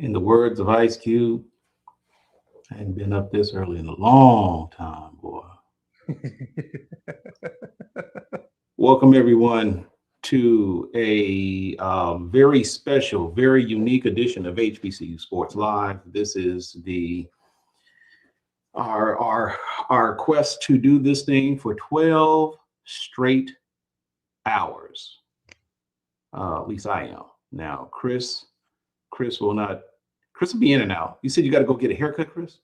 In the words of Ice Cube, I hadn't been up this early in a long time, boy. Welcome, everyone, to a very special, very unique edition of HBCU Sports Live. This is our quest to do this thing for 12 straight hours. At least I am. Now, Chris will be in and out. You said you got to go get a haircut, Chris?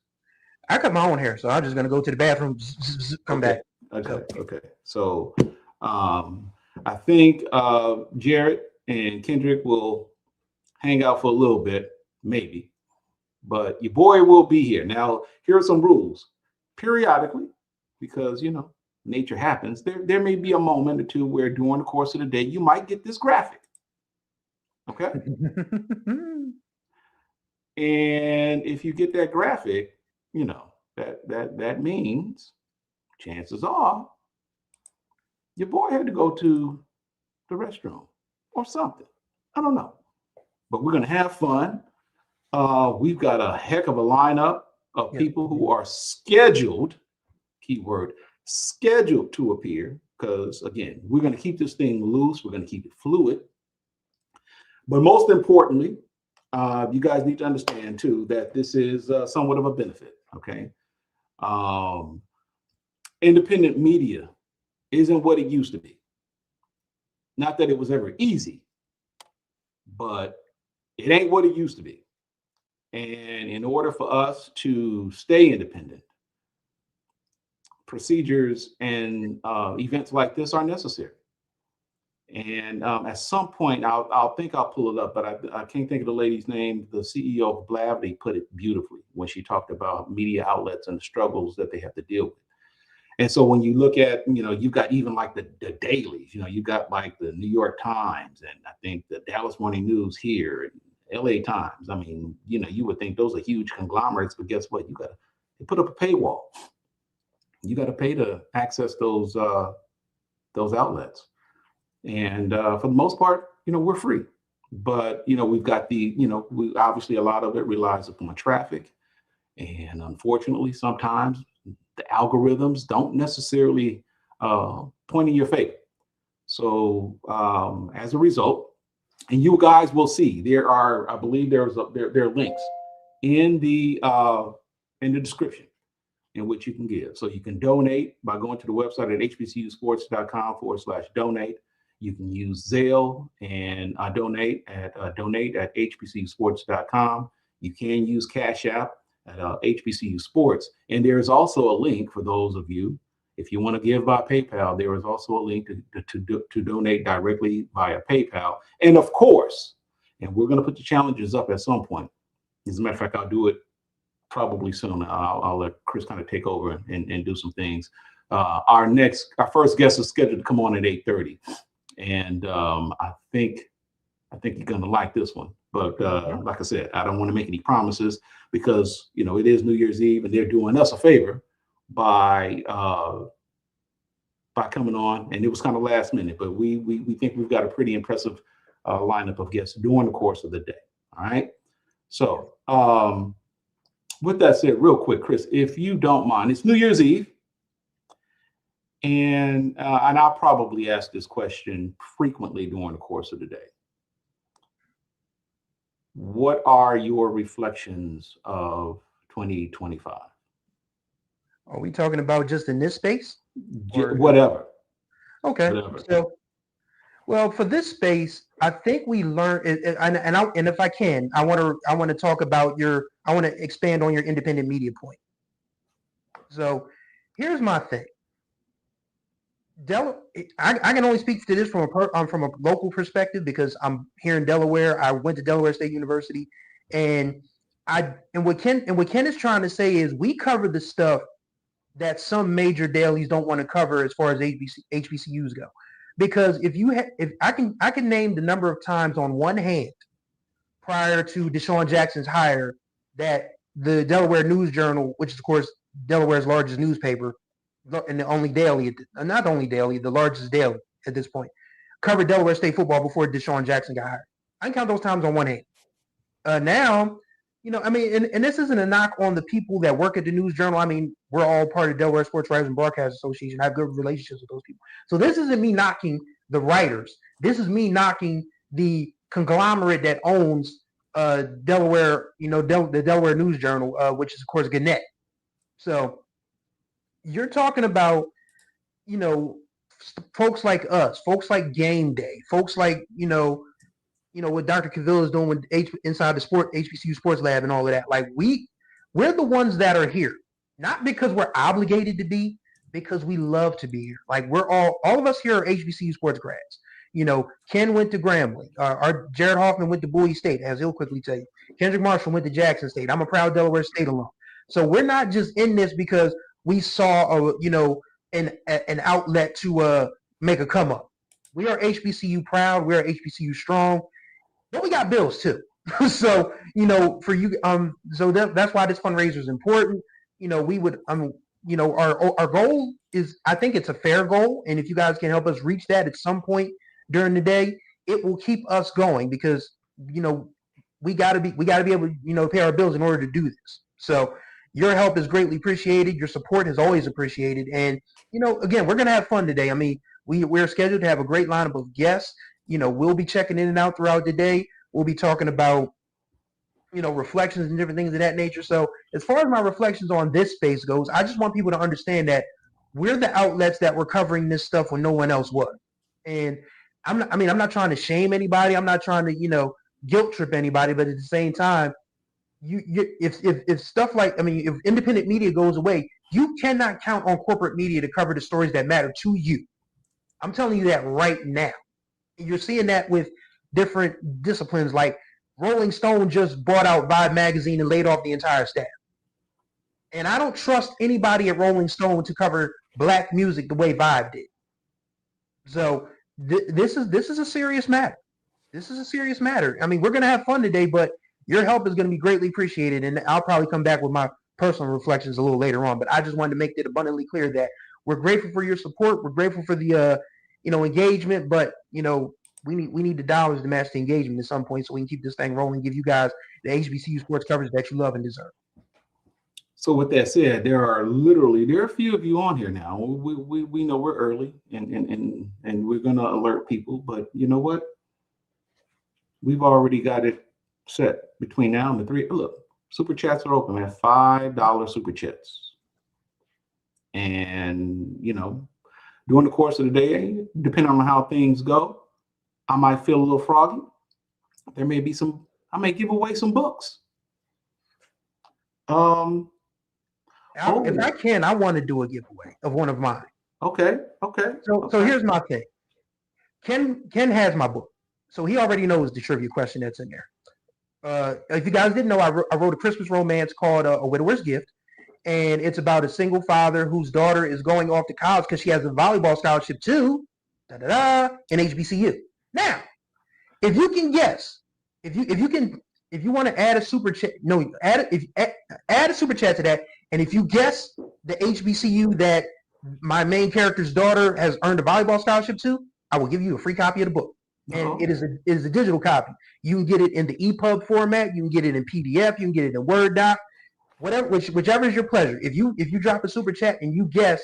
I cut my own hair, so I'm just gonna go to the bathroom, come back. Okay. So I think Jared and Kendrick will hang out for a little bit, maybe, but your boy will be here. Now, here are some rules. Periodically, because nature happens, there may be a moment or two where during the course of the day you might get this graphic. Okay. And if you get that graphic, that means chances are your boy had to go to the restroom or something. I don't know. But we're going to have fun. We've got a heck of a lineup of people who are scheduled, keyword, scheduled to appear. Because, again, we're going to keep this thing loose. We're going to keep it fluid. But most importantly, you guys need to understand, too, that this is somewhat of a benefit, okay? Independent media isn't what it used to be. Not that it was ever easy, but it ain't what it used to be. And in order for us to stay independent, procedures and events like this are necessary. And at some point, I'll pull it up, but I can't think of the lady's name. The CEO of Blavity put it beautifully when she talked about media outlets and the struggles that they have to deal with. And so when you look at, you've got even like the dailies, you've got like the New York Times and I think the Dallas Morning News here and LA Times. I mean, you would think those are huge conglomerates, but guess what? They put up a paywall. You got to pay to access those outlets. And for the most part, we're free. But, we've got we obviously a lot of it relies upon traffic. And unfortunately, sometimes the algorithms don't necessarily point in your favor. So as a result, and you guys will see, there are links in the description in which you can give. So you can donate by going to the website at hbcusports.com/donate. You can use Zelle and donate at hbcusports.com. You can use CashApp at HBCU Sports. And there is also a link for those of you, if you want to give by PayPal, there is also a link to donate directly via PayPal. And of course, and we're going to put the challenges up at some point. As a matter of fact, I'll do it probably soon. I'll let Chris kind of take over and do some things. Our first guest is scheduled to come on at 8:30. And I think you're going to like this one. But like I said, I don't want to make any promises because, it is New Year's Eve and they're doing us a favor by coming on. And it was kind of last minute, but we think we've got a pretty impressive lineup of guests during the course of the day. All right. So with that said, real quick, Chris, if you don't mind, it's New Year's Eve. And I'll probably ask this question frequently during the course of the day. What are your reflections of 2025? Are we talking about just in this space? Whatever. Okay. Whatever. So, well, for this space, I think we learned, and if I can, I want to talk about I want to expand on your independent media point. So, here's my thing. I can only speak to this from a local perspective because I'm here in Delaware. I went to Delaware State University, and what Ken is trying to say is we cover the stuff that some major dailies don't want to cover as far as HBCUs go. Because if I can name the number of times on one hand prior to Deshaun Jackson's hire that the Delaware News Journal, which is of course Delaware's largest newspaper, and the only daily, not the only daily, the largest daily at this point, covered Delaware State football before Deshaun Jackson got hired. I can count those times on one hand. Now, I mean, and this isn't a knock on the people that work at the News Journal. I mean, we're all part of Delaware Sports Writers and Broadcast Association. I have good relationships with those people. So this isn't me knocking the writers. This is me knocking the conglomerate that owns Delaware, the Delaware News Journal, which is of course Gannett. So you're talking about, folks like us, folks like Game Day, folks like, what Dr. Cavil is doing with inside the HBCU Sports Lab and all of that. Like we're the ones that are here, not because we're obligated to be, because we love to be here. Like we're all of us here are HBCU Sports grads. Ken went to Grambling. Our Jared Hoffman went to Bowie State, as he'll quickly tell you. Kendrick Marshall went to Jackson State. I'm a proud Delaware State alum. So we're not just in this because we saw an outlet to make a come up. We are HBCU proud. We are HBCU strong. But we got bills too. So, for you, so that's why this fundraiser is important. We would, our goal is, I think it's a fair goal. And if you guys can help us reach that at some point during the day, it will keep us going because, we gotta be able to, pay our bills in order to do this. So your help is greatly appreciated. Your support is always appreciated. And, again, we're going to have fun today. I mean, we're scheduled to have a great lineup of guests. We'll be checking in and out throughout the day. We'll be talking about, reflections and different things of that nature. So as far as my reflections on this space goes, I just want people to understand that we're the outlets that were covering this stuff when no one else was. And I'm not trying to shame anybody. I'm not trying to, guilt trip anybody. But at the same time, if stuff like, if independent media goes away, you cannot count on corporate media to cover the stories that matter to you. I'm telling you that right now. You're seeing that with different disciplines, like Rolling Stone just bought out Vibe magazine and laid off the entire staff. And I don't trust anybody at Rolling Stone to cover black music the way Vibe did. So this is a serious matter. This is a serious matter. I mean, we're going to have fun today, but your help is going to be greatly appreciated. And I'll probably come back with my personal reflections a little later on. But I just wanted to make it abundantly clear that we're grateful for your support. We're grateful for the engagement, but we need the dollars to match the engagement at some point so we can keep this thing rolling, give you guys the HBCU sports coverage that you love and deserve. So with that said, there are a few of you on here now. We know we're early and we're gonna alert people, but you know what? We've already got it set between now and the 3. Look, super chats are open, man. $5 super chats. And during the course of the day, depending on how things go, I might feel a little froggy. There may be I may give away some books. If I can, I want to do a giveaway of one of mine. Okay. So here's my thing. Ken has my book. So he already knows the trivia question that's in there. If you guys didn't know, I wrote a Christmas romance called A Widower's Gift. And it's about a single father whose daughter is going off to college because she has a volleyball scholarship to in HBCU. Now, if you can guess, if you want to add a super chat, add a super chat to that, and if you guess the HBCU that my main character's daughter has earned a volleyball scholarship to, I will give you a free copy of the book. And it is a digital copy. You can get it in the EPUB format. You can get it in PDF. You can get it in Word doc. Whichever is your pleasure. If you drop a super chat and you guess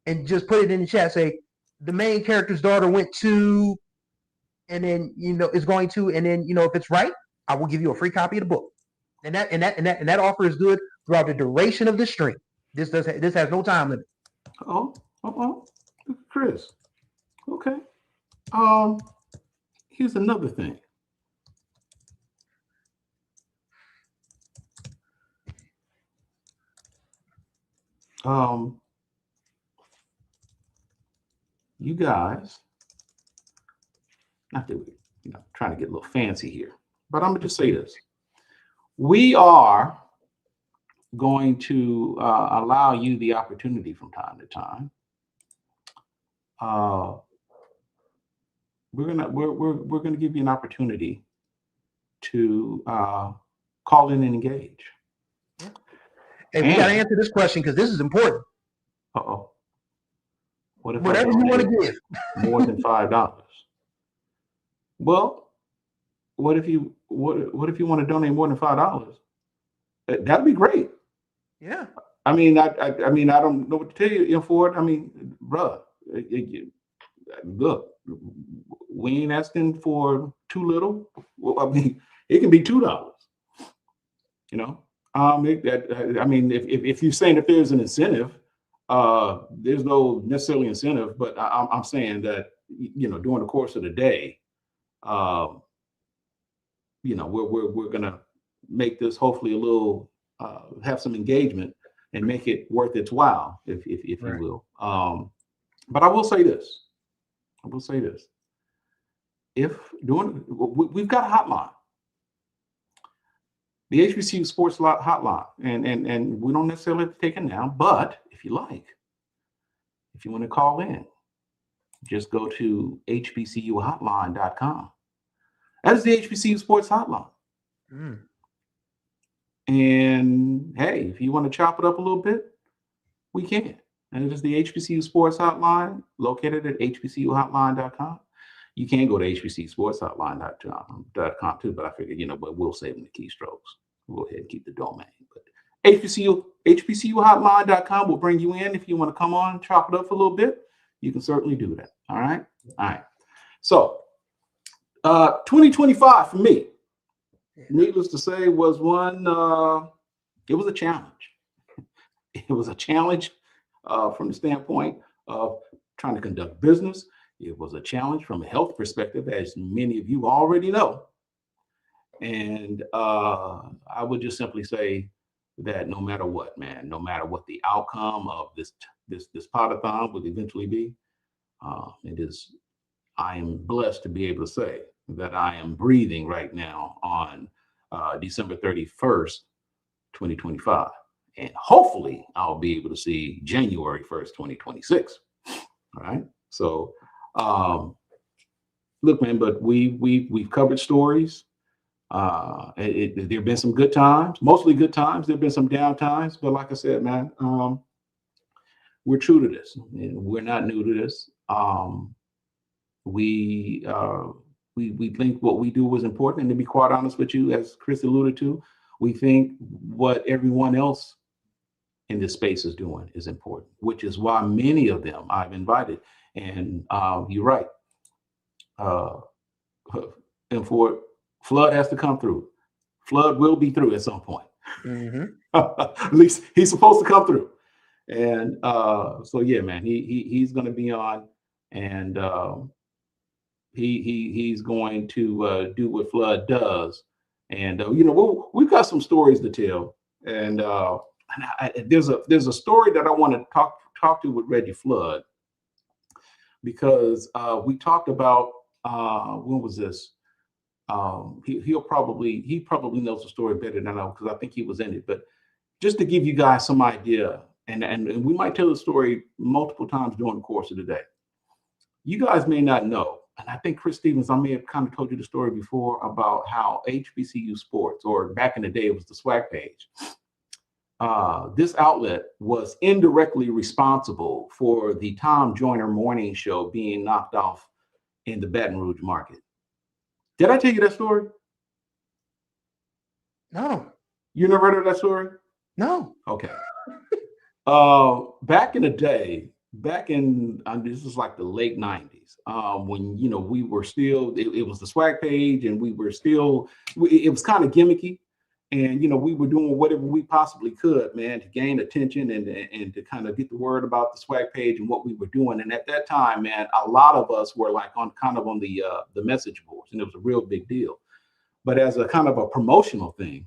and just put it in the chat, say the main character's daughter went to, and then is going to, and then if it's right, I will give you a free copy of the book. And that offer is good throughout the duration of the stream. This has no time limit. Chris. Okay. Here's another thing. You guys, not that we're trying to get a little fancy here, but I'm gonna just say this. We are going to allow you the opportunity from time to time. We're gonna give you an opportunity to call in and engage. Hey, we gotta answer this question because this is important. What if whatever you want to give more than $5? Well, what if you want to donate more than $5? That'd be great. Yeah. I mean, I mean, I don't know what to tell you, Ford. I mean, bruh, look, we ain't asking for too little. Well, I mean, it can be $2. You know, I mean, if you're saying that there's an incentive, there's no necessarily incentive, but I'm saying that during the course of the day, um, we're gonna make this hopefully a little have some engagement and make it worth its while, if you Right. will. But I will say this. If we've got a hotline, the HBCU Sports hotline, and we don't necessarily have to take it now, but if you like, if you want to call in, just go to HBCUHotline.com. That is the HBCU Sports hotline. Mm. And hey, if you want to chop it up a little bit, we can. And it is the HBCU Sports hotline located at HBCUHotline.com. You can go to HBCUSportsHotline.com too, but I figured, but we'll save them the keystrokes. We'll go ahead and keep the domain. But HBCUHotline.com will bring you in. If you want to come on, chop it up for a little bit, you can certainly do that. All right. So 2025 for me, needless to say, was one, it was a challenge. It was a challenge from the standpoint of trying to conduct business. It was a challenge from a health perspective, as many of you already know. And I would just simply say that no matter what, man, no matter what the outcome of this Pod-a-Thon would eventually be, I am blessed to be able to say that I am breathing right now on December 31st, 2025. And hopefully I'll be able to see January 1st, 2026. All right. So look, man, but we've covered stories. There have been some good times, mostly good times. There have been some down times, but like I said, man, we're true to this. And we're not new to this. We think what we do is important, and to be quite honest with you, as Chris alluded to, we think what everyone else in this space is doing is important, which is why many of them I've invited. And you're right. And for Flood has to come through. Flood will be through at some point. Mm-hmm. At least he's supposed to come through. And so yeah, man, he's going to be on, and he's going to do what Flood does. And we've got some stories to tell. And there's a story that I want to talk to with Reggie Flood, because we talked about when was this? He probably knows the story better than I know, because I think he was in it. But just to give you guys some idea, and we might tell the story multiple times during the course of the day. You guys may not know, and I think Chris Stevens, I may have kind of told you the story before about how HBCU Sports, or back in the day it was the swag page, this outlet was indirectly responsible for the Tom Joyner morning show being knocked off in the Baton Rouge market. Did I tell you that story? No. You never heard of that story? No. Okay. Back in the day, this was like the late 90s, when we were still, it was the swag page, and we were still, it was kind of gimmicky, and we were doing whatever we possibly could, man, to gain attention and to kind of get the word about the swag page and what we were doing. And at that time, man, a lot of us were like on the message boards, and it was a real big deal. But as a kind of a promotional thing,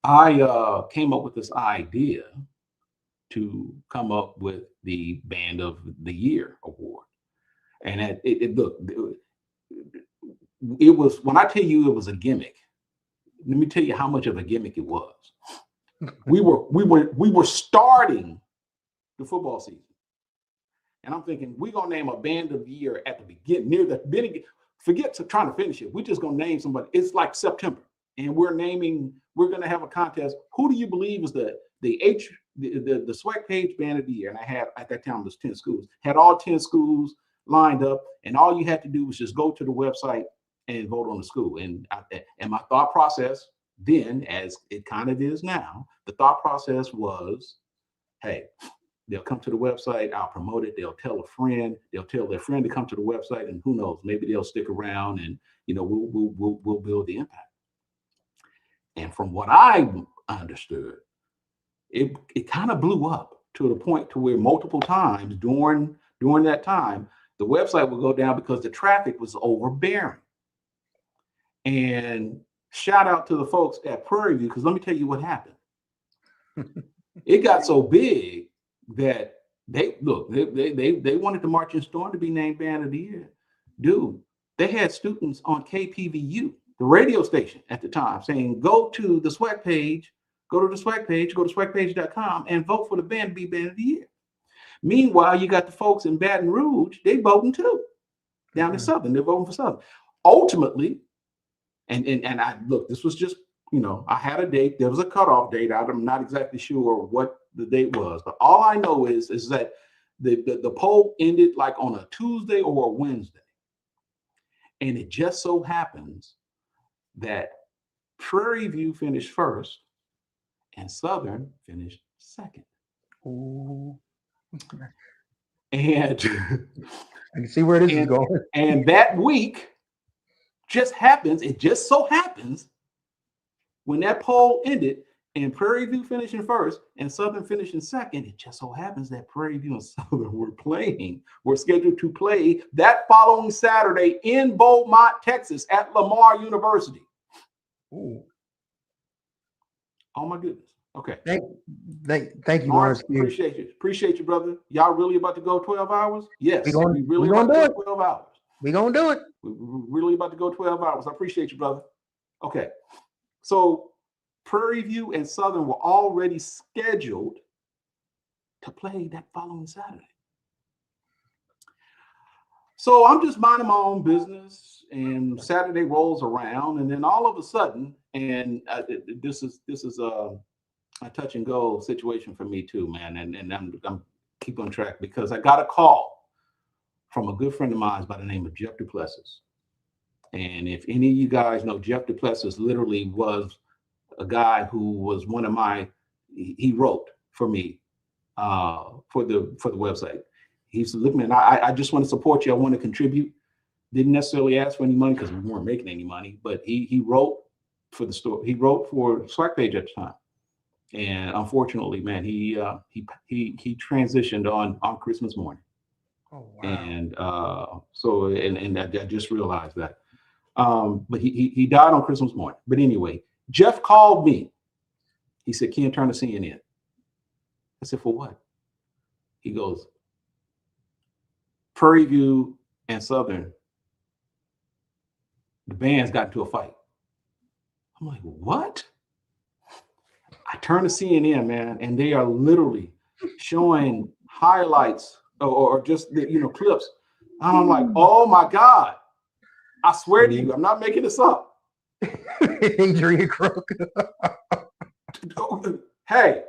I came up with this idea to come up with the Band of the Year award. And look, it was, when I tell you it was a gimmick, let me tell you how much of a gimmick it was. We were starting the football season, and I'm thinking, we're gonna name a Band of the Year at the beginning, near the beginning. Forget trying to finish it. We're just gonna name somebody. It's like September, and we're gonna have a contest. Who do you believe is the swag page Band of the Year? And I had, at that time, it was 10 schools. Had all 10 schools lined up, and all you had to do was just go to the website and vote on the school. And my thought process, then, as it kind of is now, the thought process was, hey, they'll come to the website, I'll promote it, they'll tell a friend, they'll tell their friend to come to the website, and who knows, maybe they'll stick around, and we'll build the impact. And from what I understood, it kind of blew up to the point to where multiple times during that time, the website would go down because the traffic was overbearing. And shout out to the folks at Prairie View, because let me tell you what happened. It got so big that they wanted the Marching Storm to be named Band of the Year. Dude, they had students on KPVU, the radio station at the time, saying, go to the SWAC page, go to swagpage.com and vote for the band to be Band of the Year. Meanwhile, you got the folks in Baton Rouge, they voting too. Down in Southern, they're voting for Southern. Ultimately, and I look, this was just, I had a date. There was a cutoff date. I'm not exactly sure what the date was, but all I know is that the poll ended like on a Tuesday or a Wednesday. And it just so happens that Prairie View finished first and Southern finished second. Ooh. And I can see where this is going. And that week it just so happens when that poll ended and Prairie View finishing first and Southern finishing second, it just so happens that Prairie View and Southern were scheduled to play that following Saturday in Beaumont, Texas at Lamar University. Ooh. Oh my goodness. Okay. Thank you, Lawrence. Appreciate you, brother. Y'all really about to go 12 hours? Yes. We really about to go 12 hours. We're going to do it. We're really about to go 12 hours. I appreciate you, brother. Okay. So Prairie View and Southern were already scheduled to play that following Saturday. So I'm just minding my own business, and Saturday rolls around, and then all of a sudden, and this is a touch and go situation for me too, man. And I'm keep on track because I got a call from a good friend of mine by the name of Jeff Duplessis. And if any of you guys know, Jeff Duplessis literally was a guy who was one of he wrote for me for the website. He said, look, man, I just want to support you. I want to contribute. Didn't necessarily ask for any money because we weren't making any money, but he wrote for the store. He wrote for SWAC page at the time. And unfortunately, man, he transitioned on Christmas morning. Oh, wow. And so I just realized that. But he died on Christmas morning. But anyway, Jeff called me. He said, "Ken, turn the CNN." I said, "For what?" He goes, "Prairie View and Southern, the bands got into a fight." I'm like, "What?" I turn to CNN, man, and they are literally showing highlights or just clips. And I'm like, "Oh my God. I swear to you, I'm not making this up." Adrian Crook. Hey,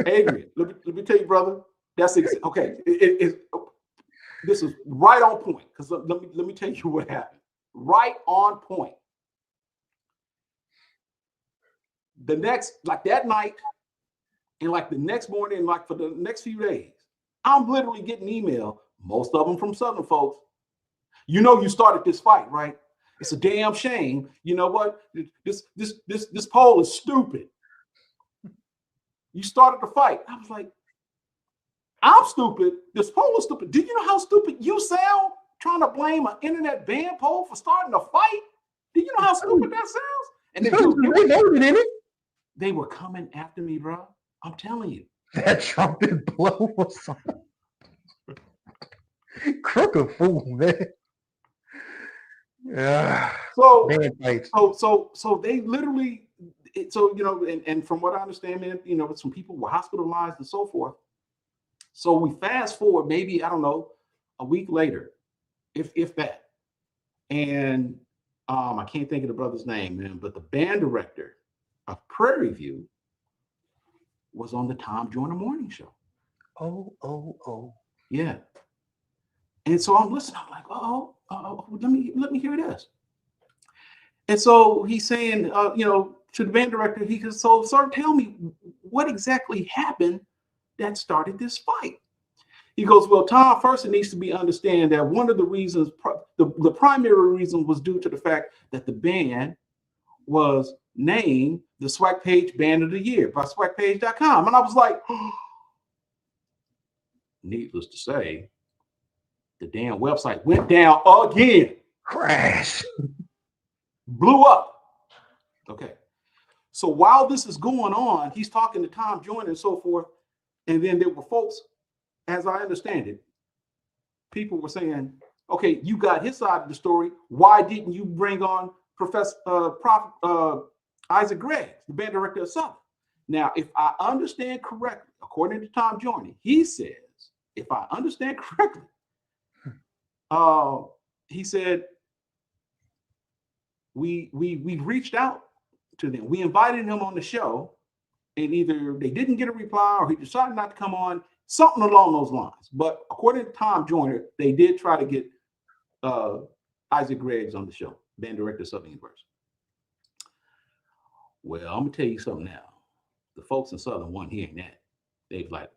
Adrian, let me tell you, brother. That's okay. This is right on point because let me tell you what happened. Right on point. The next, like that night, and like the next morning, like for the next few days, I'm literally getting email, most of them from Southern folks. You started this fight, right? It's a damn shame. You know what? This poll is stupid. You started the fight. I was like, I'm stupid. This poll is stupid. Do you know how stupid you sound trying to blame an internet ban poll for starting a fight? Do you know how stupid that sounds? And they voted in it. They were coming after me, bro. I'm telling you. That trumpet blow was something. Crook a fool, man. Yeah. So they literally, and from what I understand, man, some people were hospitalized and so forth. So we fast forward maybe, I don't know, a week later, if that. And I can't think of the brother's name, man, but the band director of Prairie View was on the Tom Joyner Morning Show. Oh. Yeah. And so I'm listening. I'm like, let me hear this. And so he's saying, to the band director, he said, so sir, tell me what exactly happened that started this fight. He goes, well, Tom, first it needs to be understand that one of the reasons, the primary reason was due to the fact that the band was named the Swag Page Band of the Year by swagpage.com. And I was like, oh. Needless to say, the damn website went down again. Crash. Blew up. Okay. So while this is going on, he's talking to Tom Joyner and so forth. And then there were folks, as I understand it, people were saying, okay, you got his side of the story. Why didn't you bring on Prof. Isaac Greggs, the band director of Southern? Now, if I understand correctly, according to Tom Joyner, he says, if I understand correctly, he said, we reached out to them. We invited him on the show, and either they didn't get a reply or he decided not to come on, something along those lines. But according to Tom Joyner, they did try to get Isaac Greggs on the show, band director of Southern University. Well, I'm gonna tell you something now. The folks in Southern weren't hearing that. They was like,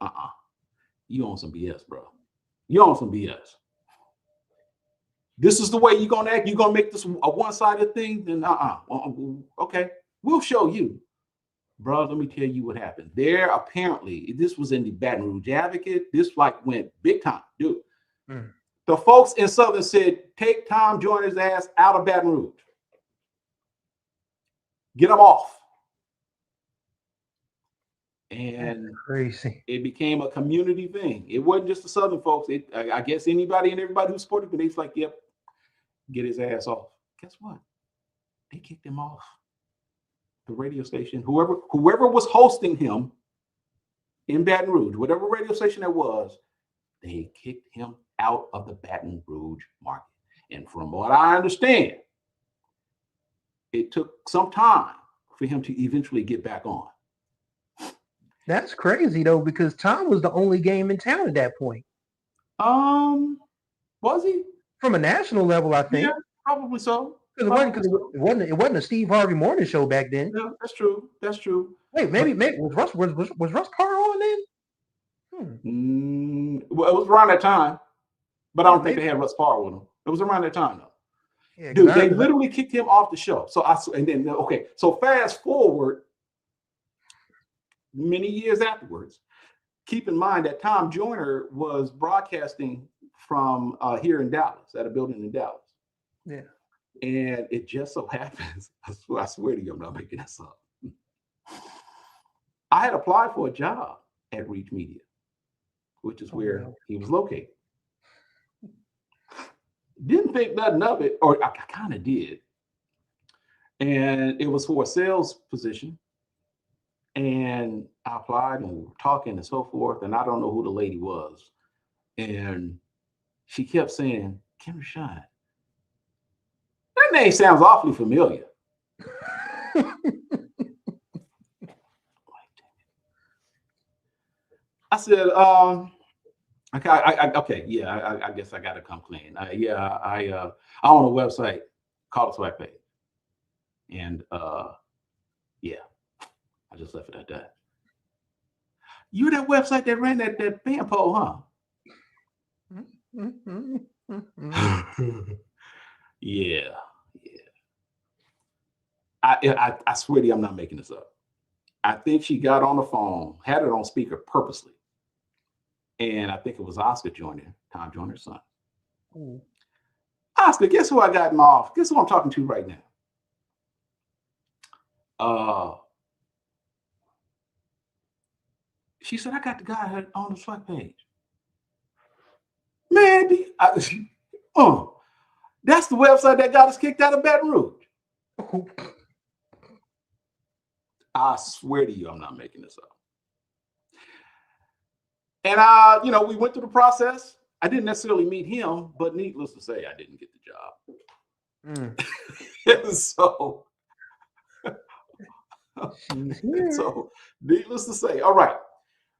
you on some BS, bro. You on some BS. This is the way you're gonna act. You're gonna make this a one-sided thing. Then okay, we'll show you, bro. Let me tell you what happened. There, apparently, this was in the Baton Rouge Advocate. This like went big time, dude. The folks in Southern said, take Tom Joyner's ass out of Baton Rouge. Get him off. And crazy. It became a community thing. It wasn't just the Southern folks. I guess anybody and everybody who supported him, they's like, yep, get his ass off. Guess what? They kicked him off the radio station. Whoever was hosting him in Baton Rouge, whatever radio station that was, they kicked him out of the Baton Rouge market. And from what I understand, it took some time for him to eventually get back on. That's crazy though, because Tom was the only game in town at that point. Was he? From a national level, I think. Yeah, probably so. It wasn't a Steve Harvey morning show back then. Yeah, that's true. That's true. Wait, maybe was Russ Carr on then? Well, it was around that time, but I don't think they had Russ Parr with him. It was around that time though. Yeah, dude, they literally kicked him off the show. So fast forward many years afterwards. Keep in mind that Tom Joyner was broadcasting from here in Dallas, at a building in Dallas. Yeah. And it just so happens, I swear to you, I'm not making this up. I had applied for a job at Reach Media, which is where he was located. Didn't think nothing of it, or I kind of did. And it was for a sales position. And I applied and we were talking and so forth. And I don't know who the lady was. And she kept saying, Kim Rashad. That name sounds awfully familiar. I said, okay, yeah, I guess I got to come clean. I own a website called Swag Page. And yeah, I just left it at that. You're that website that ran that band pole, huh? Yeah. I swear to you, I'm not making this up. I think she got on the phone, had it on speaker purposely. And I think it was Oscar Joyner, Tom Joyner's son. Ooh. Oscar, guess who I got him off? Guess who I'm talking to right now? She said, I got the guy on the Swag Page. Man, that's the website that got us kicked out of Baton Rouge. I swear to you, I'm not making this up. And we went through the process. I didn't necessarily meet him, but needless to say, I didn't get the job. So needless to say, all right.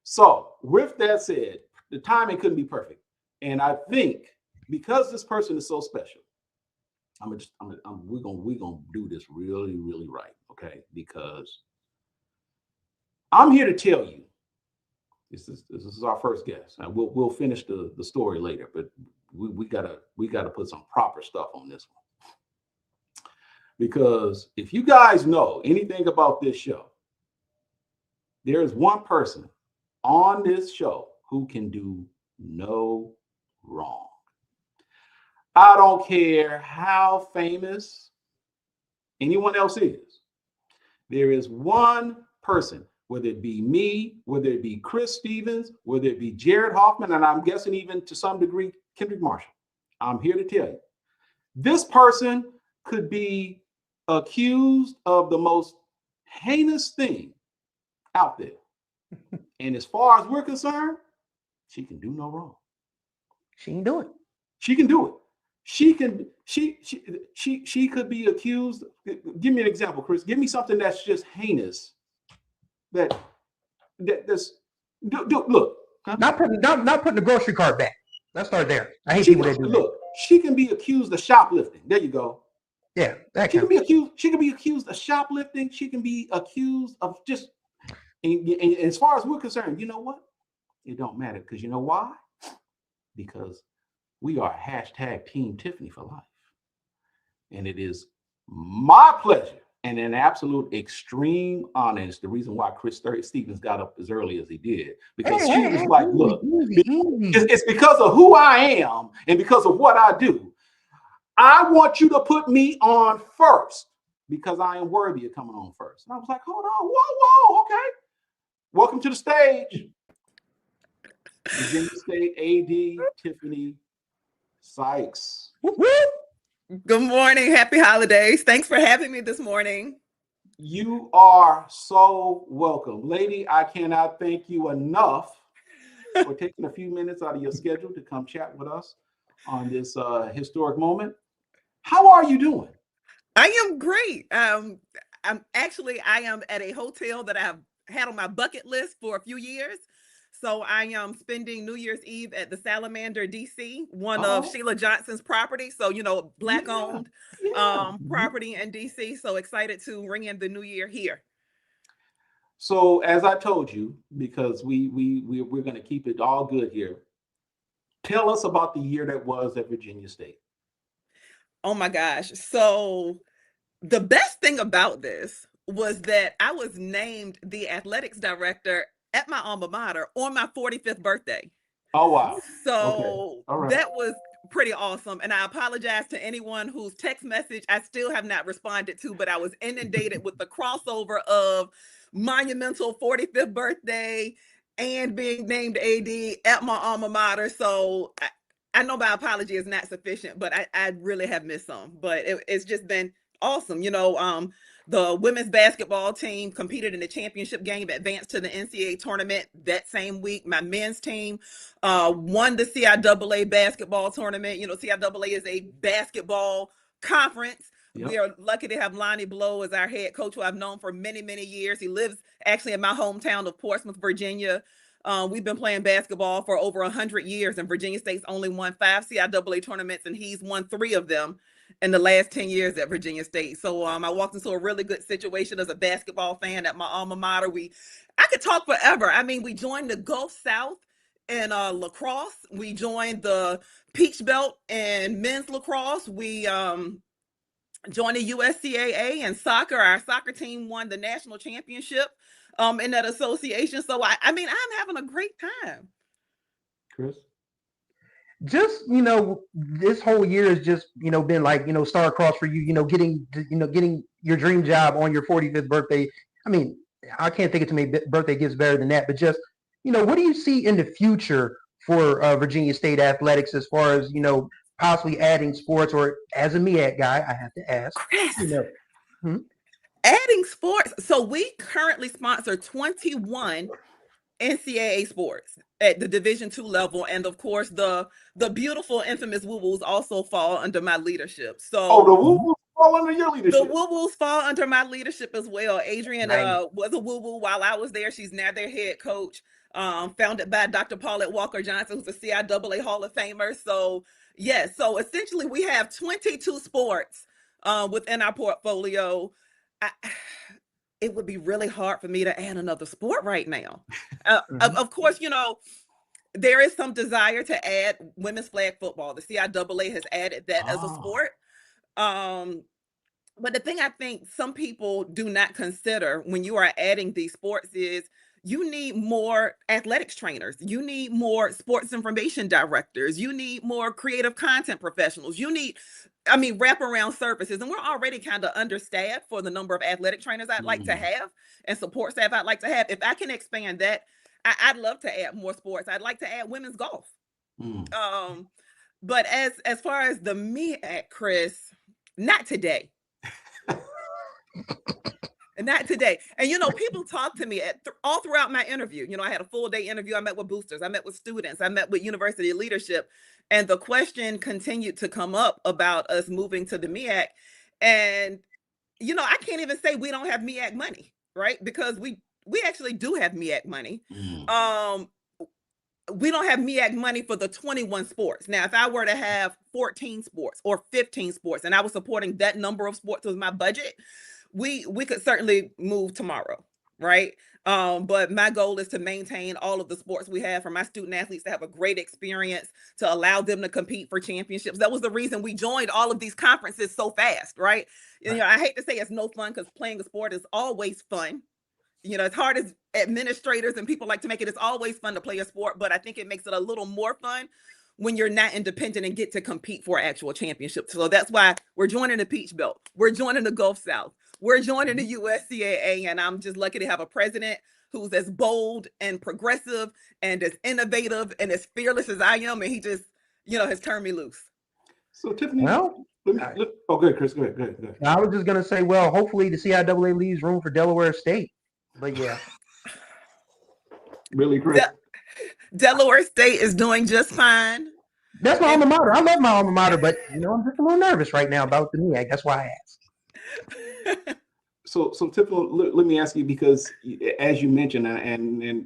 So with that said, the timing couldn't be perfect. And I think because this person is so special, we're gonna do this really, really right, okay? Because I'm here to tell you, this is our first guest, and we'll finish the story later, but we gotta put some proper stuff on this one. Because if you guys know anything about this show, there is one person on this show who can do no wrong. I don't care how famous anyone else is. There is one person, whether it be me, whether it be Chris Stevens, whether it be Jared Hoffman, and I'm guessing even to some degree, Kendrick Marshall. I'm here to tell you, this person could be accused of the most heinous thing out there. And as far as we're concerned, she can do no wrong. She can do it. She can do it. She could be accused. Give me an example, Chris. Give me something that's just heinous. That's look. Huh? Not putting the grocery cart back. Let's start there. I hate people that do look. She can be accused of shoplifting. There you go. Yeah, she can be accused. She can be accused of shoplifting. She can be accused of just. And as far as we're concerned, you know what? It don't matter, because you know why? Because we are hashtag Team Tiffany for life. And it is my pleasure and an absolute extreme honor. It's the reason why Chris Stevens got up as early as he did. Because she was like, look, it's because of who I am and because of what I do. I want you to put me on first because I am worthy of coming on first. And I was like, hold on, whoa, okay. Welcome to the stage, Virginia State AD Tiffany Sykes. Good morning. Happy holidays. Thanks for having me this morning. You are so welcome. Lady, I cannot thank you enough for taking a few minutes out of your schedule to come chat with us on this historic moment. How are you doing? I am great. I am at a hotel that I have had on my bucket list for a few years. So I am spending New Year's Eve at the Salamander, DC, one of Sheila Johnson's properties. So, Black-owned property in DC. So excited to ring in the new year here. So as I told you, because we're going to keep it all good here, tell us about the year that was at Virginia State. Oh my gosh. So the best thing about this was that I was named the athletics director at my alma mater on my 45th birthday. Oh, wow. So that was pretty awesome. And I apologize to anyone whose text message I still have not responded to, but I was inundated with the crossover of monumental 45th birthday and being named AD at my alma mater. So I know my apology is not sufficient, but I really have missed some. But it's just been awesome. The women's basketball team competed in the championship game, advanced to the NCAA tournament that same week. My men's team won the CIAA basketball tournament. CIAA is a basketball conference. Yep. We are lucky to have Lonnie Blow as our head coach, who I've known for many, many years. He lives actually in my hometown of Portsmouth, Virginia. We've been playing basketball for over 100 years, and Virginia State's only won 5 CIAA tournaments, and he's won 3 of them in the last 10 years at Virginia State. So I walked into a really good situation as a basketball fan at my alma mater. I could talk forever. I mean, we joined the Gulf South in lacrosse. We joined the Peach Belt in men's lacrosse. We joined the USCAA in soccer. Our soccer team won the national championship in that association. So I'm having a great time. Chris? Just, this whole year has just, been like, star-crossed for you, getting your dream job on your 45th birthday. I mean, I can't think of too many birthday gifts better than that, but just, what do you see in the future for Virginia State athletics as far as, possibly adding sports, or as a MEAC guy, I have to ask, adding sports. So we currently sponsor 21 NCAA sports at the Division II level, and of course the beautiful infamous Woo-Woos also fall under my leadership. So the Woo-Woos fall under your leadership. The Woo-Woos fall under my leadership as well. Adrian was a Woo-Woo while I was there. She's now their head coach, founded by Dr. Paulette Walker Johnson, who's a CIAA Hall of Famer. So Yes. So essentially we have 22 sports within our portfolio. It would be really hard for me to add another sport right now. Of course, there is some desire to add women's flag football. The CIAA has added that as a sport. But the thing I think some people do not consider when you are adding these sports is you need more athletics trainers. You need more sports information directors. You need more creative content professionals. You need, wraparound services. And we're already kind of understaffed for the number of athletic trainers I'd like to have and support staff I'd like to have. If I can expand that, I'd love to add more sports. I'd like to add women's golf. But as far as the MEAC, Chris, not today. Not today. And, people talk to me all throughout my interview. I had a full day interview. I met with boosters. I met with students. I met with university leadership. And the question continued to come up about us moving to the MEAC. And, I can't even say we don't have MEAC money, right? Because we actually do have MEAC money. We don't have MEAC money for the 21 sports. Now, if I were to have 14 sports or 15 sports, and I was supporting that number of sports with my budget, we could certainly move tomorrow, right? But my goal is to maintain all of the sports we have for my student athletes to have a great experience, to allow them to compete for championships. That was the reason we joined all of these conferences so fast, right? I hate to say it's no fun because playing a sport is always fun. As hard as administrators and people like to make it, it's always fun to play a sport, but I think it makes it a little more fun when you're not independent and get to compete for actual championships. So that's why we're joining the Peach Belt. We're joining the Gulf South. We're joining the USCAA, and I'm just lucky to have a president who's as bold and progressive and as innovative and as fearless as I am, and he just, has turned me loose. So Tiffany, well, good, Chris, go ahead. I was just going to say, well, hopefully the CIAA leaves room for Delaware State, but yeah. Really, Chris? Delaware State is doing just fine. That's my alma mater. I love my alma mater, but I'm just a little nervous right now about the MEAC. That's why I asked. So Tiffany, let me ask you, because as you mentioned, and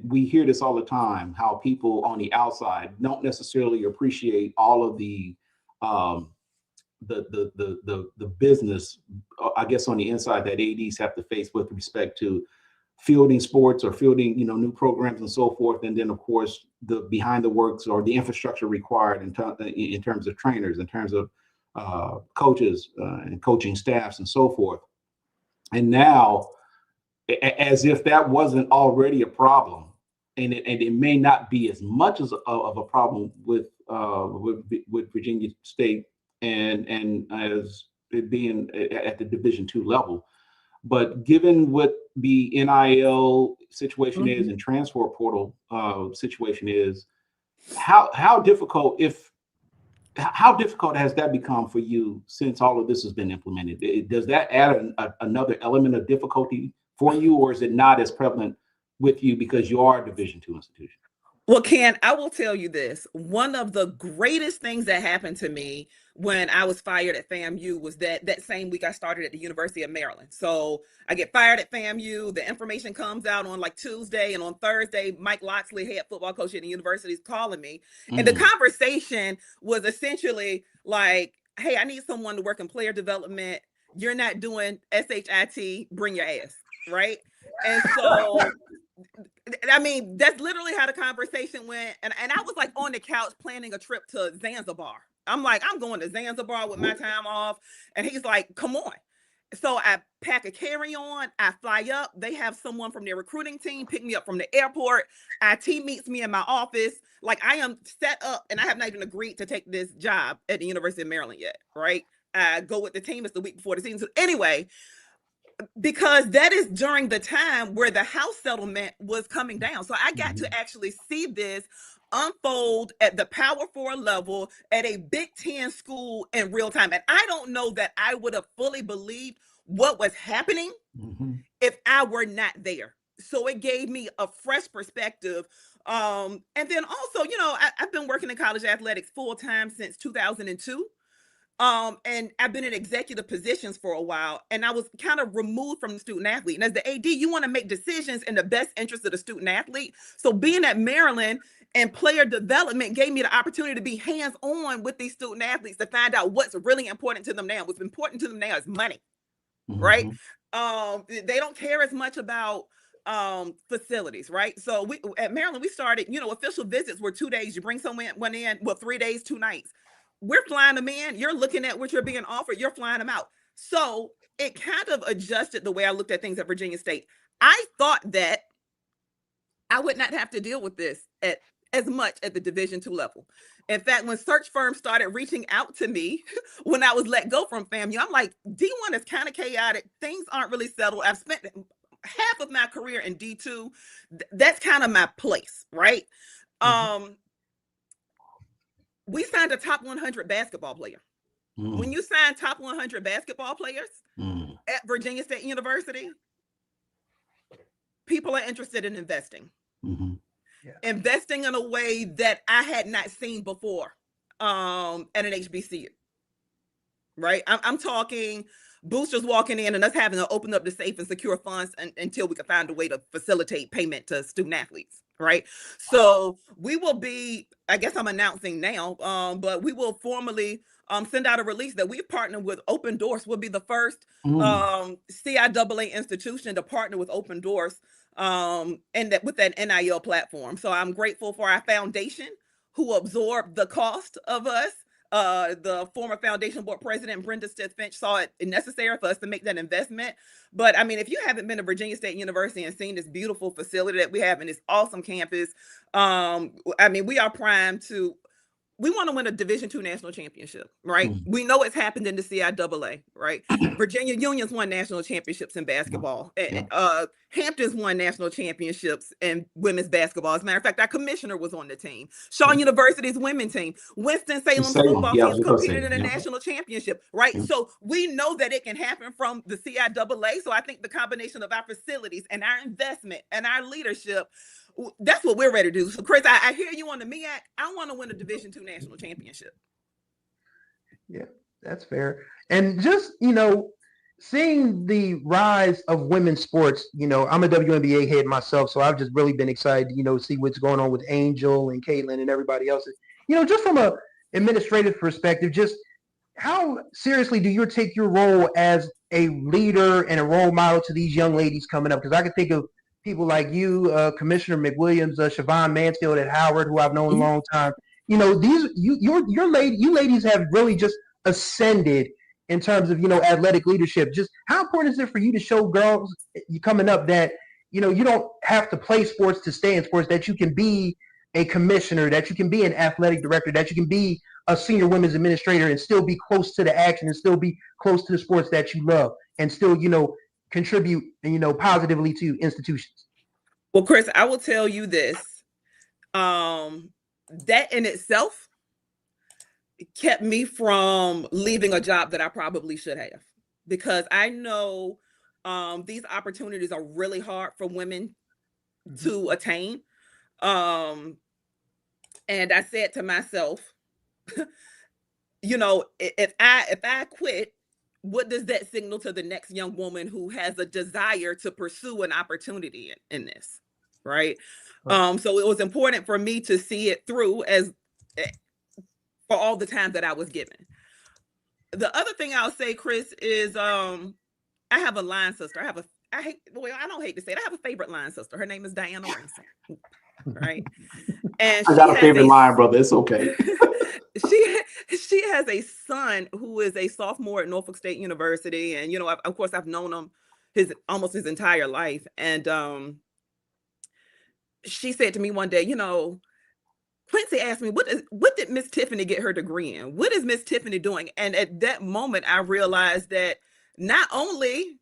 we hear this all the time, how people on the outside don't necessarily appreciate all of the business, I guess, on the inside that ADs have to face with respect to fielding sports or fielding, new programs and so forth. And then, of course, the behind the works or the infrastructure required in terms of trainers, in terms of coaches and coaching staffs and so forth. And now, as if that wasn't already a problem, and it may not be as much of a problem with Virginia State and as it being at the Division II level. But given what the NIL situation is and transfer portal situation is, how difficult has that become for you since all of this has been implemented? Does that add another element of difficulty for you, or is it not as prevalent with you because you are a Division II institution? Well, Ken, I will tell you this. One of the greatest things that happened to me when I was fired at FAMU was that same week I started at the University of Maryland. So I get fired at FAMU. The information comes out on Tuesday, and on Thursday, Mike Loxley, head football coach at the university, is calling me. And the conversation was essentially like, hey, I need someone to work in player development. You're not doing SHIT, bring your ass, right? And so... that's literally how the conversation went. And I was on the couch planning a trip to Zanzibar. I'm going to Zanzibar with my time off. And he's like, come on. So I pack a carry-on. I fly up. They have someone from their recruiting team pick me up from the airport. IT meets me in my office. I am set up, and I have not even agreed to take this job at the University of Maryland yet, right? I go with the team. It's the week before the season. So anyway, because that is during the time where the House settlement was coming down. So I got to actually see this unfold at the Power 4 level at a Big Ten school in real time. And I don't know that I would have fully believed what was happening if I were not there. So it gave me a fresh perspective. And then also, I've been working in college athletics full time since 2002. And I've been in executive positions for a while, and I was kind of removed from the student athlete. And as the AD, you want to make decisions in the best interest of the student athlete. So being at Maryland and player development gave me the opportunity to be hands-on with these student athletes to find out what's really important to them now. What's important to them now is money, right? They don't care as much about facilities, right? So we at Maryland, we started, official visits were 2 days. You bring someone in, well, 3 days, 2 nights. We're flying them in. You're looking at what you're being offered. You're flying them out. So it kind of adjusted the way I looked at things at Virginia State. I thought that I would not have to deal with this as much at the Division II level. In fact, when search firms started reaching out to me when I was let go from FAMU, I'm like, D1 is kind of chaotic. Things aren't really settled. I've spent half of my career in D2. That's kind of my place, right? We signed a top 100 basketball player. When you sign top 100 basketball players at Virginia State University, people are interested in investing. Investing in a way that I had not seen before at an HBCU, right? I'm talking boosters walking in and us having to open up the safe and secure funds until we can find a way to facilitate payment to student athletes, right? So we will be, I guess I'm announcing now, but we will formally send out a release that we've partnered with Open Doors. We'll be the first CIAA institution to partner with Open Doors and with that NIL platform. So I'm grateful for our foundation who absorbed the cost of us. The former foundation board president, Brenda Stith-Finch, saw it necessary for us to make that investment. But I mean, if you haven't been to Virginia State University and seen this beautiful facility that we have in this awesome campus, I mean, we are primed to, we want to win a Division II national championship, right? We know it's happened in the CIAA, right? Virginia Union's won national championships in basketball. Hampton's won national championships in women's basketball. As a matter of fact, our commissioner was on the team. Shaw University's women's team. Winston-Salem's football team competed in a national championship, right? So we know that it can happen from the CIAA. So I think the combination of our facilities and our investment and our leadership, that's what we're ready to do. So Chris, I hear you on the MEAC. I want to win a Division II national championship. Yeah, that's fair. And just, seeing the rise of women's sports, I'm a WNBA head myself, so I've just really been excited to, see what's going on with Angel and Caitlin and everybody else. Just from a administrative perspective, just how seriously do you take your role as a leader and a role model to these young ladies coming up? Because I can think of people like you, Commissioner McWilliams, Siobhan Mansfield at Howard, who I've known a long time. You ladies have really just ascended in terms of, athletic leadership. Just how important is it for you to show girls you coming up that, you don't have to play sports to stay in sports, that you can be a commissioner, that you can be an athletic director, that you can be a senior women's administrator and still be close to the action and still be close to the sports that you love and still, contribute, positively to institutions? Well, Chris, I will tell you this, that in itself kept me from leaving a job that I probably should have, because I know these opportunities are really hard for women to attain. And I said to myself, if I quit, what does that signal to the next young woman who has a desire to pursue an opportunity in this, right? So it was important for me to see it through for all the time that I was given. The other thing I'll say, Chris, is I have a line sister. I don't hate to say it. I have a favorite line sister. Her name is Diana Ransom, right? And I got a favorite line, brother. It's okay. She has a son who is a sophomore at Norfolk State University, and of course I've known him almost his entire life. And she said to me one day, Quincy asked me, what did Miss Tiffany get her degree in? What is Miss Tiffany doing? And at that moment, I realized that not only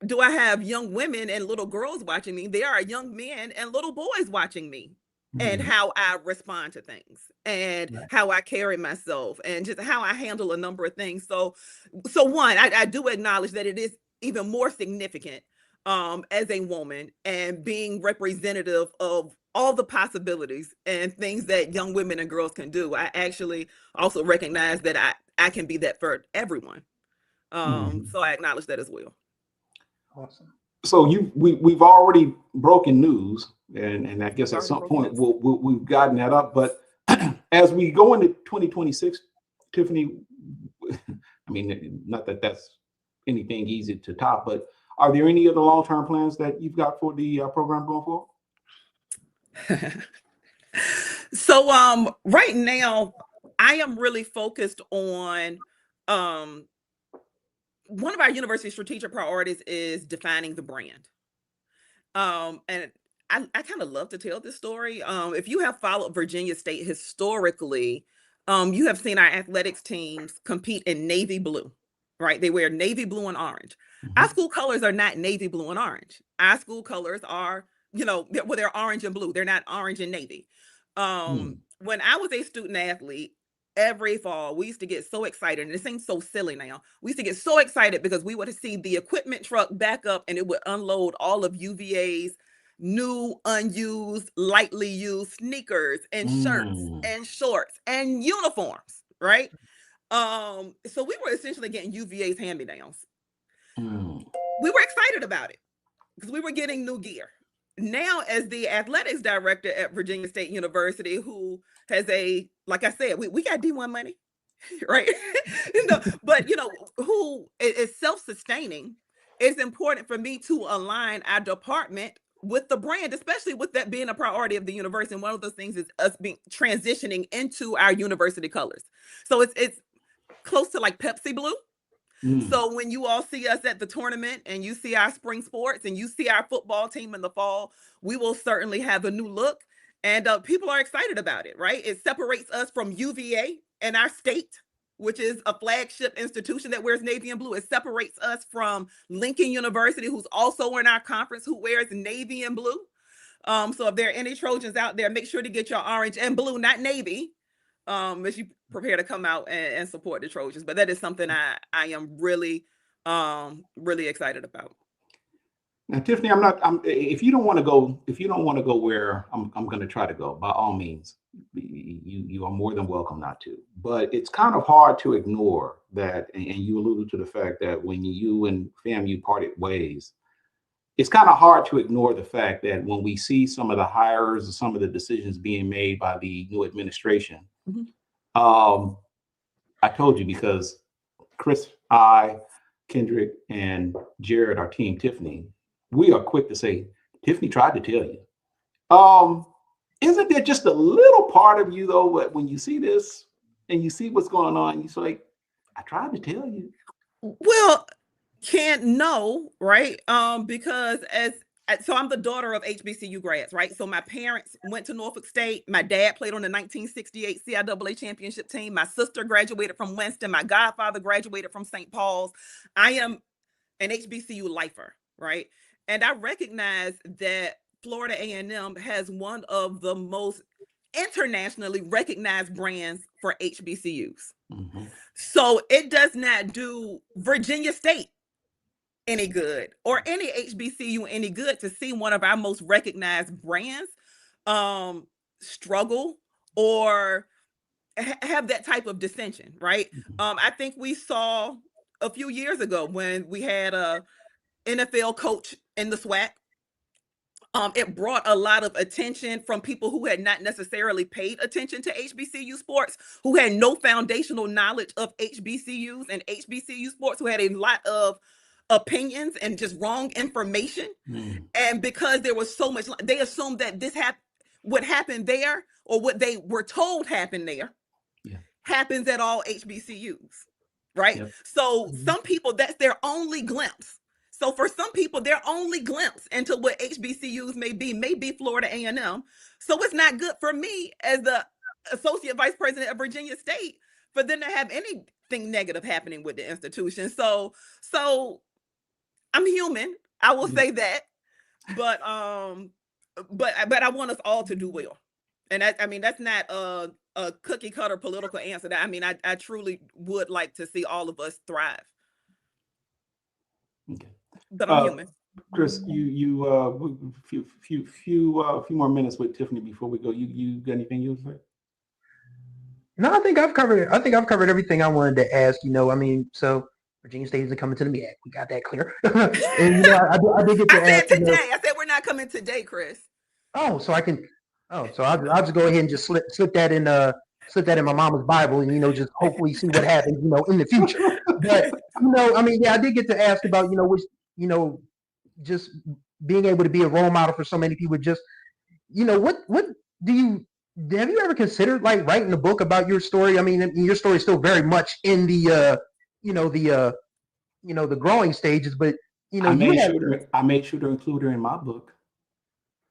do I have young women and little girls watching me, there are young men and little boys watching me. And how I respond to things and how I carry myself and just how I handle a number of things. So one, I do acknowledge that it is even more significant as a woman and being representative of all the possibilities and things that young women and girls can do. I actually also recognize that I can be that for everyone. So I acknowledge that as well. Awesome. So we've already broken news, and I guess at some point we've gotten that up. But as we go into 2026, Tiffany, I mean, not that that's anything easy to top, but are there any other long-term plans that you've got for the program going forward? So right now, I am really focused on one of our university strategic priorities is defining the brand. And I kind of love to tell this story. If you have followed Virginia State historically, you have seen our athletics teams compete in navy blue, right? They wear navy blue and orange. Our school colors are not navy blue and orange. Our school colors are, they're orange and blue. They're not orange and navy. When I was a student athlete, every fall, we used to get so excited, and it seems so silly now. We used to get so excited because we would see the equipment truck back up and it would unload all of UVA's new, unused, lightly used sneakers and shirts and shorts and uniforms, right? So we were essentially getting UVA's hand-me-downs. We were excited about it because we were getting new gear. Now, as the athletics director at Virginia State University, who has like I said, we got D1 money, right? But who is self-sustaining, it's important for me to align our department with the brand, especially with that being a priority of the university. And one of those things is us being transitioning into our university colors. So it's close to like Pepsi Blue. So when you all see us at the tournament and you see our spring sports and you see our football team in the fall, we will certainly have a new look, and people are excited about it, right? It separates us from UVA and our state, which is a flagship institution that wears navy and blue. It separates us from Lincoln University, who's also in our conference, who wears navy and blue. So if there are any Trojans out there, make sure to get your orange and blue, not navy, as you prepare to come out and support the Trojans. But that is something I am really, really excited about. Now, Tiffany, if you don't want to go where I'm going to try to go, by all means, you are more than welcome not to. But it's kind of hard to ignore that, and you alluded to the fact that when you and FAMU parted ways, it's kind of hard to ignore the fact that when we see some of the hires and some of the decisions being made by the new administration, I told you, because Chris, Kendrick, and Jared, our team, Tiffany, we are quick to say, Tiffany tried to tell you. Isn't there just a little part of you, though, when you see this and you see what's going on, you're like, I tried to tell you? Well, can't know, right? Because so I'm the daughter of HBCU grads, right? So my parents went to Norfolk State. My dad played on the 1968 CIAA championship team. My sister graduated from Winston. My godfather graduated from St. Paul's. I am an HBCU lifer, right? And I recognize that Florida A&M has one of the most internationally recognized brands for HBCUs. So it does not do Virginia State any good or any HBCU any good to see one of our most recognized brands struggle or have that type of dissension, right? I think we saw a few years ago when we had a NFL coach in the SWAC. It brought a lot of attention from people who had not necessarily paid attention to HBCU sports, who had no foundational knowledge of HBCUs and HBCU sports, who had a lot of opinions and just wrong information. And because there was so much, they assumed that what happened there, or what they were told happened there, happens at all HBCUs, right? So some people, that's their only glimpse. So for some people, their only glimpse into what HBCUs may be Florida A&M. So it's not good for me as the associate vice president of Virginia State for them to have anything negative happening with the institution. So I'm human, I will say that, but I want us all to do well. And that's not a cookie cutter political answer. I truly would like to see all of us thrive. Okay. But I'm human. Chris, you few more minutes with Tiffany before we go. You got anything you would say? No, I think I've covered everything I wanted to ask. I mean, so Virginia State isn't coming to the MEAC. We got that clear. And I did get to I ask. said today. I said we're not coming today, Chris. Oh, so I can. Oh, so I'll just go ahead and just slip that in my mama's Bible, and just hopefully see what happens, in the future. But I mean, yeah, I did get to ask about which just being able to be a role model for so many people. Just what do you have you ever considered like writing a book about your story? I mean, your story is still very much in the the growing stages, but I made sure to include her in my book.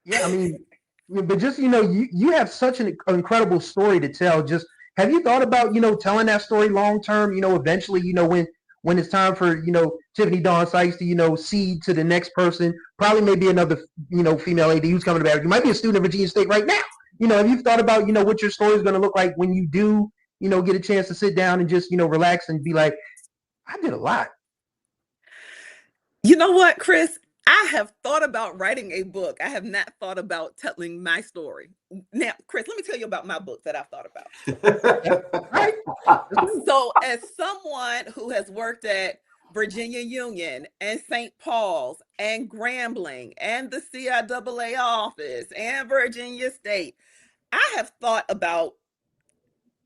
Yeah, I mean, but just you have such an incredible story to tell. Just have you thought about telling that story long term? Eventually, when it's time for Tiffany Dawn Sykes to seed to the next person, probably maybe another female AD who's coming back. You might be a student at Virginia State right now. Have you thought about what your story is going to look like when you do get a chance to sit down and just relax and be like, I did a lot. You know what, Chris? I have thought about writing a book. I have not thought about telling my story. Now, Chris, let me tell you about my book that I've thought about. So, as someone who has worked at Virginia Union and St. Paul's and Grambling and the CIAA office and Virginia State, I have thought about,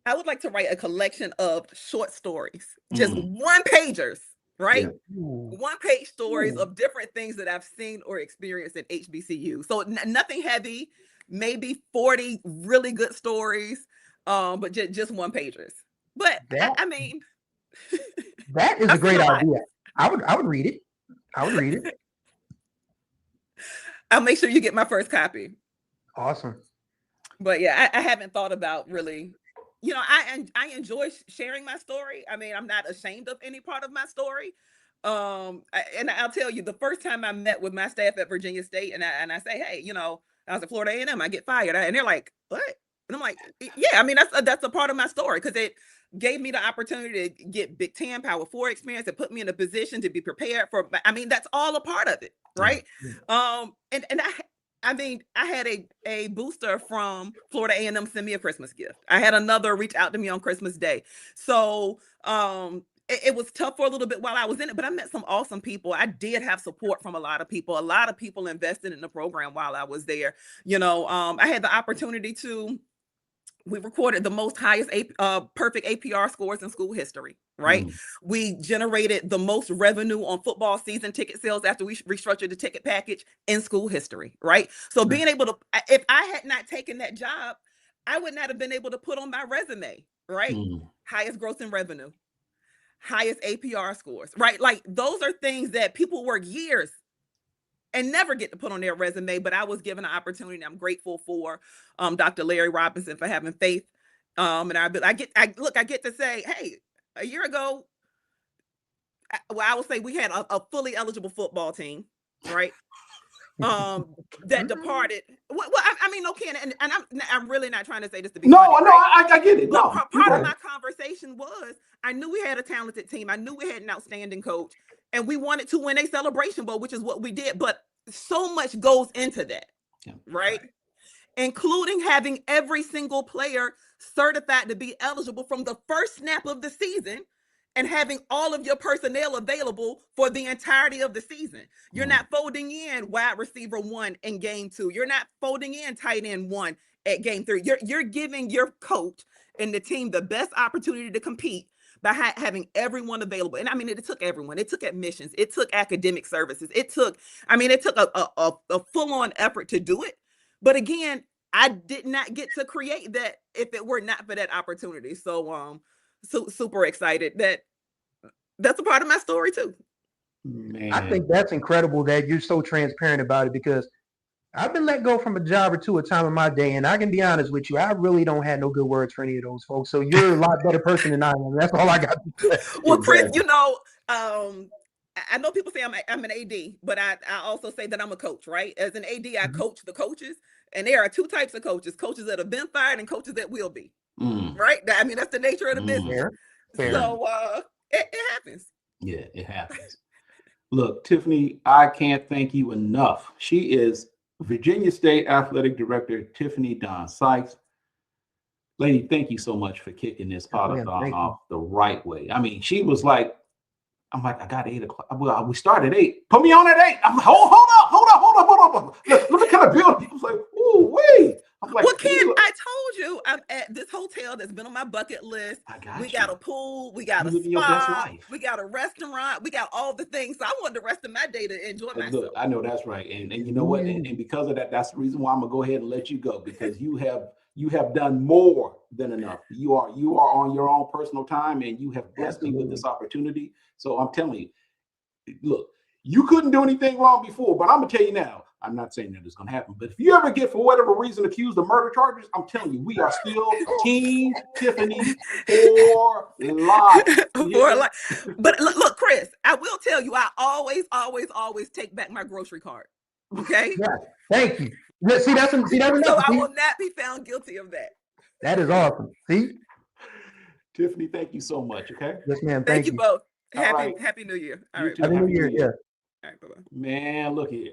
I would like to write a collection of short stories, just one-pagers. Right? Yeah. One-page stories of different things that I've seen or experienced at HBCU. So nothing heavy, maybe 40 really good stories, but just one-pagers. But I mean, that is a great idea. I would read it. I would read it. I'll make sure you get my first copy. Awesome. But yeah, I haven't thought about really. I enjoy sharing my story. I mean, I'm not ashamed of any part of my story. And I'll tell you, the first time I met with my staff at Virginia State, and I say, hey, I was at Florida A&M, I get fired, and they're like, what? And I'm like, yeah, I mean, that's a part of my story because it gave me the opportunity to get Big Ten Power 4 experience. It put me in a position to be prepared for. I mean, that's all a part of it, right? Yeah. I mean, I had a booster from Florida A&M send me a Christmas gift. I had another reach out to me on Christmas Day. So it was tough for a little bit while I was in it, but I met some awesome people. I did have support from a lot of people. A lot of people invested in the program while I was there. I had the opportunity we recorded the most highest perfect APR scores in school history, right? We generated the most revenue on football season ticket sales after we restructured the ticket package in school history, right? So being able to, if I had not taken that job, I would not have been able to put on my resume, right? Highest growth in revenue, highest APR scores, right? Like those are things that people work years and never get to put on their resume, but I was given an opportunity. And I'm grateful for Dr. Larry Robinson for having faith. And I get to say, hey, a year ago, I will say we had a fully eligible football team, right? That departed. Well, I mean, no, Ken, and I'm really not trying to say this to be funny, right? I get it. No, part of my conversation was I knew we had a talented team. I knew we had an outstanding coach. And we wanted to win a Celebration Bowl, which is what we did. But so much goes into that, right? Including having every single player certified to be eligible from the first snap of the season and having all of your personnel available for the entirety of the season. You're not folding in wide receiver 1 in game 2. You're not folding in tight end 1 at game 3. You're giving your coach and the team the best opportunity to compete by having everyone available. And I mean, it took everyone. It took admissions. It took academic services. It took a full-on effort to do it. But again, I did not get to create that if it were not for that opportunity. So super excited that's a part of my story too. Man. I think that's incredible that you're so transparent about it because I've been let go from a job or two at a time in my day, and I can be honest with you, I really don't have no good words for any of those folks. So you're a lot better person than I am. That's all I got to say. Well, Chris, I know people say I'm an AD, but I also say that I'm a coach, right? As an AD, I coach the coaches, and there are two types of coaches that have been fired and coaches that will be, right? I mean, that's the nature of the business. Fair. So it happens. Yeah, it happens. Look, Tiffany, I can't thank you enough. She is Virginia State Athletic Director Tiffany Dawn Sykes. Lady, thank you so much for kicking this Pod-a-Thon off the right way. I mean, she was like, I'm like, I got 8 o'clock. Well, we started at 8. Put me on at 8. I'm like, hold up. Look at kind of building. I was like, ooh, wait. I'm like, well, Ken, I told you I'm at this hotel that's been on my bucket list. We got a pool, we got a spa, we got a restaurant, we got all the things. So I want the rest of my day to enjoy myself. Look, I know that's right. And you know what? And because of that, that's the reason why I'm gonna go ahead and let you go, because you have done more than enough. You are on your own personal time, and you have blessed me with this opportunity. So I'm telling you, look, you couldn't do anything wrong before, but I'm gonna tell you now, I'm not saying that it's gonna happen, but if you ever get, for whatever reason, accused of murder charges, I'm telling you, we are still Team Tiffany for life. But look, Chris, I will tell you, I always take back my grocery card. Okay. Yeah, thank you. See, that's so I will not be found guilty of that. That is awesome. See, Tiffany, thank you so much. Okay. Yes, ma'am. Thank you both. Happy New Year. All right. Happy New Year. Yeah. All right. Bye-bye. Man, look here.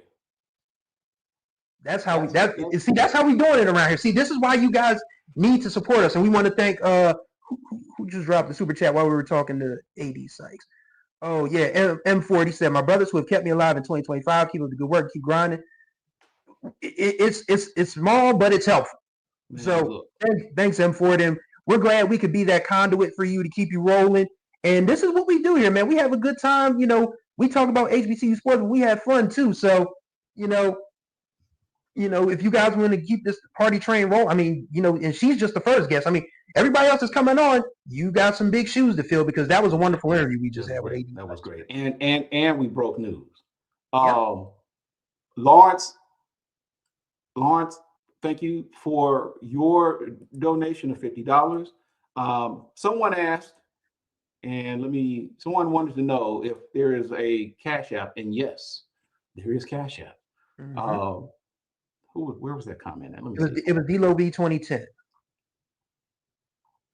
That's how we doing it around here. See, this is why you guys need to support us, and we want to thank who just dropped the super chat while we were talking to AD Sykes. Oh yeah, M40 said, my brothers who have kept me alive in 2025. Keep up the good work. Keep grinding. It's small, but it's helpful. Man, so thanks, M40. And we're glad we could be that conduit for you to keep you rolling. And this is what we do here, man. We have a good time. You know, we talk about HBCU sports, but we have fun too. So, you know, if you guys want to keep this party train rolling, I mean, and she's just the first guest. I mean, everybody else is coming on. You got some big shoes to fill, because that was a wonderful interview we just had with AD. That was great. And we broke news. Lawrence, thank you for your donation of $50. Someone asked, and someone wanted to know if there is a CashApp, and yes, there is CashApp. Mm-hmm. Where was that comment at? It was DLOB 2010.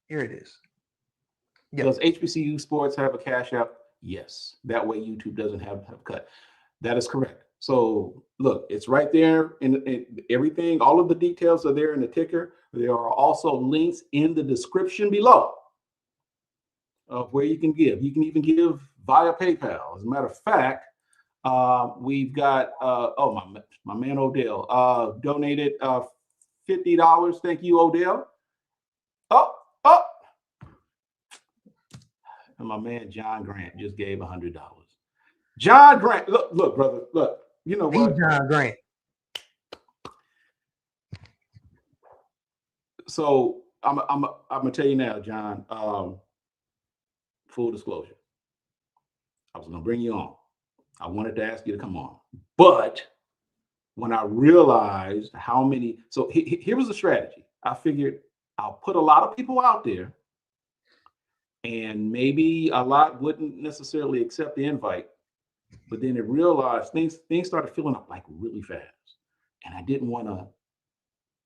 Here it is. Yep. Does HBCU Sports have a CashApp? Yes. That way YouTube doesn't have cut. That is correct. So look, it's right there in everything. All of the details are there in the ticker. There are also links in the description below of where you can give. You can even give via PayPal. As a matter of fact, we've got my man Odell donated $50. Thank you, Odell. And my man John Grant just gave $100. John Grant, look, brother, look. You know what? John Grant. So I'm gonna tell you now, John. Full disclosure, I was gonna bring you on. I wanted to ask you to come on, but when I realized how many, so here was the strategy. I figured I'll put a lot of people out there, and maybe a lot wouldn't necessarily accept the invite. But then it realized things started filling up like really fast, and I didn't want to.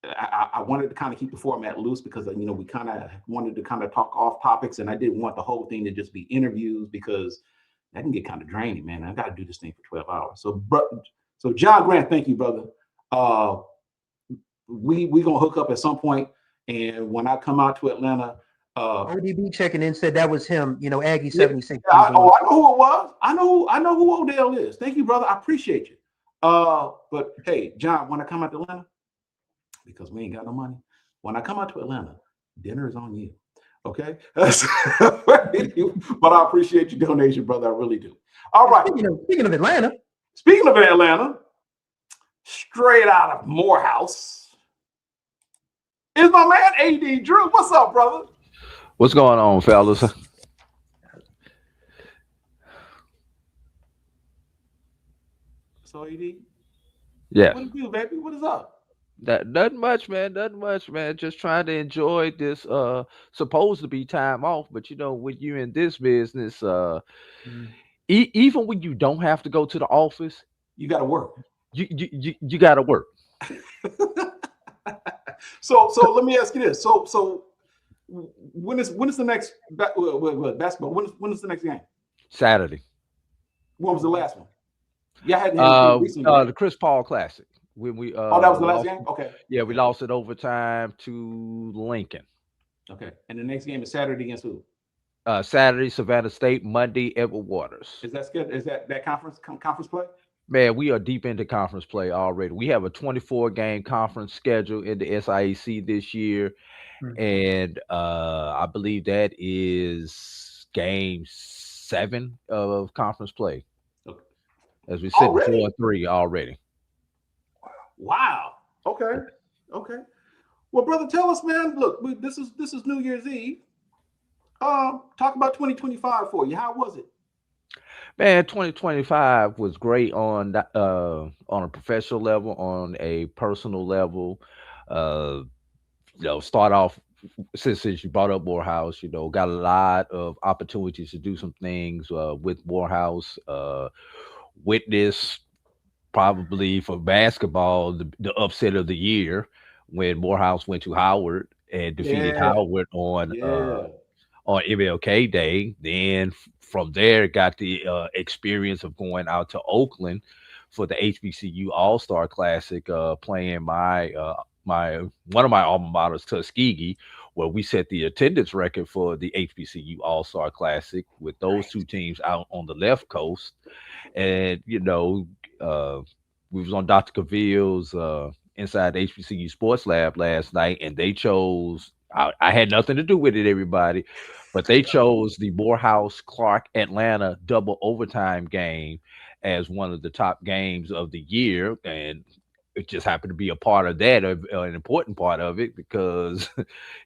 I wanted to kind of keep the format loose, because we kind of wanted to kind of talk off topics, and I didn't want the whole thing to just be interviews, because that can get kind of draining, man. I got to do this thing for 12 hours. So John Grant, thank you, brother. We gonna hook up at some point, and when I come out to Atlanta. ODB checking in said that was him, Aggie 76. I know who it was. I know who Odell is. Thank you, brother. I appreciate you. But hey, John, when I come out to Atlanta, because we ain't got no money, when I come out to Atlanta, dinner is on you. Okay? But I appreciate your donation, brother. I really do. All right. Speaking of Atlanta, straight out of Morehouse is my man AD Drew. What's up, brother? What's going on, fellas? So, AD? Yeah. What do you do, baby? What is up? Nothing much, man. Just trying to enjoy this supposed to be time off, but when you're in this business, even when you don't have to go to the office, you got to work. You got to work. So let me ask you this. So when is the next basketball? When is the next game? Saturday. When was the last one? Yeah, the Chris Paul Classic. When we that was the last game. Okay. Yeah, we lost it overtime to Lincoln. Okay. And the next game is Saturday against who? Saturday, Savannah State. Monday, Edward Waters. Is that good? Is that conference play? Man, we are deep into conference play already. We have a 24 game conference schedule in the SIAC this year. And I believe that is game 7 of conference play. Okay. As we sit 4-3 already. Wow. Okay. Well, brother, tell us, man. Look, this is New Year's Eve. Talk about 2025 for you. How was it? Man, 2025 was great on a professional level, on a personal level. Start off since you brought up Morehouse, got a lot of opportunities to do some things with Morehouse. Witness probably for basketball the upset of the year when Morehouse went to Howard and defeated Howard on MLK Day. Then from there, got the experience of going out to Oakland for the HBCU All-Star Classic, playing my one of my alma maters, Tuskegee, where we set the attendance record for the HBCU All-Star Classic with those two teams out on the left coast. And we was on Dr. Cavil's inside the HBCU Sports Lab last night, and they chose. I had nothing to do with it, everybody, but they chose the Morehouse Clark Atlanta double overtime game as one of the top games of the year, and it just happened to be a part of that, an important part of it, because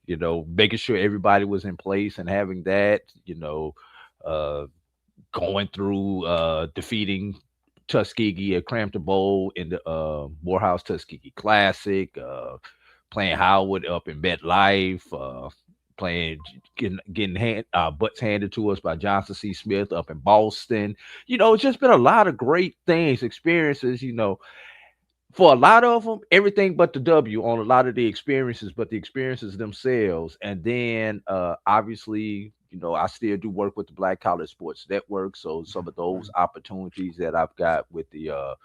making sure everybody was in place and having that, going through defeating Tuskegee at Crampton Bowl in the Morehouse Tuskegee Classic, playing Howard up in MetLife, getting butts handed to us by Johnson C. Smith up in Boston. It's just been a lot of great things, experiences, for a lot of them, everything but the W on a lot of the experiences, but the experiences themselves. And then obviously, I still do work with the Black College Sports Network. So some of those opportunities that I've got with the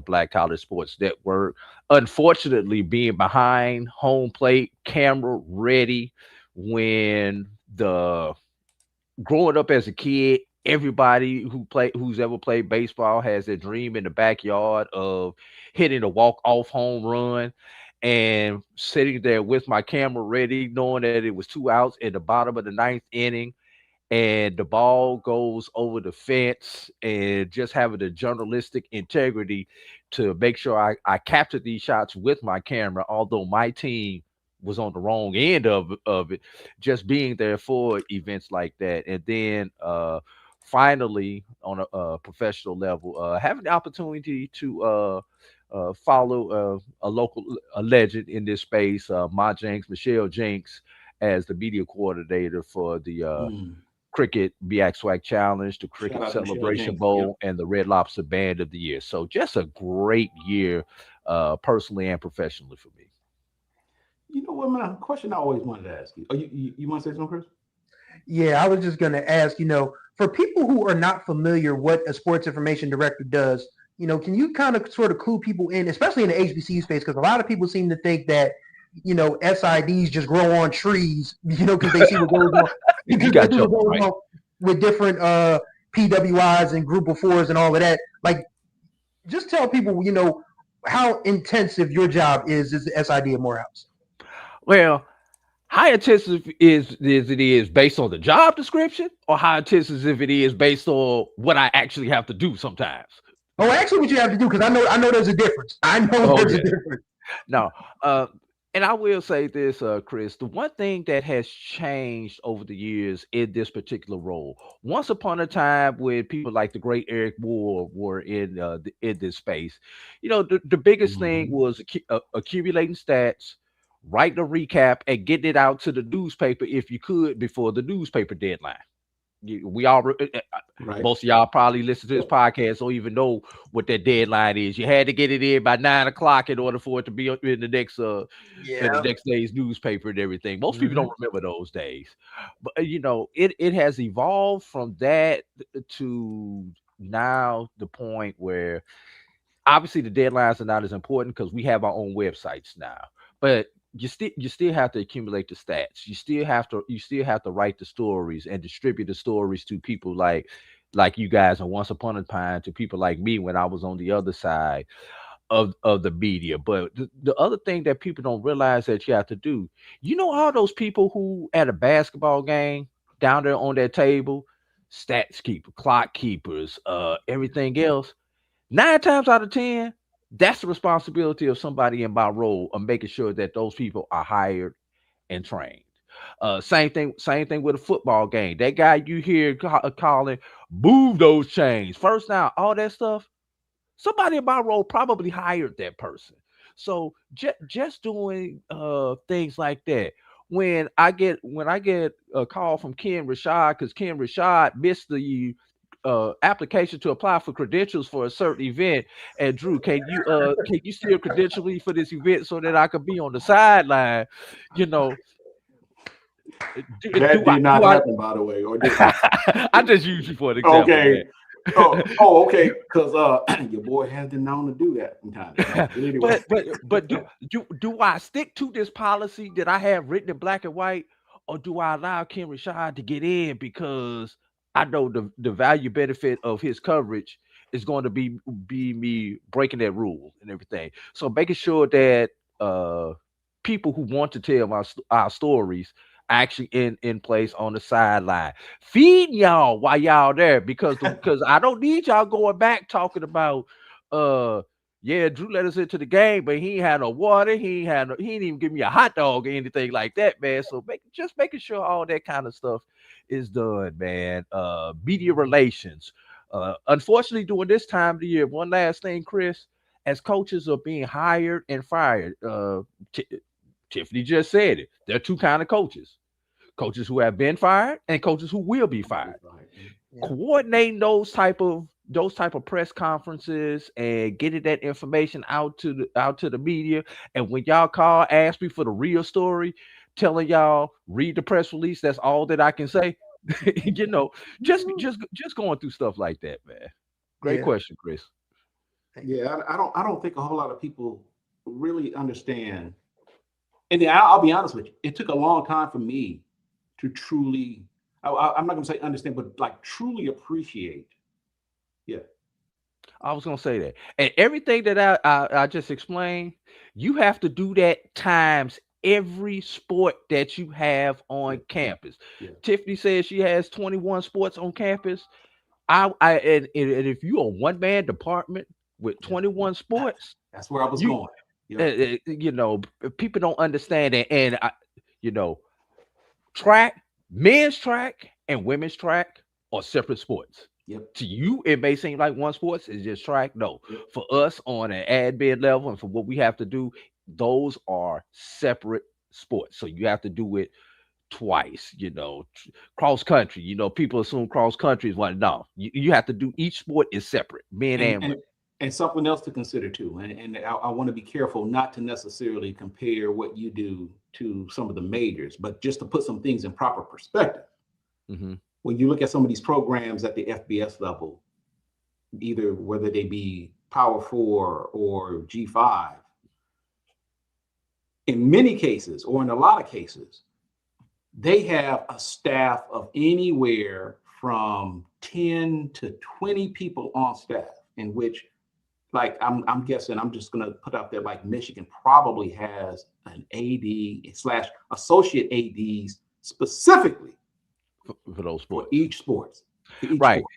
Black College Sports Network, unfortunately being behind home plate, camera ready, when growing up as a kid, everybody who's ever played baseball has their dream in the backyard of hitting a walk-off home run, and sitting there with my camera ready, knowing that it was 2 outs in the bottom of the 9th inning, and the ball goes over the fence, and just having the journalistic integrity to make sure I captured these shots with my camera, although my team was on the wrong end of it, just being there for events like that. And then finally, on a professional level, having the opportunity to follow a legend in this space, Michelle Jenks, as the media coordinator for the Cricket BX Swag Challenge, the Cricket Celebration Bowl, and the Red Lobster Band of the Year. So just a great year, personally and professionally for me. You know what, man? Question I always wanted to ask you. Oh, you want to say something, Chris? Yeah, I was just going to ask, for people who are not familiar what a sports information director does, can you kind of sort of clue people in, especially in the HBCU space, because a lot of people seem to think that, SIDs just grow on trees, because they see what goes on. You got jokes, right? With different PWIs and Group of Fours and all of that. Like, just tell people, how intensive your job is the SID at Morehouse. Well, how intensive is it is based on the job description, or how intensive it is based on what I actually have to do sometimes? Oh, actually, what you have to do, because I know there's a difference. There's a difference. No, and I will say this, Chris, the one thing that has changed over the years in this particular role, once upon a time when people like the great Eric Moore were in this space, the biggest thing was accumulating stats, writing a recap, and getting it out to the newspaper if you could before the newspaper deadline. We all, right. Most of y'all probably listen to this podcast don't even know what that deadline is. You had to get it in by 9 o'clock in order for it to be in the next in the next day's newspaper and everything. Most people don't remember those days, but it has evolved from that to now the point where obviously the deadlines are not as important because we have our own websites now. But you still have to accumulate the stats. You still have to write the stories and distribute the stories to people like you guys and Once Upon a Time, to people like me when I was on the other side of the media. But the other thing that people don't realize that you have to do, all those people who at a basketball game down there on that table, stats keeper, clock keepers, everything else, 9 times out of 10, that's the responsibility of somebody in my role of making sure that those people are hired and trained. Same thing with a football game. That guy you hear calling, move those chains, first down, all that stuff. Somebody in my role probably hired that person. So just doing things like that. When I get a call from Ken Rashad, because Ken Rashad missed the application to apply for credentials for a certain event, and Drew, can you still credential me for this event so that I could be on the sideline? That did not happen, by the way, or did I just use you for an example. Okay. Okay. Because your boy has been known to do that sometimes. Anyway. But do I stick to this policy that I have written in black and white, or do I allow Ken Rashad to get in because I know the value benefit of his coverage is going to be me breaking that rule and everything? So making sure that people who want to tell our stories actually in place on the sideline, feeding y'all while y'all there, because I don't need y'all going back talking about Drew let us into the game, but he ain't had no water, he didn't even give me a hot dog or anything like that, man. So making sure all that kind of stuff is done, man. Media relations. Unfortunately, during this time of the year, one last thing, Chris, as coaches are being hired and fired, Tiffany just said it. There are 2 kinds of coaches: coaches who have been fired and coaches who will be fired. Yeah. Coordinating those type of press conferences and getting that information out to the media. And when y'all call, ask me for the real story, telling y'all read the press release. That's all that I can say. Just going through stuff like that, man. Great question, Chris. Yeah, I don't think a whole lot of people really understand. And I'll be honest with you, it took a long time for me to truly, I'm not going to say understand, but like truly appreciate. Yeah. I was going to say that. And everything that I just explained, you have to do that times every sport that you have on campus. Yeah. Tiffany says she has 21 sports on campus. And if you're a one-man department with 21 sports, that's where I was going. People don't understand it. And track, men's track and women's track are separate sports. Yep. To you, it may seem like one sports is just track. No, for us on an admin level and for what we have to do, those are separate sports. So you have to do it twice. Cross country. People assume cross country is one. No, you have to do each sport is separate, men and women. And something else to consider too, and I want to be careful not to necessarily compare what you do to some of the majors, but just to put some things in proper perspective. Mm-hmm. When you look at some of these programs at the FBS level, either whether they be Power 4 or G5, in many cases, or in a lot of cases, they have a staff of anywhere from 10 to 20 people on staff, in which, like, I'm guessing, I'm just going to put out there, like Michigan probably has an AD/associate ADs specifically for those sports. For each sports. Right. Sport.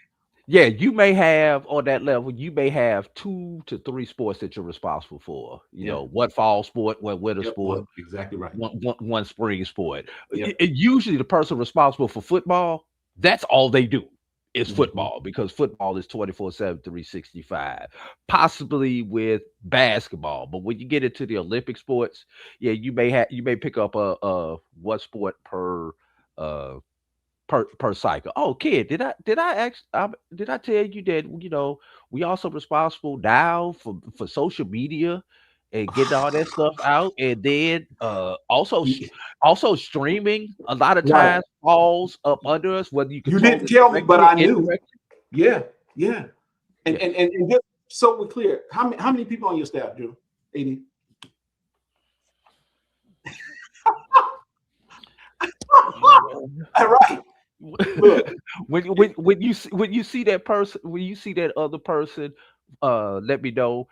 Yeah, you may have on that level, you may have 2 to 3 sports that you're responsible for. You know, one fall sport, one winter sport. Exactly right. One spring sport. Yep. Usually the person responsible for football, that's all they do. Is football, because football is 24/7, 365, possibly with basketball. But when you get into the Olympic sports, you may pick up a one sport per cycle. Oh, kid, did I tell you that we also responsible now for social media and getting all that stuff out, and then also streaming a lot of times falls up under us, whether you didn't tell me, but I knew. And just so we're clear, how many people on your staff, Drew? 80. Right. Look. when you see that person, when you see that other person, let me know.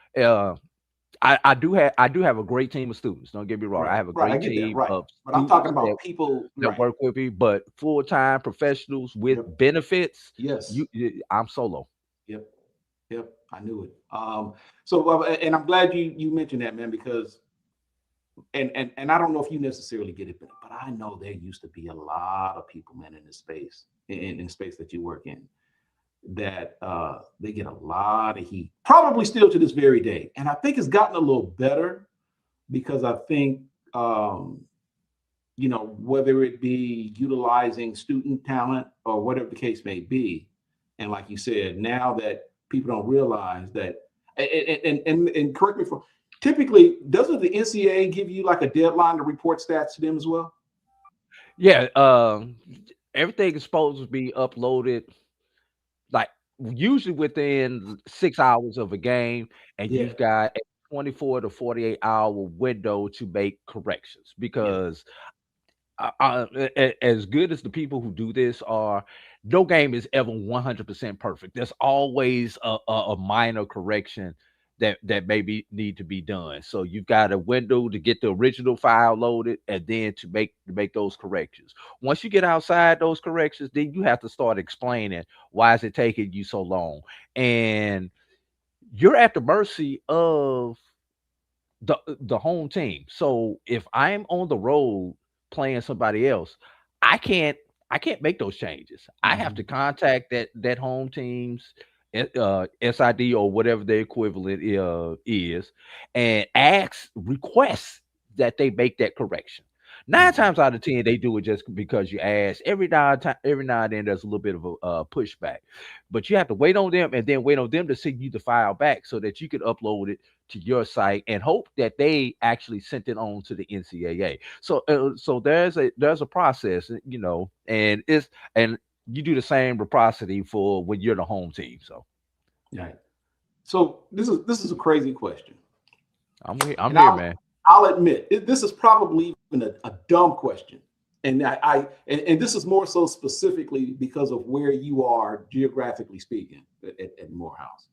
I do have a great team of students. Don't get me wrong. Right, I have a right, I great get that, team right. of But I'm talking students about people, that right? work with me, but full-time professionals with Yep. benefits. Yes. I'm solo. Yep. Yep. I knew it. So, and I'm glad you mentioned that, man, because and I don't know if you necessarily get it, but I know there used to be a lot of people, man, in this space, in space that you work in, that they get a lot of heat, probably still to this very day. And I think it's gotten a little better because I think you know, whether it be utilizing student talent or whatever the case may be. And like you said, now that people don't realize that, and correct me if typically, doesn't the NCAA give you like a deadline to report stats to them as well? Yeah, everything is supposed to be uploaded like usually within 6 hours of a game, and Yeah. you've got a 24 to 48-hour window to make corrections because as good as the people who do this are, no game is ever 100% perfect. There's always a minor correction that maybe need to be done. So you've got a window to get the original file loaded and then to make those corrections. Once you get outside those corrections, then you have to start explaining why is it taking you so long. And you're at the mercy of the home team. So if I'm on the road playing somebody else, I can't make those changes. I have to contact that home team's SID or whatever the equivalent is, and request that they make that correction. 9 times out of 10, they do it just because you ask. Every now and then, there's a little bit of a pushback, but you have to wait on them and then wait on them to send you the file back so that you can upload it to your site and hope that they actually sent it on to the NCAA. So there's a process, you know, and you do the same reciprocity for when you're the home team. So, yeah. So this is a crazy question. I'm here, man. I'll admit this is probably even a dumb question, and and this is more so specifically because of where you are geographically speaking at Morehouse.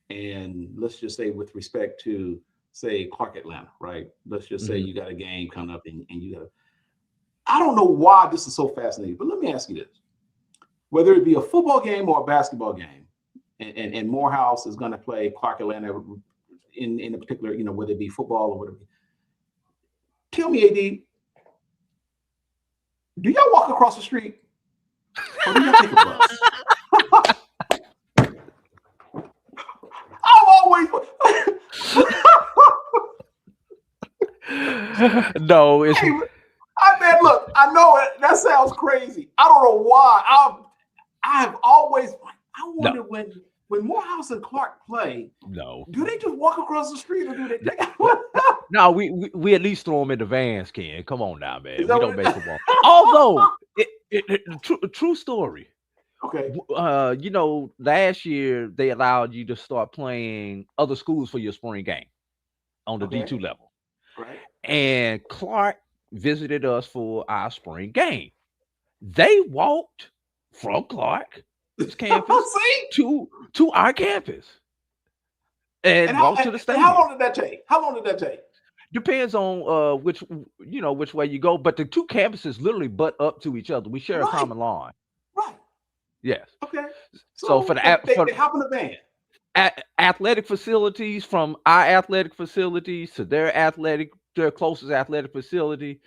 And let's just say with respect to, say, Clark Atlanta, right? Let's just say you got a game coming up and you got I don't know why this is so fascinating, but let me ask you this. Whether it be a football game or a basketball game, and Morehouse is going to play Clark Atlanta in a particular, you know, whether it be football or whatever. Tell me, AD, do y'all walk across the street? Or do y'all take a bus? I'm always no, it's look, I know it. That sounds crazy. I don't know why. I have always wonder when Morehouse and Clark play. No, do they just walk across the street or do they? No, we at least throw them in the vans, Ken. Come on now, man. We don't make them walk. Although, true story. Okay. You know, last year they allowed you to start playing other schools for your spring game on the D2 level. Right. And Clark visited us for our spring game. They walked from Clark's campus to our campus and walked to the stadium. How long did that take? Depends on which way you go, but the two campuses literally butt up to each other. We share a common lawn. Right. Yes. Okay. So for they hop in the van. Athletic facilities, from our athletic facilities to their closest athletic facility,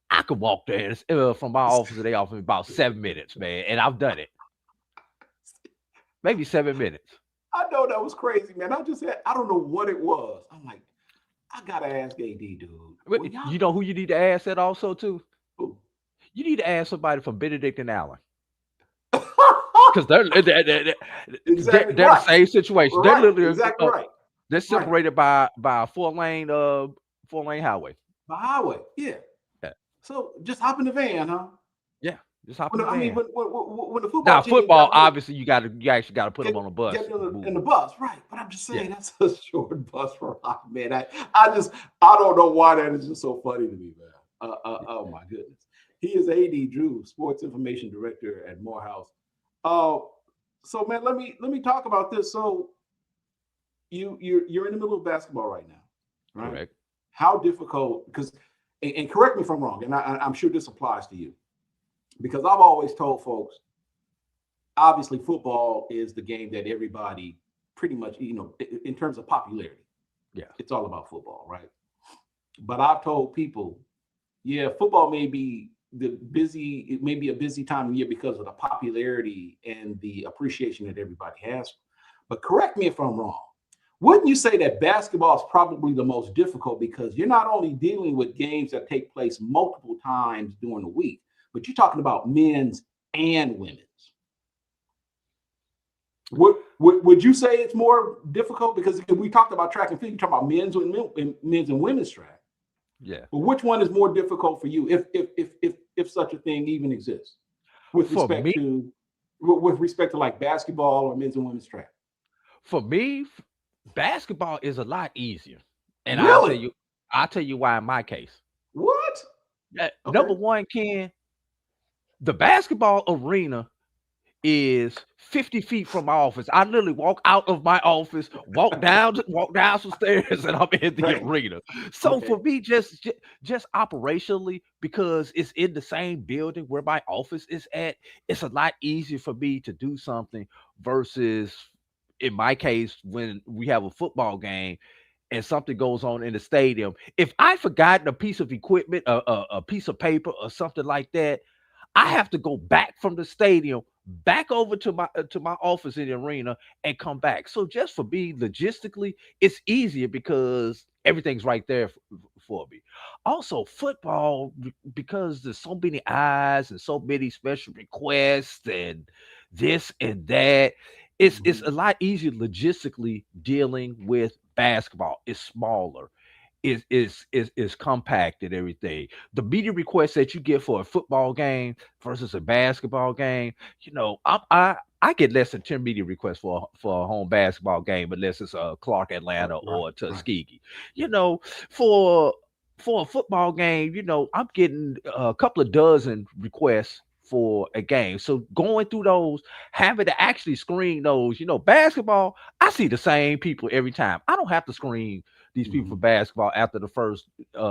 I could walk there from my office to their office in about 7 minutes, man, and I've done it. Maybe 7 minutes. I know that was crazy, man. I don't know what it was. I'm like, I gotta ask AD, dude. You know who you need to ask that also too? Who? You need to ask somebody from Benedict and Allen. Because they're the same situation. Right. They're literally exactly right. They're separated by a four-lane highway. By highway, yeah. So just hop in the van, huh? Yeah. Just hop When, in the I mean, van. when the football Now, team football, got obviously, you actually got to put them on a bus. get Move. in the bus, right? But I'm just saying Yeah. that's a short bus ride, man. I don't know why that is just so funny to me, man. Oh my goodness. He is AD Drew, Sports Information Director at Morehouse. So man, let me talk about this. So you're in the middle of basketball right now, right? Correct. How difficult? Because and correct me if I'm wrong, and I'm sure this applies to you, because I've always told folks, obviously football is the game that everybody pretty much, in terms of popularity, yeah, it's all about football, right? But I've told people, yeah, football may be it may be a busy time of year because of the popularity and the appreciation that everybody has. But correct me if I'm wrong. Wouldn't you say that basketball is probably the most difficult, because you're not only dealing with games that take place multiple times during the week, but you're talking about men's and women's? Would you say it's more difficult? Because we talked about track and field, you talk about men's and women's track. Yeah. But which one is more difficult for you, if such a thing even exists, with respect to like basketball or men's and women's track? For me, basketball is a lot easier, and really? I'll tell you why in my case. What? Okay. Number one, Ken, the basketball arena is 50 feet from my office. I literally walk out of my office, walk down some stairs, and I'm in the arena. So for me, just operationally, because it's in the same building where my office is at, it's a lot easier for me to do something versus, in my case, when we have a football game and something goes on in the stadium. If I forgotten a piece of equipment, a piece of paper or something like that, I have to go back from the stadium back over to my office in the arena and come back. So just for me, logistically, it's easier because everything's right there for me. Also, football, because there's so many eyes and so many special requests and this and that, it's a lot easier logistically dealing with basketball. It's smaller. Is compact and everything. The media requests that you get for a football game versus a basketball game, I get less than 10 media requests for a home basketball game, unless it's a Clark Atlanta or Tuskegee. For a football game, I'm getting a couple of dozen requests for a game. So going through those, having to actually screen those, basketball, I see the same people every time. I don't have to screen these people for basketball after the first 1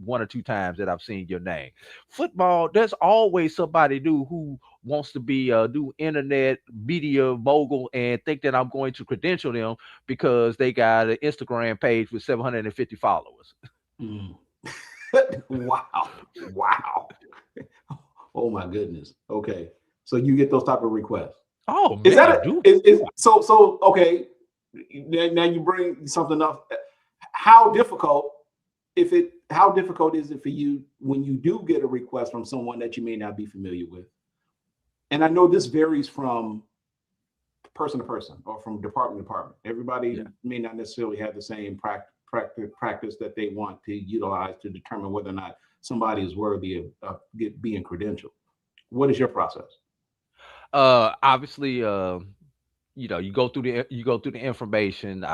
or 2 times that I've seen your name. Football, there's always somebody new who wants to be a new internet media mogul and think that I'm going to credential them because they got an Instagram page with 750 followers. Wow. Oh my goodness. Okay. So you get those type of requests. Oh, man, okay. Now you bring something up. How difficult is it for you when you do get a request from someone that you may not be familiar with? And I know this varies from person to person or from department to department. Everybody may not necessarily have the same practice that they want to utilize to determine whether or not somebody is worthy of being credentialed. What is your process? Obviously, you go through the information.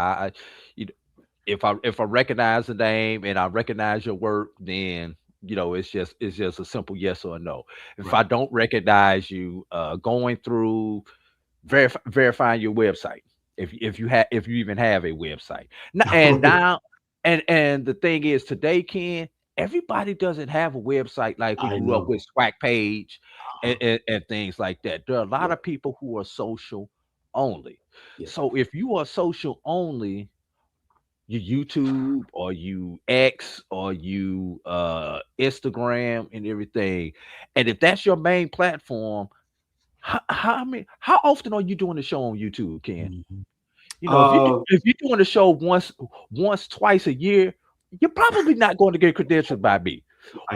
If I recognize the name and I recognize your work, then it's just a simple yes or no. If I don't recognize you, going through verifying your website, if you even have a website. And the thing is, today, Ken, everybody doesn't have a website like we grew up with Swag Page and things like that. There are a lot of people who are social only. So if you are social only, you YouTube or you X or you Instagram and everything, and if that's your main platform, how often are you doing the show on YouTube, Ken? If you're doing the show once, twice a year, you're probably not going to get credentialed by me.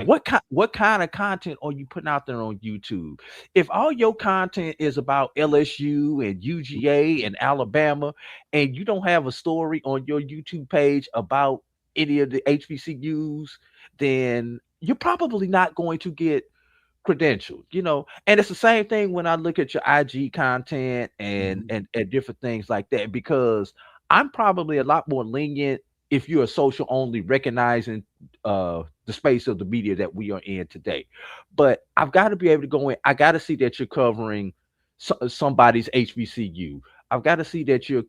What kind of content are you putting out there on YouTube? If all your content is about LSU and UGA and Alabama, and you don't have a story on your YouTube page about any of the HBCUs, then you're probably not going to get credentialed, you know. And it's the same thing when I look at your IG content and different things like that, because I'm probably a lot more lenient if you're a social only, recognizing the space of the media that we are in today. But I've got to be able to go in. I got to see that you're covering somebody's HBCU. I've got to see that you're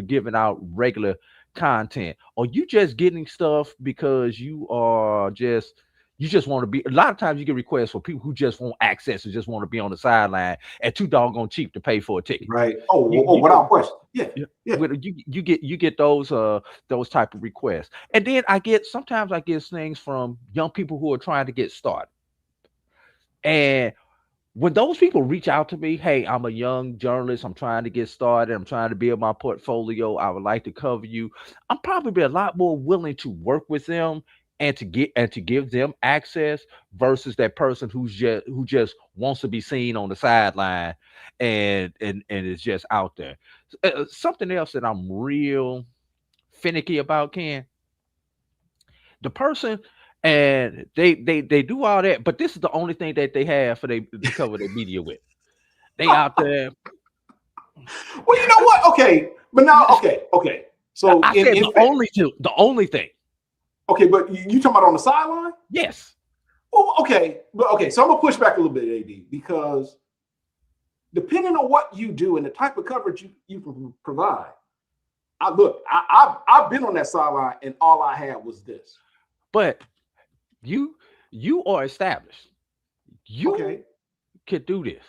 giving out regular content, or you just getting stuff because you just want to be. A lot of times you get requests for people who just want access and just want to be on the sideline at too doggone cheap to pay for a ticket. Right. Without question. Yeah. You get those type of requests. And then sometimes I get things from young people who are trying to get started. And when those people reach out to me, hey, I'm a young journalist, I'm trying to get started, I'm trying to build my portfolio, I would like to cover you, I'm probably a lot more willing to work with them and to give them access versus that person who just wants to be seen on the sideline and is just out there. Something else that I'm real finicky about, Ken, the person. And they do all that, but this is the only thing that they have to cover their media with. They out there. Well, you know what? Okay, but now, okay. So I said the only thing. Okay, but you talking about on the sideline? Yes. Oh, okay, but okay. So I'm gonna push back a little bit, AD, because depending on what you do and the type of coverage you can provide, I've been on that sideline and all I had was this. But you are established. You can do this.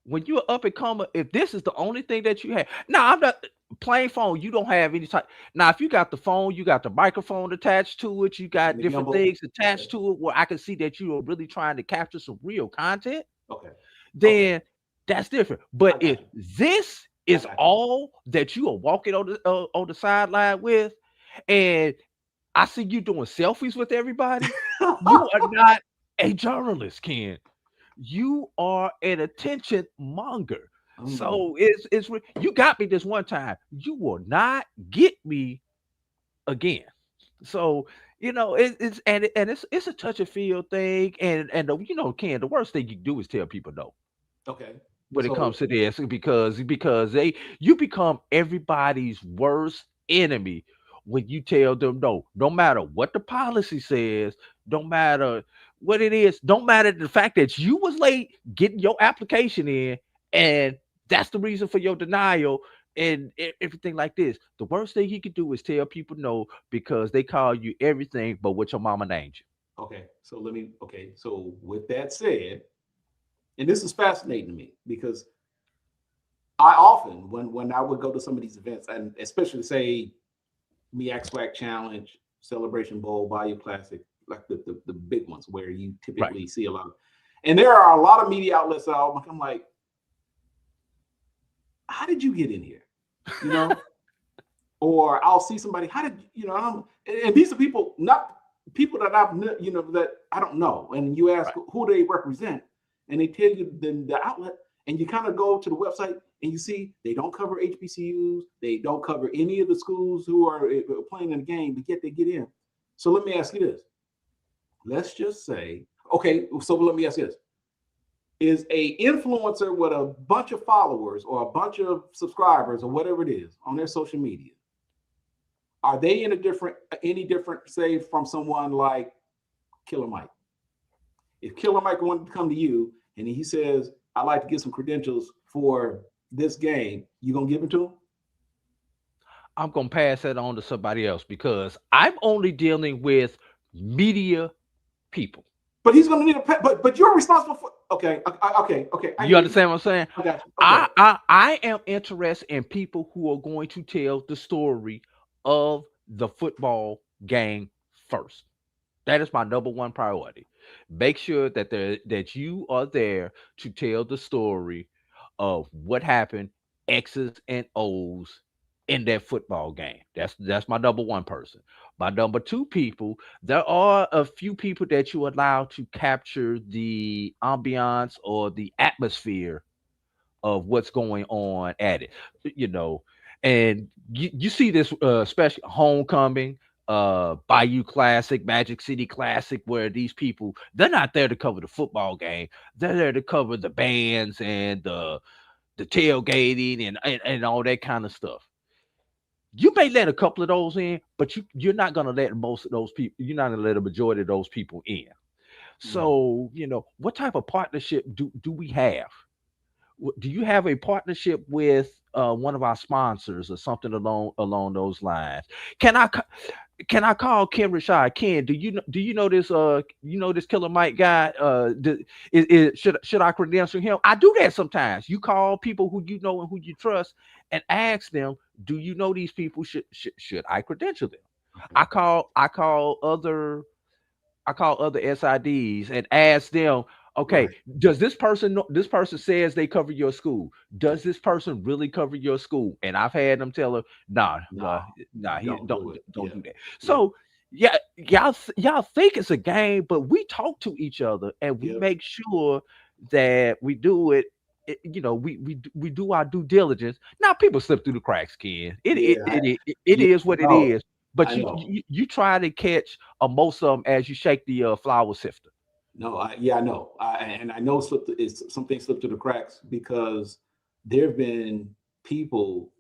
When you're up and coming, if this is the only thing that you have. Now, I'm not plain phone. You don't have any type. Now, if you got the phone, you got the microphone attached to it, you got different things attached to it where I can see that you are really trying to capture some real content. Then that's different. But if this is all that you are walking on the sideline with, and I see you doing selfies with everybody, you are not a journalist, Ken. You are an attention monger. So it's you got me this one time. You will not get me again. So you know it's a touch and feel thing, and you know, Ken, the worst thing you do is tell people no. Okay. When it comes to this, because you become everybody's worst enemy when you tell them no. No matter what the policy says, don't matter what it is, don't matter the fact that you was late getting your application in, and that's the reason for your denial and everything like this. The worst thing he could do is tell people no because they call you everything but what your mama named you. Okay, so with that said, and this is fascinating to me because I often, when I would go to some of these events, and especially say MEAC SWAC Challenge, Celebration Bowl, Bayou Classic, like the big ones where you typically see a lot of, and there are a lot of media outlets out. I'm like, how did you get in here? You know, or I'll see somebody, how did you know? And these are people, not people that I've that I don't know. And you ask who they represent, and they tell you the outlet, and you kind of go to the website and you see they don't cover HBCUs, they don't cover any of the schools who are playing in the game, but yet they get in. So let me ask you this. Let's just say, so let me ask you this. Is a influencer with a bunch of followers or a bunch of subscribers or whatever it is on their social media, are they any different, say, from someone like Killer Mike? If Killer Mike wanted to come to you and he says, I'd like to get some credentials for this game, you gonna give them to him? I'm gonna pass that on to somebody else because I'm only dealing with media people. But he's gonna need but you're responsible for okay. You understand what I'm saying? I got you. I am interested in people who are going to tell the story of the football game first. That is my number one priority. Make sure that you are there to tell the story of what happened, X's and O's in that football game. That's my number one person. My number two people, there are a few people that you allow to capture the ambiance or the atmosphere of what's going on at it, and you see this especially homecoming, Bayou Classic, Magic City Classic, where these people, they're not there to cover the football game. They're there to cover the bands and the tailgating and all that kind of stuff. You may let a couple of those in, but you're not going to let most of those people, you're not going to let a majority of those people in. So, what type of partnership do we have? Do you have a partnership with one of our sponsors or something along those lines? Can I call Ken Rashad? Ken, do you know this this Killer Mike guy? Should I credential him? I do that sometimes. You call people who you know and who you trust and ask them, do you know these people? Should I credential them? Okay. I call other SIDs and ask them, okay, right, does this person know, this person says they cover your school? Does this person really cover your school? And I've had them tell her, nah, he don't do that. So y'all think it's a game, but we talk to each other and we make sure that we do it. We do our due diligence. Now people slip through the cracks, Ken. It is what it is. But you try to catch most of them as you shake the flour sifter. No, I know. I know something slipped through the cracks because there have been people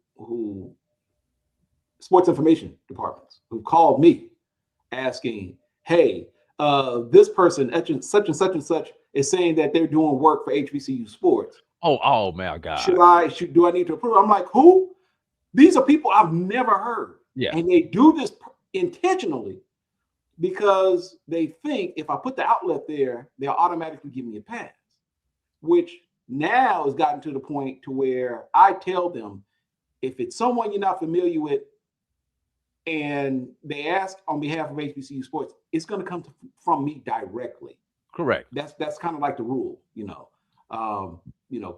sports information departments, who called me asking, hey, this person, such and such, is saying that they're doing work for HBCU Sports. Oh my God. Do I need to approve? I'm like, who? These are people I've never heard. Yeah. And they do this intentionally because they think if I put the outlet there, they'll automatically give me a pass, which now has gotten to the point to where I tell them, if it's someone you're not familiar with and they ask on behalf of HBCU Sports, it's going to come from me directly. Correct. That's kind of like the rule,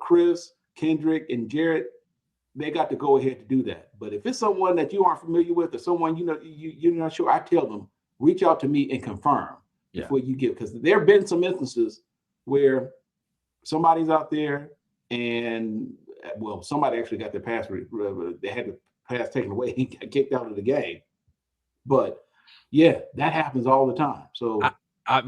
Chris, Kendrick, and Jarrett, they got to go ahead to do that. But if it's someone that you aren't familiar with or someone you're not sure, I tell them, reach out to me and confirm before you give. Because there have been some instances where somebody's out there and, somebody actually got their pass. They had the pass taken away. He got kicked out of the game. But yeah, that happens all the time. So I've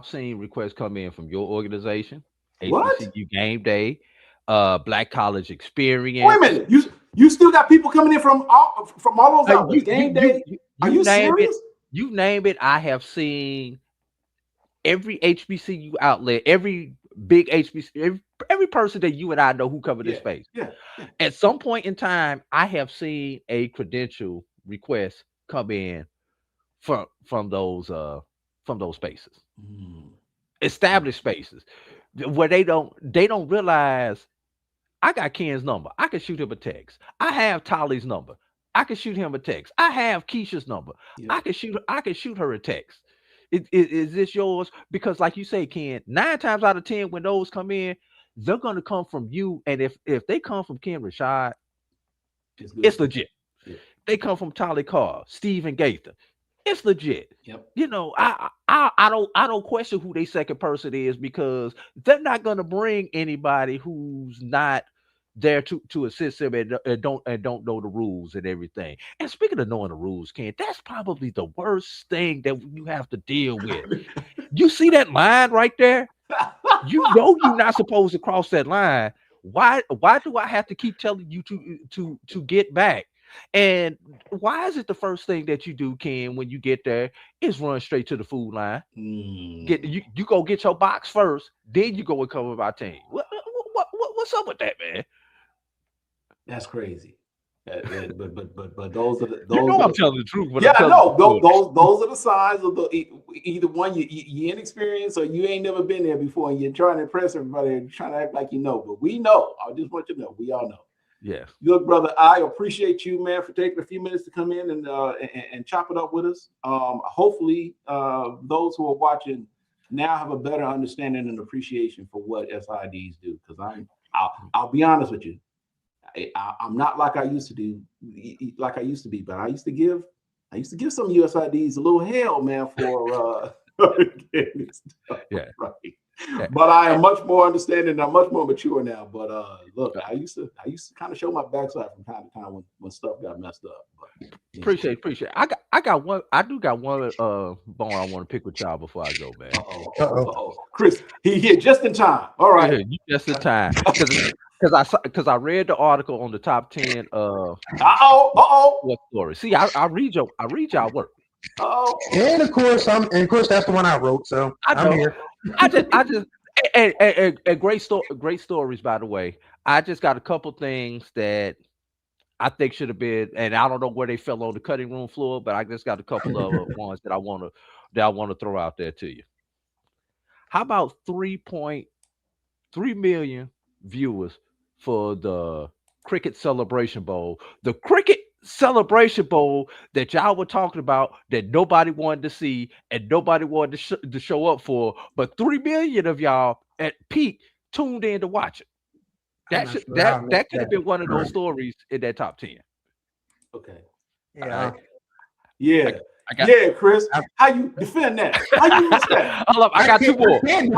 seen requests come in from your organization, HBCU Game Day, Black College Experience. Wait a minute, you still got people coming in from all those outlets. Game Day. Are you serious? You name it. I have seen every HBCU outlet, every big HBCU, every person that you and I know who cover this space. Yeah. At some point in time, I have seen a credential request come in from those spaces, established spaces, where they don't realize I got Ken's number. I can shoot him a text. I have Tolly's number. I can shoot him a text. I have Keisha's number. Yeah. I can shoot her a text. Is this yours? Because like you say, Ken, 9 times out of 10, when those come in, they're going to come from you. And if they come from Ken Rashad, it's legit. Yeah. They come from Tolly Carr, Stephen Gaither. It's legit. Yep. I don't question who their second person is, because they're not going to bring anybody who's not there to assist them and don't know the rules and everything. And speaking of knowing the rules, Ken, that's probably the worst thing that you have to deal with. You see that line right there? You know you're not supposed to cross that line. Why do I have to keep telling you to get back? And why is it the first thing that you do, Ken, when you get there is run straight to the food line? You go get your box first, then you go and cover my team. What's up with that, man? That's crazy. But those are the I'm telling the truth. Yeah, I know. Those are the signs of either one, you inexperienced, or you ain't never been there before and you're trying to impress everybody and trying to act like you know. But we know. I just want you to know. We all know. Yes. Look, brother, I appreciate you, man, for taking a few minutes to come in and chop it up with us. Hopefully, those who are watching now have a better understanding and appreciation for what SIDs do. Because I'll be honest with you, I'm not like I used to be, but I used to give some USIDs a little hell, man, for Yeah. Right. Yeah. But I am much more understanding. I'm much more mature now. But look, I used to kind of show my backside from time to time when stuff got messed up. But, Appreciate. I got one. I do got one bone I want to pick with y'all before I go, man. Chris, he hit just in time. All right, yeah, just in time because I read the article on the top 10 what story. See, I read y'all work. And of course that's the one I wrote. So I'm here. I just and great stories, by the way. I just got a couple things that I think should have been, and I don't know where they fell on the cutting room floor, but I just got a couple of ones that I want to throw out there to you. How about 3.3 million viewers for the Cricket Celebration Bowl? The Cricket Celebration Bowl that y'all were talking about that nobody wanted to see and nobody wanted to show up for, but 3 million of y'all at peak tuned in to watch it. That could have been one of those stories in that top 10. Okay. Yeah. Yeah. Yeah, Chris. How you defend that? How you miss that? I got two more. You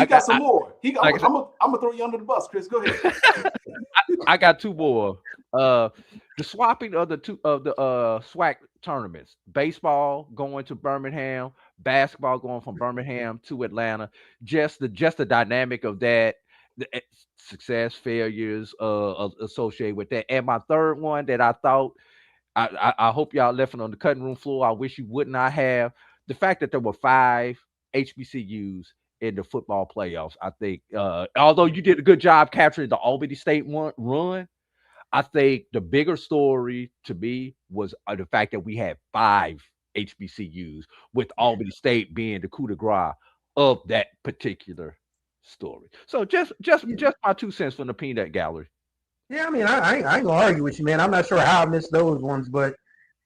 got some more. I'm gonna throw you under the bus, Chris. Go ahead. I got two more. The swapping of the SWAC tournaments. Baseball going to Birmingham, basketball going from Birmingham to Atlanta. Just the dynamic of that, the success, failures associated with that. And my third one that I thought, I hope y'all left it on the cutting room floor. I wish you would not have. The fact that there were 5 HBCUs in the football playoffs. I think, although you did a good job capturing the Albany State run, I think the bigger story to me was the fact that we had 5 HBCUs, with Albany State being the coup de grace of that particular story. So just my 2 cents from the peanut gallery. Yeah, I mean, I ain't gonna argue with you, man. I'm not sure how I missed those ones, but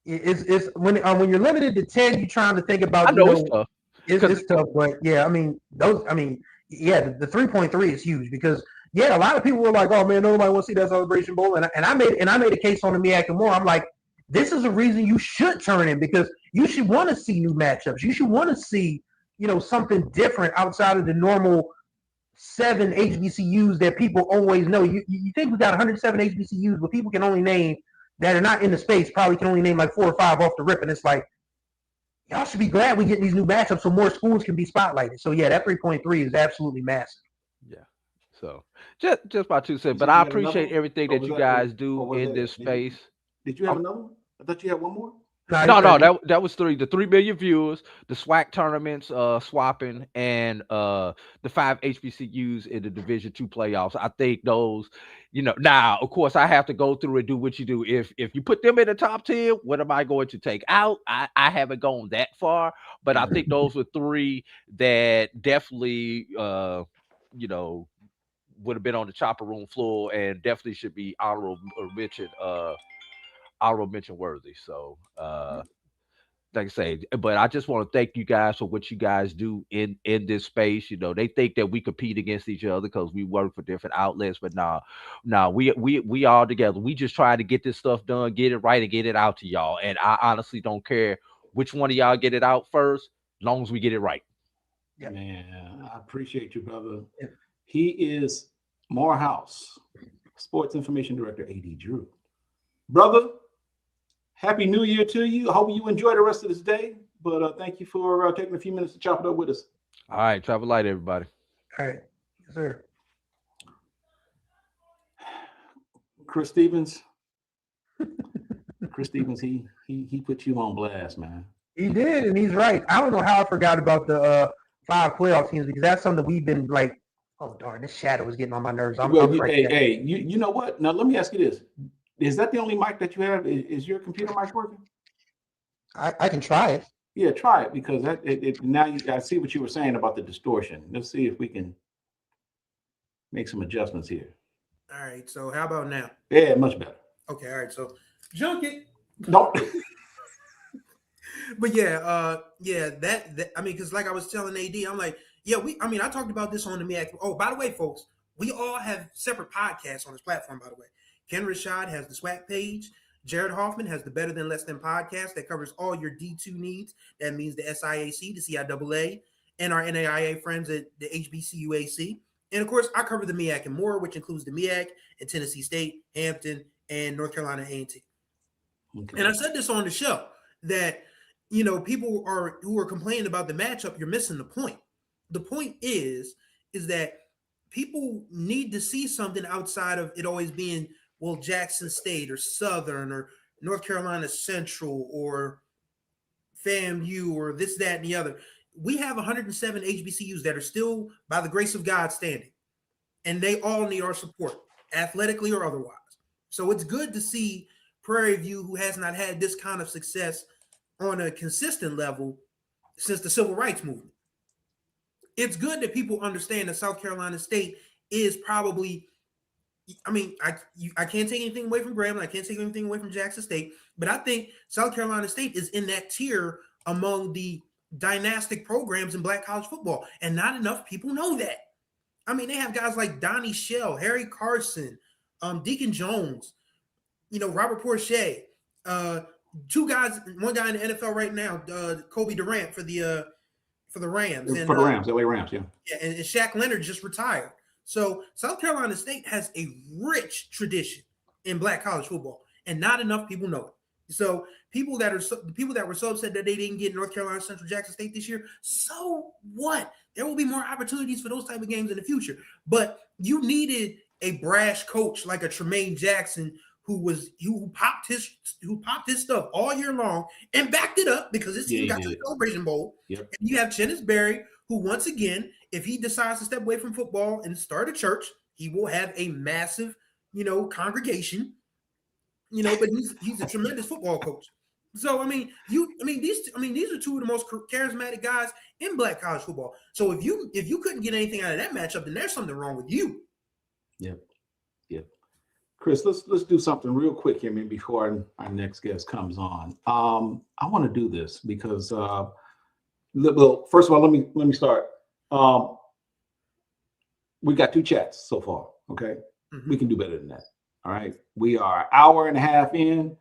it's when you're limited to 10, you're trying to think about. I know it's tough. It's tough, but yeah, I mean, the 3.3 is huge because a lot of people were like, oh man, nobody wants to see that Celebration Bowl, and I made a case on the MEAC and more. I'm like, this is a reason you should turn in because you should want to see new matchups. You should want to see something different outside of the normal 7 HBCUs that people always know. You think we got 107 HBCUs, but people can only name that are not in the space, probably can only name like 4 or 5 off the rip. And it's like, y'all should be glad we get these new matchups so more schools can be spotlighted. So yeah, that 3.3 is absolutely massive. Yeah. So just my 2 cents, but I appreciate everything that you guys do in this space. Did you have another one? I thought you had one more. No, that was 3. The 3 million viewers, the SWAC tournaments, swapping, and the 5 HBCUs in the Division II playoffs. I think those, now of course I have to go through and do what you do. If you put them in the top 10, what am I going to take out? I haven't gone that far, but I think those were 3 that definitely would have been on the chopper room floor and definitely should be honorable mention worthy. So like I say, but I just want to thank you guys for what you guys do in this space. They think that we compete against each other because we work for different outlets, but nah, we all together. We just try to get this stuff done, get it right, and get it out to y'all. And I honestly don't care which one of y'all get it out first, as long as we get it right. Yeah. Man, I appreciate you, brother. He is Morehouse Sports Information Director, AD Drew. Brother, Happy New Year to you. I hope you enjoy the rest of this day. But thank you for taking a few minutes to chop it up with us. All right. Travel light, everybody. All right. Yes, sir. Chris Stevens. He put you on blast, man. He did, and he's right. I don't know how I forgot about the 5 playoff teams because that's something we've been like, oh, darn, this shadow is getting on my nerves. You know what? Now, let me ask you this. Is that the only mic that you have? Is your computer mic working? I can try it. Yeah, try it because now I see what you were saying about the distortion. Let's see if we can make some adjustments here. All right. So how about now? Yeah, much better. Okay. All right. So junk it. No. But that I mean, because like I was telling AD, I'm like, I talked about this on the MEAC. Oh, by the way, folks, we all have separate podcasts on this platform. By the way. Ken Rashad has the SWAC page. Jared Hoffman has the Better Than Less Than podcast that covers all your D2 needs. That means the SIAC, the CIAA, and our NAIA friends at the HBCUAC. And of course, I cover the MEAC and more, which includes the MEAC and Tennessee State, Hampton, and North Carolina A&T. Okay. And I said this on the show that, people who are complaining about the matchup, you're missing the point. The point is that people need to see something outside of it always being, well, Jackson State or Southern or North Carolina Central or FAMU or this, that, and the other. We have 107 HBCUs that are still, by the grace of God, standing. And they all need our support, athletically or otherwise. So it's good to see Prairie View, who has not had this kind of success on a consistent level since the Civil Rights Movement. It's good that people understand that South Carolina State is probably, I can't take anything away from Grambling. I can't take anything away from Jackson State. But I think South Carolina State is in that tier among the dynastic programs in Black college football. And not enough people know that. They have guys like Donnie Shell, Harry Carson, Deacon Jones, Robert Porcher, two guys, one guy in the NFL right now, Kobe Durant for the Rams. And, for the Rams, LA Rams, yeah. Yeah, and Shaq Leonard just retired. So South Carolina State has a rich tradition in Black college football, and not enough people know it. So people that were so upset that they didn't get North Carolina Central Jackson State this year, so what? There will be more opportunities for those type of games in the future. But you needed a brash coach like a Tremaine Jackson who popped his stuff all year long and backed it up because his team got to the Celebration Bowl. Yep. And you have Chennis Berry, who once again, if he decides to step away from football and start a church, he will have a massive, congregation. But he's a tremendous football coach. So these are two of the most charismatic guys in Black college football. So if you couldn't get anything out of that matchup, then there's something wrong with you. Yep. Chris, let's do something real quick here, before our next guest comes on. I want to do this because, well, first of all, let me start. We got 2 chats so far. Okay, We can do better than that. All right, we are an hour and a half in,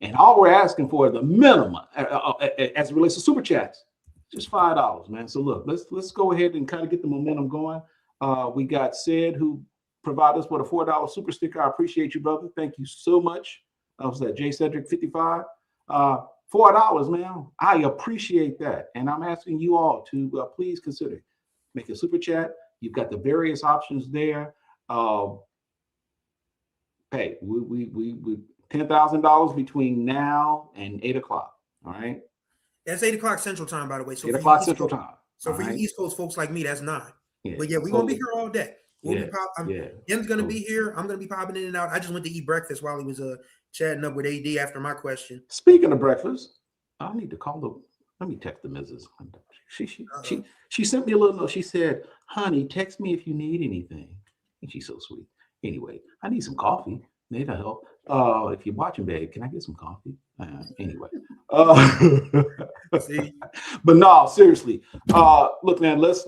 and all we're asking for is the minimum as it relates to super chats, just $5, man. So look, let's go ahead and kind of get the momentum going. We got Sid, who provided us with a $4 super sticker. I appreciate you, brother. Thank you so much. Was that J Cedric 55? $4, man. I appreciate that, and I'm asking you all to please consider make a super chat. You've got the various options there. Hey, we $10,000 between now and 8 o'clock. All right. That's 8 o'clock Central Time, by the way. So 8 o'clock Central Time. So for you East Coast folks like me, that's 9. Yeah. But yeah, we're gonna be here all day. Ken's gonna be here. I'm gonna be popping in and out. I just went to eat breakfast while he was chatting up with AD after my question. Speaking of breakfast, I need to call let me text the missus. She sent me a little note. She said, "Honey, text me if you need anything." And she's so sweet. Anyway, I need some coffee. Maybe that'll help. If you're watching, babe, can I get some coffee? Anyway. But no, seriously. Look, man, let's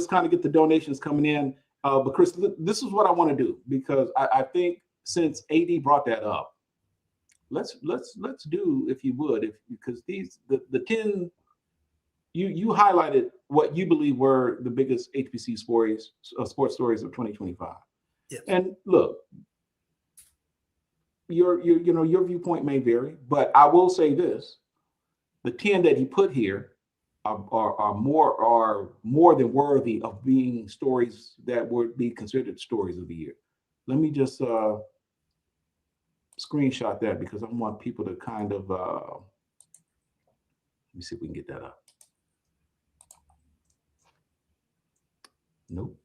kind of get the donations coming in. But Chris, this is what I want to do, because I think since AD brought that up, let's do, if you would, because the 10 you highlighted what you believe were the biggest HBCU sports stories of 2025. Yes. And look, your viewpoint may vary, but I will say this: the 10 that he put here are more than worthy of being stories that would be considered stories of the year. Let me just screenshot that, because I want people to kind of let me see if we can get that up. Nope,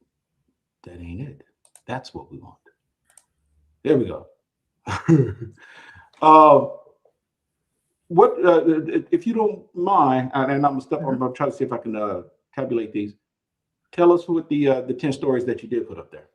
that ain't it. That's what we want. There we go. What if you don't mind, and I'm gonna try to see if I can tabulate these. Tell us what the 10 stories that you did put up there.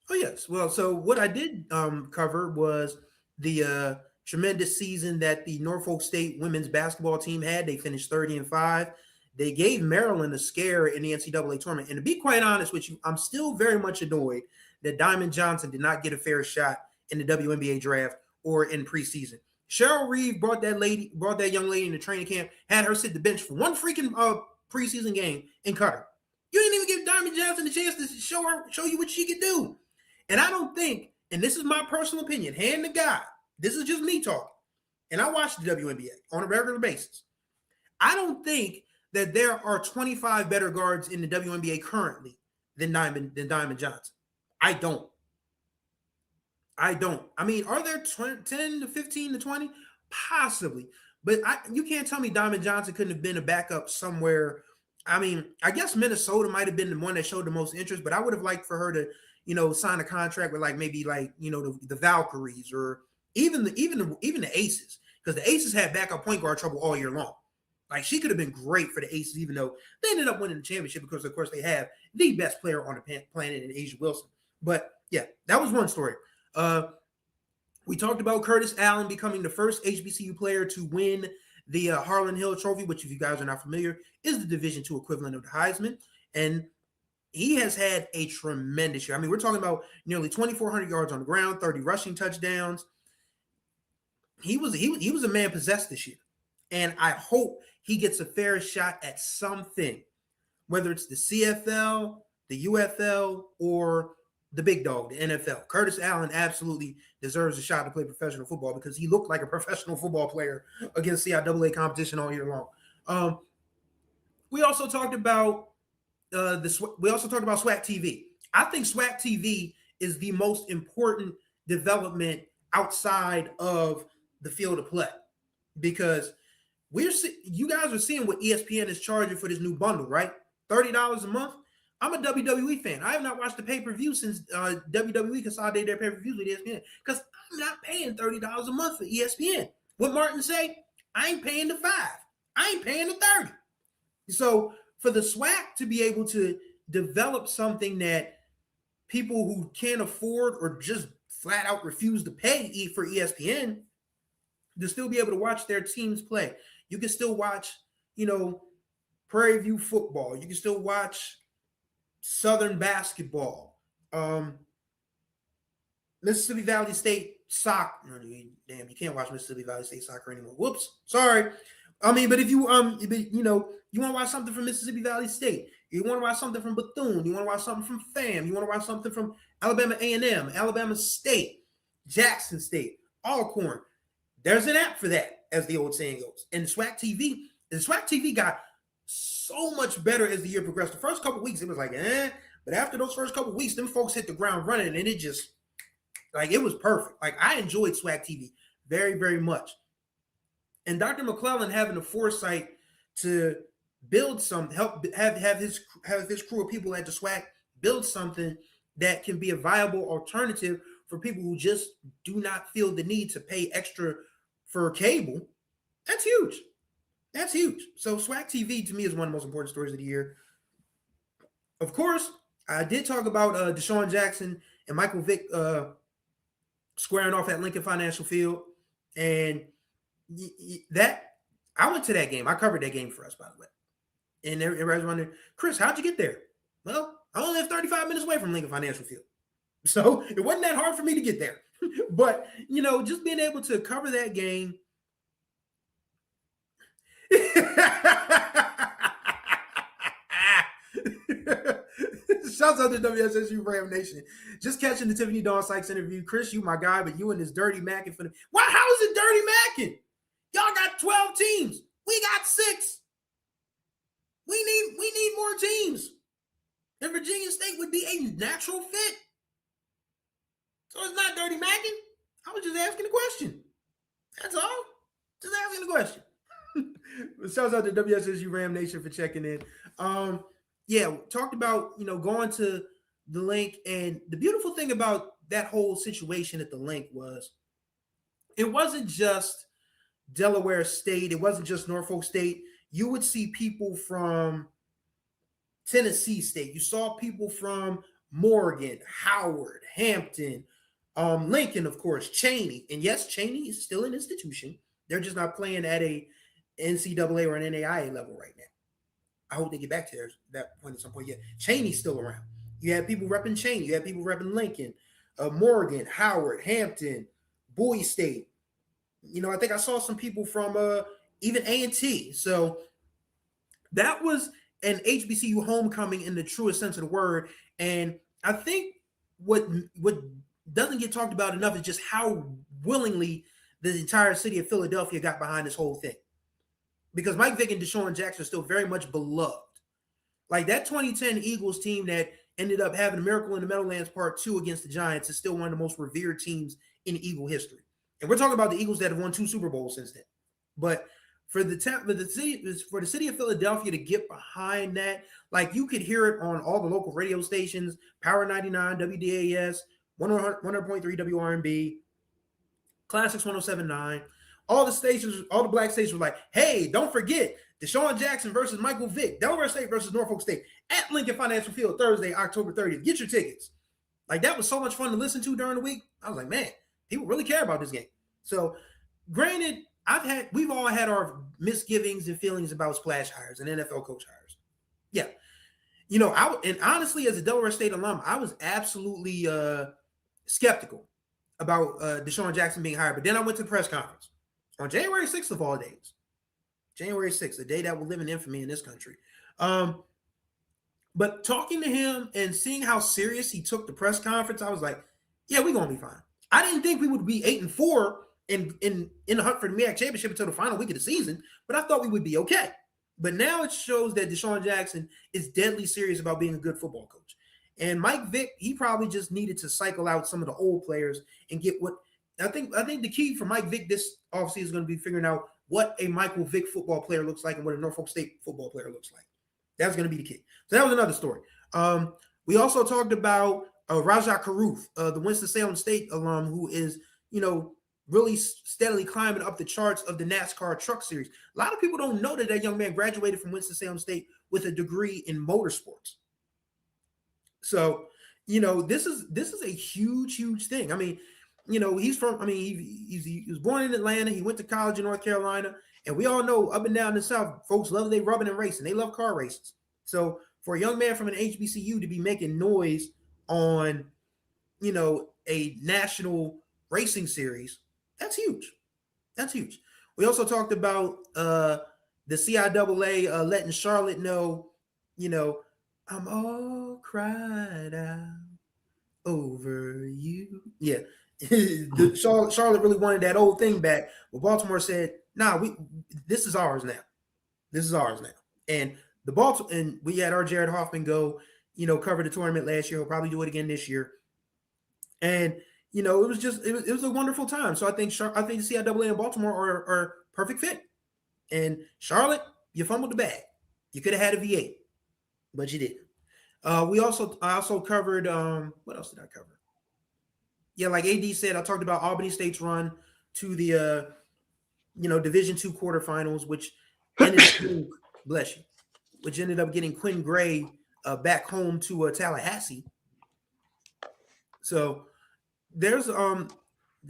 Oh yes. Well, so what I did cover was the tremendous season that the Norfolk State women's basketball team had. They finished 30-5. They gave Maryland a scare in the NCAA tournament. And to be quite honest with you, I'm still very much annoyed that Diamond Johnson did not get a fair shot in the WNBA draft or in preseason. Cheryl Reeve brought that young lady into training camp, had her sit the bench for one freaking preseason game and cut her. You didn't even give Diamond Johnson the chance to show you what she could do. And I don't think, and this is my personal opinion, hand to God, this is just me talking, and I watch the WNBA on a regular basis. I don't think that there are 25 better guards in the WNBA currently than Diamond Johnson. I don't. I mean, are there 10 to 15 to 20? Possibly. But you can't tell me Diamond Johnson couldn't have been a backup somewhere. I mean, I guess Minnesota might have been the one that showed the most interest, but I would have liked for her to, sign a contract with the Valkyries or even the Aces, because the Aces had backup point guard trouble all year long. Like, she could have been great for the Aces, even though they ended up winning the championship because, of course, they have the best player on the planet in A'ja Wilson. But, yeah, that was one story. We talked about Curtis Allen becoming the first HBCU player to win the Harlan Hill Trophy, which, if you guys are not familiar, is the Division II equivalent of the Heisman. And he has had a tremendous year. I mean, we're talking about nearly 2,400 yards on the ground, 30 rushing touchdowns. He was a man possessed this year. And I hope he gets a fair shot at something, whether it's the CFL, the UFL, or the big dog, the NFL. Curtis Allen absolutely deserves a shot to play professional football because he looked like a professional football player against CIAA competition all year long. We also talked about SWAC TV. I think SWAC TV is the most important development outside of the field of play, because you guys are seeing what ESPN is charging for this new bundle, right? $30 a month. I'm a WWE fan. I have not watched the pay-per-view since WWE consolidated their pay-per-views with ESPN, because I'm not paying $30 a month for ESPN. What Martin say? I ain't paying the $5. I ain't paying the $30. So for the SWAC to be able to develop something that people who can't afford or just flat out refuse to pay for ESPN to still be able to watch their teams play. You can still watch, Prairie View football. You can still watch Southern basketball. Mississippi Valley State soccer. Damn, you can't watch Mississippi Valley State soccer anymore. Whoops, sorry. I mean, but if you you want to watch something from Mississippi Valley State, you want to watch something from Bethune, you want to watch something from FAM, you want to watch something from Alabama A&M, Alabama State, Jackson State, Alcorn. There's an app for that, as the old saying goes. And SWAC TV got so much better as the year progressed. The first couple weeks, it was like, but after those first couple weeks, them folks hit the ground running, and it just, it was perfect. Like, I enjoyed SWAC TV very, very much. And Dr. McClellan having the foresight to build something, have his crew of people at the SWAC build something that can be a viable alternative for people who just do not feel the need to pay extra for cable. That's huge. That's huge. So SWAC TV to me is one of the most important stories of the year. Of course, I did talk about Deshaun Jackson and Michael Vick squaring off at Lincoln Financial Field. And that, I went to that game. I covered that game for us, by the way. And everybody's wondering, Chris, how'd you get there? Well, I only live 35 minutes away from Lincoln Financial Field. So it wasn't that hard for me to get there. But, just being able to cover that game. Shouts out to WSSU Ram Nation. Just catching the Tiffany Sykes interview. Chris, you my guy, but you and this dirty macking for the. Why? How is it dirty macking? Y'all got 12 teams. We got 6. We need more teams. And Virginia State would be a natural fit. So it's not dirty macking. I was just asking a question. That's all. Just asking a question. Shouts out to WSSU Ram Nation for checking in. Talked about, going to the link. And the beautiful thing about that whole situation at the link was it wasn't just Delaware State. It wasn't just Norfolk State. You would see people from Tennessee State. You saw people from Morgan, Howard, Hampton, Lincoln, of course, Cheney. And yes, Cheney is still an institution. They're just not playing at a NCAA or an NAIA level right now. I hope they get back to that point at some point. Yeah, Cheney's still around. You have people repping Cheney. You have people repping Lincoln, Morgan, Howard, Hampton, Bowie State. I think I saw some people from even A&T. So that was an HBCU homecoming in the truest sense of the word. And I think what doesn't get talked about enough is just how willingly the entire city of Philadelphia got behind this whole thing. Because Mike Vick and Deshaun Jackson are still very much beloved. Like that 2010 Eagles team that ended up having a Miracle in the Meadowlands Part 2 against the Giants is still one of the most revered teams in Eagle history. And we're talking about the Eagles that have won 2 Super Bowls since then. But for the city of Philadelphia to get behind that, like you could hear it on all the local radio stations, Power 99, WDAS, 100.3 WRNB, Classics 107.9. All the stations, all the black stations were like, hey, don't forget Deshaun Jackson versus Michael Vick, Delaware State versus Norfolk State at Lincoln Financial Field Thursday, October 30th. Get your tickets. Like that was so much fun to listen to during the week. I was like, man, people really care about this game. So granted, we've all had our misgivings and feelings about splash hires and NFL coach hires. Yeah. And honestly, as a Delaware State alum, I was absolutely skeptical about Deshaun Jackson being hired. But then I went to the press conference on January 6th of all days. January 6th, the day that will live in infamy in this country. But talking to him and seeing how serious he took the press conference, I was like, yeah, we're going to be fine. I didn't think we would be 8-4 in the hunt for the MEAC championship until the final week of the season, but I thought we would be okay. But now it shows that Deshaun Jackson is deadly serious about being a good football coach. And Mike Vick, he probably just needed to cycle out some of the old players and get what I think the key for Mike Vick this offseason is going to be figuring out what a Michael Vick football player looks like and what a Norfolk State football player looks like. That's going to be the key. So that was another story. We also talked about Rajah Caruth, the Winston-Salem State alum who is, really steadily climbing up the charts of the NASCAR Truck Series. A lot of people don't know that young man graduated from Winston-Salem State with a degree in motorsports. So, this is a huge, huge thing. I mean, he was born in Atlanta. He went to college in North Carolina. And we all know up and down the South, folks love their rubbing and racing. They love car races. So for a young man from an HBCU to be making noise on, a national racing series, that's huge. That's huge. We also talked about the CIAA letting Charlotte know, I'm all cried out over you. Yeah. Charlotte really wanted that old thing back. But Baltimore said, nah, this is ours now. This is ours now. And we had our Jared Hoffman go, cover the tournament last year. He'll probably do it again this year. And it was a wonderful time. So I think the CIAA and Baltimore are perfect fit. And Charlotte, you fumbled the bag. You could have had a V8, but you didn't. I also covered what else did I cover? Yeah, like AD said, I talked about Albany State's run to the Division II quarterfinals, which ended up getting Quinn Gray back home to Tallahassee. So there's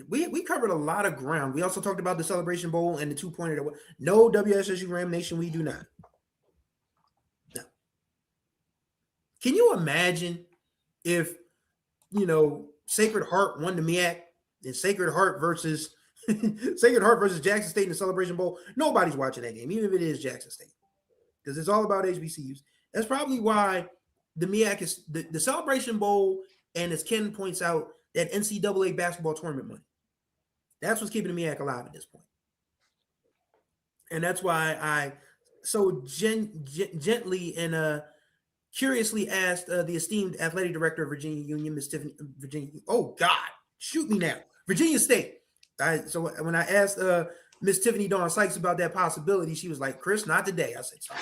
we covered a lot of ground. We also talked about the Celebration Bowl and the 2-pointer. No WSSU Ram Nation, we do not. No. Can you imagine if Sacred Heart won the MEAC and Sacred Heart versus Jackson State in the Celebration Bowl? Nobody's watching that game, even if it is Jackson State, because it's all about HBCUs. That's probably why the MEAC is the Celebration Bowl, and as Ken points out, that NCAA basketball tournament money. That's what's keeping the MEAC alive at this point. And that's why I so gently and curiously asked the esteemed athletic director of Virginia Union, Miss Tiffany, oh God, shoot me now, Virginia State. So when I asked Miss Tiffany Sykes about that possibility, she was like, Chris, not today. I said, sorry.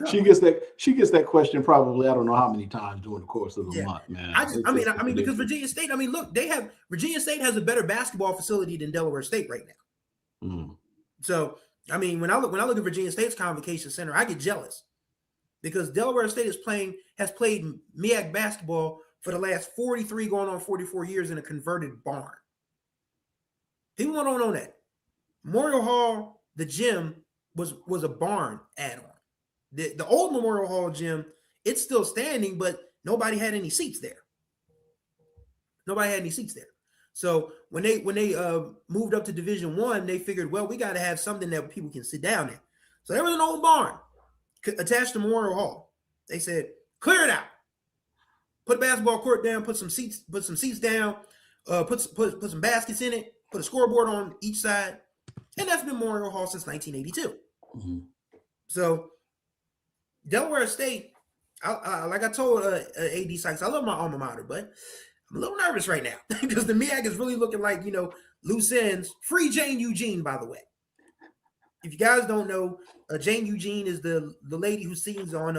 She gets that question probably, I don't know how many times during the course of the month, man. Because Virginia State, look, Virginia State has a better basketball facility than Delaware State right now. Mm. So, when I look at Virginia State's Convocation Center, I get jealous because Delaware State has played MEAC basketball for the last 43 going on 44 years in a converted barn. People don't know that. Memorial Hall, the gym was a barn add-on. The old Memorial Hall gym, it's still standing, but nobody had any seats there. So when they moved up to Division I, they figured, well, we got to have something that people can sit down in. So there was an old barn attached to Memorial Hall. They said, clear it out. Put a basketball court down, put some seats down, put some baskets in it, put a scoreboard on each side. And that's been Memorial Hall since 1982. Mm-hmm. So Delaware State, like I told AD Sykes, I love my alma mater, but I'm a little nervous right now because the MEAC is really looking like, loose ends. Free Jane Eugene, by the way. If you guys don't know, Jane Eugene is the lady who sings on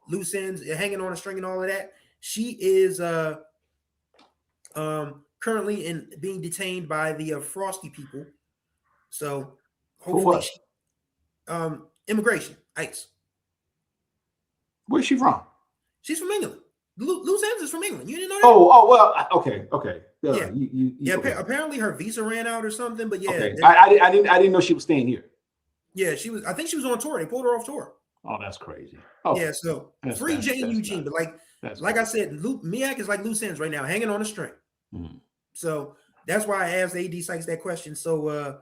loose ends, hanging on a string and all of that. She is currently being detained by the Frosty people. So hopefully, immigration, ICE. Where's she from? She's from England. Loose ends is from England. You didn't know that? Oh, well, okay. Yeah, okay. Apparently her visa ran out or something. But yeah, okay. I didn't know she was staying here. Yeah, she was. I think she was on tour. They pulled her off tour. Oh, that's crazy. Oh, yeah. So free Jane Eugene, but like I said, MEAC is like loose ends right now, hanging on a string. Mm-hmm. So that's why I asked AD Sykes that question. So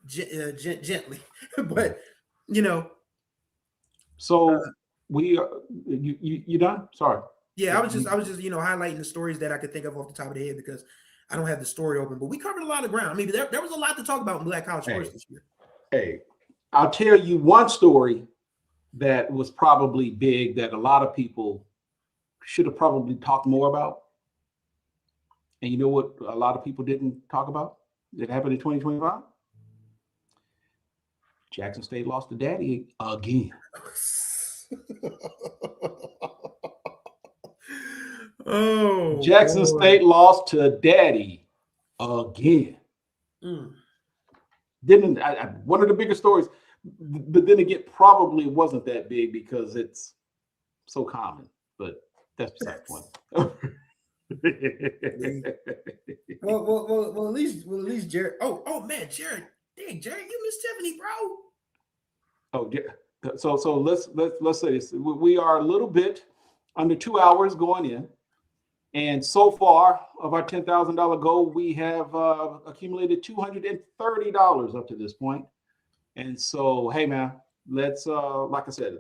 gently, but So we are. You done? Sorry. Yeah, I was just highlighting the stories that I could think of off the top of the head because I don't have the story open, but we covered a lot of ground. I mean, there was a lot to talk about in Black college sports this year. Hey, I'll tell you one story that was probably big that a lot of people should have probably talked more about. And you know what a lot of people didn't talk about that happened in 2025? Jackson State lost to Daddy again. Oh, Jackson State lost to Daddy again. One of the bigger stories, but then again, probably wasn't that big because it's so common. But that's besides the point. well, at least Jared. Oh man, Jared. Dang, Jared, you missed Tiffany, bro. Oh yeah. So let's say this. We are a little bit under 2 hours going in. And so far of our $10,000 goal, we have accumulated $230 up to this point. And so, hey man, let's like I said,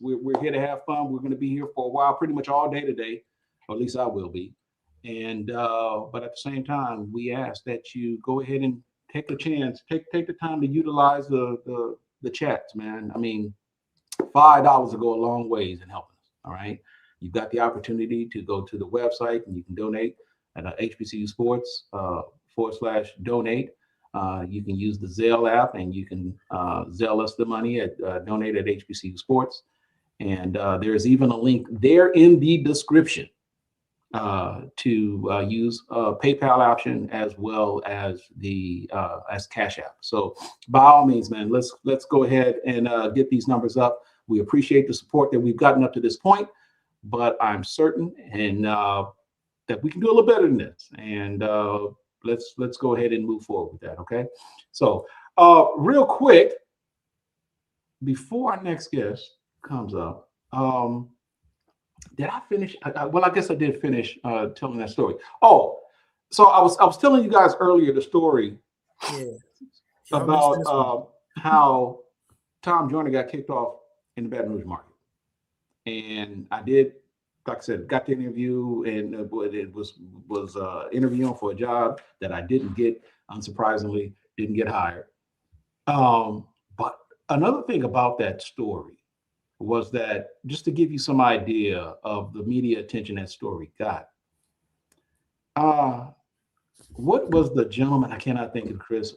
we're here to have fun. We're going to be here for a while, pretty much all day today, or at least I will be. And but at the same time, we ask that you go ahead and take the chance, take the time to utilize the chats, man. I mean, $5 will go a long ways in helping us. All right. You've got the opportunity to go to the website and you can donate at HBCU Sports /donate. You can use the Zelle app and you can Zelle us the money at donate at HBCU Sports. And there's even a link there in the description to use a PayPal option as well as as CashApp. So by all means, man, let's go ahead and get these numbers up. We appreciate the support that we've gotten up to this point. But I'm certain and that we can do a little better than this. And let's go ahead and move forward with that. Okay. So real quick, before our next guest comes up, did I finish? Well, I guess I did finish telling that story. Oh, so I was telling you guys earlier the story about how Tom Joyner got kicked off in the Baton Rouge market. And I did, like I said, got the interview, and it was interviewing for a job that I didn't get, unsurprisingly, didn't get hired. But another thing about that story was that, just to give you some idea of the media attention that story got, what was the gentleman, I cannot think of, Chris,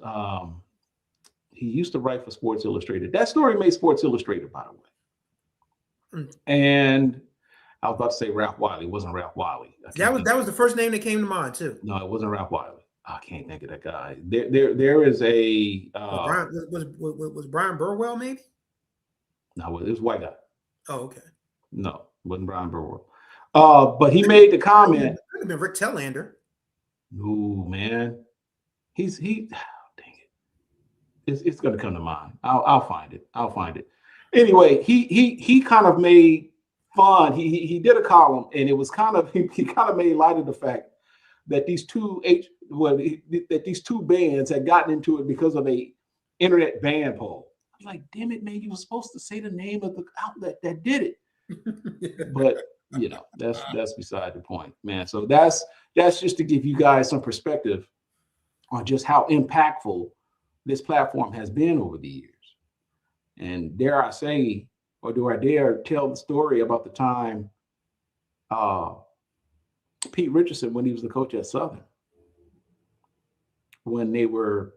he used to write for Sports Illustrated. That story made Sports Illustrated, by the way. And I was about to say Ralph Wiley. It wasn't Ralph Wiley. That was the first name that came to mind too. No, it wasn't Ralph Wiley. I can't think of that guy. There is a was Brian Burwell maybe? No, it was a white guy. Oh, okay. No, it wasn't Brian Burwell. But he made the comment. Could have been Rick Tellander. No, man. Dang it. It's gonna come to mind. I'll find it. Anyway, he kind of made fun. He did a column, and it was kind of he kind of made light of the fact that these two bands had gotten into it because of a internet band poll. I was like, damn it, man, you were supposed to say the name of the outlet that did it. But that's beside the point, man. So that's just to give you guys some perspective on just how impactful this platform has been over the years. And dare I say, or do I dare tell the story about the time Pete Richardson, when he was the coach at Southern, when they were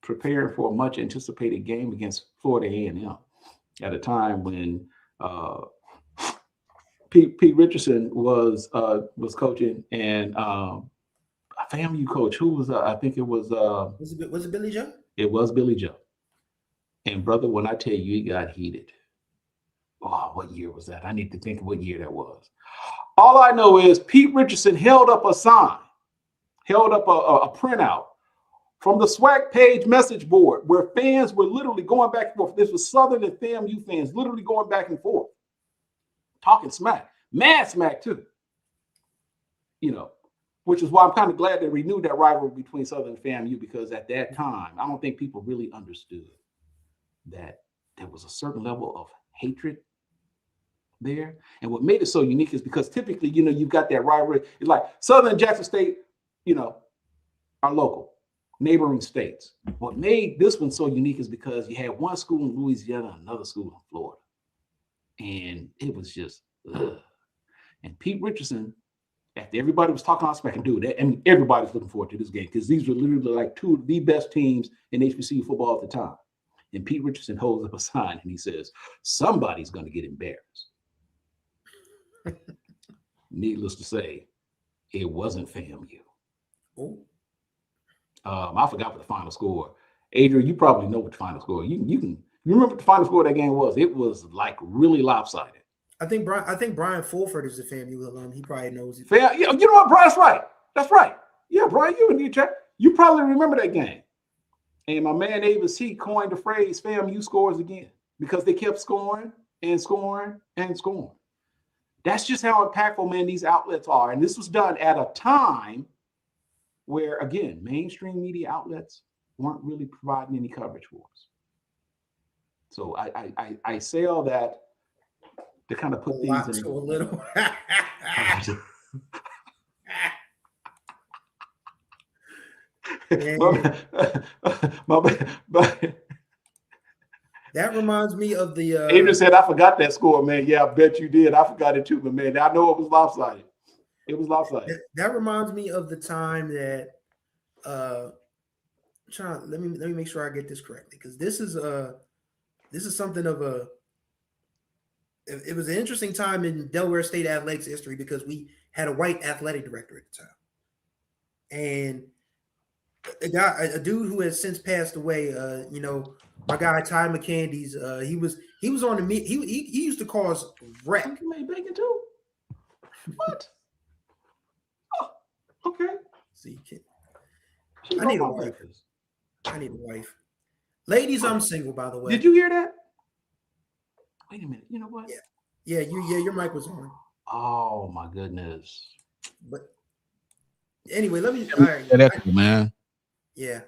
preparing for a much anticipated game against Florida A&M, at a time when Pete Richardson was coaching, and a FAMU coach who was I think it was was it Billy Joe? It was Billy Joe. And brother, when I tell you, it got heated. Oh, what year was that? I need to think of what year that was. All I know is Pete Richardson held up a sign, held up a printout from the SWAC page message board where fans were literally going back and forth. This was Southern and FAMU fans literally going back and forth, talking smack, mad smack too. Which is why I'm kind of glad they renewed that rivalry between Southern and FAMU, because at that time, I don't think people really understood that there was a certain level of hatred there. And what made it so unique is because typically, you've got that rivalry. It's like Southern and Jackson State, are local, neighboring states. What made this one so unique is because you had one school in Louisiana, another school in Florida. And it was just, ugh. And Pete Richardson, after everybody was talking on smack, and dude, everybody's looking forward to this game because these were literally like two of the best teams in HBCU football at the time. And Pete Richardson holds up a sign and he says, somebody's going to get embarrassed. Needless to say, it wasn't FAMU. Oh. I forgot what the final score. Adrian, you probably know what the final score. You remember what the final score of that game was? It was like really lopsided. I think Brian Fulford is a FAMU alum. He probably knows it. Yeah, you know what, Brian? That's right. That's right. Yeah, Brian, you in the chat. You probably remember that game. And my man Avis, he coined the phrase FAMU scores again because they kept scoring and scoring and scoring. That's just how impactful, man, these outlets are. And this was done at a time where, again, mainstream media outlets weren't really providing any coverage for us. So I say all that to kind of put things in a little. That reminds me of the Adrian said, I forgot that score, man. Yeah, I bet you did. I forgot it too, but man, I know it was lopsided. It was lopsided. That reminds me of the time that let me make sure I get this correctly, because this is something of a it was an interesting time in Delaware State athletics history because we had a white athletic director at the time. And a dude who has since passed away, my guy Ty McCandy's, he was on the meet. He used to cause wreck. You made bacon too? What? Oh, okay. See, I need a wife. I need a wife. Ladies, I'm single, by the way. Did you hear that? Wait a minute. You know what? Yeah. Your mic was on. Oh my goodness. But anyway, let me. All right, man. Yeah,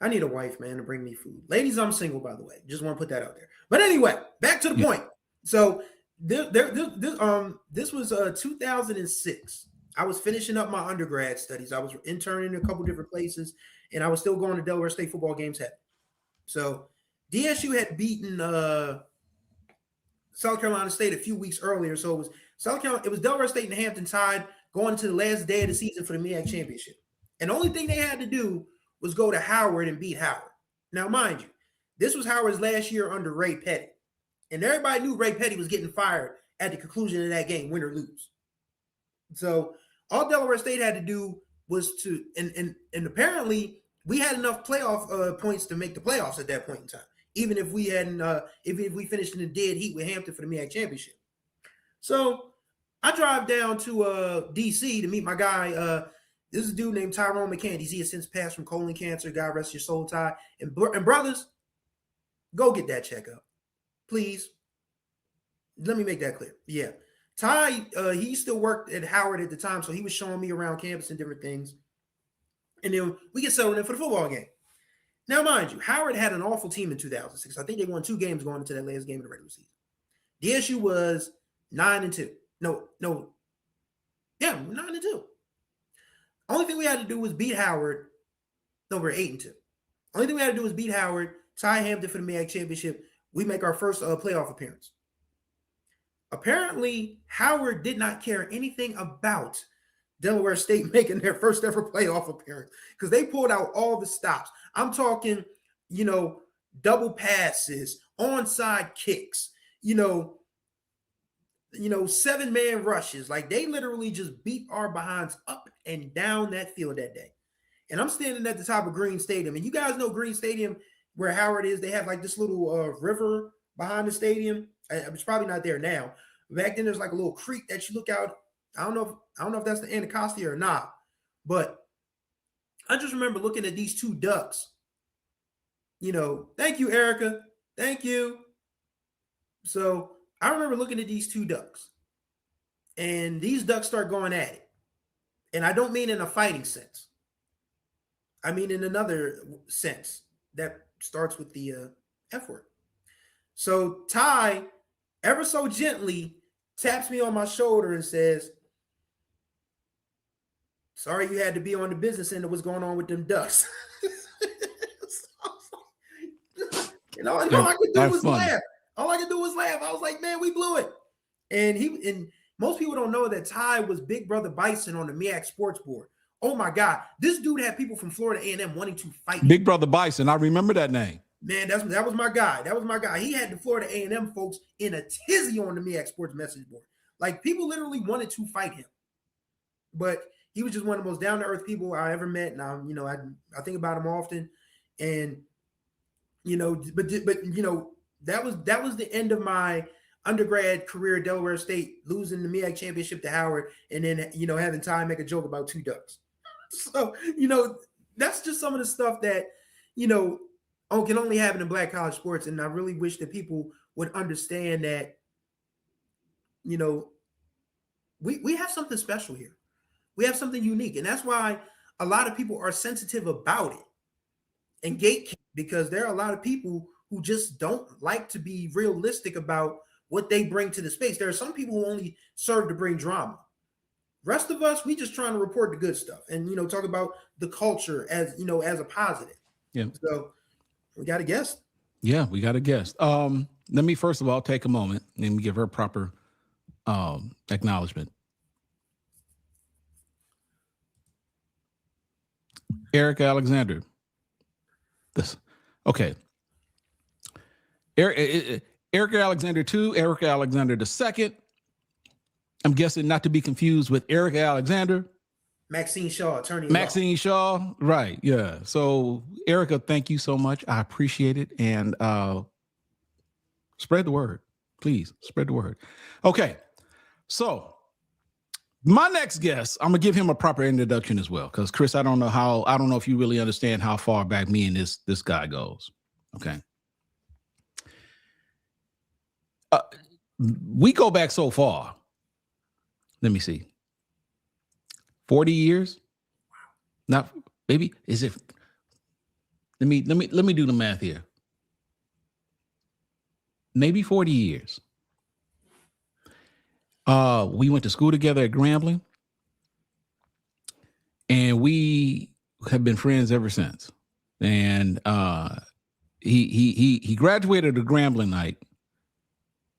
I need a wife, man, to bring me food. Ladies, I'm single, by the way. Just want to put that out there. But anyway, back to the point. So this was 2006. I was finishing up my undergrad studies. I was interning in a couple different places, and I was still going to Delaware State football games. So DSU had beaten South Carolina State a few weeks earlier. So it was Delaware State and the Hampton Tide going to the last day of the season for the MEAC championship. And the only thing they had to do was go to Howard and beat Howard. Now, mind you, this was Howard's last year under Ray Petty. And everybody knew Ray Petty was getting fired at the conclusion of that game, win or lose. So all Delaware State had to do was to, and apparently we had enough playoff points to make the playoffs at that point in time, even if we hadn't, if we finished in the dead heat with Hampton for the MEAC championship. So I drive down to DC to meet my guy. This is a dude named Tyrone McCandy. He has since passed from colon cancer. God rest your soul, Ty. And brothers, go get that checkup, please. Let me make that clear. Yeah. Ty, he still worked at Howard at the time, so he was showing me around campus and different things. And then we get settled in for the football game. Now, mind you, Howard had an awful team in 2006. I think they won 2 games going into that last game of the regular season. DSU was 9-2. No. Yeah, 9-2. Only thing we had to do was beat Howard. No, we're 8-2. Only thing we had to do was beat Howard, tie Hampton for the MEAC championship. We make our first playoff appearance. Apparently, Howard did not care anything about Delaware State making their first ever playoff appearance because they pulled out all the stops. I'm talking, double passes, onside kicks, 7-man rushes. Like, they literally just beat our behinds up and down that field that day. And I'm standing at the top of Green Stadium. And you guys know Green Stadium, where Howard is, they have like this little river behind the stadium. It's probably not there now. Back then, there's like a little creek that you look out. I don't know if that's the Anacostia or not. But I just remember looking at these 2 ducks. Thank you, Erica. Thank you. So I remember looking at these 2 ducks. And these ducks start going at it. And I don't mean in a fighting sense. I mean in another sense that starts with the F word. So Ty, ever so gently, taps me on my shoulder and says, "Sorry you had to be on the business end of what's going on with them ducks." All I could do was laugh. All I could do was laugh. I was like, "Man, we blew it." And most people don't know that Ty was Big Brother Bison on the MEAC Sports Board. Oh my God, this dude had people from Florida A&M wanting to fight him. Big Brother Bison, I remember that name. Man, that was my guy. That was my guy. He had the Florida A&M folks in a tizzy on the MEAC Sports message board. Like, people literally wanted to fight him. But he was just one of the most down-to-earth people I ever met. And I think about him often. And but that was the end of my undergrad career at Delaware State, losing the MEAC championship to Howard, and then having Ty make a joke about 2 ducks. So that's just some of the stuff that can only happen in Black college sports. And I really wish that people would understand that we have something special here. We have something unique, and that's why a lot of people are sensitive about it and gatekeep, because there are a lot of people who just don't like to be realistic about what they bring to the space. There are some people who only serve to bring drama. Rest of us, we just trying to report the good stuff and talk about the culture as as a positive. Yeah. So we got a guest. Yeah, we got a guest. Let me first of all take a moment and give her proper acknowledgement. Erica Alexander. Okay. Erica Alexander II, Erica Alexander II. I'm guessing not to be confused with Erica Alexander. Maxine Shaw, attorney. Maxine Shaw, right? Yeah. So, Erica, thank you so much. I appreciate it, and spread the word, please. Spread the word. Okay. So, my next guest, I'm gonna give him a proper introduction as well, because Chris, I don't know if you really understand how far back me and this guy goes. Okay. We go back so far. Let me see. 40 years? Wow. Not maybe is it? Let me do the math here. Maybe 40 years. We went to school together at Grambling, and we have been friends ever since. And he graduated at Grambling night,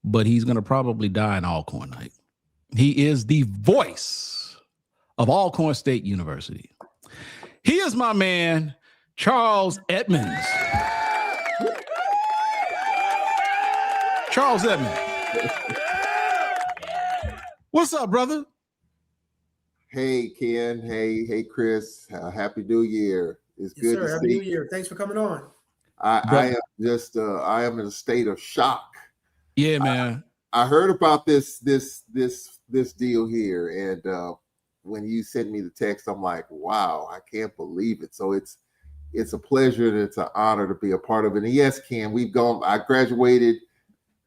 but he's gonna probably die in Alcorn night. He is the voice of Alcorn State University. He is my man, Charles Edmond. Charles Edmond. What's up, brother? Hey, Ken. Hey, Chris. Happy New Year. It's Yes, good sir. to Happy see New Year. Thanks for coming on. I am in a state of shock. Yeah, man. I heard about this deal here, and when you sent me the text, I'm like, wow, I can't believe it. So it's a pleasure and it's an honor to be a part of it. And yes, Ken, I graduated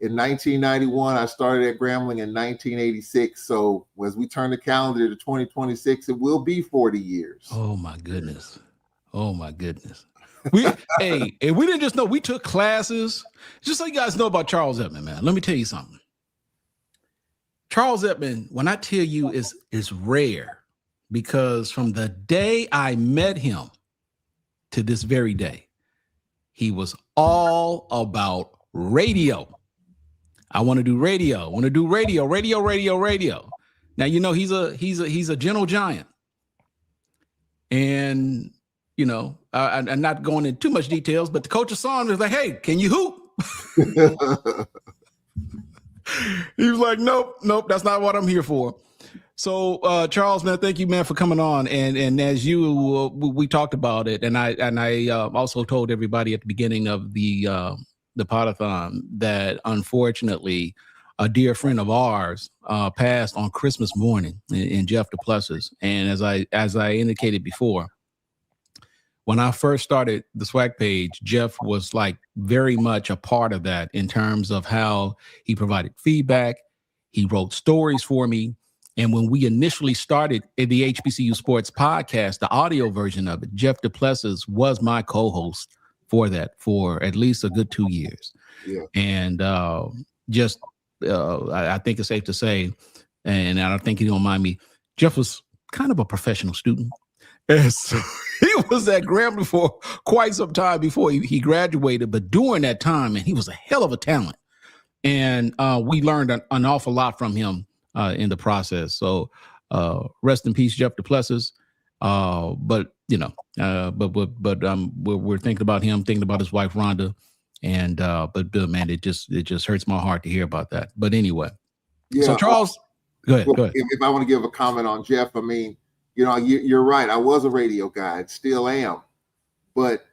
in 1991. I started at Grambling in 1986. So as we turn the calendar to 2026, it will be 40 years. Oh my goodness. Oh my goodness. And we didn't just know, we took classes. Just so you guys know about Charles Edmond, man. Let me tell you something. Charles Edmond, when I tell you, is rare, because from the day I met him to this very day, he was all about radio. I want to do radio. I want to do radio. Now, you know, he's a gentle giant. And, you know, I'm not going into too much details, but the coach of song was like, hey, can you hoop? He was like, nope, that's not what I'm here for. So, Charles, man, thank you, man, for coming on. And as we talked about it, and I also told everybody at the beginning of the Pod-a-Thon that unfortunately a dear friend of ours passed on Christmas morning in Jeff Duplessis. And as I indicated before, when I first started the swag page, Jeff was like very much a part of that in terms of how he provided feedback. He wrote stories for me. And when we initially started the HBCU Sports podcast, the audio version of it, Jeff Duplessis was my co-host for that for at least a good 2 years. Yeah. And I think it's safe to say, and I don't think he don't mind me, Jeff was kind of a professional student. And so he was at Grambling for quite some time before he graduated. But during that time, and he was a hell of a talent. And we learned an awful lot from him in the process. So rest in peace, Jeff Duplessis. But you know, we're thinking about him, thinking about his wife Rhonda, and but man, it just hurts my heart to hear about that. But anyway, yeah. So Charles, go ahead. If I want to give a comment on Jeff, I mean, you know, you're right. I was a radio guy, and still am. But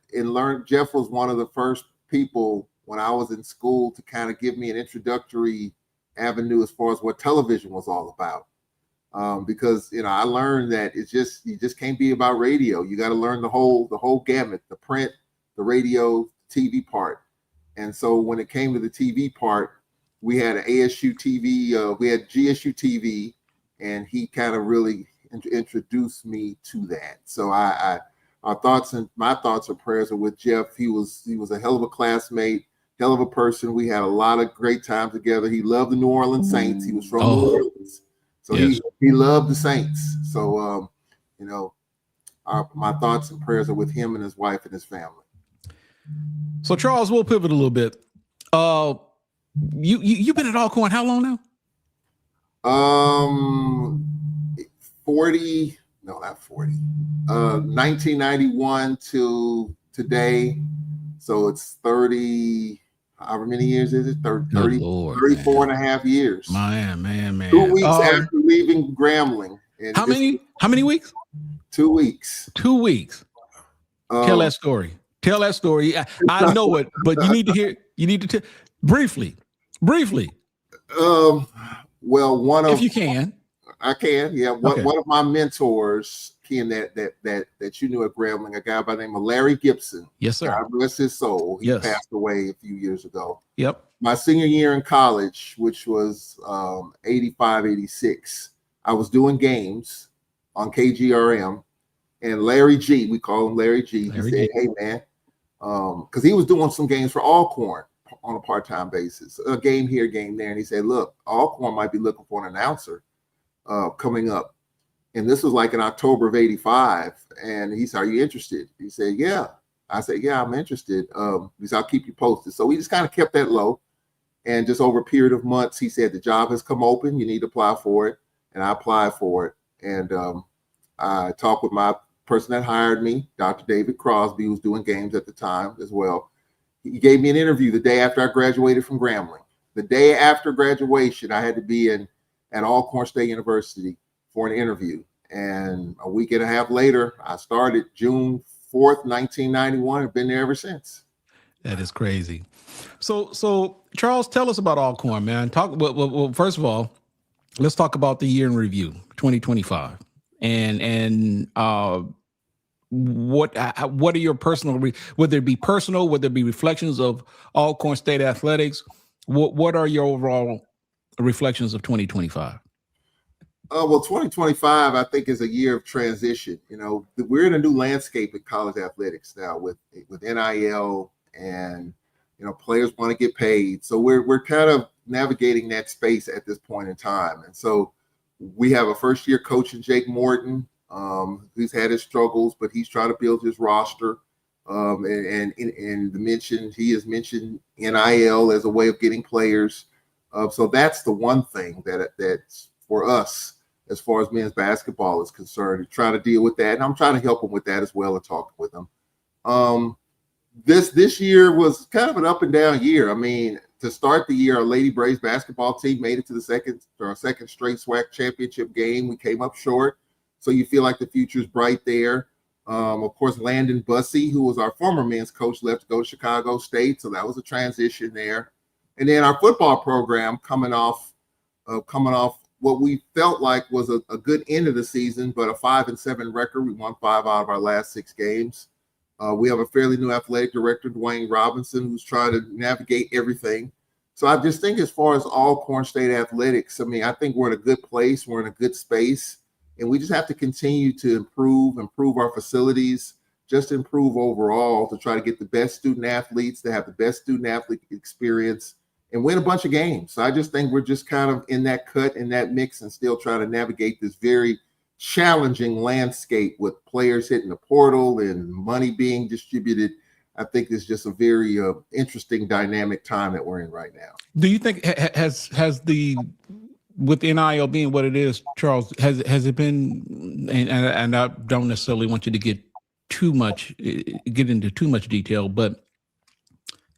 Jeff was one of the first people when I was in school to kind of give me an introductory avenue as far as what television was all about. Because, you know, I learned that you just can't be about radio. You got to learn the whole gamut, the print, the radio, TV part. And so when it came to the TV part, we had an ASU TV, we had GSU TV, and he kind of really introduced me to that. So my thoughts and prayers are with Jeff. He was a hell of a classmate, hell of a person. We had a lot of great time together. He loved the New Orleans Saints. He was from New Orleans. So yes. he loved the Saints. So, you know, my thoughts and prayers are with him and his wife and his family. So Charles, we'll pivot a little bit. You've been at Alcorn how long now? 1991 to today. So it's 30, however many years is it? 34 and a half years. Man. 2 weeks after leaving Grambling. How many weeks? 2 weeks. 2 weeks. Tell that story. I know it, but you need to tell briefly. Well, if you can. I can, yeah. Okay. One of my mentors, Ken, that you knew at Grambling, a guy by the name of Larry Gibson. Yes, sir. God bless his soul. He yes. passed away a few years ago. Yep. My senior year in college, which was 85, 86, I was doing games on KGRM, and Larry G, we call him Larry G. He said, hey, man, because he was doing some games for Alcorn on a part-time basis, a game here, game there. And he said, look, Alcorn might be looking for an announcer coming up. And this was like in October of 85. And he said, are you interested? He said, yeah. I said, yeah, I'm interested. He said, I'll keep you posted. So we just kind of kept that low. And just over a period of months, he said, the job has come open. You need to apply for it. And I applied for it. And I talked with my person that hired me, Dr. David Crosby, who was doing games at the time as well. He gave me an interview the day after I graduated from Grambling. The day after graduation, I had to be at Alcorn State University for an interview. And a week and a half later, I started June 4th, 1991. I've been there ever since. That is crazy. So Charles, tell us about Alcorn, man. Well, first of all, let's talk about the year in review, 2025. And what are your personal, whether it be personal, whether it be reflections of Alcorn State athletics, What are your overall reflections of 2025? Well, 2025, I think, is a year of transition. You know, we're in a new landscape in college athletics now with NIL, and you know, players want to get paid. So we're kind of navigating that space at this point in time. And so we have a first-year coach in Jake Morton, who's had his struggles, but he's trying to build his roster. And he has mentioned NIL as a way of getting players. So that's the one thing that's for us as far as men's basketball is concerned, trying to deal with that. And I'm trying to help them with that as well and talk with them. This year was kind of an up and down year. I mean, to start the year, our Lady Braves basketball team made it to the second straight SWAC championship game. We came up short. So you feel like the future's bright there. Of course, Landon Bussey, who was our former men's coach, left to go to Chicago State. So that was a transition there. And then our football program coming off what we felt like was a good end of the season, but a 5-7 record. We won 5 out of our last 6 games. We have a fairly new athletic director, Dwayne Robinson, who's trying to navigate everything. So I just think as far as Alcorn State athletics, I mean, I think we're in a good place. We're in a good space. And we just have to continue to improve our facilities, just improve overall to try to get the best student athletes, to have the best student athlete experience and win a bunch of games. So I just think we're just kind of in that cut, in that mix, and still trying to navigate this very challenging landscape with players hitting the portal and money being distributed. I think it's just a very interesting dynamic time that we're in right now. Do you think has the with NIL being what it is, Charles, has it been, and I don't necessarily want you to get into too much detail, but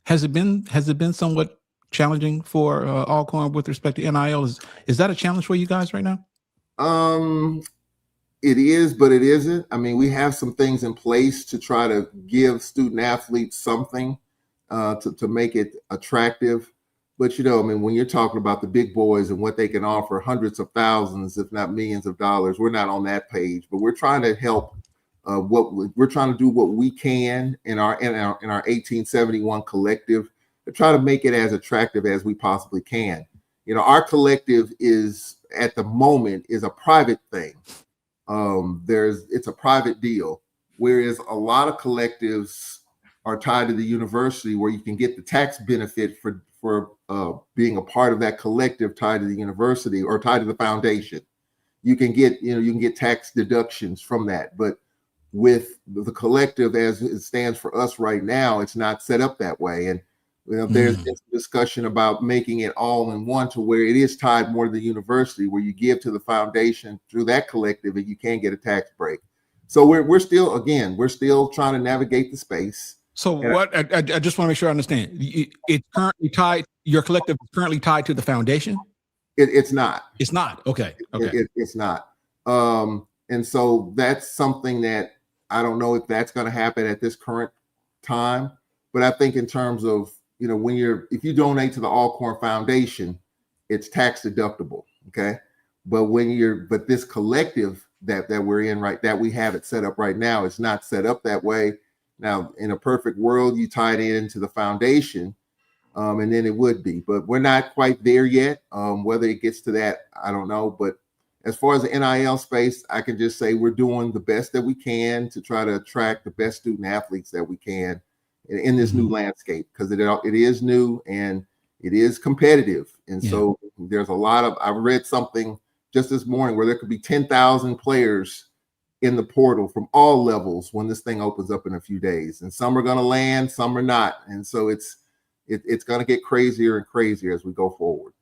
has it been somewhat challenging for Alcorn with respect to NIL? Is that a challenge for you guys right now? It is, but it isn't. I mean, we have some things in place to try to give student athletes something to make it attractive. But, you know, I mean, when you're talking about the big boys and what they can offer, hundreds of thousands, if not millions of dollars, we're not on that page. But we're trying to help. We're trying to do what we can in our 1871 collective to try to make it as attractive as we possibly can. You know, our collective is at the moment is a private thing. It's a private deal, whereas a lot of collectives are tied to the university where you can get the tax benefit for being a part of that collective tied to the university or tied to the foundation. You can get tax deductions from that. But with the collective as it stands for us right now, it's not set up that way. And you know, there's this discussion about making it all in one to where it is tied more to the university, where you give to the foundation through that collective and you can get a tax break. So we're still trying to navigate the space. So what I just want to make sure I understand. It's currently tied. Your collective is currently tied to the foundation. It's not. It's not. Okay. It's not. And so that's something that I don't know if that's going to happen at this current time. But I think in terms of, you know, if you donate to the Alcorn Foundation, it's tax deductible. Okay. But this collective that we're in that we have it set up right now, it's not set up that way. Now, in a perfect world, you tie it into the foundation, and then it would be. But we're not quite there yet. Whether it gets to that, I don't know. But as far as the NIL space, I can just say we're doing the best that we can to try to attract the best student athletes that we can in this new landscape, because it is new and it is competitive. And so there's a lot of, I read something just this morning where there could be 10,000 players in the portal from all levels when this thing opens up in a few days, and some are going to land, some are not. And so it's going to get crazier and crazier as we go forward.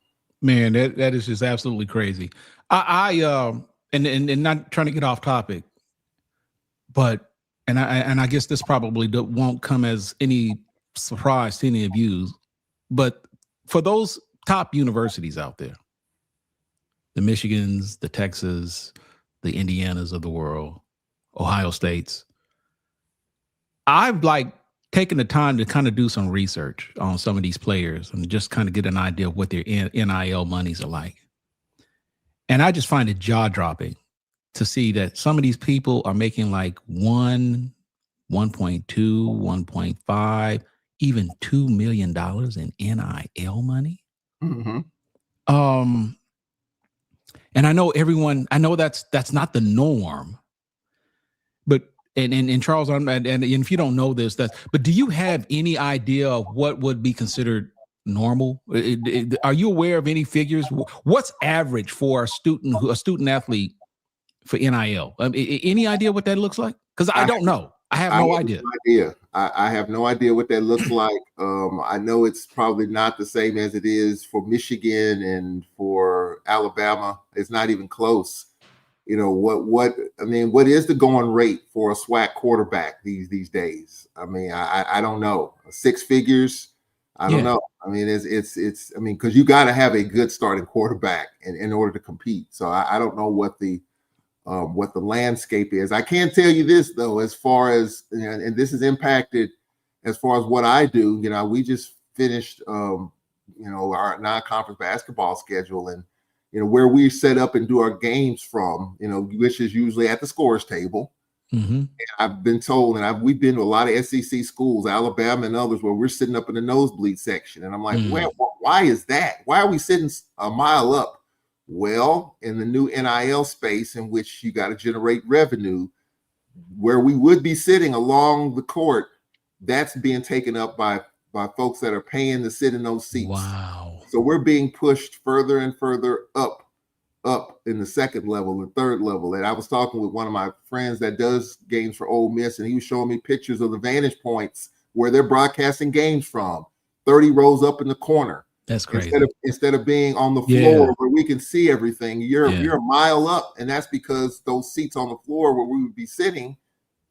Man, that is just absolutely crazy. I not trying to get off topic, but I guess this probably won't come as any surprise to any of you, but for those top universities out there, the Michigans, the Texas, the Indianas of the world, Ohio States, I've taken the time to kind of do some research on some of these players and just kind of get an idea of what their NIL monies are like. And I just find it jaw-dropping to see that some of these people are making like 1.2, 1.5, even $2 million in NIL money. Mm-hmm. And I know that's not the norm, but and Charles, and if you don't know this, but do you have any idea of what would be considered normal? Are you aware of any figures? What's average for a student athlete for NIL? Any idea what that looks like? Because I don't know. I have no idea. I have no idea what that looks like. I know it's probably not the same as it is for Michigan and for Alabama. It's not even close. You know, what is the going rate for a SWAC quarterback these days? I mean, I don't know. 6 figures. I don't know. I mean, it's because you got to have a good starting quarterback in order to compete. So I don't know what the landscape is. I can tell you this though, as far as, and this is impacted as far as what I do. You know, we just finished, our non-conference basketball schedule, and where we set up and do our games from, which is usually at the scores table. Mm-hmm. And I've been told, and we've been to a lot of SEC schools, Alabama and others, where we're sitting up in the nosebleed section, and I'm like, well, why is that? Why are we sitting a mile up? Well, in the new NIL space, in which you got to generate revenue, where we would be sitting along the court, that's being taken up by folks that are paying to sit in those seats. Wow. So we're being pushed further and further up in the second level and third level. And I was talking with one of my friends that does games for Ole Miss, and he was showing me pictures of the vantage points where they're broadcasting games from, 30 rows up in the corner. That's crazy. Instead of being on the floor where we can see everything, you're a mile up, and that's because those seats on the floor where we would be sitting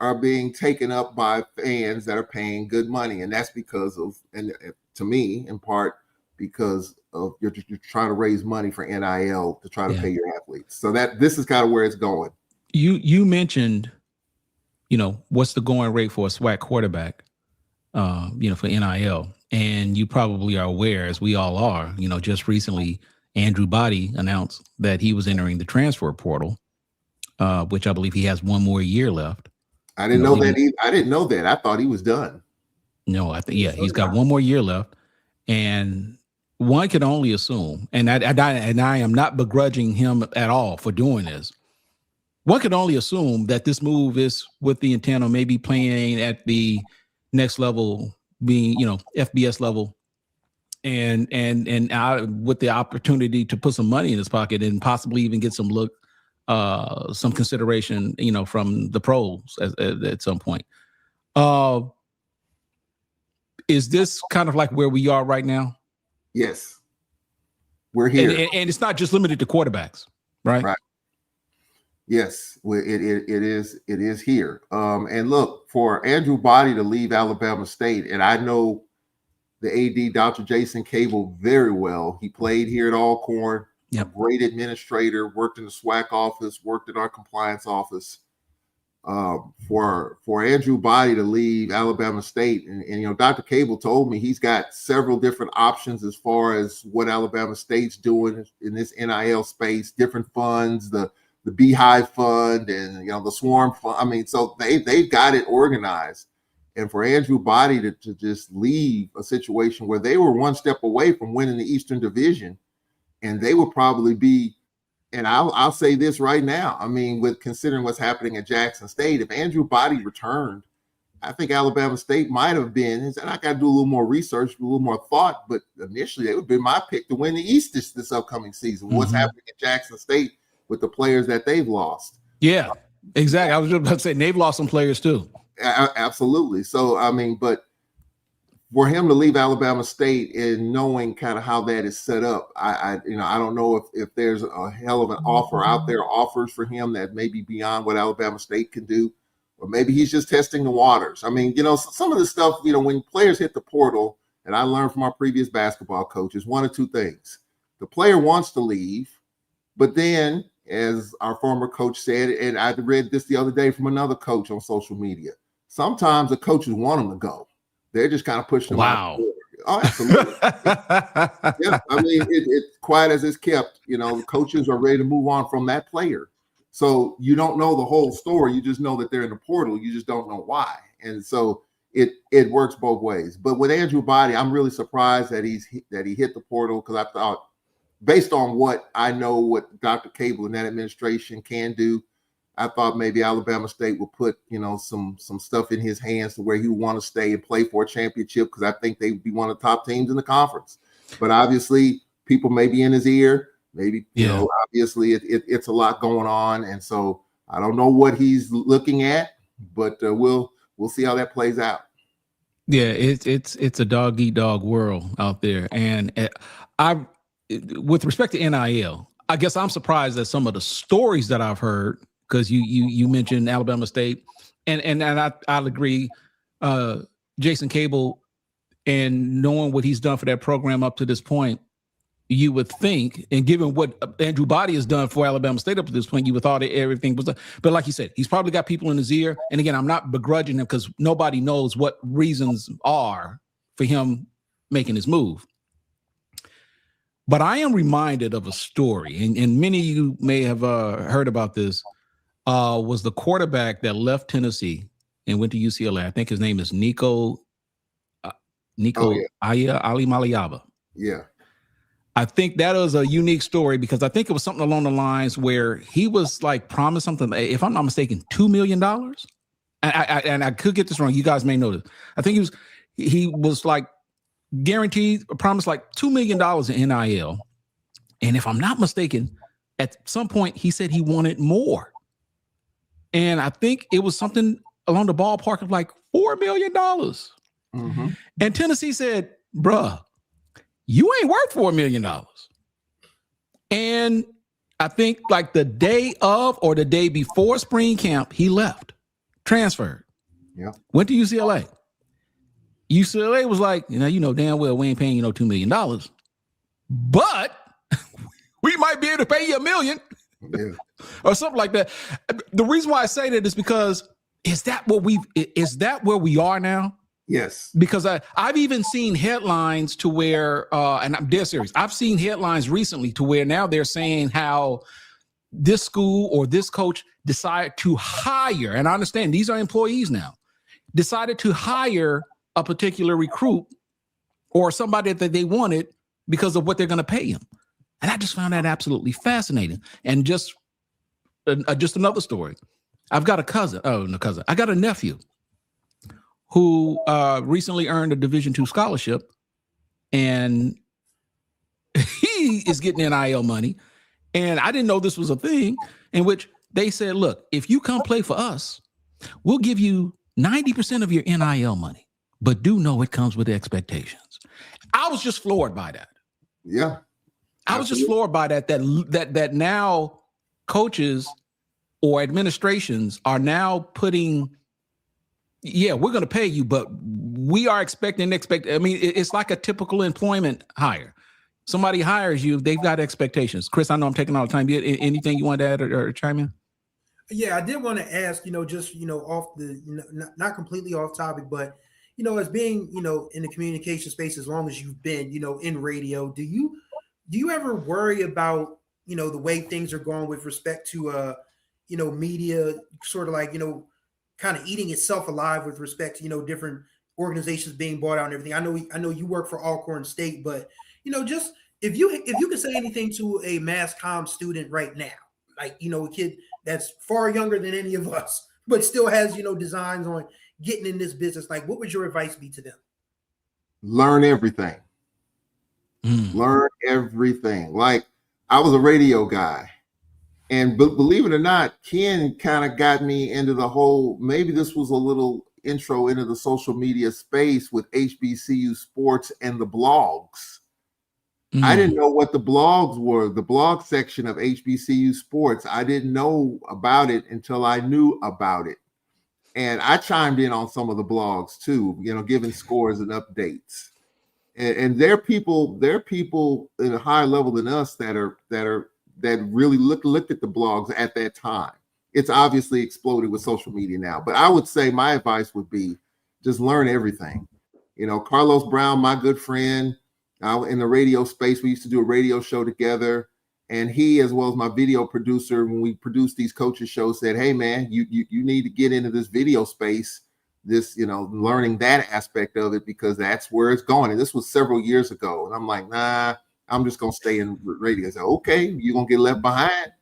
are being taken up by fans that are paying good money, and that's because of, and to me, in part, because of you're trying to raise money for NIL to try to pay your athletes. So this is kind of where it's going. You mentioned, what's the going rate for a SWAC quarterback, for NIL. And you probably are aware, as we all are, just recently, Andrew Body announced that he was entering the transfer portal, which I believe he has one more year left. I didn't know that. I didn't know that. I thought he was done. No, I think, he's got one more year left. And one could only assume, and I am not begrudging him at all for doing this. One could only assume that this move is with the intent of maybe playing at the next level, being, FBS level, and with the opportunity to put some money in his pocket and possibly even get some consideration, from the pros at some point. Is this kind of like where we are right now? Yes, we're here, and it's not just limited to quarterbacks, right? Right. Yes, it is here. And look, for Andrew Body to leave Alabama State, and I know the AD, Dr. Jason Cavil, very well. He played here at Alcorn, a great administrator, worked in the SWAC office, worked in our compliance office. For Andrew Body to leave Alabama State, and Dr. Cavil told me he's got several different options as far as what Alabama State's doing in this NIL space, different funds, the Beehive Fund and the Swarm Fund. I mean, so they've got it organized. And for Andrew Body to just leave a situation where they were one step away from winning the Eastern Division, and they would probably be, and I'll say this right now, I mean, with considering what's happening at Jackson State, if Andrew Body returned, I think Alabama State might have been, and I got to do a little more research, a little more thought, but initially it would be my pick to win the East this upcoming season. What's happening at Jackson State with the players that they've lost. Yeah, exactly. I was just about to say they've lost some players too. Absolutely. So, I mean, but for him to leave Alabama State and knowing kind of how that is set up, I don't know if there's a hell of an offer out there, offers for him that may be beyond what Alabama State can do, or maybe he's just testing the waters. I mean, some of the stuff, when players hit the portal, and I learned from our previous basketball coaches, one or two things. The player wants to leave, but then, as our former coach said, and I read this the other day from another coach on social media, sometimes the coaches want them to go. They're just kind of pushing them out. Oh, absolutely. Yeah, I mean, it's quiet as it's kept. Coaches are ready to move on from that player. So you don't know the whole story. You just know that they're in the portal. You just don't know why. And so it works both ways. But with Andrew Body, I'm really surprised that he hit the portal, because I thought, based on what I know what Dr. Cavil and that administration can do, I thought maybe Alabama State would put, some stuff in his hands to where he would want to stay and play for a championship, because I think they would be one of the top teams in the conference. But obviously, people may be in his ear. Maybe, obviously it's a lot going on. And so I don't know what he's looking at, but we'll see how that plays out. Yeah, it's a dog eat dog world out there. And with respect to NIL, I guess I'm surprised at some of the stories that I've heard, because you mentioned Alabama State, and I'll agree. Jason Cable, and knowing what he's done for that program up to this point, you would think, and given what Andrew Body has done for Alabama State up to this point, you would thought that everything was done. But like you said, he's probably got people in his ear. And again, I'm not begrudging him, because nobody knows what reasons are for him making his move. But I am reminded of a story, and many of you may have heard about this, was the quarterback that left Tennessee and went to UCLA. I think his name is Nico Alimaliaba. Yeah. I think that was a unique story, because I think it was something along the lines where he was like promised something, if I'm not mistaken, $2 million. And I could get this wrong. You guys may know this. I think he was like guaranteed, promised like $2 million in NIL. And if I'm not mistaken, at some point he said he wanted more. And I think it was something along the ballpark of like $4 million. Mm-hmm. And Tennessee said, bruh, you ain't worth $4 million. And I think like the day of or the day before spring camp, he left, transferred, went to UCLA. UCLA was like, you know damn well we ain't paying you no $2 million, but we might be able to pay you $1 million or something like that. The reason why I say that is because is that where we are now? Yes. Because I've even seen headlines to where, and I'm dead serious, I've seen headlines recently to where now they're saying how this school or this coach decided to hire, and I understand these are employees now, decided to hire a particular recruit or somebody that they wanted because of what they're going to pay him. And I just found that absolutely fascinating. And just another story. I've got I got a nephew who recently earned a Division II scholarship, and he is getting NIL money. And I didn't know this was a thing, in which they said, look, if you come play for us, we'll give you 90% of your NIL money, but do know it comes with expectations. I was just floored by that. Yeah. I was just floored by that now coaches or administrations are now putting, we're going to pay you, but we are expecting. I mean, it's like a typical employment hire. Somebody hires you, they've got expectations. Chris, I know I'm taking all the time. Anything you want to add or chime in? Yeah, I did want to ask, just, off the, not completely off topic, but, as being, in the communication space, as long as you've been, in radio, do you ever worry about, the way things are going with respect to, media sort of like, kind of eating itself alive with respect to, different organizations being bought out and everything? I know you work for Alcorn State, but, just if you could say anything to a mass comm student right now, like, a kid that's far younger than any of us, but still has, designs on getting in this business, like, what would your advice be to them? Learn everything. Learn everything. Like, I was a radio guy, and believe it or not, Ken kind of got me into the whole, maybe this was a little intro into the social media space with HBCU Sports and the blogs. I didn't know what the blogs were, the blog section of HBCU Sports. I didn't know about it until I knew about it. And I chimed in on some of the blogs too, giving scores and updates. And there are people at a higher level than us that really looked at the blogs at that time. It's obviously exploded with social media now, but I would say my advice would be just learn everything. Carlos Brown, my good friend, in the radio space, we used to do a radio show together, and he, as well as my video producer, when we produced these coaches shows, said, hey man, you need to get into this video space. this, learning that aspect of it, because that's where it's going. And this was several years ago. And I'm like, nah, I'm just going to stay in radio. I said, okay, you're going to get left behind.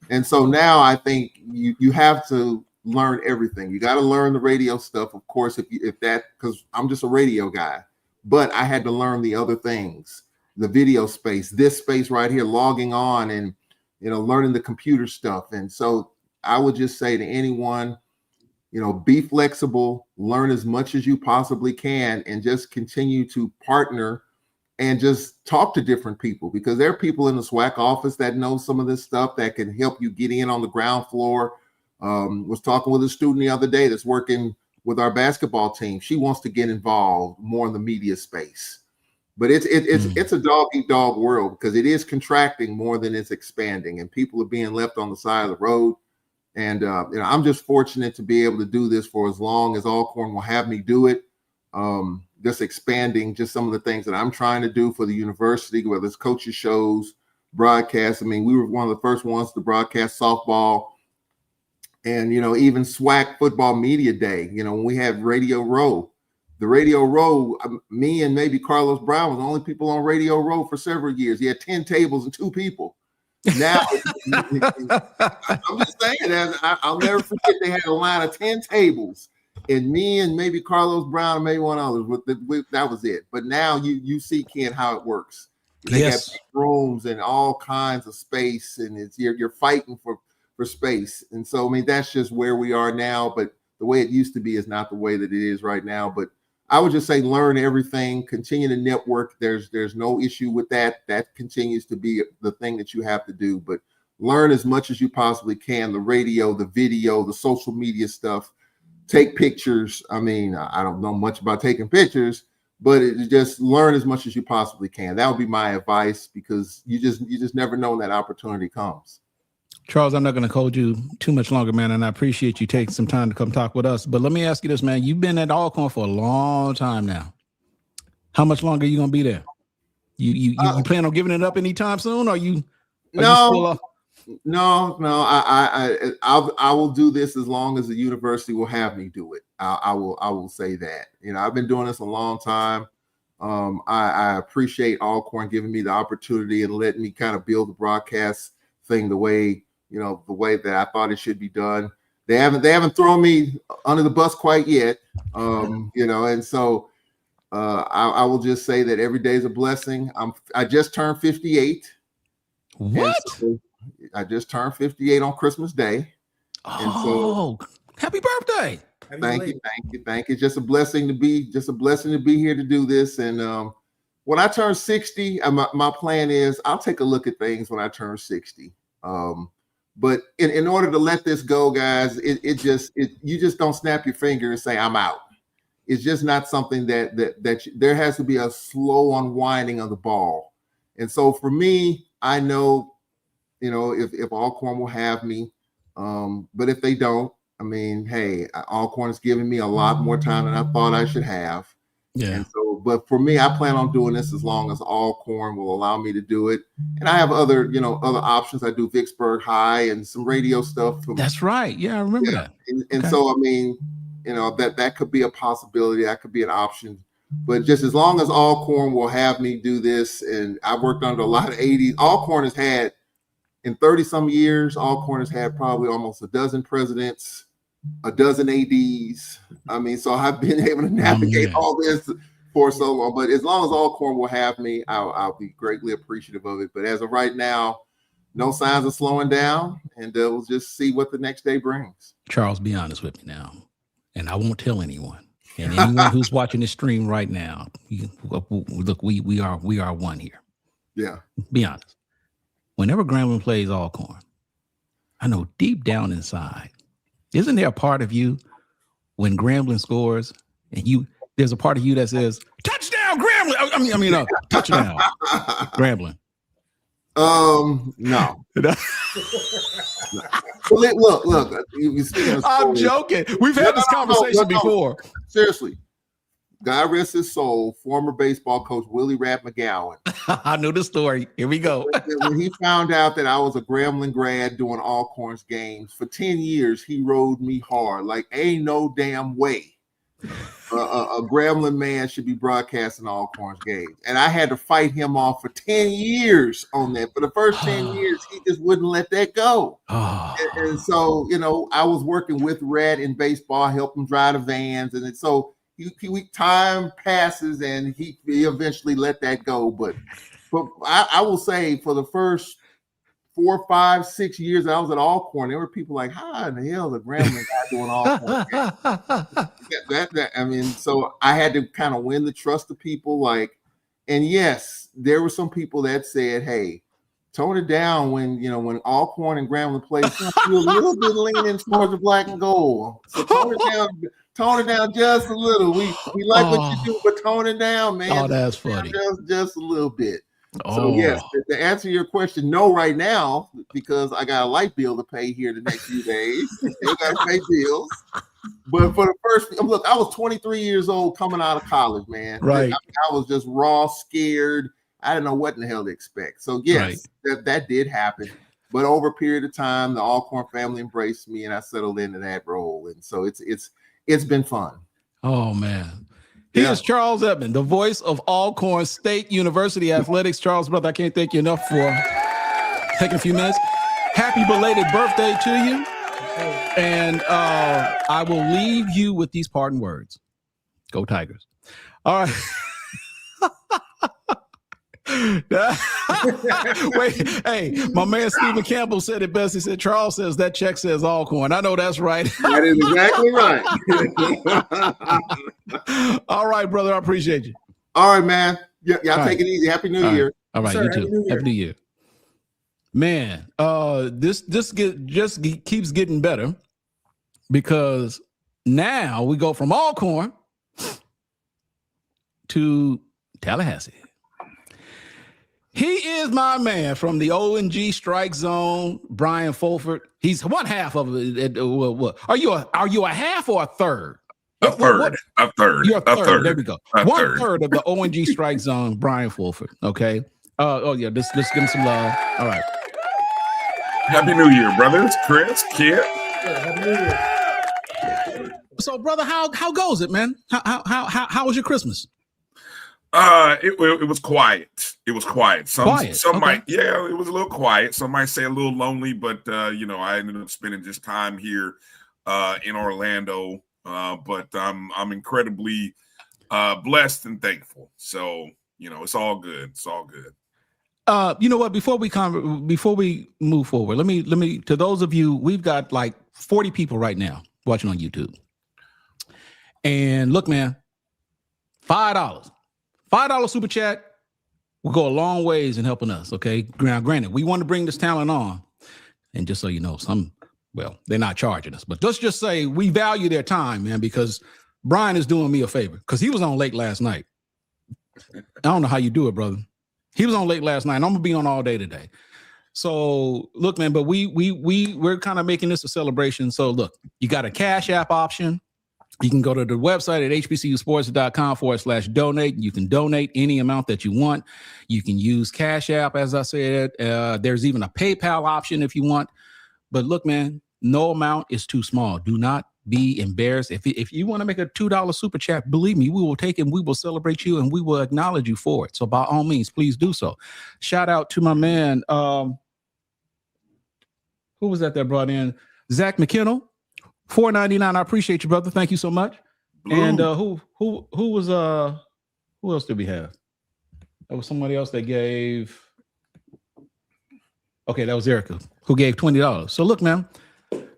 And so now I think you have to learn everything. You got to learn the radio stuff, of course, because I'm just a radio guy, but I had to learn the other things, the video space, this space right here, logging on and, learning the computer stuff. And so I would just say to anyone, be flexible, learn as much as you possibly can, and just continue to partner and just talk to different people, because there are people in the SWAC office that know some of this stuff that can help you get in on the ground floor. Was talking with a student the other day that's working with our basketball team. She wants to get involved more in the media space, but it's a dog eat dog world, because it is contracting more than it's expanding, and people are being left on the side of the road. And I'm just fortunate to be able to do this for as long as Alcorn will have me do it. Just expanding just some of the things that I'm trying to do for the university, whether it's coaches shows, broadcasts. I mean, we were one of the first ones to broadcast softball, and even SWAC football media day. When we had Radio Row, the Radio Row, me and maybe Carlos Brown was the only people on Radio Row for several years. He had 10 tables and 2 people. Now, I'm just saying, I'll never forget, they had a line of 10 tables, and me and maybe Carlos Brown and maybe one other. That was it. But now you see, Ken, how it works. They have rooms and all kinds of space, and you're fighting for space. And so, I mean, that's just where we are now. But the way it used to be is not the way that it is right now. But I would just say learn everything, continue to network. There's no issue with that. That continues to be the thing that you have to do. But learn as much as you possibly can, the radio, the video, the social media stuff. Take pictures. I mean, I don't know much about taking pictures, but just learn as much as you possibly can. That would be my advice, because you just never know when that opportunity comes. Charles, I'm not going to hold you too much longer, man, and I appreciate you taking some time to come talk with us. But let me ask you this, man. You've been at Alcorn for a long time now. How much longer are you going to be there? You plan on giving it up anytime soon? Or you? No. I will do this as long as the university will have me do it. I will say that. I've been doing this a long time. I appreciate Alcorn giving me the opportunity and letting me kind of build the broadcast thing the way that I thought it should be done. They haven't thrown me under the bus quite yet. And so I will just say that every day is a blessing. I just turned 58. What? So I just turned 58 on Christmas Day. Oh, happy birthday. Thank you. It's just a blessing to be here to do this. And when I turn 60, my plan is I'll take a look at things when I turn 60. But in order to let this go, guys, you just don't snap your finger and say I'm out. It's just not something that there has to be a slow unwinding of the ball. And so for me, I know, if Alcorn will have me, but if they don't, I mean, hey, Alcorn is giving me a lot more time than I thought I should have. Yeah. And so, but for me, I plan on doing this as long as Alcorn will allow me to do it. And I have other options. I do Vicksburg High and some radio stuff. That's right. Yeah, I remember that. And so, I mean, that could be a possibility. That could be an option. But just as long as Alcorn will have me do this, and I've worked under a lot of ADs. Alcorn has had, in 30 some years, Alcorn has had probably almost a dozen presidents, a dozen ADs. I mean, so I've been able to navigate all this for so long. But as long as Alcorn will have me, I'll be greatly appreciative of it. But as of right now, no signs of slowing down, and we'll just see what the next day brings. Charles, be honest with me now, and I won't tell anyone. And anyone who's watching this stream right now, look, we are one here. Yeah. Be honest. Whenever Grambling plays Alcorn, I know deep down inside, isn't there a part of you when Grambling scores and there's a part of you that says, touchdown, Grambling. I mean, touchdown, Grambling. No. Look. I'm joking. We've had this conversation before. Seriously. God rest his soul, former baseball coach Willie Rat McGowan. I know the story. Here we go. When he found out that I was a Grambling grad doing Alcorn's games, for 10 years, he rode me hard. Like, ain't no damn way a Gremlin man should be broadcasting Alcorn's games. And I had to fight him off for 10 years on that. For the first 10 years, he just wouldn't let that go. And so, I was working with Red in baseball, help him drive the vans. And so time passes and he eventually let that go. But I will say for the first 4, 5, 6 years I was at Alcorn, there were people like, how in the hell is the Gremlin guy doing Alcorn? So I had to kind of win the trust of people. And yes, there were some people that said, hey, tone it down when Alcorn and Gremlin play. You're a little bit leaning towards the black and gold. So tone it down just a little. We like what you do, but tone it down, man. Oh, that's funny. Just a little bit. So yes, to answer your question, no, right now, because I got a light bill to pay here the next few days. Still got to pay bills. But for the first, look, I was 23 years old coming out of college, man. Right. I was just raw, scared. I didn't know what in the hell to expect. So yes, that did happen. But over a period of time, the Alcorn family embraced me, and I settled into that role. And so it's been fun. Oh man. He is Charles Edmond, the voice of Alcorn State University Athletics. Charles, brother, I can't thank you enough for taking a few minutes. Happy belated birthday to you. And I will leave you with these parting words. Go Tigers. All right. Wait, hey, my man Stephen Campbell said it best. He said, Charles says that check says Alcorn. I know that's right. That is exactly right. All right, brother. I appreciate you. All right, man. Y'all take it easy. Happy New Year. All right, you too. Happy New Year. Man, this just keeps getting better because now we go from Alcorn to Tallahassee. He is my man from the O&G Strike Zone, Brian Fulford. He's one half of it. What? Are you a half or a third? A third. You're a third. There we go. One third of the O&G Strike Zone, Brian Fulford. Okay. Let's give him some love. All right. Happy New Year, brothers. Chris, Kid. Happy New Year. So, brother, how goes it, man? How was your Christmas? It was quiet. It was quiet. Some okay. might, it was a little quiet. Some might say a little lonely, but I ended up spending just time here in Orlando. But I'm incredibly blessed and thankful. So it's all good. It's all good. You know what? Before we move forward, let me to those of you, we've got like 40 people right now watching on YouTube. And look, man, $5 super chat will go a long ways in helping us. Okay. Now, granted, we want to bring this talent on. And just so you know, they're not charging us, but let's just say we value their time, man, because Brian is doing me a favor because he was on late last night. I don't know how you do it, brother. He was on late last night, and I'm gonna be on all day today. So look, man, but we're kind of making this a celebration. So look, you got a Cash App option. You can go to the website at hbcusports.com/donate. You can donate any amount that you want. You can use Cash App, as I said. There's even a PayPal option if you want. But look, man, no amount is too small. Do not be embarrassed. If you want to make a $2 super chat, believe me, we will take it and we will celebrate you and we will acknowledge you for it. So by all means, please do so. Shout out to my man. Who was that brought in? Zach McKinnell, $4.99. I appreciate you, brother. Thank you so much. Blue. And who else did we have? There was somebody else that gave. Okay, that was Erica who gave $20. So look, man.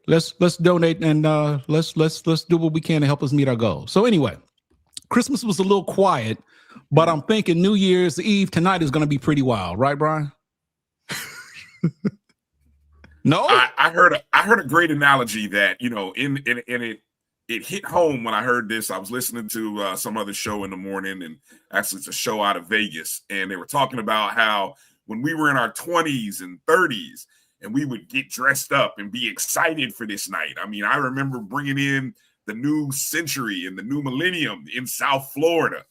Let's donate and let's do what we can to help us meet our goals. So anyway, Christmas was a little quiet, but I'm thinking New Year's Eve tonight is going to be pretty wild, right, Brian? No, I heard a great analogy that it hit home when I heard this. I was listening to some other show in the morning, and actually it's a show out of Vegas, and they were talking about how when we were in our 20s and 30s. And we would get dressed up and be excited for this night. I mean, I remember bringing in the new century and the new millennium in South Florida,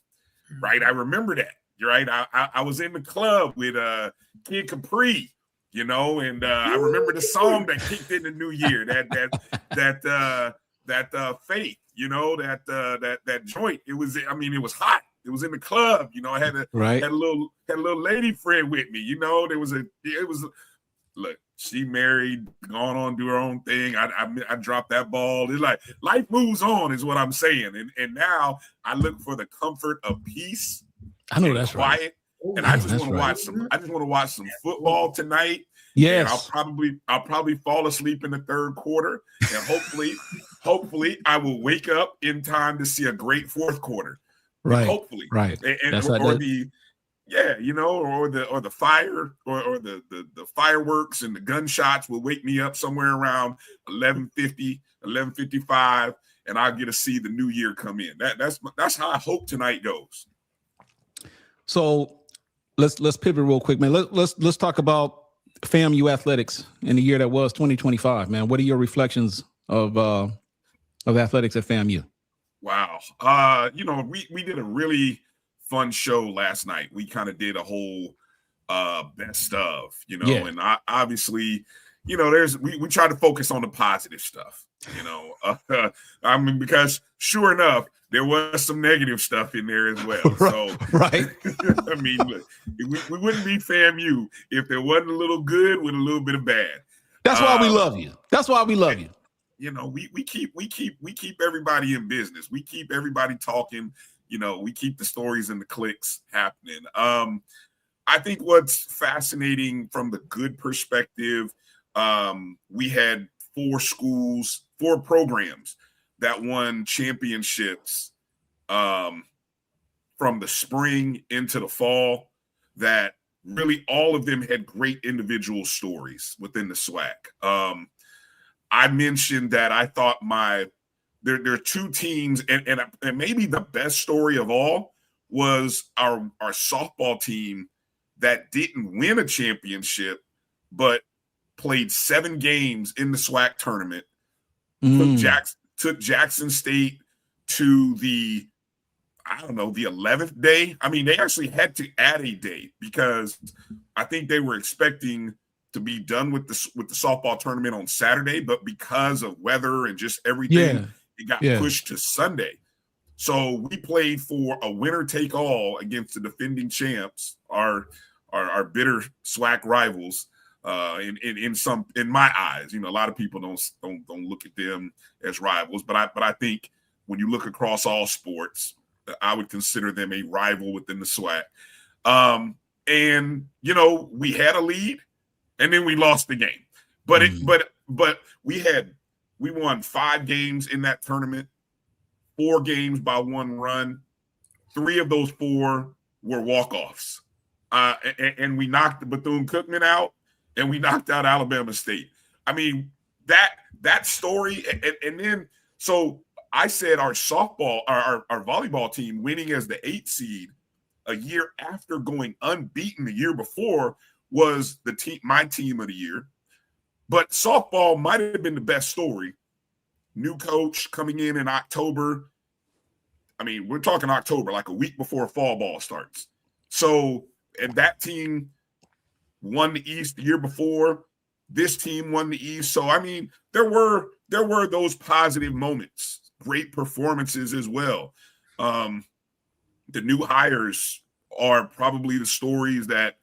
right? I remember that, right? I was in the club with Kid Capri, and I remember the song that kicked in the new year, that Faith, You know, that joint. It was, I mean, it was hot. It was in the club. You know, I had a little lady friend with me. You know, look, she married, gone on, do her own thing. I dropped that ball. It's like life moves on, is what I'm saying. And now I look for the comfort of peace. I know that's quiet. Right. And I just want to watch some. I just want to watch some football tonight. Yes. And I'll probably fall asleep in the third quarter, and hopefully I will wake up in time to see a great fourth quarter. Right. Hopefully. Right. And you know, or the fire or the fireworks and the gunshots will wake me up somewhere around 11:50, 11:55, and I'll get to see the new year come in. That's how I hope tonight goes. So let's pivot real quick, man. Let's talk about FAMU athletics in the year that was 2025, man. What are your reflections of athletics at FAMU? Wow. You know, we did a really fun show last night. We kind of did a whole best of, you know, and obviously, you know, we try to focus on the positive stuff, you know. I mean, because sure enough, there was some negative stuff in there as well. So, right. I mean, look, we wouldn't be FAMU if there wasn't a little good with a little bit of bad. That's why we love you. That's why we love you. You know, we keep everybody in business. We keep everybody talking. You know, we keep the stories and the clicks happening. I think what's fascinating from the good perspective, we had 4 programs that won championships from the spring into the fall, that really all of them had great individual stories within the SWAC. I mentioned that I thought there are 2 teams, and maybe the best story of all was our softball team that didn't win a championship, but played 7 games in the SWAC tournament, took Jackson State to the 11th day. I mean, they actually had to add a day because I think they were expecting to be done with the softball tournament on Saturday, but because of weather and just everything, it got pushed to Sunday. So we played for a winner take all against the defending champs, our bitter SWAC rivals. In my eyes, you know, a lot of people don't look at them as rivals, but I think when you look across all sports, I would consider them a rival within the SWAC. And you know, we had a lead, and then we lost the game. But we won 5 games in that tournament, 4 games by 1 run. 3 of those 4 were walk-offs, and we knocked the Bethune-Cookman out. And we knocked out Alabama State. I mean, that story, and then so I said our volleyball team winning as the 8th seed a year after going unbeaten the year before was my team of the year. But softball might have been the best story. New coach coming in October. I mean, we're talking October, like a week before fall ball starts. So, and that team won the East the year before. This team won the East. So, I mean, there were those positive moments, great performances as well. The new hires are probably the stories that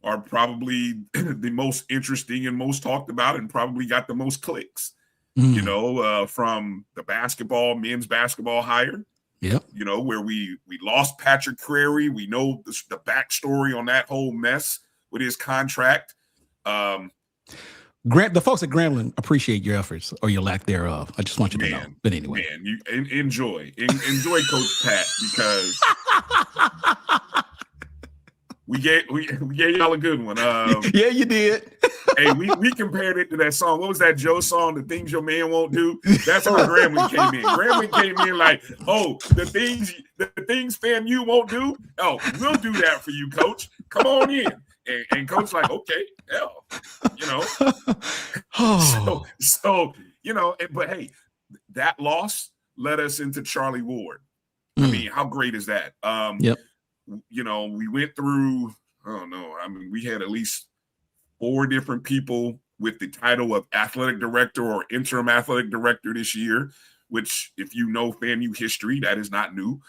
are probably the most interesting and most talked about and probably got the most clicks, you know, from the men's basketball hire. Yep. You know, where we lost Patrick Crary. We know the backstory on that whole mess with his contract. The folks at Grambling appreciate your efforts or your lack thereof. I just want you to know. But anyway, you enjoy Coach Pat, because we gave y'all a good one. Yeah, you did. Hey, we compared it to that song. What was that Joe song? The Things Your Man Won't Do. That's where Grambling came in. Grambling came in like, oh, the things FAMU won't do. Oh, we'll do that for you, Coach. Come on in. And Coach like, okay, hell, you know. so you know, but hey, that loss led us into Charlie Ward. I mean, how great is that? Yep. You know, we went through, I don't know, I mean, we had at least 4 different people with the title of athletic director or interim athletic director this year. which if you know FAMU history, that is not new.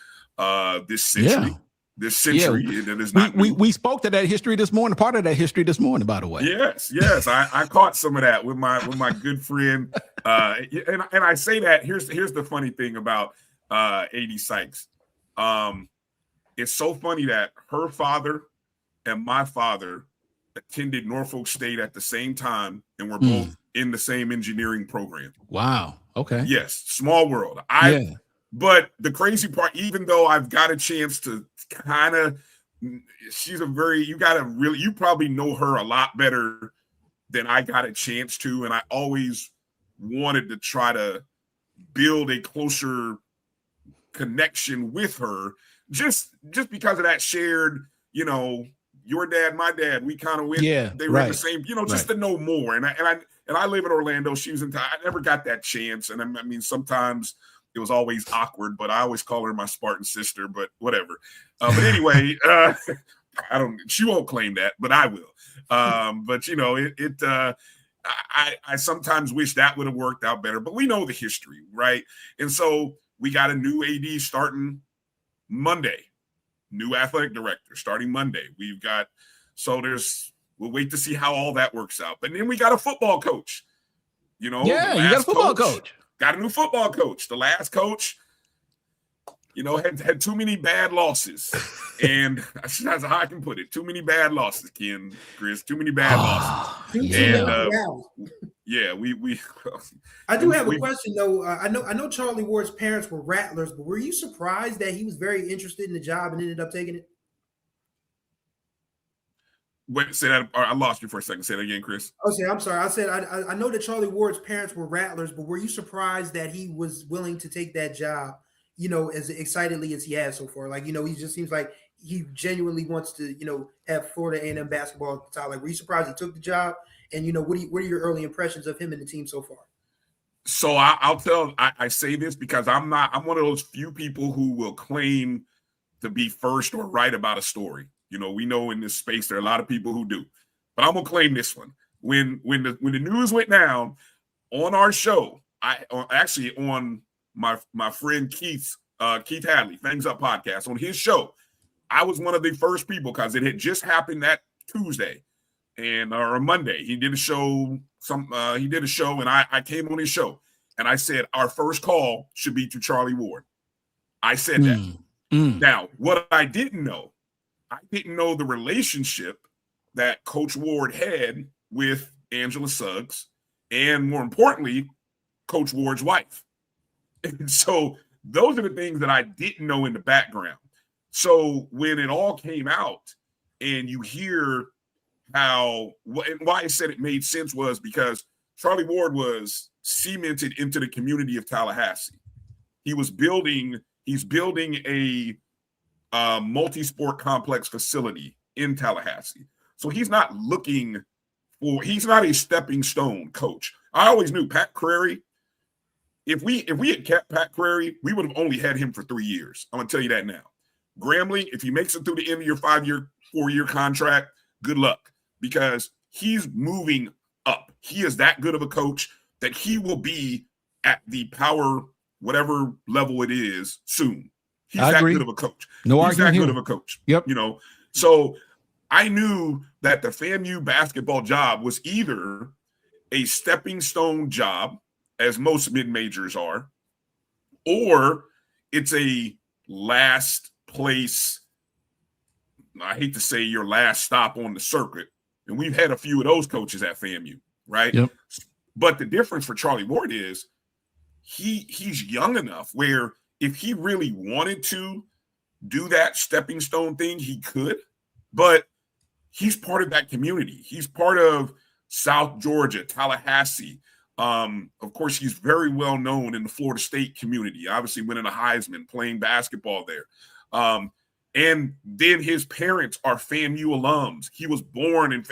This century. Yeah. This century, it is not. We spoke to that history this morning. Part of that history this morning, by the way. Yes. I caught some of that with my good friend. And I say that here's the funny thing about AD Sykes. It's so funny that her father and my father attended Norfolk State at the same time, and we're both in the same engineering program. Wow. Okay. Yes. Small world. But the crazy part, even though I've got a chance to kind of, you probably know her a lot better than I got a chance to. And I always wanted to try to build a closer connection with her just because of that shared, your dad, my dad, we kind of went, they were in the same, just to know more. And I live in Orlando. She was I never got that chance. And I mean, sometimes it was always awkward, but I always call her my Spartan sister, but whatever. But anyway, she won't claim that, but I will. But I sometimes wish that would have worked out better, but we know the history, right? And so we got a new AD starting Monday, new athletic director starting Monday. We'll wait to see how all that works out. But then we got a football coach, you got a football coach. Got a new football coach. The last coach, had too many bad losses. And that's how I can put it. Too many bad losses, Chris. Too many bad losses. We I do have a question though. I know Charlie Ward's parents were Rattlers, but were you surprised that he was very interested in the job and ended up taking it? Wait, say that. I lost you for a second. Say that again, Chris. Okay, I'm sorry. I said I know that Charlie Ward's parents were Rattlers, but were you surprised that he was willing to take that job? As excitedly as he has so far. He just seems like he genuinely wants to, have Florida A&M basketball at the top. Were you surprised he took the job? And what are your early impressions of him and the team so far? So I say this because I'm one of those few people who will claim to be first or right about a story. We know in this space there are a lot of people who do, but I'm gonna claim this one. When the news went down on our show, on my friend Keith Hadley, Fangs Up podcast, on his show, I was one of the first people because it had just happened that Tuesday or Monday. He did a show. And I came on his show and I said our first call should be to Charlie Ward. I said that. Now, what I didn't know the relationship that Coach Ward had with Angela Suggs, and more importantly, Coach Ward's wife. And so those are the things that I didn't know in the background. So when it all came out and you hear and why I said it made sense was because Charlie Ward was cemented into the community of Tallahassee. He's building a multi-sport complex facility in Tallahassee. So he's not a stepping stone coach. I always knew Pat Crary. If we had kept Pat Crary, we would have only had him for 3 years. I'm going to tell you that now. Grambling, if he makes it through the end of your 4-year contract, good luck, because he's moving up. He is that good of a coach that he will be at the power, whatever level it is, soon. He's that good of a coach. He's that good of a coach. Yep. So I knew that the FAMU basketball job was either a stepping stone job, as most mid-majors are, or it's a last place, I hate to say your last stop on the circuit. And we've had a few of those coaches at FAMU, right? Yep. But the difference for Charlie Ward is he's young enough where if he really wanted to do that stepping stone thing, he could, but he's part of that community. He's part of South Georgia, Tallahassee. Of course, he's very well known in the Florida State community, obviously winning a Heisman, playing basketball there. And then his parents are FAMU alums. He was born in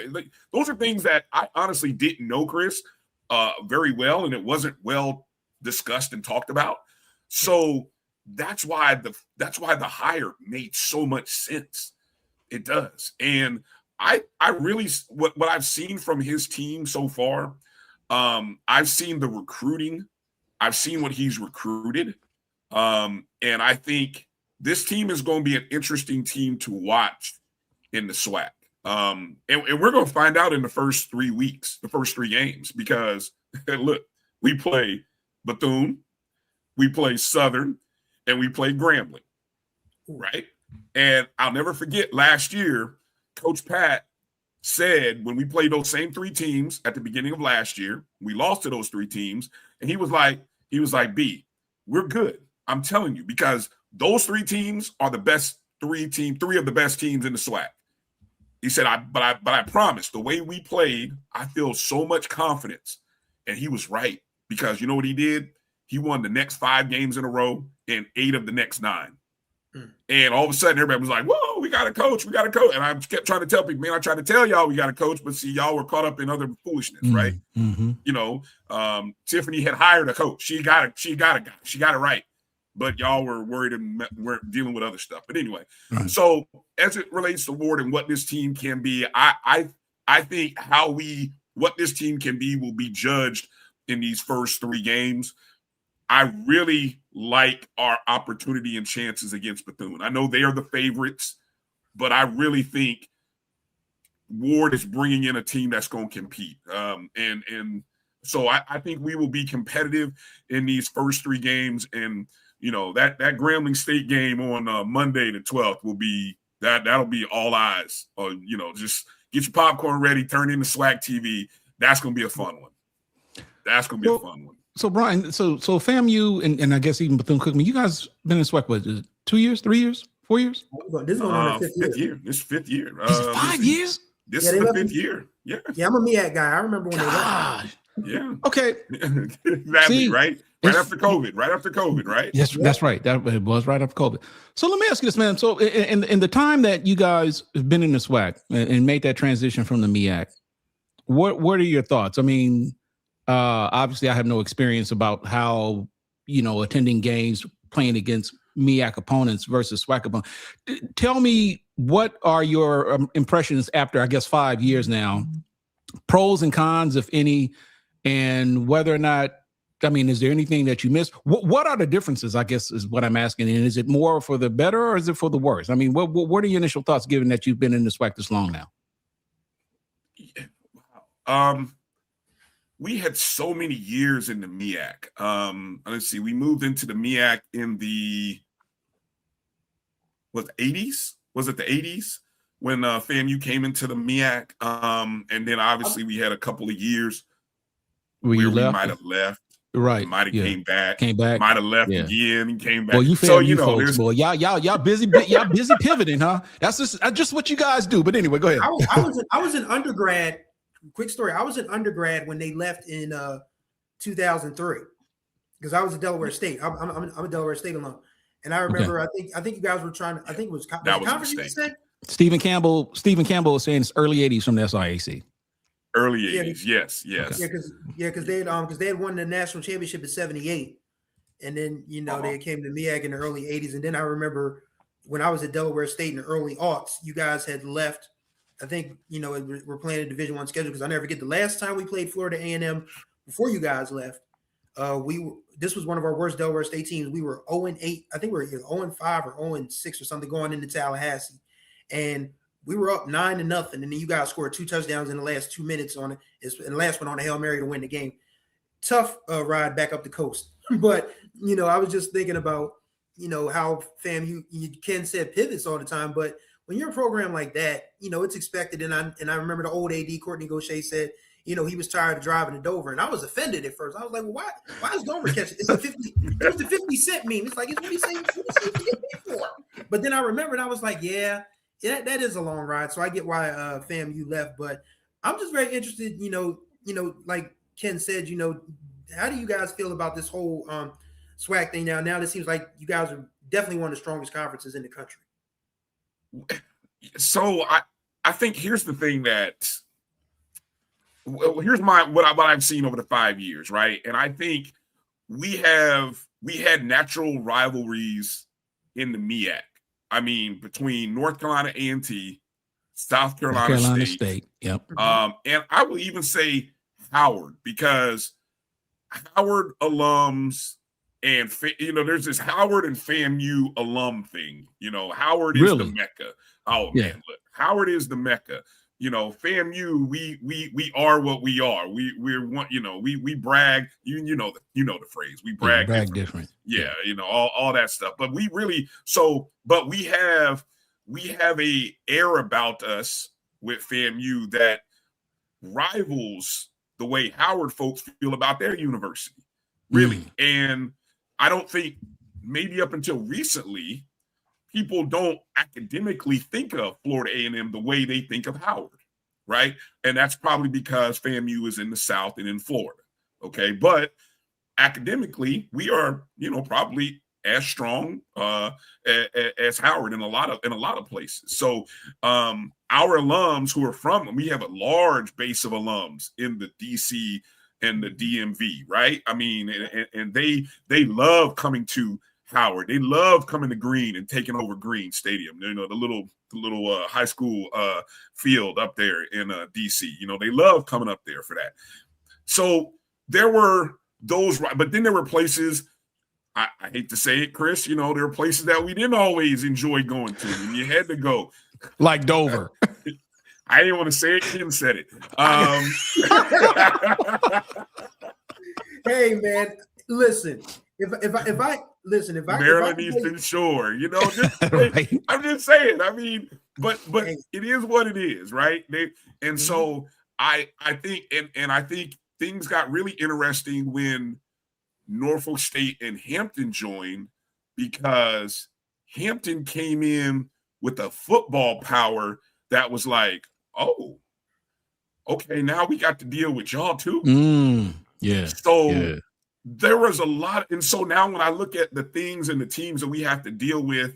those are things that I honestly didn't know, Chris, very well, and it wasn't well discussed and talked about. So that's why the hire made so much sense. It does. And I really what I've seen from his team so far, I've seen the recruiting. I've seen what he's recruited. And I think this team is going to be an interesting team to watch in the SWAC. And we're going to find out in the first 3 weeks, the first 3 games, because look, we play Bethune, we play Southern, and we play Grambling, right? And I'll never forget last year, Coach Pat said when we played those same 3 teams at the beginning of last year, we lost to those 3 teams, and he was like, B, we're good. I'm telling you, because those 3 teams are the best 3 of the best teams in the SWAC. He said, but I promise, the way we played, I feel so much confidence. And he was right, because you know what he did? He won the next 5 games in a row and 8 of the next 9. And all of a sudden, everybody was like, whoa, we got a coach. And I kept trying to tell people, man, I tried to tell y'all we got a coach, but see, y'all were caught up in other foolishness, right? You know, Tiffany had hired a coach. She got a guy. She got it right. But y'all were worried and were dealing with other stuff. But anyway, so as it relates to Ward and what this team can be, I think what this team can be will be judged in these first 3 games. I really like our opportunity and chances against Bethune. I know they are the favorites, but I really think Ward is bringing in a team that's going to compete. And so I think we will be competitive in these first 3 games. And, you know, that Grambling State game on Monday the 12th will be that'll be all eyes. You know, just get your popcorn ready, turn in the SWAC TV. That's going to be a fun one. That's going to be a fun one. So Brian, so FAMU and I guess even Bethune-Cookman, you guys been in SWAC, what, 2 years, 3 years, 4 years? This is going on the 5th year. This is 5th year. Is it 5 years? This is the 5th year. Yeah. Yeah, I'm a MEAC guy. I remember when they left. Yeah. Okay. Exactly. See, right after COVID, right? Yes, that's right. That it was right after COVID. So let me ask you this, man. So in the time that you guys have been in the SWAC and made that transition from the MEAC, what are your thoughts? I mean, obviously I have no experience about how, you know, attending games, playing against MEAC opponents versus SWAC opponents. Tell me, what are your impressions after, I guess, 5 years now, pros and cons, if any, and whether or not, I mean, is there anything that you miss? What are the differences, I guess, is what I'm asking. And is it more for the better or is it for the worse? I mean, what are your initial thoughts, given that you've been in the SWAC this long now? We had so many years in the MEAC. Let's see, we moved into the MEAC in the 80s? Was it the 80s when FAMU came into the MEAC? And then obviously we had a couple of years where we might have left. Right. Might have came back, might have left again and came back. Well, you so you know, folks, boy, y'all busy pivoting, huh? That's just what you guys do. But anyway, go ahead. I was an undergrad. Quick story. I was an undergrad when they left in 2003 because I was at Delaware State. I'm a Delaware State alum, and I remember I think you guys were trying to. I think it was that was a mistake. Stephen Campbell was saying it's early 80s from the SIAC. Early 80s, yes. Because they had won the national championship in '78, and then they came to MEAC in the early '80s, and then I remember when I was at Delaware State in the early aughts, you guys had left. I think we're playing a Division I schedule because I never forget the last time we played Florida A&M before you guys left. This was one of our worst Delaware State teams. We were 0-8. I think we were either 0-5 or 0-6 or something going into Tallahassee, and we were up 9-0, and then you guys scored 2 touchdowns in the last 2 minutes on it. And the last one on a Hail Mary to win the game. Tough ride back up the coast. But, I was just thinking about, how Ken said pivots all the time. But when you're a program like that, it's expected. And I remember the old AD, Courtney Gaucher, said, he was tired of driving to Dover. And I was offended at first. I was like, well, why is Dover catching? It's a 50. It's the 50-cent meme. It's like, it's what he's saying. What he get me for? But then I remembered, I was like, yeah, that is a long ride. So I get why FAMU left. But I'm just very interested, like Ken said, how do you guys feel about this whole SWAC thing now? Now it seems like you guys are definitely one of the strongest conferences in the country. So I think here's the thing that here's what I've seen over the 5 years, right? And I think we had natural rivalries in the MEAC. I mean, between North Carolina A&T, South Carolina State. Yep. And I will even say Howard, because Howard alums and there's this Howard and FAMU alum thing. Howard is the Mecca. Oh man, look, Howard is the Mecca. FAMU, we are what we are. We're one. We brag. You know the phrase. We brag. Different. Yeah, all that stuff. But we really But we have a air about us with FAMU that rivals the way Howard folks feel about their university. Really, and I don't think maybe up until recently, people don't academically think of Florida A&M the way they think of Howard, right? And that's probably because FAMU is in the South and in Florida, okay? But academically, we are, probably as strong as Howard in a lot of places. So our alums who are we have a large base of alums in the DC and the DMV, right? I mean, and they love coming to Howard. They love coming to Green and taking over Green Stadium. The little high school field up there in DC. They love coming up there for that. So there were those, but then there were places. I hate to say it, Chris. There were places that we didn't always enjoy going to, and you had to go, like Dover. I didn't want to say it. Ken said it. Hey man, listen. If I Maryland Eastern Shore, Right. I'm just saying. I mean, but it is what it is, right? So I think, and I think things got really interesting when Norfolk State and Hampton joined, because Hampton came in with a football power that was like, oh, okay, now we got to deal with y'all too. Yeah. So there was a lot. And so now when I look at the things and the teams that we have to deal with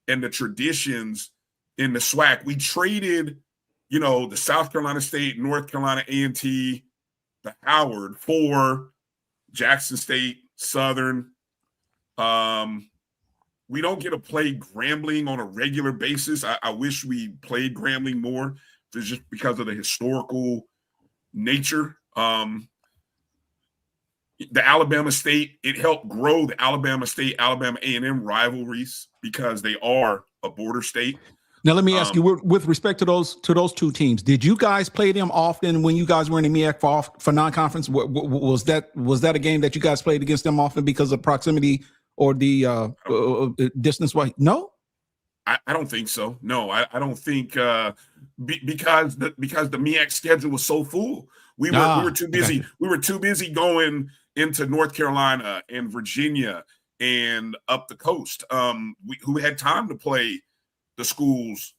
and the traditions in the SWAC, we traded, the South Carolina State, North Carolina A&T, the Howard for Jackson State, Southern. We don't get to play Grambling on a regular basis. I wish we played Grambling more, just because of the historical nature. The Alabama State, it helped grow the Alabama State, Alabama A&M rivalries because they are a border state. Now, let me ask you, with respect to those two teams, did you guys play them often when you guys were in the MEAC for non-conference? Was that a game that you guys played against them often because of proximity or the distance? No? I don't think so. No, I don't think because the MEAC schedule was so full. We were too busy. Okay. We were too busy going into North Carolina and Virginia and up the coast. Who had time to play the schools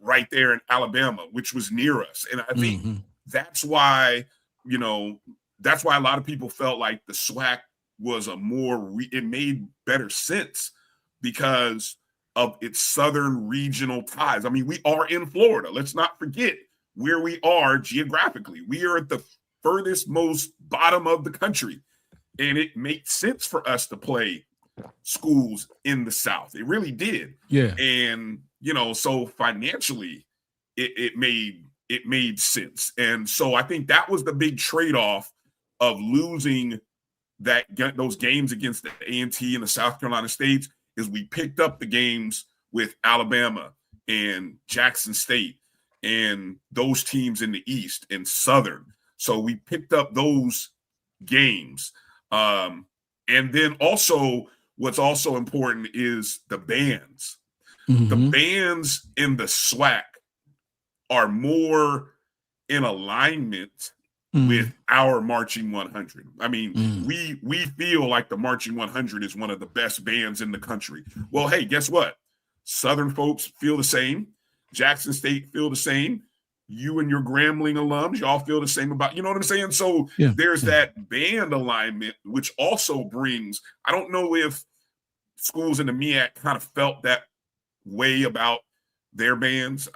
right there in Alabama, which was near us. And I think that's why a lot of people felt like the SWAC was it made better sense because of its southern regional ties. I mean, we are in Florida. Let's not forget where we are geographically. We are at the furthest most bottom of the country. And it makes sense for us to play schools in the South. It really did. Yeah. And, so financially it made sense. And so I think that was the big trade-off of losing those games against the A&T and the South Carolina States, is we picked up the games with Alabama and Jackson State and those teams in the East and Southern. So we picked up those games. And then also what's also important is the bands. The bands in the SWAC are more in alignment with our Marching 100. I mean, we feel like the Marching 100 is one of the best bands in the country. Well, hey, guess what? Southern folks feel the same. Jackson State feel the same. You and your Grambling alums, y'all feel the same about, you know what I'm saying? So there's that band alignment, which also brings, I don't know if schools in the MEAC kind of felt that way about their bands.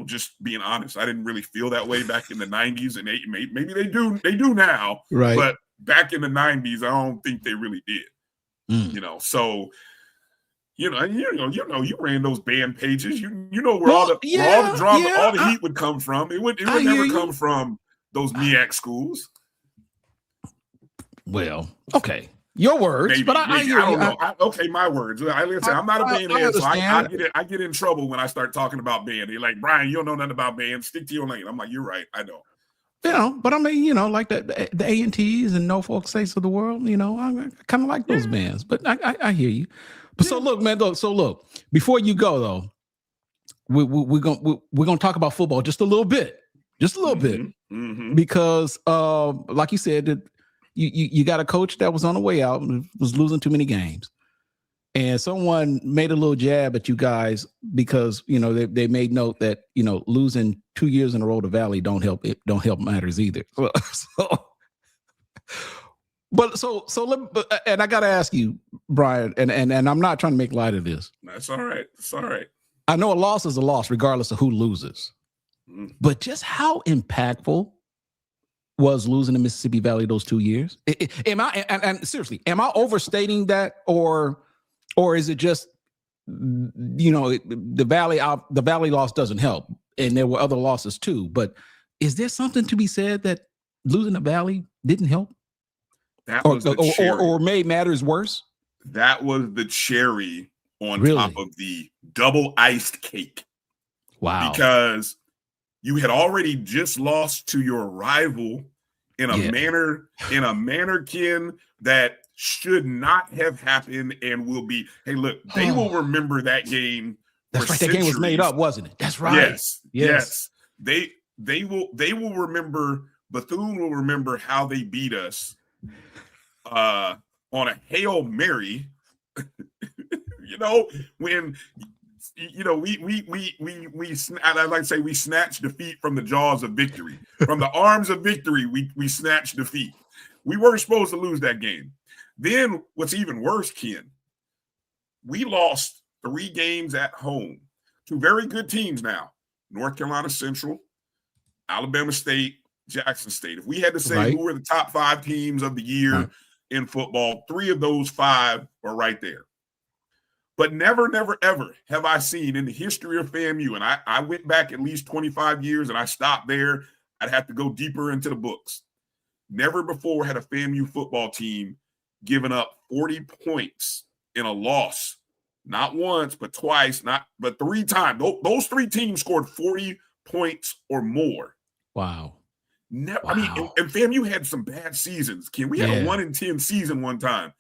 Just being honest, I didn't really feel that way back in the 90s, and maybe they do now, right? But back in the 90s, I don't think they really did. So you ran those band pages. You know where all the drama, all the heat would come from. It would never come from those MEAC schools. Well, okay. Your words, Maybe, but I hear I don't you. know. Okay, my words. I'm not a band head, so I get in trouble when I start talking about band. They're like, Brian, you don't know nothing about band. Stick to your lane. I'm like, you're right. I don't. You know, but I mean, like the A&Ts and Norfolk States of the world, I kind of like those bands, but I hear you. But so look, man, before you go though, we're gonna talk about football just a little bit, because like you said, that you got a coach that was on the way out and was losing too many games, and someone made a little jab at you guys because they made note that losing 2 years in a row to Valley don't help matters either. And I got to ask you, Brian, and I'm not trying to make light of this. That's all right. It's all right. I know a loss is a loss, regardless of who loses. But just how impactful was losing to Mississippi Valley those 2 years? Seriously, am I overstating that, or is it just the Valley loss doesn't help, and there were other losses too? But is there something to be said that losing the Valley didn't help? That was or made matters worse. That was the cherry on top of the double iced cake. Wow! Because you had already just lost to your rival in a manner, Ken, that should not have happened and will be. Hey, look, they will remember that game. That's right. That game was made up, wasn't it? That's right. Yes. They will remember. Bethune will remember how they beat us on a Hail Mary. When I like to say we snatched defeat from the jaws of victory, from the arms of victory. We snatched defeat. We weren't supposed to lose that game. Then what's even worse, Ken, we lost 3 games at home to very good teams now: North Carolina Central, Alabama State, Jackson State. If we had to say who were the top 5 teams of the year in football, 3 of those 5 are right there. But never, never, ever have I seen in the history of FAMU, and I went back at least 25 years and I stopped there. I'd have to go deeper into the books. Never before had a FAMU football team given up 40 points in a loss. Not once, but twice, but 3 times. Those 3 teams scored 40 points or more. Wow. Never, wow. I mean, and FAMU had some bad seasons, Ken. We had a 1-10 season one time.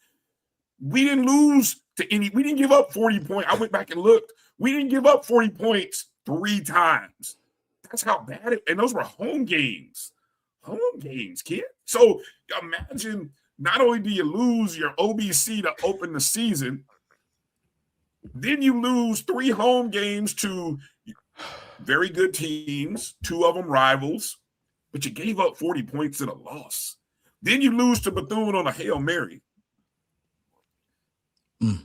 We didn't lose to any. We didn't give up 40 points. I went back and looked. We didn't give up 40 points 3 times. That's how bad it. And those were home games. Home games, kid. So imagine, not only do you lose your OBC to open the season, then you lose 3 home games to very good teams, 2 of them rivals, but you gave up 40 points in a loss. Then you lose to Bethune on a Hail Mary. And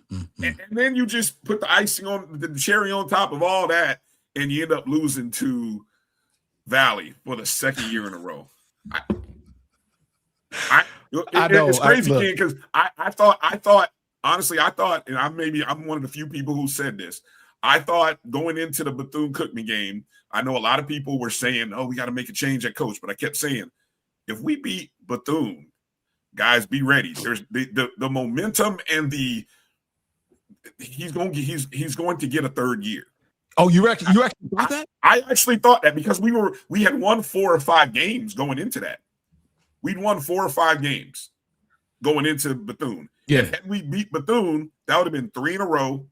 then you just put the icing on the cherry on top of all that, and you end up losing to Valley for the 2nd year in a row. It's crazy, Ken, because I thought, honestly, and I'm one of the few people who said this. I thought going into the Bethune-Cookman game, I know a lot of people were saying, "Oh, we got to make a change at coach," but I kept saying, if we beat Bethune, guys, be ready. There's the momentum and he's going to get a 3rd year. Oh, you actually thought that? I actually thought that because we had won 4 or 5 games going into that. We'd won 4 or 5 games going into Bethune. Yeah. And had we beat Bethune, that would have been 3 in a row,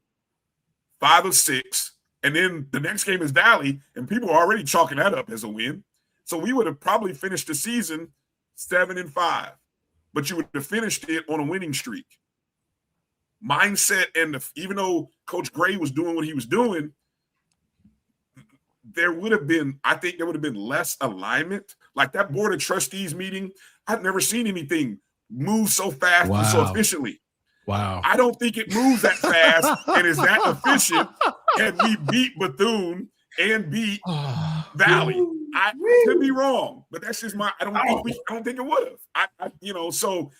5 of 6, and then the next game is Valley, and people are already chalking that up as a win. So we would have probably finished the season 7-5, but you would have finished it on a winning streak. Mindset, and even though Coach Gray was doing what he was doing, there would have been less alignment. Like that board of trustees meeting, I've never seen anything move so fast and so efficiently. Wow. I don't think it moves that fast and is that efficient. And we beat Bethune and beat Valley. I could be wrong, but that's just I don't think it would have. So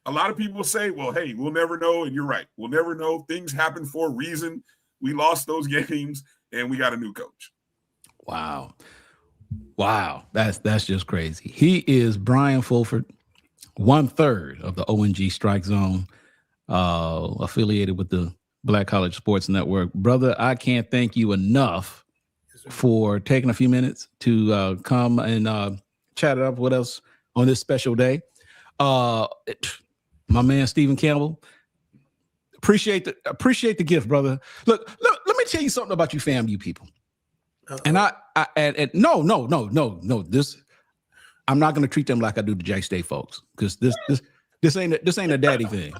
a lot of people say, well, hey, we'll never know. And you're right. We'll never know. Things happen for a reason. We lost those games and we got a new coach. Wow. That's just crazy. He is Brian Fulford. 1/3 of the ONG Strike Zone, affiliated with the Black College Sports Network. Brother, I can't thank you enough for taking a few minutes to come and chat it up with us on this special day. My man Stephen Campbell, appreciate the gift, brother. Look, let me tell you something about you FAMU people. And no, this, I'm not going to treat them like I do the Jack State folks, because this ain't a daddy thing.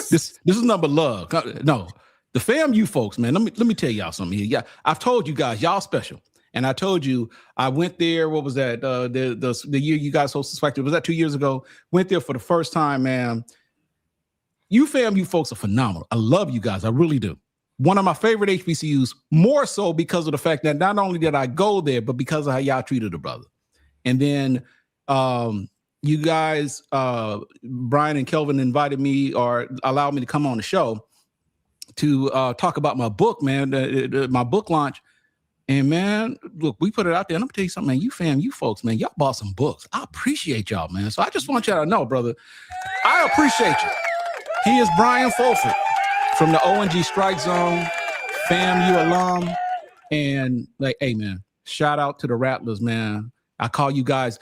This is number love. No, the FAMU folks, man. Let me tell y'all something here. Yeah, I've told you guys, y'all special, and I told you I went there. What was that? The year you guys hosted Spectre, was that 2 years ago? Went there for the first time, man. You FAMU folks are phenomenal. I love you guys. I really do. One of my favorite HBCUs, more so because of the fact that not only did I go there, but because of how y'all treated a brother. And then you guys, Brian and Kelvin invited me or allowed me to come on the show to talk about my book, man, my book launch. And man, look, we put it out there. And I'm gonna tell you something, man. You FAMU folks, man, y'all bought some books. I appreciate y'all, man. So I just want y'all to know, brother, I appreciate you. He is Brian Fulford from the ONG Strike Zone, FAMU alum. And like, hey, man, shout out to the Rattlers, man. I call you guys.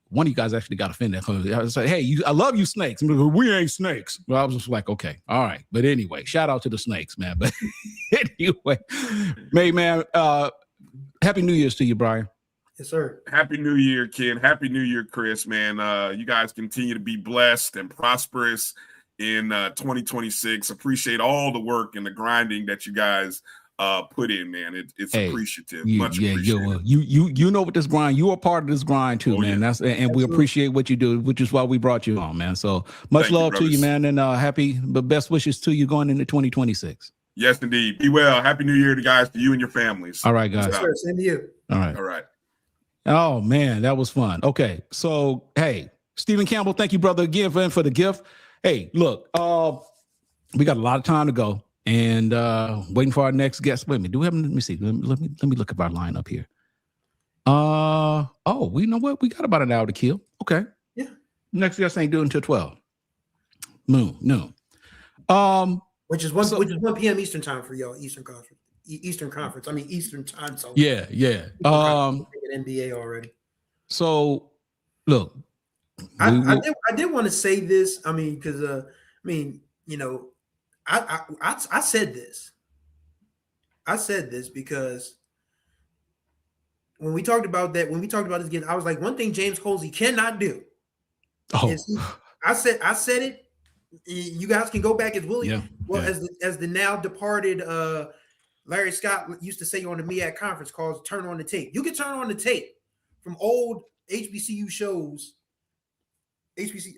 One of you guys actually got offended. I was like, hey, I love you snakes. We ain't snakes. Well, I was just like, okay, all right. But anyway, shout out to the snakes, man. But anyway, man, Happy New Year's to you, Brian. Yes, sir. Happy New Year, Ken. Happy New Year, Chris, man. You guys continue to be blessed and prosperous in 2026. Appreciate all the work and the grinding that you guys put in, man. It's appreciative. Much appreciated. You know what this grind, you are part of this grind too, man. Yeah. And we appreciate what you do, which is why we brought you on, man. So much love to you, man, and best wishes to you going into 2026. Yes, indeed. Be well. Happy New Year to guys, to you and your families. All right, guys. Yes, sir. Same to you. All right. All right. Oh man, that was fun. Okay, so hey, Stephen Campbell, thank you, brother, again for the gift. Hey, look, we got a lot of time to go, and waiting for our next guest. Wait a minute, do we have? Let me see. Let me look at our lineup here. We know what, we got about an hour to kill. Okay, yeah. Next guest ain't doing until 12 noon. Which is 1 p.m. Eastern time for y'all. Eastern Conference. I mean Eastern time zone. Yeah. NBA already. So look, I did want to say this. I mean, because I said this. I said this because when we talked about this again, I was like, one thing James Colsey cannot do. I said it. You guys can go back as Willie. Yeah, as the now departed Larry Scott used to say on the MEAC conference calls, turn on the tape. You can turn on the tape from old HBCU shows,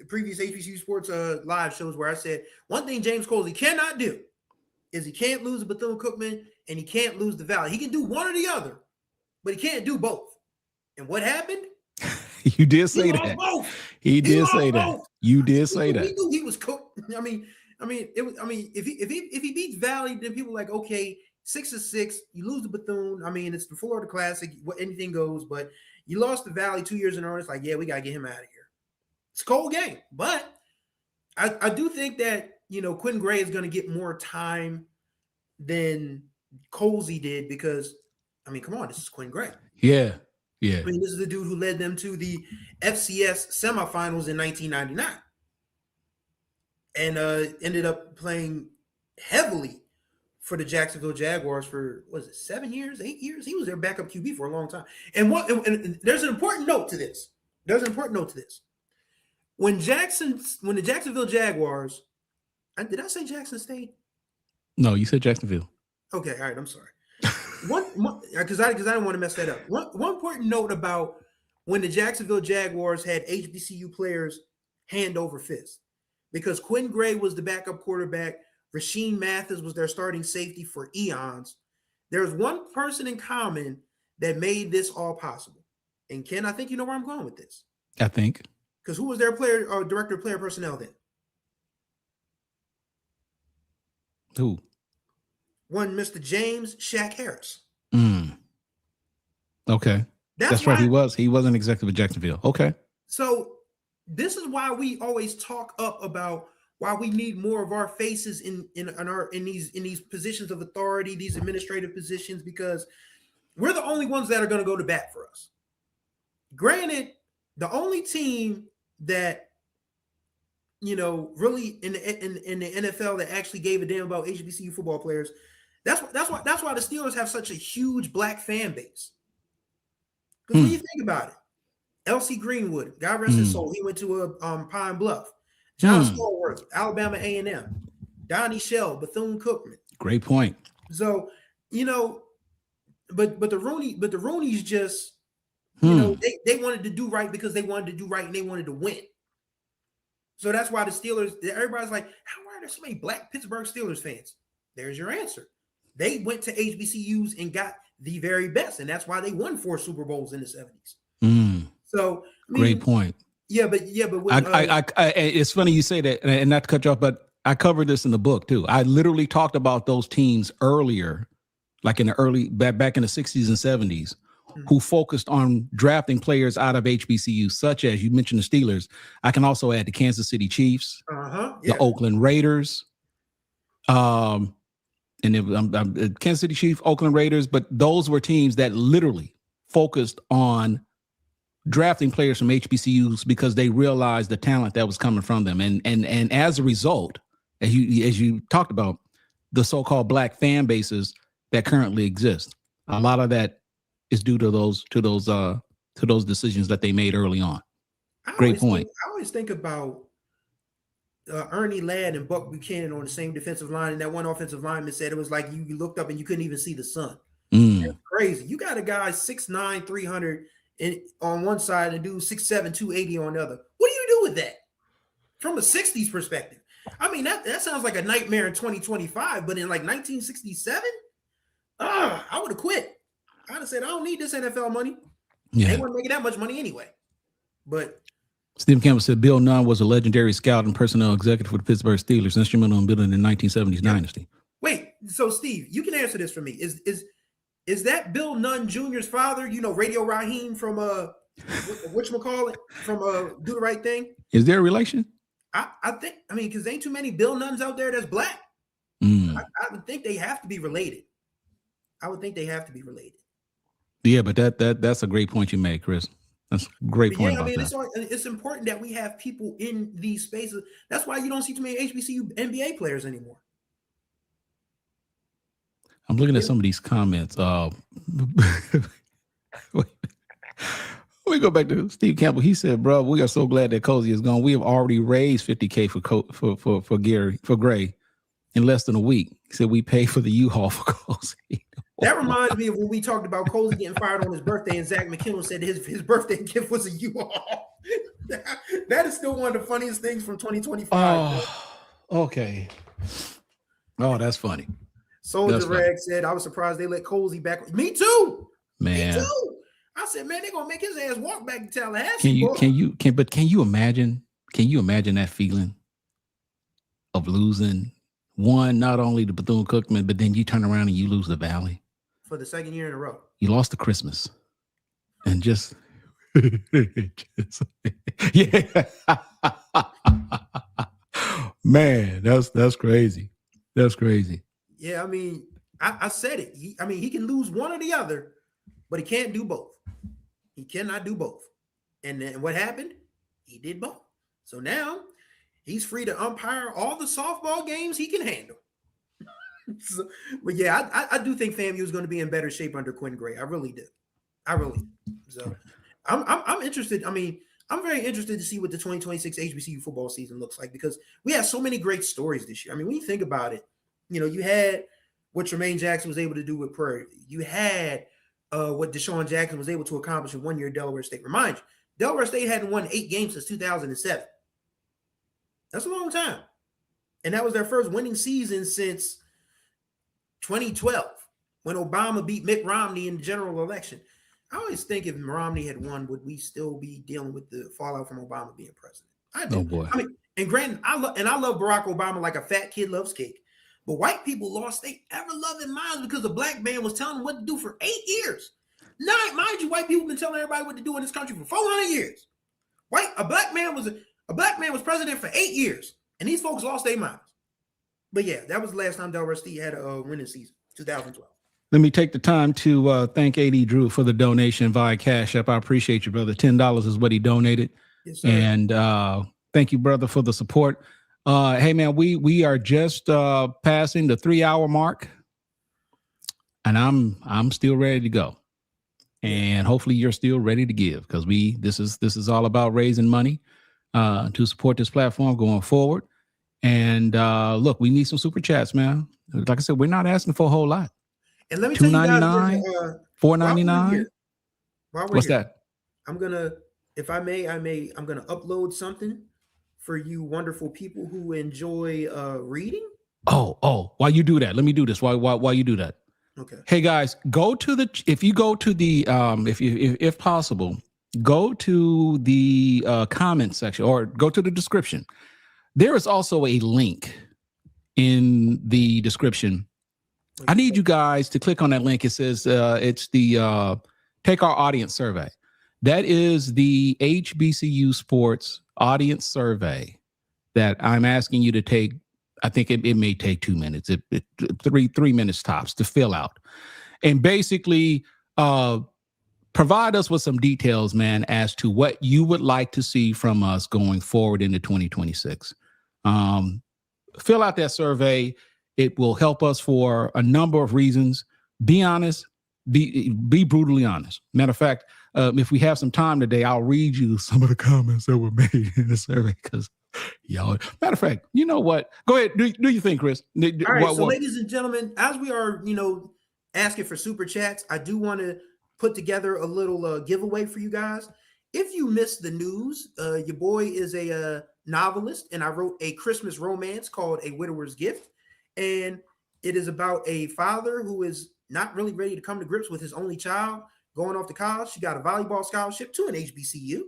previous HBCU Sports live shows, where I said one thing James Colsey cannot do is he can't lose the Bethune-Cookman and he can't lose the Valley. He can do one or the other, but he can't do both. And what happened? You did say that. He did say that. You did say that. He knew he was cooked. I mean, if he beats Valley, then people are like, okay, 6-6. You lose the Bethune. I mean, it's the Florida Classic. Anything goes. But you lost the Valley 2 years in a row. It's like, yeah, we gotta get him out of here. It's a cold game, but I do think that Quentin Gray is going to get more time than Colsey did because, I mean, come on, this is Quentin Gray. Yeah. I mean, this is the dude who led them to the FCS semifinals in 1999 and ended up playing heavily for the Jacksonville Jaguars for, 7 years, 8 years? He was their backup QB for a long time. And there's an important note to this. When the Jacksonville Jaguars, did I say Jackson State? No, you said Jacksonville. Okay, all right, I'm sorry. Because I didn't want to mess that up. One important note about when the Jacksonville Jaguars had HBCU players hand over fist, because Quentin Gray was the backup quarterback, Rasheem Mathis was their starting safety for eons. There's one person in common that made this all possible. And Ken, I think you know where I'm going with this. I think. Because who was their director of player personnel then? Who? One Mr. James Shaq Harris. Okay. That's right. He was an executive at Jacksonville. Okay. So this is why we always talk up about why we need more of our faces in these positions of authority, these administrative positions, because we're the only ones that are going to go to bat for us. Granted, the only team that, you know, really in the NFL that actually gave a damn about HBCU football players, that's why the Steelers have such a huge black fan base. Because when you think about it, L.C. Greenwood, God rest his soul, he went to Pine Bluff. John Stallworth, Alabama A&M. Donnie Shell, Bethune-Cookman. Great point. So, you know, but the Rooneys just, you know, they wanted to do right because they wanted to do right and they wanted to win. So that's why the Steelers, everybody's like, how are there so many black Pittsburgh Steelers fans? There's your answer. They went to HBCUs and got the very best, and that's why they won 4 Super Bowls in the 70s. So I mean, great point. Yeah, but when, it's funny you say that, and not to cut you off, but I covered this in the book too. I literally talked about those teams earlier, like in the early back in the 60s and 70s, who focused on drafting players out of HBCUs, such as you mentioned the Steelers. I can also add the Kansas City Chiefs, the Oakland Raiders, and Kansas City Chiefs, Oakland Raiders. But those were teams that literally focused on drafting players from HBCUs because they realized the talent that was coming from them, and as a result, as you talked about, the so-called black fan bases that currently exist. A lot of that is due to those decisions that they made early on. Great point. I always think about Ernie Ladd and Buck Buchanan on the same defensive line, and that one offensive lineman said it was like you looked up and you couldn't even see the sun. That's crazy. You got a guy 6'9", 300 on one side and dude 6'7", 280 on the other. What do you do with that? From a 60s perspective. I mean, that sounds like a nightmare in 2025, but in like 1967, I would have quit. I'd have said, I don't need this NFL money. Yeah. They weren't making that much money anyway. But Stephen Campbell said Bill Nunn was a legendary scout and personnel executive for the Pittsburgh Steelers, instrumental in building the 1970s dynasty. Wait, so Steve, you can answer this for me. Is that Bill Nunn Jr.'s father? You know, Radio Raheem from whatchamacallit, from Do the Right Thing? Is there a relation? I think, because there ain't too many Bill Nunns out there that's black. I would think they have to be related. Yeah, but that's a great point you made, Chris. That's a great point. Yeah, about it's important that we have people in these spaces. That's why you don't see too many HBCU NBA players anymore. I'm looking at some of these comments. We go back to Steve Campbell. He said, "Bro, we are so glad that Cozy is gone. We have already raised $50K for Gray in less than a week." He said, "We pay for the U-Haul for Cozy." That reminds me of when we talked about Cozy getting fired on his birthday, and Zach McKinnon said his birthday gift was a U-Haul. That is still one of the funniest things from 2025. Oh, okay. Oh, that's funny. Soldier Rag said, "I was surprised they let Cozy back." Me too. Man. Me too. I said, man, they're gonna make his ass walk back to Tallahassee. Can you imagine that feeling of losing one, not only the Bethune-Cookman, but then you turn around and you lose the Valley for the second year in a row? You lost the Christmas, and just yeah, man, that's crazy. That's crazy. Yeah, I said it. He can lose one or the other, but he can't do both. He cannot do both. And then what happened? He did both. So now he's free to umpire all the softball games he can handle. But yeah, I do think FAMU is going to be in better shape under Quinn Gray. I really do. So I'm interested. I'm very interested to see what the 2026 HBCU football season looks like, because we have so many great stories this year. When you think about it, you had what Tremaine Jackson was able to do with Prairie. You had what Deshaun Jackson was able to accomplish in 1 year at Delaware State. Remind you, Delaware State hadn't won 8 games since 2007. That's a long time. And that was their first winning season since 2012, when Obama beat Mitt Romney in the general election. I always think if Romney had won, would we still be dealing with the fallout from Obama being president? I do. Oh boy. And granted, I love Barack Obama like a fat kid loves cake. But white people lost their ever-loving minds because the black man was telling them what to do for 8 years. Now, mind you, white people have been telling everybody what to do in this country for 400 years. A black man was president for 8 years, and these folks lost their minds. But yeah, that was the last time Delaware State had a winning season, 2012. Let me take the time to thank AD Drew for the donation via CashApp. I appreciate you, brother. $10 is what he donated. Yes, sir. And thank you, brother, for the support. Hey, man, we are just passing the 3-hour mark, and I'm still ready to go. And hopefully you're still ready to give, because this is all about raising money to support this platform going forward. And look, we need some super chats, man. Like I said, we're not asking for a whole lot. And let me tell you guys, $4.99. What's that? I'm gonna, if I may, I'm gonna upload something for you wonderful people who enjoy reading. Oh, while you do that, let me do this. While you do that. Okay. Hey guys, if possible, go to the comment section or go to the description. There is also a link in the description. I need you guys to click on that link. It says it's the Take Our Audience Survey. That is the HBCU Sports audience survey that I'm asking you to take. I think it may take 2 minutes, three minutes tops to fill out. And basically provide us with some details, man, as to what you would like to see from us going forward into 2026. Fill out that survey. It will help us for a number of reasons. Be honest, be brutally honest. Matter of fact, if we have some time today, I'll read you some of the comments that were made in the survey, because y'all, matter of fact, you know what? Go ahead. Do you think, Chris? All right. So ladies and gentlemen, as we are, asking for super chats, I do want to put together a little giveaway for you guys. If you missed the news, your boy is a novelist, and I wrote a Christmas romance called A Widower's Gift. And it is about a father who is not really ready to come to grips with his only child going off to college. She got a volleyball scholarship to an HBCU,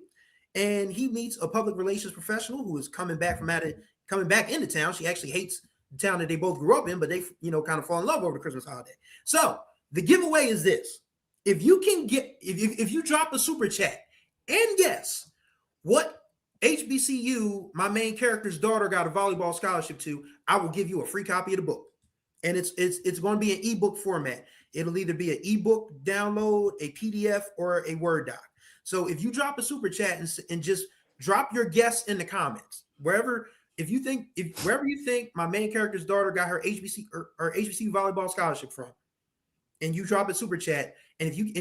and he meets a public relations professional who is coming back into town. She actually hates the town that they both grew up in, but they, kind of fall in love over the Christmas holiday. So the giveaway is this: if you can if you drop a super chat and guess what HBCU my main character's daughter got a volleyball scholarship to, I will give you a free copy of the book. And it's going to be an ebook format. It'll either be an ebook download, a PDF, or a Word doc. So if you drop a super chat and just drop your guess in the comments, wherever you think my main character's daughter got her HBCU volleyball scholarship from, and you drop a super chat, and if you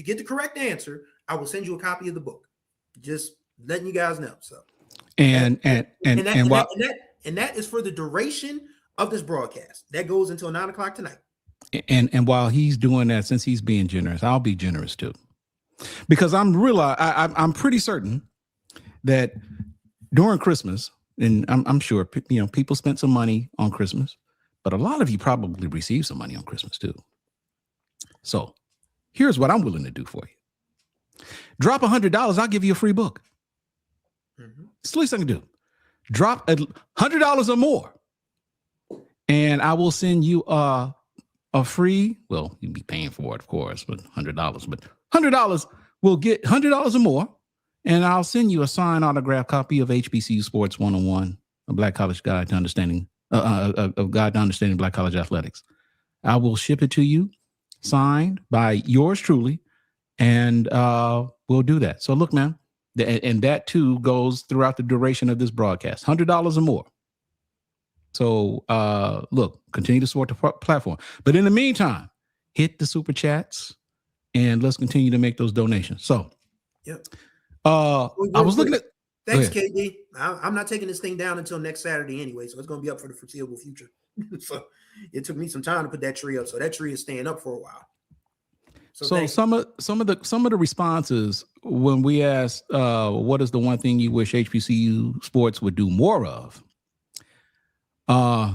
get the correct answer, I will send you a copy of the book. Just letting you guys know. So and that is for the duration of this broadcast. That goes until 9:00 tonight. And while he's doing that, since he's being generous, I'll be generous too, because I'm pretty certain that during Christmas, and I'm sure people spent some money on Christmas, but a lot of you probably received some money on Christmas too. So here's what I'm willing to do for you: drop $100, I'll give you a free book. It's the least I can do. Drop $100 or more, and I will send you a free. Well, you'd be paying for it, of course, but $100. But $100 will get $100 or more, and I'll send you a signed autographed copy of HBCU Sports 101, a Black College Guide to Understanding, a Guide to Understanding Black College Athletics. I will ship it to you, signed by yours truly, and we'll do that. So look, man. And that too goes throughout the duration of this broadcast, $100 or more. So look, continue to support the platform. But in the meantime, hit the super chats and let's continue to make those donations. So, yep. I was looking at. Thanks, KD. I'm not taking this thing down until next Saturday anyway, so it's going to be up for the foreseeable future. So it took me some time to put that tree up. So that tree is staying up for a while. So some of the responses when we asked, what is the one thing you wish HBCU sports would do more of?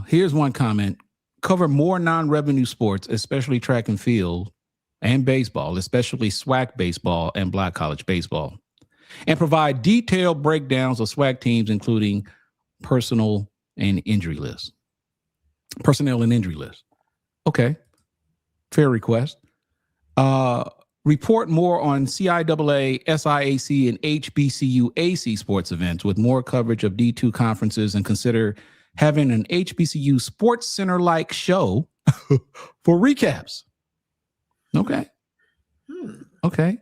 Here's one comment: cover more non-revenue sports, especially track and field and baseball, especially SWAC baseball and Black College baseball, and provide detailed breakdowns of SWAC teams, including personnel and injury lists. Okay, fair request. report more on CIAA, SIAC, and HBCU AC sports events with more coverage of D2 conferences, and consider having an HBCU Sports Center-like show for recaps. Okay. Okay.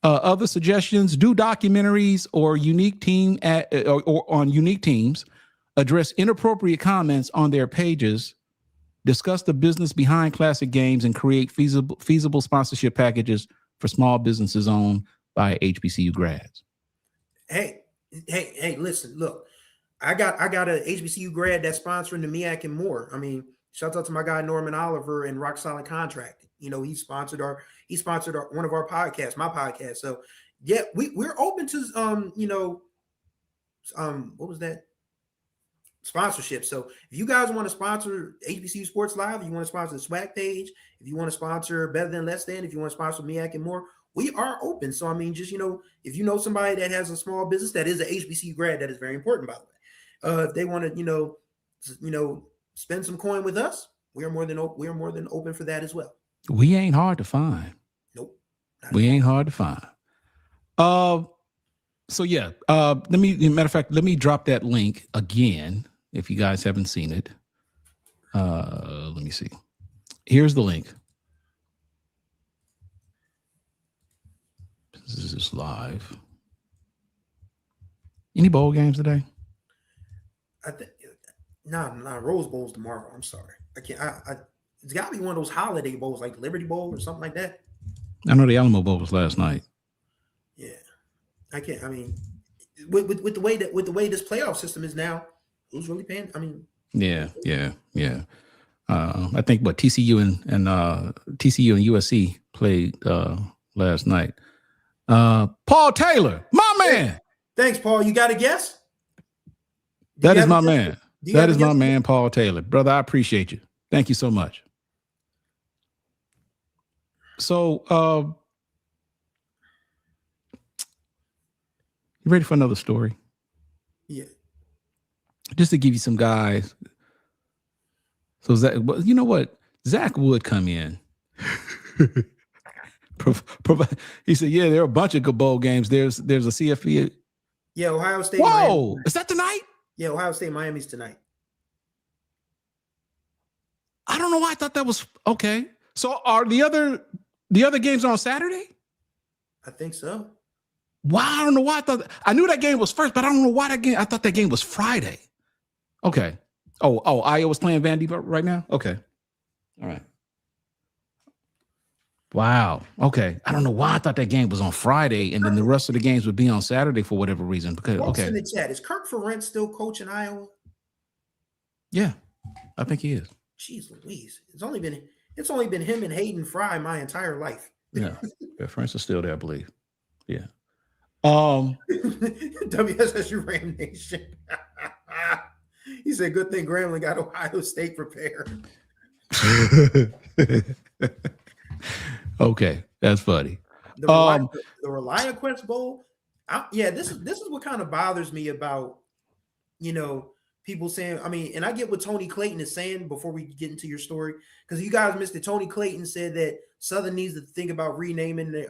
Other suggestions: do documentaries or unique team or on unique teams, address inappropriate comments on their pages, discuss the business behind classic games, and create feasible sponsorship packages for small businesses owned by HBCU grads. Hey, listen, look, I got a HBCU grad that's sponsoring the MEAC and more. I mean, shout out to my guy Norman Oliver and Rock Solid Contracting. You know, he sponsored one of our podcasts, my podcast. So yeah, we're open to what was that? Sponsorship. So if you guys want to sponsor HBCU Sports Live, if you want to sponsor the SWAC page, if you want to sponsor Better Than Less Than, if you want to sponsor MEAC and more, we are open. So I mean, just if you know somebody that has a small business that is an HBCU grad, that is very important, by the way. If they want to spend some coin with us, we are more than open for that as well. We ain't hard to find. Nope. We ain't hard to find. So yeah, matter of fact, let me drop that link again if you guys haven't seen it. Let me see. Here's the link. This is live. Any bowl games today? I think Rose Bowl's tomorrow. I'm sorry. I can't. It's got to be one of those holiday bowls like Liberty Bowl or something like that. I know the Alamo Bowl was last night. Yeah, I can't. I mean, with the way this playoff system is now, who's really paying? I mean, yeah. I think TCU and USC played last night. Paul Taylor, my man. Thanks, Paul. You got a guess? That is my man. That is my man, Paul Taylor. Brother, I appreciate you. Thank you so much. So, you ready for another story? Yeah. Just to give you some guys. So, Zach, you know what? Zach would come in. He said, yeah, there are a bunch of good bowl games. There's a CFP. Yeah, Ohio State. Whoa, Miami. Is that tonight? Yeah, Ohio State, Miami's tonight. I don't know why I thought that was okay. So are the other games on Saturday? I think so. Why? I don't know why I knew that game was first, but I don't know why I thought that game was Friday. Okay. Oh, Iowa's playing Vandy right now? Okay. All right. Wow. Okay. I don't know why I thought that game was on Friday and then the rest of the games would be on Saturday for whatever reason. Because okay. In the chat, is Kirk Ferentz still coaching Iowa? Yeah, I think he is. Jeez Louise. It's only been him and Hayden Fry my entire life. Yeah. Ferentz is still there, I believe. Yeah. WSSU Ram Nation. He said, good thing Grambling got Ohio State prepared. Okay, that's funny. The ReliaQuest Bowl. This is what kind of bothers me about, people saying, I mean, and I get what Tony Clayton is saying before we get into your story, because you guys missed it. Tony Clayton said that Southern needs to think about renaming the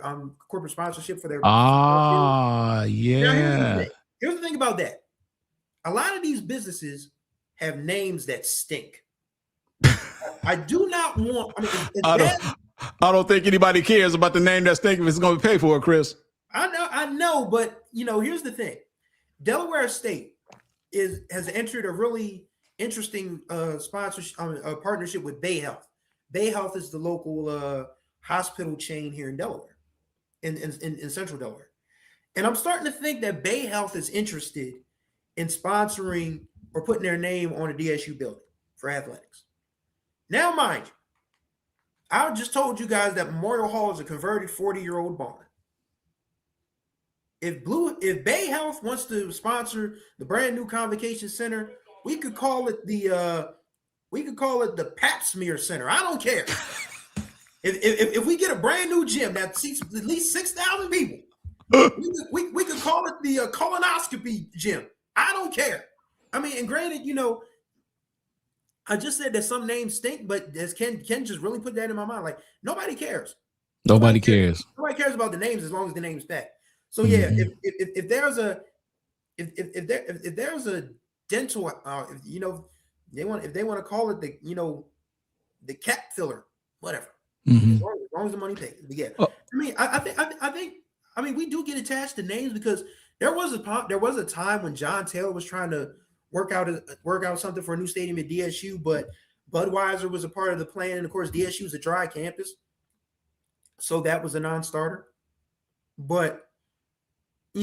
corporate sponsorship for their. Yeah. Here's the thing about that. A lot of these businesses have names that stink. I do not want. I mean, I don't think anybody cares about the name that stinks if it's going to pay for it, Chris. I know, but here's the thing: Delaware State has entered a really interesting sponsorship, partnership with Bay Health. Bay Health is the local hospital chain here in Delaware, in Central Delaware, and I'm starting to think that Bay Health is interested in sponsoring or putting their name on a DSU building for athletics. Now, mind you, I just told you guys that Memorial Hall is a converted 40-year-old barn. If Bay Health wants to sponsor the brand new Convocation Center, we could call it the Pap Smear Center. I don't care. If we get a brand new gym that seats at least 6,000 people, we could call it the colonoscopy gym. I don't care. I mean, and granted, I just said that some names stink, but as Ken just really put that in my mind. Like, nobody cares. Nobody cares. Nobody cares about the names as long as the name's back. So yeah, if there's a dental, if they want to call it the cap filler, whatever. As long as the money pays. But yeah, I mean, we do get attached to names because there was a time when John Taylor was trying to work out something for a new stadium at DSU, but Budweiser was a part of the plan, and of course DSU is a dry campus, so that was a non-starter. But I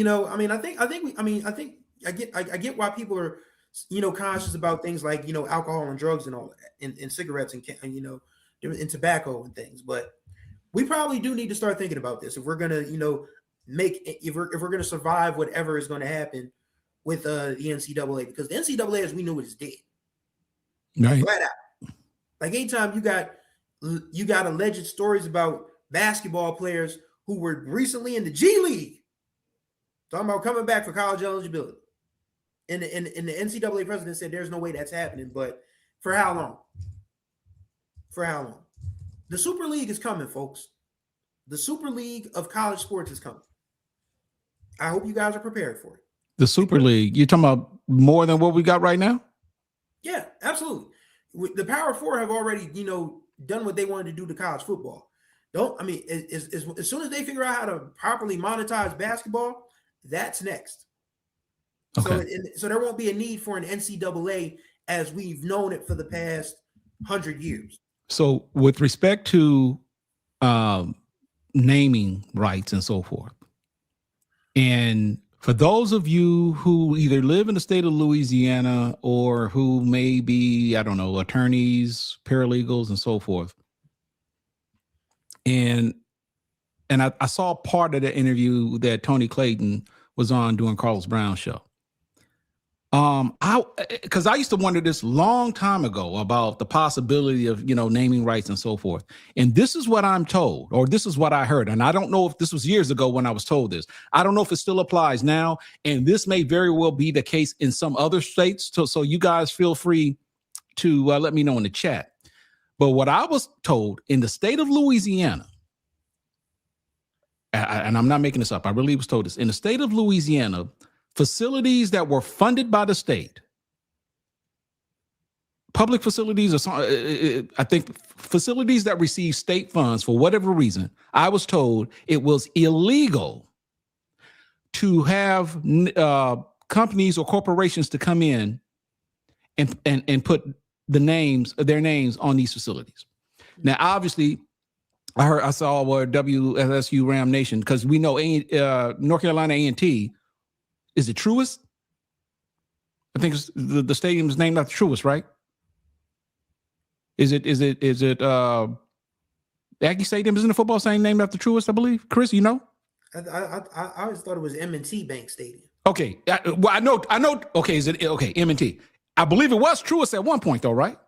get why people are conscious about things like alcohol and drugs and all that, and cigarettes and tobacco and things. But we probably do need to start thinking about this if we're gonna if we're gonna survive whatever is going to happen with the NCAA, because the NCAA as we knew it is dead. Right. Flat out. Like anytime you got alleged stories about basketball players who were recently in the G League talking about coming back for college eligibility. And the NCAA president said there's no way that's happening, but for how long? For how long? The Super League is coming, folks. The Super League of college sports is coming. I hope you guys are prepared for it. The Super League, you're talking about more than what we got right now? Yeah, absolutely. The Power Four have already, done what they wanted to do to college football. As soon as they figure out how to properly monetize basketball, that's next. Okay. So there won't be a need for an NCAA as we've known it for the past 100 years. So with respect to naming rights and so forth, and for those of you who either live in the state of Louisiana or who may be, I don't know, attorneys, paralegals, and so forth, and I saw part of the interview that Tony Clayton was on doing Carlos Brown's show. Because I used to wonder this long time ago about the possibility of, naming rights and so forth. And this is what I'm told, or this is what I heard. And I don't know if this was years ago when I was told this. I don't know if it still applies now. And this may very well be the case in some other states. So you guys feel free to let me know in the chat. But what I was told in the state of Louisiana, and I'm not making this up, I really was told this, in the state of Louisiana, facilities that were funded by the state, public facilities, or I think facilities that receive state funds for whatever reason, I was told it was illegal to have companies or corporations to come in and put their names on these facilities. Now, obviously, I saw where WSU Ram Nation, because we know North Carolina A&T. Is it Truist? I think it's the stadium is named after Truist, right? Is it Aggie Stadium? Isn't the football stadium named after Truist, I believe? Chris, you know? I always thought it was M&T Bank Stadium. Okay. I know. Okay. Is it okay? M&T. I believe it was Truist at one point, though, right?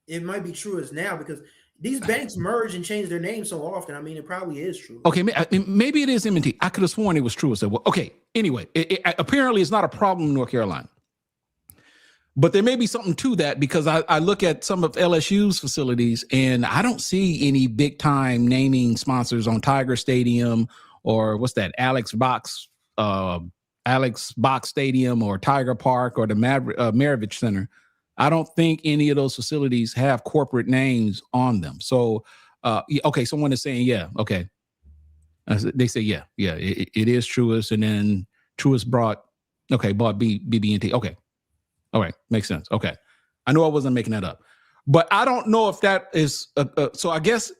It might be Truist now because these banks merge and change their names so often. I mean, it probably is true. Okay, maybe it is M&T. I could have sworn it was Truist. Okay. Anyway, apparently it's not a problem in North Carolina. But there may be something to that because I look at some of LSU's facilities and I don't see any big time naming sponsors on Tiger Stadium or what's that, Alex Box Stadium or Tiger Park or the Maravich Center. I don't think any of those facilities have corporate names on them. So, okay, someone is saying, yeah, okay. They say, yeah, it is Truist, and then Truist bought BB&T. Okay, all right, makes sense. Okay, I know I wasn't making that up, but I don't know if that is. So I guess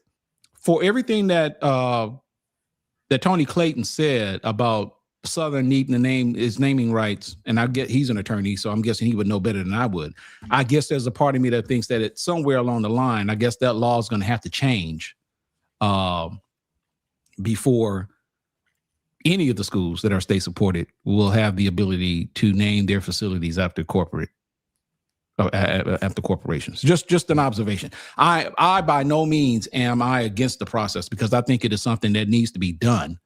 for everything that that Tony Clayton said about Southern needing naming rights, and I get he's an attorney, so I'm guessing he would know better than I would. I guess there's a part of me that thinks that it's somewhere along the line. I guess that law is going to have to change. Before any of the schools that are state supported will have the ability to name their facilities after corporations. Just an observation. I by no means am I against the process because I think it is something that needs to be done.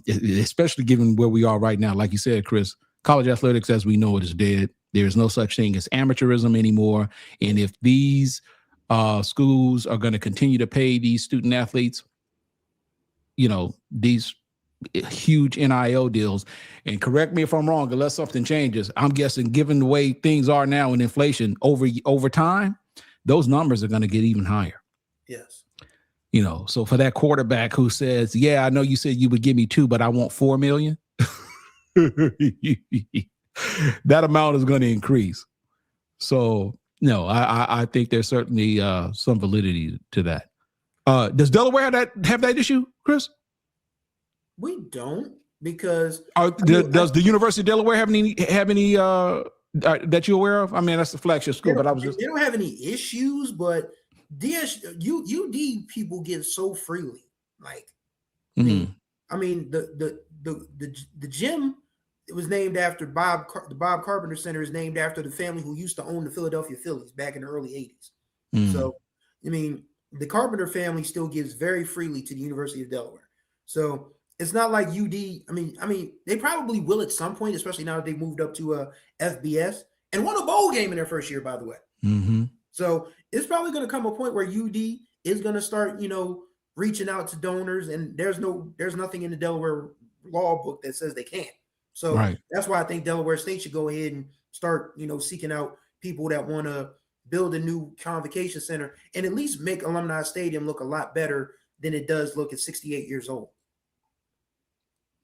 Especially given where we are right now. Like you said, Chris, college athletics as we know it is dead. There is no such thing as amateurism anymore. And if these schools are going to continue to pay these student athletes these huge NIL deals. And correct me if I'm wrong, unless something changes, I'm guessing given the way things are now in inflation over time, those numbers are going to get even higher. Yes. So for that quarterback who says, yeah, I know you said you would give me 2, but I want 4 million. That amount is going to increase. So no, I think there's certainly some validity to that. Does Delaware have that issue, Chris? We don't, because does the University of Delaware have any that you're aware of? I mean, that's the flagship school, but they don't have any issues, but UD people give so freely. Like, I mean, the gym, it was named after the Bob Carpenter Center is named after the family who used to own the Philadelphia Phillies back in the early 80s. So, I mean, the Carpenter family still gives very freely to the University of Delaware. So it's not like UD. I mean, they probably will at some point, especially now that they moved up to FBS and won a bowl game in their first year, by the way. So it's probably going to come a point where UD is going to start, reaching out to donors, and there's nothing in the Delaware law book that says they can't. So That's why I think Delaware State should go ahead and start, seeking out people that want to build a new convocation center and at least make Alumni Stadium look a lot better than it does look at 68 years old.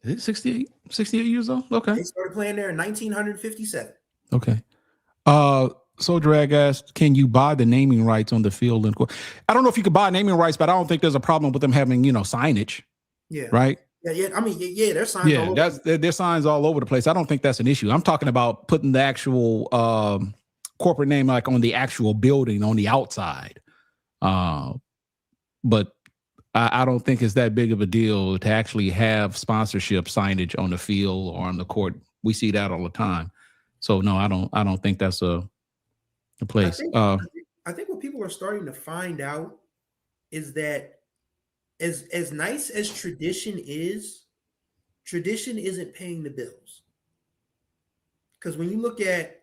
Is it 68 years old? Okay. They started playing there in 1957. Okay. So Drag asked, can you buy the naming rights on the field? I don't know if you could buy naming rights, but I don't think there's a problem with them having, signage. Yeah. Right. Yeah. I mean, there's signs. Yeah, there's signs all over the place. I don't think that's an issue. I'm talking about putting the actual corporate name like on the actual building on the outside. But I don't think it's that big of a deal to actually have sponsorship signage on the field or on the court. We see that all the time. So no, I don't think that's a place. I think what people are starting to find out is that as nice as tradition isn't paying the bills. Because when you look at,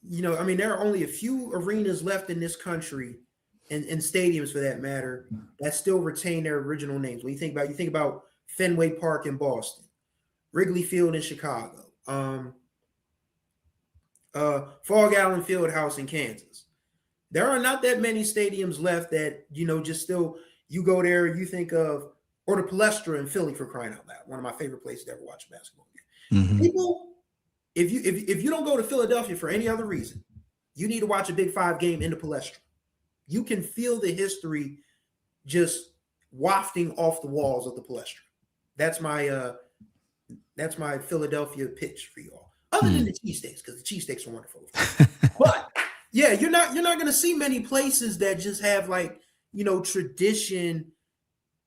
there are only a few arenas left in this country and stadiums for that matter that still retain their original names. When you think about Fenway Park in Boston, Wrigley Field in Chicago, Fog Allen Fieldhouse in Kansas. There are not that many stadiums left that, just still, you go there, you think of, or the Palestra in Philly, for crying out loud, one of my favorite places to ever watch a basketball game. People, if you don't go to Philadelphia for any other reason, you need to watch a Big 5 game in the Palestra. You can feel the history just wafting off the walls of the Palestra. That's my Philadelphia pitch for y'all. Other than the cheesesteaks, because the cheesesteaks are wonderful. But yeah, you're not going to see many places that just have tradition,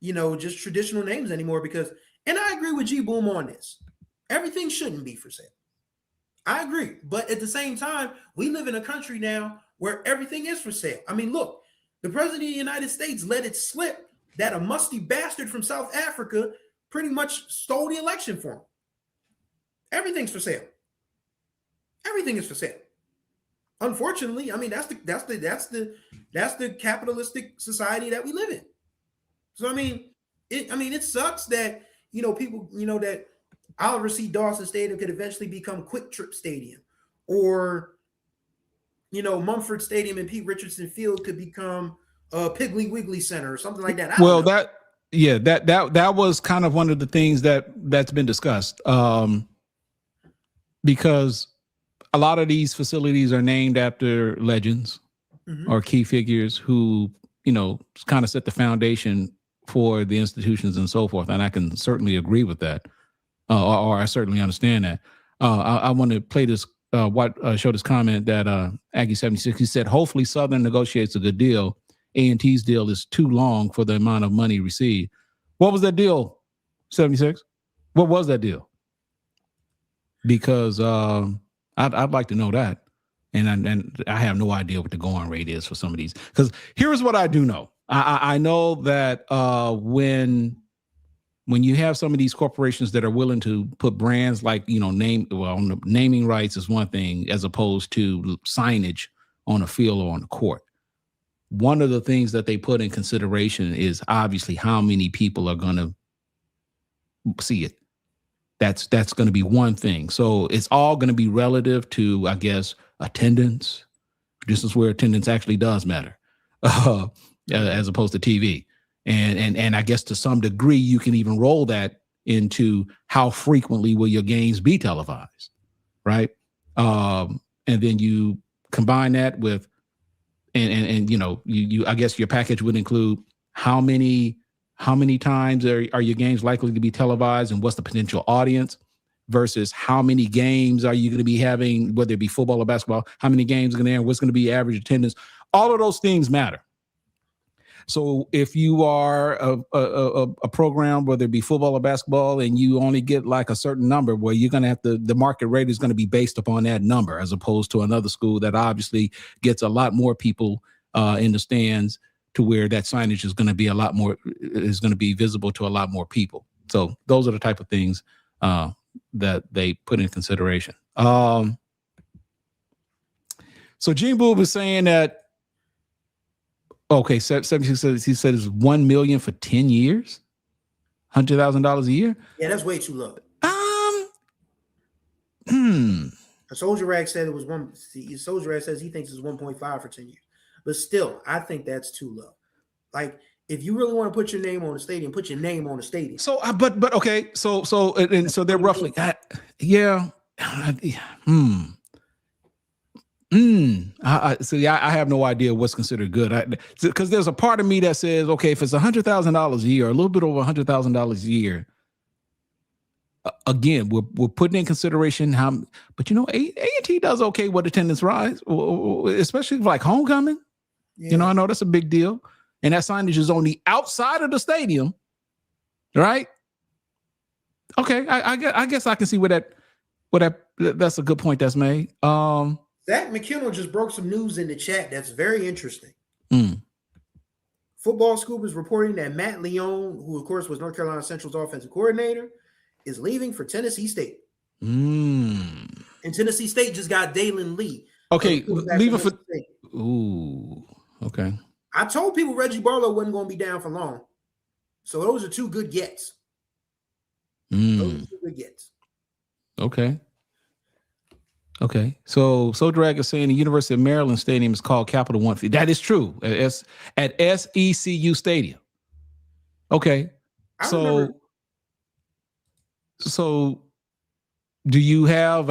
just traditional names anymore. Because, and I agree with G Boom on this. Everything shouldn't be for sale. I agree, but at the same time, we live in a country now where everything is for sale. I mean, look, the president of the United States let it slip that a musty bastard from South Africa pretty much stole the election for him. Everything's for sale. Everything is for sale. Unfortunately, I mean that's the capitalistic society that we live in. So it sucks that people that Oliver C. Dawson Stadium could eventually become Quick Trip Stadium, or Mumford Stadium and Pete Richardson Field could become Piggly Wiggly Center or something like that. That was kind of one of the things that's been discussed, because a lot of these facilities are named after legends or key figures who, kind of set the foundation for the institutions and so forth. And I can certainly agree with that, or I certainly understand that. I want to play this, show this comment that Aggie 76, he said, hopefully Southern negotiates a good deal. A&T's deal is too long for the amount of money received. What was that deal, 76? What was that deal? Because I'd like to know that. And I have no idea what the going rate is for some of these. Because here's what I do know. I know that when you have some of these corporations that are willing to put brands like, naming rights is one thing as opposed to signage on a field or on the court. One of the things that they put in consideration is obviously how many people are going to see it. That's going to be one thing. So it's all going to be relative to, I guess, attendance. This is where attendance actually does matter, as opposed to TV. And I guess to some degree, you can even roll that into how frequently will your games be televised, right? And then you combine that with, and you know, you I guess your package would include how many times are your games likely to be televised, and what's the potential audience, versus how many games are you going to be having, whether it be football or basketball, how many games are going to air, what's going to be average attendance. All of those things matter. So if you are a program, whether it be football or basketball, and you only get like a certain number, well, you're going to have to, the market rate is going to be based upon that number, as opposed to another school that obviously gets a lot more people in the stands, to where that signage is going to be visible to a lot more people. So those are the type of things that they put in consideration. So Gene Boob is saying that, okay, 76 says, he said it's $1 million for 10 years, $100,000 a year. Yeah, that's way too low. A Soldier Rag said it was one. Soldier Rag says he thinks it's 1.5 for 10 years, but still, I think that's too low. Like, if you really want to put your name on the stadium, put your name on the stadium. So, but okay, so they're roughly, yeah. I have no idea what's considered good, because there's a part of me that says, okay, if it's $100,000 a year, a little bit over $100,000 a year, again, we're putting in consideration how, but you know, A&T does okay with attendance rise, especially like homecoming. Yeah. You know, I know that's a big deal, and that signage is on the outside of the stadium, right? Okay, I guess I can see that's a good point that's made. Zach McKinnell just broke some news in the chat that's very interesting. Football Scoop is reporting that Matt Leone, who of course was North Carolina Central's offensive coordinator, is leaving for Tennessee State. And Tennessee State just got Dalen Lee. Okay, leaving for State. Ooh, okay. I told people Reggie Barlow wasn't going to be down for long. So those are two good gets. Those are two good gets. Okay. Okay, so Drag is saying the University of Maryland Stadium is called Capital One. That is true. At SECU Stadium. Okay, so do you have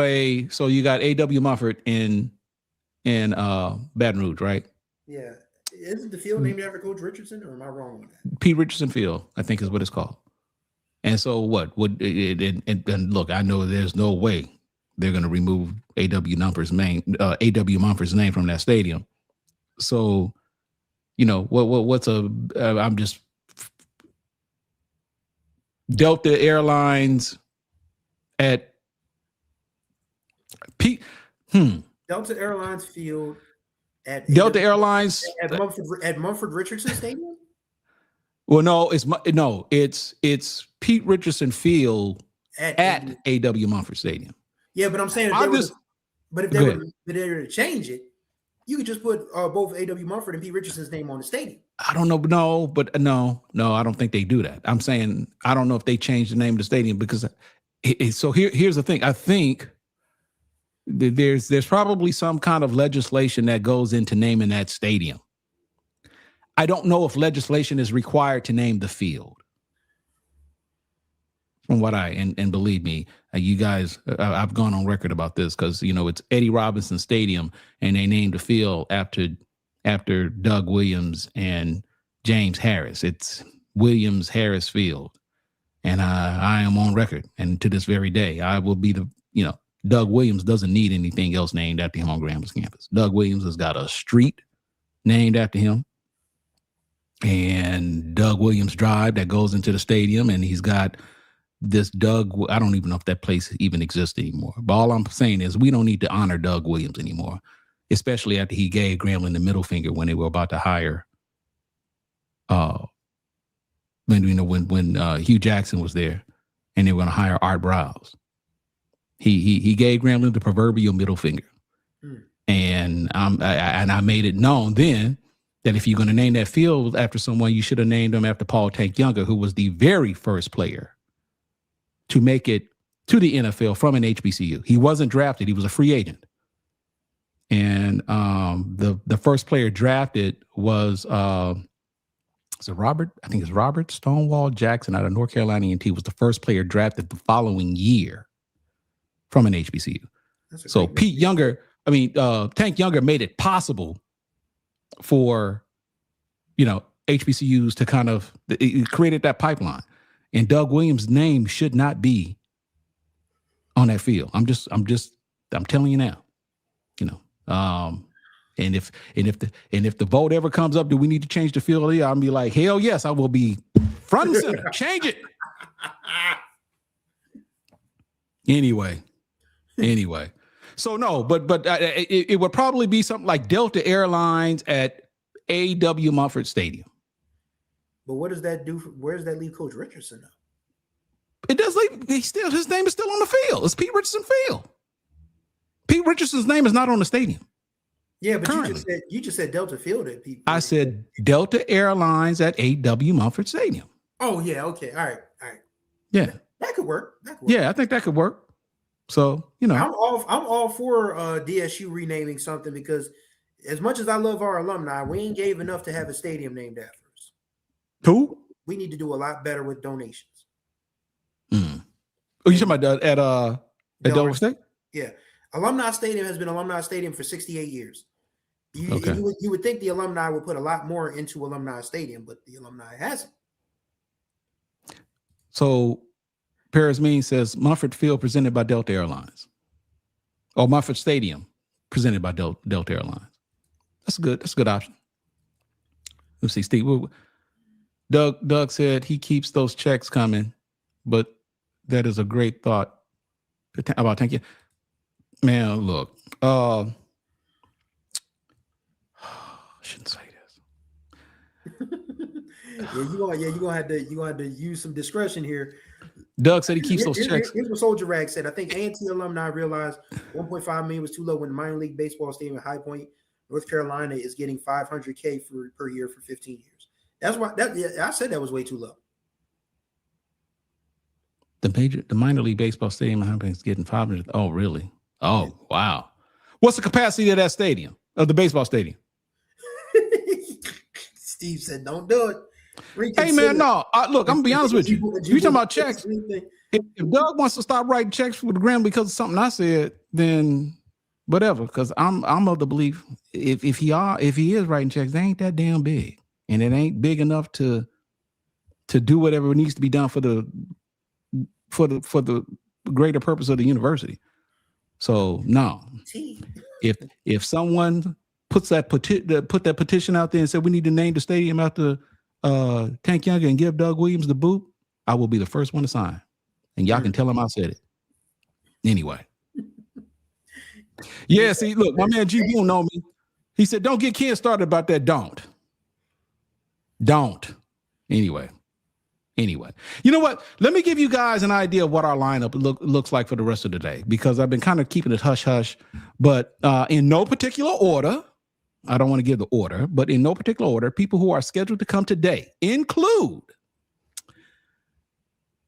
so you got A.W. Mumford in Baton Rouge, right? Yeah. Isn't the field named after Coach Richardson, or am I wrong with that? Pete Richardson Field, I think, is what it's called. And so what would and look, I know there's no way they're going to remove A.W. Mumford's name from that stadium. So, you know, I'm just Delta Airlines at Delta Airlines Field at Delta Airlines at Mumford Richardson Stadium. Well, it's Pete Richardson Field at A.W. Mumford Stadium. Yeah, but I'm saying if they were to change it, you could just put both A.W. Mumford and Pete Richardson's name on the stadium. I don't know, no, I don't think they do that. I'm saying I don't know if they change the name of the stadium, because so here's the thing. I think there's probably some kind of legislation that goes into naming that stadium. I don't know if legislation is required to name the field. From what and believe me, you guys, I've gone on record about this, because, you know, it's Eddie Robinson Stadium, and they named the field after Doug Williams and James Harris. It's Williams Harris Field. And I am on record. And to this very day, I will be Doug Williams doesn't need anything else named after him on Grambling campus. Doug Williams has got a street named after him, and Doug Williams Drive that goes into the stadium, and he's got this Doug, I don't even know if that place even exists anymore. But all I'm saying is we don't need to honor Doug Williams anymore, especially after he gave Grambling the middle finger when they were about to hire, when Hugh Jackson was there and they were going to hire Art Browse. He gave Grambling the proverbial middle finger. And I made it known then that if you're going to name that field after someone, you should have named them after Paul Tank Younger, who was the very first player to make it to the NFL from an HBCU. He wasn't drafted. He was a free agent. And the first player drafted was Robert? I think it's Robert Stonewall Jackson out of North Carolina A&T was the first player drafted the following year from an HBCU. So Tank Younger made it possible for, HBCUs to kind of, it created that pipeline. And Doug Williams' name should not be on that field. I'm telling you now, and if the vote ever comes up, do we need to change the field? I'll be like, hell yes, I will be front and center. Change it. Anyway. So no, but it would probably be something like Delta Airlines at A.W. Mumford Stadium. But what does that do? Where does that leave Coach Richardson now? It does leave. His name is still on the field. It's Pete Richardson Field. Pete Richardson's name is not on the stadium. Yeah, but you just said Delta Field at Pete. I said Delta Airlines at A.W. Mumford Stadium. Oh yeah, okay, all right. Yeah, that could work. Yeah, I think that could work. So I'm all for DSU renaming something because as much as I love our alumni, we ain't gave enough to have a stadium named after us. Who? We need to do a lot better with donations. Oh, you talking about at Delaware State? Yeah, Alumni Stadium has been Alumni Stadium for 68 years. You would think the alumni would put a lot more into Alumni Stadium, but the alumni hasn't. So Paris Mean says Mumford Field presented by Delta Airlines. Or Mumford Stadium presented by Delta Airlines. That's a good option. Let's see, Steve. Doug said he keeps those checks coming, but that is a great thought about thank you. Man, look. I shouldn't say this. you're gonna have to use some discretion here. Doug said he keeps those checks. Here's what Soldier Rag said. I think A&T alumni realized 1.5 million was too low when the minor league baseball stadium at High Point, North Carolina, is getting $500K per year for 15 years. That's why I said that was way too low. The minor league baseball stadium in High Point is getting 500. Oh, really? Oh, wow. What's the capacity of that stadium, of the baseball stadium? Steve said, don't do it. Hey, man, no. Look, I'm going to be honest with you. You talking about checks. If Doug wants to stop writing checks for the Graham because of something I said, then whatever. Because I'm of the belief if he is writing checks, they ain't that damn big. And it ain't big enough to do whatever needs to be done for the greater purpose of the university. So no, if someone put that petition out there and said we need to name the stadium after Tank Younger and give Doug Williams the boot, I will be the first one to sign, and y'all can tell him I said it. Anyway, yeah. See, look, my man G Boone know me. He said, "Don't get Ken started about that. Don't." Anyway, you know what? Let me give you guys an idea of what our lineup looks like for the rest of the day, because I've been kind of keeping it hush-hush, but in no particular order. I don't want to give the order, but in no particular order, people who are scheduled to come today include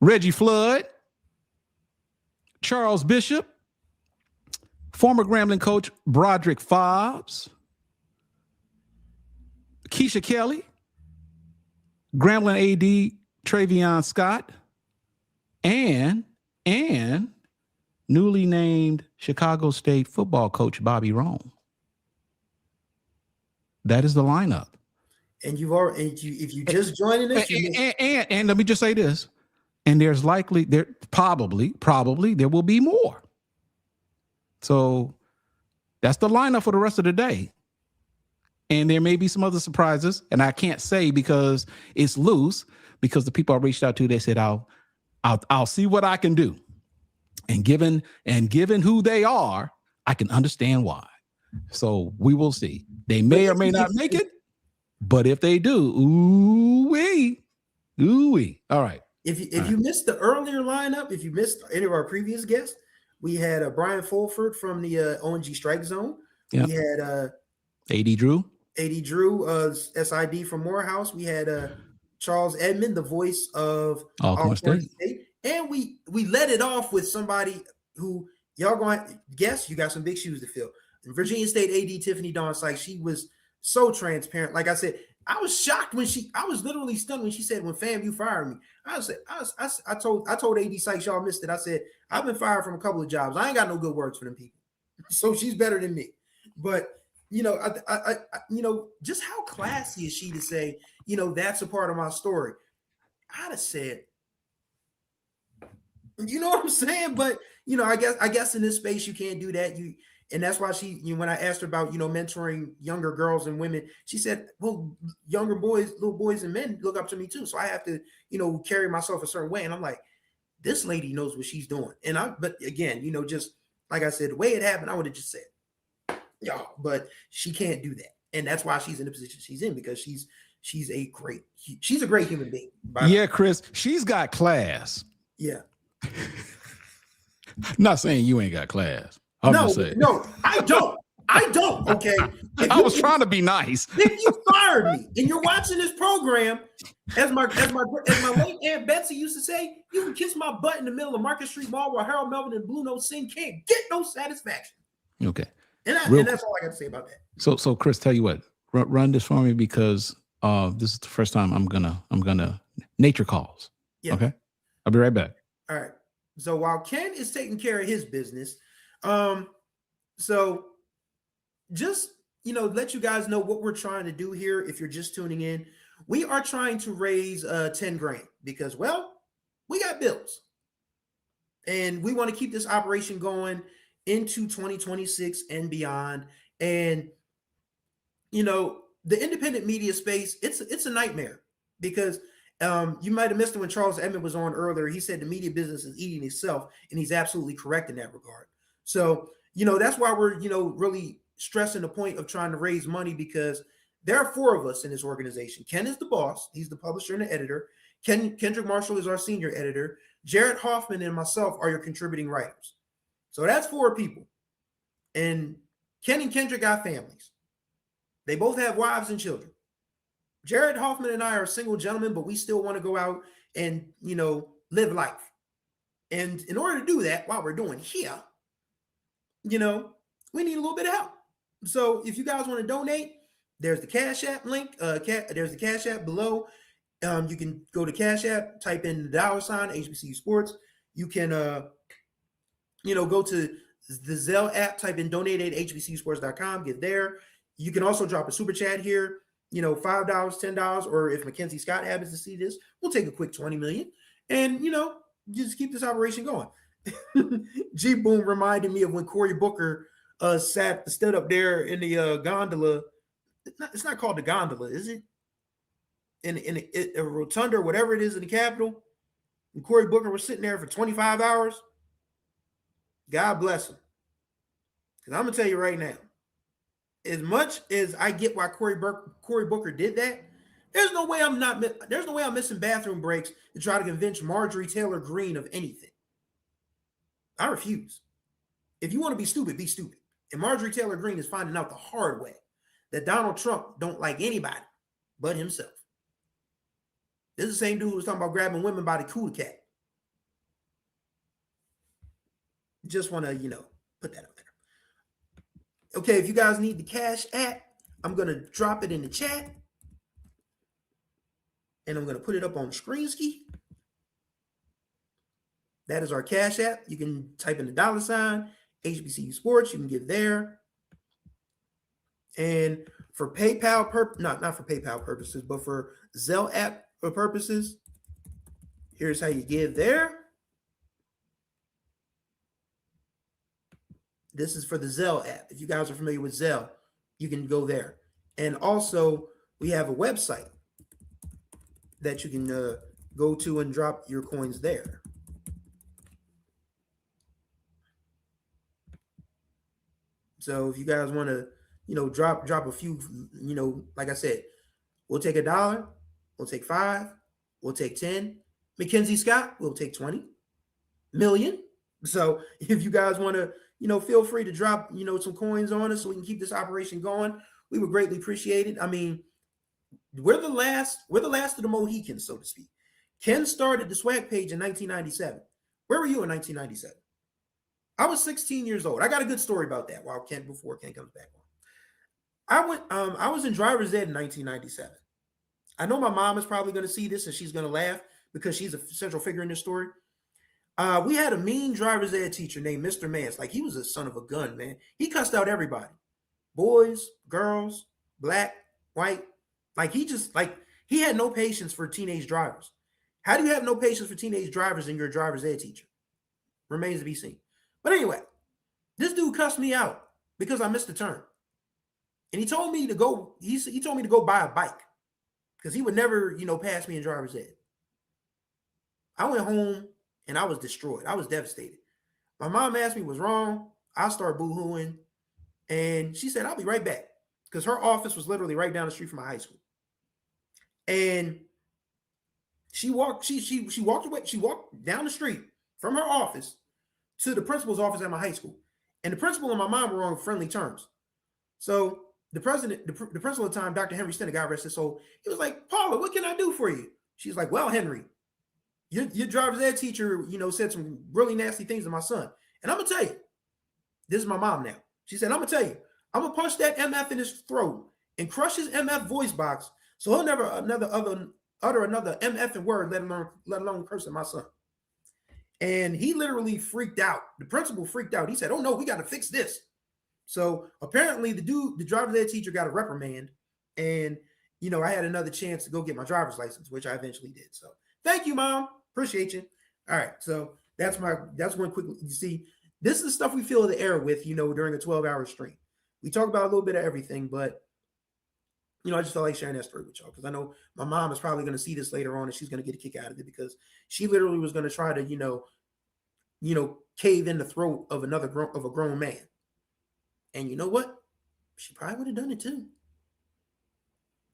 Reggie Flood, Charles Bishop, former Grambling coach Broderick Fobbs, Keisha Kelly, Grambling AD Travion Scott, and newly named Chicago State football coach Bobby Rome. That is the lineup. And if you just joining us, and let me just say this, and there probably there will be more. So that's the lineup for the rest of the day. And there may be some other surprises, and I can't say because it's loose, because the people I reached out to, they said, I'll see what I can do. And given who they are, I can understand why. So we will see. They may or may not make it, but if they do, ooh-wee. All right. If you missed the earlier lineup, if you missed any of our previous guests, we had Brian Fulford from the ONG Strike Zone. Yep. We had AD Drew. SID from Morehouse. We had Charles Edmond, the voice of Alcorn State. And we let it off with somebody who y'all going to guess you got some big shoes to fill. In Virginia State AD Tiffany Sykes, she was so transparent. Like I said, I was shocked when I was literally stunned when she said, when FAMU fired me. I told AD Sykes, y'all missed it. I said, I've been fired from a couple of jobs. I ain't got no good words for them people. So she's better than me. But, I just how classy is she to say, that's a part of my story. I'd have said, you know what I'm saying? But, I guess in this space, you can't do that. And that's why when I asked her about, mentoring younger girls and women, she said, well, younger boys, little boys and men look up to me too. So I have to, carry myself a certain way. And I'm like, this lady knows what she's doing. But again, just like I said, the way it happened, I would have just said, y'all, but she can't do that. And that's why she's in the position she's in, because she's a great human being. Yeah, Chris, she's got class. Yeah. Not saying you ain't got class. No, I don't. Okay. I was trying to be nice. If you fired me and you're watching this program, as my late Aunt Betsy used to say, you can kiss my butt in the middle of Market Street Mall while Harold Melvin and Blue Note Sing can't get no satisfaction. Okay. And that's all I got to say about that. So Chris, tell you what, run this for me, because this is the first time I'm gonna nature calls. Yeah. Okay. I'll be right back. All right. So while Ken is taking care of his business, so just, let you guys know what we're trying to do here. If you're just tuning in, we are trying to raise 10 grand because, well, we got bills and we want to keep this operation going into 2026 and beyond. And, the independent media space, it's a nightmare because you might have missed it when Charles Edmond was on earlier. He said the media business is eating itself, and he's absolutely correct in that regard. So, that's why we're, really stressing the point of trying to raise money, because there are 4 of us in this organization. Ken is the boss. He's the publisher and the editor. Kendrick Marshall is our senior editor. Jared Hoffman and myself are your contributing writers. So that's 4 people. And Ken and Kendrick got families. They both have wives and children. Jared Hoffman and I are single gentlemen, but we still want to go out and, live life. And in order to do that, while we're doing here, we need a little bit of help. So if you guys want to donate, there's the CashApp link. There's the CashApp below. You can go to CashApp, type in the $ HBCU Sports. You can, go to the Zelle app, type in donate@hbcusports.com, get there. You can also drop a super chat here, $5, $10, or if Mackenzie Scott happens to see this, we'll take a quick 20 million and, just keep this operation going. G Boom reminded me of when Cory Booker stood up there in the gondola. It's not called the gondola, is it? In a rotunda or whatever it is in the Capitol. And Cory Booker was sitting there for 25 hours. God bless him. Because I'm going to tell you right now, as much as I get why Cory Booker did that, there's no way I'm missing bathroom breaks to try to convince Marjorie Taylor Greene of anything. I refuse. If you want to be stupid, be stupid. And Marjorie Taylor Greene is finding out the hard way that Donald Trump don't like anybody but himself. This is the same dude who was talking about grabbing women by the cootie cat. Just want to, put that up there. Okay, if you guys need the Cash App, I'm going to drop it in the chat. And I'm going to put it up on screen ski. That is our Cash App. You can type in the $ HBCU Sports. You can give there. And for PayPal not for PayPal purposes, but for Zelle app purposes, here's how you give there. This is for the Zelle app. If you guys are familiar with Zelle, you can go there. And also, we have a website that you can go to and drop your coins there. So if you guys want to, drop a few, like I said, we'll take $1, we'll take 5, we'll take 10. Mackenzie Scott, we'll take 20 million. So if you guys want to, feel free to drop, some coins on us so we can keep this operation going. We would greatly appreciate it. I mean, we're the last of the Mohicans, so to speak. Ken started the swag page in 1997. Where were you in 1997? I was 16 years old. I got a good story about that before Ken comes back on. I was in driver's ed in 1997. I know my mom is probably going to see this and she's going to laugh because she's a central figure in this story. We had a mean driver's ed teacher named Mr. Mance. Like, he was a son of a gun, man. He cussed out everybody. Boys, girls, black, white. Like, he had no patience for teenage drivers. How do you have no patience for teenage drivers and you're a driver's ed teacher? Remains to be seen. But anyway, this dude cussed me out because I missed the turn. And he told me to go, he told me to go buy a bike because he would never, pass me in driver's ed. I went home and I was destroyed. I was devastated. My mom asked me what's wrong. I started boo-hooing. And she said, I'll be right back. Because her office was literally right down the street from my high school. And she walked away. She walked down the street from her office to the principal's office at my high school. And the principal and my mom were on friendly terms. So the principal at the time, Dr. Henry Stenner, God rest his soul, he was like, Paula, what can I do for you? She's like, well, Henry, your driver's ed teacher, said some really nasty things to my son. And I'm going to tell you, this is my mom now. She said, I'm going to tell you, I'm going to punch that MF in his throat and crush his MF voice box so he'll never utter another MF word, let alone curse at my son. And he literally freaked out. The principal freaked out. He said, oh, no, we got to fix this. So apparently the driver's ed teacher got a reprimand. And, I had another chance to go get my driver's license, which I eventually did. So thank you, Mom. Appreciate you. All right. So that's one quick, you see, this is the stuff we fill the air with, during a 12-hour stream. We talk about a little bit of everything, but, I just felt like sharing that story with y'all because I know my mom is probably going to see this later on and she's going to get a kick out of it because she literally was going to try to, cave in the throat of a grown man. And you know what? She probably would have done it too.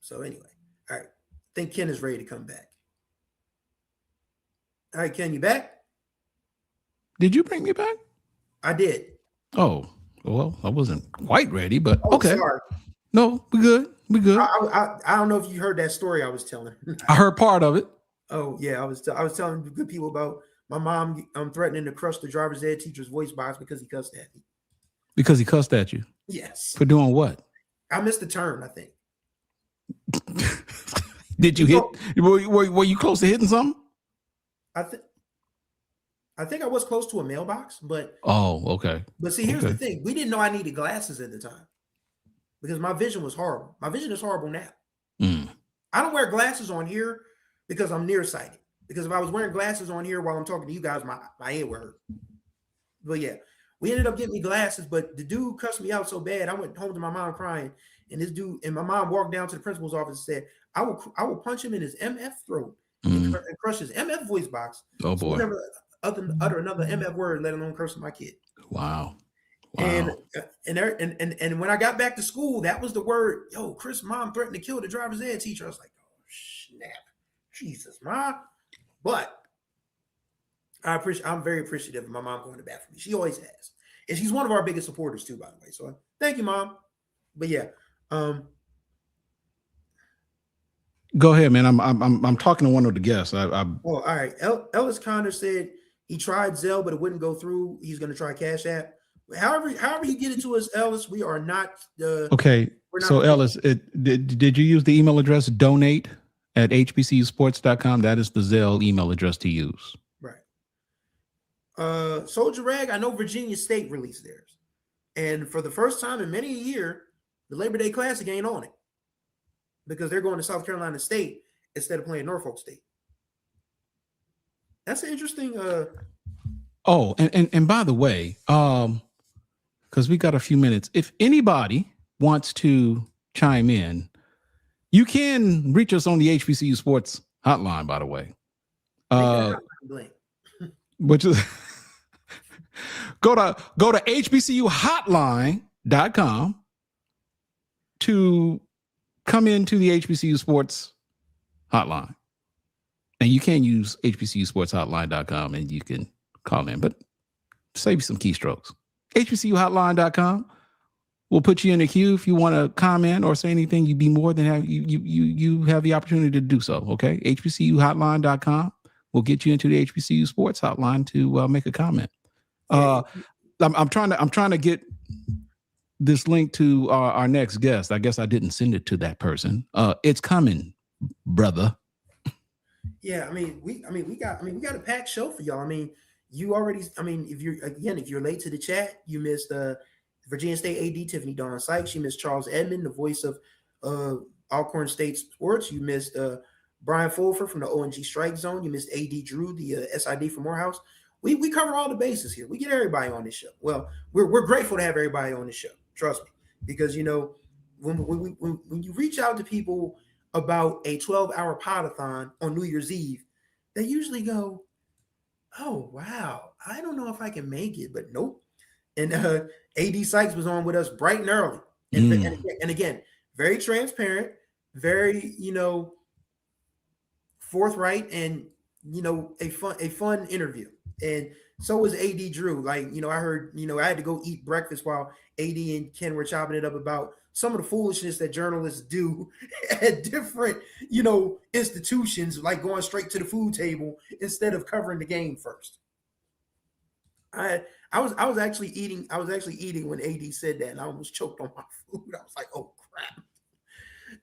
So anyway, all right. I think Ken is ready to come back. All right, Ken, you back? Did you bring me back? I did. Oh, well, I wasn't quite ready, but okay. Sorry. No, we good. We good. I don't know if you heard that story I was telling. I heard part of it. Oh yeah, I was telling good people about my mom threatening to crush the driver's ed teacher's voice box because he cussed at me. Because he cussed at you? Yes. For doing what? I missed the turn, I think. Did you hit? Were you close to hitting something? I think I was close to a mailbox, but okay. But see, here's the thing: we didn't know I needed glasses at the time because my vision was horrible. My vision is horrible now. I don't wear glasses on here because I'm nearsighted. Because if I was wearing glasses on here while I'm talking to you guys, my head would hurt. But yeah, we ended up getting me glasses. But the dude cussed me out so bad, I went home to my mom crying. And my mom walked down to the principal's office and said, "I will punch him in his MF throat and crush his MF voice box. Oh boy! So utter another MF word, let alone curse my kid." Wow. And when I got back to school, that was the word. Yo, Chris' mom threatened to kill the driver's ed teacher. I was like, oh snap, Jesus, Mom. But I'm very appreciative of my mom going to bat for me. She always has, and she's one of our biggest supporters too, by the way. So thank you, Mom. But yeah, go ahead, man. I'm talking to one of the guests. all right. Ellis Connor said he tried Zelle, but it wouldn't go through. He's going to try CashApp. However you get it to us, Ellis, we are not okay. So Ellis, did you use the email address donate@HBCUsports.com? That is the Zelle email address to use. Right. Soldier Rag, I know Virginia State released theirs. And for the first time in many a year, the Labor Day Classic ain't on it. Because they're going to South Carolina State instead of playing Norfolk State. That's an interesting Oh, and by the way, because we got a few minutes. If anybody wants to chime in, you can reach us on the HBCU Sports hotline, by the way. Which is go to HBCUHotline.com to come into the HBCU Sports hotline. And you can use HBCUSportsHotline.com and you can call in, but save you some keystrokes. HBCUHotline.com will put you in the queue if you want to comment or say anything. You'd be more than you have the opportunity to do so. Okay, HBCUHotline.com. we'll get you into the HBCU Sports hotline to make a comment. I'm trying to get this link to our next guest. I guess I didn't send it to that person. It's coming, brother. Yeah, we got a packed show for y'all. You already, if you're late to the chat, you missed Virginia State AD Tiffany Sykes. You missed Charles Edmond, the voice of Alcorn State Sports. You missed Brian Fulford from the ONG Strike Zone. You missed AD Drew, the SID from Morehouse. We cover all the bases here. We get everybody on this show. Well, we're grateful to have everybody on this show. Trust me, because when you reach out to people about a 12-hour Pod-a-Thon on New Year's Eve, they usually go, "Oh wow, I don't know if I can make it," but nope. And AD Sykes was on with us bright and early, and again, very transparent, very forthright, and a fun interview. And so was AD Drew. I heard, I had to go eat breakfast while AD and Ken were chopping it up about some of the foolishness that journalists do at different, institutions, like going straight to the food table instead of covering the game first. I was actually eating when AD said that, and I almost choked on my food. I was like, oh crap.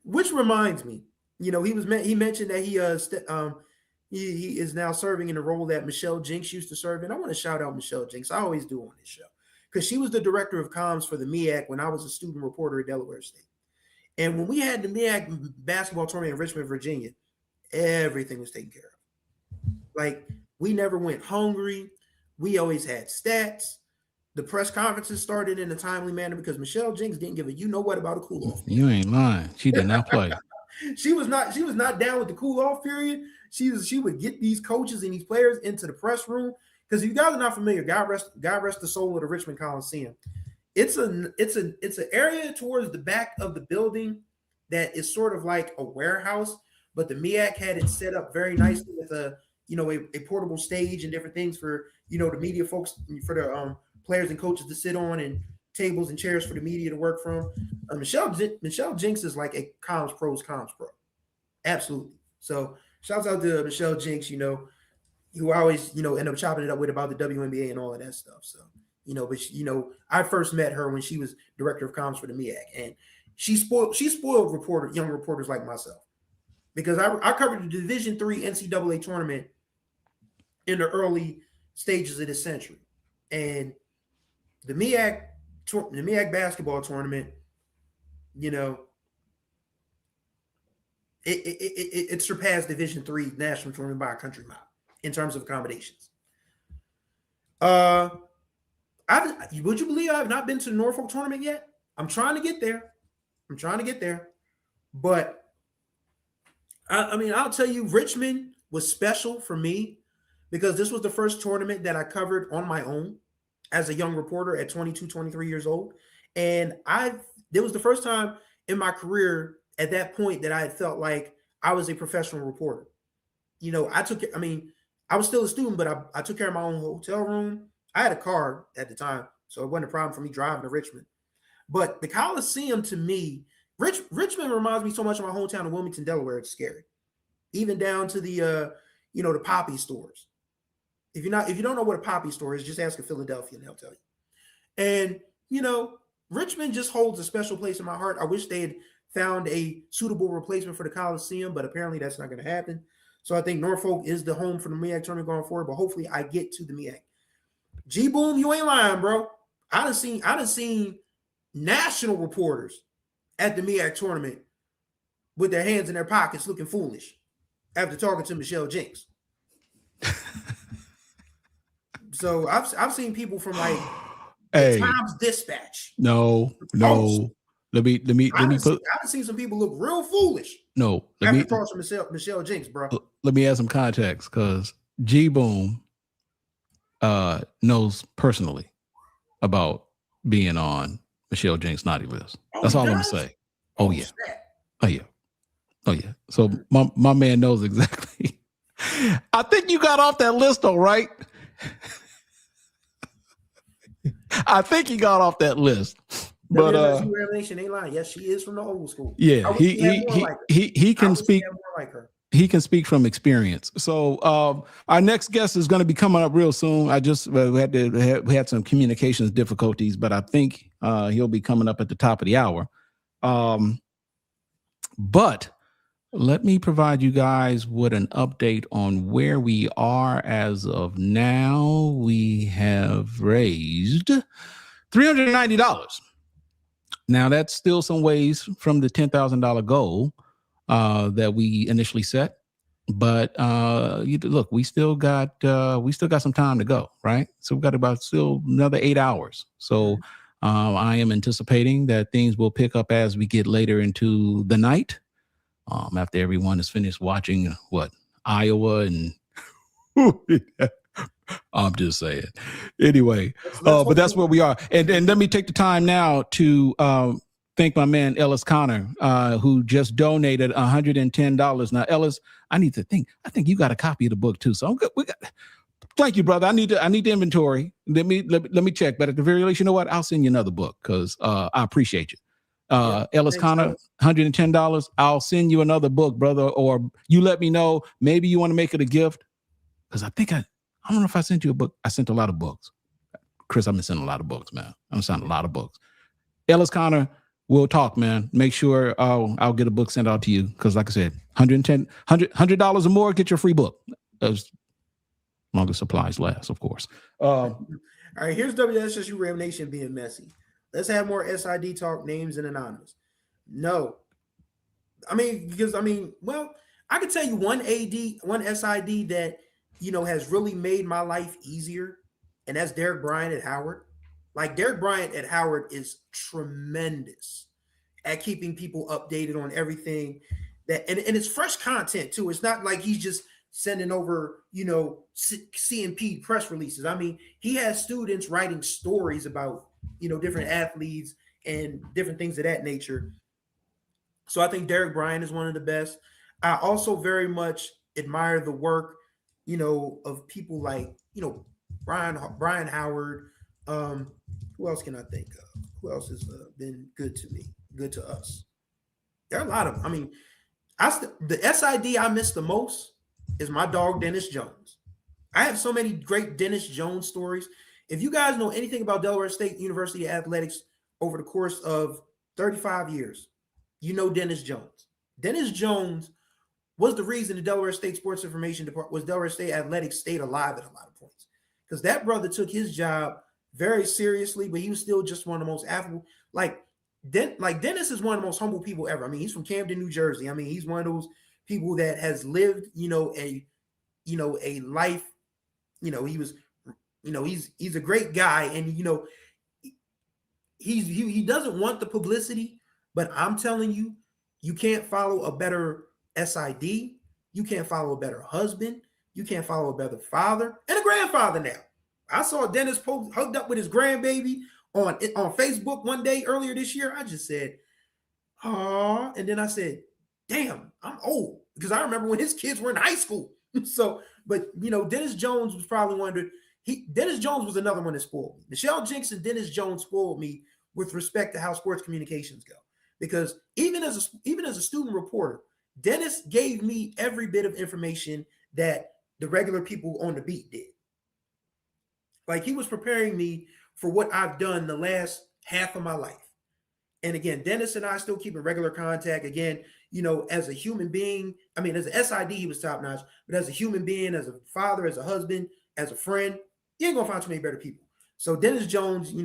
Which reminds me, he mentioned that he is now serving in the role that Michelle Jinks used to serve in. I want to shout out Michelle Jinks. I always do on this show, because she was the director of comms for the MEAC when I was a student reporter at Delaware State. And when we had the MEAC basketball tournament in Richmond, Virginia, everything was taken care of. We never went hungry. We always had stats. The press conferences started in a timely manner because Michelle Jinks didn't give a what about a cool-off. You ain't lying. She did not play. She was not down with the cool-off period. She would get these coaches and these players into the press room. Because if you guys are not familiar, God rest the soul of the Richmond Coliseum. It's an area towards the back of the building that is sort of like a warehouse, but the MEAC had it set up very nicely with a portable stage and different things for the media folks, for the players and coaches to sit on, and tables and chairs for the media to work from. Michelle Jinks is like a comms pro. Absolutely. So shouts out to Michelle Jinks, who I always, end up chopping it up with about the WNBA and all of that stuff. So, I first met her when she was director of comms for the MEAC, and she spoiled young reporters like myself, because I covered the Division III NCAA tournament in the early stages of this century, and the MEAC basketball tournament, it surpassed Division III national tournament by a country mile in terms of accommodations. Would you believe I have not been to the Norfolk tournament yet? I'm trying to get there. But I'll tell you, Richmond was special for me because this was the first tournament that I covered on my own as a young reporter at 22, 23 years old. And it was the first time in my career at that point that I had felt like I was a professional reporter. I was still a student, but I took care of my own hotel room. I had a car at the time, so it wasn't a problem for me driving to Richmond. But the Coliseum, to me, Richmond reminds me so much of my hometown of Wilmington, Delaware. It's scary, even down to the the Poppy stores. If you don't know what a Poppy store is, just ask a Philadelphia and they'll tell you. And Richmond just holds a special place in my heart. I wish they had found a suitable replacement for the Coliseum, but apparently that's not going to happen. So I think Norfolk is the home for the MEAC tournament going forward, but hopefully I get to the MEAC. G-Boom, you ain't lying, bro. I done seen national reporters at the MEAC tournament with their hands in their pockets looking foolish after talking to Michelle Jinks. So I've seen people from like Times Dispatch. No. Let me put. I've seen some people look real foolish. No, after talking to Michelle Jinks, bro. Let me add some context, because G-Boom knows personally about being on Michelle Jinks' naughty list. That's all I'm gonna say. Oh yeah. So my man knows exactly. I think you got off that list, though, right? I think he got off that list. But Revelation ain't lying. Yes, she is from the old school. Yeah, he can speak. More like her. he can speak from experience. So our next guest is going to be coming up real soon. I just we had some communications difficulties, but I think he'll be coming up at the top of the hour. But let me provide you guys with an update on where we are as of now. We have raised $390. Now, that's still some ways from the $10,000 goal that we initially set. But look, we still got some time to go, right? So we've got about still another 8 hours. So I am anticipating that things will pick up as we get later into the night. After everyone is finished watching Iowa and I'm just saying. Anyway, but that's where we are. And let me take the time now to thank my man Ellis Connor, who just donated $110. Now, Ellis, I think you got a copy of the book too. So I'm good. Thank you, brother. I need the inventory. Let me check. But at the very least, you know what? I'll send you another book because I appreciate you. Ellis Connor, $110. I'll send you another book, brother, or you let me know. Maybe you want to make it a gift. Because I don't know if I sent you a book. I sent a lot of books. Chris, I've been sending a lot of books, man. I'm sending a lot of books. Ellis Connor, we'll talk, man. Make sure I'll get a book sent out to you. Because like I said, $100 or more, get your free book. As long as supplies last, of course. All right, here's WSSU Ram Nation being messy. Let's have more SID talk, names and anonymous. No. Well, I could tell you one SID that, has really made my life easier, and that's Derek Bryant at Howard. Like, Derek Bryant at Howard is tremendous at keeping people updated on everything and it's fresh content too. It's not like he's just sending over, CNP press releases. I mean, he has students writing stories about, different athletes and different things of that nature. So I think Derek Bryant is one of the best. I also very much admire the work, of people like, Brian Howard. Who else can I think of? Who else has been good to me, good to us? There are a lot of, the SID I miss the most is my dog, Dennis Jones. I have so many great Dennis Jones stories. If you guys know anything about Delaware State University athletics over the course of 35 years, Dennis Jones. Dennis Jones was the reason the Delaware State Sports Information Department was Delaware State Athletics stayed alive at a lot of points. Because that brother took his job very seriously, but he was still just one of the most affable. Dennis is one of the most humble people ever. He's from Camden, New Jersey. He's one of those people that has lived, a life, he was, he's a great guy. And, he doesn't want the publicity, but I'm telling you, you can't follow a better SID. You can't follow a better husband. You can't follow a better father and a grandfather now. I saw Dennis Pope hugged up with his grandbaby on Facebook one day earlier this year. I just said, "Aw," and then I said, "Damn, I'm old," because I remember when his kids were in high school. So, but Dennis Jones was probably one of Dennis Jones was another one that spoiled me. Michelle Jinks and Dennis Jones spoiled me with respect to how sports communications go. Because even as a student reporter, Dennis gave me every bit of information that the regular people on the beat did. Like, he was preparing me for what I've done the last half of my life. And again, Dennis and I still keep in regular contact. Again, as a human being, as an SID, he was top notch, but as a human being, as a father, as a husband, as a friend, you ain't gonna find too many better people. So Dennis Jones, I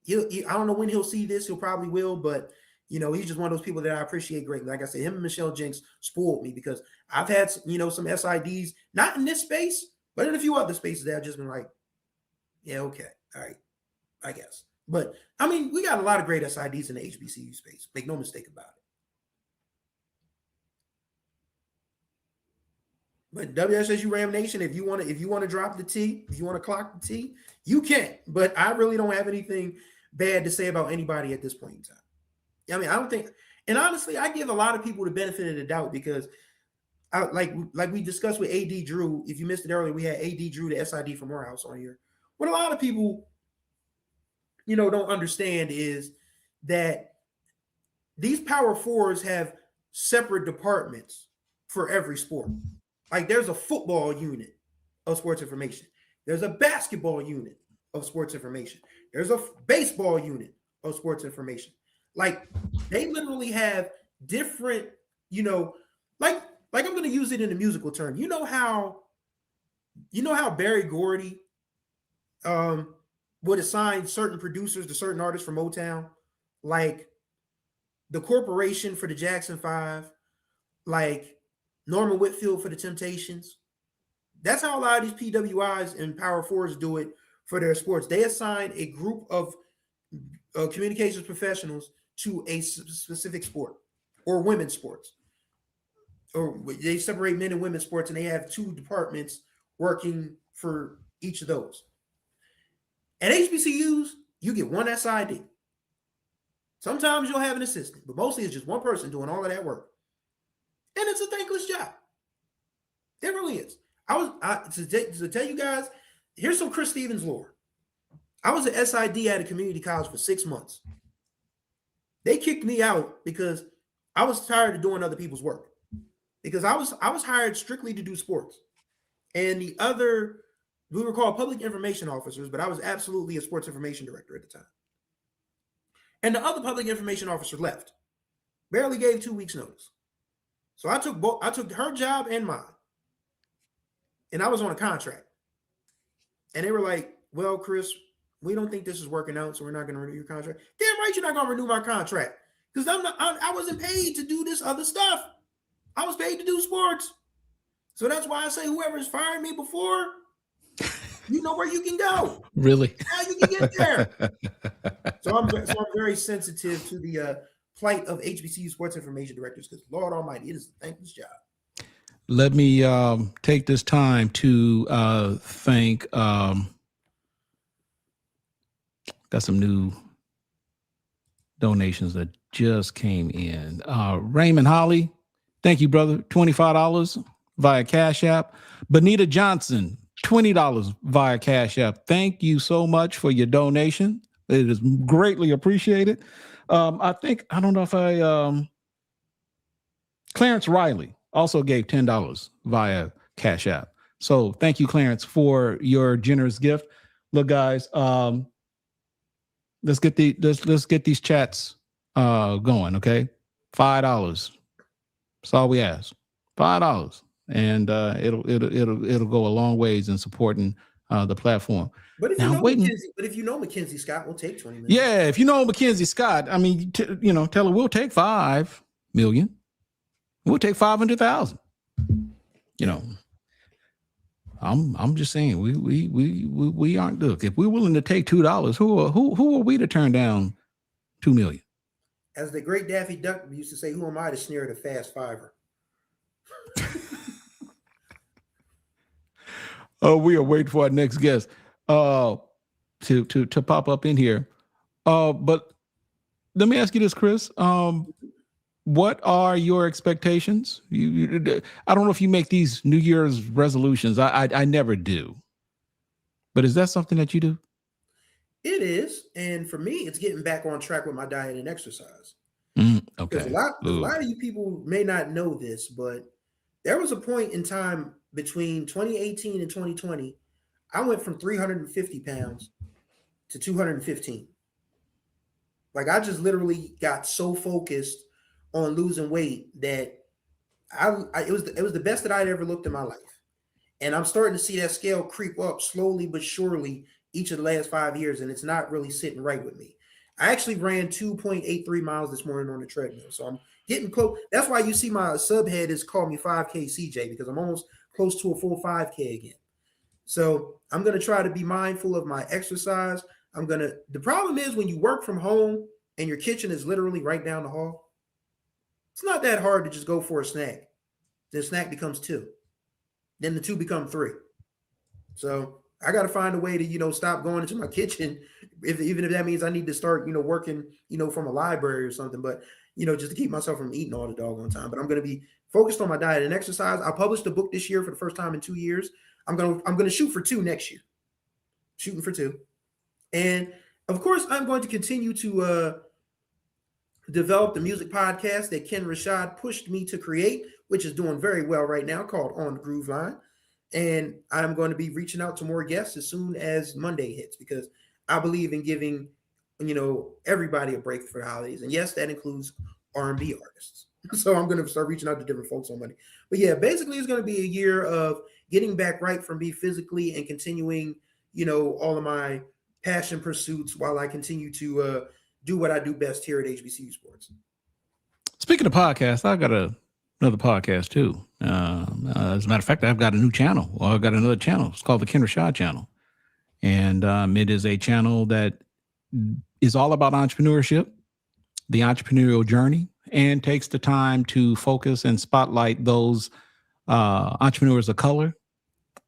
don't know when he'll see this. He'll probably will, but he's just one of those people that I appreciate greatly. Like I said, him and Michelle Jinks spoiled me because I've had, some SIDs, not in this space, but in a few other spaces that I've just been like, yeah, okay, all right, I guess. But we got a lot of great SIDs in the HBCU space. Make no mistake about it. But WSSU Ram Nation, if you want to drop the T, if you want to clock the T, you can. But I really don't have anything bad to say about anybody at this point in time. I don't think, and honestly, I give a lot of people the benefit of the doubt because, like we discussed with AD Drew. If you missed it earlier, we had AD Drew, the SID from Morehouse, on here. What a lot of people, don't understand is that these Power Fours have separate departments for every sport. Like there's a football unit of sports information. There's a basketball unit of sports information. There's a baseball unit of sports information. Like they literally have different, like I'm going to use it in a musical term. You know how Berry Gordy would assign certain producers to certain artists from Motown, like the Corporation for the Jackson 5, like Norman Whitfield for the Temptations. That's how a lot of these PWIs and Power Fours do it for their sports. They assign a group of communications professionals to a specific sport or women's sports. Or they separate men and women's sports, and they have 2 departments working for each of those. At HBCUs, you get one SID. Sometimes you'll have an assistant, but mostly it's just one person doing all of that work. And it's a thankless job. It really is. To tell you guys, here's some Chris Stevens lore. I was an SID at a community college for 6 months. They kicked me out because I was tired of doing other people's work. Because I was hired strictly to do sports. And we were called public information officers, but I was absolutely a sports information director at the time. And the other public information officer left. Barely gave 2 weeks notice. So I took her job and mine. And I was on a contract. And they were like, well, Chris, we don't think this is working out, so we're not going to renew your contract. Damn right, you're not going to renew my contract. Because I wasn't paid to do this other stuff. I was paid to do sports. So that's why I say whoever's fired me before, you know where you can go. Really? How you can get there. So I'm very sensitive to the plight of HBCU sports information directors because Lord Almighty, it is a thankless job. Let me take this time to thank. Got some new donations that just came in. Raymond Holly, thank you, brother. $25 via Cash App. Bonita Johnson, $20 via Cash App. Thank you so much for your donation. It is greatly appreciated. I don't know if Clarence Riley also gave $10 via Cash App. So thank you, Clarence, for your generous gift. Look, guys, let's get these chats going, okay? $5. That's all we ask. $5. And it'll go a long ways in supporting the platform. But if you know Mackenzie Scott, we'll take 20 minutes. Yeah, if you know Mackenzie Scott, I mean, tell her we'll take 5 million. We'll take 500,000. I'm just saying we aren't. Look, if we're willing to take $2, who are we to turn down 2 million? As the great Daffy Duck used to say, "Who am I to sneer at a fast fiver?" Oh, we are waiting for our next guest to pop up in here. But let me ask you this, Chris. What are your expectations? I don't know if you make these New Year's resolutions. I never do. But is that something that you do? It is. And for me, it's getting back on track with my diet and exercise. Okay. A lot of you people may not know this, but there was a point in time between 2018 and 2020, I went from 350 pounds to 215. Like I just literally got so focused on losing weight that it was the best that I'd ever looked in my life. And I'm starting to see that scale creep up slowly but surely each of the last 5 years, and it's not really sitting right with me. I actually ran 2.83 miles this morning on the treadmill, so I'm getting close. That's why you see my subhead is called me 5K CJ, because I'm almost close to a full 5K again. So I'm going to try to be mindful of my exercise. The problem is when you work from home and your kitchen is literally right down the hall, it's not that hard to just go for a snack. The snack becomes 2. Then the 2 become 3. So I got to find a way to, stop going into my kitchen, even if that means I need to start, working, from a library or something, but, just to keep myself from eating all the doggone time. But I'm going to be focused on my diet and exercise. I published a book this year for the first time in 2 years. I'm going to shoot for 2 next year. Shooting for 2. And of course, I'm going to continue to develop the music podcast that Ken Rashad pushed me to create, which is doing very well right now, called On the Groove Line. And I'm going to be reaching out to more guests as soon as Monday hits, because I believe in giving, everybody a break for the holidays. And yes, that includes R&B artists. So I'm going to start reaching out to different folks on Monday. But yeah, basically it's going to be a year of getting back right from me physically and continuing, all of my passion pursuits while I continue to do what I do best here at HBCU Sports. Speaking of podcasts, I got another podcast too. As a matter of fact, I've got a new channel. Well, I've got another channel. It's called the Ken Rashad Channel. And it is a channel that is all about entrepreneurship, the entrepreneurial journey, and takes the time to focus and spotlight those entrepreneurs of color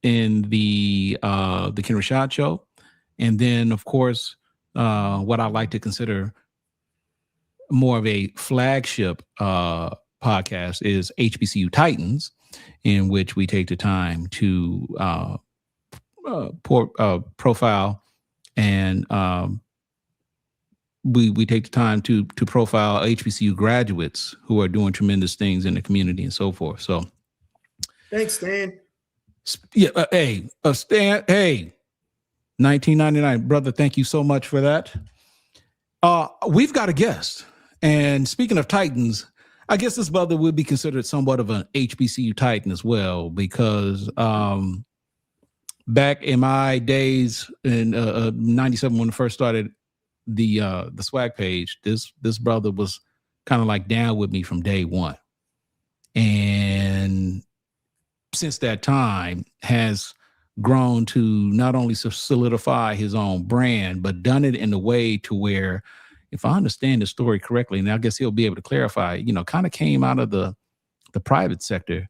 in the Ken Rashad Show. And then, of course, what I like to consider more of a flagship podcast is HBCU Titans, in which we take the time to profile and we take the time to profile HBCU graduates who are doing tremendous things in the community and so forth. So, thanks, Stan. Yeah, Stan. Hey, 1999, brother. Thank you so much for that. We've got a guest, and speaking of Titans, I guess this brother would be considered somewhat of an HBCU Titan as well, because back in my days in '97 when I first started the swag page, this brother was kind of like down with me from day one, and since that time has grown to not only solidify his own brand, but done it in a way to where, if I understand the story correctly, and I guess he'll be able to clarify, kind of came out of the private sector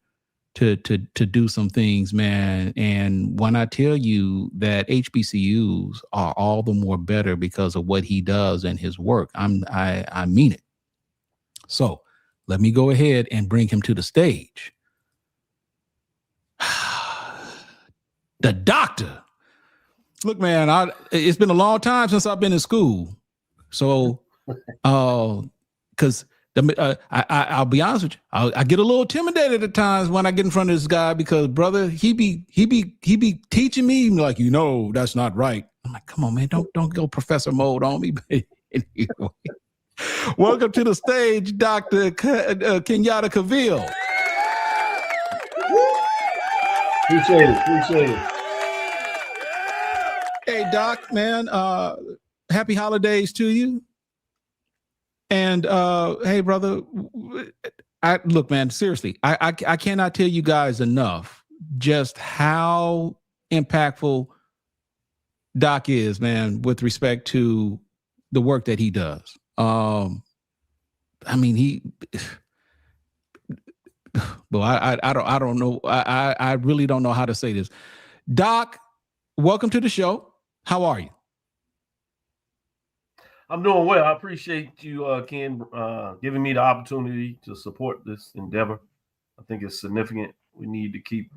to do some things, man. And when I tell you that HBCUs are all the more better because of what he does and his work, I mean it. So let me go ahead and bring him to the stage. The doctor. Look, man, it's been a long time since I've been in school. So, because I'll be honest with you, I get a little intimidated at times when I get in front of this guy, because brother, he be teaching me like, that's not right. I'm like, come on, man, don't go professor mode on me. But anyway, welcome to the stage, Dr. Kenyatta Cavil. Appreciate it. Hey, Doc, man, happy holidays to you. And hey, brother, look, man, seriously, I cannot tell you guys enough just how impactful Doc is, man, with respect to the work that he does. I mean, well, I don't know. I really don't know how to say this. Doc, welcome to the show. How are you? I'm doing well. I appreciate you, Ken, giving me the opportunity to support this endeavor. I think it's significant. We need to keep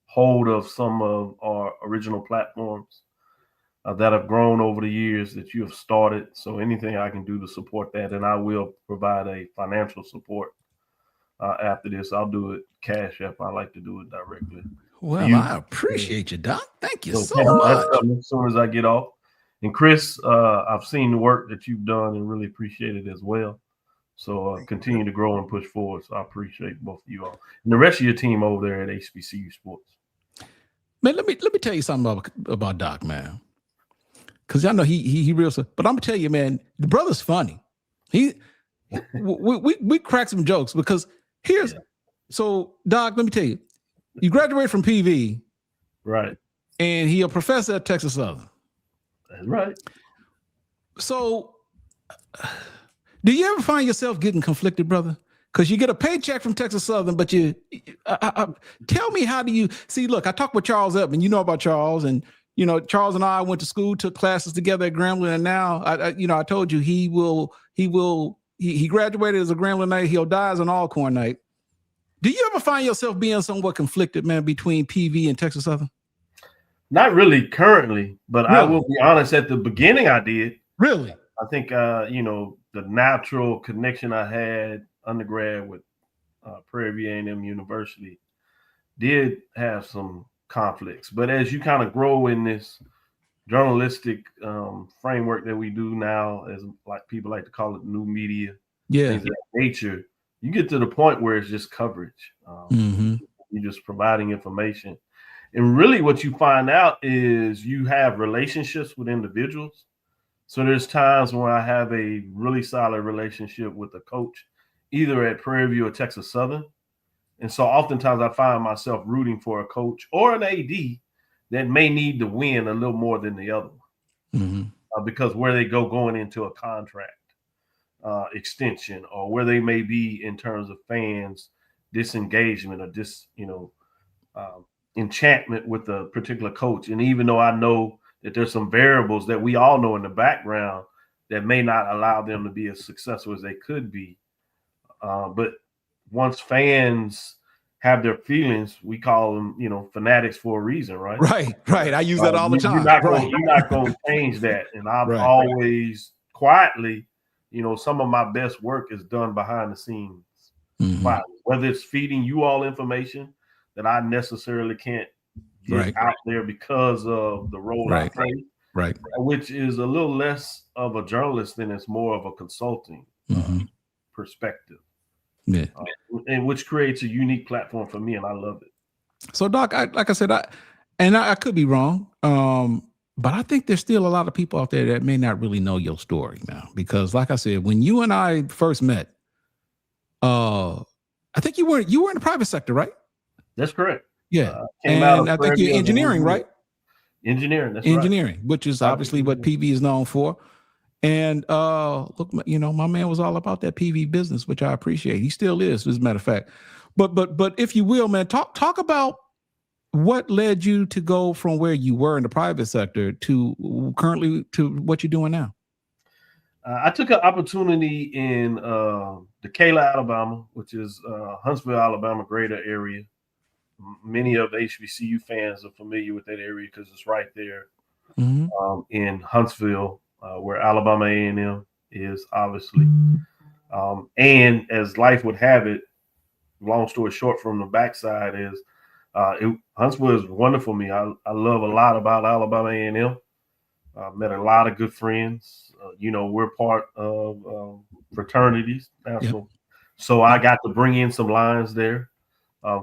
hold of some of our original platforms that have grown over the years that you have started. So anything I can do to support that, and I will provide a financial support after this. I'll do it CashApp. I like to do it directly. Well, I appreciate you, Doc. Thank you so much. As soon as I get off. And Chris, I've seen the work that you've done and really appreciate it as well. So continue to grow and push forward. So I appreciate both of you all and the rest of your team over there at HBCU Sports. Man, let me tell you something about Doc, man. Because I know he real, but I'm gonna tell you, man, the brother's funny. We crack some jokes because so Doc, let me tell you, you graduated from PV, right? And he a professor at Texas Southern. That's right. So, do you ever find yourself getting conflicted, brother? Because you get a paycheck from Texas Southern, but tell me, how do you see? Look, I talked with Charles Edmond. You know about Charles, and Charles and I went to school, took classes together at Grambling, and now I told you he graduated as a Grambling he'll die as an Alcorn Knight. Do you ever find yourself being somewhat conflicted, man, between PV and Texas Southern? Not really currently, but really? I will be honest, at the beginning I did. Really? I think, the natural connection I had undergrad with Prairie View A&M University did have some conflicts. But as you kind of grow in this journalistic framework that we do now, as like people like to call it, new media, things of that nature, you get to the point where it's just coverage. You're just providing information. And really what you find out is you have relationships with individuals. So there's times when I have a really solid relationship with a coach, either at Prairie View or Texas Southern. And so oftentimes I find myself rooting for a coach or an AD that may need to win a little more than the other one, because where they going into a contract extension, or where they may be in terms of fans disengagement or enchantment with a particular coach. And even though I know that there's some variables that we all know in the background that may not allow them to be as successful as they could be, but once fans have their feelings, we call them, fanatics for a reason, right? Right. I use that all the time. You're not going to change that. And I've always quietly, some of my best work is done behind the scenes. Whether it's feeding you all information that I necessarily can't get out there because of the role I play, which is a little less of a journalist than it's more of a consulting perspective. And which creates a unique platform for me, and I love it. So, Doc, like I said, I could be wrong, but I think there's still a lot of people out there that may not really know your story now, because, like I said, when you and I first met, I think you were in the private sector, right? That's correct. Yeah, and I think you're engineering, right? Engineering, that's engineering, which is obviously what PV is known for. And look, my man was all about that PV business, which I appreciate. He still is, as a matter of fact. But if you will, man, talk about what led you to go from where you were in the private sector to currently to what you're doing now. I took an opportunity in Decatur, Alabama, which is Huntsville, Alabama, greater area. Many of the HBCU fans are familiar with that area because it's right there in Huntsville, where Alabama A&M is, obviously. And as life would have it, long story short, from the backside is Huntsville is wonderful for me. I love a lot about Alabama A&M. Met a lot of good friends. We're part of fraternities, national. So I got to bring in some lines there.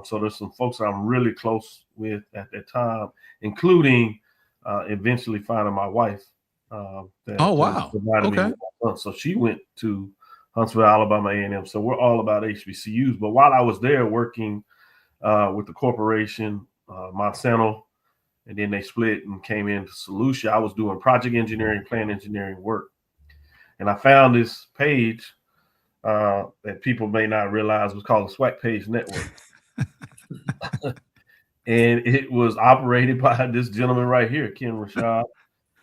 So there's some folks that I'm really close with at that time, including eventually finding my wife. Okay. So she went to Huntsville, Alabama A&M. So we're all about HBCUs. But while I was there working with the corporation, Monsanto, and then they split and came into Solutia, I was doing project engineering, plant engineering work. And I found this page that people may not realize was called the SWAC Page Network. And it was operated by this gentleman right here, Ken Rashad.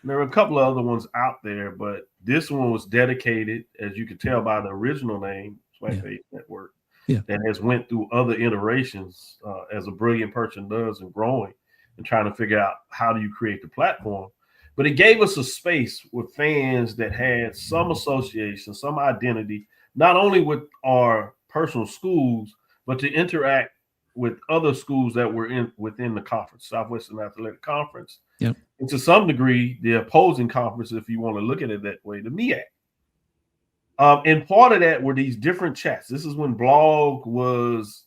There were a couple of other ones out there, but this one was dedicated, as you could tell by the original name, SWAC Page Network, that has went through other iterations as a brilliant person does, and growing and trying to figure out how do you create the platform. But it gave us a space with fans that had some association, some identity, not only with our personal schools, but to interact with other schools that were within the conference, Southwestern Athletic Conference. And to some degree, the opposing conference, if you want to look at it that way, the MEAC. And part of that were these different chats. This is when blog was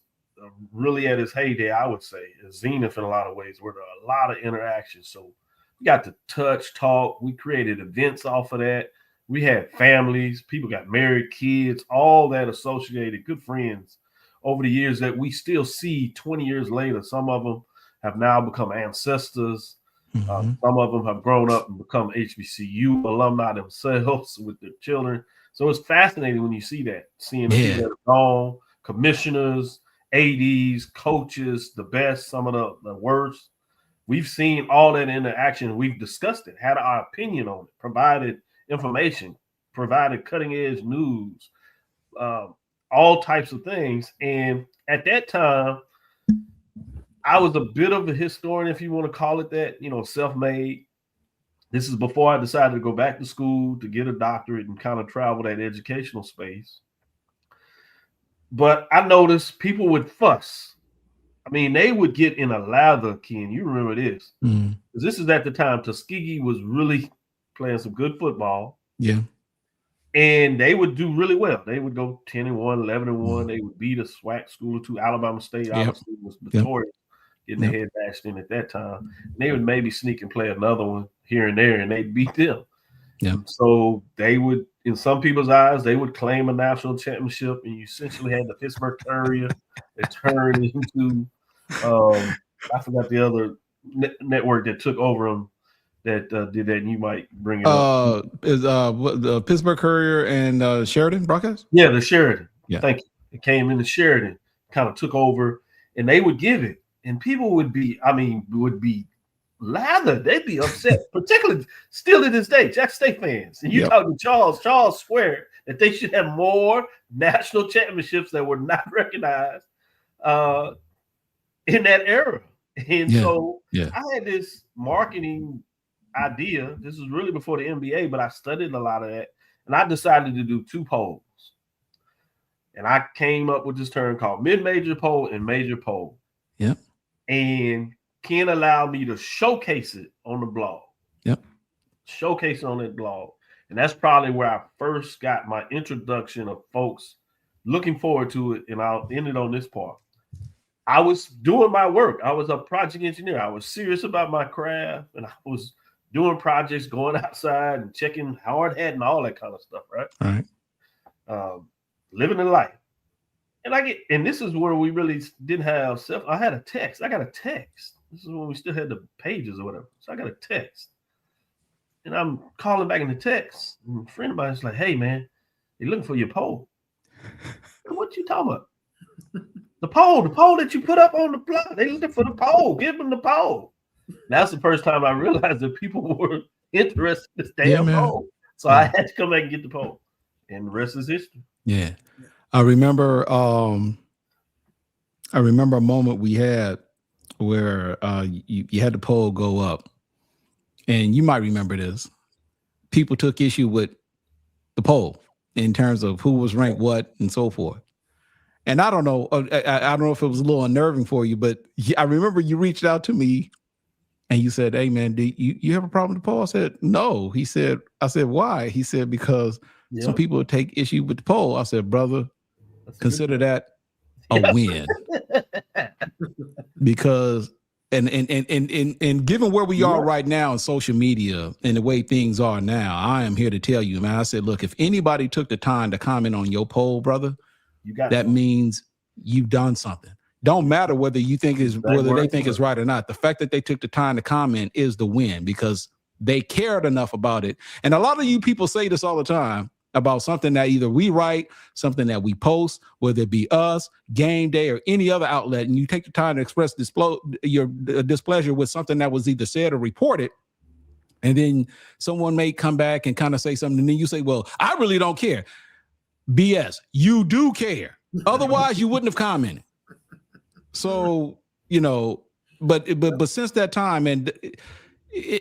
really at its heyday, I would say, zenith in a lot of ways, where there are a lot of interactions. So we got to touch, talk. We created events off of that. We had families, people got married, kids, all that associated, good friends over the years that we still see 20 years later. Some of them have now become ancestors. Some of them have grown up and become HBCU alumni themselves with their children. So it's fascinating when you see that, seeing the people that are gone, commissioners, ADs, coaches, the best, some of the worst. We've seen all that interaction. We've discussed it, had our opinion on it, provided information, provided cutting edge news, all types of things. And at that time, I was a bit of a historian, if you want to call it that, self-made. This is before I decided to go back to school to get a doctorate and kind of travel that educational space. But I noticed people would fuss. I mean, they would get in a lather, Ken. You remember this. Mm. This is at the time Tuskegee was really playing some good football. Yeah. And they would do really well. They would go 10-1, 11-1. They would beat a SWAC school or two. Alabama State obviously was notorious getting their head bashed in at that time. And they would maybe sneak and play another one here and there, and they'd beat them. Yeah. So they would, in some people's eyes, they would claim a national championship, and you essentially had the Pittsburgh Courier that turned into I forgot the other network that took over them that did that, and you might bring it up. Is the Pittsburgh Courier and Sheridan broadcast? Yeah, the Sheridan. Yeah. Thank you. It came in the Sheridan, kind of took over, and they would give it, and people would be lathered. They'd be upset, particularly still to this day, Jack State fans. And you talk to Charles swear that they should have more national championships that were not recognized in that era. And so I had this marketing idea. This was really before the NBA, but I studied a lot of that, and I decided to do 2 polls. And I came up with this term called mid-major poll and major poll. Yep. And Ken allowed me to showcase it on the blog. Yep. Showcase it on that blog. And that's probably where I first got my introduction of folks looking forward to it. And I'll end it on this part. I was doing my work. I was a project engineer. I was serious about my craft, and I was doing projects, going outside and checking hard hat and all that kind of stuff, right? Right. Living the life. And this is where we really didn't have I had a text. I got a text. This is when we still had the pages or whatever. So I got a text. And I'm calling back in the text. And a friend of mine is like, hey, man, they're looking for your poll. What you talking about? The poll that you put up on the blog. They looking for the poll. Give them the poll. That's the first time I realized that people were interested in this damn poll. So I had to come back and get the poll. And the rest is history. Yeah. I remember a moment we had where you had the poll go up, and you might remember this. People took issue with the poll in terms of who was ranked what and so forth. And I don't know if it was a little unnerving for you, but I remember you reached out to me and you said, hey man, do you have a problem with the poll? I said, no. I said, why? He said, because some people would take issue with the poll. I said, brother, consider that a win. Because and given where we are right now in social media and the way things are now, I am here to tell you, man. I said, look, if anybody took the time to comment on your poll, brother, that means you've done something. Don't matter whether they think it's right or not. The fact that they took the time to comment is the win, because they cared enough about it. And a lot of you people say this all the time about something that either we write, something that we post, whether it be us, Game Day, or any other outlet, and you take the time to express your displeasure with something that was either said or reported, and then someone may come back and kind of say something, and then you say, well, I really don't care. BS. You do care. Otherwise, you wouldn't have commented. So, but since that time, and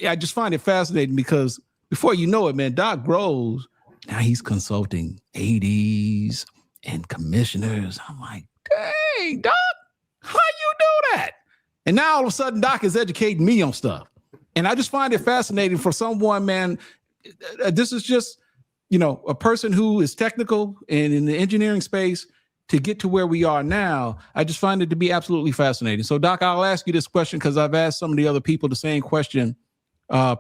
I just find it fascinating because before you know it, man, Doc grows. Now he's consulting ADs and commissioners. I'm like, dang, Doc, how you do that? And now all of a sudden, Doc is educating me on stuff. And I just find it fascinating for someone, man. This is just, a person who is technical and in the engineering space to get to where we are now. I just find it to be absolutely fascinating. So, Doc, I'll ask you this question because I've asked some of the other people the same question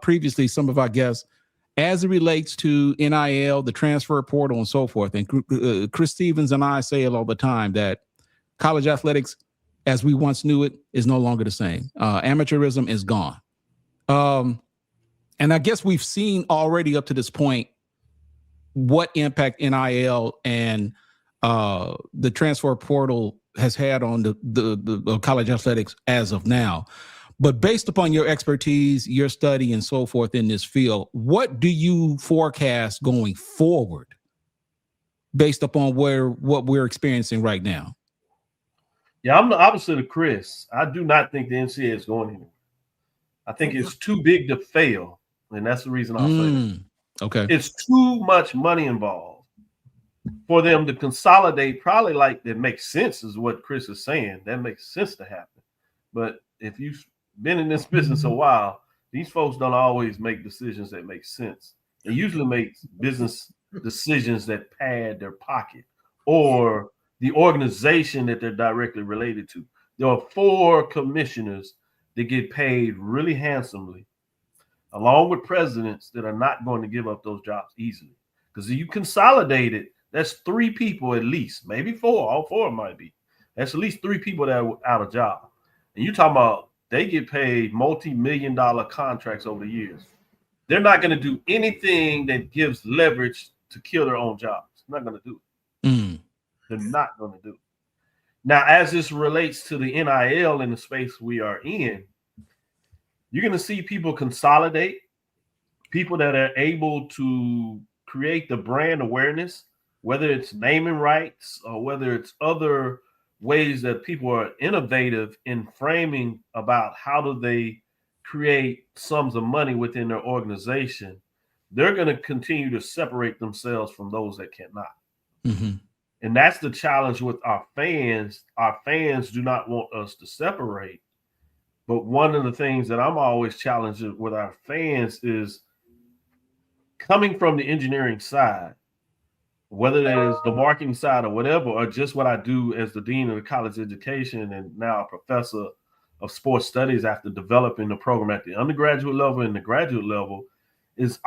previously, some of our guests, as it relates to NIL, the transfer portal, and so forth. And Chris Stevens and I say it all the time that college athletics, as we once knew it, is no longer the same. Amateurism is gone. And I guess we've seen already up to this point what impact NIL and the transfer portal has had on the college athletics as of now. But based upon your expertise, your study, and so forth in this field, what do you forecast going forward based upon what we're experiencing right now? Yeah, I'm the opposite of Chris. I do not think the NCAA is going anywhere. I think it's too big to fail, and that's the reason I'll say that. Okay. It's too much money involved. for them to consolidate, probably like that makes sense, is what Chris is saying. That makes sense to happen. But if you've been in this business a while, these folks don't always make decisions that make sense. They usually make business decisions that pad their pocket or the organization that they're directly related to. There are 4 commissioners that get paid really handsomely, along with presidents that are not going to give up those jobs easily. Because if you consolidate it, that's 3 people at least, maybe 4. All 4 might be. That's at least 3 people that are out of job. And you're talking about they get paid multi-million-dollar contracts over the years. They're not going to do anything that gives leverage to kill their own jobs. They're not going to do it. They're not going to do it. Now, as this relates to the NIL in the space we are in, you're going to see people consolidate, people that are able to create the brand awareness, whether it's naming rights or whether it's other ways that people are innovative in framing about how do they create sums of money within their organization. They're going to continue to separate themselves from those that cannot. And that's the challenge with our fans. Our fans do not want us to separate. But one of the things that I'm always challenged with our fans is coming from the engineering side, whether that is the marketing side or whatever, or just what I do as the dean of the college education and now a professor of sports studies after developing the program at the undergraduate level and the graduate level, is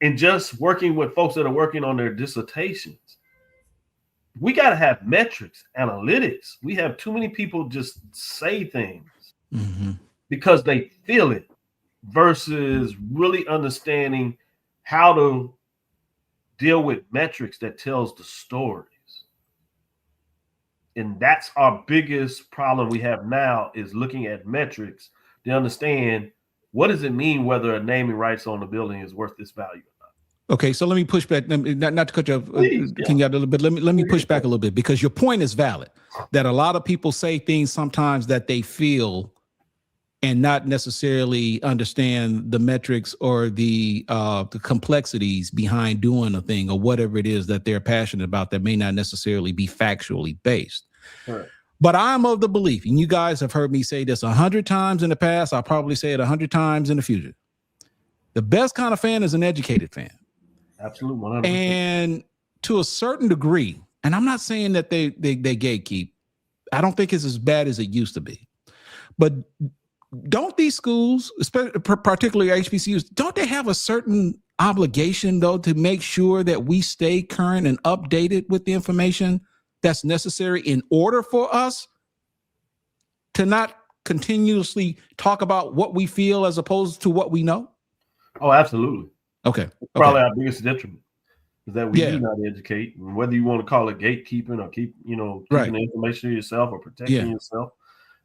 and just working with folks that are working on their dissertations. We got to have metrics, analytics. We have too many people just say things because they feel it versus really understanding how to deal with metrics that tells the stories. And that's our biggest problem we have now, is looking at metrics to understand what does it mean whether a naming rights on the building is worth this value. Okay, so let me push back. Not to cut you off, Kenyatta, a little bit. Let me push back a little bit, because your point is valid. That a lot of people say things sometimes that they feel and not necessarily understand the metrics or the complexities behind doing a thing or whatever it is that they're passionate about that may not necessarily be factually based. Right. But I'm of the belief, and you guys have heard me say this 100 times in the past, I'll probably say it 100 times in the future. The best kind of fan is an educated fan. Absolutely, 100%. And to a certain degree, and I'm not saying that they gatekeep. I don't think it's as bad as it used to be. But don't these schools, particularly HBCUs, don't they have a certain obligation, though, to make sure that we stay current and updated with the information that's necessary in order for us to not continuously talk about what we feel as opposed to what we know? Oh, absolutely. Okay. Probably our biggest detriment is that we do not educate, and whether you want to call it gatekeeping or keeping the information to yourself or protecting yourself.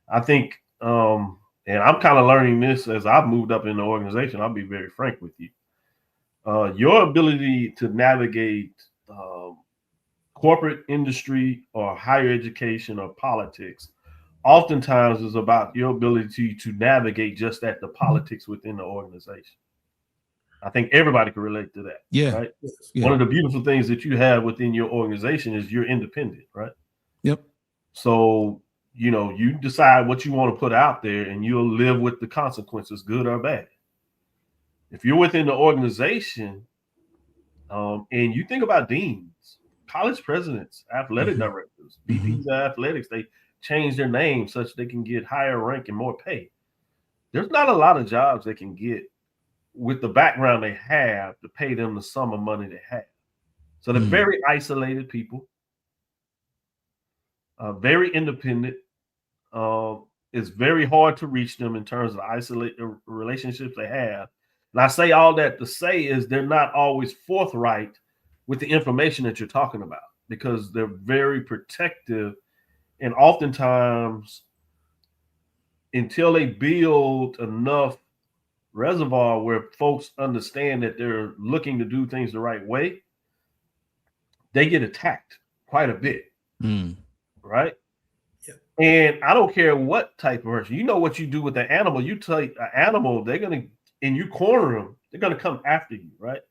I think, and I'm kind of learning this as I've moved up in the organization. I'll be very frank with you. Your ability to navigate corporate industry or higher education or politics oftentimes is about your ability to navigate just at the politics within the organization. I think everybody can relate to that. Yeah. Right. Yeah. One of the beautiful things that you have within your organization is you're independent, right? Yep. So, you decide what you want to put out there and you'll live with the consequences, good or bad. If you're within the organization, and you think about deans, college presidents, athletic directors, VPs of athletics, they change their name such they can get higher rank and more pay. There's not a lot of jobs they can get with the background they have to pay them the sum of money they have. So they're very isolated people, very independent. It's very hard to reach them in terms of isolate the relationships they have. And I say all that to say is they're not always forthright with the information that you're talking about, because they're very protective, and oftentimes until they build enough reservoir where folks understand that they're looking to do things the right way, they get attacked quite a bit. Right? Yeah. And I don't care what type of person, what you do with the animal. You take an animal, they're going to, and you corner them, they're going to come after you, right?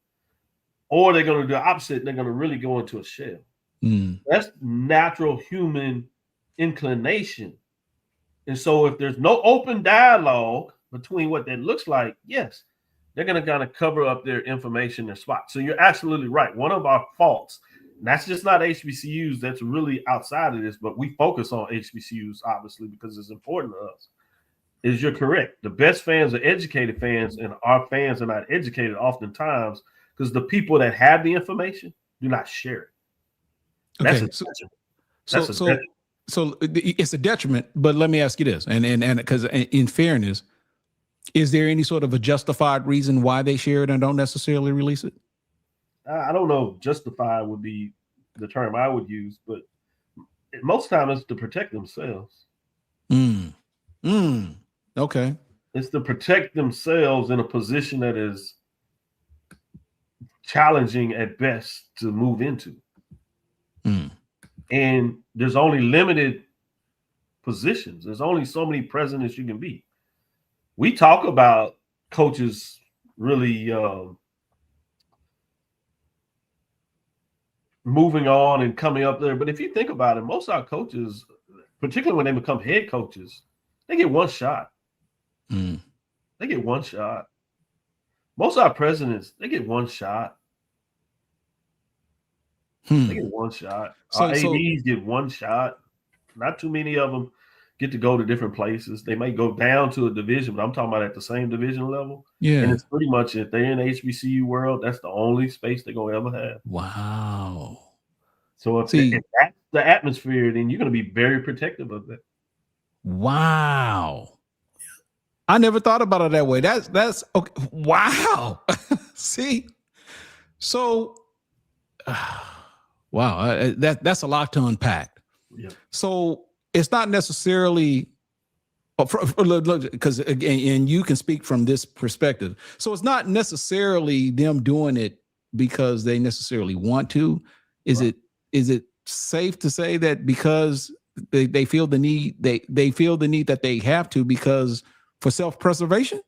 or they're going to do the opposite. They're going to really go into a shell. That's natural human inclination. And so if there's no open dialogue between what that looks like, yes, they're going to kind of cover up their information, their spot. So you're absolutely right. One of our faults, and that's just not HBCUs, that's really outside of this, but we focus on HBCUs, obviously, because it's important to us, is you're correct. The best fans are educated fans, and our fans are not educated oftentimes because the people that have the information do not share it. Okay, so it's a detriment. But let me ask you this, and because in fairness, is there any sort of a justified reason why they share it and don't necessarily release it? I don't know. Justified would be the term I would use, but most times it's to protect themselves. Okay. It's to protect themselves in a position that is challenging at best to move into. And there's only limited positions. There's only so many presidents you can be. We talk about coaches really moving on and coming up there. But if you think about it, most of our coaches, particularly when they become head coaches, they get one shot. They get one shot. Most of our presidents, they get one shot. They get one shot. Our ADs get one shot. Not too many of them get to go to different places. They may go down to a division, but I'm talking about at the same division level. Yeah. And it's pretty much, if they're in the HBCU world, that's the only space they're going to ever have. Wow. So if that's the atmosphere, then you're going to be very protective of that. Wow. I never thought about it that way. That's okay. Wow. See? So wow, that's a lot to unpack. Yeah. So it's not necessarily because again, and you can speak from this perspective. So it's not necessarily them doing it because they necessarily want to. Is it safe to say that because they feel the need, they feel the need that they have to because for self-preservation?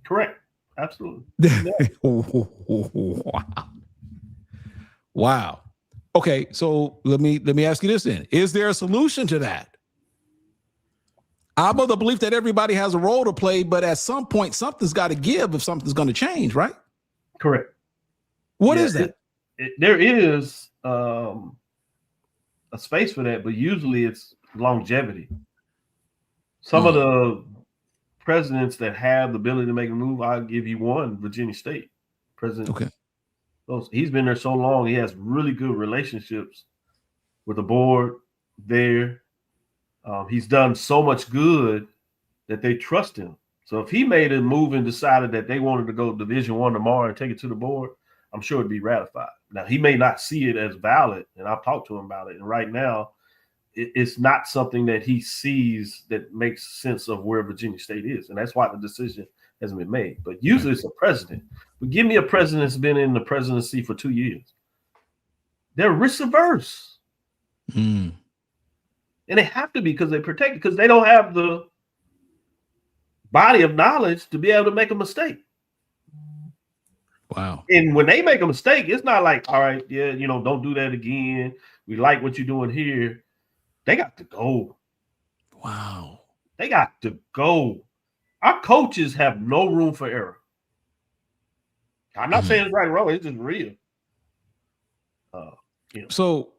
Correct. Absolutely. Wow. Okay, so let me ask you this then. Is there a solution to that? I'm of the belief that everybody has a role to play, but at some point something's got to give if something's going to change, right? Correct. What is that? There is a space for that, but usually it's longevity. Some of the presidents that have the ability to make a move, I'll give you one, Virginia State president. Okay. He's been there so long. He has really good relationships with the board there. He's done so much good that they trust him. So if he made a move and decided that they wanted to go Division I tomorrow and take it to the board, I'm sure it'd be ratified. Now, he may not see it as valid, and I've talked to him about it. And right now, it's not something that he sees that makes sense of where Virginia State is. And that's why the decision hasn't been made. But usually it's a president. But give me a president that's been in the presidency for 2 years. They're risk averse. And they have to be because they protect it, because they don't have the body of knowledge to be able to make a mistake. Wow. And when they make a mistake, it's not like, all right, yeah, don't do that again. We like what you're doing here. They got to go. Wow. They got to go. Our coaches have no room for error. I'm not saying it's right or wrong. It's just real. So,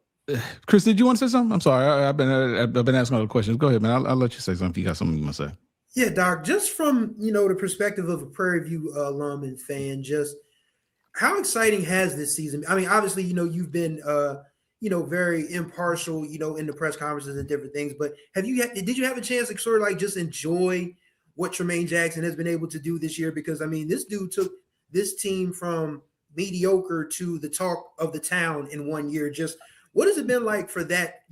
Chris, did you want to say something? I'm sorry. I've been asking other questions. Go ahead, man. I'll let you say something if you got something you want to say. Yeah, Doc, just from, the perspective of a Prairie View alum and fan, just how exciting has this season? I mean, obviously, you've been, very impartial, in the press conferences and different things, but did you have a chance to sort of like just enjoy what Tremaine Jackson has been able to do this year? Because, I mean, this dude took this team from mediocre to the talk of the town in 1 year. Just what has it been like for that,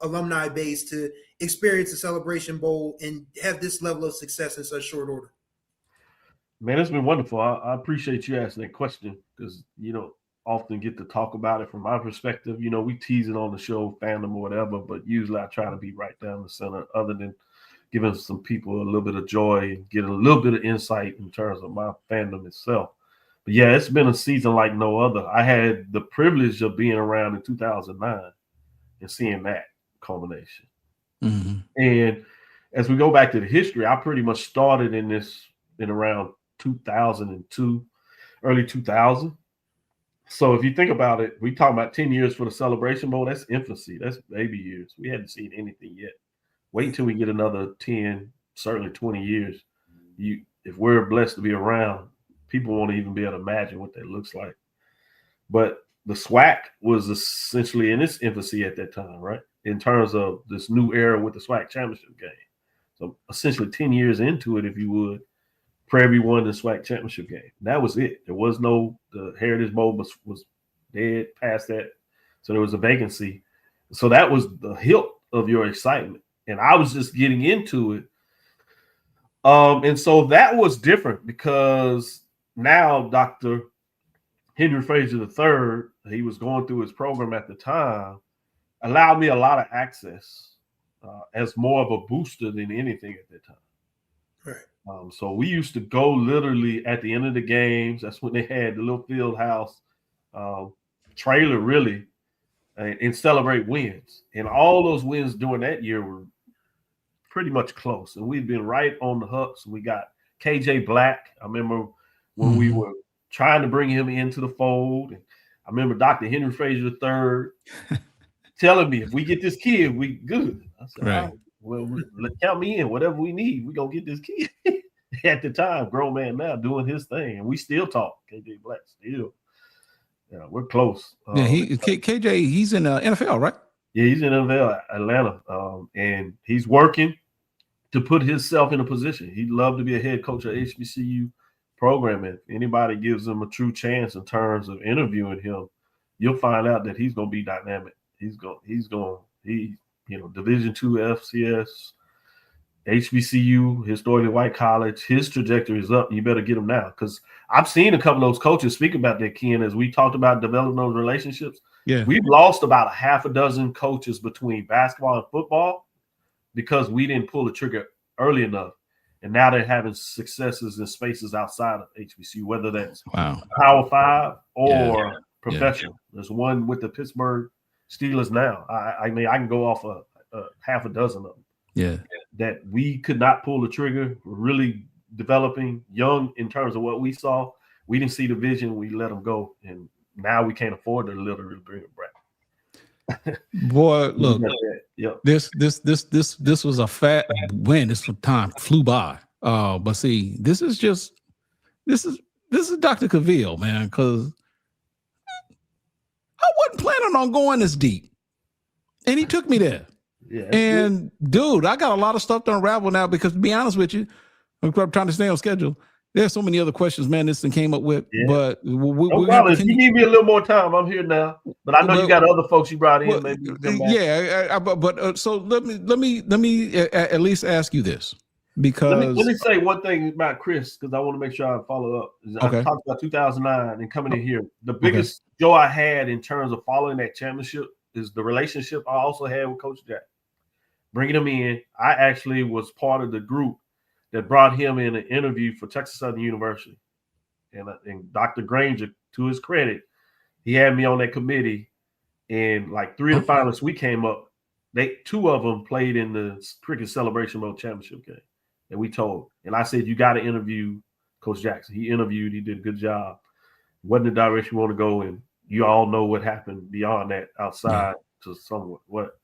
alumni base to experience the Celebration Bowl and have this level of success in such short order? Man, it's been wonderful. I appreciate you asking that question because you don't often get to talk about it from my perspective. We tease it on the show, fandom or whatever, but usually I try to be right down the center other than giving some people a little bit of joy and get a little bit of insight in terms of my fandom itself. But yeah, it's been a season like no other. I had the privilege of being around in 2009 and seeing that culmination. Mm-hmm. And as we go back to the history, I pretty much started in around 2002, early 2000. So if you think about it, we talk about 10 years for the Celebration Bowl. That's infancy. That's baby years. We hadn't seen anything yet. Wait until we get another 10, certainly 20 years. If we're blessed to be around, people won't even be able to imagine what that looks like. But the SWAC was essentially in its infancy at that time, right? In terms of this new era with the SWAC championship game. So essentially 10 years into it, if you would, Prairie won the SWAC championship game. That was it. There was the Heritage Bowl was dead past that. So there was a vacancy. So that was the hilt of your excitement. And I was just getting into it. And so that was different because now Dr. Henry Frazier III, he was going through his program at the time, allowed me a lot of access as more of a booster than anything at that time. Right. So we used to go literally at the end of the games. That's when they had the little field house trailer, really, and celebrate wins. And all those wins during that year were pretty much close. And we'd been right on the hooks. We got KJ Black. I remember when we were trying to bring him into the fold. And I remember Dr. Henry Frazier III telling me, if we get this kid, we good. I said, right. All right, well, count me in. Whatever we need, we're going to get this kid. At the time, grown man now, doing his thing. And we still talk. KJ Black still. Yeah, we're close. Yeah, KJ, he's in the NFL, right? Yeah, he's in NFL, Atlanta. And he's working to put himself in a position. He'd love to be a head coach of HBCU program. If anybody gives him a true chance in terms of interviewing him, you'll find out that he's going to be dynamic. He's Division II FCS, HBCU, historically white college. His trajectory is up. You better get him now, because I've seen a couple of those coaches speak about that, Ken, as we talked about developing those relationships. Yeah, we've lost about a half a dozen coaches between basketball and football because we didn't pull the trigger early enough. And now they're having successes in spaces outside of HBCU, whether that's Power 5 or professional. There's one with the Pittsburgh Steelers now. I mean, I can go off a half a dozen of them. Yeah, that we could not pull the trigger. We're really developing young in terms of what we saw. We didn't see the vision. We let them go, and now we can't afford to literally bring it back. Boy, look, this was a fat win. This time flew by. But see, this is Dr. Cavil, man, because I wasn't planning on going this deep, and he took me there. Yeah, and dude, I got a lot of stuff to unravel now, because to be honest with you, I'm trying to stay on schedule. There's so many other questions, man, this thing came up with. Yeah. But if you give me a little more time, I'm here now. But I know you got other folks you brought in. So let me at least ask you this, because let me say one thing about Chris, because I want to make sure I follow up. Okay. I talked about 2009 and coming in here. The biggest joy I had in terms of following that championship is the relationship I also had with Coach Jack. Bringing him in, I actually was part of the group that brought him in an interview for Texas Southern University. And Dr. Granger, to his credit, he had me on that committee. And like 3 of the finalists we came up, 2 of them played in the Cricket Celebration Bowl championship game. And we told, and I said, you got to interview Coach Jackson. He interviewed, he did a good job. Wasn't the direction we want to go in. You all know what happened beyond that outside to somewhat what.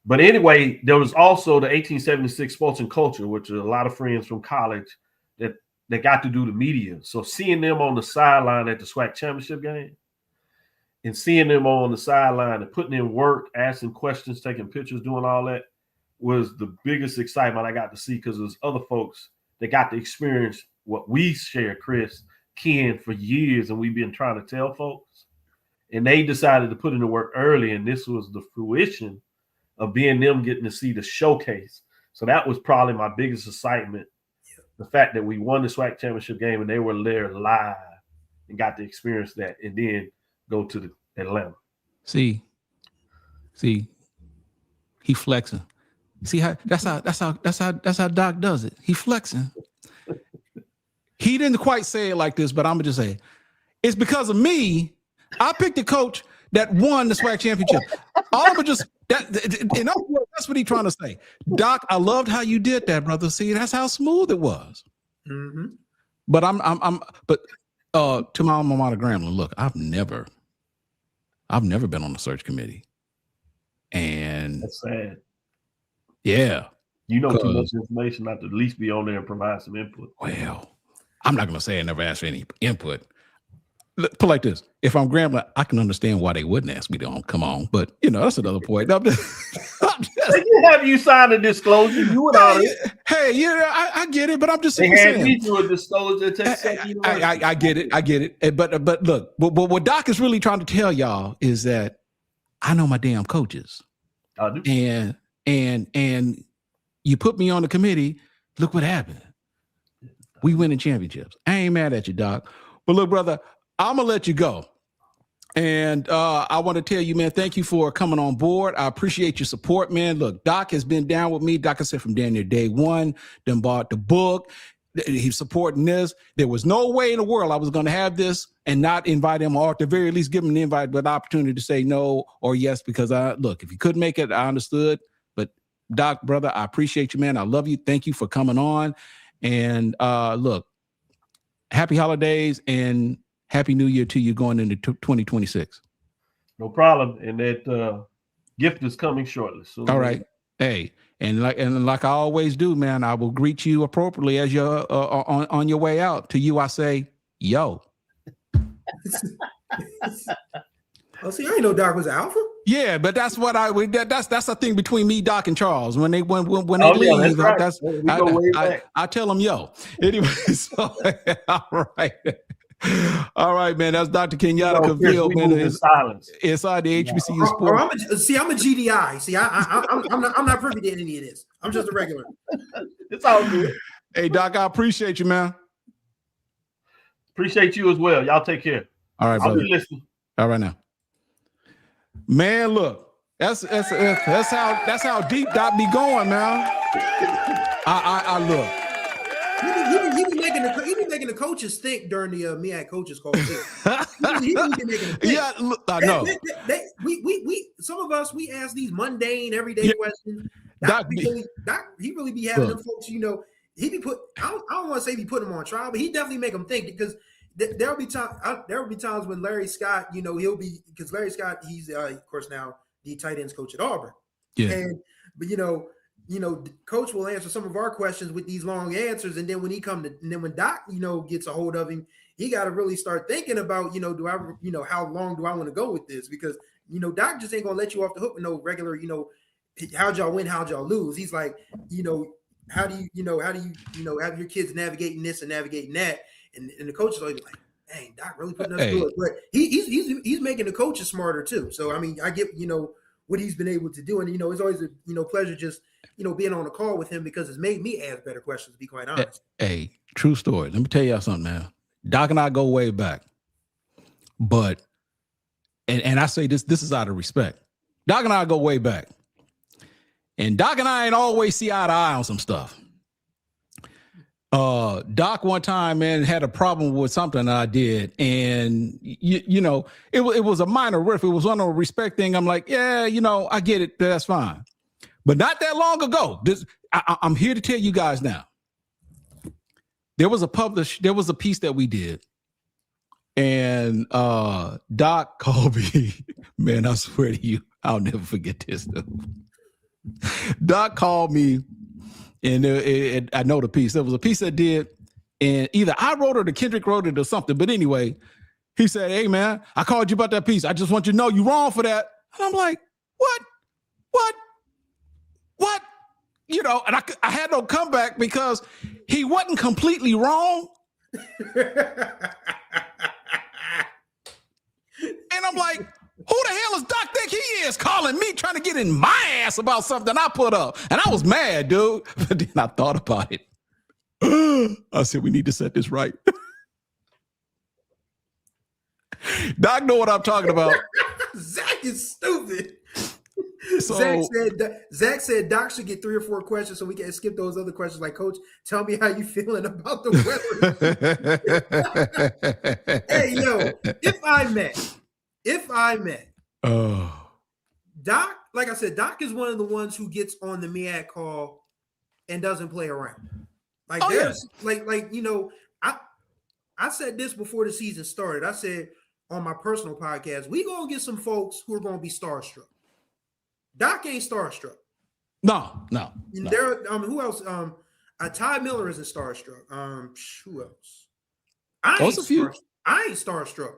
But anyway, there was also the 1876 Sports and Culture, which are a lot of friends from college that got to do the media. So seeing them on the sideline at the SWAC championship game and seeing them on the sideline and putting in work, asking questions, taking pictures, doing all that was the biggest excitement I got to see, because there's other folks that got to experience what we share, Chris, Ken, for years, and we've been trying to tell folks. And they decided to put in the work early, and this was the fruition of being them getting to see the showcase. So that was probably my biggest excitement. The fact that we won the SWAC championship game and they were there live and got to experience that, and then go to the Atlanta. See, he flexing. See how that's how Doc does it. He flexing. He didn't quite say it like this, but I'm gonna just say, it's because of me. I picked a coach that won the SWAC championship. All of it just in other words, that's what he's trying to say. Doc, I loved how you did that, brother. See, that's how smooth it was. Mm-hmm. But but to my alma mater, Grambling, look, I've never been on the search committee, and that's sad. Yeah, you know too much information not to at least be on there and provide some input. Well, I'm not going to say I never asked for any input. Put like this: if I'm Grambling, I can understand why they wouldn't ask me to come on, but that's another point. Have you signed a disclosure? You would hey, I get it, but I'm just saying. They had me do a disclosure. I get it. But look, what Doc is really trying to tell y'all is that I know my damn coaches. I do. And you put me on the committee. Look what happened. We winning championships. I ain't mad at you, Doc. But look, brother, I'm gonna let you go. And I want to tell you, man, thank you for coming on board. I appreciate your support, man. Look, Doc has been down with me. Doc, I said from damn near day one, then bought the book. He's supporting this. There was no way in the world I was going to have this and not invite him, or at the very least give him the invite, but the opportunity to say no or yes, because look, if you couldn't make it, I understood. But Doc, brother, I appreciate you, man. I love you. Thank you for coming on. And look, happy holidays and Happy New Year to you going into 2026. No problem. And that gift is coming shortly. So all right. Hey, and like I always do, man, I will greet you appropriately as you're on your way out. To you, I say, yo. Oh, see, I didn't know Doc was alpha. Yeah, but that's what that's the thing between me, Doc, and Charles. When they leave, that's right. I tell them, yo. Anyway, so all right, man. That's Dr. Kenyatta Cavil, man. Inside the HBCU Sports. I'm a GDI. See, I'm not privy to any of this. I'm just a regular. It's all good. Hey, Doc, I appreciate you, man. Appreciate you as well. Y'all take care. All right, brother. I'll be listening. All right now. Man, look, that's how deep Doc be going, man. I look. He be making the coaches think during the MEAC coaches call. He be making it think. Yeah, look, I know. We some of us we ask these mundane everyday questions. Doc, he really be having them folks. He be put. I don't want to say he put them on trial, but he definitely make them think, because there'll be times when Larry Scott, he'll be, because Larry Scott, he's of course now the tight ends coach at Auburn. Yeah. But Coach will answer some of our questions with these long answers, and then when when Doc, gets a hold of him, he got to really start thinking about, how long do I want to go with this? Because Doc just ain't gonna let you off the hook with no regular, how'd y'all win, how'd y'all lose? He's like, how do you have your kids navigating this and navigating that? And the coach is always like, dang, Doc really putting us through it. But he's making the coaches smarter too. So I mean, I get what he's been able to do, and it's always a pleasure just being on a call with him, because it's made me ask better questions, to be quite honest. Hey, true story. Let me tell y'all something, man. Doc and I go way back, but and I say this is out of respect. Doc and I go way back, and Doc and I ain't always see eye to eye on some stuff. Doc one time, man, had a problem with something I did, and it was a minor riff. It was on a respect thing. I'm like, yeah, I get it. That's fine. But not that long ago, I'm here to tell you guys now. There was a piece that we did, and Doc called me. Man, I swear to you, I'll never forget this. Doc called me. And I know the piece. There was a piece I did, and either I wrote it or Kendrick wrote it or something. But anyway, he said, hey, man, I called you about that piece. I just want you to know you're wrong for that. And I'm like, what? And I had no comeback, because he wasn't completely wrong. And I'm like, who the hell does Doc think he is, calling me, trying to get in my ass about something I put up? And I was mad, dude. But then I thought about it. I said, we need to set this right. Doc know what I'm talking about. Zach is stupid. So Zach said Doc should get 3 or 4 questions so we can skip those other questions. Like, Coach, tell me how you feeling about the weather. Hey, yo, if I may, Doc, like I said, Doc is one of the ones who gets on the MEAC call and doesn't play around. Like I said this before the season started. I said on my personal podcast, we gonna get some folks who are gonna be starstruck. Doc ain't starstruck. No. There, who else? Ty Miller isn't starstruck. Who else? I ain't starstruck.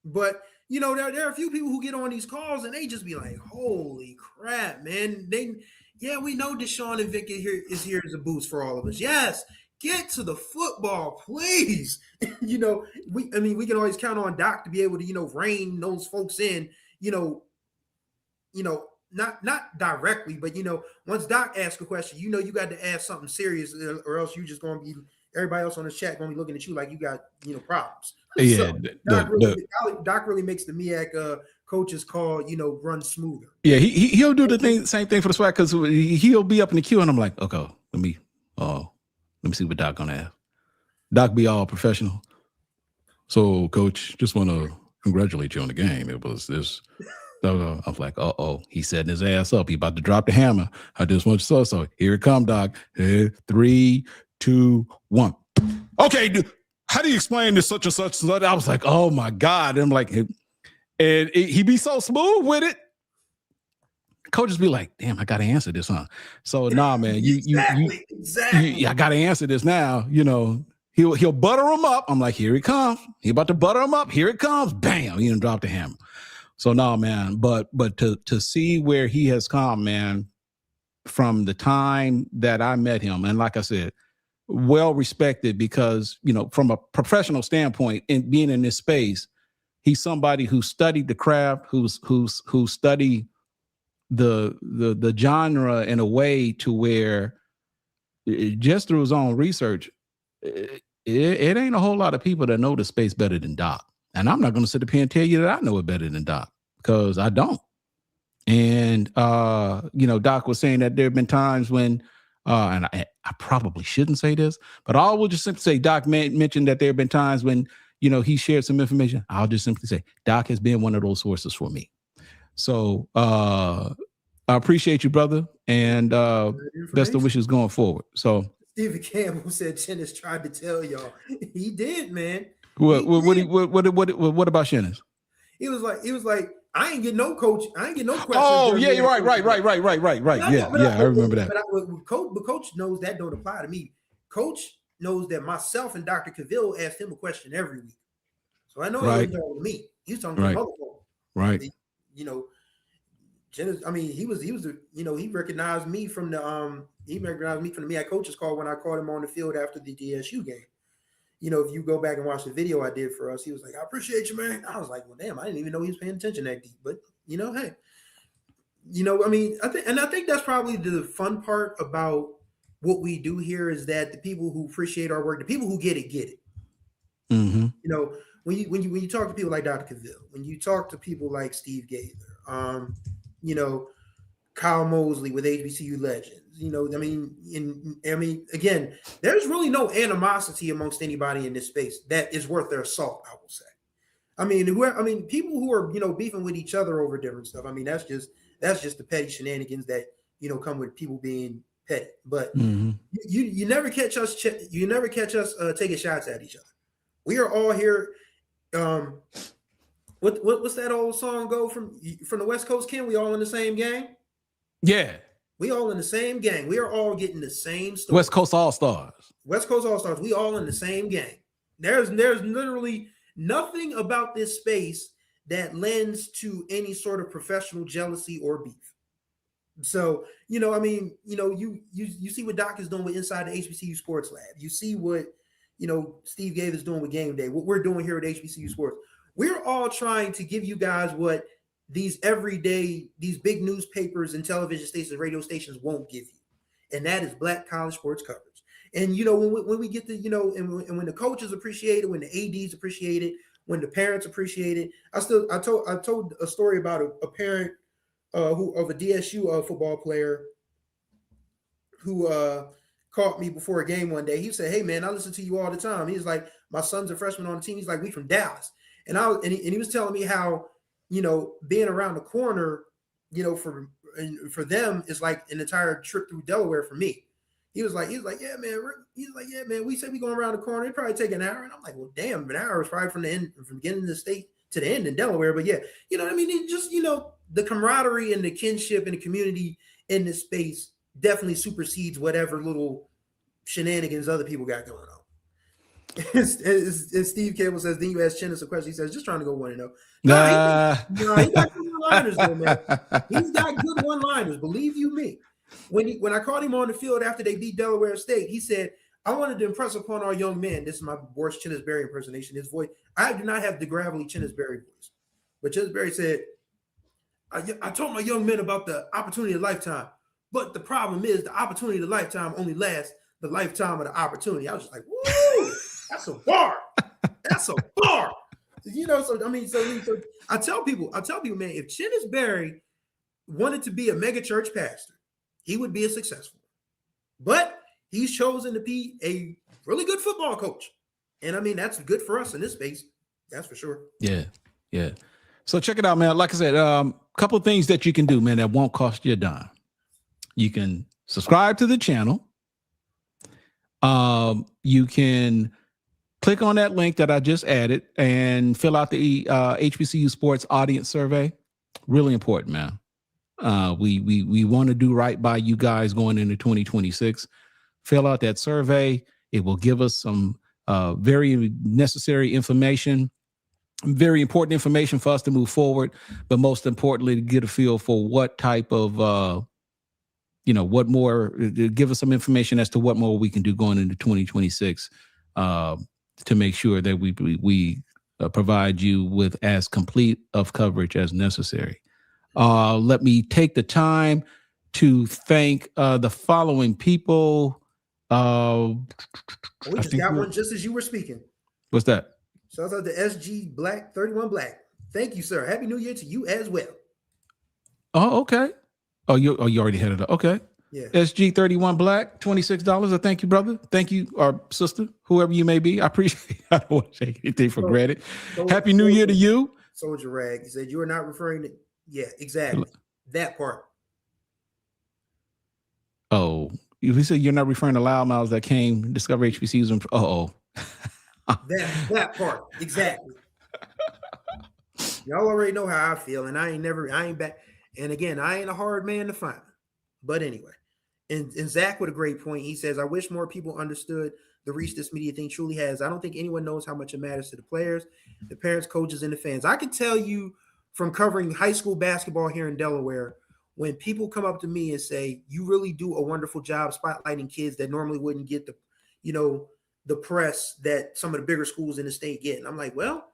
But there are a few people who get on these calls and they just be like, "Holy crap, man!" We know Deshaun and Vic is here as a boost for all of us. Yes. Get to the football, please. We can always count on Doc to be able to, rein those folks in, not directly, but once Doc asks a question, you got to ask something serious, or else you just gonna be everybody else on the chat gonna be looking at you like you got problems. Yeah, so Doc really makes the MEAC coaches call run smoother. Yeah, he'll do the same thing for the SWAC because he'll be up in the queue and I'm like, okay, let me see what Doc gonna ask. Doc be all professional. So, Coach, just want to congratulate you on the game. It was this. I was like, he's setting his ass up. He about to drop the hammer. I just want you so here it come, Doc. 3, 2, 1. Okay, dude, how do you explain this such and such? I was like, oh my God. And I'm like, he be so smooth with it. Coaches be like, damn, I got to answer this, huh? So, nah, man, exactly. I got to answer this now. He'll butter him up. I'm like, here he comes. He about to butter him up. Here it comes. Bam, he done dropped the hammer. So, nah, man, but to see where he has come, man, from the time that I met him, and like I said, well respected because, from a professional standpoint, in being in this space, he's somebody who studied the craft, who studied the genre in a way to where just through his own research, it ain't a whole lot of people that know the space better than Doc. And I'm not going to sit up here and tell you that I know it better than Doc because I don't. And, Doc was saying that there have been times when, and I probably shouldn't say this, but I will just simply say Doc mentioned that there have been times when, he shared some information. I'll just simply say Doc has been one of those sources for me. So I appreciate you, brother, and best of wishes going forward. So Stephen Campbell said Chennis tried to tell y'all. He did, man. What about Chennis? He was like, I ain't get no coach. I ain't get no questions. Oh yeah, right. Yeah, I remember that. But Coach knows that don't apply to me. Coach knows that myself and Dr. Cavil asked him a question every week, so I know he was talking to me. He's talking to other folks. Right. He recognized me from the MEAC coaches call when I called him on the field after the DSU game. If you go back and watch the video I did for us, he was like, I appreciate you, man. I was like, well, damn, I didn't even know he was paying attention that deep. But hey, I think that's probably the fun part about what we do here is that the people who appreciate our work, the people who get it. Mm-hmm. When you talk to people like Dr. Cavil, when you talk to people like Steve Gaither, Kyle Mosley with HBCU Legends, again, there's really no animosity amongst anybody in this space that is worth their salt, I will say. People who are, beefing with each other over different stuff. That's just the petty shenanigans that, come with people being petty. But you never catch us taking shots at each other. We are all here. What's that old song go from the West Coast, Ken? We all in the same gang? Yeah. We all in the same gang. We are all getting the same story. West Coast All-Stars. West Coast All-Stars. We all in the same gang. There's literally nothing about this space that lends to any sort of professional jealousy or beef. So, you see what Doc is doing with inside the HBCU Sports Lab. You see what, Steve Gaither is doing with Game Day, what we're doing here at HBCU Sports. We're all trying to give you guys what these big newspapers and television stations, radio stations won't give you. And that is Black college sports coverage. And, when we get to, and when the coaches appreciate it, when the ADs appreciate it, when the parents appreciate it, I told a story about a parent of a DSU football player who called me before a game one day. He said, "Hey man, I listen to you all the time." He's like, "My son's a freshman on the team." He's like, "We from Dallas," and he was telling me how, you know, being around the corner, you know, for them is like an entire trip through Delaware for me. He was like, "Yeah, man." He's like, "Yeah, man. We said we going around the corner. It probably take an hour." And I'm like, "Well, damn, an hour is probably from the end, from beginning of the state to the end in Delaware." But yeah, you know what I mean? It just, you know, the camaraderie and the kinship and the community in this space definitely supersedes whatever little shenanigans other people got going on. As Steve Cable says, then you ask Chinnis a question. He says, "Just trying to go 1-0." He got good one-liners though, man. He's got good one-liners. Believe you me. When I called him on the field after they beat Delaware State, he said, "I wanted to impress upon our young men." This is my worst Chinnis Berry impersonation. His voice, I do not have the gravelly Chinnis Berry voice, but Chinnis Berry said, I told my young men about the opportunity of a lifetime, but the problem is the opportunity of a lifetime only lasts the lifetime of the opportunity." I was just like, "Woo, that's a bar. That's a bar." You know, so I mean, so I tell people, man, if Chinnis Berry wanted to be a mega church pastor, he would be a successful. But he's chosen to be a really good football coach. And I mean, that's good for us in this space. That's for sure. Yeah. Yeah. So check it out, man. Like I said, couple of things that you can do, man, that won't cost you a dime. You can subscribe to the channel. You can click on that link that I just added and fill out the HBCU Sports audience survey. Really important, man. We want to do right by you guys going into 2026. Fill out that survey. It will give us some very necessary information, very important information for us to move forward, but most importantly, to get a feel for what type of, what more, give us some information as to what more we can do going into 2026 to make sure that we provide you with as complete of coverage as necessary. Let me take the time to thank the following people. We just got one just as you were speaking. What's that? Shout out to SG Black 31 Black. Thank you, sir. Happy New Year to you as well. Oh, okay. Oh, you already had it up. Okay. Yeah. SG 31 Black, $26. Thank you, brother. Thank you, our sister, whoever you may be. I appreciate it. I don't want to take anything for granted. Happy New Year to you. Soldier Rag. He said you are not referring to. Yeah, exactly. That part. Oh, you said you're not referring to loudmouths that came Discover HBCUs. That part. Exactly. Y'all already know how I feel, and I ain't back. And again, I ain't a hard man to find. But anyway, and Zach with a great point. He says, "I wish more people understood the reach this media thing truly has. I don't think anyone knows how much it matters to the players, the parents, coaches, and the fans." I can tell you from covering high school basketball here in Delaware, when people come up to me and say, "You really do a wonderful job spotlighting kids that normally wouldn't get the press that some of the bigger schools in the state get." And I'm like, well,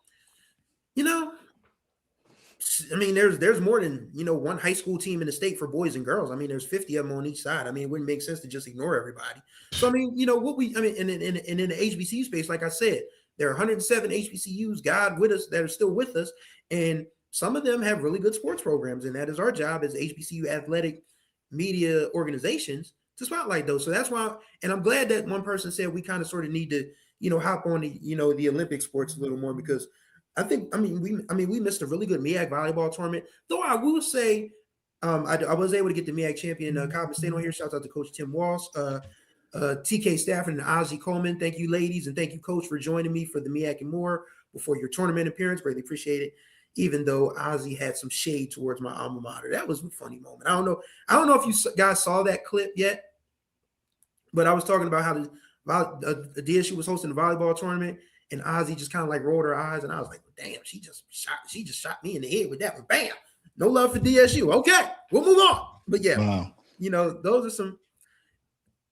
I mean, there's more than, one high school team in the state for boys and girls. I mean, there's 50 of them on each side. I mean, it wouldn't make sense to just ignore everybody. So, I mean, in the HBCU space, like I said, there are 107 HBCUs, God with us, that are still with us. And some of them have really good sports programs. And that is our job as HBCU athletic media organizations to spotlight those. So that's why, and I'm glad that one person said we kind of sort of need to, hop on the Olympic sports a little more, because we missed a really good MEAC volleyball tournament. Though I will say, I was able to get the MEAC champion Calvin State on here. Shout out to Coach Tim Walsh, TK Stafford, and Ozzie Coleman. Thank you, ladies, and thank you, Coach, for joining me for the MEAC and more before your tournament appearance. Greatly appreciate it. Even though Ozzie had some shade towards my alma mater, that was a funny moment. I don't know if you guys saw that clip yet, but I was talking about how the DSU was hosting the volleyball tournament. And Ozzie just kind of like rolled her eyes, and I was like, "Damn, she just shot me in the head with that one. Bam! No love for DSU. Okay, we'll move on." But yeah, wow. Those are some.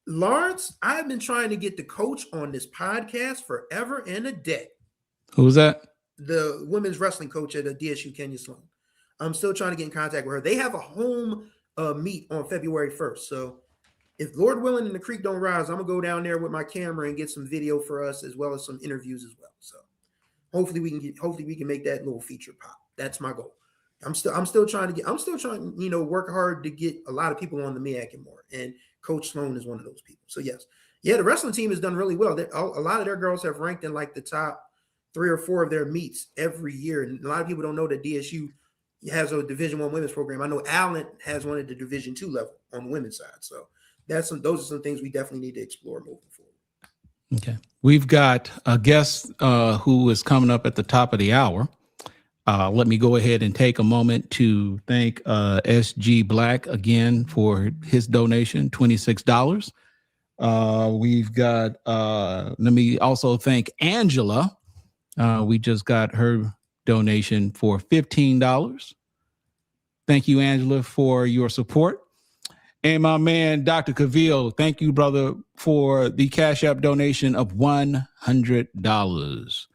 Lawrence, I've been trying to get the coach on this podcast forever and a day. Who's that? The women's wrestling coach at the DSU, Kenya Sloan. I'm still trying to get in contact with her. They have a home meet on February 1st. So if Lord willing and the creek don't rise, I'm gonna go down there with my camera and get some video for us, as well as some interviews as well. So hopefully we can make that little feature pop. That's my goal. I'm still trying, work hard to get a lot of people on the MEAC and more. And Coach Sloan is one of those people. So yes, the wrestling team has done really well. A lot of their girls have ranked in like the top 3 or 4 of their meets every year. And a lot of people don't know that DSU has a Division I women's program. I know Allen has one at the Division II level on the women's side. So those are some things we definitely need to explore moving forward. Okay. We've got a guest who is coming up at the top of the hour. Let me go ahead and take a moment to thank SG Black again for his donation, $26. We've got, let me also thank Angela. We just got her donation for $15. Thank you, Angela, for your support. And my man, Dr. Cavil, thank you, brother, for the Cash App donation of $100.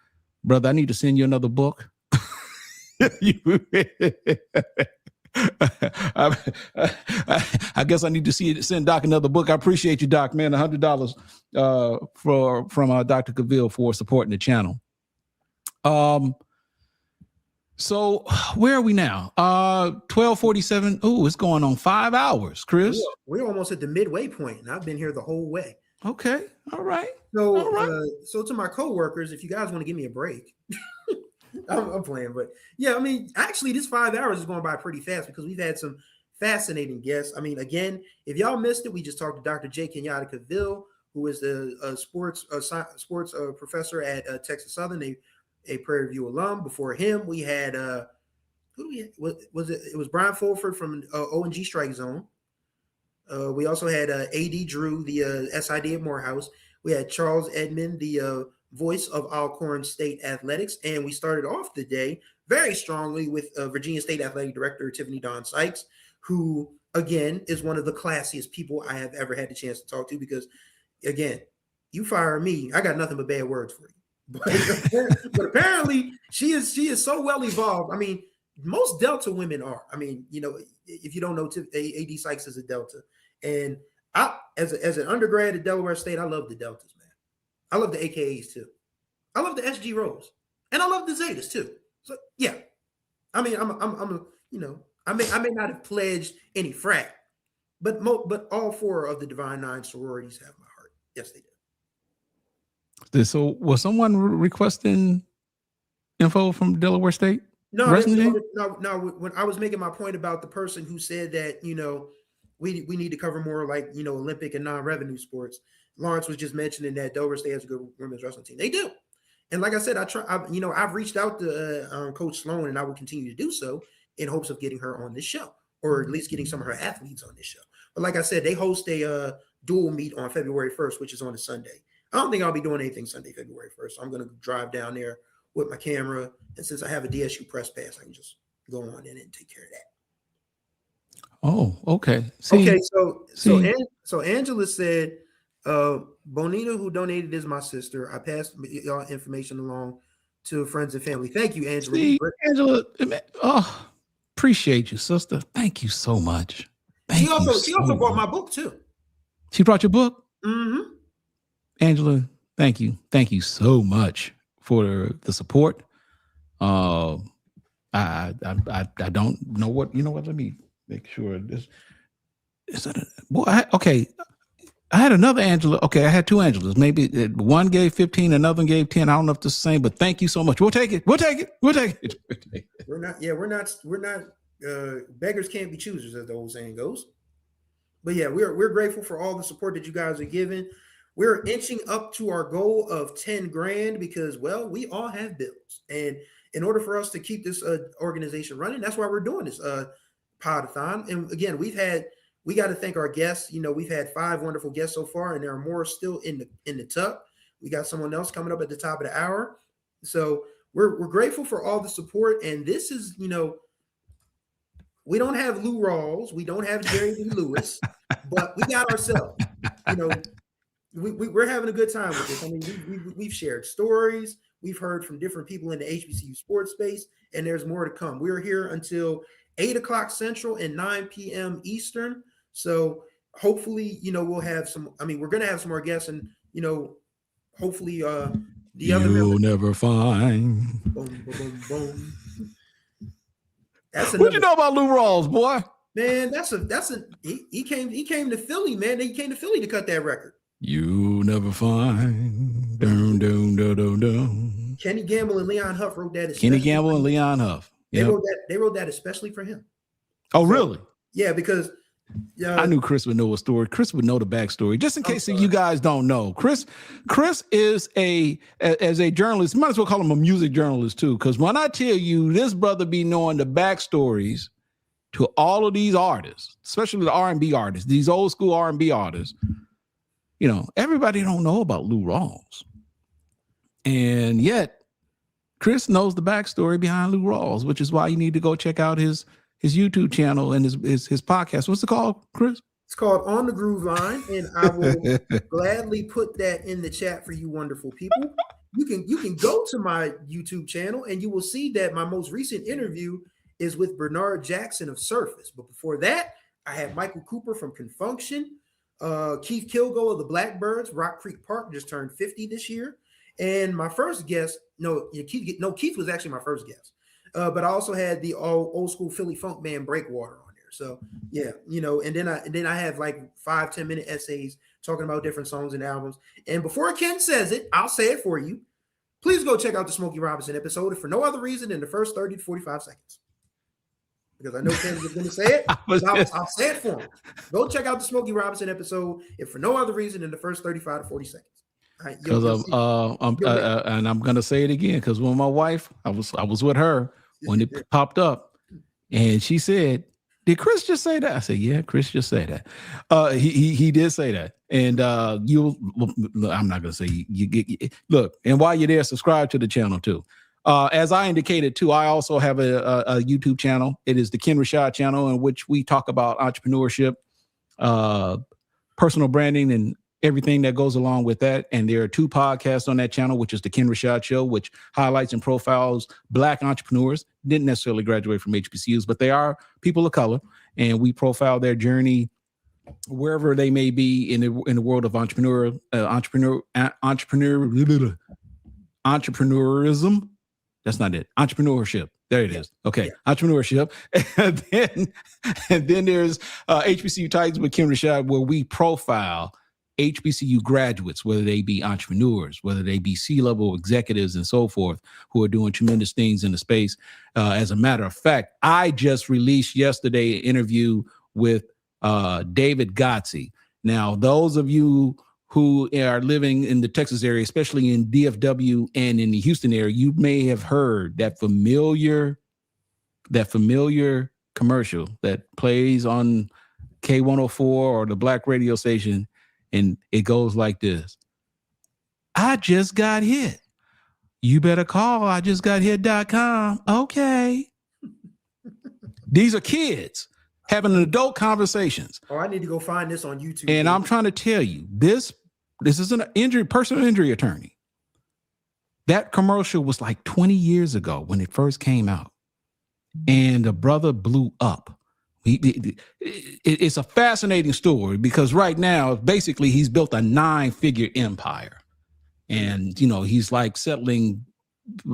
Brother, I need to send you another book. I guess I need to send Doc another book. I appreciate you, Doc, man. $100 from Dr. Cavil for supporting the channel. So where are we now? 12:47. Oh, it's going on 5 hours, Chris. We're almost at the midway point, and I've been here the whole way. Okay. All right. So to my coworkers, if you guys want to give me a break, I'm playing, but yeah, I mean, actually, this 5 hours is going by pretty fast because we've had some fascinating guests. I mean, again, if y'all missed it, we just talked to Dr. J. Kenyatta Cavil, who is the sports professor at Texas Southern, a Prairie View alum. Before him, we had who do we? Was it? It was Brian Fulford from O&G Strike Zone. We also had AD Drew, the SID at Morehouse. We had Charles Edmond, the voice of Alcorn State Athletics, and we started off the day very strongly with Virginia State Athletic Director Tiffany Sykes, who again is one of the classiest people I have ever had the chance to talk to. Because again, you fire me, I got nothing but bad words for you. But apparently she is so well evolved. I mean, most Delta women are. I mean, if you don't know, AD Sykes is a Delta, and I, as an undergrad at Delaware State, I love the Deltas, man. I love the AKAs too. I love the SG Rose, and I love the Zetas too. So yeah, I mean, I may not have pledged any frat, but all 4 of the Divine 9 sororities have my heart. Yes, they do. So was someone requesting info from Delaware State? No. When I was making my point about the person who said that, we need to cover more like, Olympic and non-revenue sports, Lawrence was just mentioning that Delaware State has a good women's wrestling team. They do. And like I said, I've reached out to Coach Sloan, and I will continue to do so in hopes of getting her on this show, or at least getting some of her athletes on this show. But like I said, they host a dual meet on February 1st, which is on a Sunday. I don't think I'll be doing anything Sunday, February 1st. I'm going to drive down there with my camera. And since I have a DSU press pass, I can just go on in and take care of that. Oh, okay. So Angela said, Bonita, who donated, is my sister. I passed y'all information along to friends and family. Thank you, Angela. Angela, appreciate you, sister. Thank you so much. She also brought my book too. She brought your book? Mm-hmm. Angela, thank you. Thank you so much for the support. I don't know what, let me make sure this is that. Okay. I had another Angela. Okay. I had 2 Angelas. Maybe one gave 15, another one gave 10. I don't know if it's the same, but thank you so much. We'll take it. We're not beggars can't be choosers, as the old saying goes. But yeah, we're grateful for all the support that you guys are giving. We're inching up to our goal of 10 grand because, well, we all have bills. And in order for us to keep this organization running, that's why we're doing this Pod-a-Thon. And again, we got to thank our guests. We've had 5 wonderful guests so far, and there are more still in the tub. We got someone else coming up at the top of the hour. So we're grateful for all the support. And this is, we don't have Lou Rawls. We don't have Jerry Lee Lewis, but we got ourselves, We're having a good time with this. I mean, we've shared stories. We've heard from different people in the HBCU sports space, and there's more to come. We're here until 8 o'clock Central and 9 p.m. Eastern. So hopefully, we'll have we're going to have some more guests, and, hopefully the other members. You'll never find. Boom, boom, boom, boom. What you know about Lou Rawls, boy? Man, he came to Philly, man. He came to Philly to cut that record. You never find. Dun, dun, dun, dun, dun. Kenny Gamble and Leon Huff wrote that. Kenny Gamble and Leon Huff. They wrote that especially for him. Oh, really? Yeah, because I knew Chris would know a story. Chris would know the backstory. Just in case you guys don't know, Chris is as a journalist, you might as well call him a music journalist too. Because when I tell you this brother be knowing the backstories to all of these artists, especially the R&B artists, these old school R&B artists, you know, everybody don't know about Lou Rawls. And yet Chris knows the backstory behind Lou Rawls, which is why you need to go check out his YouTube channel and his podcast. What's it called, Chris? It's called On the Groove Line, and I will gladly put that in the chat for you wonderful people. You can go to my YouTube channel and you will see that my most recent interview is with Bernard Jackson of Surface. But before that, I had Michael Cooper from Confunction, Keith Kilgo of the Blackbirds. Rock Creek Park just turned 50 this year. And my first guest, Keith was actually my first guest. But I also had the old school Philly funk band Breakwater on there. So yeah, you know, and then I have like 5-10 minute essays talking about different songs and albums. And before Ken says it, I'll say it for you. Please go check out the Smokey Robinson episode, if for no other reason than the first 30 to 45 seconds. Because I know Ken was going to say it. I'll say it for him. Go check out the Smokey Robinson episode, if for no other reason than the first 35 to 40 seconds. Because and I'm gonna say it again, because when my wife, I was with her when it popped up, and she said, "Did Chris just say that?" I said, "Yeah, Chris just said that." He did say that, and I'm not gonna say you look. And while you're there, subscribe to the channel too. As I indicated too, I also have a YouTube channel. It is the Ken Rashad channel, in which we talk about entrepreneurship, personal branding, and everything that goes along with that. And there are 2 podcasts on that channel, which is the Ken Rashad Show, which highlights and profiles Black entrepreneurs. Didn't necessarily graduate from HBCUs, but they are people of color, and we profile their journey wherever they may be in the world of entrepreneurism. That's not it. Entrepreneurship. There it is. Okay. Yeah. Entrepreneurship. And then there's HBCU Titans with Ken Rashad, where we profile HBCU graduates, whether they be entrepreneurs, whether they be C-level executives and so forth, who are doing tremendous things in the space. As a matter of fact, I just released yesterday an interview with David Gotze. Now, those of you who are living in the Texas area, especially in DFW and in the Houston area, you may have heard that familiar commercial that plays on K104 or the Black radio station. And it goes like this. I just got hit. You better call IJustGotHit.com. Okay. These are kids having adult conversations. Oh, I need to go find this on YouTube. And I'm trying to tell you, this is an personal injury attorney. That commercial was like 20 years ago when it first came out. And the brother blew up. It's a fascinating story, because right now, basically, he's built a 9-figure empire. And, you know, he's like settling,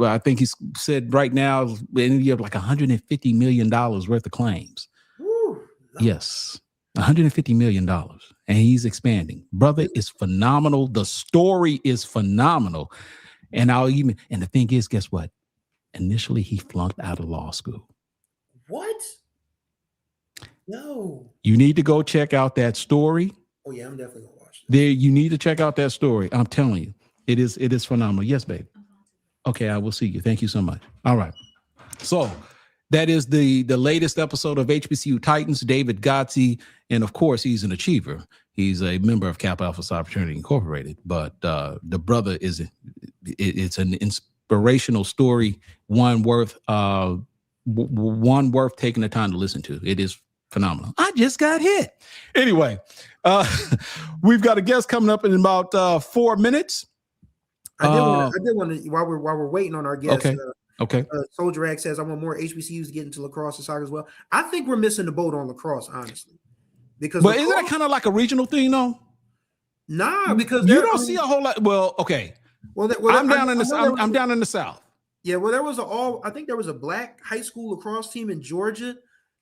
I think he's said right now, in the like $150 million worth of claims. Ooh, yes, $150 million. And he's expanding. Brother is phenomenal. The story is phenomenal. And the thing is, guess what? Initially, he flunked out of law school. What? No. You need to go check out that story. Oh yeah, I'm definitely gonna watch it. You need to check out that story. I'm telling you, it is phenomenal. Yes, babe. Okay, I will see you. Thank you so much. All right. So that is the latest episode of HBCU Titans, David Gotze, and of course, he's an achiever. He's a member of Kappa Alpha Psi Fraternity Incorporated. But the brother it's an inspirational story, one worth taking the time to listen to. It is phenomenal. I just got hit. Anyway, we've got a guest coming up in about 4 minutes. I did want to while we're waiting on our guest. Okay. Soldier X says, I want more HBCUs to get into lacrosse and soccer as well. I think we're missing the boat on lacrosse, honestly. But isn't that kind of like a regional thing, though? Nah, because you don't see a whole lot. Well, okay. I'm down in the South. Yeah, well, I think there was a black high school lacrosse team in Georgia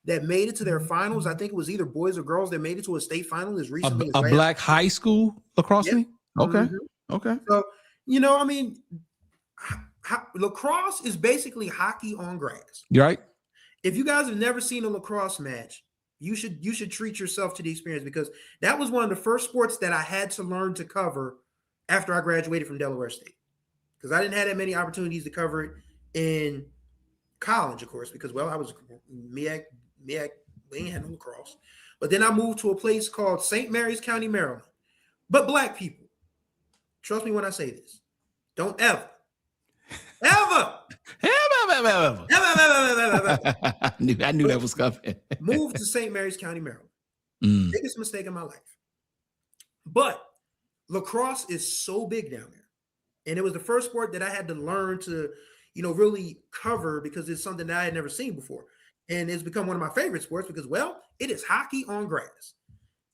that made it to their finals. I think it was either boys or girls that made it to a state final as recently as a black high school lacrosse team. Okay, okay. So I mean, lacrosse is basically hockey on grass. You're right. If you guys have never seen a lacrosse match, you should treat yourself to the experience, because that was one of the first sports that I had to learn to cover after I graduated from Delaware State, because I didn't have that many opportunities to cover it in college, of course, because I was MEAC, we ain't had no lacrosse. But then I moved to a place called St. Mary's County, Maryland. But black people, trust me when I say this, don't ever I knew that was coming. Move to St. Mary's County, Maryland. Biggest mistake in my life. But lacrosse is so big down there. And it was the first sport that I had to learn to, really cover, because it's something that I had never seen before. And it's become one of my favorite sports because, it is hockey on grass.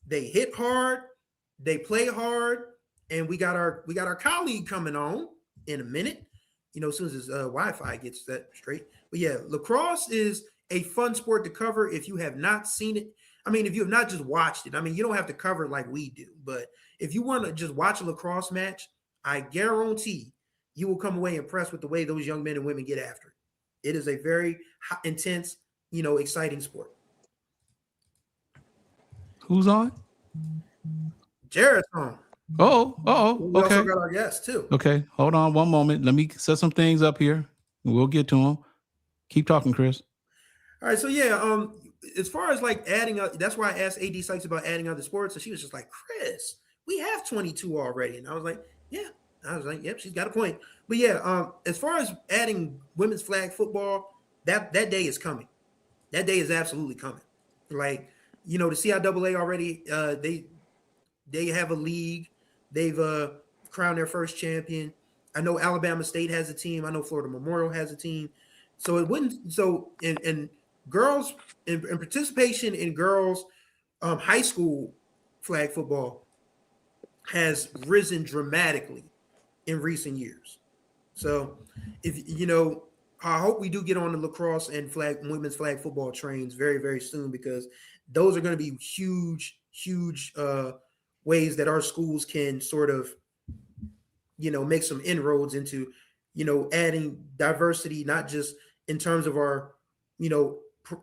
They hit hard, they play hard, and we got our colleague coming on in a minute. As soon as his Wi-Fi gets that straight. But yeah, lacrosse is a fun sport to cover if you have not seen it. I mean, if you have not just watched it, I mean, you don't have to cover it like we do. But if you want to just watch a lacrosse match, I guarantee you will come away impressed with the way those young men and women get after it. It is a very intense, exciting sport. Who's on? Jared's on. We okay. Also got our guest too. Okay, hold on one moment. Let me set some things up here. We'll get to them. Keep talking, Chris. All right, so yeah, as far as like adding up, that's why I asked AD Sykes about adding other sports, and she was just like, Chris, we have 22 already, and I was like, yeah. I was like, yep, she's got a point. But yeah, as far as adding women's flag football, that day is coming. That day is absolutely coming. Like, the CIAA already, they have a league. They've crowned their first champion. I know Alabama State has a team. I know Florida Memorial has a team. So it wouldn't. So in girls, in participation in girls high school flag football has risen dramatically in recent years. So if I hope we do get on the lacrosse and women's flag football trains very, very soon, because those are going to be huge ways that our schools can sort of, make some inroads into, adding diversity, not just in terms of our,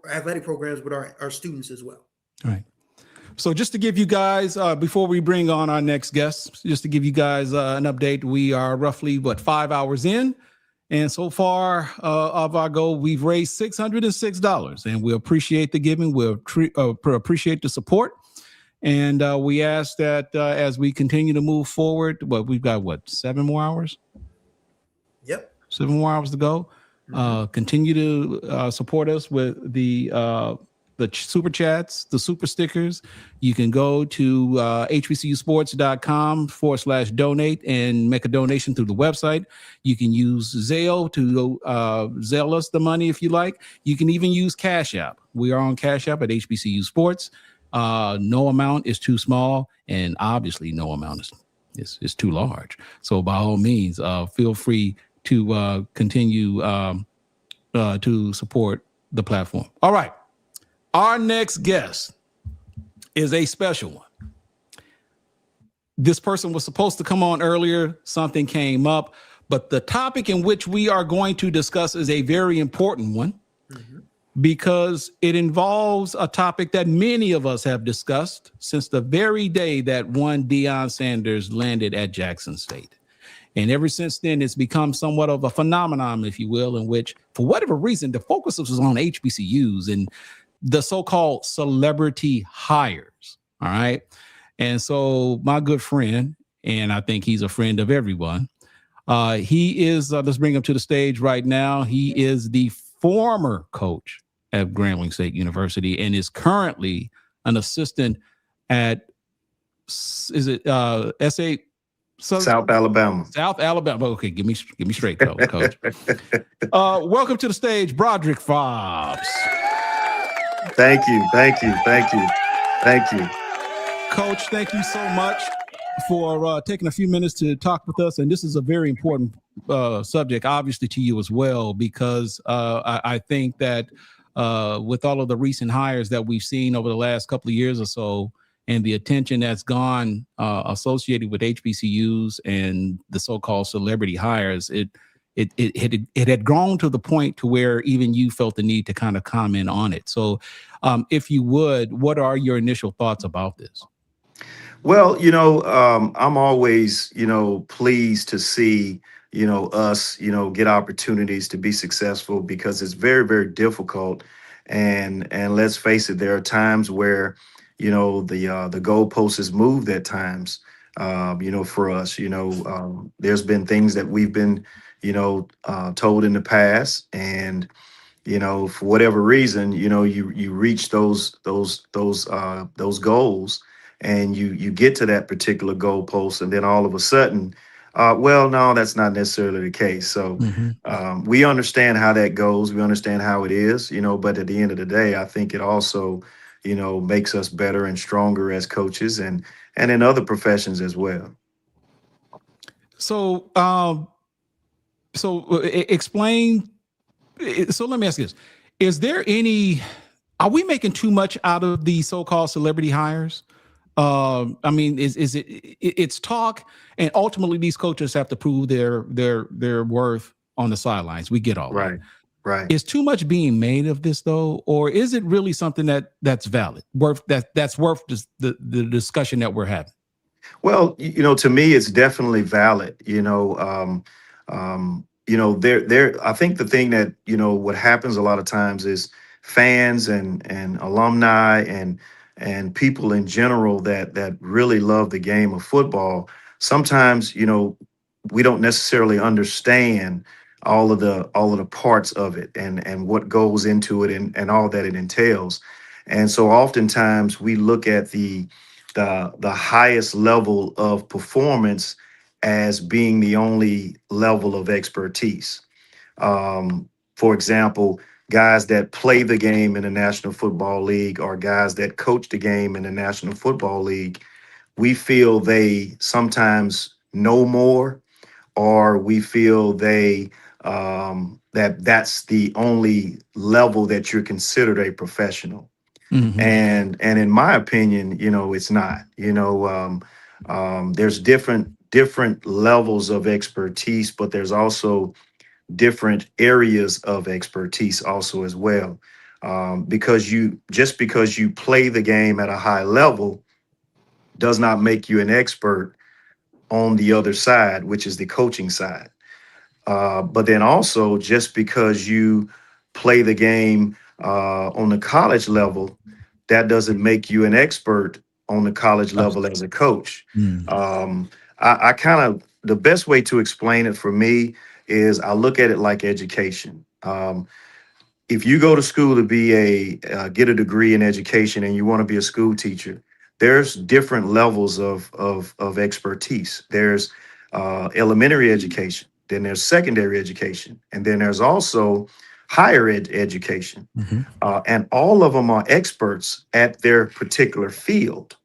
athletic programs, but our students as well. All right. So just to give you guys, before we bring on our next guest, just to give you guys an update, we are roughly, 5 hours in. And so far of our goal, we've raised $606, and we appreciate the giving. We appreciate the support. And we ask that as we continue to move forward, we've got 7 more hours? Yep. 7 more hours to go. Continue to support us with the super chats, the super stickers. You can go to HBCUsports.com/donate and make a donation through the website. You can use Zelle to Zelle us the money if you like. You can even use CashApp. We are on CashApp at HBCU Sports. No amount is too small, and obviously no amount is too large. So by all means, feel free to continue to support the platform. All right. Our next guest is a special one. This person was supposed to come on earlier. Something came up, but the topic in which we are going to discuss is a very important one because it involves a topic that many of us have discussed since the very day that one Deion Sanders landed at Jackson State. And ever since then, it's become somewhat of a phenomenon, if you will, in which, for whatever reason, the focus was on HBCUs and the so-called celebrity hires. All right. And so my good friend, and I think he's a friend of everyone, he is, let's bring him to the stage right now. He is the former coach at Grambling State University and is currently an assistant at, South Alabama. South Alabama. Okay, give me straight, coach. Welcome to the stage, Broderick Hobbs. Thank you. Coach, thank you so much for taking a few minutes to talk with us. And this is a very important subject, obviously, to you as well, because I think that with all of the recent hires that we've seen over the last couple of years or so, and the attention that's gone associated with HBCUs and the so-called celebrity hires, it had grown to the point to where even you felt the need to kind of comment on it. So if you would, what are your initial thoughts about this? Well, I'm always, pleased to see, us, get opportunities to be successful, because it's very, very difficult. And let's face it, there are times where, the goalpost is moved at times, for us. There's been things that we've been, told in the past, and for whatever reason, you reach those goals, and you get to that particular goalpost, and then all of a sudden, well, no, that's not necessarily the case. So we understand how that goes. We understand how it is, but at the end of the day, I think it also, makes us better and stronger as coaches, and in other professions as well. So, explain. So let me ask you this: is there are we making too much out of the so-called celebrity hires? I mean, it's talk, and ultimately these coaches have to prove their worth on the sidelines. We get all right. that. Right. Is too much being made of this, though, or is it really something that's valid, that's worth the discussion that we're having? Well, to me, it's definitely valid. I think the thing that, what happens a lot of times is fans and alumni and people in general that really love the game of football. Sometimes, we don't necessarily understand all of the parts of it and what goes into it and all that it entails. And so oftentimes we look at the highest level of performance as being the only level of expertise. For example, guys that play the game in the National Football League or guys that coach the game in the National Football League, we feel they sometimes know more, or we feel that's the only level that you're considered a professional. And in my opinion, it's not. There's different levels of expertise, but there's also different areas of expertise also as well. Because you play the game at a high level does not make you an expert on the other side, which is the coaching side. But then also, just because you play the game on the college level, that doesn't make you an expert on the college level as a coach. I kind of, the best way to explain it for me is I look at it like education. If you go to school to be get a degree in education and you want to be a school teacher, there's different levels of expertise. There's elementary education, then there's secondary education, and then there's also higher education. And all of them are experts at their particular field.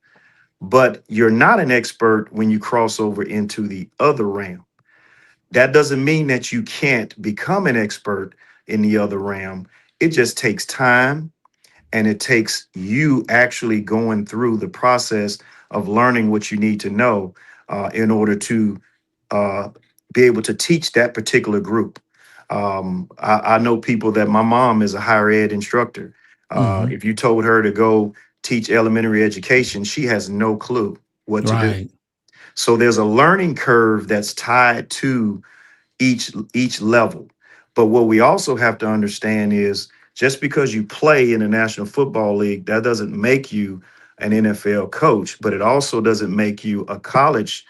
But you're not an expert when you cross over into the other realm. That doesn't mean that you can't become an expert in the other realm. It just takes time, and it takes you actually going through the process of learning what you need to know in order to be able to teach that particular group. I know people that my mom is a higher ed instructor. If you told her to go teach elementary education, she has no clue what to do. So there's a learning curve that's tied to each level. But what we also have to understand is just because you play in the National Football League, that doesn't make you an NFL coach, but it also doesn't make you a college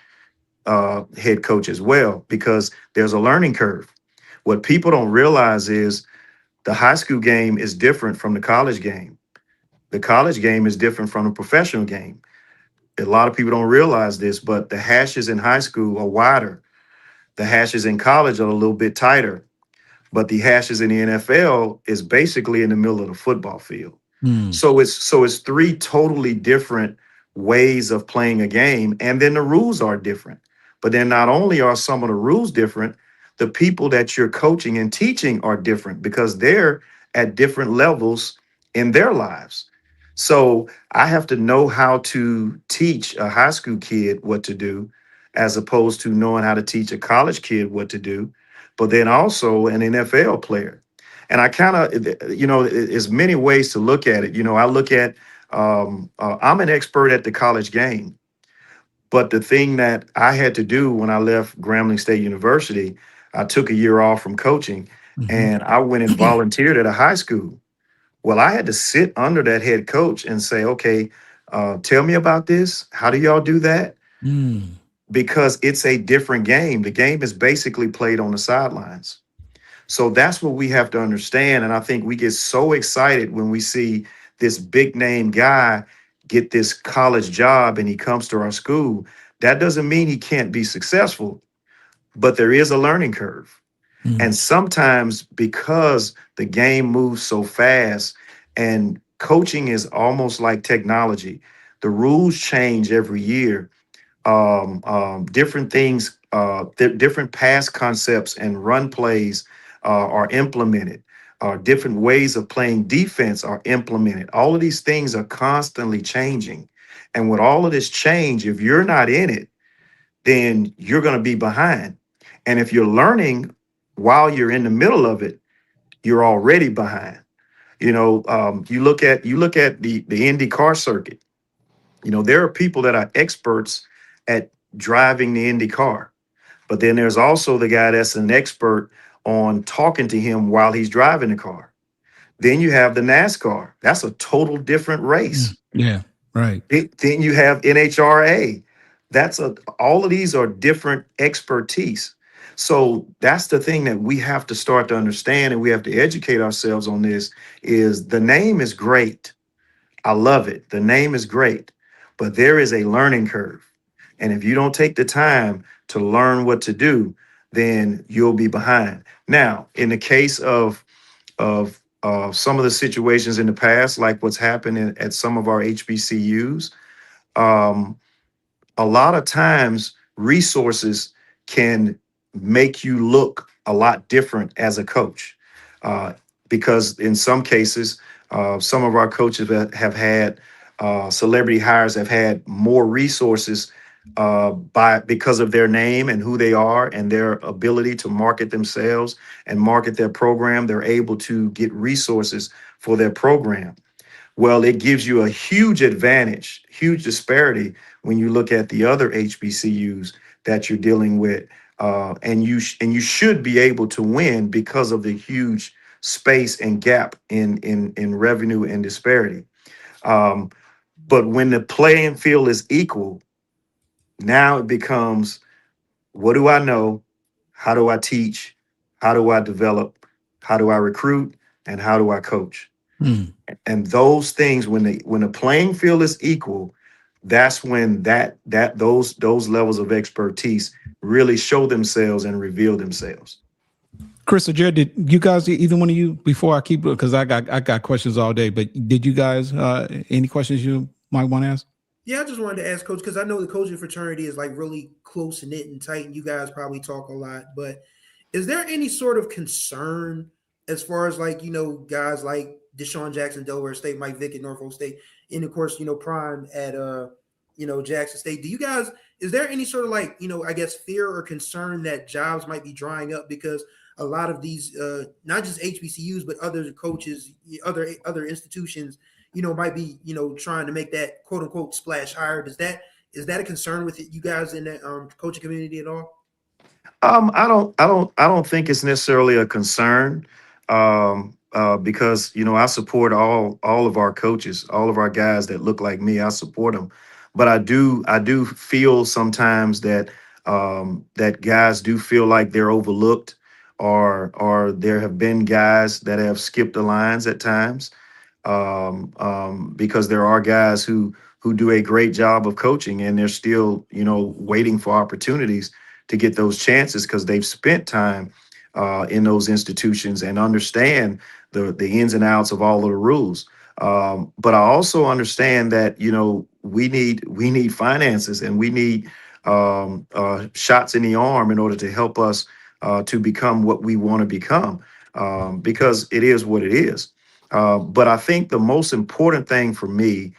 head coach as well, because there's a learning curve. What people don't realize is the high school game is different from the college game. The college game is different from the professional game. A lot of people don't realize this, but the hashes in high school are wider. The hashes in college are a little bit tighter, but the hashes in the NFL is basically in the middle of the football field. So it's three totally different ways of playing a game, and then the rules are different. But then not only are some of the rules different, the people that you're coaching and teaching are different because they're at different levels in their lives. So I have to know how to teach a high school kid what to do, as opposed to knowing how to teach a college kid what to do, but then also an NFL player. And I kind of, there's many ways to look at it. I look at, I'm an expert at the college game, but the thing that I had to do when I left Grambling State University, I took a year off from coaching and I went and volunteered at a high school. Well, I had to sit under that head coach and say, okay, tell me about this. How do y'all do that? Because it's a different game. The game is basically played on the sidelines. So that's what we have to understand. And I think we get so excited when we see this big name guy get this college job and he comes to our school. That doesn't mean he can't be successful, but there is a learning curve. And sometimes because the game moves so fast and coaching is almost like technology, the rules change every year. Different things, different pass concepts and run plays are implemented. Different ways of playing defense are implemented. All of these things are constantly changing. And with all of this change, if you're not in it, then you're going to be behind. And if you're learning while you're in the middle of it, you're already behind. You look at the Indy car circuit. There are people that are experts at driving the Indy car, but then there's also the guy that's an expert on talking to him while he's driving the car. Then you have the NASCAR. That's a total different race. Yeah, right. Then you have NHRA. All of these are different expertise. So that's the thing that we have to start to understand, and we have to educate ourselves on this, is the name is great. I love it. The name is great, but there is a learning curve. And if you don't take the time to learn what to do, then you'll be behind. Now, in the case of some of the situations in the past, like what's happened at some of our HBCUs, a lot of times resources can make you look a lot different as a coach, because in some cases, some of our coaches have had celebrity hires have had more resources because of their name and who they are and their ability to market themselves and market their program. They're able to get resources for their program. Well, it gives you a huge advantage, huge disparity when you look at the other HBCUs that you're dealing with. And you should be able to win because of the huge space and gap in revenue and disparity. But when the playing field is equal, now it becomes, what do I know? How do I teach? How do I develop? How do I recruit? And how do I coach? And those things, when the playing field is equal, that's when those levels of expertise really show themselves and reveal themselves. Chris or Jared, did you guys, either one of you, before I keep, because I got questions all day, but did you guys any questions you might want to ask? Yeah, I just wanted to ask Coach, because I know the coaching fraternity is like really close knit and tight, and you guys probably talk a lot, but is there any sort of concern as far as like, guys like Deshaun Jackson, Delaware State, Mike Vick at Norfolk State, and of course, Prime at Jackson State. Is there any sort of like, I guess fear or concern that jobs might be drying up because a lot of these, not just HBCUs, but other coaches, other institutions, might be, trying to make that quote unquote splash higher? Is that a concern with you guys in that coaching community at all? I don't think it's necessarily a concern, because I support all of our coaches, all of our guys that look like me. I support them, but I do feel sometimes that that guys do feel like they're overlooked, or there have been guys that have skipped the lines at times, because there are guys who do a great job of coaching and they're still waiting for opportunities to get those chances because they've spent time in those institutions and understand the ins and outs of all of the rules. But I also understand that, we need finances, and we need shots in the arm in order to help us to become what we want to become, because it is what it is. But I think the most important thing for me,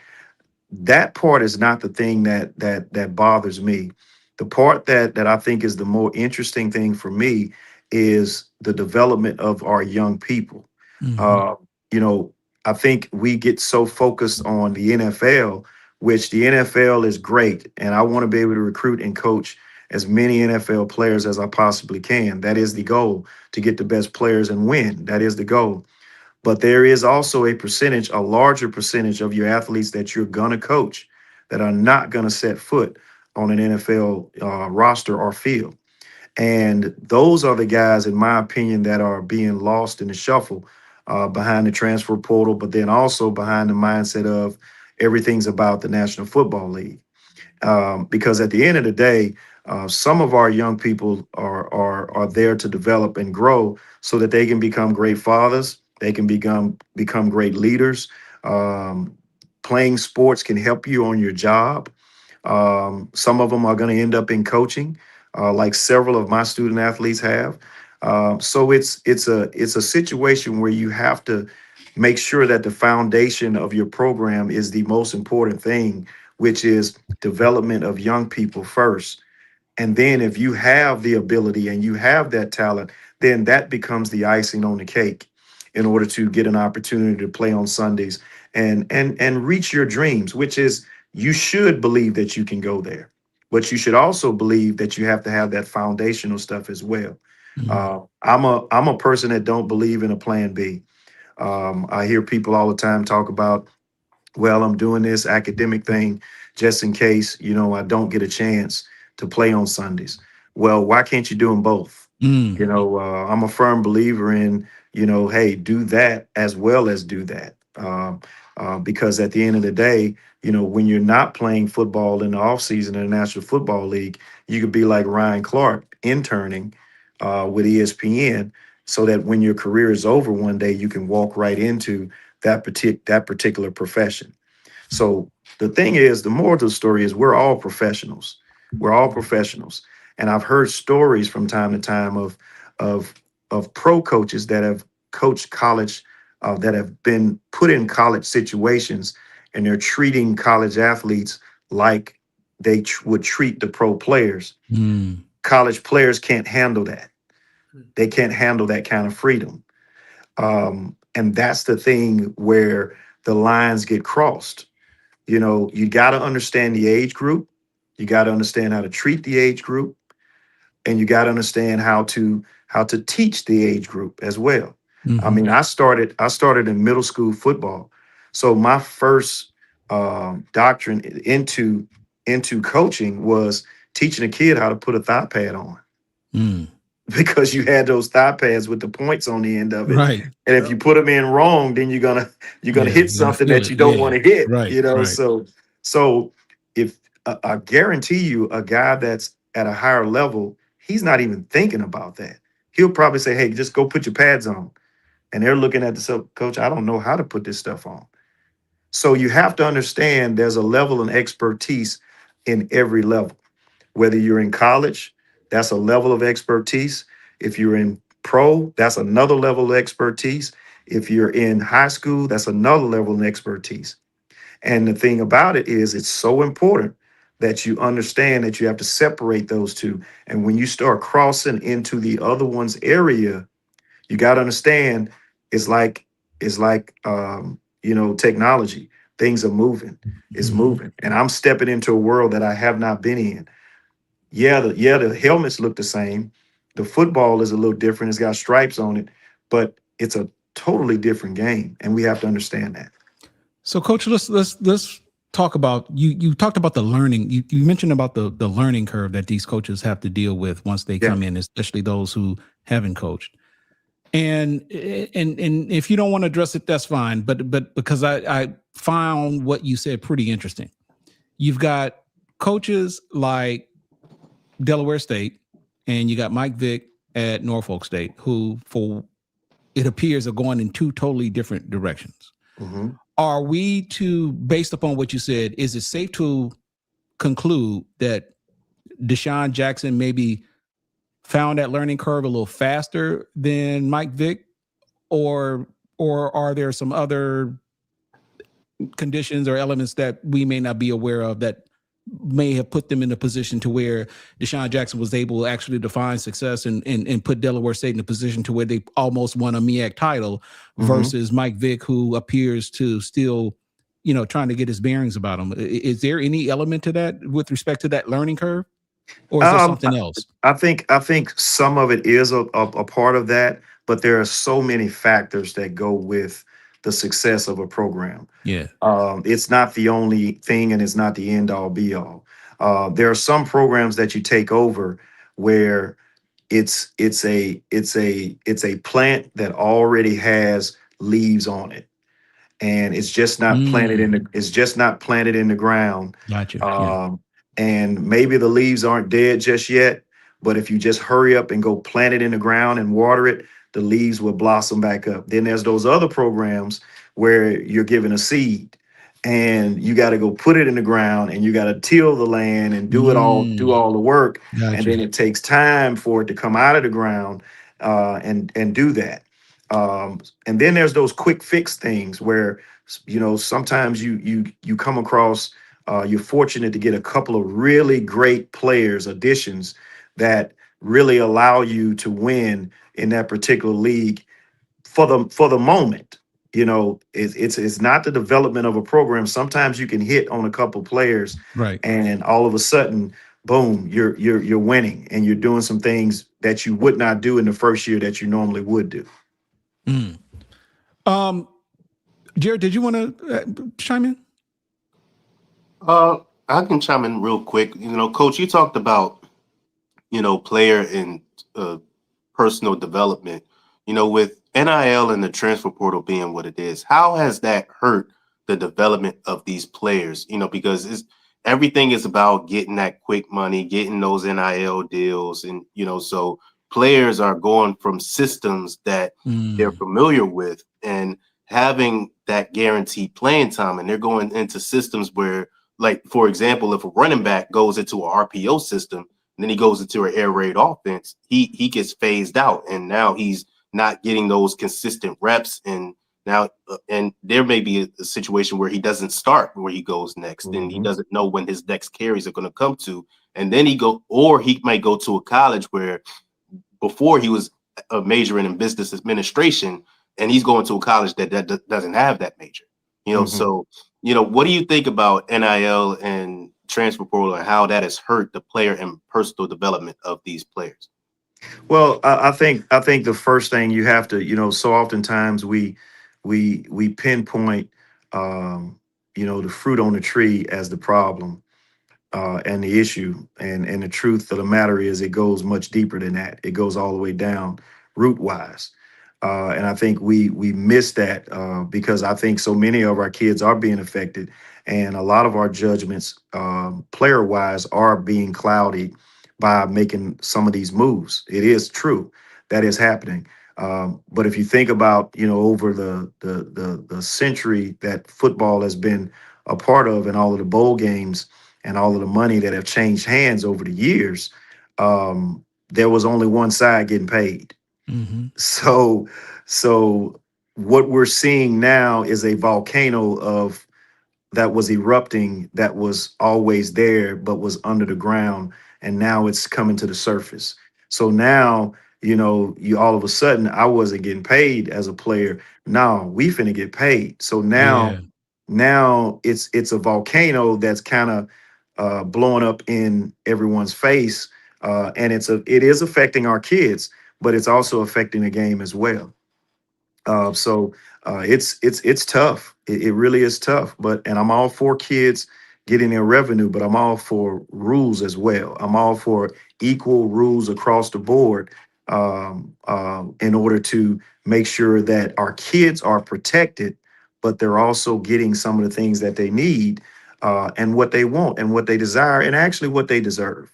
that part is not the thing that bothers me. The part that I think is the more interesting thing for me is the development of our young people. You know, I think we get so focused on the NFL, which the NFL is great, and I want to be able to recruit and coach as many NFL players as I possibly can. That is the goal, to get the best players and win. That is the goal. But there is also a larger percentage of your athletes that you're going to coach that are not going to set foot on an NFL roster or field. And those are the guys, in my opinion, that are being lost in the shuffle behind the transfer portal, but then also behind the mindset of everything's about the National Football League. Because at the end of the day, some of our young people are there to develop and grow so that they can become great fathers. They can become great leaders. Playing sports can help you on your job. Some of them are going to end up in coaching, like several of my student athletes have. So it's a situation where you have to make sure that the foundation of your program is the most important thing, which is development of young people first. And then if you have the ability and you have that talent, then that becomes the icing on the cake in order to get an opportunity to play on Sundays and reach your dreams, which is, you should believe that you can go there, but you should also believe that you have to have that foundational stuff as well. I'm a person that don't believe in a plan B. I hear people all the time talk about, well, I'm doing this academic thing just in case, I don't get a chance to play on Sundays. Well, why can't you do them both? I'm a firm believer in, hey, do that as well as do that. Because at the end of the day, when you're not playing football in the offseason in the National Football League, you could be like Ryan Clark interning with ESPN, so that when your career is over one day, you can walk right into that particular profession. So the thing is, the moral of the story is, we're all professionals. We're all professionals. And I've heard stories from time to time of pro coaches that have coached college, that have been put in college situations, and they're treating college athletes like they would treat the pro players. College players can't handle that. They can't handle that kind of freedom. And that's the thing where the lines get crossed. You got to understand the age group. You got to understand how to treat the age group. And you got to understand how to teach the age group as well. I mean, I started in middle school football. So my first doctrine into coaching was teaching a kid how to put a thigh pad on. Because you had those thigh pads with the points on the end of it. Right. And if you put them in wrong, then you're gonna hit something that you don't want to hit. Right. So if I guarantee you, a guy that's at a higher level, he's not even thinking about that. He'll probably say, hey, just go put your pads on. And they're looking at the coach, I don't know how to put this stuff on. So you have to understand there's a level of expertise in every level. Whether you're in college, that's a level of expertise. If you're in pro, that's another level of expertise. If you're in high school, that's another level of expertise. And the thing about it is, it's so important that you understand that you have to separate those two. And when you start crossing into the other one's area, you got to understand it's like technology. Things are moving. It's moving. And I'm stepping into a world that I have not been in. The helmets look the same. The football is a little different. It's got stripes on it, but it's a totally different game, and we have to understand that. So, Coach, let's talk about you talked about the learning. You mentioned about the learning curve that these coaches have to deal with once they come in, especially those who haven't coached. And if you don't want to address it, that's fine. But because I found what you said pretty interesting. You've got coaches like Delaware State, and you got Mike Vick at Norfolk State, who, for it appears, are going in two totally different directions. are we to, based upon what you said, is it safe to conclude that Deshaun Jackson maybe found that learning curve a little faster than Mike Vick, or are there some other conditions or elements that we may not be aware of that may have put them in a position to where Deshaun Jackson was able to actually define success and put Delaware State in a position to where they almost won a MEAC title versus Mike Vick, who appears to still, trying to get his bearings about him. Is there any element to that with respect to that learning curve, or is there something else? I think some of it is a part of that, but there are so many factors that go with the success of a program. Yeah. It's not the only thing, and it's not the end all be all. There are some programs that you take over where it's a plant that already has leaves on it, and it's just not planted in the ground. Gotcha. And maybe the leaves aren't dead just yet, but if you just hurry up and go plant it in the ground and water it, the leaves will blossom back up. Then there's those other programs where you're given a seed and you got to go put it in the ground and you got to till the land and do all the work. Gotcha. And then it takes time for it to come out of the ground and do that. And then there's those quick fix things where, sometimes you come across, you're fortunate to get a couple of really great additions that really allow you to win in that particular league for the moment. It's not the development of a program. Sometimes you can hit on a couple players, right, and all of a sudden, boom, you're winning and you're doing some things that you would not do in the first year that you normally would do. Jared, did you want to chime in? I can chime in real quick. Coach, you talked about, player and personal development, with NIL and the transfer portal being what it is. How has that hurt the development of these players? Because everything is about getting that quick money, getting those NIL deals. And, so players are going from systems that they're familiar with and having that guaranteed playing time. And they're going into systems where, like, for example, if a running back goes into an RPO system and then he goes into an air raid offense, he gets phased out. And now he's not getting those consistent reps. And now, and there may be a situation where he doesn't start where he goes next, and he doesn't know when his next carries are going to come to. And then he might go to a college where before he was majoring in business administration, and he's going to a college that doesn't have that major. So, what do you think about NIL and transfer portal and how that has hurt the player and personal development of these players? Well, I think the first thing you have to, so oftentimes we pinpoint, the fruit on the tree as the problem and the issue. And the truth of the matter is it goes much deeper than that. It goes all the way down root wise. And I think we miss that because I think so many of our kids are being affected, and a lot of our judgments player wise are being cloudy by making some of these moves. It is true that is happening. But if you think about, over the century that football has been a part of, and all of the bowl games and all of the money that have changed hands over the years, there was only one side getting paid. So what we're seeing now is a volcano that was erupting, that was always there, but was under the ground. And now it's coming to the surface. So now, you all of a sudden, I wasn't getting paid as a player. Now we finna get paid. So now it's a volcano that's kind of blowing up in everyone's face. And it is affecting our kids, but it's also affecting the game as well. So it's tough. It really is tough. And I'm all for kids getting their revenue, but I'm all for rules as well. I'm all for equal rules across the board in order to make sure that our kids are protected, but they're also getting some of the things that they need and what they want and what they desire and actually what they deserve.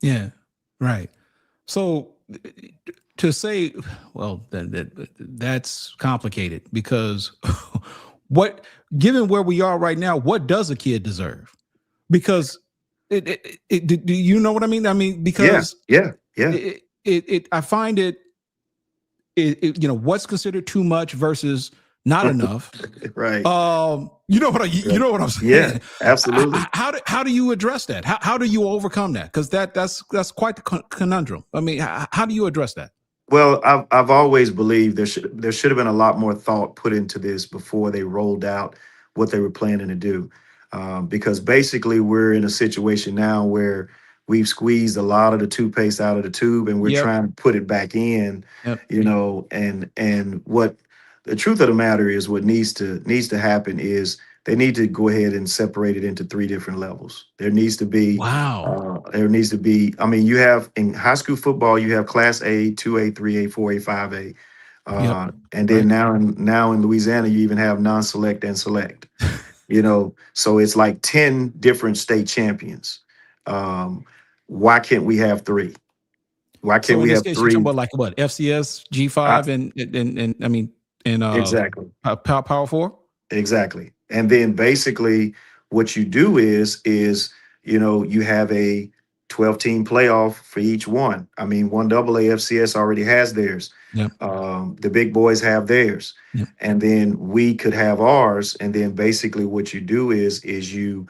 Yeah, right. So to say, well, that's complicated because given where we are right now, what does a kid deserve? Because do you know what I mean? I mean, because yeah. I find it, what's considered too much versus not enough. Right. You know what I'm saying? Yeah, absolutely. How do you address that? How do you overcome that? Because that's quite the conundrum. I mean, how do you address that? Well, I've always believed there should have been a lot more thought put into this before they rolled out what they were planning to do, because basically we're in a situation now where we've squeezed a lot of the toothpaste out of the tube and we're trying to put it back in. And what the truth of the matter is, what needs to happen is they need to go ahead and separate it into 3 different levels. There needs to be, I mean, you have in high school football, you have Class A, 2A, 3A, 4A, 5A. And then now in Louisiana, you even have non-select and select, so it's like 10 different state champions. Why can't we have 3? Why can't we have 3? You're talking about like what, FCS, G5, and I mean, and exactly Power 4? Exactly. And then basically what you do is you have a 12-team playoff for each one. I mean, 1AA FCS already has theirs. The big boys have theirs. And then we could have ours. And then basically what you do is you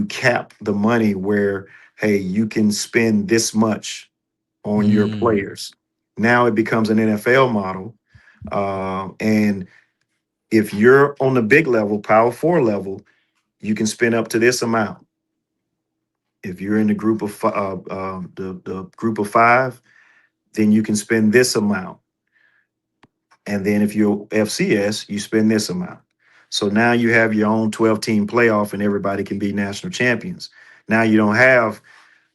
cap the money where, hey, you can spend this much on your players. Now it becomes an NFL model. And if you're on the big level, Power 4 level, you can spend up to this amount. If you're in the group of the group of 5, then you can spend this amount. And then if you're FCS, you spend this amount. So now you have your own 12-team playoff and everybody can be national champions. Now you don't have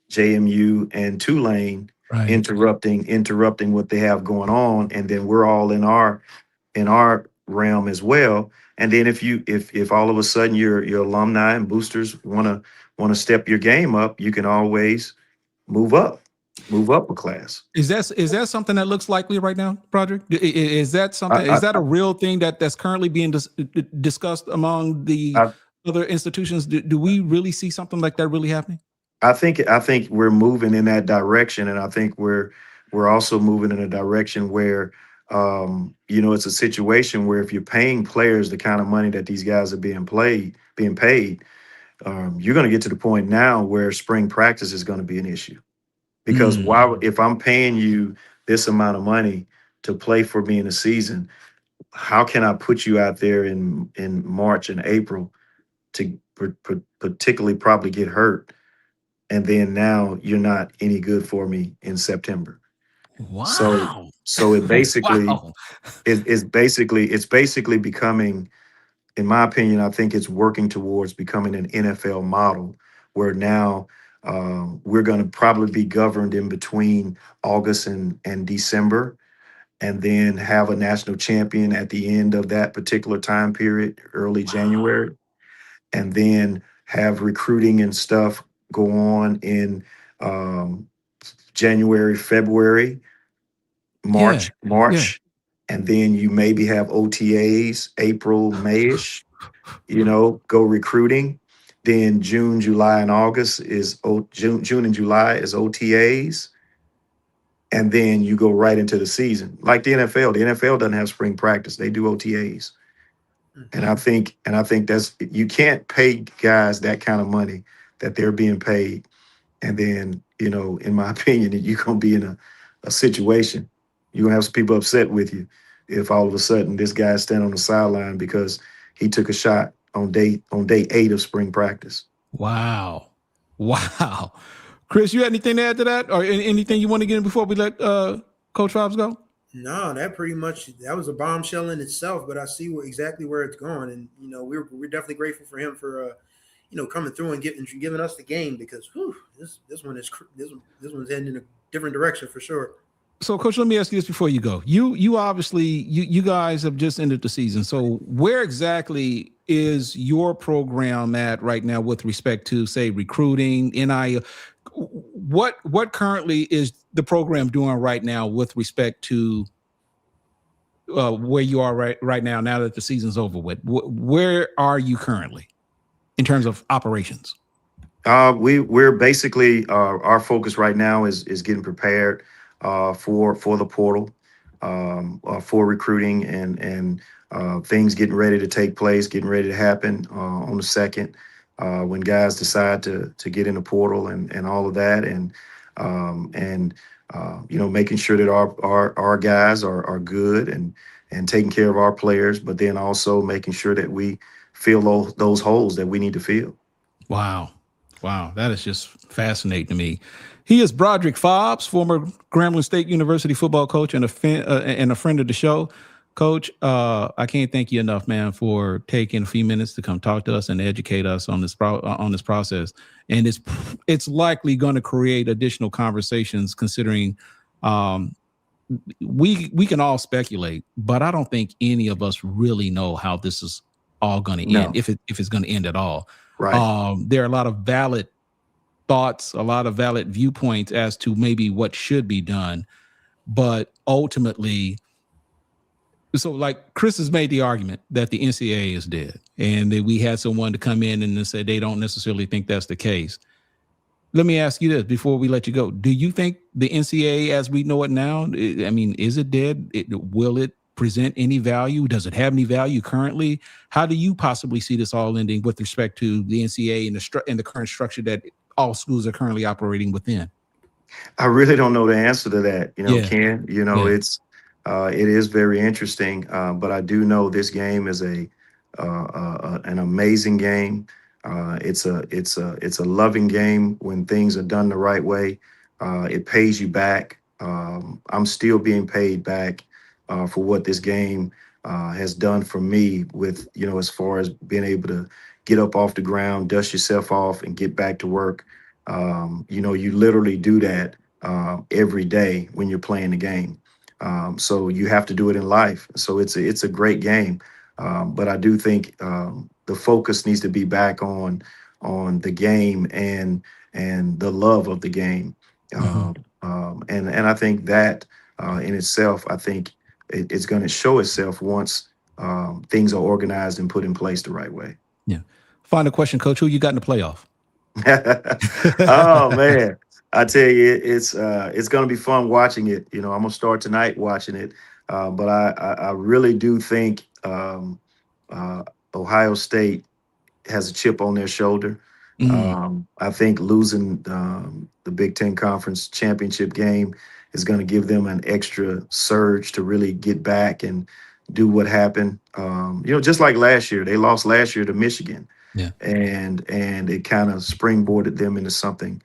JMU and Tulane interrupting what they have going on. And then we're all in our realm as well. And then if all of a sudden your alumni and boosters want to step your game up, you can always move up a class. Is that something that looks likely right now, Broderick? Is that something? Is that a real thing that's currently being discussed among the other institutions? Do we really see something like that really happening? I think we're moving in that direction, and I think we're also moving in a direction where it's a situation where if you're paying players the kind of money that these guys are being paid, you're going to get to the point now where spring practice is going to be an issue. Because if I'm paying you this amount of money to play for me in a season, how can I put you out there in March and April to particularly probably get hurt? And then now you're not any good for me in September. Wow. So it basically it's basically becoming, in my opinion, I think it's working towards becoming an NFL model where now we're going to probably be governed in between August and December, and then have a national champion at the end of that particular time period, early January, and then have recruiting and stuff go on in January, February, March, and then you maybe have OTAs April, Mayish, go recruiting. Then June, July, and August is June and July is OTAs, and then you go right into the season. Like the NFL. The NFL doesn't have spring practice; they do OTAs. And I think that's, you can't pay guys that kind of money that they're being paid, and then in my opinion, you're gonna be in a situation. You're gonna have some people upset with you if all of a sudden this guy stand on the sideline because he took a shot on day 8 of spring practice. Wow. Chris, you had anything to add to that, or anything you want to get in before we let Coach Hobbs go? No, that was a bombshell in itself, but I see exactly where it's going, and we're definitely grateful for him for coming through and giving us the game, because this one's heading in a different direction for sure. So, Coach, let me ask you this before you go. You obviously, you guys have just ended the season. So where exactly is your program at right now with respect to, say, recruiting, NIL? What currently is the program doing right now with respect to where you are right now that the season's over with? Where are you currently in terms of operations? We're basically our focus right now is getting prepared for the portal, for recruiting and things getting ready to take place, getting ready to happen on the 2nd when guys decide to get in the portal and all of that, and making sure that our guys are good and taking care of our players, but then also making sure that we fill those holes that we need to fill. Wow, that is just fascinating to me. He is Broderick Fobbs, former Grambling State University football coach and a friend of the show. Coach, I can't thank you enough, man, for taking a few minutes to come talk to us and educate us on this process. And it's likely going to create additional conversations, considering we can all speculate, but I don't think any of us really know how this is all going to end, if it's going to end at all. Right. There are a lot of valid thoughts, a lot of valid viewpoints as to maybe what should be done, but ultimately, so like Chris has made the argument that the NCAA is dead, and that we had someone to come in and say they don't necessarily think that's the case. Let me ask you this before we let you go. Do you think the NCAA as we know it now, is it dead? Will it present any value? Does it have any value currently? How do you possibly see this all ending with respect to the NCAA and the current structure that all schools are currently operating within? I really don't know the answer to that. Ken, it is very interesting, but I do know this game is an amazing game. It's a loving game when things are done the right way. It pays you back. I'm still being paid back for what this game has done for me with, as far as being able to get up off the ground, dust yourself off and get back to work. You literally do that every day when you're playing the game. So you have to do it in life. So it's a great game. But I do think the focus needs to be back on the game and the love of the game. And I think that in itself, I think it's going to show itself once things are organized and put in place the right way. Yeah. Final question, Coach. Who you got in the playoff? Oh man, I tell you, it's going to be fun watching it. I'm going to start tonight watching it, but I really do think Ohio State has a chip on their shoulder. I think losing the Big Ten Conference Championship game is going to give them an extra surge to really get back and do what happened. Just like last year, they lost last year to Michigan. Yeah. And it kind of springboarded them into something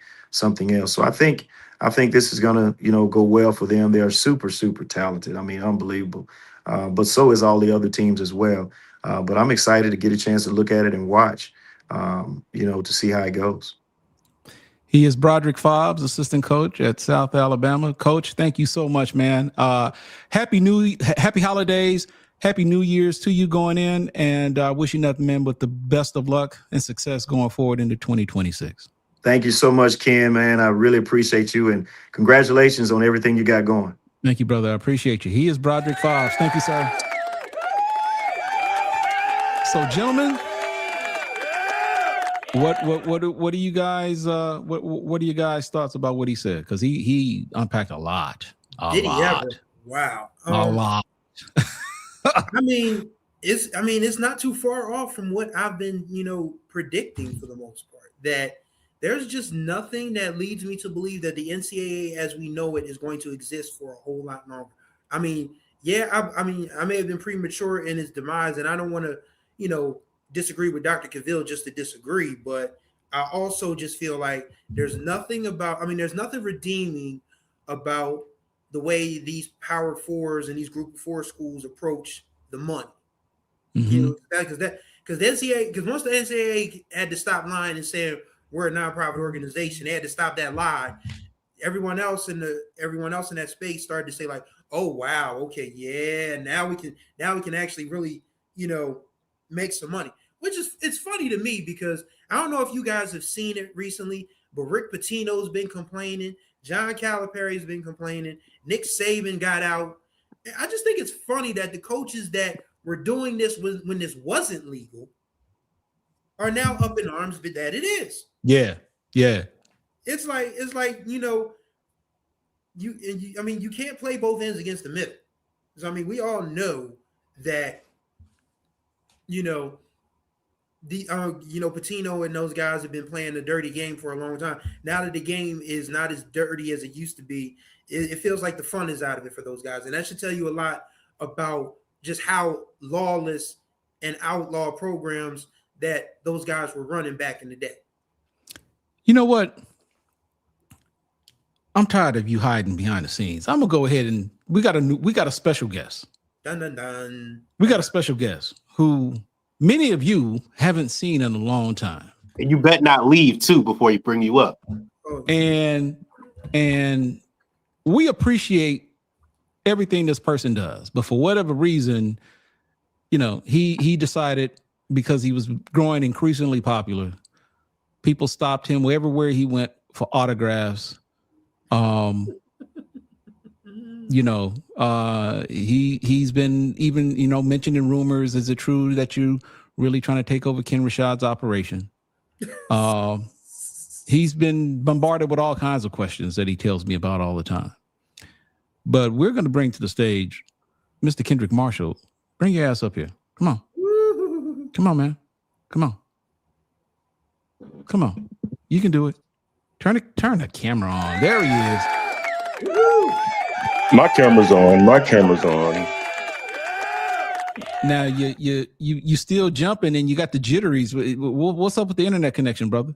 else. So I think this is gonna, go well for them. They are super, super talented. I mean, unbelievable. But so is all the other teams as well. But I'm excited to get a chance to look at it and watch, to see how it goes. He is Broderick Fobbs, assistant coach at South Alabama. Coach, thank you so much, man. Happy holidays. Happy New Year's to you going in, and I wish you nothing, man, but the best of luck and success going forward into 2026. Thank you so much, Ken, man. I really appreciate you, and congratulations on everything you got going. Thank you, brother. I appreciate you. He is Broderick Fobbs. Thank you, sir. So, gentlemen, what do you guys what are you guys' thoughts about what he said? Because he unpacked a lot. Wow. A lot. It's not too far off from what I've been, predicting for the most part, that there's just nothing that leads me to believe that the NCAA as we know it is going to exist for a whole lot longer. I may have been premature in its demise, and I don't want to, disagree with Dr. Cavil just to disagree, but I also just feel like there's nothing redeeming about the way these Power Fours and these Group of Four schools approach the money. Because the NCAA, because once the NCAA had to stop lying and saying we're a nonprofit organization, they had to stop that lie. Everyone else in that space started to say like, oh wow, okay, yeah, now we can actually really, make some money. It's funny to me because I don't know if you guys have seen it recently, but Rick Pitino's been complaining, John Calipari's been complaining, Nick Saban got out I just think it's funny that the coaches that were doing this when this wasn't legal are now up in arms that it is. Yeah. It's like you can't play both ends against the middle. Because we all know that Patino and those guys have been playing the dirty game for a long time. Now that the game is not as dirty as it used to be, it feels like the fun is out of it for those guys. And that should tell you a lot about just how lawless and outlaw programs that those guys were running back in the day. You know what? I'm tired of you hiding behind the scenes. I'm gonna go ahead and we got a special guest. Dun dun dun. We got a special guest who many of you haven't seen in a long time. And you bet not leave too before he bring you up. And we appreciate everything this person does, but for whatever reason, he decided, because he was growing increasingly popular, people stopped him everywhere he went for autographs. He's been even, mentioning rumors. Is it true that you really trying to take over Ken Rashad's operation? He's been bombarded with all kinds of questions that he tells me about all the time. But we're going to bring to the stage Mr. Kendrick Marshall. Bring your ass up here. Come on. Come on, man. Come on. Come on. You can do it. Turn the camera on. There he is. My camera's on. Now you still jumping and you got the jitteries. What's up with the internet connection, brother?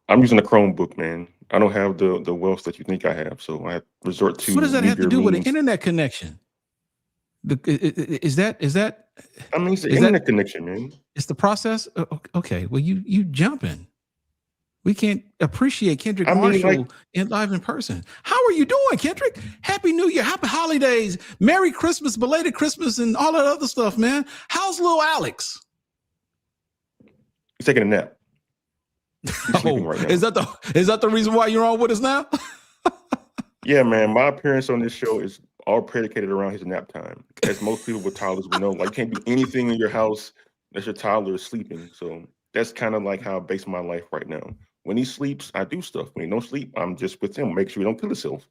I'm using a Chromebook, man. I don't have the wealth that you think I have, so I resort to. What does that have to do with an internet connection? Is that? It's the internet connection, man. It's the process. Okay, well you jumping. We can't appreciate Kendrick Marshall live in person. How are you doing, Kendrick? Happy New Year, happy holidays, Merry Christmas, belated Christmas, and all that other stuff, man. How's little Alex? He's taking a nap. Right now. Is that the reason why you're on with us now? Yeah, man. My appearance on this show is all predicated around his nap time. As most people with toddlers will know, you can't do anything in your house unless your toddler is sleeping. So that's kind of like how I base my life right now. When he sleeps, I do stuff. When he don't sleep, I'm just with him. Make sure he don't kill himself.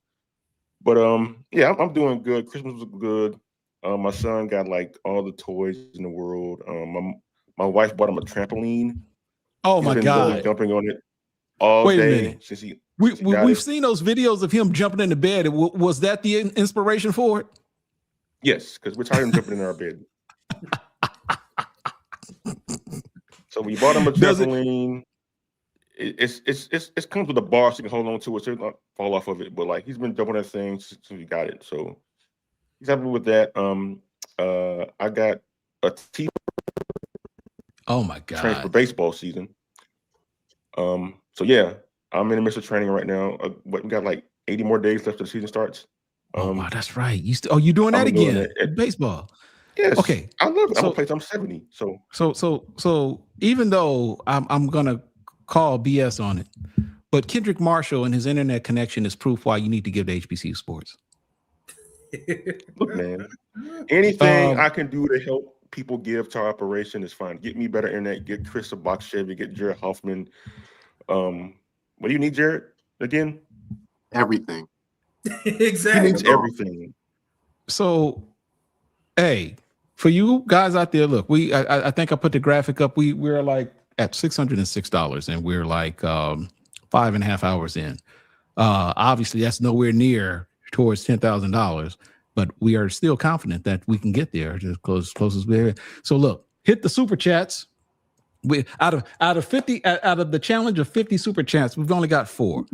But yeah, I'm doing good. Christmas was good. My son got all the toys in the world. My wife bought him a trampoline. Oh my God! Jumping on it all day since he. We've seen those videos of him jumping in the bed. Was that the inspiration for it? Yes, because we're tired of jumping in our bed. So we bought him a trampoline. It comes with a bar so you can hold on to it so you don't fall off of it. But he's been jumping that thing since we got it. So he's happy with that. I got a T. Oh my God! Training for baseball season. So yeah, I'm in the midst of training right now. But we got 80 more days left till the season starts. Oh wow, that's right. You doing that again? At baseball. Yes. Okay. I love it. I'm 70. So even though I'm gonna call BS on it, but Kendrick Marshall and his internet connection is proof why you need to give to HBCU Sports. Look, man, anything I can do to help people give to our operation is fine. Get me better internet. Get Chris a box Chevy. Get Jared Hoffman. What do you need, Jared? Again? Everything. Exactly. He needs everything. So, hey, for you guys out there, look, I think I put the graphic up. We're at $606, and we're 5.5 hours in. Obviously, that's nowhere near towards $10,000, but we are still confident that we can get there as close as we're. So look, hit the super chats. We out of the challenge of 50 super chats, we've only got 4.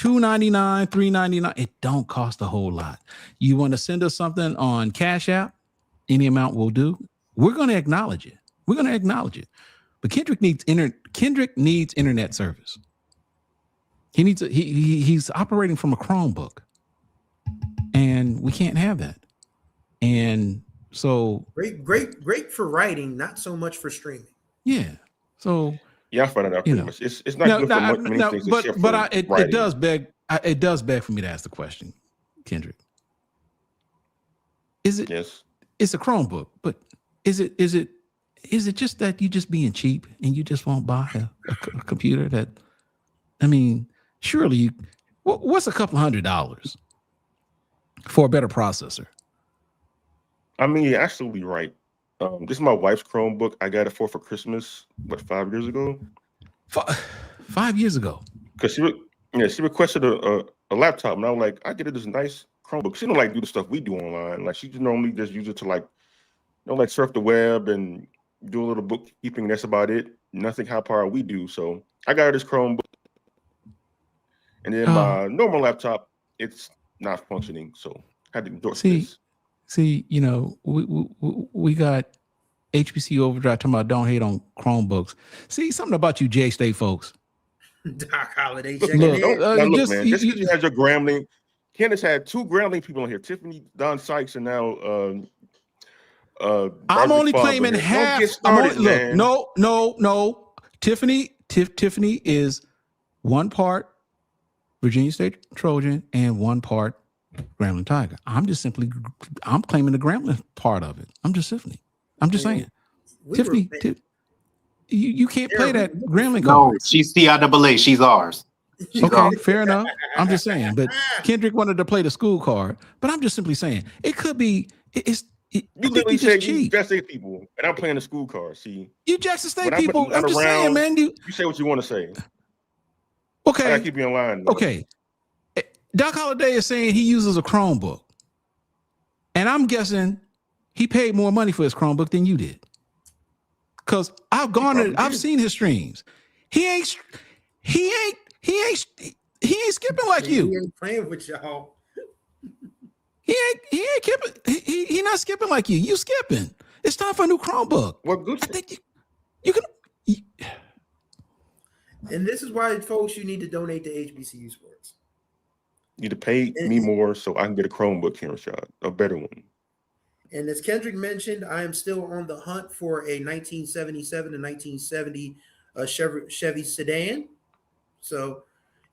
$2.99, $3.99. It don't cost a whole lot. You want to send us something on Cash App? Any amount will do. We're going to acknowledge it. But Kendrick needs internet service. He's operating from a Chromebook, and we can't have that. And so great for writing, not so much for streaming. Yeah. So yeah, I found it out pretty much. It's not good for many things. It does beg for me to ask the question, Kendrick. Is it? Yes. It's a Chromebook, but is it just that you just being cheap and you just won't buy a computer that? I mean, surely what's a couple $100 for a better processor? I mean, you're absolutely right. This is my wife's Chromebook. I got it for Christmas, 5 years ago? 5 years ago. Because she requested a laptop, and I was like, I get her this nice Chromebook. She don't like do the stuff we do online. Like, she just normally just use it to like surf the web and do a little bookkeeping. That's about it. Nothing high power we do. So I got her this Chromebook, and then my normal laptop, it's not functioning. So I had to endorse this. See, you know, we got HBCU Overdrive talking about don't hate on Chromebooks. See, something about you J State folks. Doc Holiday Look, checking in. look, man. Just because you had your Grambling, Candace had 2 Grambling people on here, Tiffany Sykes, and now I'm only claiming half. No. Tiffany is 1 part Virginia State Trojan and 1 part Grambling Tiger. I'm claiming the Grambling part of it. I'm just saying. Tiffany, you can't play that Grambling card. No, she's CIAA. She's ours. Okay, fair enough. I'm just saying. But Kendrick wanted to play the school card. But I'm just simply saying it could be. You literally said you Jackson State people, and I'm playing the school card. See, you Jackson State people. I'm just saying, man. You say what you want to say. Okay. I gotta keep you in line. Though. Okay. Doc Holliday is saying he uses a Chromebook, and I'm guessing he paid more money for his Chromebook than you did. Because I've seen his streams. He ain't skipping like you. He ain't playing with y'all. He ain't skipping. He not skipping like you. You skipping. It's time for a new Chromebook. What good? I think you can. And this is why, folks, you need to donate to HBCU Sports. You need to pay me more so I can get a Chromebook here, Rashad, a better one. And as Kendrick mentioned, I am still on the hunt for a 1977 to 1970 Chevy sedan. So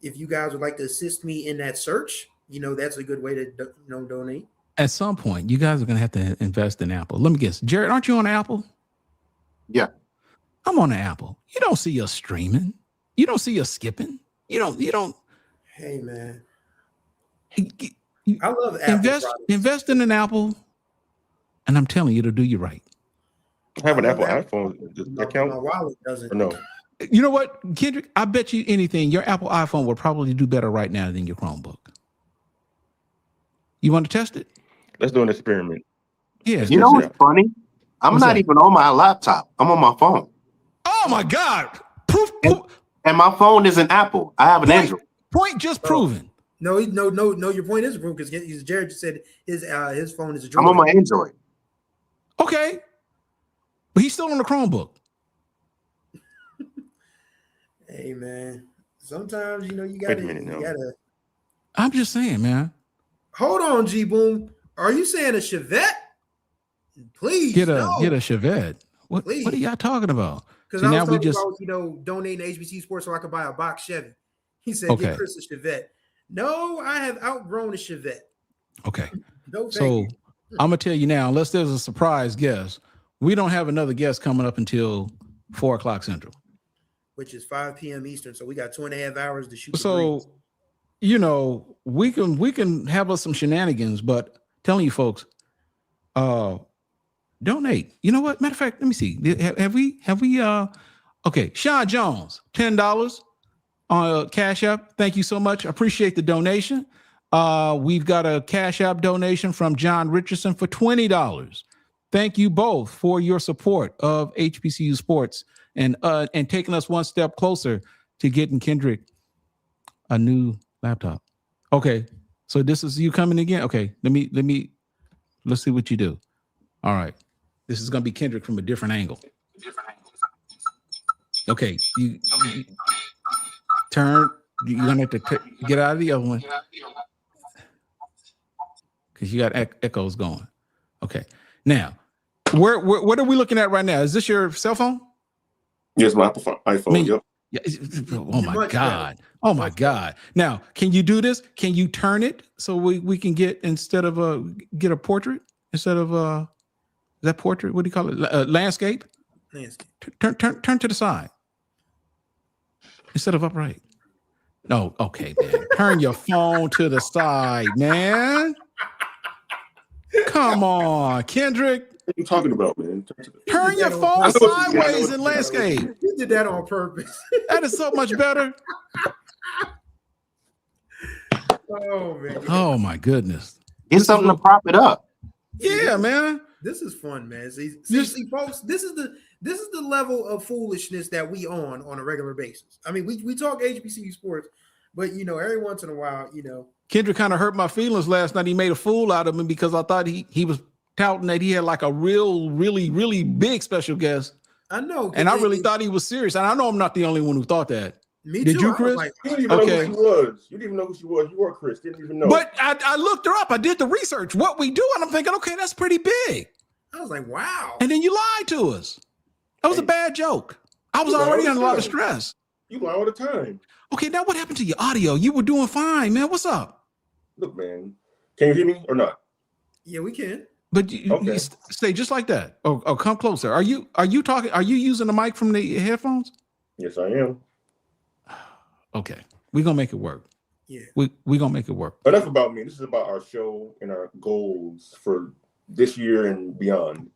if you guys would like to assist me in that search, that's a good way to donate. At some point, you guys are going to have to invest in Apple. Let me guess. Jared, aren't you on Apple? Yeah. I'm on the Apple. You don't see us streaming. You don't see us skipping. You don't. Hey, man. I love Apple. Invest in an Apple, and I'm telling you, it'll do you right. I have an Apple iPhone. Does that count? My wallet doesn't. Or no. You know what, Kendrick? I bet you anything, your Apple iPhone will probably do better right now than your Chromebook. You want to test it? Let's do an experiment. Yeah. You know what's funny? I'm not even on my laptop. I'm on my phone. Oh my God! And my phone is an Apple. I have an Android. Point just proven. No. Your point is proven because Jared just said his phone is a Droid. I'm on my Android. Okay, but he's still on the Chromebook. Hey man, sometimes you gotta. I'm just saying, man. Hold on, G Boom. Are you saying a Chevette? Please get a Chevette. What are y'all talking about? Because I was talking about donating to HBCU Sports so I could buy a box Chevy. He said, "Get Chris a Chevette." No, I have outgrown a Chevette. Okay. No, so I'm gonna tell you now, unless there's a surprise guest, we don't have another guest coming up until 4:00 Central, which is 5 p.m. Eastern. So we got 2.5 hours to shoot. So, we can have us some shenanigans, but telling you folks, donate. You know what? Matter of fact, let me see. Have we? Okay, Sean Jones, $10 on Cash App. Thank you so much. I appreciate the donation. We've got a Cash App donation from John Richardson for $20. Thank you both for your support of HBCU Sports and taking us one step closer to getting Kendrick a new laptop. Okay, so this is you coming again. Okay, let's see what you do. All right, this is gonna be Kendrick from a different angle. Okay, you turn. You're gonna have to get out of the other one because you got echoes going. Okay, now what are we looking at right now? Is this your cell phone? Yes, my iPhone. Yep. Yeah. Oh my God. Oh my God. Now, can you do this? Can you turn it so we can get instead of get a portrait instead of is that portrait? What do you call it? Landscape. Landscape. Turn to the side instead of upright. No, okay, man. Turn your phone to the side, man. Come on, Kendrick. What are you talking about, man? Turn your phone sideways in landscape. You did that on purpose. That is so much better. Oh man. Oh my goodness. Get something to prop it up. Yeah, man. This is fun, man. See, folks, this is the level of foolishness that we on a regular basis. I mean, we talk HBCU sports, but every once in a while, Kendrick kind of hurt my feelings last night. He made a fool out of me because I thought he was touting that he had like a really big special guest. I know. And I really thought he was serious. And I know I'm not the only one who thought that. Me Did too. you, Chris? You didn't even know who she was. You didn't even know who she was. You were Chris. Didn't even know. But I looked her up. I did the research. What we do, and I'm thinking, okay, that's pretty big. I was like, wow. And then you lied to us. That was a bad joke. I was already under a lot of stress. You lie all the time. Okay, now what happened to your audio? You were doing fine, man. What's up? Look, man. Can you hear me or not? Yeah, we can. But you stay just like that. Oh, come closer. Are you talking? Are you using the mic from the headphones? Yes, I am. Okay, we're gonna make it work. Yeah, we're gonna make it work. But enough about me. This is about our show and our goals for this year and beyond.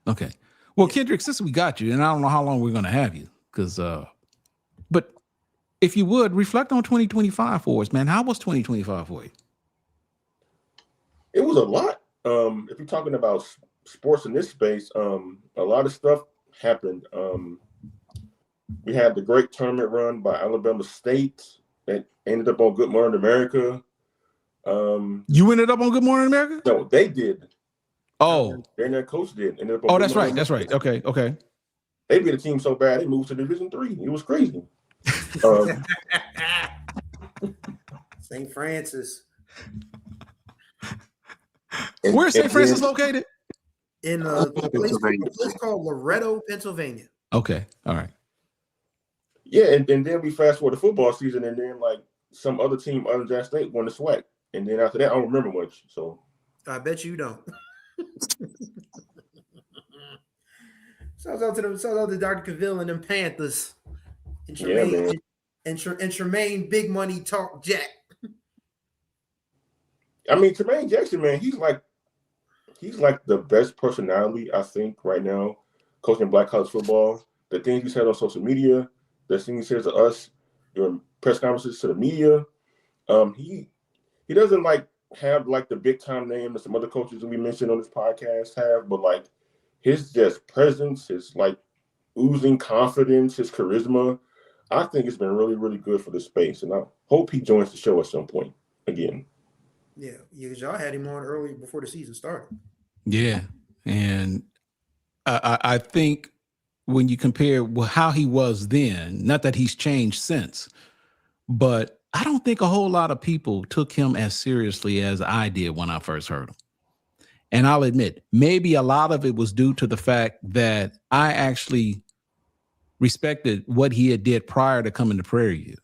Okay. Well, Kendrick, since we got you, and I don't know how long we're gonna have you, because but if you would reflect on 2025 for us, man. How was 2025 for you? It was a lot. If you're talking about sports in this space, a lot of stuff happened. We had the great tournament run by Alabama State that ended up on Good Morning America. You ended up on Good Morning America? No, they did. Oh, their coach did. Ended up on that's right. That's right. Okay. They beat a team so bad they moved to Division III. It was crazy. St. Francis. Where's St. Francis located? In a place called Loretto, Pennsylvania. Okay. All right. Yeah, and then we fast forward to football season, and then like some other team other than Jackson State won the SWAC. And then after that, I don't remember much. So I bet you don't. Shout out to Dr. Cavil and them Panthers. And Tremaine, and Tremaine Big Money Talk Jack. I mean, Tremaine Jackson, man, he's like the best personality, I think, right now, coaching Black college football. The things he said on social media, the things he says to us, your press conferences to the media. He doesn't like have like the big time name that some other coaches that we mentioned on this podcast have, but like his just presence, his like oozing confidence, his charisma, I think it's been really, really good for the space. And I hope he joins the show at some point again. Yeah, because y'all had him on early before the season started. Yeah, and I think when you compare how he was then, not that he's changed since, but I don't think a whole lot of people took him as seriously as I did when I first heard him. And I'll admit, maybe a lot of it was due to the fact that I actually respected what he had did prior to coming to Prairie View.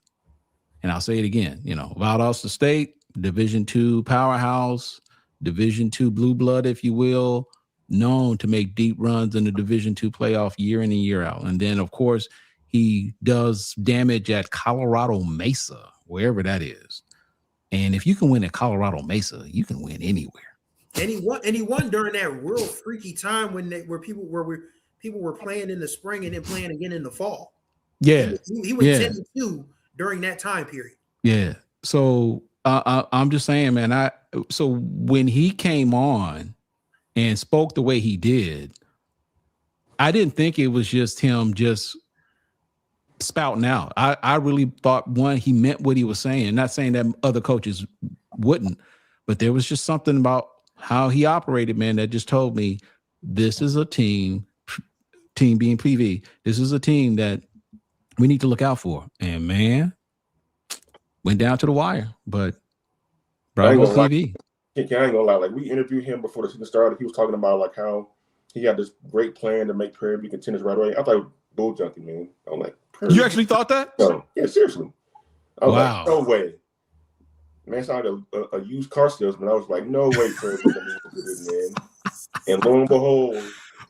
And I'll say it again, Valdosta State, Division II powerhouse, Division II blue blood, if you will, known to make deep runs in the Division II playoff year in and year out. And then, of course, he does damage at Colorado Mesa, wherever that is. And if you can win at Colorado Mesa, you can win anywhere. And he won during that real freaky time where people were playing in the spring and then playing again in the fall. Yeah, he went 10-2 during that time period. Yeah. So I'm just saying, man. So when he came on and spoke the way he did, I didn't think it was just him just spouting out. I really thought, one, he meant what he was saying. Not saying that other coaches wouldn't, but there was just something about how he operated, man, that just told me this is a team being PV. This is a team that we need to look out for. And man, went down to the wire, but bravo PV. I ain't gonna lie. Like, we interviewed him before the season started. He was talking about like how he had this great plan to make Prairie View contenders right away. I thought bull junkie, man. I'm like, you actually thought that? No, yeah, seriously. I was wow. Like, no way. Man, sounded like a used car salesman. I was like, no way, Prairie View, man. And lo and behold,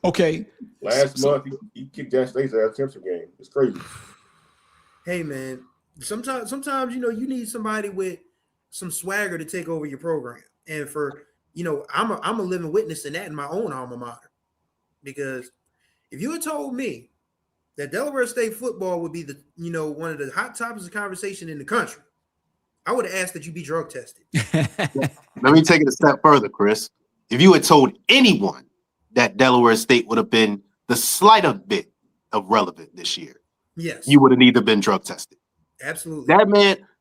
Okay. last month he kicked Jack State's ass championship game. It's crazy. Hey man, sometimes you need somebody with some swagger to take over your program. And for I'm a living witness in that in my own alma mater. Because if you had told me that Delaware State football would be the one of the hot topics of conversation in the country, I would have asked that you be drug tested. Let me take it a step further, Chris. If you had told anyone that Delaware State would have been the slightest bit of relevant this year, yes, you would have either been drug tested. Absolutely.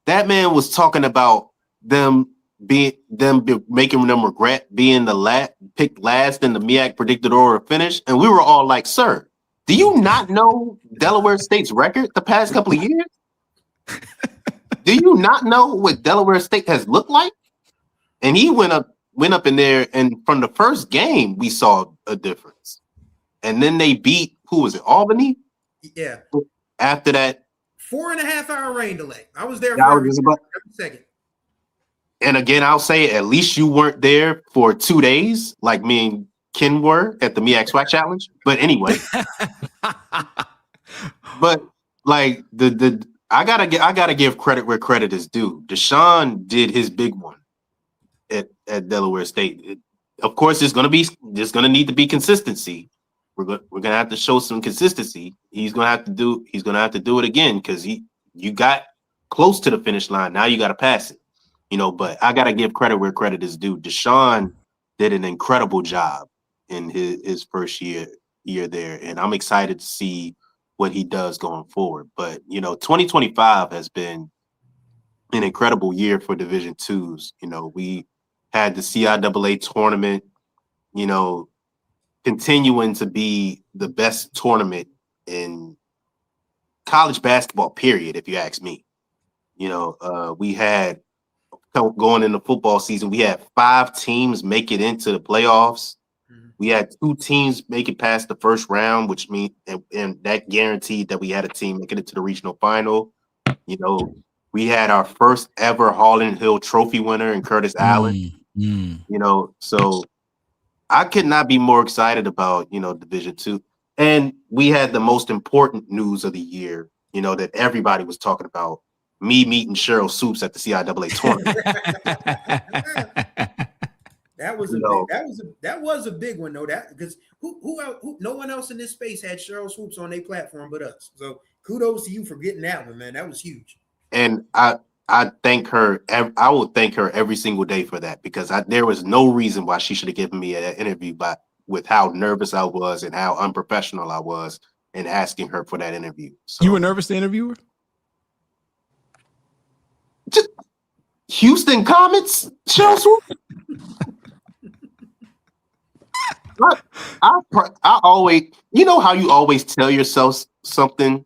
That man was talking about them making them regret being picked last in the MEAC predicted order of finish, and we were all like, "Sir, do you not know Delaware State's record the past couple of years? Do you not know what Delaware State has looked like?" And he went up in there, and from the first game, we saw a difference. And then they beat, who was it, Albany? Yeah. After that, 4.5 hour rain delay. I was there for every second. And again, I'll say at least you weren't there for 2 days, like me and Ken were at the MEAC SWAC Challenge. But anyway, but like I gotta give credit where credit is due. Deshaun did his big one at Delaware State. Of course, there's gonna need to be consistency. We're gonna have to show some consistency. He's gonna have to do it again because you got close to the finish line. Now you got to pass it, But I gotta give credit where credit is due. Deshaun did an incredible job in his first year there, and I'm excited to see what he does going forward. But 2025 has been an incredible year for Division IIs. We had the CIAA tournament, continuing to be the best tournament in college basketball, period, if you ask me. We had, going into football season, we had 5 teams make it into the playoffs. We had 2 teams make it past the first round, which means, and that guaranteed that we had a team making it to the regional final. We had our first ever Harlan Hill Trophy winner in Curtis Allen. So I could not be more excited about, Division II. And we had the most important news of the year, that everybody was talking about, me meeting Cheryl Swoops at the CIAA tournament. That was a big one, though. That because who no one else in this space had Cheryl Swoops on their platform but us. So kudos to you for getting that one, man. That was huge. And I thank her. I will thank her every single day for that, because there was no reason why she should have given me an interview, with how nervous I was and how unprofessional I was in asking her for that interview. So, you were nervous to interview her? Just Houston Comets, Cheryl Swoops. I always, how you always tell yourself something,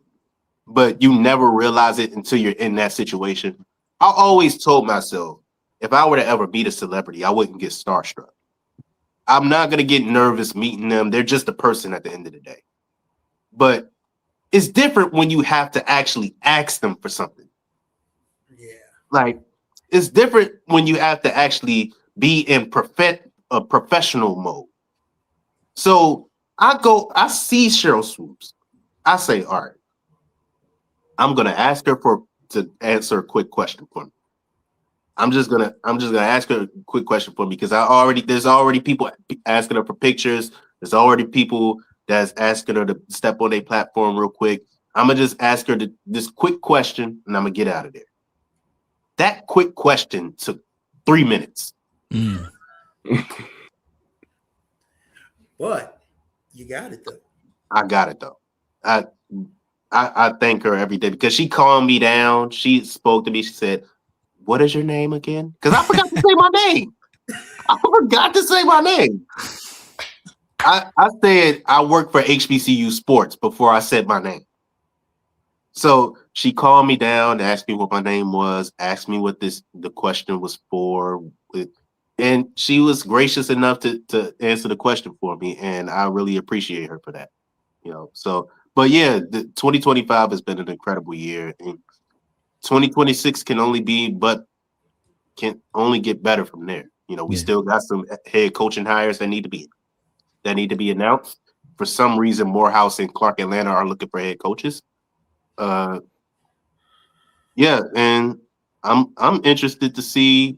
but you never realize it until you're in that situation. I always told myself, if I were to ever meet a celebrity, I wouldn't get starstruck. I'm not going to get nervous meeting them. They're just a person at the end of the day. But it's different when you have to actually ask them for something. Yeah. Like, it's different when you have to actually be in a professional mode. So I see Cheryl Swoops. I say, all right, I'm going to ask her to answer a quick question for me. I'm just gonna ask her a quick question for me, because there's already people asking her for pictures. There's already people that's asking her to step on their platform real quick. I'm gonna just ask her this quick question, and I'm gonna get out of there. That quick question took 3 minutes. But you got it though. I got it though. I thank her every day, because she calmed me down. She spoke to me. She said, "What is your name again?" Because I forgot to say my name. I said I work for HBCU Sports before I said my name. So she calmed me down, asked me what my name was, asked me what the question was for, and she was gracious enough to answer the question for me, and I really appreciate her for that. So, but yeah, the 2025 has been an incredible year, and 2026 can only get better from there. We still got some head coaching hires that need to be. that need to be announced. For some reason, Morehouse and Clark Atlanta are looking for head coaches. Yeah, and I'm interested to see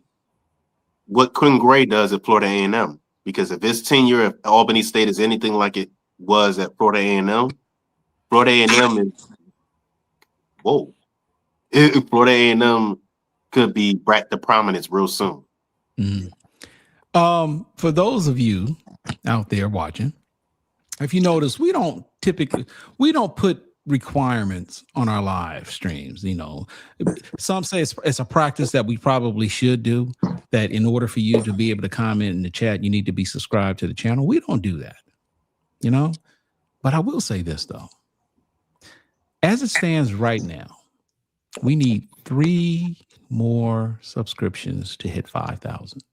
what Quinn Gray does at Florida A&M, because if his tenure at Albany State is anything like it was at Florida A&M, Florida A&M is Florida A&M could be back to prominence real soon. For those of you out there watching, if you notice, we don't put requirements on our live streams. You know, some say it's a practice that we probably should do, that in order for you to be able to comment in the chat, you need to be subscribed to the channel. We don't do that, you know, but I will say this though, as it stands right now, we need 3 more subscriptions to hit 5,000.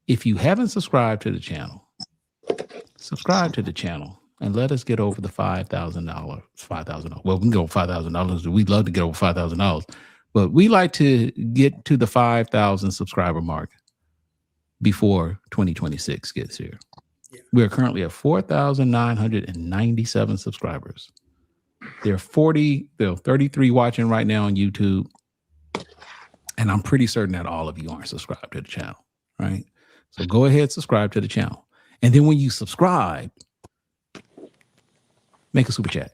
If you haven't subscribed to the channel, subscribe to the channel and let us get over the $5,000. Well, we can go $5,000. We'd love to get over $5,000, but we like to get to the 5,000 subscriber mark before 2026 gets here. Yeah. We're currently at 4,997 subscribers. There are 33 watching right now on YouTube. And I'm pretty certain that all of you aren't subscribed to the channel, right? So go ahead, subscribe to the channel. And then when you subscribe, make a super chat.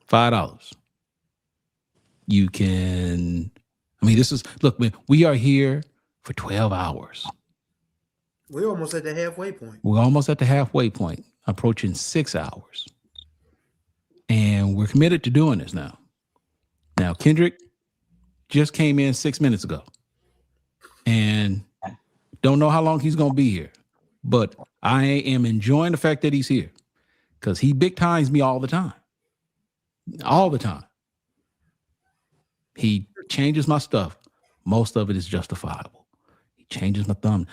$5. You can, look, we are here for 12 hours. We're almost at the halfway point. We're almost at the halfway point, approaching 6 hours. And we're committed to doing this now. Now, Kendrick just came in 6 minutes ago and don't know how long he's going to be here, but I am enjoying the fact that he's here because he big times me all the time. He changes my stuff. Most of it is justifiable. He changes my thumb.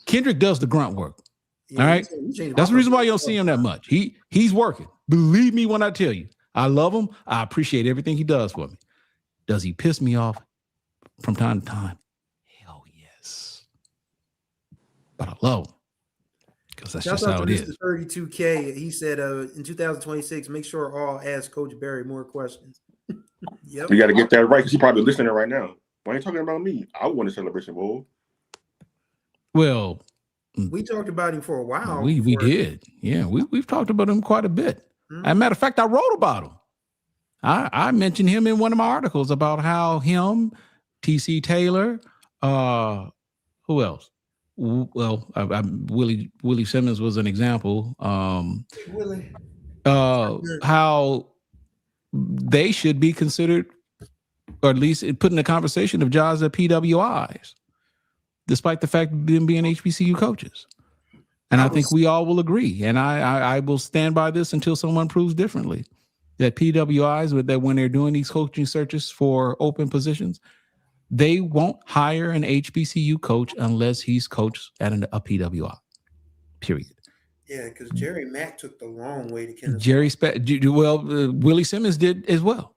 Kendrick does the grunt work. Yeah, all right. That's the reason why you don't see him that much. He's working. Believe me when I tell you, I love him. I appreciate everything he does for me. Does he piss me off from time to time? Hell yes. But I love him because that's just how it is. 32K. He said in 2026, make sure all ask Coach Barry more questions. Yep. You got to get that right because he's probably listening right now. Why are you talking about me? I won the celebration bowl. Well, we talked about him for a while. We did. Yeah, we've talked about him quite a bit. As a matter of fact, I wrote about him. I mentioned him in one of my articles about how him, TC Taylor, who else? Well, Willie Simmons was an example. How they should be considered, or at least put in the conversation of jobs at PWIs, despite the fact of them being HBCU coaches. And I think we all will agree. And I will stand by this until someone proves differently. That PWIs, that when they're doing these coaching searches for open positions, they won't hire an HBCU coach unless he's coached at a PWI. Period. Yeah, because Jerry Mack took the long way to Kennesaw. Willie Simmons did as well.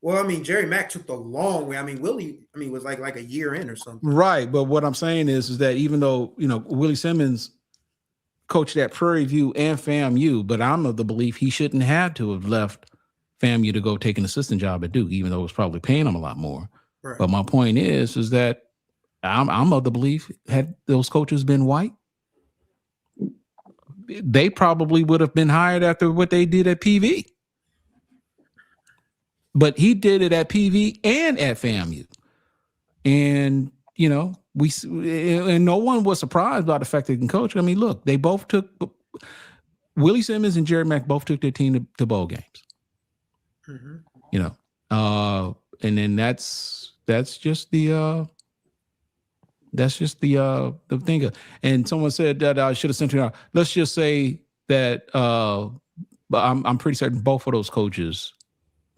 Well, I mean, Jerry Mack took the long way. I mean, Willie, was like a year in or something. Right. But what I'm saying is that even though, Willie Simmons coached at Prairie View and FAMU, but I'm of the belief he shouldn't have to have left FAMU to go take an assistant job at Duke, even though it was probably paying him a lot more. Right. But my point is that I'm of the belief, had those coaches been white, they probably would have been hired after what they did at PV. But he did it at PV and at FAMU. And, and no one was surprised by the fact they can coach. I mean, look, they both took, Willie Simmons and Jerry Mack both took their team to bowl games. Mm-hmm. And then that's just the thing. And someone said that I should have sent you out. Let's just say that, but I'm pretty certain both of those coaches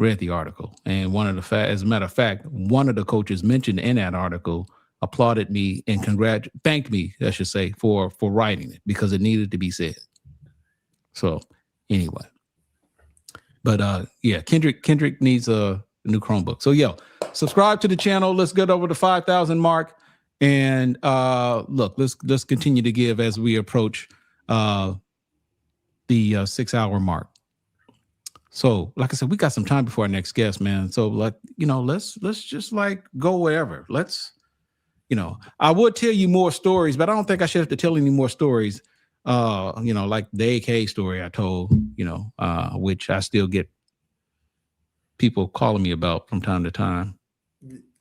read the article. And as a matter of fact, one of the coaches mentioned in that article applauded me and thanked me, I should say, for writing it because it needed to be said. So anyway, but yeah, Kendrick needs a new Chromebook. So subscribe to the channel. Let's get over the 5,000 mark. And look, let's continue to give as we approach the 6-hour mark. So, like I said, we got some time before our next guest, man. So, like, let's just like go wherever. Let's, I would tell you more stories, but I don't think I should have to tell any more stories. Like the AK story I told, which I still get people calling me about from time to time.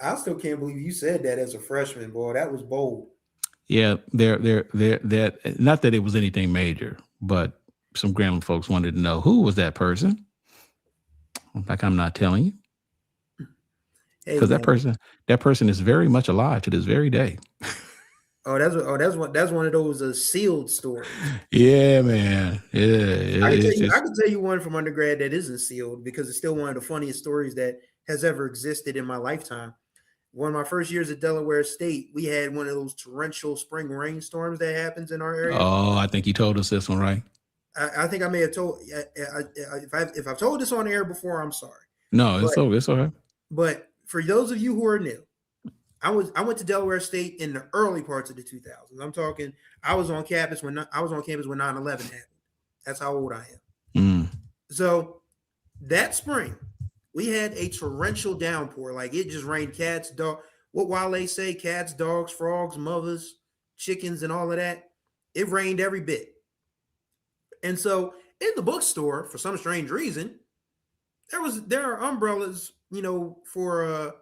I still can't believe you said that as a freshman, boy. That was bold. Yeah, they're not that it was anything major, but some Grambling folks wanted to know who was that person. Like, I'm not telling you, because that person is very much alive to this very day. That's one of those sealed stories. Yeah, man. Yeah, I can tell you one from undergrad that isn't sealed because it's still one of the funniest stories that has ever existed in my lifetime. One of my first years at Delaware State, we had one of those torrential spring rainstorms that happens in our area. Oh, I think you told us this one, right? I think I may have told. If I've told this on air before, I'm sorry. No, it's all right. But for those of you who are new, I went to Delaware State in the early parts of the 2000s. I'm talking. I was on campus when 9/11 happened. That's how old I am. So that spring, we had a torrential downpour. Like, it just rained cats, dogs. What Wale say? Cats, dogs, frogs, mothers, chickens, and all of that. It rained every bit. And so in the bookstore, for some strange reason, there are umbrellas, for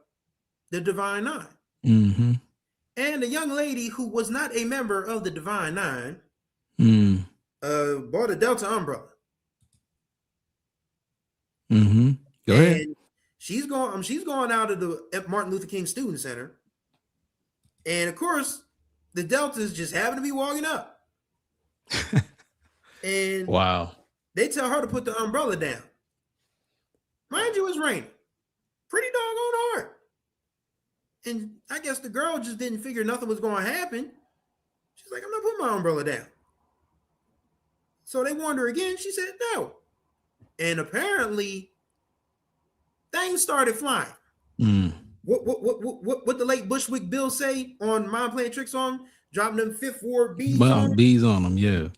the Divine Nine. Mm-hmm. And a young lady who was not a member of the Divine Nine bought a Delta umbrella. Mm-hmm. Go ahead. And she's going out of the Martin Luther King Student Center. And of course, the Deltas just happen to be walking up. And wow. They tell her to put the umbrella down. Mind you, it's raining. Pretty doggone hard. And I guess the girl just didn't figure nothing was going to happen. She's like, I'm not putting my umbrella down. So they warned her again. She said no. And apparently, things started flying. What the late Bushwick Bill say on Mind Playing Tricks song? Dropping them Fifth Ward bees on them, yeah.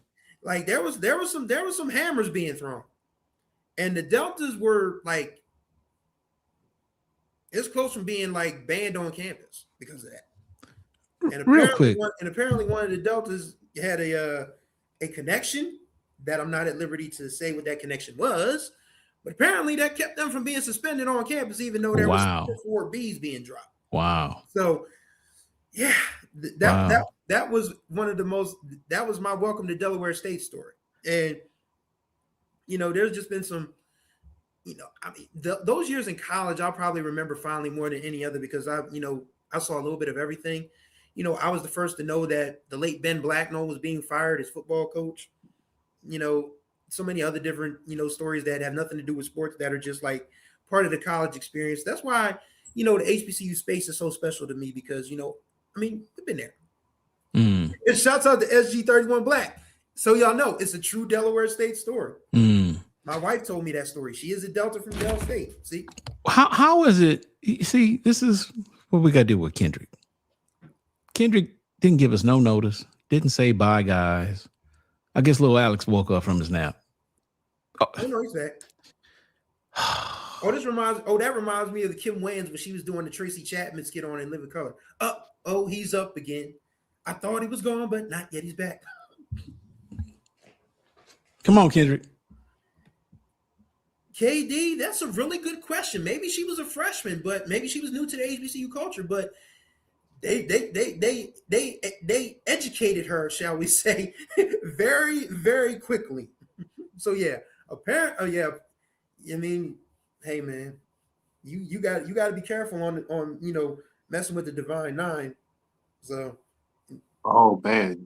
Like there was some hammers being thrown, and the Deltas were like, it's close from being like banned on campus because of that. And apparently one of the Deltas had a connection that I'm not at liberty to say what that connection was, but apparently that kept them from being suspended on campus, even though there was 4 Bs being dropped. Wow. So yeah, that was one of the most. That was my welcome to Delaware State story, and there's just been some. Those years in college, I'll probably remember fondly more than any other because I saw a little bit of everything. I was the first to know that the late Ben Blacknall was being fired as football coach. So many other different stories that have nothing to do with sports that are just like part of the college experience. That's why the HBCU space is so special to me because we've been there. And shouts out to SG31 Black. So y'all know it's a true Delaware State story. My wife told me that story. She is a Delta from Del State. See? How is it? See, this is what we got to do with Kendrick. Kendrick didn't give us no notice. Didn't say bye, guys. I guess little Alex woke up from his nap. Oh no, he's back. That reminds me of the Kim Wayans when she was doing the Tracy Chapman skit on In Living Color. He's up again. I thought he was gone, but not yet. He's back. Come on, Kendrick. KD, that's a really good question. Maybe she was a freshman, but maybe she was new to the HBCU culture. But they educated her, shall we say, very, very quickly. So yeah, I mean, hey man, you got to be careful on messing with the Divine Nine. So. Oh man,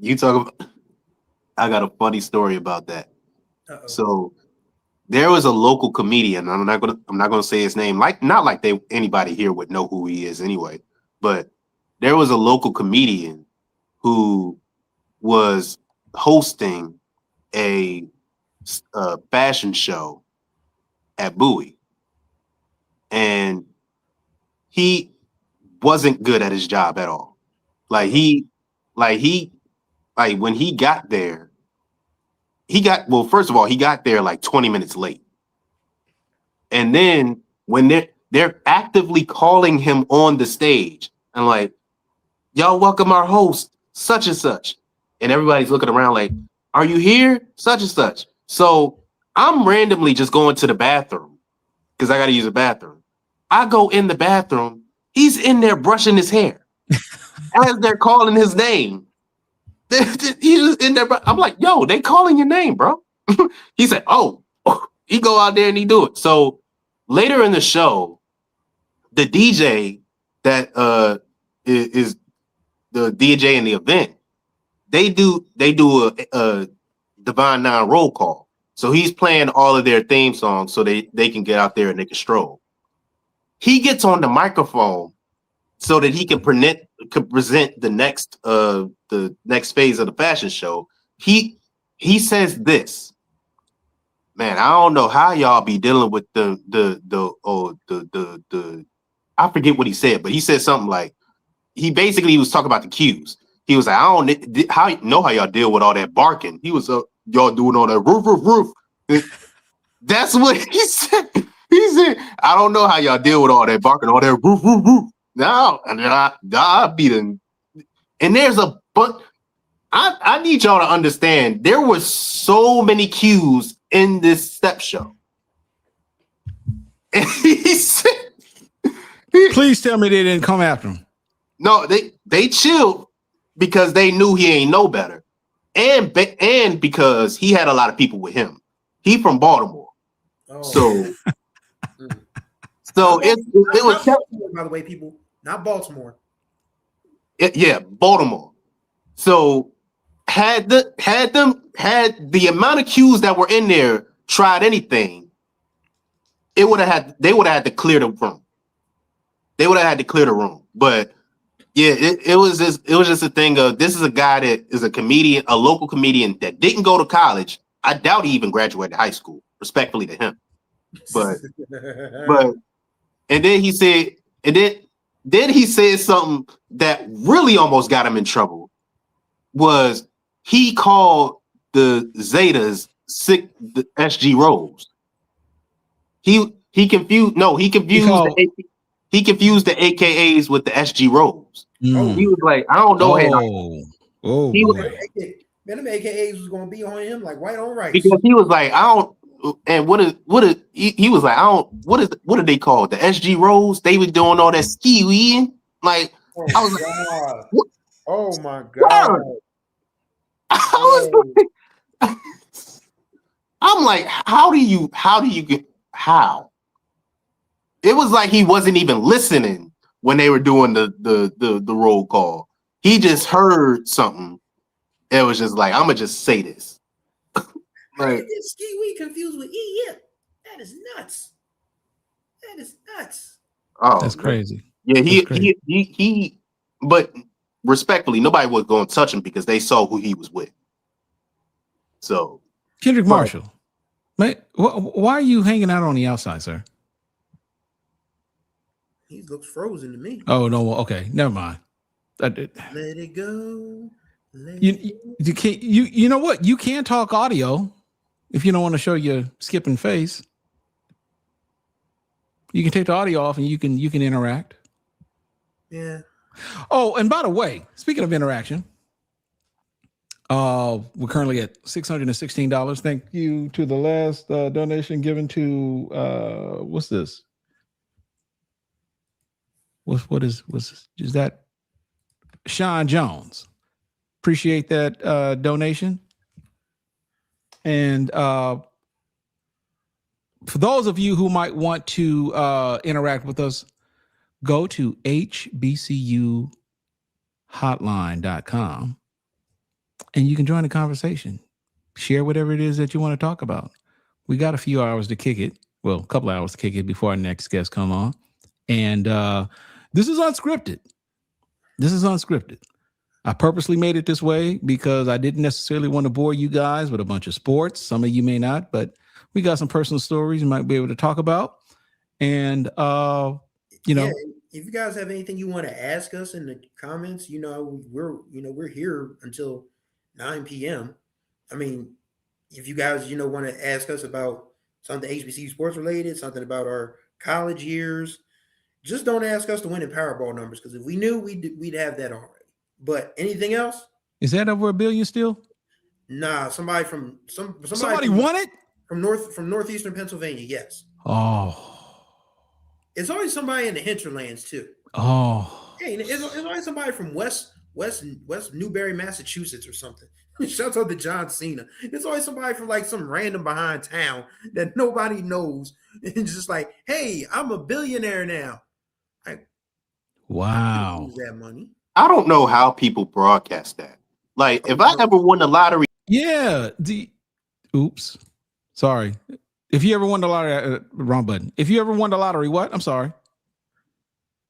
I got a funny story about that. Uh-oh. So there was a local comedian. I'm not gonna say his name. Not like anybody here would know who he is anyway. But there was a local comedian who was hosting a fashion show at Bowie, and he wasn't good at his job at all. Like when he got there, first of all, he got there like 20 minutes late. And then when they're actively calling him on the stage and like, y'all welcome our host, such and such. And everybody's looking around like, are you here? Such and such. So I'm randomly just going to the bathroom because I got to use the bathroom. I go in the bathroom. He's in there brushing his hair as they're calling his name. He's in there. I'm like, yo, they calling your name, bro. He said, oh, he go out there and he do it. So later in the show, the DJ that is the DJ in the event, they do a Divine Nine roll call. So he's playing all of their theme songs so they can get out there and they can stroll. He gets on the microphone so that he can present the next phase of the fashion show. He says this, man, I don't know how y'all be dealing with the I forget what he said, but he said something like he was talking about the cues. He was like, I don't know how y'all deal with all that barking. He was y'all doing all that roof. That's what he said. He said, I don't know how y'all deal with all that barking, all that roof. Now, I beat him. And there's but I need y'all to understand there were so many cues in this step show. And he said, please tell me they didn't come after him. No, they chilled because they knew he ain't know better. And because he had a lot of people with him. He from Baltimore. Oh. So it was by the way, people, not Baltimore. Baltimore. So had the amount of cues that were in there tried anything, they would have had to clear the room. They would have had to clear the room. But yeah, it was just a thing of, this is a guy that is a comedian, a local comedian that didn't go to college. I doubt he even graduated high school, respectfully to him. But and then he said something that really almost got him in trouble. Was he called the Zetas the SG roles? He confused the AKAs with the SG roles. Mm. He was like, I don't know him. He was like, them AKAs was gonna be on him like white on rice. Because he was like, I don't. And he was like, I don't. What are they called? The SG roles? They were doing all that skiing. Like, I was like, what? Oh my god! I'm like, how do you get how? It was like he wasn't even listening when they were doing the roll call. He just heard something. It was just like, I'm gonna just say this. Right. Ski confused with EM. That is nuts. Oh, that's crazy. Yeah, he. But respectfully, nobody was going to touch him because they saw who he was with. So, Kendrick Marshall, mate, why are you hanging out on the outside, sir? He looks frozen to me. Oh no, okay, never mind. Let it go. You can't. You know what? You can talk audio if you don't want to show your skipping face. You can take the audio off and you can interact. Yeah. Oh, and by the way, speaking of interaction, we're currently at $616. Thank you to the last donation given to what's this? What is that? Sean Jones. Appreciate that donation. And for those of you who might want to interact with us, go to HBCUHotline.com and you can join the conversation. Share whatever it is that you want to talk about. We got a few hours to kick it. Well, a couple hours to kick it before our next guest come on. And this is unscripted. I purposely made it this way because I didn't necessarily want to bore you guys with a bunch of sports. Some of you may not, but we got some personal stories you might be able to talk about. And, if you guys have anything you want to ask us in the comments, we're here until 9 p.m. I mean, if you guys, want to ask us about something HBCU sports related, something about our college years, just don't ask us to win in Powerball numbers, because if we knew, we'd have that already. But anything else? Is that over $1 billion still? Nah, somebody won it from northeastern Pennsylvania. Yes. Oh. It's always somebody in the hinterlands too. Oh. Hey, it's always somebody from West Newbury, Massachusetts or something. Shout out to John Cena. It's always somebody from like some random behind town that nobody knows. It's just like, hey, I'm a billionaire now. Wow. Use that money. I don't know how people broadcast that. Like, if I ever won the lottery. Yeah. Oops. Sorry. If you ever won the lottery, wrong button. If you ever won the lottery, what? I'm sorry.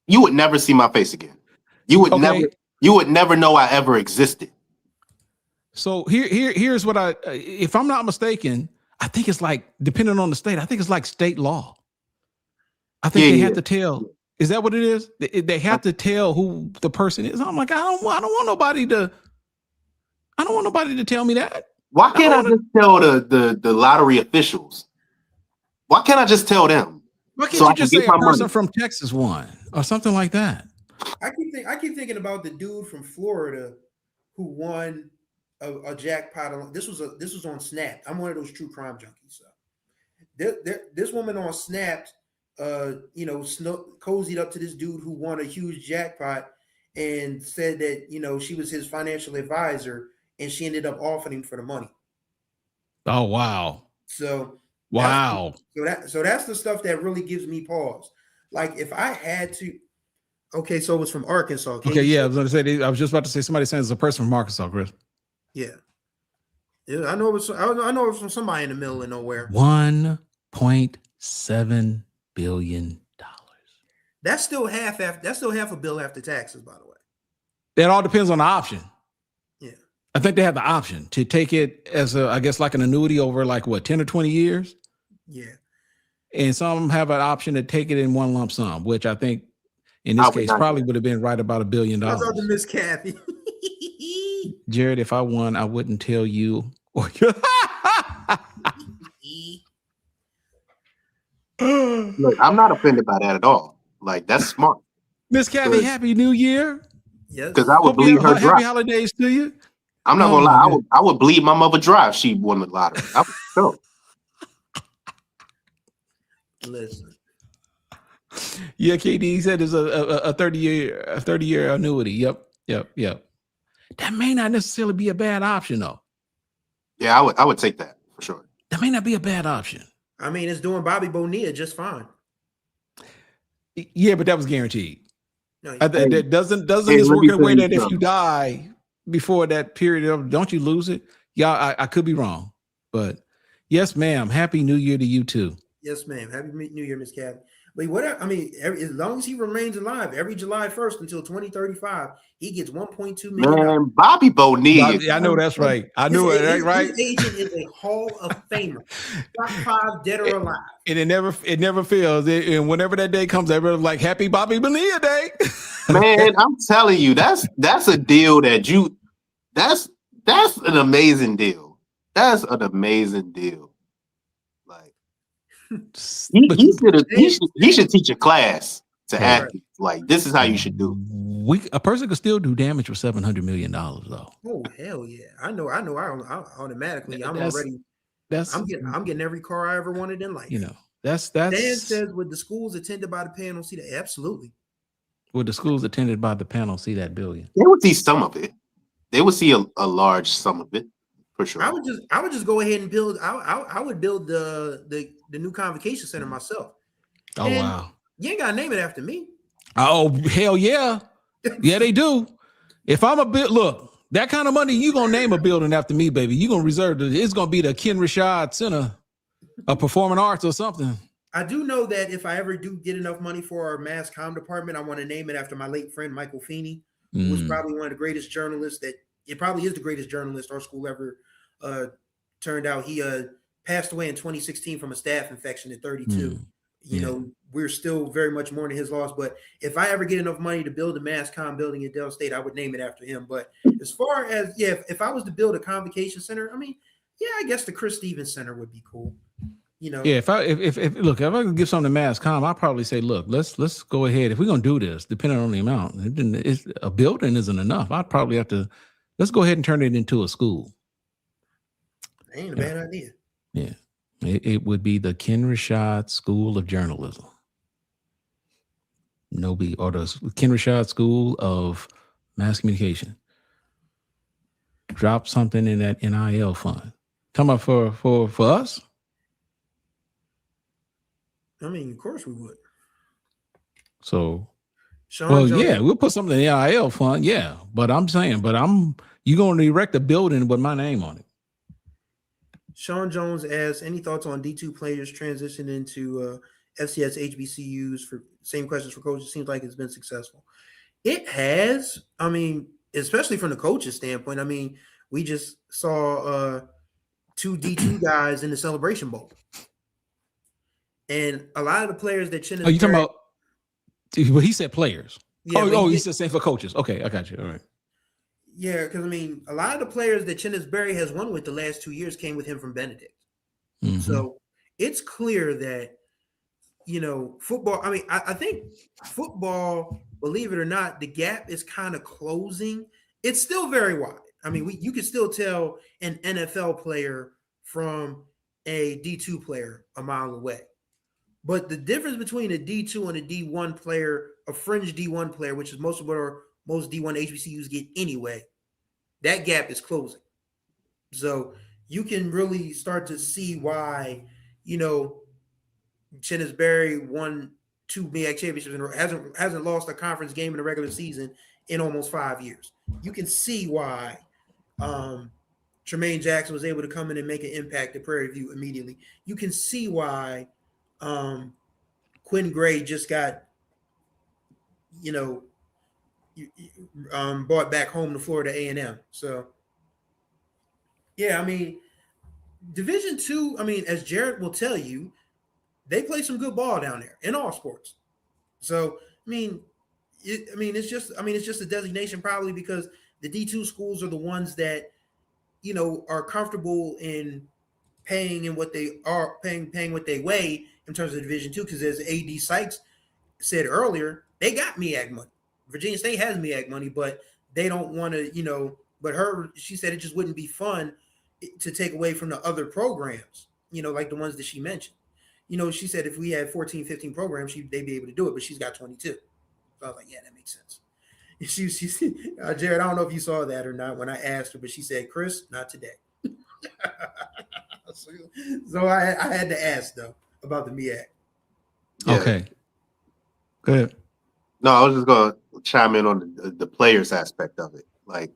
You would never see my face again. You would never know I ever existed. So here's what if I'm not mistaken, I think it's like, depending on the state, I think it's like state law. I think they have to tell. Is that what it is? They have to tell who the person is. I'm like, I don't want nobody to tell me that. Why can't I just tell the lottery officials? Why can't I just tell them? Why can't you just say a person from Texas won or something like that? I keep thinking about the dude from Florida who won a jackpot. This was on Snap. I'm one of those true crime junkies. So this woman on Snap, cozied up to this dude who won a huge jackpot and said that she was his financial advisor, and she ended up offering him for the money. Oh wow! So wow. So that's the stuff that really gives me pause. Like if I had to. Okay, so it was from Arkansas. Okay, yeah, I was just about to say somebody saying it's a person from Arkansas, Chris. Yeah, I know it was from somebody in the middle of nowhere. $1.7 billion. That's still half a bill after taxes, by the way. It all depends on the option. Yeah, I think they have the option to take it as I guess like an annuity over like what 10 or 20 years. Yeah, and some have an option to take it in one lump sum, which I think in this case probably would have been right about $1 billion. Shout out to Miss Kathy. Jared, if I won, I wouldn't tell you. Look, I'm not offended by that at all. Like, that's smart. Miss Kathy, Happy New Year. Yes. Because I would bleed her dry. Happy holidays to you. I'm not gonna lie. I would bleed my mother dry if she won the lottery. I would so. Listen. Yeah, KD said it's a 30-year annuity. Yep. That may not necessarily be a bad option, though. Yeah, I would take that for sure. That may not be a bad option. I mean, it's doing Bobby Bonilla just fine. Yeah, but that was guaranteed. No, doesn't this work in a way that if you die before that period of, don't you lose it? Yeah, I could be wrong, but yes, ma'am. Happy New Year to you too. Yes, ma'am. Happy New Year, Miss Kathy. But whatever, I mean, as long as he remains alive, every July 1st until 2035, he gets $1.2 million. Man, Bobby Bonilla. I know that's right. I knew it, right? His agent is a Hall of Famer, top 5 dead or alive. And it never fails. And whenever that day comes, everyone's like, "Happy Bobby Bonilla Day." Man, I'm telling you, that's a deal that's an amazing deal. That's an amazing deal. He should teach a class to athletes. Like, this is how you should do. A person could still do damage with $700 million, though. Oh hell yeah! I know. I automatically. I'm getting every car I ever wanted in life. That's. Dan says, "Would the schools attended by the panel see that?" Absolutely. Would the schools attended by the panel see that billion? They would see some of it. They would see a large sum of it. For sure. I would just go ahead and build. I would build the new convocation center myself. Oh wow! You ain't gotta name it after me. Oh hell yeah, yeah they do. If I'm look, that kind of money, you gonna name a building after me, baby. You gonna reserve it. It's gonna be the Ken Rashad Center of Performing Arts or something. I do know that if I ever do get enough money for our mass comm department, I want to name it after my late friend Michael Feeney, who was probably one of the greatest journalists it probably is the greatest journalist our school ever turned out. He passed away in 2016 from a staph infection at 32. you know, we're still very much mourning his loss. But if I ever get enough money to build a MassCom building in Del State, I would name it after him. But as far as, if I was to build a convocation center, I mean, I guess the Chris Stevens Center would be cool. You know, if I could give something to MassCom, I'd probably say, look, let's go ahead. If we're gonna do this, depending on the amount, a building isn't enough. I'd probably have to let's go ahead and turn it into a school. Ain't a bad idea. Yeah, it would be the Ken Rashad School of Journalism. Or the Ken Rashad School of Mass Communication. Drop something in that NIL fund. Talking about for us. I mean, of course we would. So, Sean Jones, we'll put something in the NIL fund. Yeah, but I'm saying, you going to erect a building with my name on it. Sean Jones asks, any thoughts on D2 players transitioning into FCS HBCUs? For same questions for coaches. Seems like it's been successful. It has. I mean, especially from the coach's standpoint. I mean, we just saw 2 D2 guys in the Celebration Bowl. And a lot of the players that Chin. Oh, you talking about? Well, he said players. Yeah, he said same for coaches. Okay, I got you. All right. Yeah, because I mean, a lot of the players that Chinnis Berry has won with the last 2 years came with him from Benedict. Mm-hmm. So it's clear that, you know, football. I mean, I think football, believe it or not, the gap is kind of closing. It's still very wide. I mean, you can still tell an NFL player from a D2 player a mile away. But the difference between a D2 and a D1 player, a fringe D1 player, which is most D1 HBCUs get anyway, that gap is closing. So you can really start to see why, you know, Chinnis Berry won 2 MEAC championships and hasn't lost a conference game in the regular season in almost 5 years. You can see why Tremaine Jackson was able to come in and make an impact at Prairie View immediately. You can see why Quinn Gray just got, you know, brought back home to Florida A&M. So, yeah, I mean, Division II, I mean, as Jared will tell you, they play some good ball down there in all sports. So, it's just a designation probably because the D2 schools are the ones that, you know, are comfortable in paying in what they are paying what they weigh in terms of Division II. Because as AD Sykes said earlier, they got MEAC money. Virginia State has MEAC money, but they don't want to, you know. But she said it just wouldn't be fun to take away from the other programs, you know, like the ones that she mentioned. You know, she said if we had 14, 15 programs, they'd be able to do it, but she's got 22. So I was like, yeah, that makes sense. She Jared, I don't know if you saw that or not when I asked her, but she said, Chris, not today. So I had to ask, though, about the MEAC. Yeah. Okay. Go ahead. No, I was just going to chime in on the players aspect of it. Like,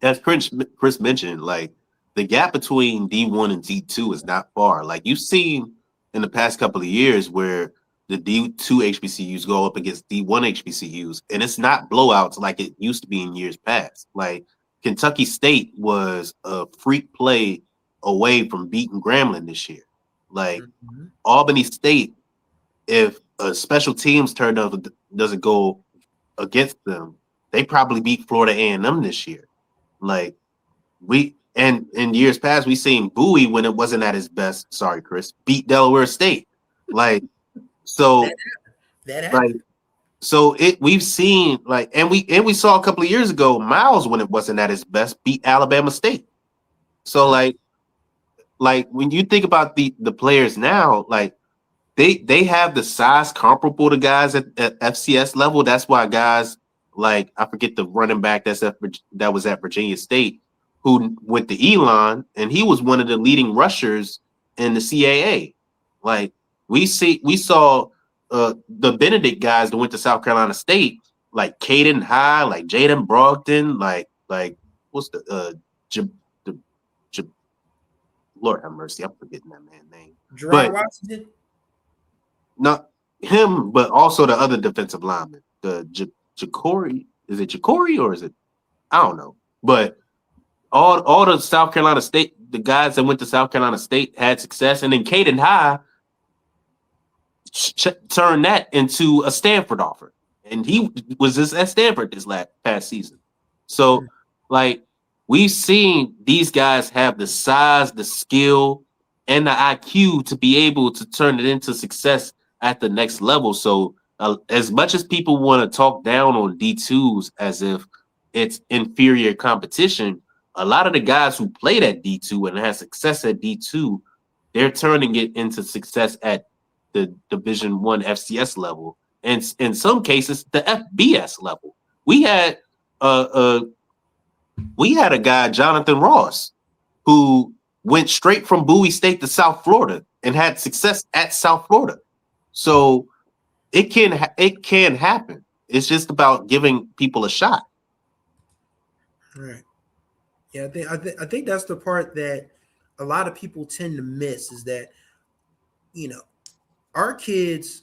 as Chris mentioned, like, the gap between D1 and D2 is not far. Like, you've seen in the past couple of years where the D2 HBCUs go up against D1 HBCUs, and it's not blowouts like it used to be in years past. Like, Kentucky State was a freak play away from beating Grambling this year. Like, Albany State, if a special teams turn up doesn't go against them, they probably beat Florida A&M this year. Like, and in years past, we seen Bowie when it wasn't at his best. Sorry, Chris, beat Delaware State. Like, so that like, so we've seen like, and we saw a couple of years ago, Miles when it wasn't at his best beat Alabama State. So like when you think about the players now, like they have the size comparable to guys at FCS level. That's why guys like, I forget the running back that was at Virginia State, who went to Elon, and he was one of the leading rushers in the CAA. Like we saw the Benedict guys that went to South Carolina State, like Caden High, like Jaden Brogdon, like what's the Lord have mercy, I'm forgetting that man's name. Gerard Washington? Not him, but also the other defensive lineman, the Ja'Cory. Is it Ja'Cory or is it? I don't know. But all the South Carolina State, the guys that went to South Carolina State had success, and then Caden High, turn that into a Stanford offer. And he was just at Stanford this past season. So, like, we've seen these guys have the size, the skill, and the IQ to be able to turn it into success at the next level. So, as much as people want to talk down on D2s as if it's inferior competition, a lot of the guys who played at D2 and had success at D2, they're turning it into success at the Division I FCS level, and in some cases the FBS level. We had a guy, Jonathan Ross, who went straight from Bowie State to South Florida and had success at South Florida. So it can happen. It's just about giving people a shot. Right. Yeah, I think that's the part that a lot of people tend to miss, is that, you know, our kids,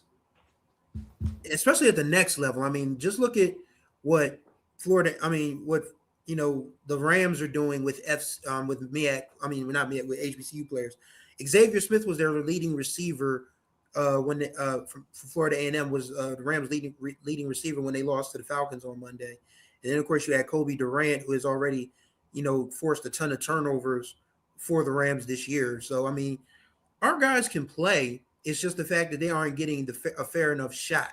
especially at the next level. I mean, just look at what Florida. I mean, what, you know, the Rams are doing with with MEAC. I mean, not MEAC, with HBCU players. Xavier Smith was their leading receiver when from Florida A&M was the Rams leading receiver when they lost to the Falcons on Monday. And then of course you had Kobe Durant, who has already, you know, forced a ton of turnovers for the Rams this year. So I mean, our guys can play. It's just the fact that they aren't getting a fair enough shot,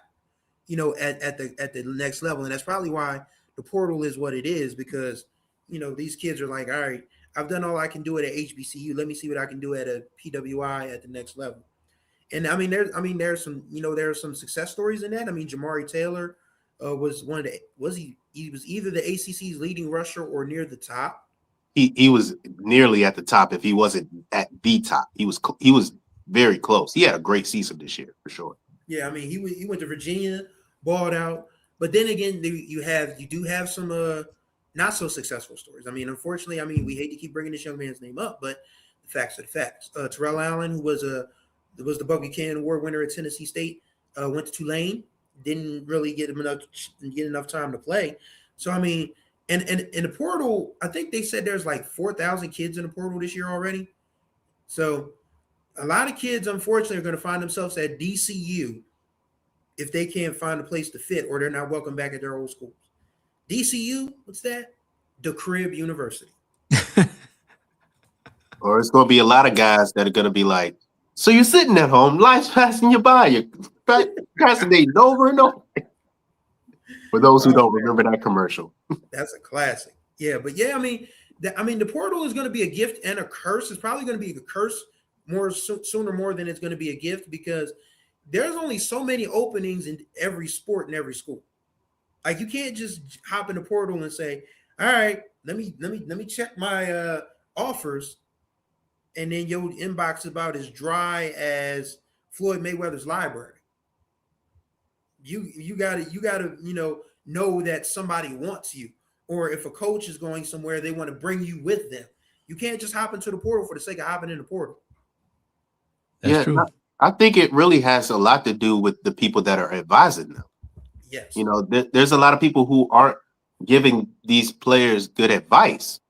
you know, at the next level. And that's probably why the portal is what it is, because, you know, these kids are like, all right, I've done all I can do at a HBCU. Let me see what I can do at a PWI at the next level. And there's some, you know, there are some success stories in that. I mean, Jamari Taylor was he was either the ACC's leading rusher or near the top. He was nearly at the top. If he wasn't at the top, he was very close. He had a great season this year for sure. Yeah, I mean, he went to Virginia, balled out, but then again, you do have some not so successful stories. I mean, unfortunately, I mean, we hate to keep bringing this young man's name up, but the facts are the facts. Terrell Allen, who was the Bud Buchanan Award winner at Tennessee State, went to Tulane, didn't really get enough time to play. So I mean, and in the portal, I think they said there's like 4,000 kids in the portal this year already. So a lot of kids, unfortunately, are going to find themselves at DCU if they can't find a place to fit, or they're not welcome back at their old schools. DCU, what's that? The Crib University. Or it's going to be a lot of guys that are going to be like, so you're sitting at home, life's passing you by, you're procrastinating over and over. For those who don't remember that commercial. That's a classic. Yeah, but yeah, I mean, the portal is going to be a gift and a curse. It's probably going to be a curse sooner more than it's going to be a gift, because there's only so many openings in every sport and every school. Like, you can't just hop in the portal and say, all right, let me check my offers, and then your inbox is about as dry as Floyd Mayweather's library. You gotta know that somebody wants you, or if a coach is going somewhere, they want to bring you with them. You can't just hop into the portal for the sake of hopping in the portal. That's true. I think it really has a lot to do with the people that are advising them. Yes. You know, there's a lot of people who aren't giving these players good advice.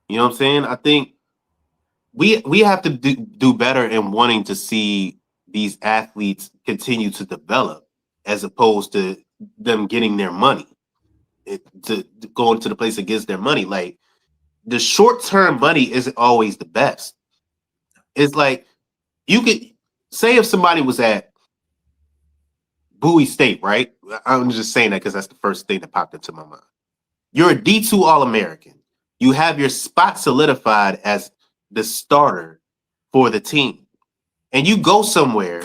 You know what I'm saying? I think we have to do better in wanting to see these athletes continue to develop, as opposed to them getting their money, to going to the place that gets their money. Like, the short-term money isn't always the best. It's like, you could say if somebody was at Bowie State, right? I'm just saying that because that's the first thing that popped into my mind. You're a D2 All-American. You have your spot solidified as the starter for the team. And you go somewhere,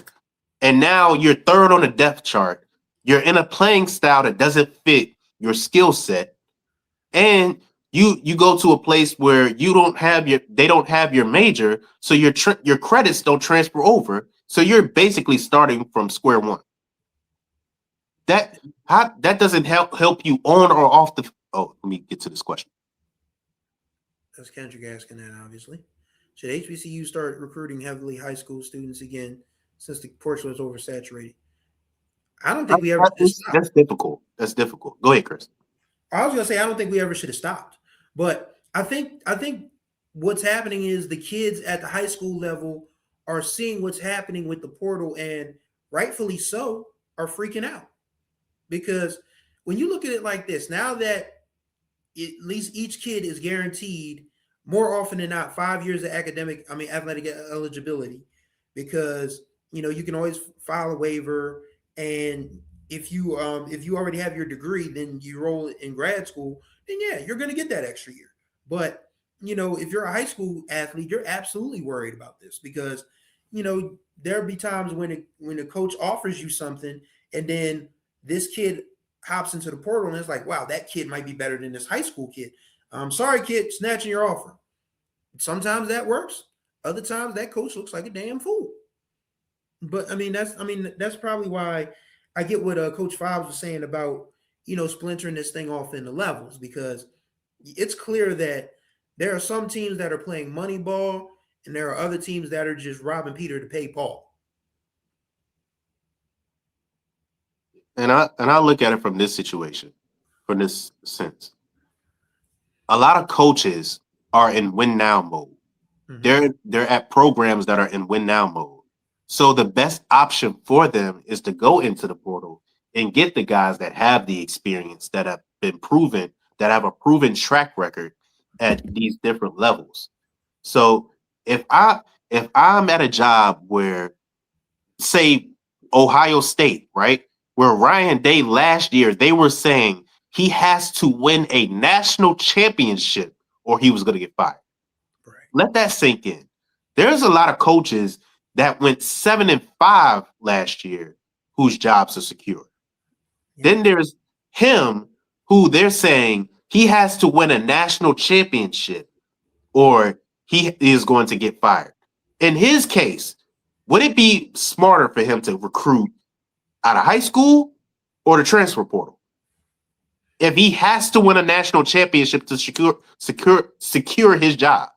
and now you're third on the depth chart. You're in a playing style that doesn't fit your skill set. And you go to a place where they don't have your major, so your credits don't transfer over. So you're basically starting from square one. That doesn't help you on or off the. Oh, let me get to this question. That's Kendrick asking that, obviously. Should HBCU start recruiting heavily high school students again since the portion was oversaturated? I don't think we ever. That's difficult. That's difficult. Go ahead, Chris. I was gonna say I don't think we ever should have stopped, but I think what's happening is the kids at the high school level are seeing what's happening with the portal, and rightfully so, are freaking out. Because when you look at it like this, now that at least each kid is guaranteed more often than not 5 years of athletic eligibility, because you can always file a waiver, and if you already have your degree, then you roll in grad school, then yeah, you're going to get that extra year. But if you're a high school athlete, you're absolutely worried about this, because there'll be times when the coach offers you something, and then this kid hops into the portal and it's like, wow, that kid might be better than this high school kid. I'm sorry, kid, snatching your offer. Sometimes that works. Other times that coach looks like a damn fool. But that's probably why I get what Coach Hobbs was saying about splintering this thing off into levels, because it's clear that there are some teams that are playing money ball, and there are other teams that are just robbing Peter to pay Paul. And I look at it from this situation, from this sense. A lot of coaches are in win now mode. Mm-hmm. They're at programs that are in win now mode. So the best option for them is to go into the portal and get the guys that have the experience, that have been proven, that have a proven track record at these different levels. So if I'm at a job where, say, Ohio State, right, where Ryan Day last year, they were saying he has to win a national championship or he was going to get fired. Right. Let that sink in. There's a lot of coaches that went 7-5 last year whose jobs are secure. Yeah. Then there's him who they're saying he has to win a national championship or he is going to get fired. In his case, would it be smarter for him to recruit out of high school or the transfer portal? If he has to win a national championship to secure his job.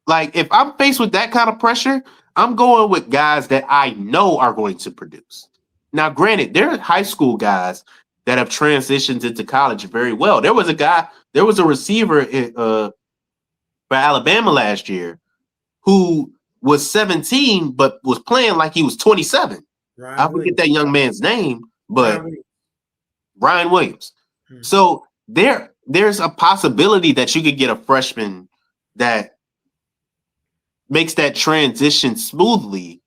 Like, if I'm faced with that kind of pressure, I'm going with guys that I know are going to produce. Now, granted, there are high school guys that have transitioned into college very well. There was a receiver for Alabama last year who was 17 but was playing like he was 27. I forget that young man's name, but Ryan Williams. Hmm. So there's a possibility that you could get a freshman that makes that transition smoothly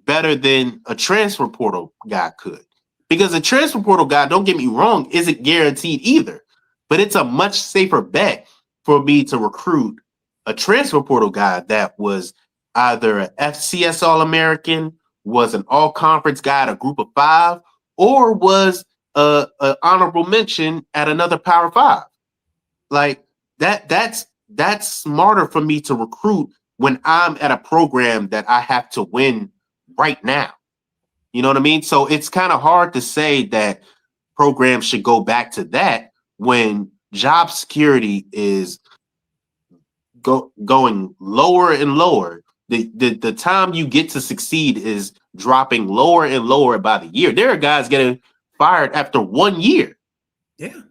better than a transfer portal guy could. Because a transfer portal guy, don't get me wrong, isn't guaranteed either. But it's a much safer bet for me to recruit a transfer portal guy that was either an FCS All-American, was an all-conference guy at a group of 5, or was an honorable mention at another Power 5. Like that's smarter for me to recruit when I'm at a program that I have to win right now. You know what I mean? So it's kind of hard to say that programs should go back to that when job security is going lower and lower. The time you get to succeed is dropping lower and lower by the year. There are guys getting fired after 1 year. Yeah.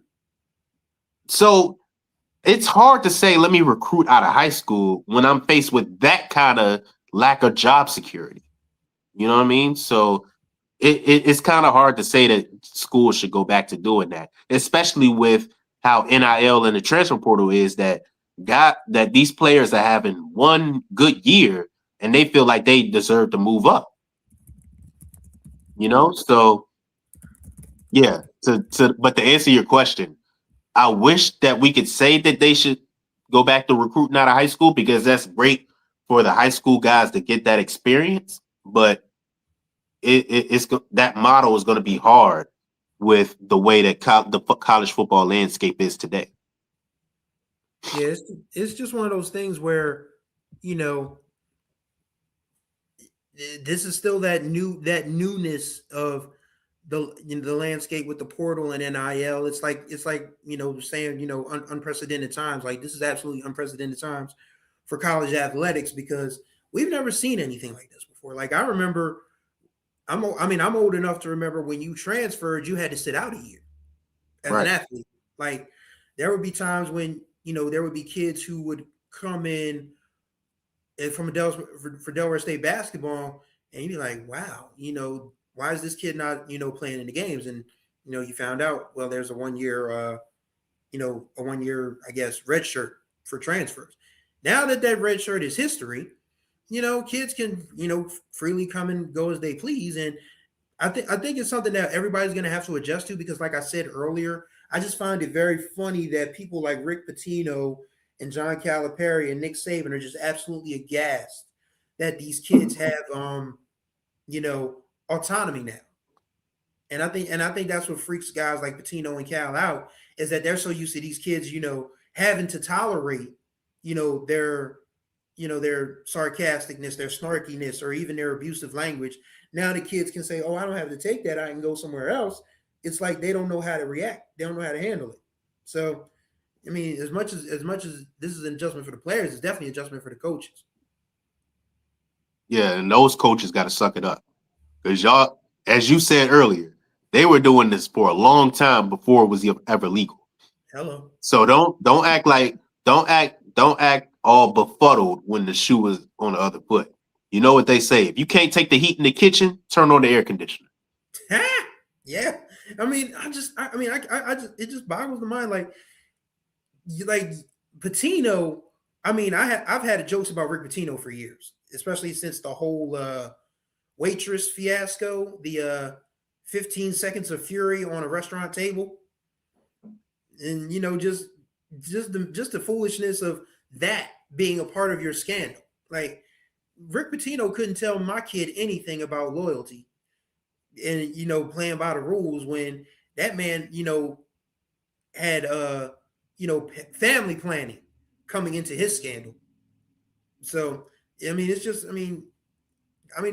So it's hard to say, let me recruit out of high school when I'm faced with that kind of lack of job security. You know what I mean? So it's kind of hard to say that schools should go back to doing that, especially with how NIL and the transfer portal is, that these players are having one good year and they feel like they deserve to move up. You know? So yeah, but to answer your question, I wish that we could say that they should go back to recruiting out of high school, because that's great for the high school guys to get that experience. But it's that model is going to be hard with the way that the college football landscape is today. Yeah, it's just one of those things where, this is still that newness of the landscape with the portal and NIL. It's like saying, unprecedented times. Like, this is absolutely unprecedented times for college athletics, because we've never seen anything like this before. Like, I remember, I'm old enough to remember when you transferred, you had to sit out a year as an athlete. Like, there would be times when, there would be kids who would come in for Delaware State basketball, and you'd be like, wow, why is this kid not, playing in the games? And you found out, well, there's a 1 year, a 1 year, I guess, red shirt for transfers. Now that red shirt is history, kids can, freely come and go as they please. And I think it's something that everybody's going to have to adjust to, because like I said earlier, I just find it very funny that people like Rick Pitino and John Calipari and Nick Saban are just absolutely aghast that these kids have, autonomy now. And I think that's what freaks guys like Pitino and Cal out, is that they're so used to these kids, having to tolerate, their sarcasticness, their snarkiness, or even their abusive language. Now the kids can say, oh, I don't have to take that, I can go somewhere else. It's like they don't know how to react. They don't know how to handle it. So, I mean, as much as this is an adjustment for the players, it's definitely an adjustment for the coaches. Yeah, and those coaches got to suck it up. Because y'all, as you said earlier, they were doing this for a long time before it was ever legal. Hello. So don't act all befuddled when the shoe is on the other foot. You know what they say? If you can't take the heat in the kitchen, turn on the air conditioner. Yeah. I mean, it just boggles the mind. Like Pitino. I mean, I've had jokes about Rick Pitino for years, especially since the whole waitress fiasco, the 15 seconds of fury on a restaurant table, and just the foolishness of that being a part of your scandal. Like Rick Pitino couldn't tell my kid anything about loyalty and playing by the rules, when that man had family planning coming into his scandal. So I mean, it's just, I mean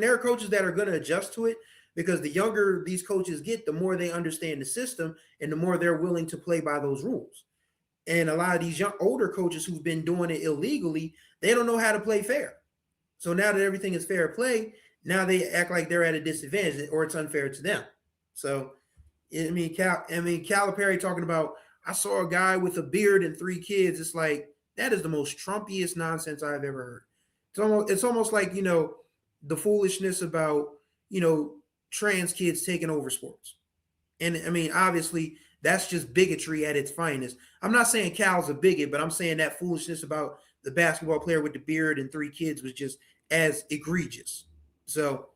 there are coaches that are going to adjust to it, because the younger these coaches get, the more they understand the system and the more they're willing to play by those rules. And a lot of these older coaches who've been doing it illegally, they don't know how to play fair. So now that everything is fair play, now they act like they're at a disadvantage, or it's unfair to them. So, Calipari talking about, I saw a guy with a beard and 3 kids. It's like, that is the most Trumpiest nonsense I've ever heard. It's almost like, the foolishness about, trans kids taking over sports. And I mean, obviously, that's just bigotry at its finest. I'm not saying Cal's a bigot, but I'm saying that foolishness about the basketball player with the beard and 3 kids was just as egregious. So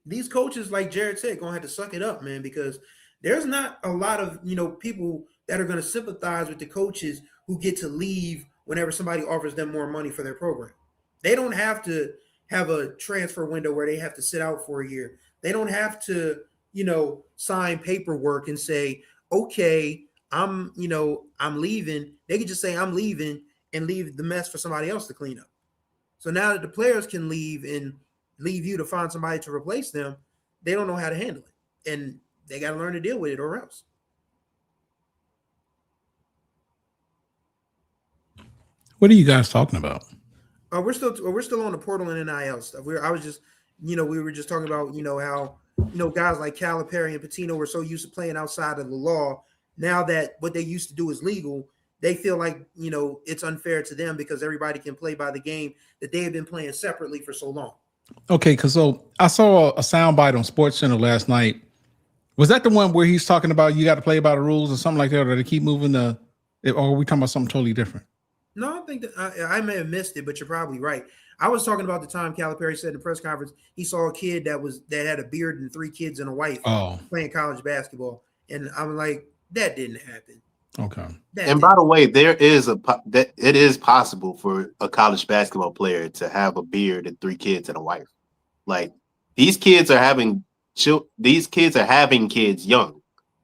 these coaches, like Jared said, gonna have to suck it up, man, because there's not a lot of people that are going to sympathize with the coaches who get to leave whenever somebody offers them more money for their program. They don't have to have a transfer window where they have to sit out for a year. They don't have to sign paperwork and say, okay, I'm leaving. They can just say I'm leaving and leave the mess for somebody else to clean up. So now that the players can leave and leave you to find somebody to replace them, they don't know how to handle it. And they got to learn to deal with it, or else. What are you guys talking about? We're still on the portal and NIL stuff. We were just talking about, how, guys like Calipari and Pitino were so used to playing outside of the law. Now that what they used to do is legal, they feel like, it's unfair to them because everybody can play by the game that they have been playing separately for so long. Okay, because I saw a soundbite on SportsCenter last night. Was that the one where he's talking about you got to play by the rules or something like that, or to keep moving or are we talking about something totally different? No, I think that I may have missed it, but you're probably right. I was talking about the time Calipari said in the press conference he saw a kid that had a beard and 3 kids and a wife playing college basketball, and I'm like, that didn't happen. Okay. And by the way, it is possible for a college basketball player to have a beard and 3 kids and a wife. Like these kids are having kids young,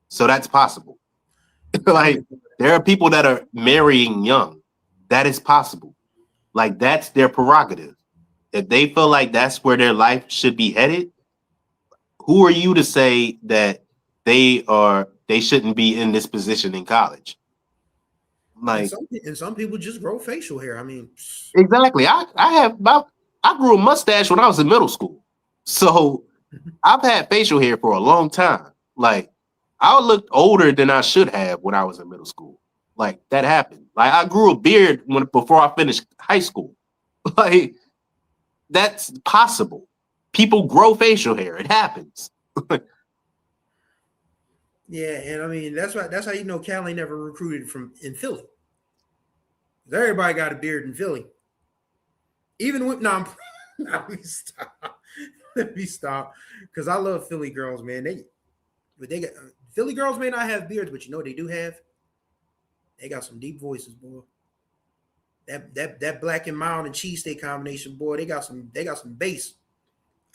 so that's possible. Like there are people that are marrying young. That is possible. Like that's their prerogative. If they feel like that's where their life should be headed, who are you to say that they shouldn't be in this position in college? Like, and some people just grow facial hair. I mean, exactly. I grew a mustache when I was in middle school, so I've had facial hair for a long time. Like, I looked older than I should have when I was in middle school. Like that happened. Like I grew a beard before I finished high school. Like that's possible. people grow facial hair. It happens. Yeah, and I mean that's how you know Cal ain't never recruited in Philly. Everybody got a beard in Philly. Even with let me stop. Because I love Philly girls, man. They got Philly girls may not have beards, but you know what they do have? They got some deep voices, boy. That black and mild and cheesesteak combination, boy. They got some bass.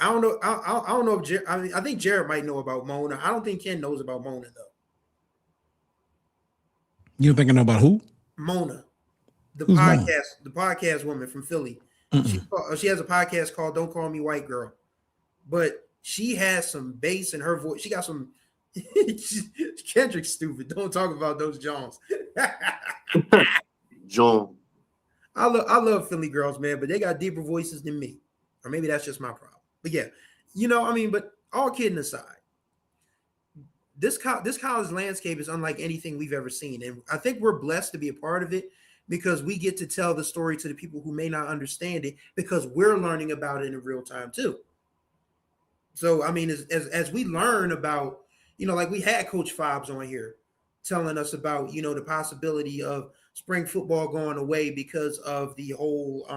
I don't know. I don't know if I think Jared might know about Mona. I don't think Ken knows about Mona though. You thinking about who? Mona, the Who's podcast, Mona? the podcast woman from Philly. She has a podcast called "Don't Call Me White Girl," but she has some bass in her voice. She got some. Kendrick's stupid. Don't talk about those Jones. John. I love Philly girls, man, but they got deeper voices than me, or maybe that's just my problem. But yeah, but all kidding aside, this college landscape is unlike anything we've ever seen, and I think we're blessed to be a part of it because we get to tell the story to the people who may not understand it because we're learning about it in real time too. So I mean, as we learn about, like we had Coach Hobbs on here telling us about, the possibility of spring football going away because of the whole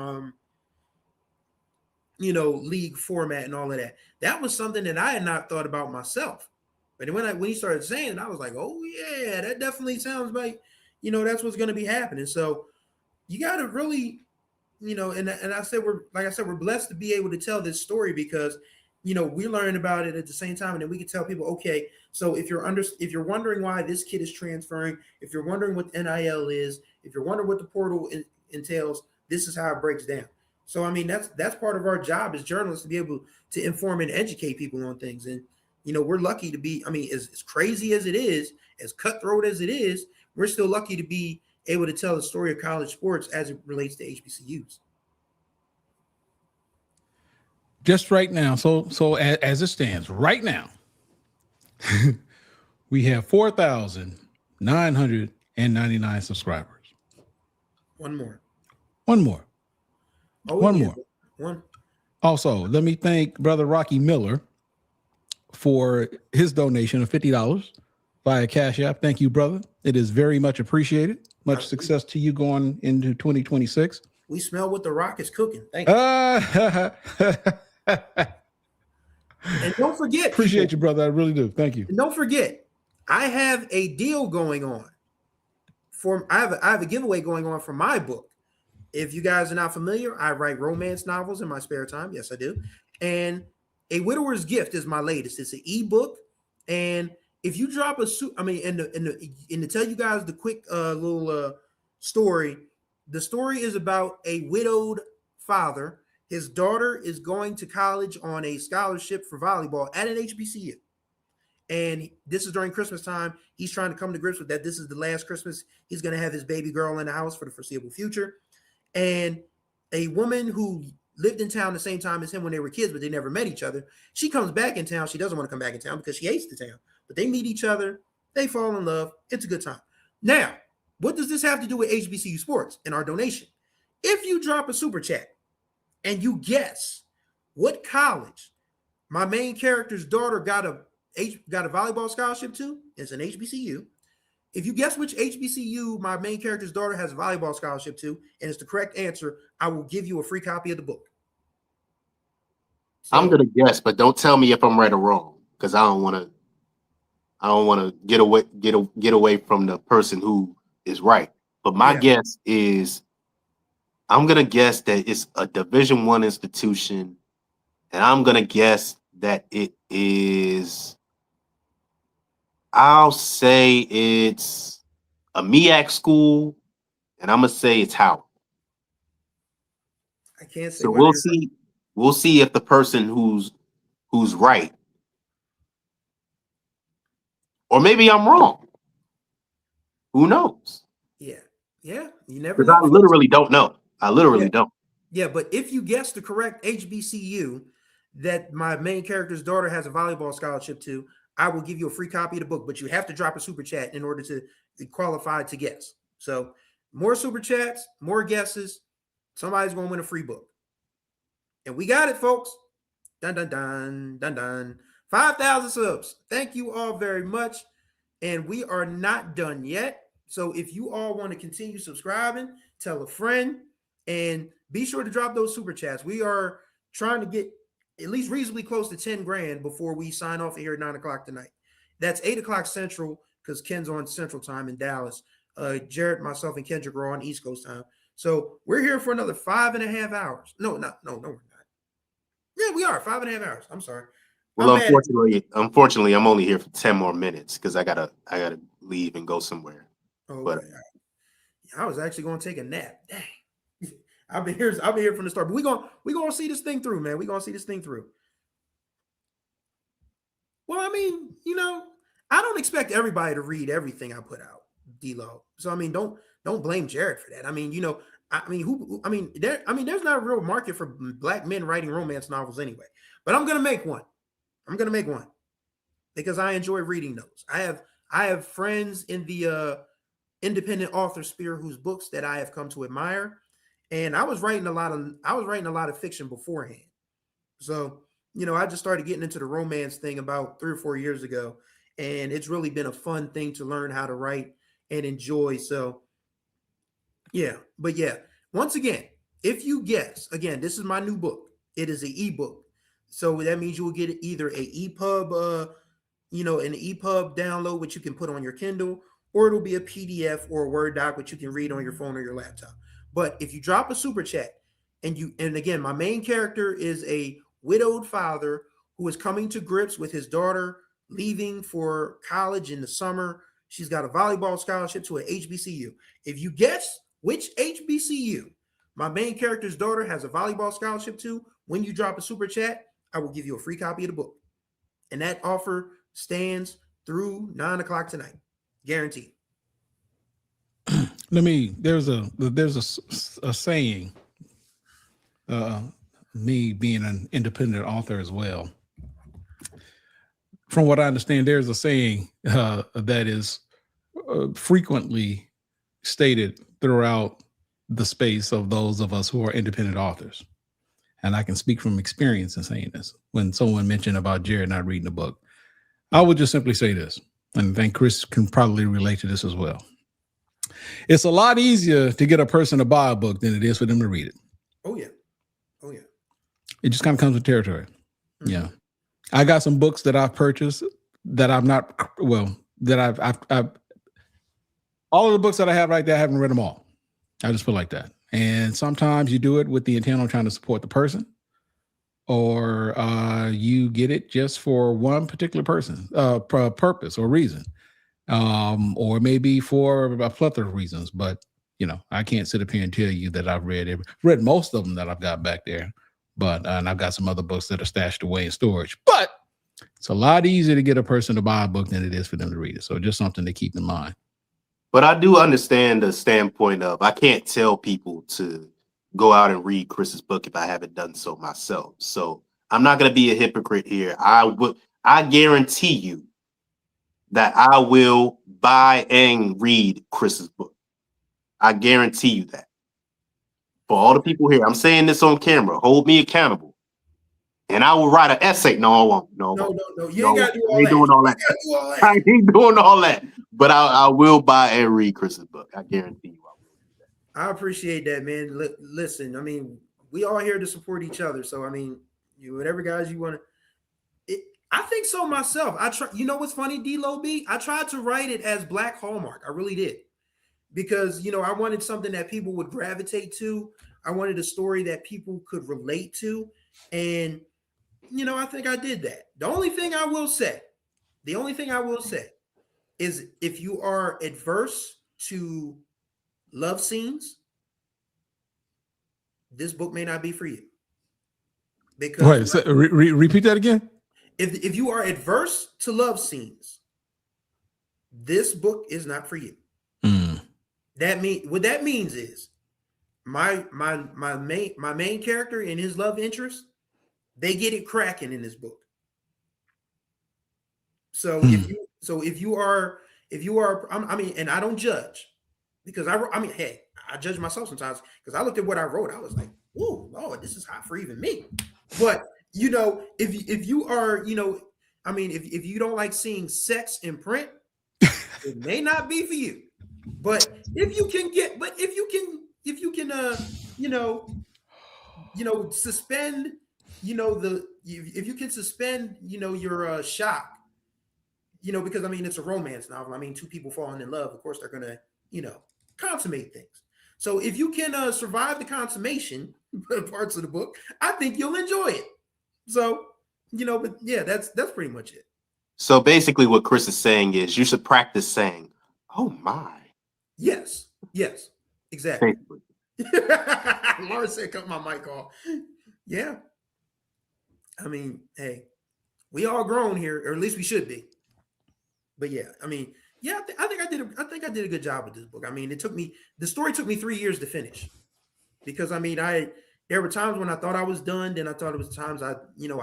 league format and all of that. That was something that I had not thought about myself. But when he started saying it, I was like, oh yeah, that definitely sounds like, that's what's going to be happening. So you got to really, and I said, we're blessed to be able to tell this story because, we learn about it at the same time. And then we can tell people, okay, so if you're wondering why this kid is transferring, if you're wondering what NIL is, if you're wondering what the portal entails, this is how it breaks down. So, I mean, that's part of our job as journalists to be able to inform and educate people on things. And, we're lucky to be, as crazy as it is, as cutthroat as it is, we're still lucky to be able to tell the story of college sports as it relates to HBCUs. Just right now. So as it stands right now, we have 4,999 subscribers. One more. Oh, One yeah. more. One. Also, let me thank Brother Rocky Miller for his donation of $50 via CashApp. Thank you, brother. It is very much appreciated. Much success to you going into 2026. We smell what the Rock is cooking. Thank you. And don't forget. Appreciate you, brother. I really do. Thank you. And don't forget, I have a deal going on. I have a giveaway going on for my book. If you guys are not familiar, I write romance novels in my spare time. Yes, I do. And A Widower's Gift is my latest. It's an ebook. And if you drop and to tell you guys the quick little story, the story is about a widowed father. His daughter is going to college on a scholarship for volleyball at an HBCU. And this is during Christmas time. He's trying to come to grips with that. This is the last Christmas he's going to have his baby girl in the house for the foreseeable future. And a woman who lived in town the same time as him when they were kids, but they never met each other. She comes back in town. She doesn't want to come back in town because she hates the town. But they meet each other. They fall in love. It's a good time. Now, what does this have to do with HBCU Sports and our donation? If you drop a super chat and you guess what college my main character's daughter got a volleyball scholarship to, it's an HBCU. If you guess which HBCU my main character's daughter has a volleyball scholarship to, and it's the correct answer, I will give you a free copy of the book. So, I'm gonna guess, but don't tell me if I'm right or wrong, because I don't want to get away from the person who is right. But my guess is, I'm gonna guess that it's a Division I institution, and I'm gonna guess that it is. I'll say it's a MEAC school, and I'm gonna say it's Howard. I can't say. So we'll see. We'll see if the person who's right, or maybe I'm wrong. Who knows? Yeah. You never Because know. I literally don't know. I literally don't. Yeah, but if you guess the correct HBCU that my main character's daughter has a volleyball scholarship to, I will give you a free copy of the book, but you have to drop a super chat in order to qualify to guess. So more super chats, more guesses. Somebody's going to win a free book. And we got it, folks. Dun dun dun dun dun. 5,000 subs. Thank you all very much. And we are not done yet. So if you all want to continue subscribing, tell a friend, and be sure to drop those super chats. We are trying to get at least reasonably close to 10 grand before we sign off here at 9 o'clock tonight. That's 8 o'clock Central, because Ken's on Central Time in Dallas. Jared, myself, and Kendrick are on East Coast time. So we're here for another 5.5 hours. No, we're not. Yeah, we are 5.5 hours. I'm sorry. Well, unfortunately, I'm only here for 10 more minutes because I gotta leave and go somewhere. Oh, but okay. I was actually going to take a nap. Dang. I've been here from the start. But we're gonna see this thing through, man. We're gonna see this thing through. Well, I mean, I don't expect everybody to read everything I put out, D-Lo. So I mean, don't blame Jared for that. I mean, there's not a real market for black men writing romance novels anyway. But I'm gonna make one. Because I enjoy reading those. I have friends in the independent author sphere whose books that I have come to admire. And I was writing a lot of fiction beforehand. So, I just started getting into the romance thing about 3 or 4 years ago. And it's really been a fun thing to learn how to write and enjoy. So, yeah. But yeah, once again, if you guess, again, this is my new book. It is an ebook. So that means you will get either an EPUB, an EPUB download, which you can put on your Kindle, or it'll be a PDF or a Word doc, which you can read on your phone or your laptop. But if you drop a super chat and again, my main character is a widowed father who is coming to grips with his daughter leaving for college in the summer. She's got a volleyball scholarship to an HBCU. If you guess which HBCU my main character's daughter has a volleyball scholarship to, when you drop a super chat, I will give you a free copy of the book. And that offer stands through 9 o'clock tonight. Guaranteed. There's a saying, me being an independent author as well. From what I understand, there's a saying that is frequently stated throughout the space of those of us who are independent authors. And I can speak from experience in saying this. When someone mentioned about Jared not reading the book, I would just simply say this, and I think Chris can probably relate to this as well. It's a lot easier to get a person to buy a book than it is for them to read it. Oh yeah. It just kind of comes with territory. Mm-hmm. Yeah. I got some books that I've purchased that I've not, that I've all of the books that I have right there, I haven't read them all. I just feel like that. And sometimes you do it with the intent of trying to support the person, or you get it just for one particular person, purpose or reason, or maybe for a plethora of reasons. But, I can't sit up here and tell you that I've read most of them that I've got back there. But and I've got some other books that are stashed away in storage. But it's a lot easier to get a person to buy a book than it is for them to read it. So just something to keep in mind. But I do understand the standpoint of I can't tell people to go out and read Chris's book if I haven't done so myself. So I'm not going to be a hypocrite here. I guarantee you that I will buy and read Chris's book. I guarantee you that. For all the people here, I'm saying this on camera. Hold me accountable. And I will write an essay. No, I won't. No. You ain't got to do all that. Doing all that. I ain't doing all that. But I will buy and read Chris's book. I guarantee you I will do that. I appreciate that, man. Listen, I mean, we all here to support each other. So, I mean, whatever guys you want to. I think so myself. What's funny, D-Lo B? I tried to write it as Black Hallmark. I really did. Because, I wanted something that people would gravitate to. I wanted a story that people could relate to. And, I think I did that. The only thing I will say is if you are adverse to love scenes, this book may not be for you. Because repeat that again. If you are adverse to love scenes, this book is not for you. What that means is my main character and his love interest, they get it cracking in this book. So if you are, and I don't judge, because I judge myself sometimes because I looked at what I wrote. I was like, "Ooh, Lord, this is hot for even me." But you know, if you are, you know, I mean, if you don't like seeing sex in print, it may not be for you. But if you can suspend, if you can suspend, your shock, because I mean, it's a romance novel. I mean, two people falling in love, of course, they're gonna, consummate things. So if you can survive the consummation parts of the book, I think you'll enjoy it. So, but yeah, that's pretty much it. So basically what Chris is saying is you should practice saying, "Oh my." Yes, exactly. Laura said, cut my mic off. Yeah. I mean, hey, we all grown here, or at least we should be. But yeah, I mean, yeah, I think I did a good job with this book. I mean, the story took me 3 years to finish, because I mean, there were times when I thought I was done, then I thought it was times I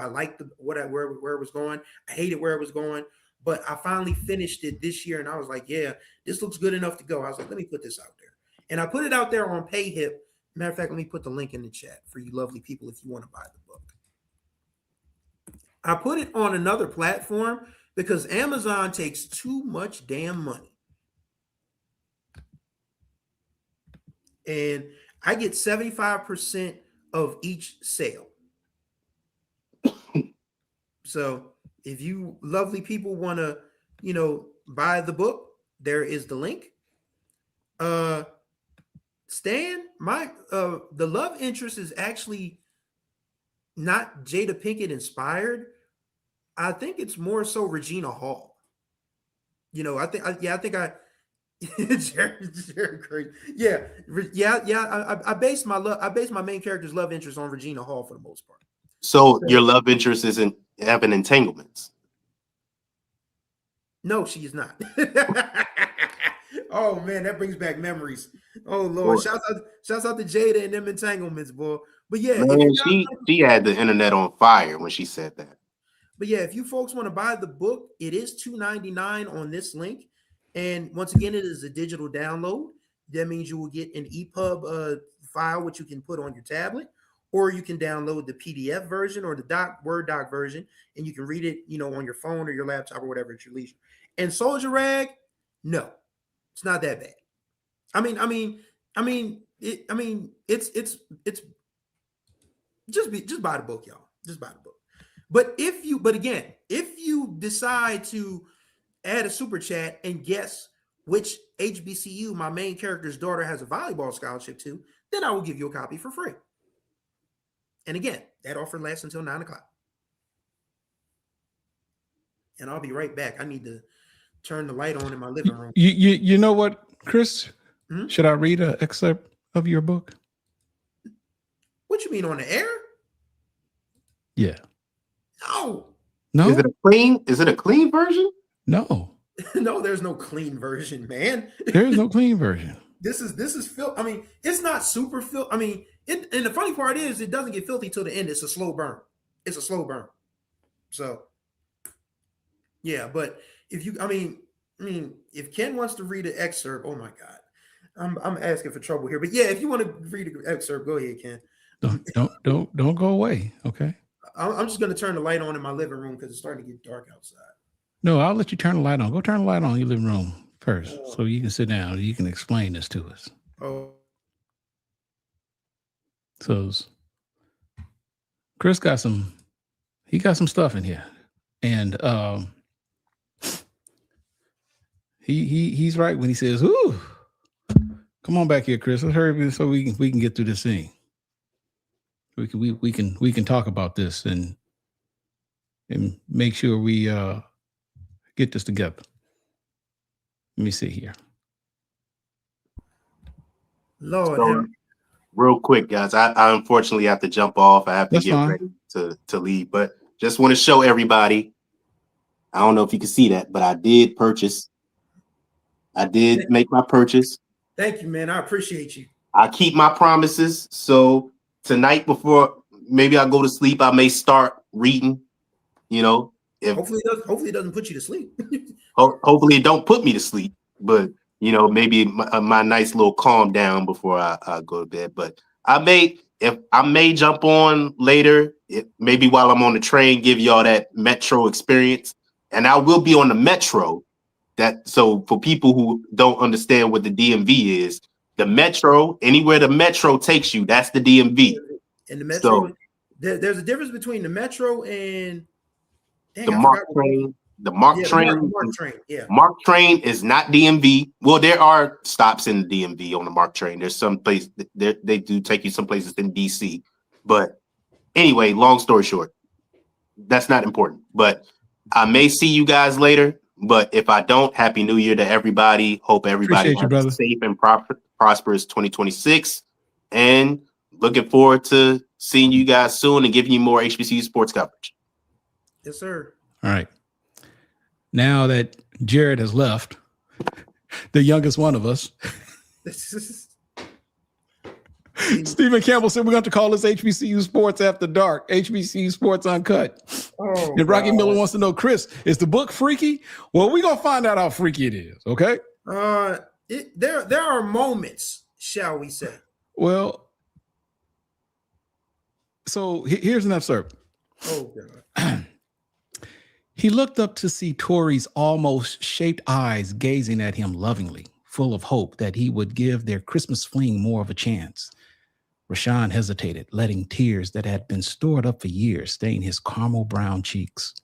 liked where it was going. I hated where it was going, but I finally finished it this year, and I was like, yeah, this looks good enough to go. I was like, let me put this out there. And I put it out there on PayHip. Matter of fact, let me put the link in the chat for you lovely people if you want to buy the book. I put it on another platform because Amazon takes too much damn money. And I get 75% of each sale. So if you lovely people want to, buy the book, there is the link. Stan, the love interest is actually not Jada Pinkett inspired. I think it's more so Regina Hall. Jared crazy. I base my main character's love interest on Regina Hall for the most part. So your love interest isn't having entanglements? No, she is not. Oh man, that brings back memories. Oh Lord, shouts out to Jada and them entanglements, boy. But yeah, man, she had the internet on fire when she said that. But yeah, if you folks want to buy the book, it is $2.99 on this link. And once again, it is a digital download. That means you will get an EPUB file, which you can put on your tablet, or you can download the PDF version or the Word doc version, and you can read it, on your phone or your laptop or whatever at your leisure. And Soldier Rag, no, it's not that bad. It's just buy the book, y'all. Just buy the book. But if you decide to add a super chat and guess which HBCU my main character's daughter has a volleyball scholarship to, then I will give you a copy for free. And again, that offer lasts until 9:00. And I'll be right back. I need to turn the light on in my living room. You know what, Chris? Mm-hmm. Should I read an excerpt of your book? What you mean, on the air? Yeah. No. Is it a clean version? No. No, there's no clean version, man. There is no clean version. This is filth. I mean, it's not super filth. I mean, and the funny part is it doesn't get filthy till the end. It's a slow burn. So yeah, but if Ken wants to read an excerpt, oh my God, I'm asking for trouble here. But yeah, if you want to read an excerpt, go ahead, Ken. Don't go away. Okay. I'm just going to turn the light on in my living room because it's starting to get dark outside. No, I'll let you turn the light on. Go turn the light on in your living room first, so you can sit down and you can explain this to us. Oh. So Chris got some stuff in here, and he's right when he says, "Ooh, come on back here, Chris. Let's hurry so we can get through this thing. We can talk about this and make sure we get this together." Let me see here. Lord, so, real quick, guys, I unfortunately have to jump off. I have to get ready to leave, but just want to show everybody. I don't know if you can see that, but I did purchase. I did make my purchase. Thank you, man. I appreciate you. I keep my promises. So tonight, before maybe I go to sleep, I may start reading. Hopefully it doesn't put you to sleep. Hopefully it don't put me to sleep, but maybe my nice little calm down before I go to bed. But I may jump on later, maybe while I'm on the train, give y'all that Metro experience, and I will be on the Metro. So for people who don't understand what the DMV is, the Metro, anywhere the Metro takes you, that's the DMV. And the Metro, So, there's a difference between the Metro and the MARC train. The MARC train. MARC train. Yeah. MARC train is not DMV. Well, there are stops in the DMV on the MARC train. There's some place they do take you some places in DC. But anyway, long story short, that's not important. But I may see you guys later. But if I don't, Happy New Year to everybody. Hope everybody has a safe and prosperous 2026. And looking forward to seeing you guys soon and giving you more HBCU sports coverage. Yes, sir. All right. Now that Jared has left, the youngest one of us, Stephen Campbell said we're going to call this HBCU Sports After Dark, HBCU Sports Uncut. Oh, and Rocky Miller wants to know, Chris, is the book freaky? Well, we're going to find out how freaky it is, okay? There are moments, shall we say. Well, so here's an excerpt. Oh, God. He looked up to see Tori's almost shaped eyes gazing at him lovingly, full of hope that he would give their Christmas fling more of a chance. Rashawn hesitated, letting tears that had been stored up for years stain his caramel brown cheeks.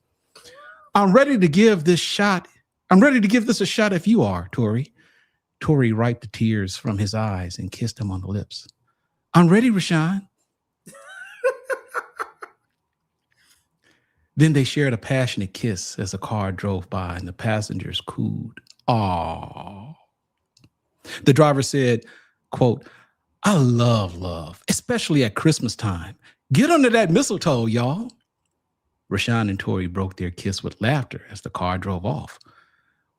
I'm ready to give this a shot if you are, Tori. Tori wiped the tears from his eyes and kissed him on the lips. I'm ready, Rashawn. Then they shared a passionate kiss as a car drove by and the passengers cooed, "Aw." The driver said, quote, I love love, especially at Christmas time. Get under that mistletoe, y'all. Rashawn and Tori broke their kiss with laughter as the car drove off.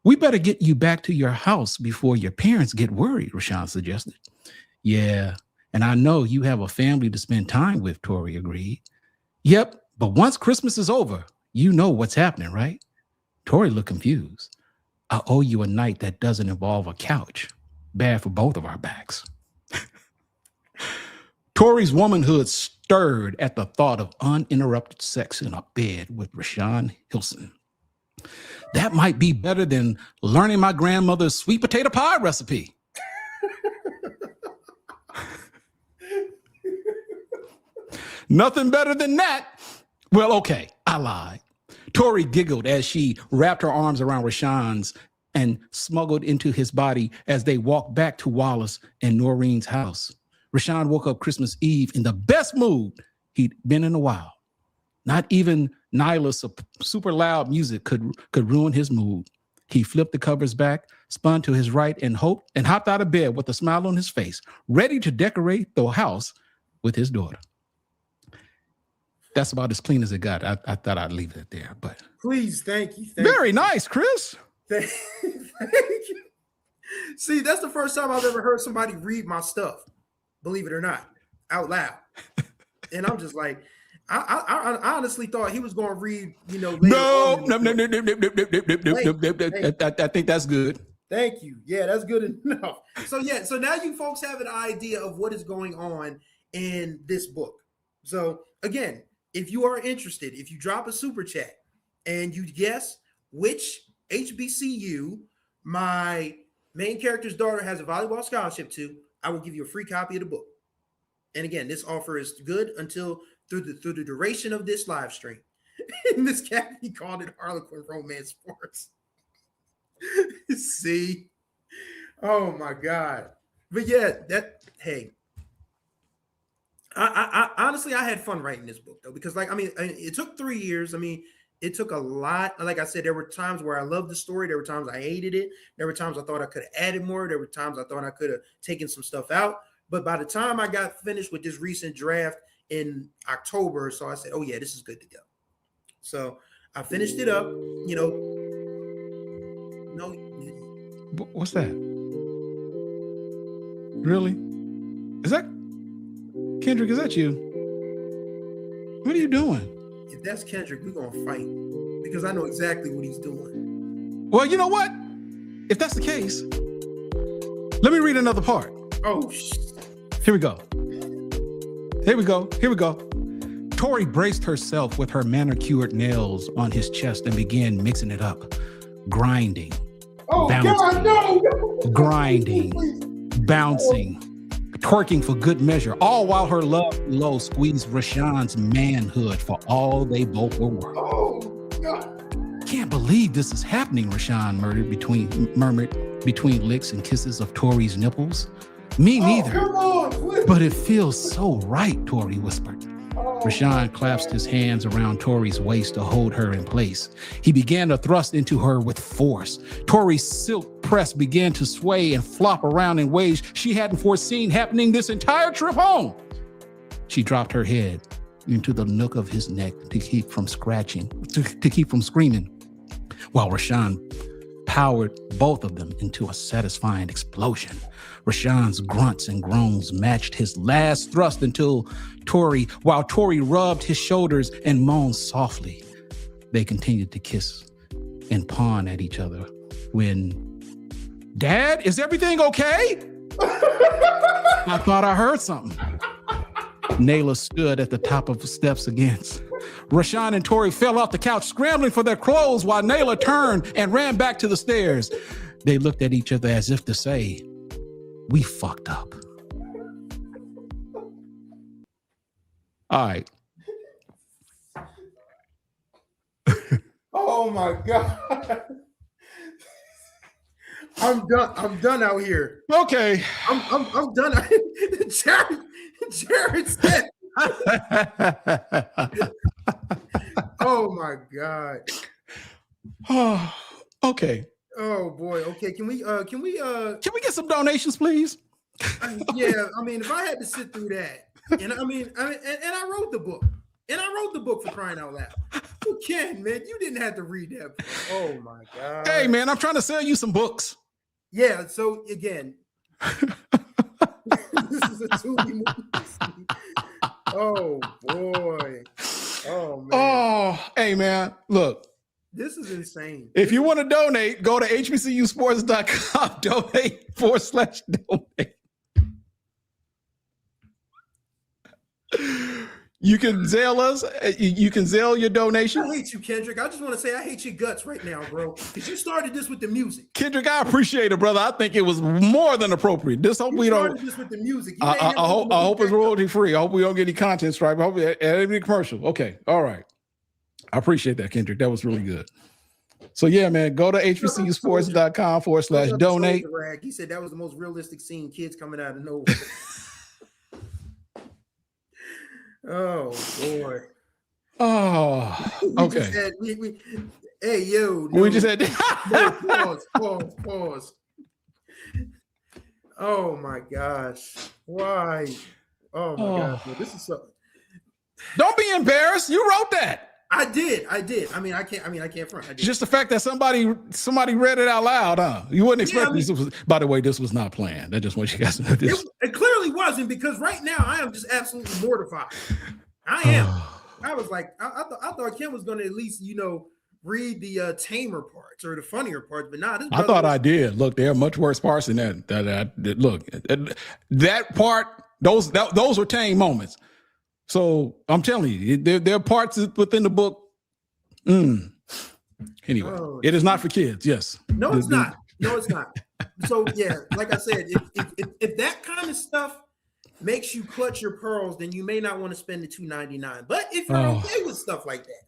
We better get you back to your house before your parents get worried, Rashawn suggested. Yeah, and I know you have a family to spend time with, Tori agreed. Yep. But once Christmas is over, you know what's happening, right? Tori looked confused. I owe you a night that doesn't involve a couch. Bad for both of our backs. Tori's womanhood stirred at the thought of uninterrupted sex in a bed with Rashawn Hilson. That might be better than learning my grandmother's sweet potato pie recipe. Nothing better than that. Well, okay, I lied. Tori giggled as she wrapped her arms around Rashawn's and smuggled into his body as they walked back to Wallace and Noreen's house. Rashawn woke up Christmas Eve in the best mood he'd been in a while. Not even Nyla's super loud music could ruin his mood. He flipped the covers back, spun to his right, and hopped out of bed with a smile on his face, ready to decorate the house with his daughter. That's about as clean as it got. I thought I'd leave it there, but please, thank you. Very nice, Chris. Thank you. See, that's the first time I've ever heard somebody read my stuff, believe it or not, out loud. And I'm just like, I honestly thought he was going to read, No. I think that's good. Thank you. Yeah, that's good enough. So now you folks have an idea of what is going on in this book. So again, if you are interested, if you drop a super chat and you guess which HBCU my main character's daughter has a volleyball scholarship to, I will give you a free copy of the book. And again, this offer is good until through the duration of this live stream. In this cat, he called it Harlequin Romance Sports. See? Oh my God. But yeah, I honestly, I had fun writing this book though, because it took 3 years. It took a lot. Like I said, there were times where I loved the story. There were times I hated it. There were times I thought I could have added more. There were times I thought I could have taken some stuff out. But by the time I got finished with this recent draft in October, so I said, oh yeah, this is good to go. So I finished it up, No. What's that? Really? Is that Kendrick? Is that you? What are you doing? If that's Kendrick, we're going to fight because I know exactly what he's doing. Well, you know what? If that's the case, let me read another part. Oh, here we go. Here we go. Tori braced herself with her manicured nails on his chest and began mixing it up. Grinding. Oh, bouncing, God, no. grinding, bouncing, twerking for good measure, all while her love low squeezed Rashawn's manhood for all they both were worth. Oh, God. Can't believe this is happening, Rashawn murmured between licks and kisses of Tori's nipples. Me neither. Come on, but it feels so right, Tori whispered. Rashawn clasped his hands around Tori's waist to hold her in place. He began to thrust into her with force. Tori's silk press began to sway and flop around in ways she hadn't foreseen happening this entire trip home. She dropped her head into the nook of his neck to keep from screaming, while Rashawn powered both of them into a satisfying explosion. Rashawn's grunts and groans matched his last thrust while Tori rubbed his shoulders and moaned softly. They continued to kiss and pawn at each other when, Dad, is everything okay? I thought I heard something. Nayla stood at the top of the steps again. Rashawn and Tori fell off the couch, scrambling for their clothes while Nayla turned and ran back to the stairs. They looked at each other as if to say, we fucked up. All right. Oh my God. I'm done out here. Okay. I'm done. Jared said. Oh my God. Oh, okay. Oh boy. Okay. Can we get some donations, please? Yeah. I mean, if I had to sit through that, and I wrote the book. And I wrote the book, for crying out loud. You can, man. You didn't have to read that book. Oh my God. Hey man, I'm trying to sell you some books. Yeah, so again. This is a Tubi movie. Oh boy. Oh man. Oh, hey man, look. This is insane. If you want to donate, go to HBCUSports.com, donate/donate. You can Zelle us. You can Zelle your donation. I hate you, Kendrick. I just want to say I hate your guts right now, bro. Because you started this with the music. Kendrick, I appreciate it, brother. I think it was more than appropriate. This hope we don't. This with the music. I hope it's royalty free. I hope we don't get any content strike. I hope any commercial. Okay, all right. I appreciate that, Kendrick. That was really good. So yeah, man, go to HBCUsports.com/donate. He said that was the most realistic scene. Kids coming out of nowhere. Oh boy. Oh, okay. Hey yo. We just had pause. Oh my gosh. Why? Oh my gosh. Man, this is so. Don't be embarrassed. You wrote that. I did. I mean, I can't front. I did. Just the fact that somebody read it out loud, huh? You wouldn't expect this. By the way, this was not planned. I just want you guys to know this. It clearly wasn't, because right now I am just absolutely mortified. I am. I was like, I thought Ken was going to at least, read the tamer parts or the funnier parts, but nah. I thought I did. Look, there are much worse parts than that. Look, that part, those were tame moments. So I'm telling you, there are parts within the book. Anyway, it is not for kids. Yes. No, it's not. No, it's not. So yeah, like I said, if that kind of stuff makes you clutch your pearls, then you may not want to spend the $2.99. But if you're okay with stuff like that,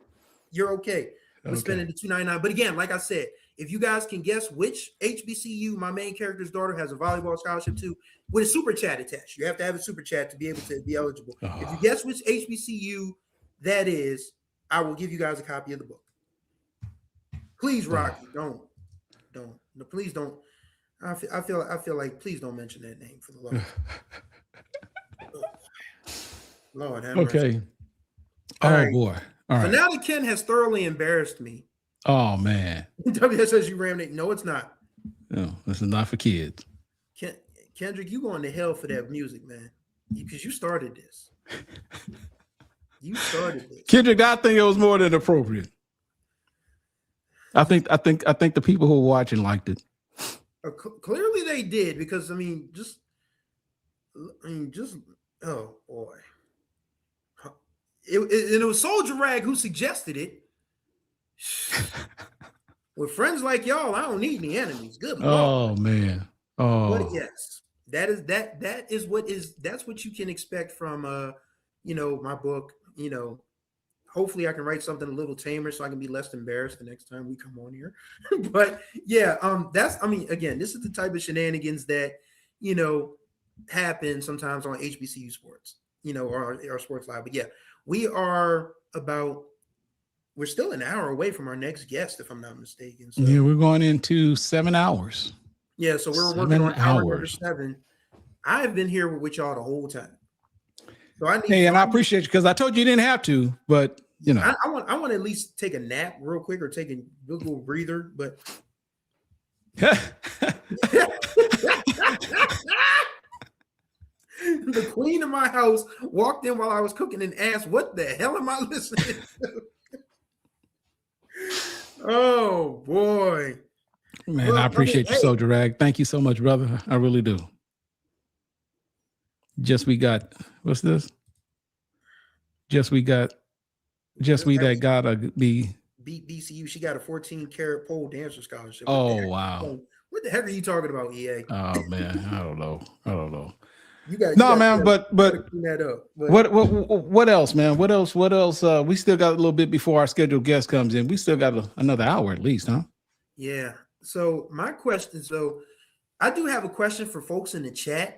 you're okay with spending the $2.99. But again, like I said, if you guys can guess which HBCU my main character's daughter has a volleyball scholarship to, with a super chat attached. You have to have a super chat to be able to be eligible. If you guess which HBCU that is, I will give you guys a copy of the book. Please, Rocky, don't. No, please don't. I feel like please don't mention that name, for the love. Lord have mercy. Okay. Right. Boy. All right. So now that Ken has thoroughly embarrassed me. Oh man. WSSU Ram. No, it's not. No, this is not for kids. Kendrick, you going to hell for that music, man. Because you started this. You started this. Kendrick, I think it was more than appropriate. I think the people who were watching liked it. Clearly they did, because just oh boy. it was Soldier Rag who suggested it. With friends like y'all, I don't need any enemies. Good Lord. Man. Oh. But yes, that's what you can expect from my book. Hopefully I can write something a little tamer so I can be less embarrassed the next time we come on here. But yeah, again, this is the type of shenanigans that happen sometimes on HBCU Sports, or our Sports Live. But yeah, we're still an hour away from our next guest, if I'm not mistaken. So, yeah, we're going into 7 hours. Yeah, so we're working on hour number 7. I've been here with y'all the whole time. So I appreciate you because I told you didn't have to, but I want to at least take a nap real quick or take a little breather, but the queen of my house walked in while I was cooking and asked, "What the hell am I listening to?" Oh boy, man! I appreciate you, Soldier Rag. Thank you so much, brother. I really do. We that gotta be beat BCU. She got a 14-karat pole dancer scholarship. Oh wow! What the heck are you talking about, EA? Oh man, I don't know. Man. But what else, man? What else? We still got a little bit before our scheduled guest comes in. We still got another hour at least, huh? Yeah. So my question. So I do have a question for folks in the chat.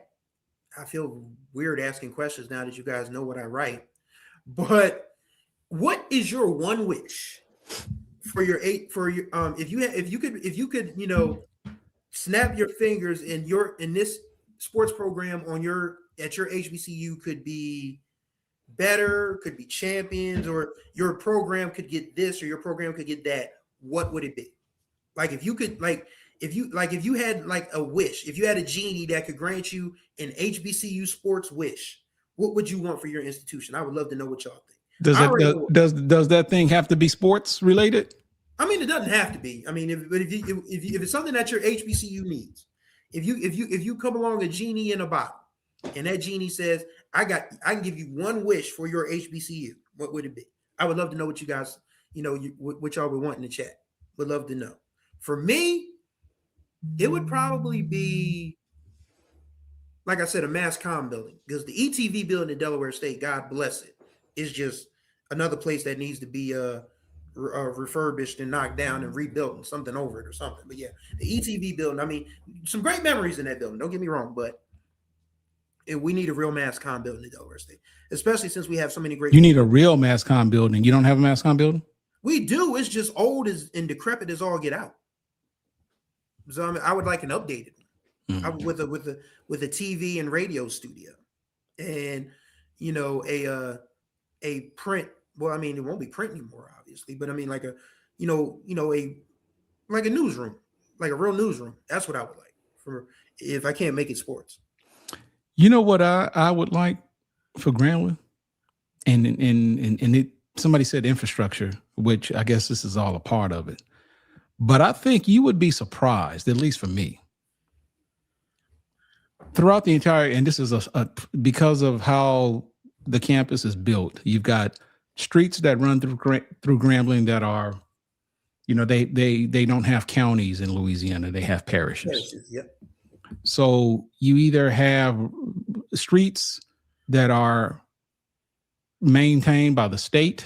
I feel weird asking questions now that you guys know what I write. But what is your one wish for your if you could snap your fingers in this sports program at your HBCU could be better, could be champions, or your program could get this or your program could get that, what would it be? Like if you had like a wish, if you had a genie that could grant you an HBCU sports wish, what would you want for your institution? I would love to know what y'all think. Does that thing have to be sports related? I mean, it doesn't have to be. I mean, if it's something that your HBCU needs, if you come along a genie in a bottle, and that genie says, I can give you one wish for your HBCU, what would it be? I would love to know what you guys, what y'all would want in the chat. Would love to know. For me, it would probably be, like I said, a mass comm building, because the ETV building in Delaware State, God bless it, is just another place that needs to be refurbished and knocked down and rebuilt and something over it or something. But yeah, the ETV building, I mean, some great memories in that building, don't get me wrong, but we need a real mass comm building in Delaware State, especially since we have so many great. You need a real mass comm building. You don't have a mass comm building? We do. It's just old and decrepit as all get out. So I mean, I would like an updated one with a TV and radio studio, and a print. Well, I mean, it won't be print anymore, obviously, but I mean, like a newsroom, like a real newsroom. That's what I would like for if I can't make it sports. You know what I would like for Grambling, and it. Somebody said infrastructure, which I guess this is all a part of it. But I think you would be surprised, at least for me, throughout the entire, and this is because of how the campus is built. You've got streets that run through Grambling that are, they don't have counties in Louisiana; they have parishes. Yep. So you either have streets that are maintained by the state,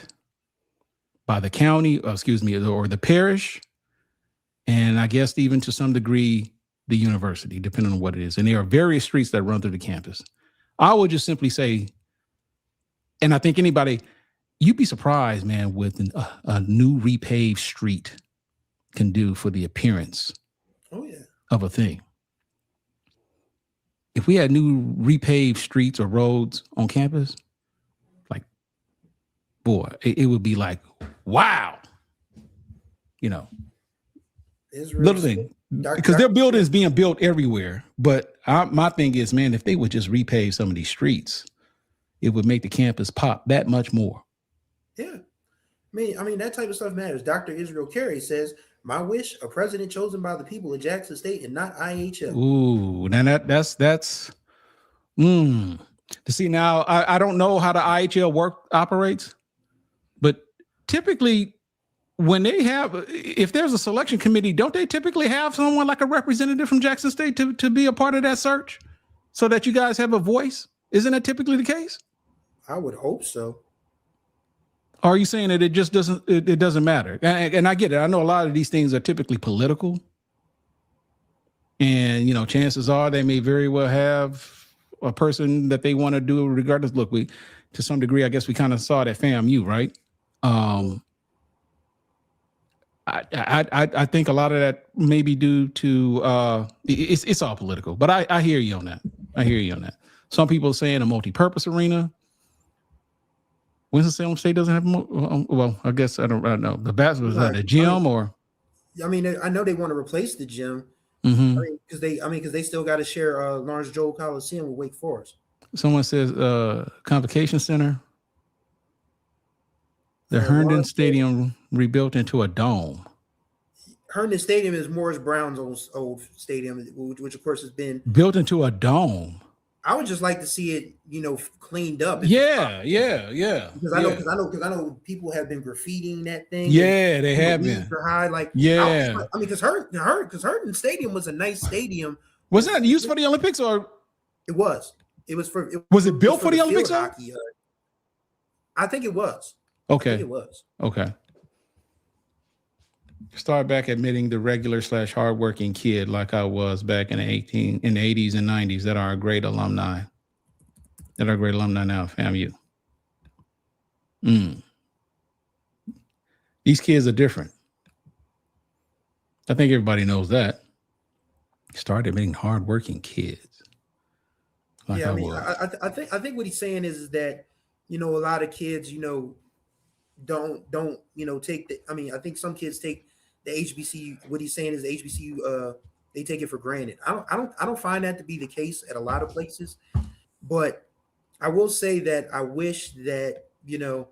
by the county, or the parish, and I guess even to some degree the university, depending on what it is. And there are various streets that run through the campus. I would just simply say, and I think you'd be surprised, man, with a new repaved street can do for the appearance of a thing. If we had new repaved streets or roads on campus, boy, it would be like, wow, little thing, because their building is being built everywhere. But my thing is, man, if they would just repave some of these streets, it would make the campus pop that much more. Yeah, I mean that type of stuff matters. Dr. Israel Carey says, "My wish: a president chosen by the people of Jackson State and not IHL." Ooh, now that's. To see now, I don't know how the IHL operates. typically when they have, if there's a selection committee, don't they typically have someone like a representative from Jackson State to be a part of that search so that you guys have a voice? Isn't that typically the case? I would hope so. Or are you saying that it just doesn't, it doesn't matter? And I get it. I know a lot of these things are typically political. And, you know, chances are they may very well have a person that they want to do regardless. Look, we, to some degree, I guess we kind of saw that FAMU, right? I think a lot of that may be due to it's all political, but I hear you on that. I hear you on that. Some people are saying a multi-purpose arena. Winston-Salem State doesn't have well, I guess I don't know. The basketball is at the gym or I mean, I know they want to replace the gym. Mm-hmm. Because they still got to share Lawrence Joel Coliseum with Wake Forest. Someone says Convocation Center. The Herndon Stadium rebuilt into a dome. Herndon Stadium is Morris Brown's old stadium, which of course has been built into a dome. I would just like to see it, you know, cleaned up. Yeah. Because I know people have been graffitiing that thing. Yeah, they have been. High, like, yeah. I mean, because Herndon Stadium was a nice stadium. Was that used for the Olympics or? It was. It was for. Was it built for the Olympics? Hockey, I think it was. Okay. I think it was. Okay. Start back admitting the regular / hardworking kid like I was back in the 80s and 90s that are great alumni. That are great alumni now at FAMU. These kids are different. I think everybody knows that. Start admitting hardworking kids. Like yeah, I think what he's saying is that, you know, a lot of kids, you know, don't you know, take the. I mean, I think some kids take the HBCU. What he's saying is the HBCU. They take it for granted. I don't find that to be the case at a lot of places, but I will say that I wish that, you know,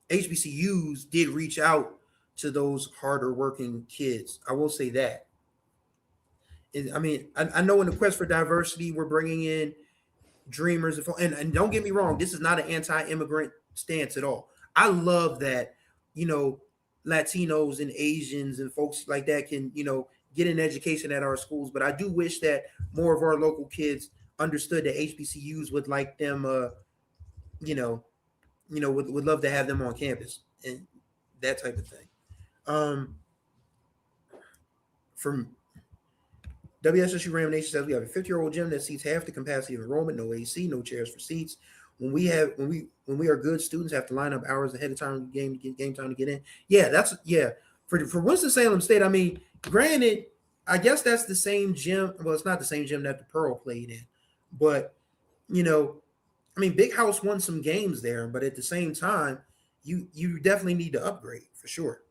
HBCUs did reach out to those harder working kids. I will say that. I mean, I know in the quest for diversity, we're bringing in dreamers, and don't get me wrong, this is not an anti-immigrant stance at all. I love that, you know, Latinos and Asians and folks like that can, you know, get an education at our schools. But I do wish that more of our local kids understood that HBCUs would like them, would love to have them on campus and that type of thing. From WSSU Ram Nation says we have a 50-year-old gym that seats half the capacity of enrollment, no AC, no chairs for seats. When we are good students, have to line up hours ahead of time game time to get in. Yeah, for Winston-Salem State. I mean, granted, I guess that's the same gym. Well, it's not the same gym that the Pearl played in, but you know, I mean, Big House won some games there, but at the same time, you definitely need to upgrade for sure.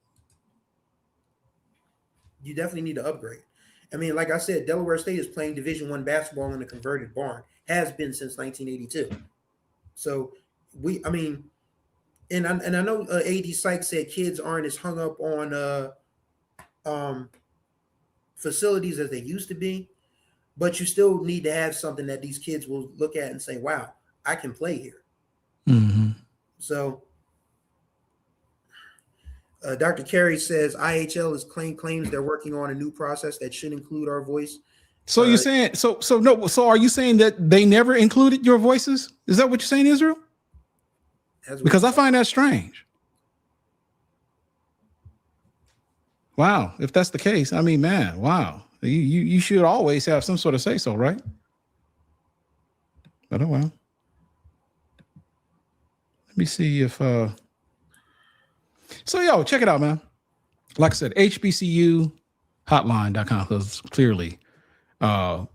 You definitely need to upgrade. I mean, like I said, Delaware State is playing Division I basketball in a converted barn. Has been since 1982. So I know AD Sykes said kids aren't as hung up on facilities as they used to be, but you still need to have something that these kids will look at and say, "Wow, I can play here." Mm-hmm. So. Dr. Carey says IHL is claims they're working on a new process that should include our voice. So you're saying so are you saying that they never included your voices? Is that what you're saying, Israel? Because I find that strange. Wow, if that's the case, I mean, man, wow. You should always have some sort of say so, right? But oh well. Let me see if so, yo, check it out, man. Like I said, HBCUHotline.com, because clearly, like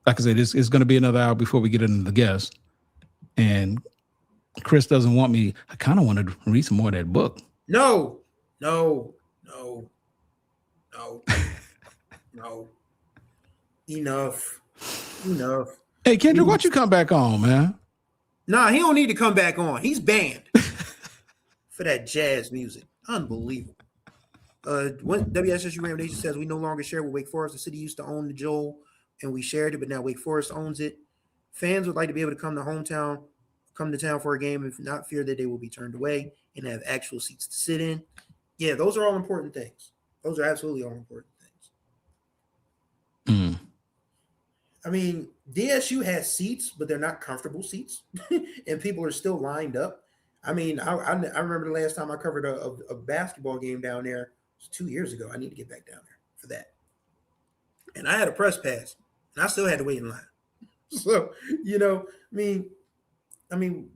I said, it's going to be another hour before we get into the guest. And Chris doesn't want me. I kind of want to read some more of that book. No. Enough. Hey, Kendrick, why don't you come back on, man? Nah, he don't need to come back on. He's banned. For that jazz music. Unbelievable. WSSU Ram Nation says we no longer share with Wake Forest. The city used to own the Joel and we shared it, but now Wake Forest owns it. Fans would like to be able to come to hometown come to town for a game and not fear that they will be turned away and have actual seats to sit in. Yeah, those are all important things. Those are absolutely all important things. Mm. I mean, DSU has seats, but they're not comfortable seats, and people are still lined up. I mean, I remember the last time I covered a basketball game down there. It was 2 years ago. I need to get back down there for that. And I had a press pass, and I still had to wait in line. So, you know, I mean,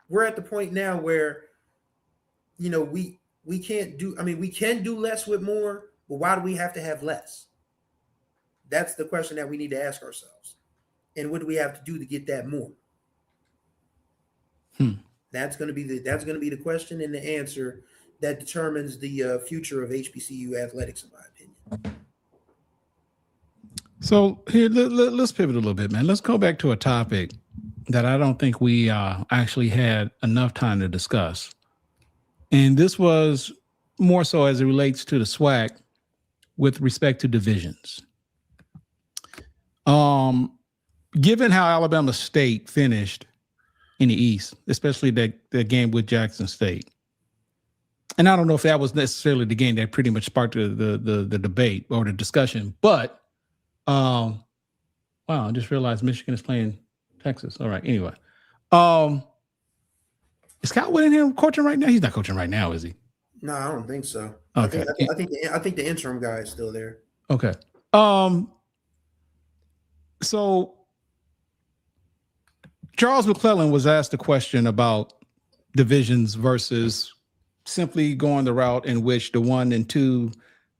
we're at the point now where, you know, we can't do. I mean, we can do less with more, but why do we have to have less? That's the question that we need to ask ourselves. And what do we have to do to get that more? That's going to be the question and the answer that determines the future of HBCU athletics, in my opinion. So here, let's pivot a little bit, man. Let's go back to a topic that I don't think we actually had enough time to discuss. And this was more so as it relates to the SWAC with respect to divisions. Given how Alabama State finished in the East, especially the game with Jackson State, and I don't know if that was necessarily the game that pretty much sparked the debate or the discussion, but wow, I just realized Michigan is playing Texas. All right, anyway, is Scott Wood in here coaching right now? He's not coaching right now, is he? No, I don't think so. Okay, I think the interim guy is still there. Okay. So Charles McClellan was asked a question about divisions versus simply going the route in which the 1 and 2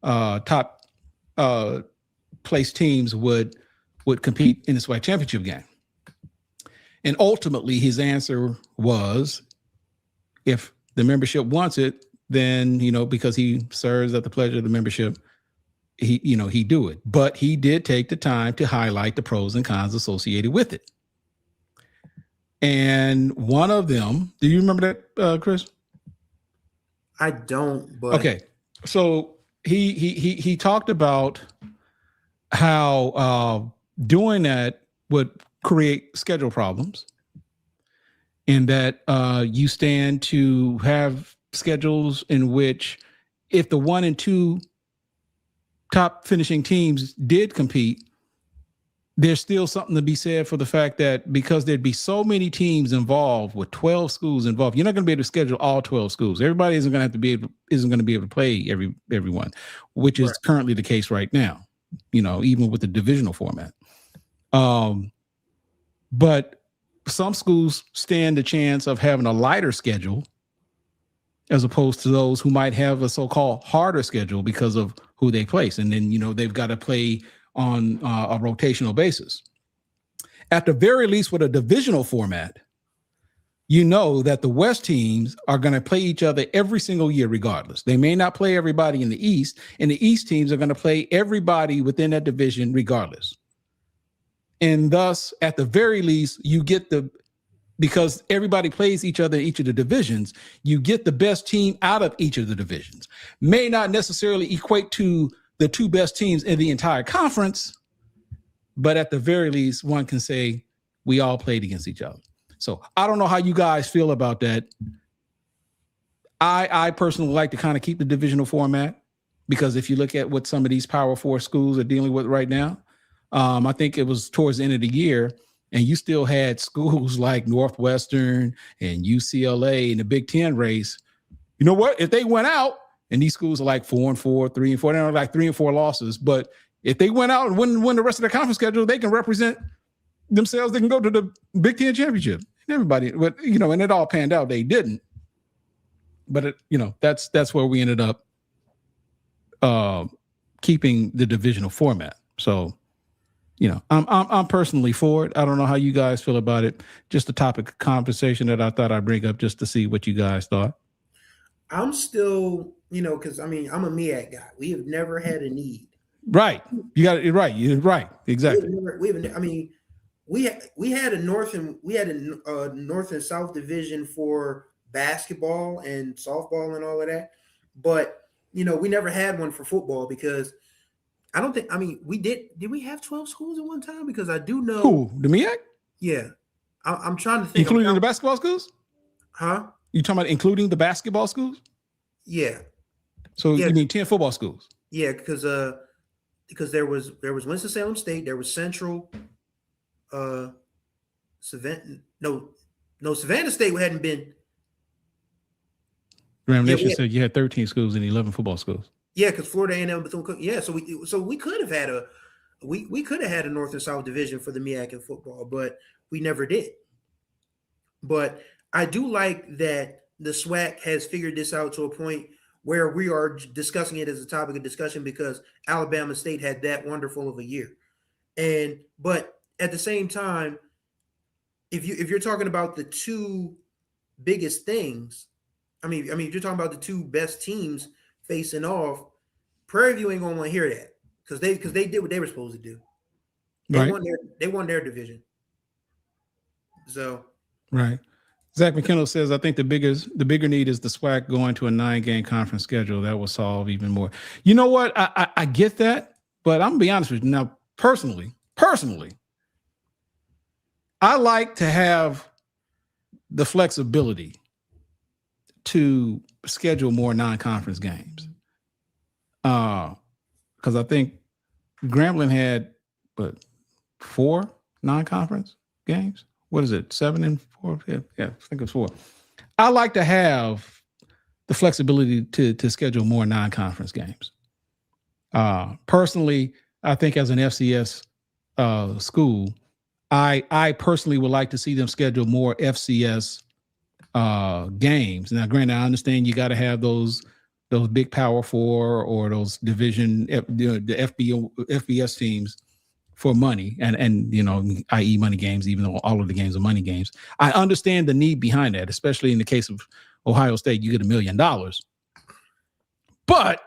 top place teams would compete in the SWAC championship game. And ultimately his answer was, if the membership wants it, then, you know, because he serves at the pleasure of the membership, he do it. But he did take the time to highlight the pros and cons associated with it. And one of them, do you remember that, Chris? I don't, but okay. So he talked about how doing that would create schedule problems, and that you stand to have schedules in which, if the 1 and 2 top finishing teams did compete, there's still something to be said for the fact that because there'd be so many teams involved with 12 schools involved, you're not going to be able to schedule all 12 schools. Everybody isn't going to be able to play everyone, which is currently the case right now, you know, even with the divisional format. But some schools stand a chance of having a lighter schedule as opposed to those who might have a so-called harder schedule because of who they place. And then, you know, they've got to play on a rotational basis. At the very least, with a divisional format, you know that the West teams are going to play each other every single year regardless. They may not play everybody in the East, and the East teams are going to play everybody within that division regardless. And thus, at the very least, you get because everybody plays each other in each of the divisions, you get the best team out of each of the divisions. May not necessarily equate to the 2 best teams in the entire conference, but at the very least, one can say we all played against each other. So I don't know how you guys feel about that. I personally like to kind of keep the divisional format, because if you look at what some of these Power 4 schools are dealing with right now, I think it was towards the end of the year, and you still had schools like Northwestern and UCLA in the Big Ten race. You know what? If they went out, and these schools are like 4-4, 3-4, they're like 3 and 4 losses. But if they went out and win the rest of their conference schedule, they can represent themselves. They can go to the Big Ten championship. Everybody, but you know, and it all panned out. They didn't. But you know, that's where we ended up keeping the divisional format. So, you know, I'm personally for it. I don't know how you guys feel about it. Just a topic of conversation that I thought I'd bring up just to see what you guys thought. I'm still, you know, because I mean, I'm a MEAC guy. We have never had a need. Right. You got it right. You're right. Exactly. We had a north and south division for basketball and softball and all of that, but you know, we never had one for football because I don't think. I mean, we did. Did we have 12 schools at one time? Because I do know. Who, the MEAC? Yeah. I'm trying to think. Including the basketball schools? Huh? You talking about including the basketball schools? Yeah. So Yeah. you mean 10 football schools? Yeah, because there was Winston-Salem State, there was Central, Savannah. No, Savannah State hadn't been. Graham Nation said you had 13 schools and 11 football schools. Yeah, because Florida A&M, Bethune-Cookman. Yeah, so we could have had we could have had a North and South division for the MEAC in football, but we never did. But I do like that the SWAC has figured this out to a point where we are discussing it as a topic of discussion because Alabama State had that wonderful of a year. But at the same time, if you're talking about the two biggest things, I mean, if you're talking about the two best teams facing off, Prairie View ain't gonna want to hear that because they did what they were supposed to do. They won their division. So right. Zach McKinnell says, I think the bigger need is the SWAC going to a 9-game conference schedule. That will solve even more. You know what? I get that, but I'm gonna be honest with you. Now, personally, I like to have the flexibility to schedule more non-conference games. Because I think Grambling had 4 non-conference games. What is it? 7 and 4? Yeah, I think it's 4. I like to have the flexibility to schedule more non-conference games. Personally, I think as an FCS school, I personally would like to see them schedule more FCS games. Now, granted, I understand you got to have those big Power 4 or those division, the FBS teams for money and i.e. money games, even though all of the games are money games. I understand the need behind that, especially in the case of Ohio State, you get $1 million. But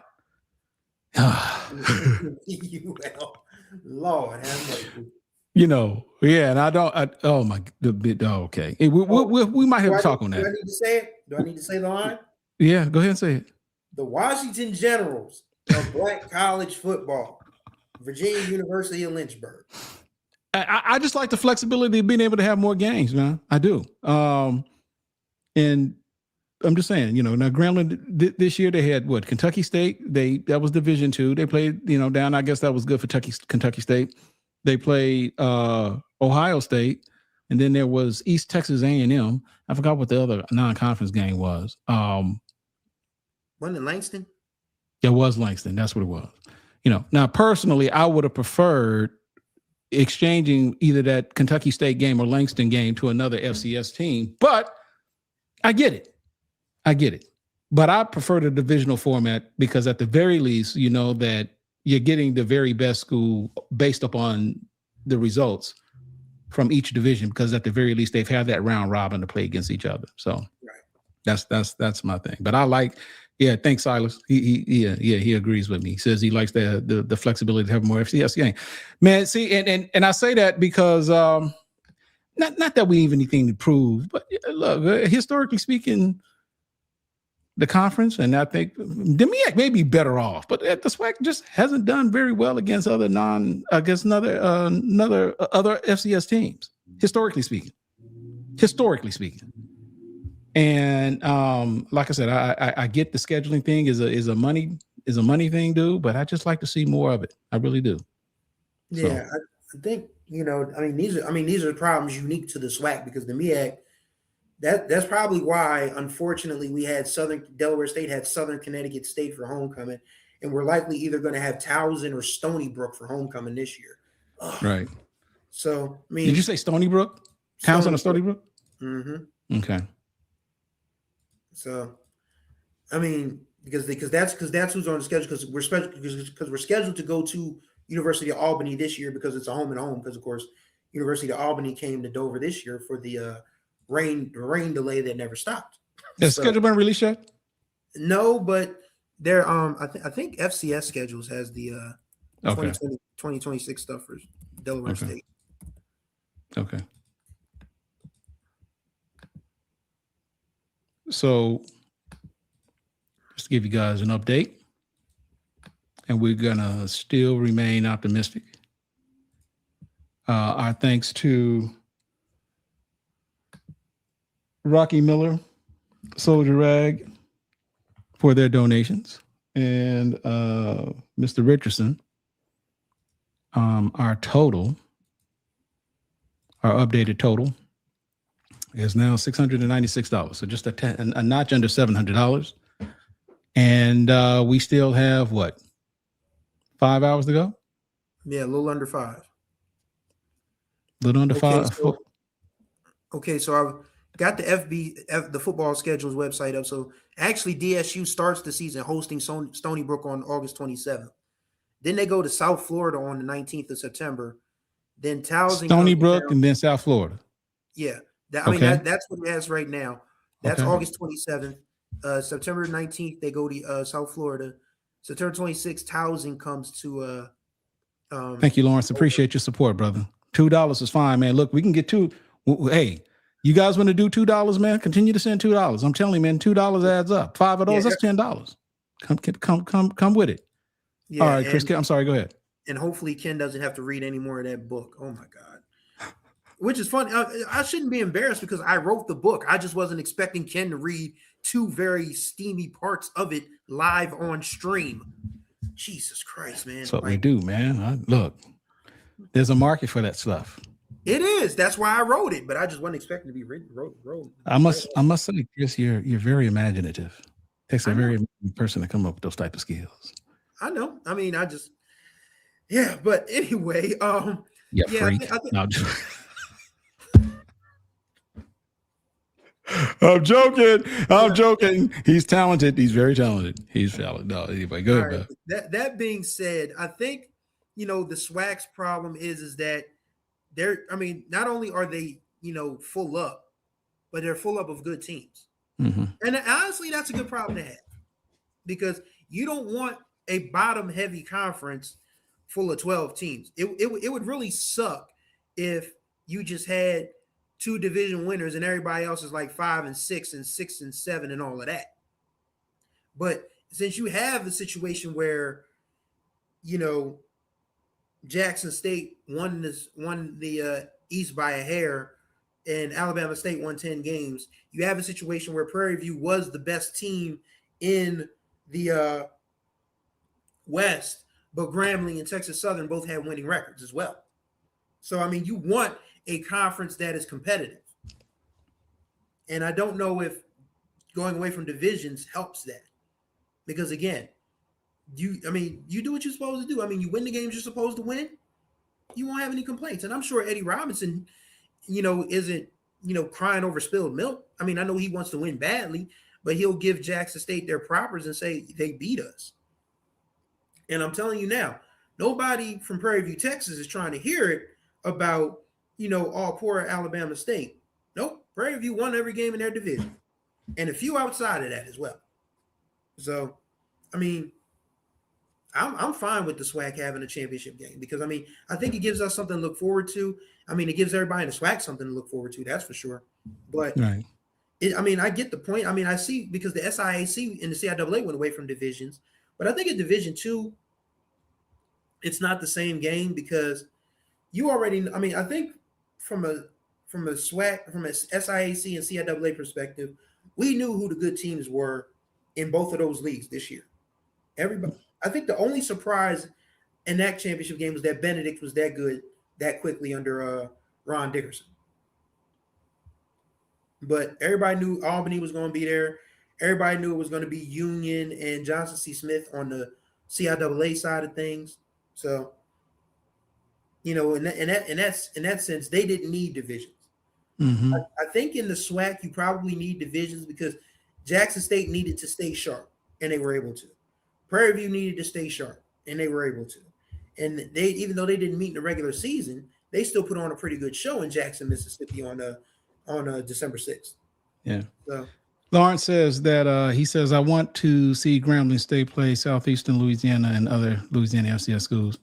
Lord have mercy. Yeah, and I don't. Okay. We might have to talk on that. Do I need to say it? Do I need to say the line? Yeah, go ahead and say it. The Washington Generals of Black college football, Virginia University of Lynchburg. I just like the flexibility of being able to have more games, man. I do. And I'm just saying, now Grambling this year they had Kentucky State. That was Division II. They played, down. I guess that was good for Kentucky State. They played Ohio State, and then there was East Texas A&M. I forgot what the other non-conference game was. Wasn't it Langston? It was Langston. That's what it was. Now personally, I would have preferred exchanging either that Kentucky State game or Langston game to another FCS team, but I get it. But I prefer the divisional format because at the very least, that you're getting the very best school based upon the results from each division, because at the very least they've had that round robin to play against each other. So that's my thing. But I like, thanks, Silas. He agrees with me. He says he likes the flexibility to have more FCS game. Man, see, and I say that because not that we have anything to prove, but look, historically speaking, the conference, and I think the MEAC may be better off, but the SWAC just hasn't done very well against other FCS teams, historically speaking. And like I said, I get the scheduling thing is a money thing, dude, but I just like to see more of it. I really do. Yeah, so. I think these are problems unique to the SWAC because the MEAC. That's probably why, unfortunately, we had Delaware State had Southern Connecticut State for homecoming, and we're likely either going to have Towson or Stony Brook for homecoming this year. Ugh. Right. So, did you say Stony Brook? Towson or Stony Brook? Mm-hmm. Okay. So, because that's who's on the schedule because we're scheduled to go to University of Albany this year because it's a home and home because of course University of Albany came to Dover this year for the rain delay that never stopped. Has schedule been released yet? No, but there I think FCS schedules has the 2026 stuff for Delaware State. Okay. So just to give you guys an update, and we're gonna still remain optimistic. Our thanks to Rocky Miller, Soldier Rag for their donations. And Mr. Richardson, our updated total is now $696. So just a notch under $700. And we still have what? 5 hours to go? Yeah, a little under 5. A little under 5. Okay, so I've got the football schedules website up. So actually, DSU starts the season hosting Stony Brook on August 27th. Then they go to South Florida on the 19th of September. Then Towson, Stony Brook, and then South Florida. Yeah, that's what it has right now. That's August 27th. September 19th, they go to South Florida. September 26th, Towson comes to. Thank you, Lawrence. Appreciate your support, brother. $2 is fine, man. Look, we can get two. Hey, you guys want to do $2, man? Continue to send $2. I'm telling you, man, $2 adds up. 5 of those, that's $10. Come with it. Yeah, all right, Chris. I'm sorry. Go ahead. And hopefully Ken doesn't have to read any more of that book. Oh my God. Which is funny. I shouldn't be embarrassed because I wrote the book. I just wasn't expecting Ken to read 2 very steamy parts of it live on stream. Jesus Christ, man. That's what we do, man. Look, there's a market for that stuff. It is. That's why I wrote it, but I just wasn't expecting to be written. I must say, Chris, you're very imaginative. It takes a very imaginative person to come up with those type of skills. I know. I mean, but anyway, freak. I'm joking. He's talented. He's very talented. He's talented. No, anyway, go ahead. Right. That being said, I think the SWAC's problem is that not only are they full up, but they're full up of good teams. Mm-hmm. And honestly, that's a good problem to have because you don't want a bottom heavy conference full of 12 teams. It would really suck if you just had 2 division winners and everybody else is like 5 and 6 and 6 and 7 and all of that. But since you have the situation where, Jackson State won the East by a hair and Alabama State won 10 games, you have a situation where Prairie View was the best team in the West, but Grambling and Texas Southern both had winning records as well. So, you want a conference that is competitive. And I don't know if going away from divisions helps that. Because again, you do what you're supposed to do. You win the games you're supposed to win, you won't have any complaints. And I'm sure Eddie Robinson, isn't, crying over spilled milk. I know he wants to win badly, but he'll give Jackson State their propers and say they beat us. And I'm telling you now, nobody from Prairie View, Texas is trying to hear it about, all poor Alabama State. Nope. Prairie View won every game in their division and a few outside of that as well. So, I'm fine with the SWAC having a championship game because, I think it gives us something to look forward to. It gives everybody in the SWAC something to look forward to. That's for sure. But, right. I get the point. I see because the SIAC and the CIAA went away from divisions. But I think in Division II, it's not the same game because you already – I think from a SWAC, from a SIAC and CIAA perspective, we knew who the good teams were in both of those leagues this year. Everybody – I think the only surprise in that championship game was that Benedict was that good that quickly under Ron Dickerson. But everybody knew Albany was going to be there. Everybody knew it was going to be Union and Johnson C. Smith on the CIAA side of things. So, in that sense, they didn't need divisions. Mm-hmm. I think in the SWAC, you probably need divisions because Jackson State needed to stay sharp, and they were able to. Prairie View needed to stay sharp, and they were able to. And they, even though they didn't meet in the regular season, they still put on a pretty good show in Jackson, Mississippi on December 6th. Yeah. So, Lawrence says that he says, I want to see Grambling State play Southeastern Louisiana and other Louisiana FCS schools.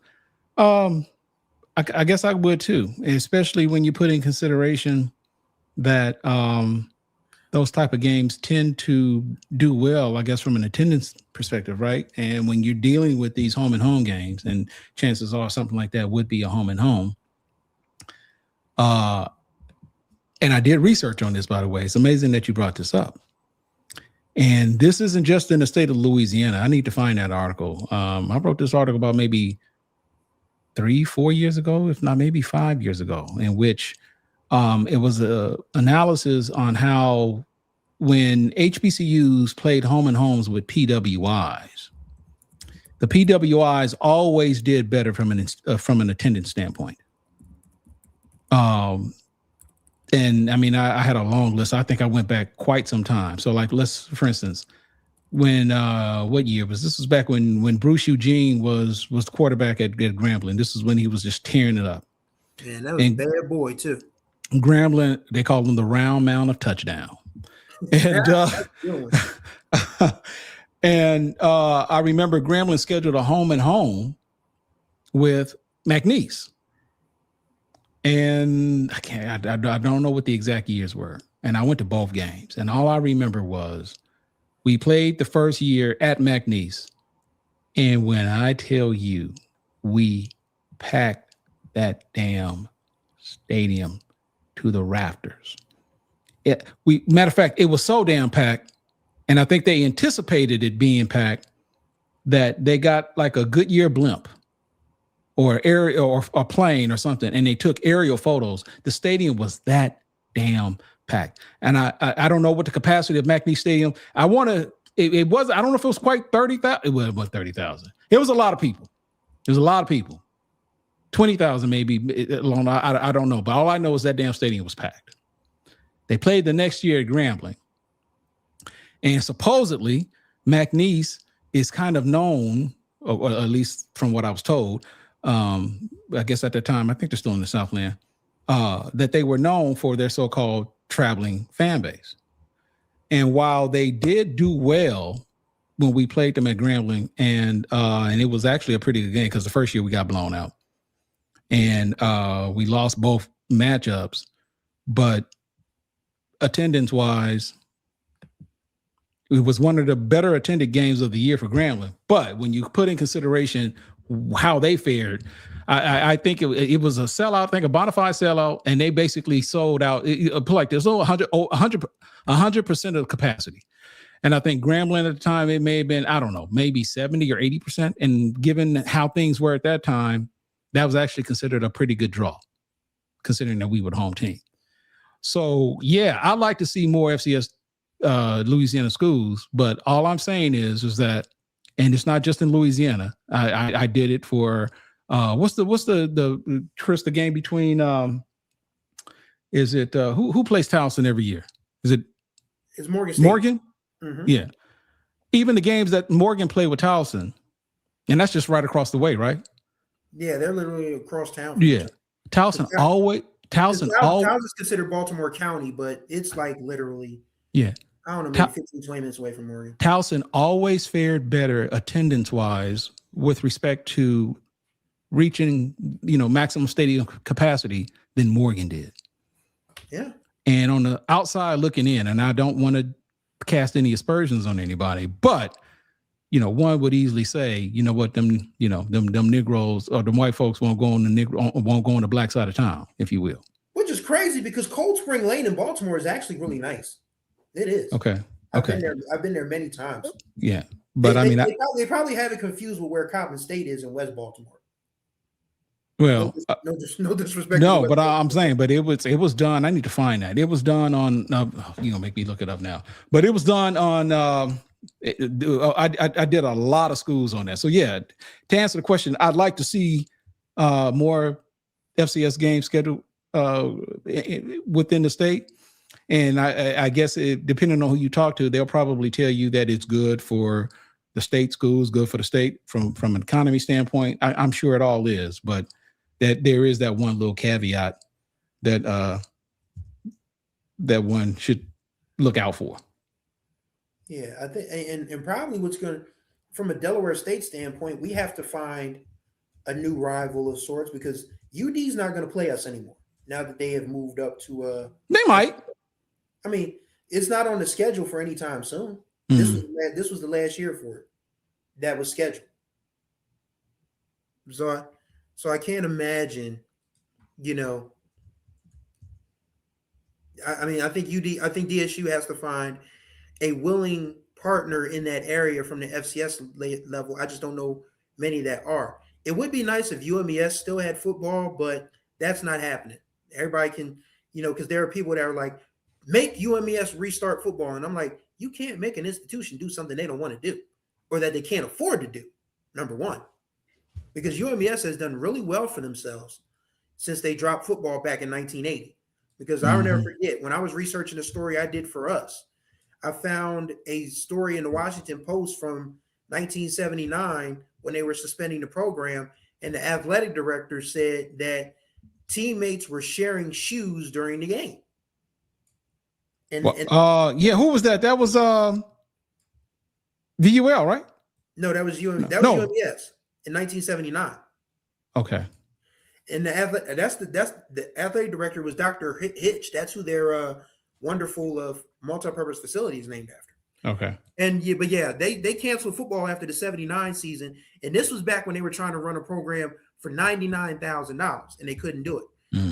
I guess I would too, especially when you put in consideration that those type of games tend to do well, I guess, from an attendance perspective, right? And when you're dealing with these home and home games, and chances are something like that would be a home and home, and I did research on this, by the way. It's amazing that you brought this up. And this isn't just in the state of Louisiana. I need to find that article. I wrote this article about maybe 3-4 years ago, if not maybe 5 years ago, in which it was a analysis on how when HBCUs played home and homes with PWIs, the PWIs always did better from an attendance standpoint. And I mean, I had a long list. I think I went back quite some time. So like, for instance, when, what year was this? Was back when Bruce Eugene was the quarterback at Grambling. This is when he was just tearing it up. Man, that was a bad boy too. Grambling, they called him the round mound of touchdown. And, I remember Grambling scheduled a home and home with McNeese. And I don't know what the exact years were. And I went to both games. And all I remember was we played the first year at McNeese. And when I tell you, we packed that damn stadium to the rafters. Matter of fact, it was so damn packed. And I think they anticipated it being packed that they got like a Goodyear blimp or or a plane or something, and they took aerial photos. The stadium was that damn packed. And I don't know what the capacity of McNeese Stadium. It was, I don't know if it was quite 30,000. It was 30,000. It was a lot of people. It was a lot of people. 20,000 maybe. I don't know. But all I know is that damn stadium was packed. They played the next year at Grambling. And supposedly McNeese is kind of known, or at least from what I was told, I guess at the time, I think they're still in the Southland, that they were known for their so-called traveling fan base. And while they did do well when we played them at Grambling, and it was actually a pretty good game because the first year we got blown out, and we lost both matchups, but attendance-wise, it was one of the better attended games of the year for Grambling. But when you put in consideration how they fared, I think it was a sellout, I think a bona fide sellout, and they basically sold out. Like there's 100% of the capacity. And I think Grambling at the time, it may have been, I don't know, maybe 70 or 80%. And given how things were at that time, that was actually considered a pretty good draw, considering that we were the home team. So yeah, I'd like to see more FCS Louisiana schools, but all I'm saying is that, and it's not just in Louisiana. I did it for what's the Chris, the game between is it who plays Towson every year? It's Morgan State. Morgan? Mm-hmm. Yeah. Even the games that Morgan played with Towson, and that's just right across the way, right? Yeah, they're literally across town. Yeah. Towson always is considered Baltimore County, but it's like literally, yeah, I don't know, maybe 15, 20 minutes away from Morgan. Towson always fared better attendance-wise with respect to reaching, maximum stadium capacity than Morgan did. Yeah. And on the outside looking in, and I don't want to cast any aspersions on anybody, but one would easily say, them Negroes or them white folks won't go on the black side of town, if you will. Which is crazy because Cold Spring Lane in Baltimore is actually really nice. It is. Okay. I've been there many times. Yeah, but they probably have it confused with where Coppin State is in West Baltimore. Well, no disrespect. No, but I'm saying, but it was done. I need to find that. It was done on. Make me look it up now. But it was done on. I did a lot of schools on that. So yeah, to answer the question, I'd like to see more FCS games scheduled within the state. And I guess depending on who you talk to, they'll probably tell you that it's good for the state schools, good for the state from an economy standpoint. I'm sure it all is, but that there is that one little caveat that that one should look out for. Yeah, I think, and probably what's going to, from a Delaware State standpoint, we have to find a new rival of sorts because UD's not going to play us anymore now that they have moved up to. They might. I mean, it's not on the schedule for any time soon. Mm-hmm. This was the last year for it that was scheduled. So I can't imagine, I mean, I think DSU has to find a willing partner in that area from the FCS level. I just don't know many that are. It would be nice if UMES still had football, but that's not happening. Everybody can, because there are people that are like, make UMES restart football. And I'm like, you can't make an institution do something they don't want to do or that they can't afford to do, number one. Because UMES has done really well for themselves since they dropped football back in 1980. Because I'll never forget, when I was researching a story I did for us, I found a story in the Washington Post from 1979 when they were suspending the program, and the athletic director said that teammates were sharing shoes during the game. Who was that? That was VUL, right? No, that was UMES in 1979. Okay. And the athletic director was Dr. Hitch. That's who their wonderful multi-purpose facility is named after. Okay. And they canceled football after the 79 season. And this was back when they were trying to run a program for $99,000 and they couldn't do it.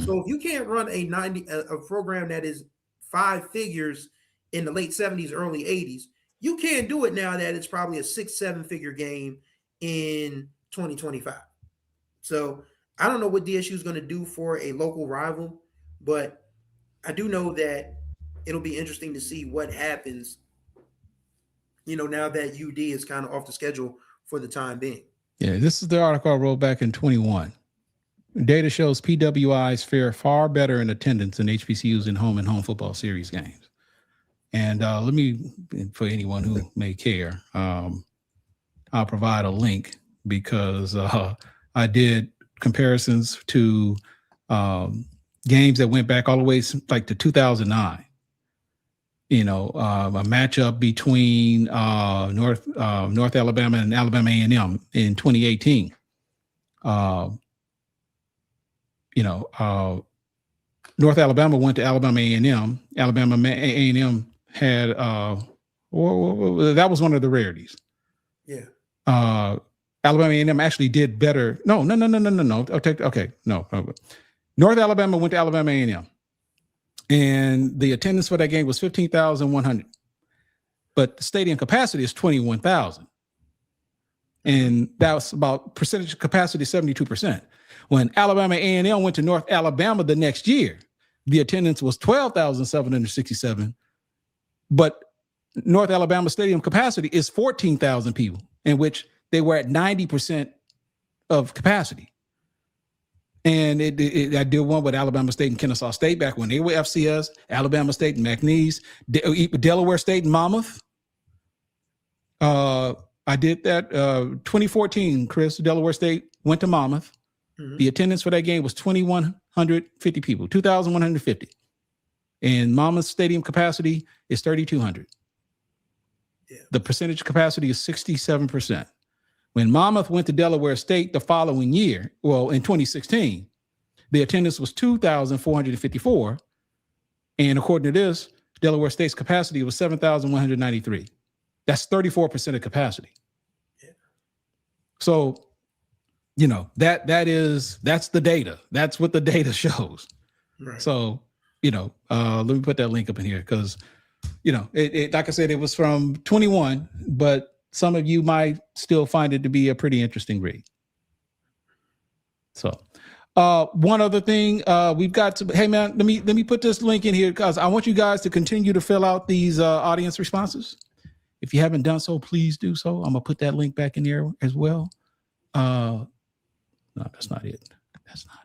So if you can't run a program that is 5 figures in the late 70s, early 80s, you can't do it now that it's probably a 6-7 figure game in 2025. So I don't know what DSU is going to do for a local rival, but I do know that it'll be interesting to see what happens, now that UD is kind of off the schedule for the time being. Yeah, this is the article I wrote back in 21. Data shows PWIs fare far better in attendance than HBCUs in home and home football series games. And let me, for anyone who may care, I'll provide a link because I did comparisons to games that went back all the way like to 2009. A matchup between North Alabama and Alabama A&M in 2018. North Alabama went to Alabama A&M. Alabama A&M had that was one of the rarities. Yeah. Alabama A&M actually did better. No. Okay. No. North Alabama went to Alabama A&M. And the attendance for that game was 15,100. But the stadium capacity is 21,000. And that was about percentage capacity, 72%. When Alabama A&M went to North Alabama the next year, the attendance was 12,767. But North Alabama stadium capacity is 14,000 people, in which they were at 90% of capacity. And I did one with Alabama State and Kennesaw State back when they were FCS, Alabama State and McNeese, Delaware State and Monmouth. I did that 2014, Chris. Delaware State went to Monmouth. The attendance for that game was 2,150 people, 2,150. And Monmouth stadium capacity is 3,200. Yeah. The percentage capacity is 67%. When Monmouth went to Delaware State the following year, in 2016, the attendance was 2,454. And according to this, Delaware State's capacity was 7,193. That's 34% of capacity. Yeah. So, that's the data. That's what the data shows. Right. So, let me put that link up in here because, it like I said, it was from 21, but some of you might still find it to be a pretty interesting read. So, one other thing, we've got to, hey man, let me put this link in here because I want you guys to continue to fill out these audience responses. If you haven't done so, please do so. I'm gonna put that link back in there as well. No, that's not it. That's not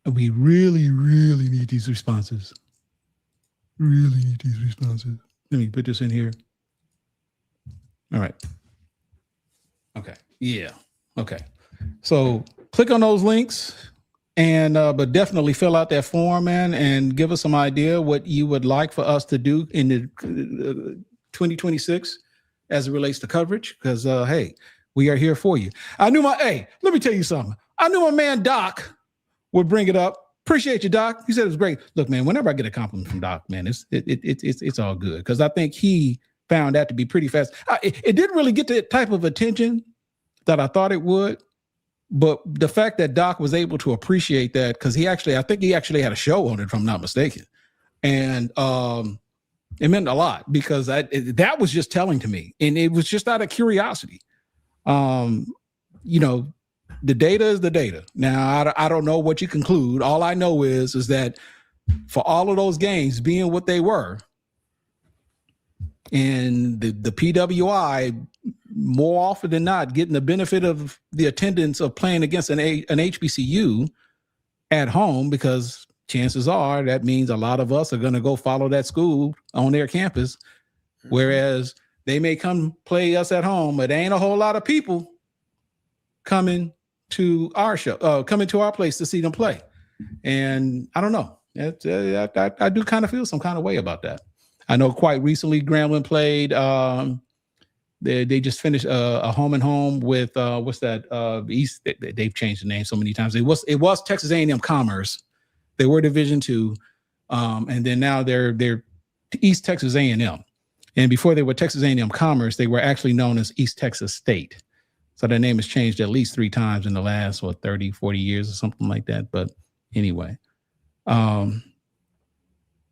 it. We really, really need these responses. Really need these responses. Let me put this in here. All right. Okay. Yeah. Okay. So click on those links and but definitely fill out that form, man, and give us some idea what you would like for us to do in the 2026 as it relates to coverage. Because hey, we are here for you. Let me tell you something. I knew my man Doc would bring it up. Appreciate you, Doc. He said it was great. Look, man, whenever I get a compliment from Doc, man, it's all good because I think he found that to be pretty fast. It didn't really get the type of attention that I thought it would, But the fact that Doc was able to appreciate that, because I think he actually had a show on it, if I'm not mistaken. And it meant a lot, because that was just telling to me. And it was just out of curiosity. The data is the data. Now, I don't know what you conclude. All I know is that for all of those games being what they were, and the PWI, more often than not, getting the benefit of the attendance of playing against an HBCU at home, because chances are that means a lot of us are going to go follow that school on their campus, whereas they may come play us at home, but there ain't a whole lot of people coming to our show, coming to our place to see them play. And I don't know. I do kind of feel some kind of way about that. I know quite recently Grambling played. They just finished a home and home with what's that? East. They've changed the name so many times. It was Texas A&M Commerce. They were Division II, and then now they're East Texas A&M. And before they were Texas A&M Commerce, they were actually known as East Texas State. So their name has changed at least 3 times in the last 30, 40 years or something like that. But anyway.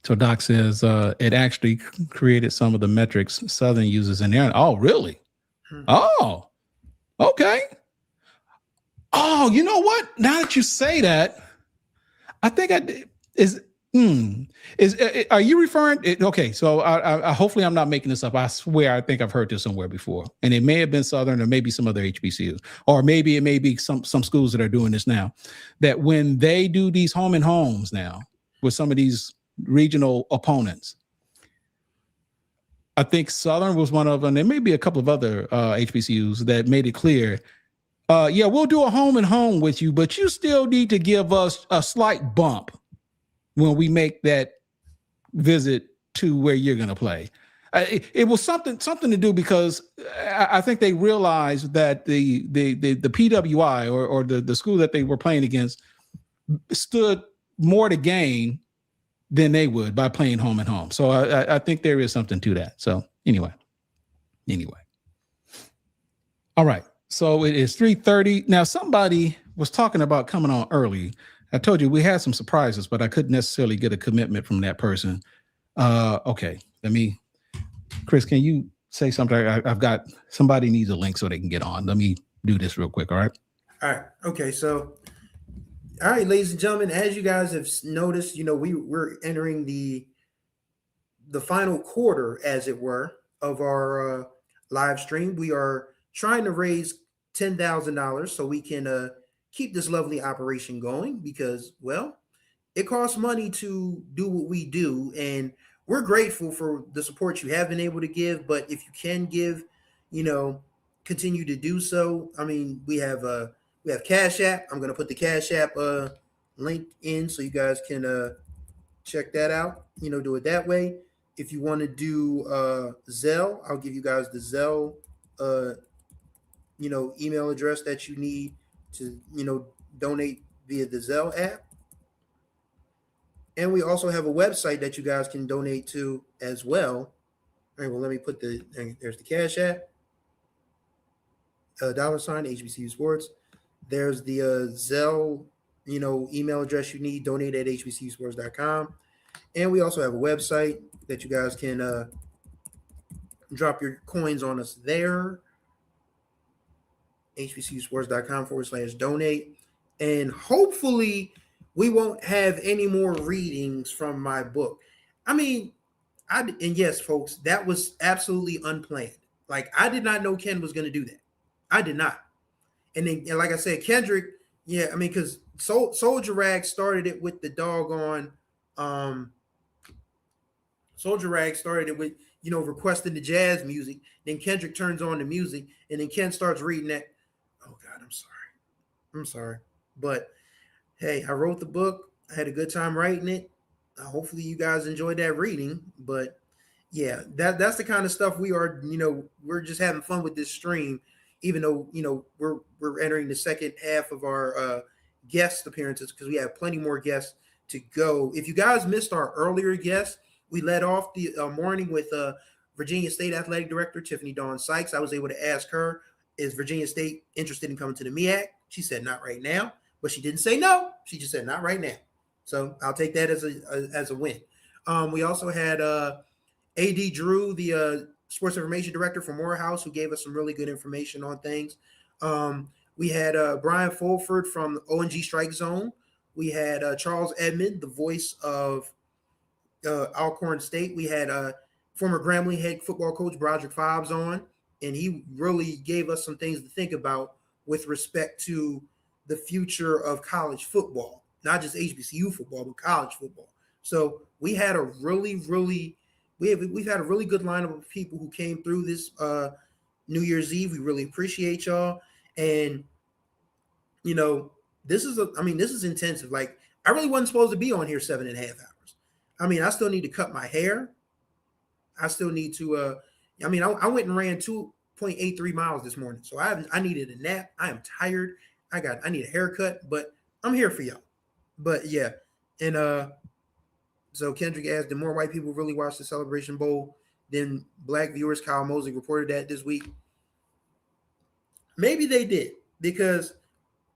So Doc says it actually created some of the metrics Southern uses in there. Oh, really? Oh, okay. Oh, you know what? Now that you say that, I think are you referring? Okay, so I hopefully I'm not making this up. I swear I think I've heard this somewhere before, and it may have been Southern or maybe some other HBCU, or maybe it may be some schools that are doing this now. That when they do these home and homes now with some of these regional opponents, I think Southern was one of them. There may be a couple of other HBCUs that made it clear. Yeah, we'll do a home and home with you, but you still need to give us a slight bump when we make that visit to where you're going to play. It was something to do, because I think they realized that the PWI or the school that they were playing against stood more to gain than they would by playing home and home. So I think there is something to that. So anyway. All right. So it is 3:30. Now, somebody was talking about coming on early. I told you we had some surprises, but I couldn't necessarily get a commitment from that person. Okay. Chris, can you say something? I've got somebody needs a link so they can get on. Let me do this real quick. All right. All right. Okay. So, all right, ladies and gentlemen, as you guys have noticed, we're entering the final quarter, as it were, of our live stream. We are trying to raise $10,000 so we can keep this lovely operation going, because, well, it costs money to do what we do, and we're grateful for the support you have been able to give. But if you can give, continue to do so. I mean, we have CashApp. I'm going to put the CashApp link in so you guys can check that out. Do it that way. If you want to do Zelle, I'll give you guys the Zelle email address that you need to donate via the Zelle app. And we also have a website that you guys can donate to as well. All right, well, let me put there's the Cash App, $, HBCU Sports. There's the Zelle, email address you need, donate at HBCUSports.com. And we also have a website that you guys can drop your coins on us there, HBCUSports.com/donate. And hopefully we won't have any more readings from my book. I mean, and yes, folks, that was absolutely unplanned. Like, I did not know Ken was going to do that. I did not. And then, like I said, Kendrick, yeah, I mean, because Soldier Rag started it with the doggone, Soldier Rag started it with, requesting the jazz music. Then Kendrick turns on the music, and then Ken starts reading that. Oh, God, I'm sorry. But, hey, I wrote the book. I had a good time writing it. Hopefully you guys enjoyed that reading. But, yeah, that's the kind of stuff we are, we're just having fun with this stream, even though, we're entering the second half of our guest appearances, because we have plenty more guests to go. If you guys missed our earlier guests, we led off the morning with Virginia State Athletic Director Tiffany Sykes. I was able to ask her, is Virginia State interested in coming to the MEAC? She said, not right now, but she didn't say no. She just said, not right now. So I'll take that as a win. We also had AD Drew, the sports information director from Morehouse, who gave us some really good information on things. We had Brian Fulford from ONG Strike Zone. We had Charles Edmond, the voice of Alcorn State. We had former Grambling head football coach Broderick Hobbs on, and he really gave us some things to think about with respect to the future of college football, not just HBCU football, but college football. So we had we've had a really good lineup of people who came through this New Year's Eve. We really appreciate y'all. And, you know, this is intensive. Like, I really wasn't supposed to be on here 7.5 hours. I mean, I still need to cut my hair. I still need to, I went and ran 2.83 miles this morning. So I needed a nap. I am tired. I need a haircut, but I'm here for y'all. But yeah. And so Kendrick asked, did more white people really watch the Celebration Bowl than black viewers? Kyle Mosley reported that this week. Maybe they did, because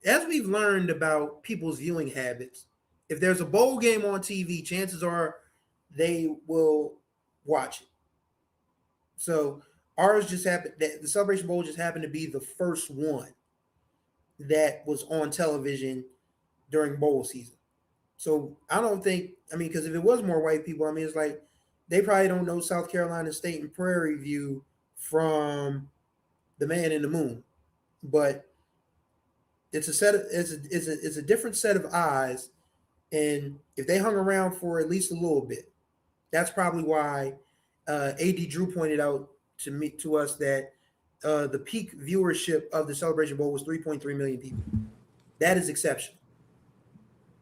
as we've learned about people's viewing habits, if there's a bowl game on TV, chances are they will watch it. So ours just happened, the Celebration Bowl just happened to be the first one that was on television during bowl season. So I don't think, because if it was more white people, it's like they probably don't know South Carolina State and Prairie View from The Man in the Moon. But it's a different set of eyes, and if they hung around for at least a little bit, that's probably why AD Drew pointed out to us that the peak viewership of the Celebration Bowl was 3.3 million people. That is exceptional.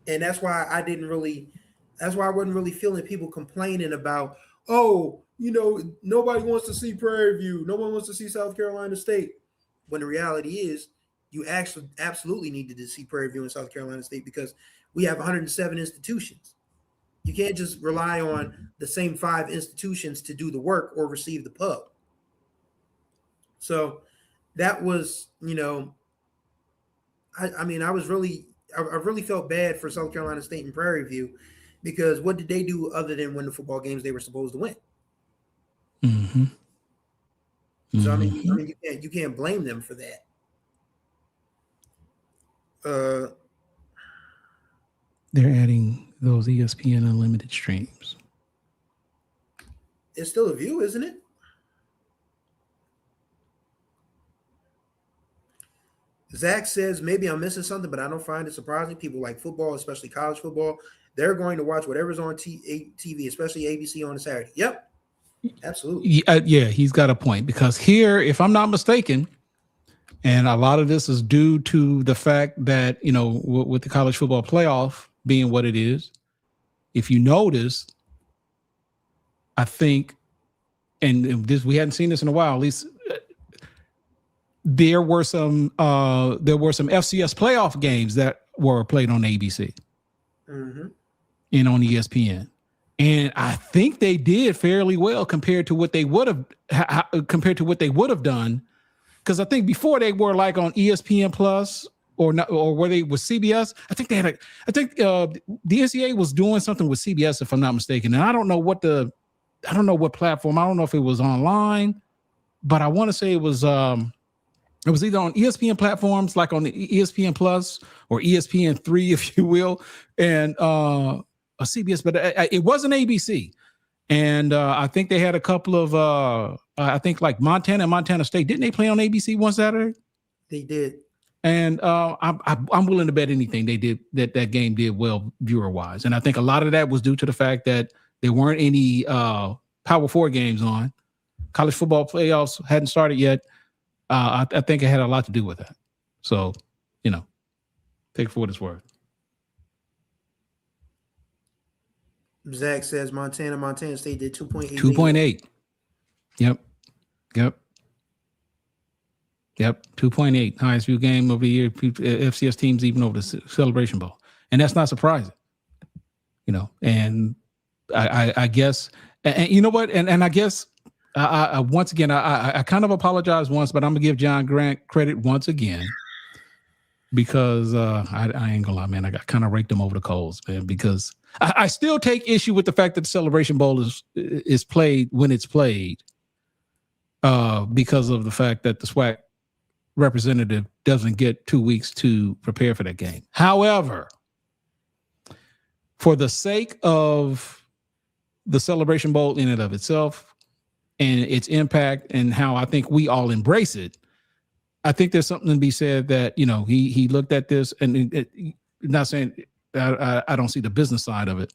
And that's why I wasn't really feeling people complaining about, nobody wants to see Prairie View. No one wants to see South Carolina State. When the reality is, you actually absolutely needed to see Prairie View and South Carolina State, because we have 107 institutions. You can't just rely on the same 5 institutions to do the work or receive the pub. So that was, I really felt bad for South Carolina State and Prairie View, because what did they do other than win the football games they were supposed to win? Mm-hmm. So you can't blame them for that. They're adding those ESPN Unlimited streams. It's still a view, isn't it? Zach says, maybe I'm missing something, but I don't find it surprising. People like football, especially college football. They're going to watch whatever's on TV, especially ABC on a Saturday. Yep. Absolutely. Yeah, he's got a point, because here, if I'm not mistaken, and a lot of this is due to the fact that, with the college football playoff being what it is, if you notice, I think, and this, we hadn't seen this in a while, at least there were some FCS playoff games that were played on ABC and on ESPN. And I think they did fairly well compared to what they would have done, because I think before they were like on ESPN Plus or were they with CBS? I think the NCAA was doing something with CBS, if I'm not mistaken. And I don't know what platform. I don't know if it was online, but I want to say it was either on ESPN platforms, like on the ESPN Plus or ESPN3, if you will, and a CBS, but it wasn't ABC. And I think they had a couple of, I think like Montana and Montana State. Didn't they play on ABC one Saturday? They did. And I'm willing to bet anything they did that game did well viewer wise. And I think a lot of that was due to the fact that there weren't any Power 4 games on. College football playoffs hadn't started yet. I think it had a lot to do with that. So, take it for what it's worth. Zach says Montana State did 2.8. 2.8. Yep. 2.8. Highest view game of the year. FCS teams even over the Celebration Bowl. And that's not surprising. And I guess, and you know what? And I guess I once again, I kind of apologize once, but I'm gonna give John Grant credit once again. because I ain't gonna lie, man. I got kind of raked them over the coals, man, because I still take issue with the fact that the Celebration Bowl is played when it's played, because of the fact that the SWAC representative doesn't get 2 weeks to prepare for that game. However, for the sake of the Celebration Bowl in and of itself and its impact and how I think we all embrace it, I think there's something to be said that, you know, he looked at this and not saying I don't see the business side of it,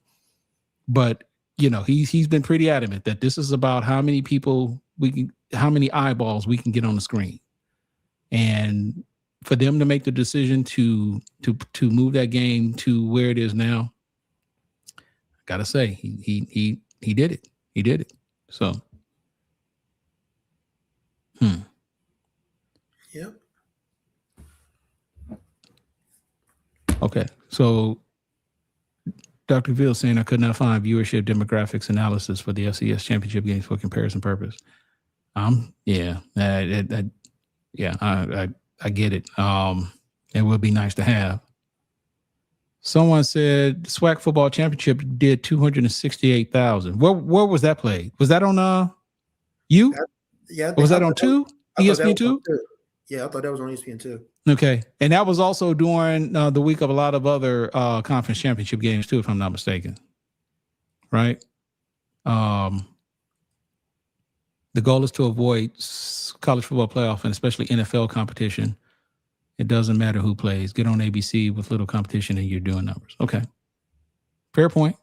but, you know, he's been pretty adamant that this is about how many people how many eyeballs we can get on the screen. And for them to make the decision to move that game to where it is now, I gotta say he did it. He did it. So, Yep. Okay. So Dr. Ville saying I could not find viewership demographics analysis for the FCS championship games for comparison purpose. Yeah, I get it. It would be nice to have. Someone said SWAC football championship did 268,000. Where was that played? Was that on you? Yeah. Or was that on ESPN 2? Yeah, I thought that was on ESPN 2. Okay, and that was also during the week of a lot of other conference championship games too, if I'm not mistaken. Right. The goal is to avoid college football playoff and especially NFL competition. It doesn't matter who plays. Get on ABC with little competition and you're doing numbers. Okay. Fair point.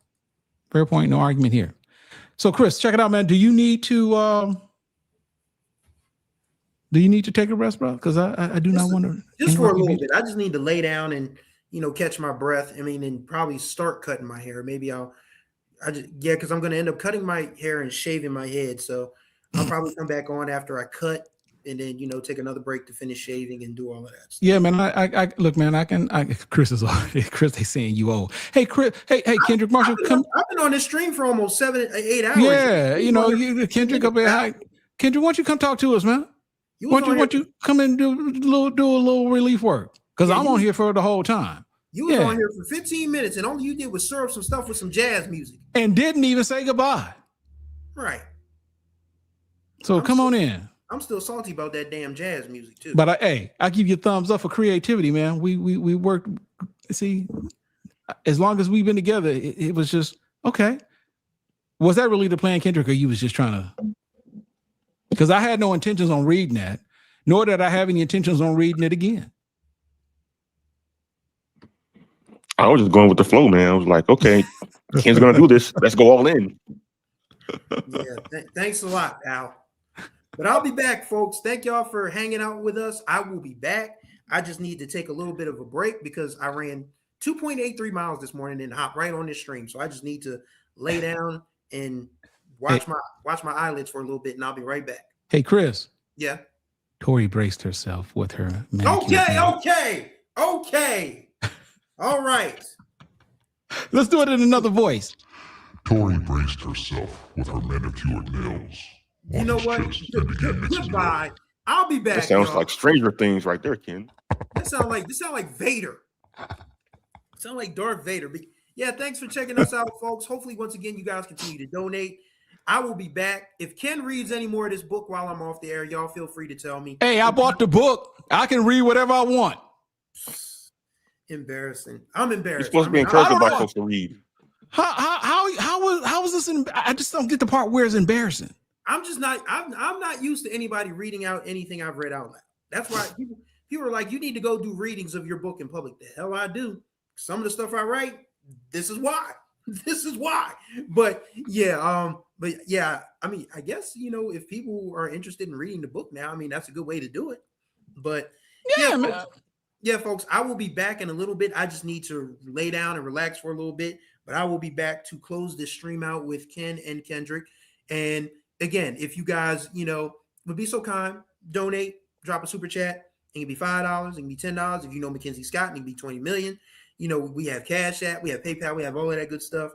Fair point. No argument here. So, Chris, check it out, man. Do you need to take a rest, bro? Because I do not want to. Just for a little bit. I just need to lay down and, you know, catch my breath. I mean, and probably start cutting my hair. Maybe because I'm going to end up cutting my hair and shaving my head. So I'll probably come back on after I cut and then, you know, take another break to finish shaving and do all of that stuff. Yeah, man. I look, man, Chris, they saying you old. Hey, Chris. Hey, Kendrick Marshall, come. I've been on this stream for almost 7-8 hours. Yeah, you know, Kendrick up there. Kendrick, why don't you come talk to us, man? Why don't you come and do a little relief work? Because I'm on here for the whole time. You was on here for 15 minutes and all you did was serve some stuff with some jazz music. And didn't even say goodbye. Right. So come on in. I'm still salty about that damn jazz music too. But I give you a thumbs up for creativity, man. We worked. See, as long as we've been together, it was just okay. Was that really the plan, Kendrick, or you was just trying to? Because I had no intentions on reading that, nor did I have any intentions on reading it again. I was just going with the flow, man. I was like, okay, Ken's gonna do this. Let's go all in. Yeah, thanks a lot, Al. But I'll be back, folks. Thank y'all for hanging out with us. I will be back. I just need to take a little bit of a break because I ran 2.83 miles this morning and hopped right on this stream. So I just need to lay down and watch my eyelids for a little bit, and I'll be right back. Hey, Chris. Yeah. Tori braced herself with her. Okay. All right. Let's do it in another voice. Tori braced herself with her manicured nails. You know what? Goodbye. I'll be back. That sounds like Stranger Things right there, Ken. This sound like Vader. Sound like Darth Vader. But yeah, thanks for checking us out, folks. Hopefully, once again, you guys continue to donate. I will be back. If Ken reads any more of this book while I'm off the air, y'all feel free to tell me. Hey, I bought the book. I can read whatever I want. Embarrassing. I'm embarrassed. You're supposed to be encouraged by folks to read. How was this? I just don't get the part where it's embarrassing. I'm not used to anybody reading out anything I've read out loud. That's why people are like, you need to go do readings of your book in public. The hell I do. Some of the stuff I write, this is why. But yeah, I mean, I guess, you know, if people are interested in reading the book now, I mean, that's a good way to do it. But yeah, folks, I will be back in a little bit. I just need to lay down and relax for a little bit, but I will be back to close this stream out with Ken and Kendrick. And again, if you guys, you know, would be so kind, donate, drop a super chat. It can be $5, it can be $10. If you know Mackenzie Scott, it can be 20 million. You know, we have CashApp, we have PayPal, we have all of that good stuff.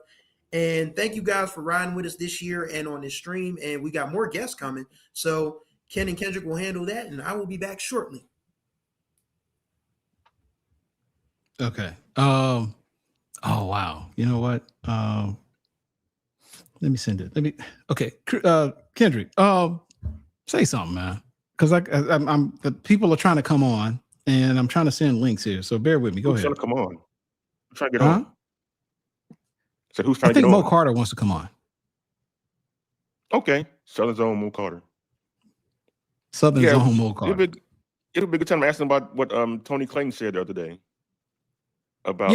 And thank you guys for riding with us this year and on this stream. And we got more guests coming. So Ken and Kendrick will handle that, and I will be back shortly. Okay. Oh wow. You know what? Let me send it. Okay. Kendrick. Say something, man. Because I'm the people are trying to come on, and I'm trying to send links here. So bear with me. Go ahead. Trying to come on? I'm trying to get on. So who's I trying to think get Mo on? Carter wants to come on. Okay. Southern Zone Mo Carter. Southern Zone Mo Carter. It'll be a good time to ask him about what Tony Clayton said the other day about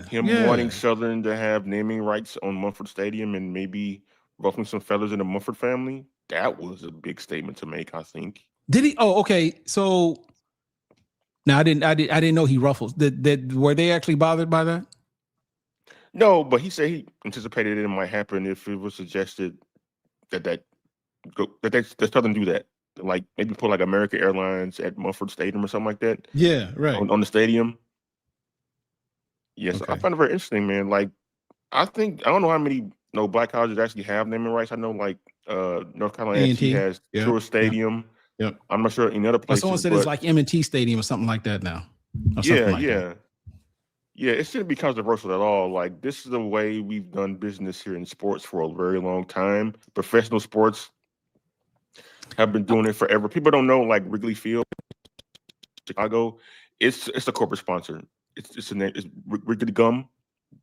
him wanting Southern to have naming rights on Mumford Stadium and maybe ruffling some feathers in the Mumford family. That was a big statement to make, I think. Did he? Oh, okay. So now I didn't know he ruffles. Were they actually bothered by that? No, but he said he anticipated it might happen if it was suggested that Southern do that. Like maybe put like American Airlines at Mumford Stadium or something like that. Yeah, right. On the stadium. Yes, Okay. I find it very interesting, man. Like I don't know how many black colleges actually have naming rights. I know like North Carolina A&T has Truist Stadium. Yep. I'm not sure in other places. Someone said it's like M&T Stadium or something like that now. Yeah. It shouldn't be controversial at all. Like this is the way we've done business here in sports for a very long time. Professional sports have been doing it forever. People don't know like Wrigley Field, Chicago. It's a corporate sponsor. It's Wrigley Gum.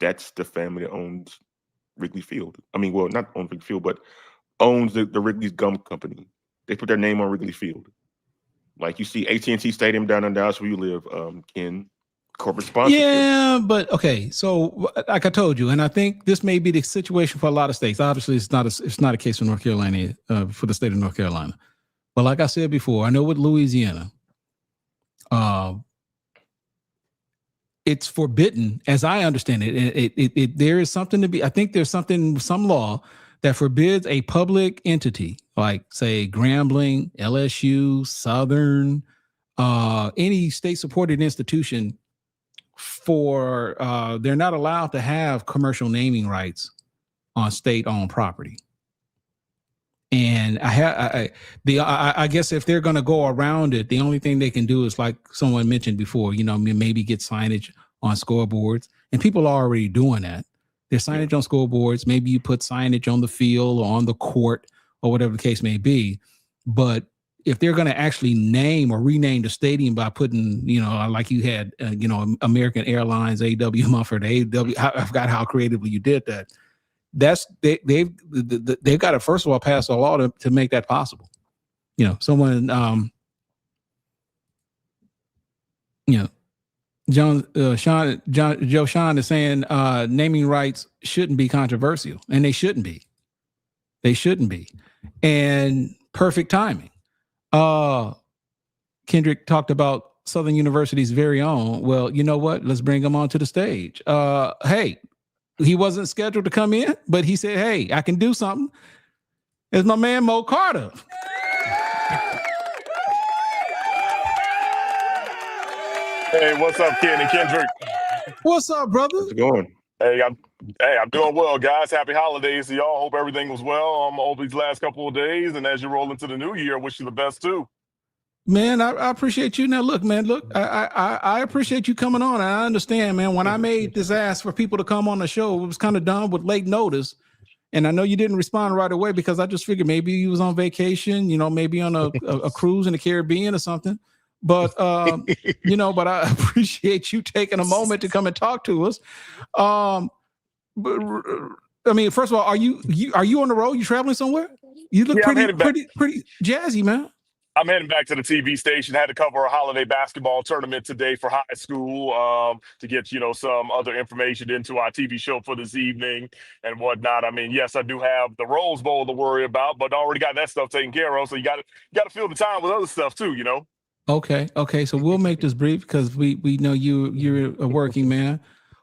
That's the family that owns Wrigley Field. I mean, well, not owns Wrigley Field, but owns the Wrigley's Gum Company. They put their name on Wrigley Field. Like you see AT&T Stadium down in Dallas where you live, Ken. Corporate sponsorship. Yeah, but okay. So, like I told you, and I think this may be the situation for a lot of states. Obviously, it's not a case for North Carolina, for the state of North Carolina. But like I said before, I know with Louisiana, it's forbidden, as I understand it. There is something to be. I think there's some law that forbids a public entity, like say Grambling, LSU, Southern, any state-supported institution. They're not allowed to have commercial naming rights on state-owned property. And I guess if they're going to go around it, the only thing they can do is like someone mentioned before, maybe get signage on scoreboards, and people are already doing that. There's signage on scoreboards. Maybe you put signage on the field or on the court or whatever the case may be. But if they're going to actually name or rename the stadium by putting, like you had, American Airlines, A.W. Mumford, A.W. I forgot how creatively you did that. They've got to first of all pass a law to make that possible. Someone, Joe Sean is saying naming rights shouldn't be controversial, and they shouldn't be. They shouldn't be, and perfect timing. Kendrick talked about Southern University's very own. Well, you know what? Let's bring him onto the stage. Hey, he wasn't scheduled to come in, but he said, "Hey, I can do something." It's my man Mo Carter. Hey, what's up, Ken and Kendrick? What's up, brother? How's it going? Hey, I'm doing well, guys. Happy holidays to y'all. Hope everything was well over these last couple of days. And as you roll into the new year, I wish you the best too. Man, I appreciate you. Now, look, man, I appreciate you coming on. I understand, man. When I made this ask for people to come on the show, it was kind of done with late notice. And I know you didn't respond right away because I just figured maybe you was on vacation, maybe on a cruise in the Caribbean or something. But but I appreciate you taking a moment to come and talk to us. But I mean, first of all, are you on the road? You traveling somewhere? You look pretty jazzy, man. I'm heading back to the TV station. Had to cover a holiday basketball tournament today for high school to get some other information into our TV show for this evening and whatnot. I mean, yes, I do have the Rose Bowl to worry about, but I already got that stuff taken care of. So you got to fill the time with other stuff too, Okay. So we'll make this brief because we know you're a working man.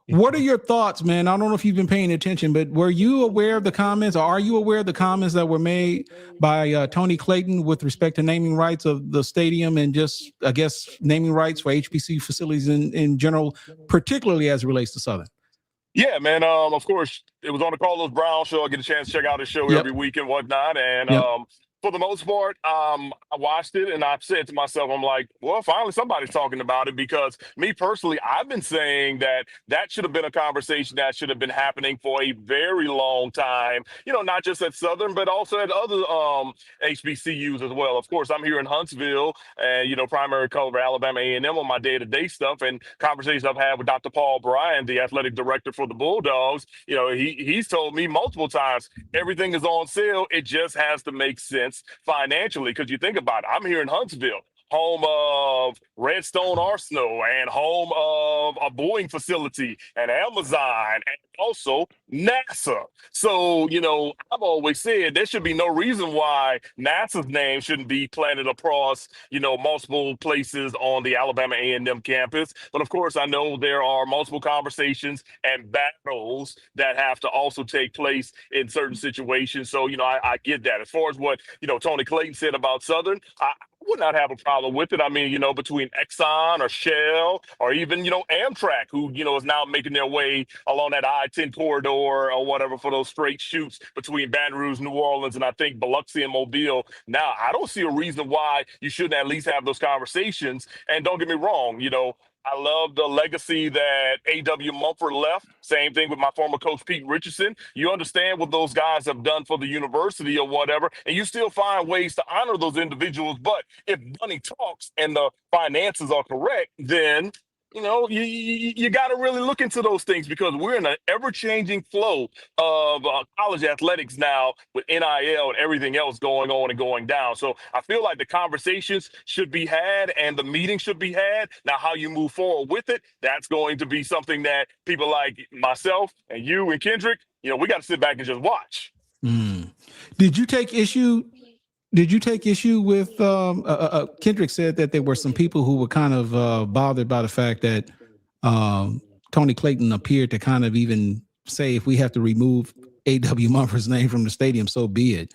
What are your thoughts, man? I don't know if you've been paying attention, but were you aware of the comments, or are you aware of the comments that were made by Tony Clayton with respect to naming rights of the stadium and just, I guess, naming rights for HBCU facilities in general, particularly as it relates to Southern? Yeah, man. Of course, it was on the Carlos Brown show. I get a chance to check out his show every week and whatnot. And for the most part, I watched it and I said to myself, I'm like, well, finally somebody's talking about it, because me personally, I've been saying that should have been a conversation that should have been happening for a very long time, not just at Southern, but also at other HBCUs as well. Of course, I'm here in Huntsville and, primary color Alabama A&M on my day-to-day stuff, and conversations I've had with Dr. Paul Bryan, the athletic director for the Bulldogs. He's told me multiple times, everything is on sale. It just has to make sense financially, because you think about it, I'm here in Huntsville, home of Redstone Arsenal and home of a Boeing facility and Amazon and also NASA. So, I've always said there should be no reason why NASA's name shouldn't be planted across, multiple places on the Alabama A&M campus. But of course, I know there are multiple conversations and battles that have to also take place in certain situations. So, I get that. As far as what, Tony Clayton said about Southern, I would not have a problem with it. I mean, between Exxon or Shell or even, Amtrak, who, is now making their way along that I-10 corridor or whatever for those straight shoots between Baton Rouge, New Orleans, and I think Biloxi and Mobile. Now, I don't see a reason why you shouldn't at least have those conversations. And don't get me wrong, I love the legacy that A.W. Mumford left. Same thing with my former coach, Pete Richardson. You understand what those guys have done for the university or whatever, and you still find ways to honor those individuals. But if money talks and the finances are correct, then you got to really look into those things, because we're in an ever-changing flow of college athletics now with NIL and everything else going on and going down. So I feel like the conversations should be had and the meetings should be had. Now, how you move forward with it, that's going to be something that people like myself and you and Kendrick, we got to sit back and just watch. Did you take issue with Kendrick said that there were some people who were kind of bothered by the fact that Tony Clayton appeared to kind of even say, if we have to remove A.W. Mumford's name from the stadium, so be it.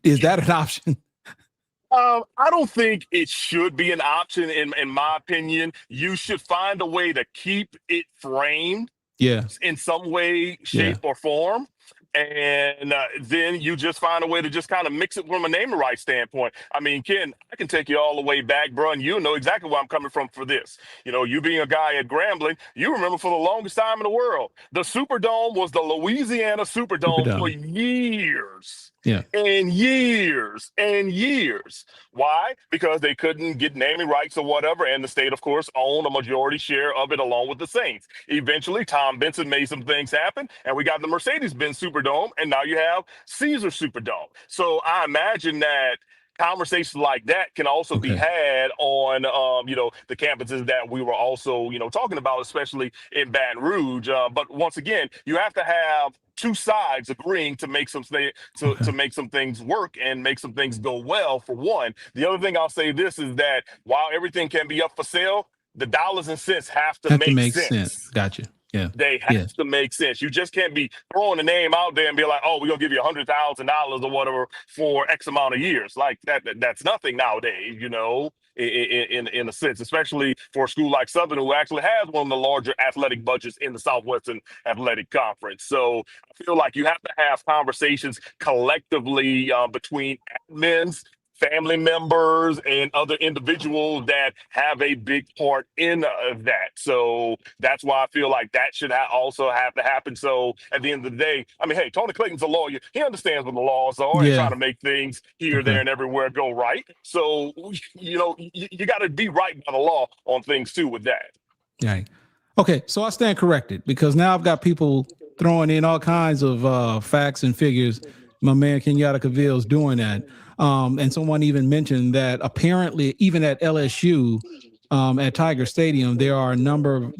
Is that an option? I don't think it should be an option. In my opinion, you should find a way to keep it framed in some way, shape, or form. And then you just find a way to just kind of mix it from a naming rights standpoint. I mean, Ken, I can take you all the way back, bro, and you know exactly where I'm coming from for this. You being a guy at Grambling, you remember for the longest time in the world, the Superdome was the Louisiana Superdome for years. Yeah. And years and years. Why? Because they couldn't get naming rights or whatever. And the state, of course, owned a majority share of it along with the Saints. Eventually, Tom Benson made some things happen, and we got the Mercedes-Benz Superdome, and now you have Caesar Superdome. So I imagine that conversations like that can also be had on, the campuses that we were also, talking about, especially in Baton Rouge. But once again, you have to have two sides agreeing to make to make some things work and make some things go well, for one. The other thing I'll say this is that while everything can be up for sale, the dollars and cents have to make sense. Gotcha. Yeah. They have to make sense. You just can't be throwing a name out there and be like, oh, we're going to give you $100,000 or whatever for X amount of years. Like that's nothing nowadays, in a sense, especially for a school like Southern, who actually has one of the larger athletic budgets in the Southwestern Athletic Conference. So I feel like you have to have conversations collectively between admins, family members, and other individuals that have a big part in that. So that's why I feel like that should also have to happen. So at the end of the day, I mean, hey, Tony Clayton's a lawyer. He understands what the laws are and trying to make things here, there, and everywhere go right. So, you got to be right by the law on things too with that. Right. Okay, so I stand corrected, because now I've got people throwing in all kinds of facts and figures. My man Kenyatta Cavil is doing that. And someone even mentioned that apparently even at LSU, at Tiger Stadium, there are a number of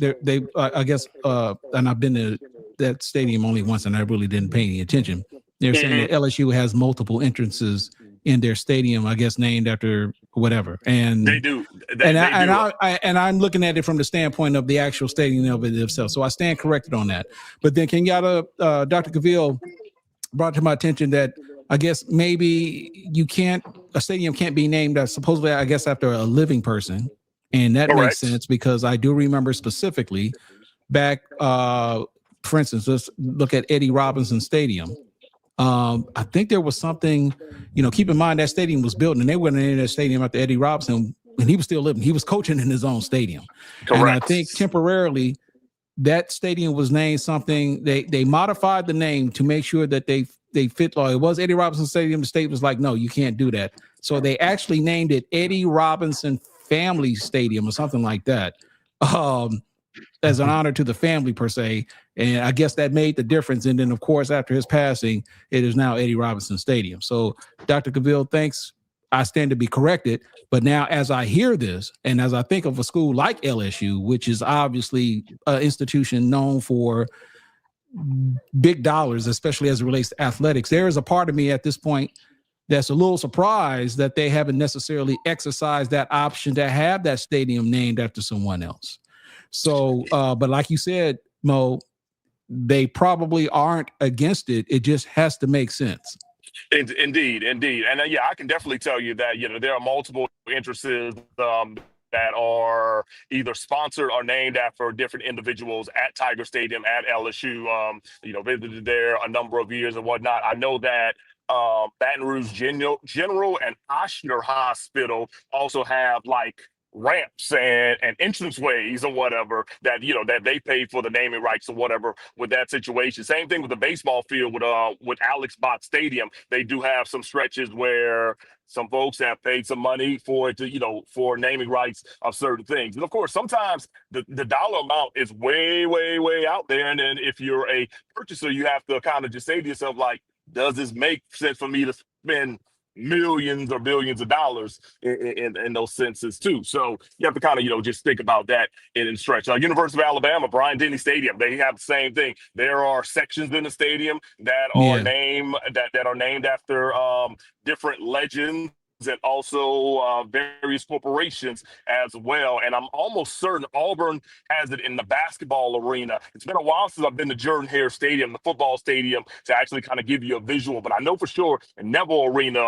I guess, and I've been to that stadium only once and I really didn't pay any attention. They're saying that LSU has multiple entrances in their stadium, I guess named after whatever. And they do. I'm looking at it from the standpoint of the actual stadium of it itself. So I stand corrected on that. But then Kenyatta, Dr. Cavil brought to my attention that I guess maybe a stadium can't be named supposedly, I guess, after a living person. And that makes sense, because I do remember specifically back, for instance, let's look at Eddie Robinson Stadium. I think there was something, keep in mind that stadium was built and they went in that stadium after Eddie Robinson, and he was still living. He was coaching in his own stadium. Correct. And I think temporarily that stadium was named something. They modified the name to make sure that they fit. It was Eddie Robinson Stadium. The state was like, no, you can't do that. So they actually named it Eddie Robinson Family Stadium or something like that, as an honor to the family per se. And I guess that made the difference. And then, of course, after his passing, it is now Eddie Robinson Stadium. So, Dr. Cavil, thanks. I stand to be corrected. But now, as I hear this, and as I think of a school like LSU, which is obviously an institution known for big dollars, especially as it relates to athletics, there is a part of me at this point that's a little surprised that they haven't necessarily exercised that option to have that stadium named after someone else. So, but like you said, Mo, they probably aren't against it. It just has to make sense. Indeed. And I can definitely tell you that, there are multiple interests that are either sponsored or named after different individuals at Tiger Stadium, at LSU, visited there a number of years and whatnot. I know that Baton Rouge General and Oshner Hospital also have like ramps and entrance ways or whatever that that they pay for the naming rights or whatever with that situation. Same thing with the baseball field with Alex Bott Stadium. They do have some stretches where some folks have paid some money for it to for naming rights of certain things. And of course, sometimes the dollar amount is way out there, and then if you're a purchaser, you have to kind of just say to yourself, like, does this make sense for me to spend millions or billions of dollars in those senses too? So you have to kind of just think about that in stretch. University of Alabama, Bryant Denny Stadium, they have the same thing. There are sections in the stadium that are named after different legends and also various corporations as well. And I'm almost certain Auburn has it in the basketball arena. It's been a while since I've been to Jordan-Hare Stadium, the football stadium, to actually kind of give you a visual. But I know for sure in Neville Arena,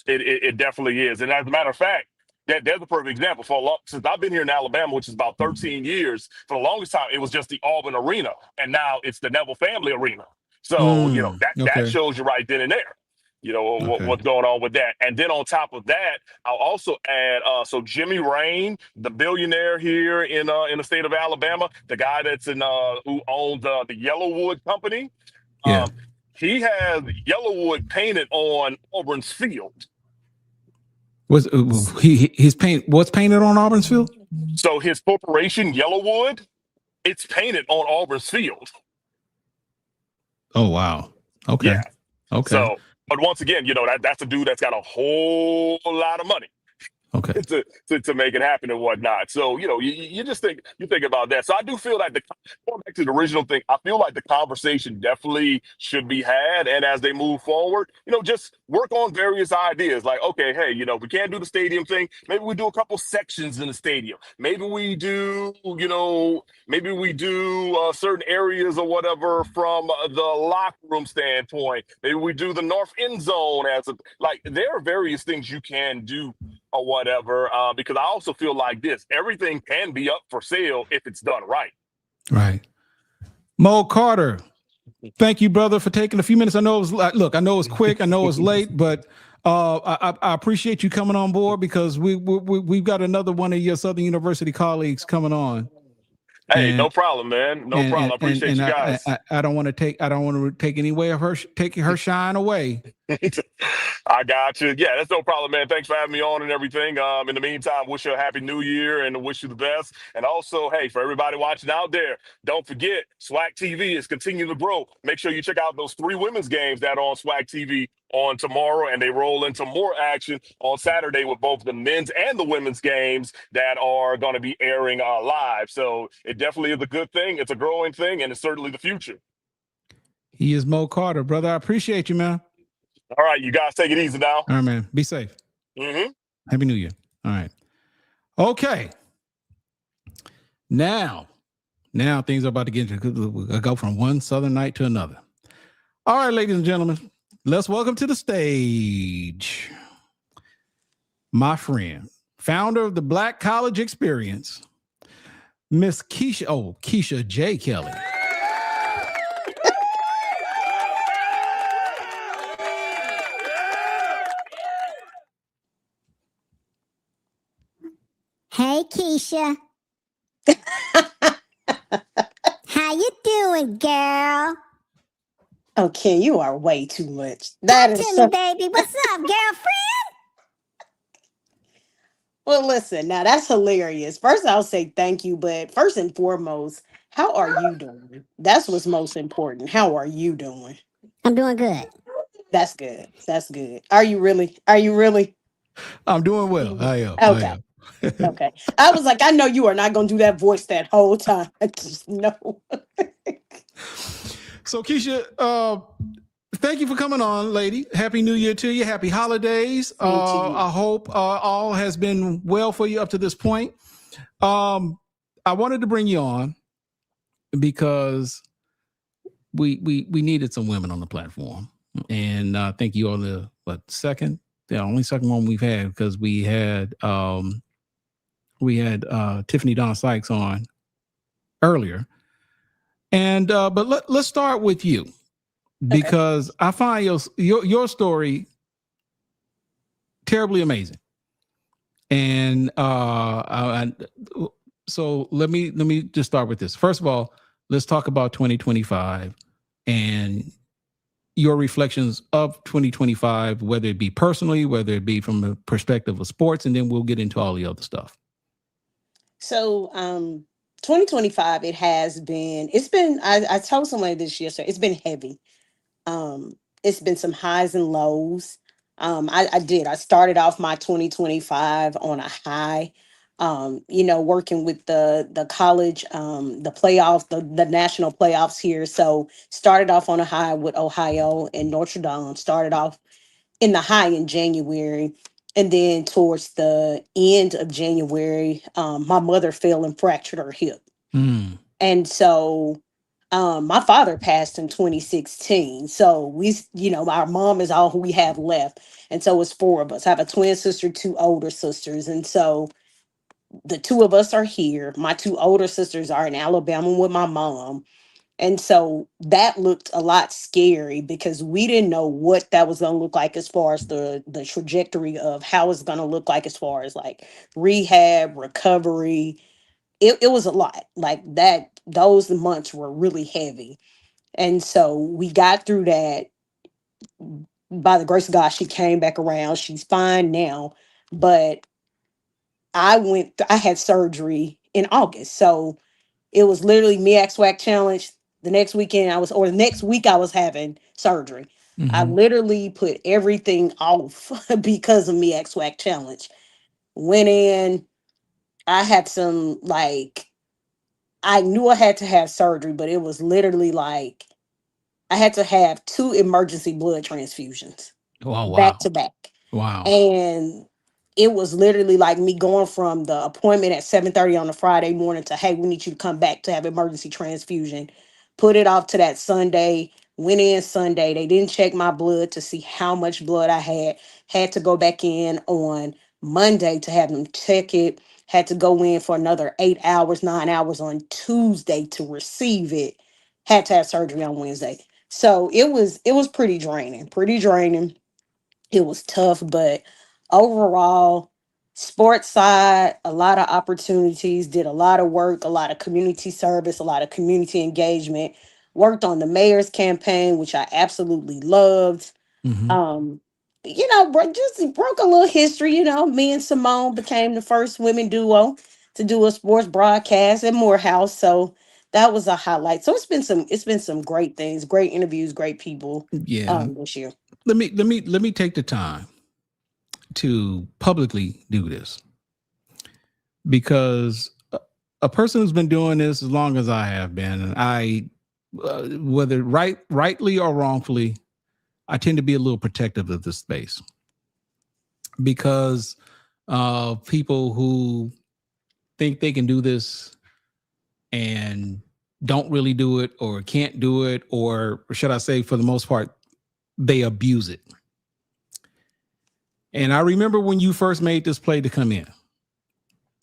it definitely is. And as a matter of fact, there's a perfect example. Since I've been here in Alabama, which is about 13 years, for the longest time, it was just the Auburn Arena. And now it's the Neville Family Arena. So, that shows you right then and there. What's going on with that. And then on top of that, I'll also add, so Jimmy Rain, the billionaire here in the state of Alabama, the guy that's who owns the Yellowwood company, he has Yellowwood painted on Auburn's field. What's painted on Auburn's field? So his corporation, Yellowwood, it's painted on Auburn's field. Oh, wow. Okay. Yeah. Okay. So, but once again, that's a dude that's got a whole lot of money. Okay. To make it happen and whatnot. So, you just think about that. So I do feel like going back to the original thing, I feel like the conversation definitely should be had. And as they move forward, just work on various ideas. Like, okay, hey, if we can't do the stadium thing, maybe we do a couple sections in the stadium. Maybe we do, certain areas or whatever from the locker room standpoint. Maybe we do the north end zone there are various things you can do or whatever, because I also feel like everything can be up for sale if it's done right. Right. Mo Carter, thank you, brother, for taking a few minutes. I know it was I know it's quick, I know it's late, but I appreciate you coming on board because we've got another one of your Southern University colleagues coming on. Hey, no problem, man. No problem. I appreciate you guys. I don't want to take her shine away. I got you. Yeah, that's no problem, man. Thanks for having me on and everything. In the meantime, wish you a happy new year and wish you the best. And also, hey, for everybody watching out there, don't forget SWAC TV is continuing to grow. Make sure you check out those 3 women's games that are on SWAC TV on tomorrow, and they roll into more action on Saturday with both the men's and the women's games that are going to be airing live. So it definitely is a good thing. It's a growing thing, and it's certainly the future. He is Mo Carter, brother. I appreciate you, man. All right, you guys take it easy now. All right, man. Be safe. Mm-hmm. Happy New Year. All right. Okay. Now things are about to get into go from one Southern night to another. All right, ladies and gentlemen, let's welcome to the stage my friend, founder of the Black College Experience, Miss Keisha J. Kelly. Keisha. How you doing, girl? Okay, you are way too much. That is Tell so. me, baby. What's up, girlfriend? Well, listen, now that's hilarious. First, I'll say thank you, but first and foremost, how are you doing? That's what's most important. How are you doing? I'm doing good. That's good. That's good. Are you really? Are you really? I'm doing well. I am. Okay. Okay. I was like, I know you are not going to do that voice that whole time. I just know. So, Keisha, thank you for coming on, lady. Happy New Year to you. Happy holidays. I hope all has been well for you up to this point. I wanted to bring you on because we needed some women on the platform, and I think you are the only second one we've had, because we had Tiffany Sykes on earlier, and but let's start with you, because I find your story terribly amazing, and so let me just start with this. First of all, let's talk about 2025 and your reflections of 2025, whether it be personally, whether it be from the perspective of sports, and then we'll get into all the other stuff. So 2025, I told somebody this yesterday, it's been heavy. It's been some highs and lows. I started off my 2025 on a high, working with the college, the playoffs, the national playoffs here. So started off on a high with Ohio and Notre Dame, started off in the high in January. And then towards the end of January, my mother fell and fractured her hip. And so my father passed in 2016. So our mom is all who we have left. And so it's four of us. I have a twin sister, two older sisters. And so the two of us are here. My two older sisters are in Alabama with my mom. And so that looked a lot scary because we didn't know what that was going to look like as far as the trajectory of how it's going to look like as far as like rehab, recovery. It was a lot like that. Those months were really heavy. And so we got through that. By the grace of God, she came back around. She's fine now. But I had surgery in August. So it was literally MEAC-SWAC challenge. The next week I was having surgery. I literally put everything off because of MEAC-SWAC challenge. Went in, I had some I knew I had to have surgery, but it was literally like I had to have 2 emergency blood transfusions. Oh, wow. Back to back. Wow. And it was literally like me going from the appointment at 7:30 on a Friday morning to, hey, we need you to come back to have emergency transfusion. Put it off to that Sunday, went in Sunday. They didn't check my blood to see how much blood I had. Had to go back in on Monday to have them check it. Had to go in for another 8 hours, 9 hours on Tuesday to receive it. Had to have surgery on Wednesday. So it was pretty draining. It was tough, but overall, sports side, a lot of opportunities, did a lot of work, a lot of community service, a lot of community engagement, worked on the mayor's campaign, which I absolutely loved. Just broke a little history, me and Simone became the first women duo to do a sports broadcast at Morehouse. So that was a highlight. So it's been some great things, great interviews, great people this year. Let me take the time to publicly do this, because a person who's been doing this as long as I have been, and I, whether rightly or wrongfully, I tend to be a little protective of this space because of people who think they can do this and don't really do it or can't do it, or should I say, for the most part, they abuse it. And I remember when you first made this play to come in,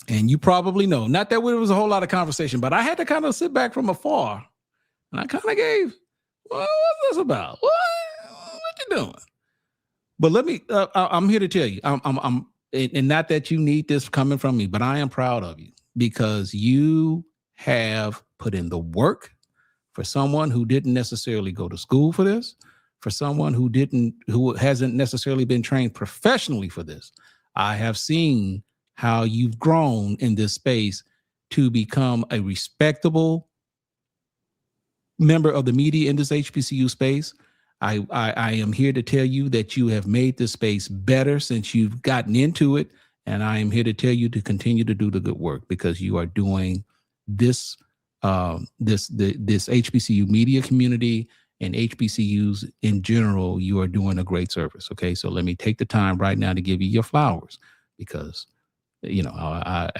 and you probably know, not that there was a whole lot of conversation, but I had to kind of sit back from afar and I kind of gave, well, what's this about? What you doing? But let me, I'm here to tell you, and not that you need this coming from me, but I am proud of you because you have put in the work for someone who didn't necessarily go to school for this, for someone who hasn't necessarily been trained professionally for this. I have seen how you've grown in this space to become a respectable member of the media in this HBCU space. I am here to tell you that you have made this space better since you've gotten into it. And I am here to tell you to continue to do the good work because you are doing this, this HBCU media community and HBCUs in general. You are doing a great service. Okay. So let me take the time right now to give you your flowers because, you know, I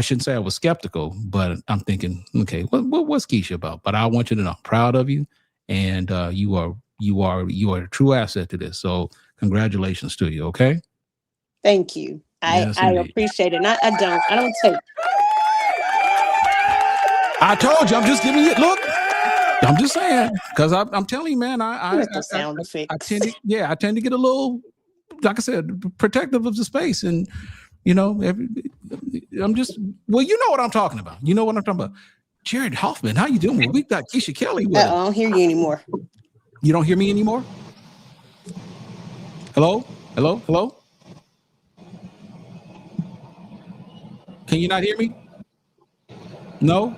shouldn't say I was skeptical, but I'm thinking, okay, what's Keisha about? But I want you to know, I'm proud of you. And you are a true asset to this. So congratulations to you. Okay. Thank you. Yes, I indeed. appreciate it. I don't take. I told you, I'm just giving you, look, I'm just saying, because I'm telling you, man, I tend to get a little, like I said, protective of the space. And, you know, I'm just, well, you know what I'm talking about. You know what I'm talking about. Jared Hoffman, how you doing? Well, we got Keisha Kelly with us. I don't hear you anymore. You don't hear me anymore? Hello? Hello? Hello? Can you not hear me? No?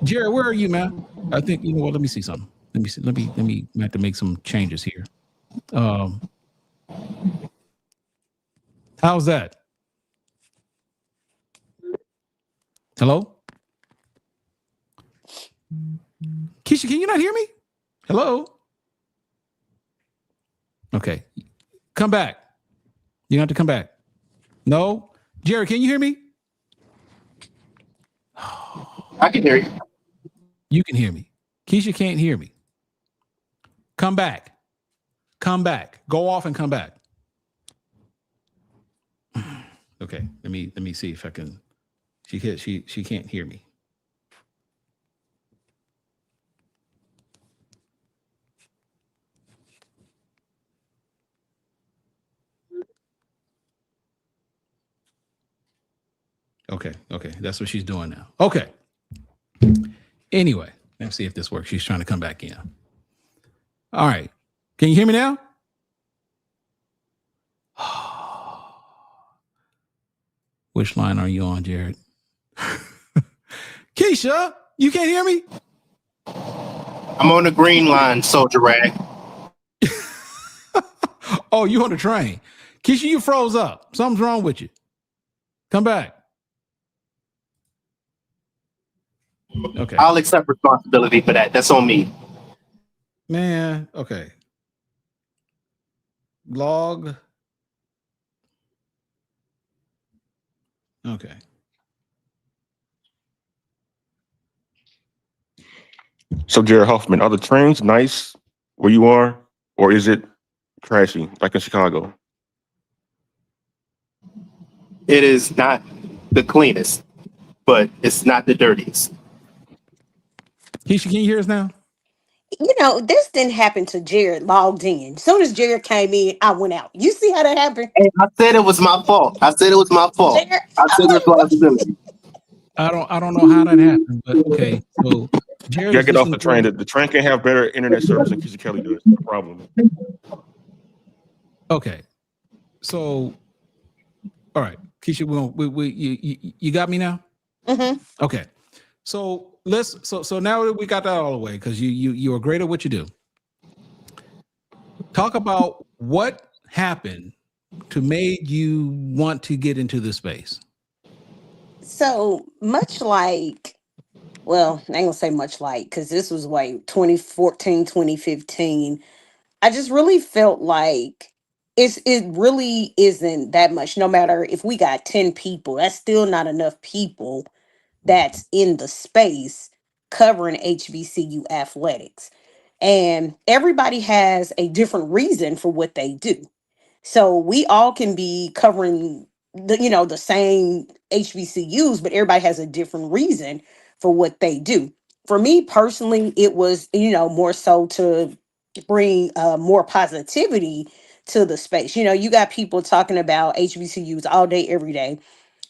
Jared, where are you, man? I think, you know what, let me see something. Let me see. Let me have to make some changes here. How's that? Hello? Keisha, can you not hear me? Hello? Okay. Come back. You have to come back. No? Jerry, can you hear me? I can hear you. You can hear me. Keisha can't hear me. Come back. Come back. Go off and come back. Okay. Let me see if I can. She can't hear me. Okay. That's what she's doing now. Okay. Anyway, let's see if this works. She's trying to come back in. All right. Can you hear me now? Which line are you on, Jared? Keisha, you can't hear me? I'm on the green line, Soldier Rag. Oh, you on the train. Keisha, you froze up. Something's wrong with you. Come back. Okay. I'll accept responsibility for that. That's on me. Man, okay. Log. Okay. So, Jared Hoffman, are the trains nice where you are, or is it trashy like in Chicago? It is not the cleanest, but it's not the dirtiest. Keisha, can you hear us now? You know, this didn't happen to Jared logged in. As soon as Jared came in, I went out. You see how that happened? Hey, I said it was my fault. Jared, I took responsibility. I don't know how that happened, but okay. So Jared, You gotta get off the train. The train can have better internet service than Keisha Kelly does. No problem. Okay. So, all right, Keisha, you got me now? Mm-hmm. Okay. So so now that we got that all the way, because you are great at what you do. Talk about what happened to made you want to get into this space. So much like, well, I ain't gonna say much like, because this was like 2014, 2015. I just really felt like it really isn't that much. No matter if we got 10 people, that's still not enough people that's in the space covering HBCU athletics. And everybody has a different reason for what they do. So we all can be covering the same HBCUs, but everybody has a different reason for what they do. For me personally, it was, more so to bring more positivity to the space. You know, you got people talking about HBCUs all day, every day.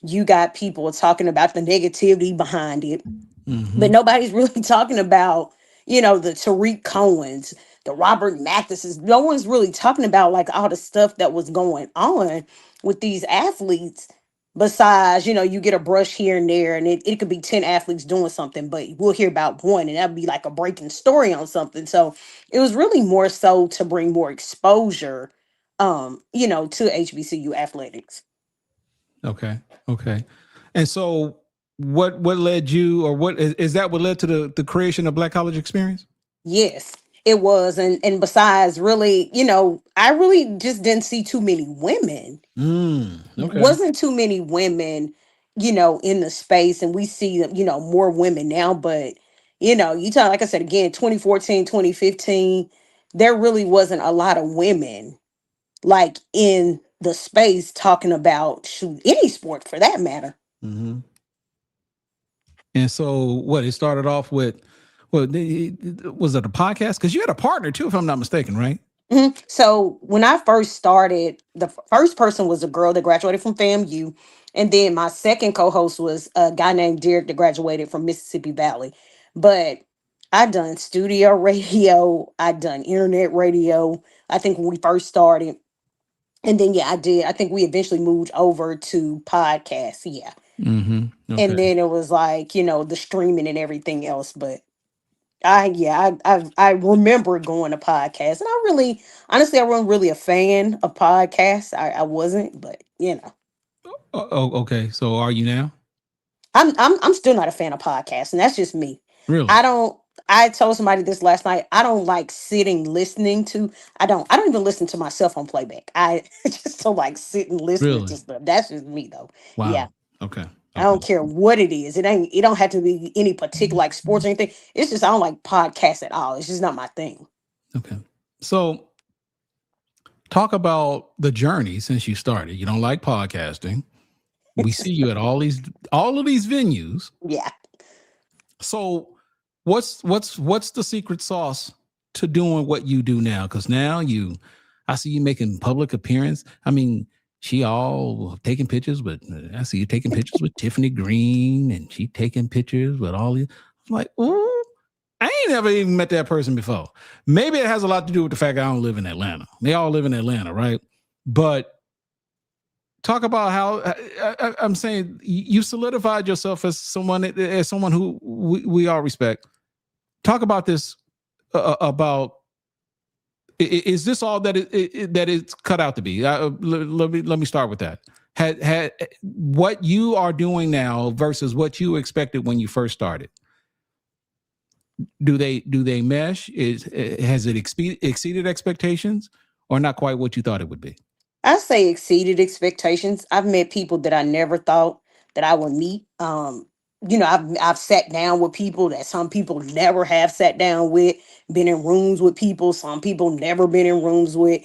You got people talking about the negativity behind it, but nobody's really talking about, you know, the Tariq Cohens, the Robert Mathises. No one's really talking about like all the stuff that was going on with these athletes. Besides, you know, you get a brush here and there, and it could be 10 athletes doing something, but we'll hear about one, and that'd be like a breaking story on something. So it was really more so to bring more exposure, you know, to HBCU athletics. Okay. And so what led you, or what is that what led to the creation of Black College Experience? Yes, it was. And besides, really, you know, I really just didn't see too many women. Wasn't too many women, you know, in the space. And we see, you know, more women now. But, you know, you talk, like I said, again, 2014, 2015, there really wasn't a lot of women like in the space talking about any sport for that matter. And so what, it started off with, was it a podcast? Because you had a partner too, if I'm not mistaken, right? So when I first started, the first person was a girl that graduated from FAMU. And then my second co-host was a guy named Derek that graduated from Mississippi Valley. But I done studio radio. I done internet radio. I think when we first started. And then, yeah, I did. I think we eventually moved over to podcasts. Yeah. And then it was like, you know, the streaming and everything else. But I remember going to podcasts, and I really, honestly, I wasn't really a fan of podcasts. I wasn't, but you know. Okay. So are you now? I'm still not a fan of podcasts, and that's just me. Really? I told somebody this last night. I don't like sitting listening to. I don't even listen to myself on playback. I just don't like sitting listening to stuff. That's just me though. Wow. Yeah. Okay. I don't care what it is. It don't have to be any particular like sports or anything. It's just I don't like podcasts at all. It's just not my thing. Okay. So talk about the journey since you started. You don't like podcasting. We see you at all of these venues. Yeah. So what's the secret sauce to doing what you do now? Because now I see you making public appearance. I mean, she all taking pictures, but I see you taking pictures with Tiffany Green, and she taking pictures with all these. I'm like, ooh, I ain't never even met that person before. Maybe it has a lot to do with the fact that I don't live in Atlanta. They all live in Atlanta, right? But talk about how I'm saying you solidified yourself as someone who we all respect. Talk about this about. Is this all that it's cut out to be? Let me start with that. Had what you are doing now versus what you expected when you first started. Do they mesh? Has it exceeded expectations, or not quite what you thought it would be? I say exceeded expectations. I've met people that I never thought that I would meet. You know, I've sat down with people that some people never have sat down with, been in rooms with people, some people never been in rooms with.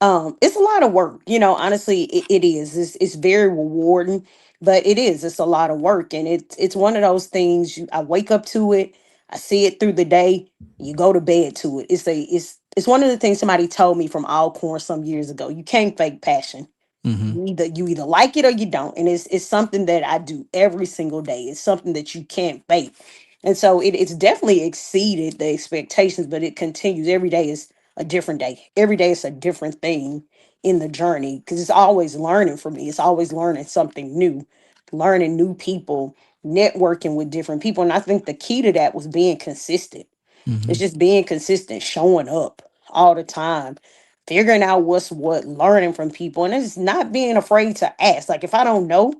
It's a lot of work, you know, honestly, it is. It's very rewarding, but it's a lot of work. And it's one of those things I wake up to it, I see it through the day, you go to bed to it. It's one of the things somebody told me from Alcorn some years ago. You can't fake passion. You either like it or you don't. And it's something that I do every single day. It's something that you can't fake. And so it's definitely exceeded the expectations, but it continues. Every day is a different day. Every day is a different thing in the journey, because it's always learning for me. It's always learning something new, learning new people, networking with different people. And I think the key to that was being consistent. It's just being consistent, showing up all the time, figuring out what's what, learning from people, and it's not being afraid to ask. Like if I don't know,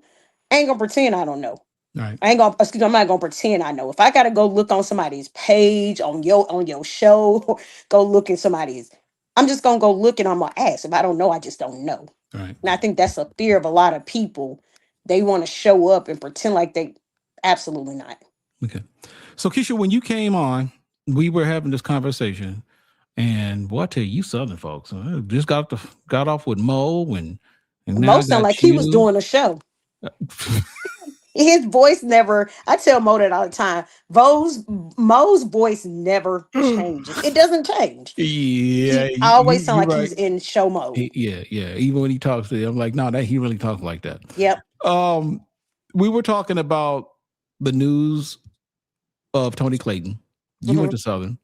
I ain't gonna pretend I don't know. Right. I'm not gonna pretend I know. If I gotta go look on somebody's page on your show, go look at somebody's, I'm just gonna go look and I'm gonna ask. If I don't know, I just don't know. Right. And I think that's a fear of a lot of people. They want to show up and pretend like they absolutely not. Okay. So Keisha, when you came on, we were having this conversation, and boy, I tell you Southern folks, just got off with Mo, and now Mo sound like he was doing a show. his voice never. I tell Mo that all the time. Mo's voice never changes. It doesn't change. Yeah, He always sound you like right. he's in show mode. Yeah. Even when he talks to you, I'm like, no, that he really talks like that. Yep. We were talking about the news of Tony Clayton. You went to Southern.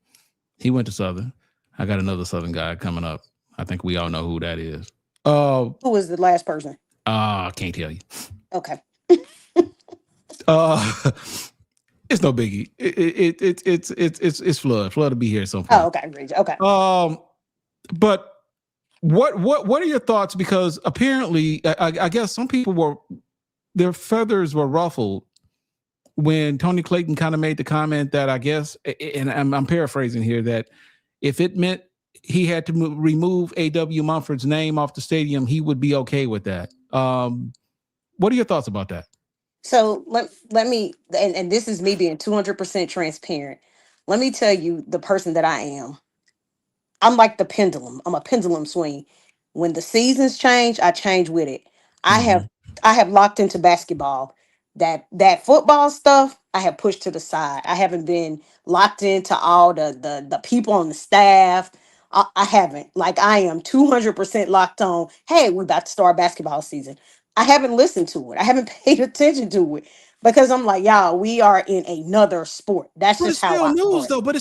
He went to Southern. I got another Southern guy coming up. I think we all know who that is. Who was the last person? I can't tell you. Okay. It's no biggie. It's Flood. Flood will be here at some point. Oh, okay. Okay. But what are your thoughts? Because apparently, I guess some people their feathers were ruffled when Tony Clayton kind of made the comment that I guess, and I'm paraphrasing here, that if it meant he had to remove A.W. Mumford's name off the stadium, he would be okay with that. What are your thoughts about that? So let me, and this is me being 200% transparent. Let me tell you the person that I am. I'm like the pendulum. I'm a pendulum swing. When the seasons change, I change with it. I have locked into basketball. That football stuff I have pushed to the side. I haven't been locked into all the people on the staff. I haven't. Like, I am 200% locked on. Hey, we're about to start basketball season. I haven't listened to it. I haven't paid attention to it because I'm like, y'all, we are in another sport. That's but just it's still how I news, sport. though. But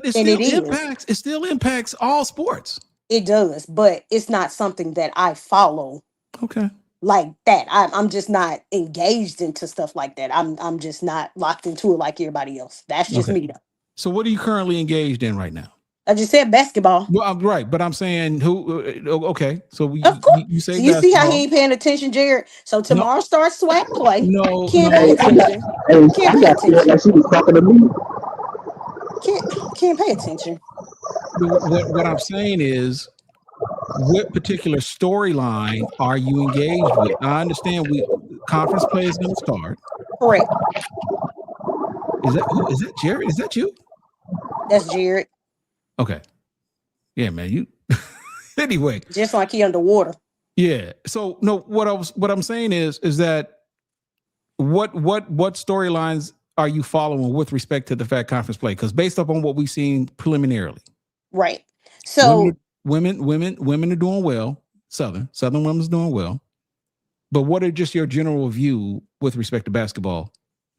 it still impacts all sports. It does, but it's not something that I follow. Okay. Like that. I'm just not engaged into stuff like that. I'm just not locked into it like everybody else. That's just me though. So what are you currently engaged in right now? I just said basketball. Well, I'm right, but I'm saying who? Okay, so you say So you see how he ain't paying attention, Jared? So tomorrow starts swag play. Can't pay attention. Can't pay attention. She was talking to me. Can't pay attention. What I'm saying is, what particular storyline are you engaged with? I understand conference play is going to start. Correct. Is that Jared? Is that you? That's Jared. Okay. Yeah, man. You anyway. Just like he underwater. Yeah. So no, what I'm saying is that what storylines are you following with respect to the Fat Conference play? Because based upon what we've seen preliminarily, right? So women are doing well. Southern women's doing well. But what are just your general view with respect to basketball?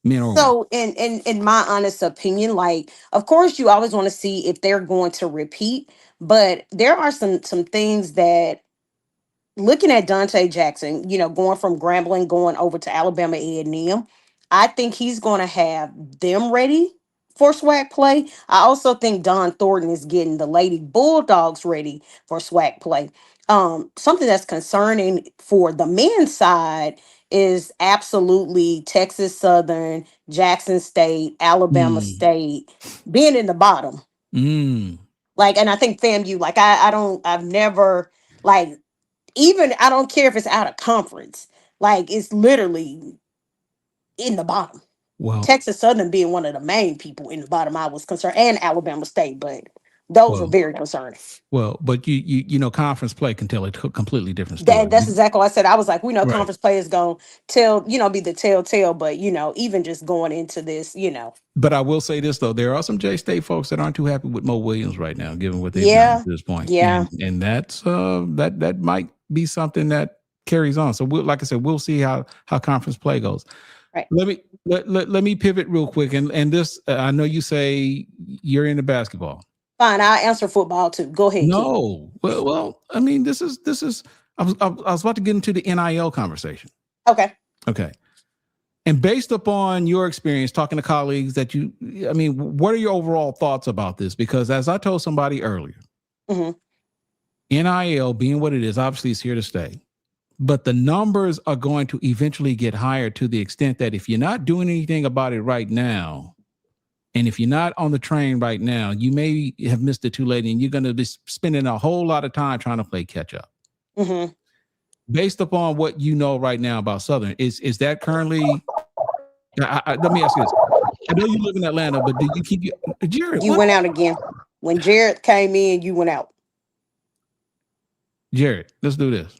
Men or so in my honest opinion, like, of course you always want to see if they're going to repeat, but there are some things that, looking at Dante Jackson, going from Grambling going over to Alabama A&M, I think he's going to have them ready for swag play. I also think Don Thornton is getting the Lady Bulldogs ready for swag play. Something that's concerning for the men's side is absolutely Texas Southern, Jackson State, Alabama State being in the bottom. Like, and I think FAMU, like, I've never, like, even, I don't care if it's out of conference, like, it's literally in the bottom. Wow. Texas Southern being one of the main people in the bottom, I was concerned, and Alabama State, but those are very concerning. Well, but you know, conference play can tell a completely different story. That's exactly what I said. I was like, we know conference play is going to tell, be the telltale, but even just going into this, But I will say this though, there are some J-State folks that aren't too happy with Mo Williams right now, given what they've done at this point. Yeah. And that's that might be something that carries on. So like I said, we'll see how conference play goes. Right. Let me pivot real quick. And this, I know you say you're into basketball. Fine, I'll answer football too. Go ahead. No, well, I mean, this is. I was about to get into the NIL conversation. Okay. And based upon your experience talking to colleagues what are your overall thoughts about this? Because as I told somebody earlier, NIL being what it is, obviously it's here to stay. But the numbers are going to eventually get higher to the extent that if you're not doing anything about it right now, and if you're not on the train right now, you may have missed it too late, and you're going to be spending a whole lot of time trying to play catch up. Based upon what you know right now about Southern, is that currently? Let me ask you this: I know you live in Atlanta, but did you keep Jared? You went out again. When Jared came in, you went out. Jared, let's do this.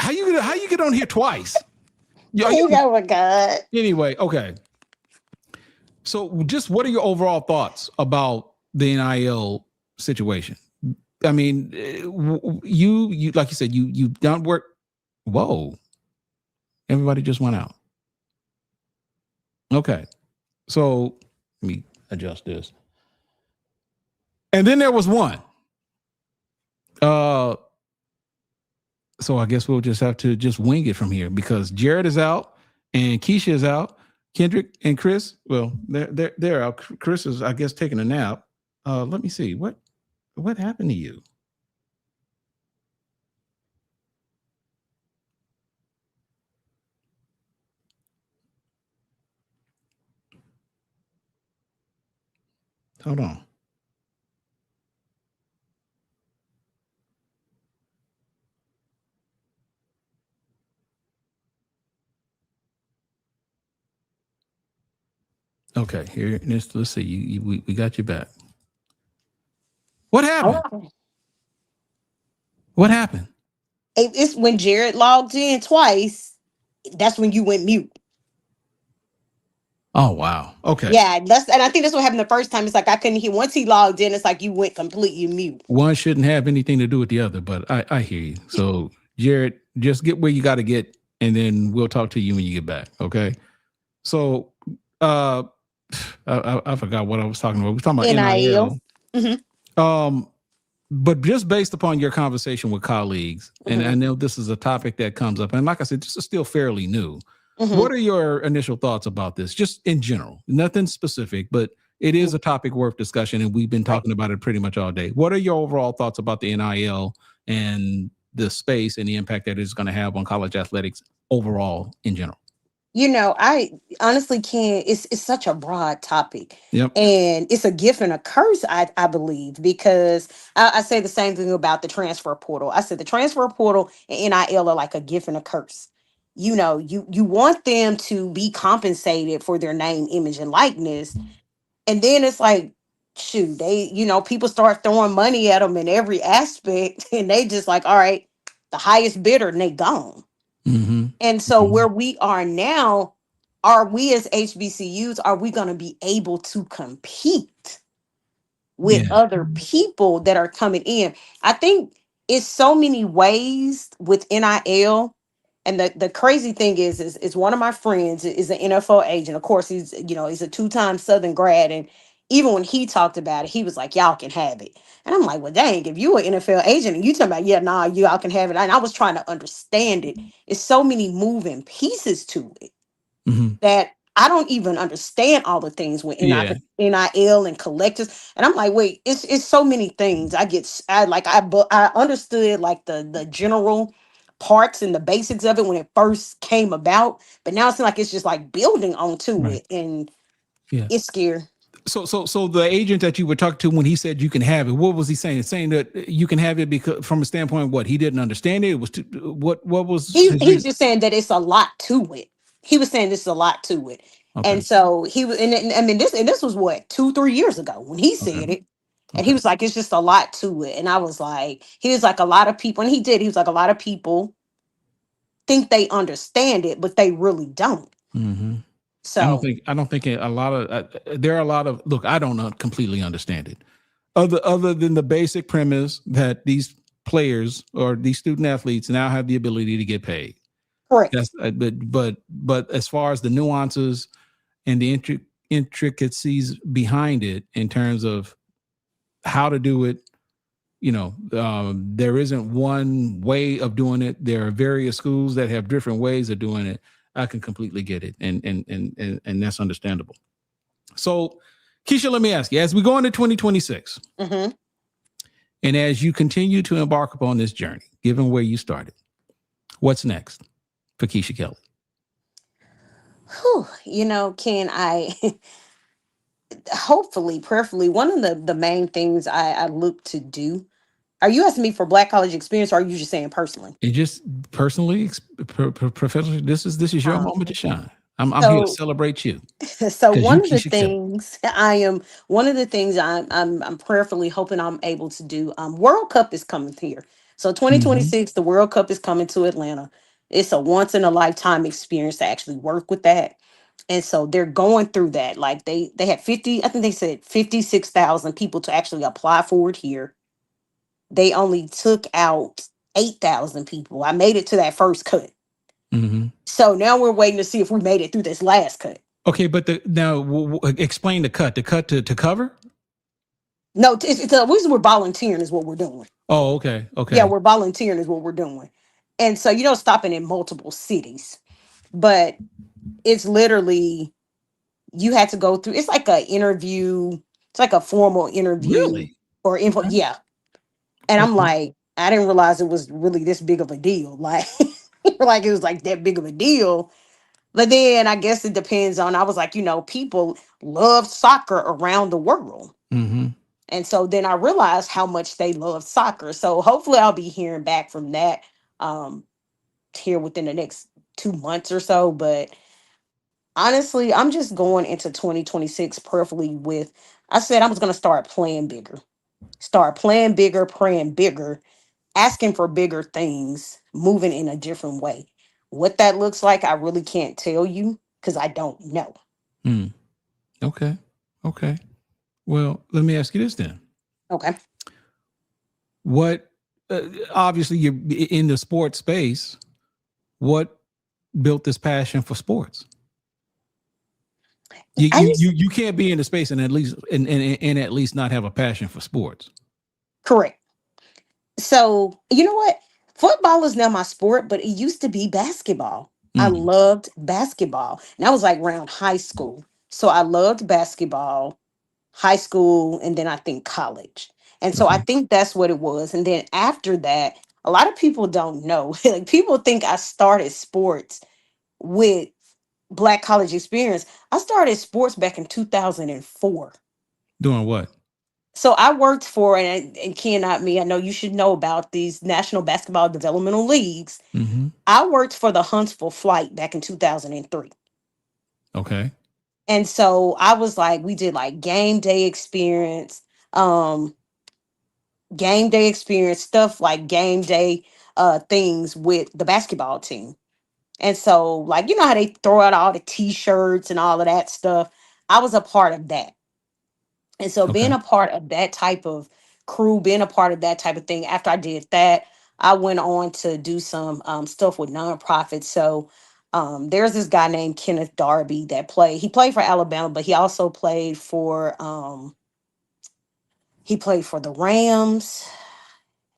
How you get on here twice? Oh my God. Anyway, okay. So just what are your overall thoughts about the NIL situation? I mean, you like you said, you've done work. Whoa. Everybody just went out. Okay. So let me adjust this. And then there was one. So I guess we'll just have to just wing it from here because Jared is out and Keisha is out. Kendrick and Chris, well, they're out. Chris is, I guess, taking a nap. Let me see. What happened to you? Hold on. Okay, here. Let's see. We got you back. What happened? Oh. What happened? It's when Jared logged in twice. That's when you went mute. Oh wow. Okay. Yeah, and I think that's what happened the first time. It's like I couldn't hear. Once he logged in, it's like you went completely mute. One shouldn't have anything to do with the other, but I hear you. So Jared, just get where you got to get, and then we'll talk to you when you get back. Okay. So I forgot what I was talking about. We were talking about NIL. Mm-hmm. But just based upon your conversation with colleagues, and I know this is a topic that comes up, and like I said, this is still fairly new. Mm-hmm. What are your initial thoughts about this? Just in general, nothing specific, but it is a topic worth discussion, and we've been talking about it pretty much all day. What are your overall thoughts about the NIL and the space and the impact that it's going to have on college athletics overall in general? You know, I honestly can't. It's such a broad topic. Yep. And it's a gift and a curse, I believe, because I say the same thing about the transfer portal. I said the transfer portal and NIL are like a gift and a curse. You know, you want them to be compensated for their name, image, and likeness. And then it's like, shoot, people start throwing money at them in every aspect. And they just like, all right, the highest bidder, and they gone. Mm-hmm. And so where we are now, are we as HBCUs, are we going to be able to compete with other people that are coming in? I think it's so many ways with NIL. And the crazy thing is one of my friends is an NFL agent. Of course, he's a 2-time Southern grad. And even when he talked about it, he was like, y'all can have it. And I'm like, well, dang, if you an NFL agent and you talking about, y'all can have it. And I was trying to understand it. It's so many moving pieces to it that I don't even understand all the things with NIL and collectives. And I'm like, wait, it's so many things. I understood like the general parts and the basics of it when it first came about. But now it's like it's just like building onto it. And it's scary. So the agent that you were talking to when he said you can have it, what was he saying? Saying that you can have it because from a standpoint of what he didn't understand it. It was what was he's just saying that it's a lot to it. He was saying this is a lot to it. Okay. And so he was, and this was what 2-3 years ago when he said it. And he was like, it's just a lot to it. And I was like, he was like, a lot of people, and he was like, a lot of people think they understand it, but they really don't. Mm-hmm. So I don't think a lot of there are a lot of look. I don't completely understand it, other than the basic premise that these players or these student athletes now have the ability to get paid. Correct. That's, but as far as the nuances and the intricacies behind it in terms of how to do it, there isn't one way of doing it. There are various schools that have different ways of doing it. I can completely get it, and that's understandable. So, Keisha, let me ask you: as we go into 2026, and as you continue to embark upon this journey, given where you started, what's next for Keisha Kelly? Ken, I hopefully, prayerfully, one of the main things I look to do. Are you asking me for Black college experience, or are you just saying personally? It just personally, professionally. This is your moment to shine. I'm here to celebrate you. So one of the things I'm prayerfully hoping I'm able to do. World Cup is coming here. So 2026, the World Cup is coming to Atlanta. It's a once in a lifetime experience to actually work with that. And so they're going through that. Like they had 50, I think they said 56,000 people to actually apply for it here. They only took out 8,000 people. I made it to that first cut. Mm-hmm. So now we're waiting to see if we made it through this last cut. Okay, but explain the cut. The cut to cover? No, we're volunteering is what we're doing. Oh, okay. Okay. Yeah, we're volunteering is what we're doing. And so, stopping in multiple cities, but it's literally, you had to go through, it's like a interview. It's like a formal interview. Really? Or info. Okay. Yeah. And I'm like, I didn't realize it was really this big of a deal. Like, like it was like that big of a deal. But then I guess it depends on, I was like, people love soccer around the world. Mm-hmm. And so then I realized how much they love soccer. So hopefully I'll be hearing back from that here within the next 2 months or so. But honestly, I'm just going into 2026 perfectly with, I said I was going to start playing bigger, praying bigger, asking for bigger things, moving in a different way. What that looks like, I really can't tell you because I don't know. Okay. Okay. Well, let me ask you this then. Okay. What, obviously you're in the sports space. What built this passion for sports? You can't be in the space and at least not have a passion for sports. Correct. So, you know what? Football is now my sport, but it used to be basketball. I loved basketball. And that was like around high school. So I loved basketball, high school, and then I think college. And so I think that's what it was. And then after that, a lot of people don't know. Like, people think I started sports with Black College Experience. I started sports back in 2004. Doing what? So I worked for, and Ken, not me, I know you should know about these National Basketball Developmental Leagues. Mm-hmm. I worked for the Huntsville Flight back in 2003. Okay. And so I was like, we did like game day experience stuff, like game day things with the basketball team. And so, like, how they throw out all the t-shirts and all of that stuff. I was a part of that. And so being a part of that type of crew, being a part of that type of thing, after I did that, I went on to do some stuff with nonprofits. So there's this guy named Kenneth Darby he played for Alabama, but he also played for the Rams.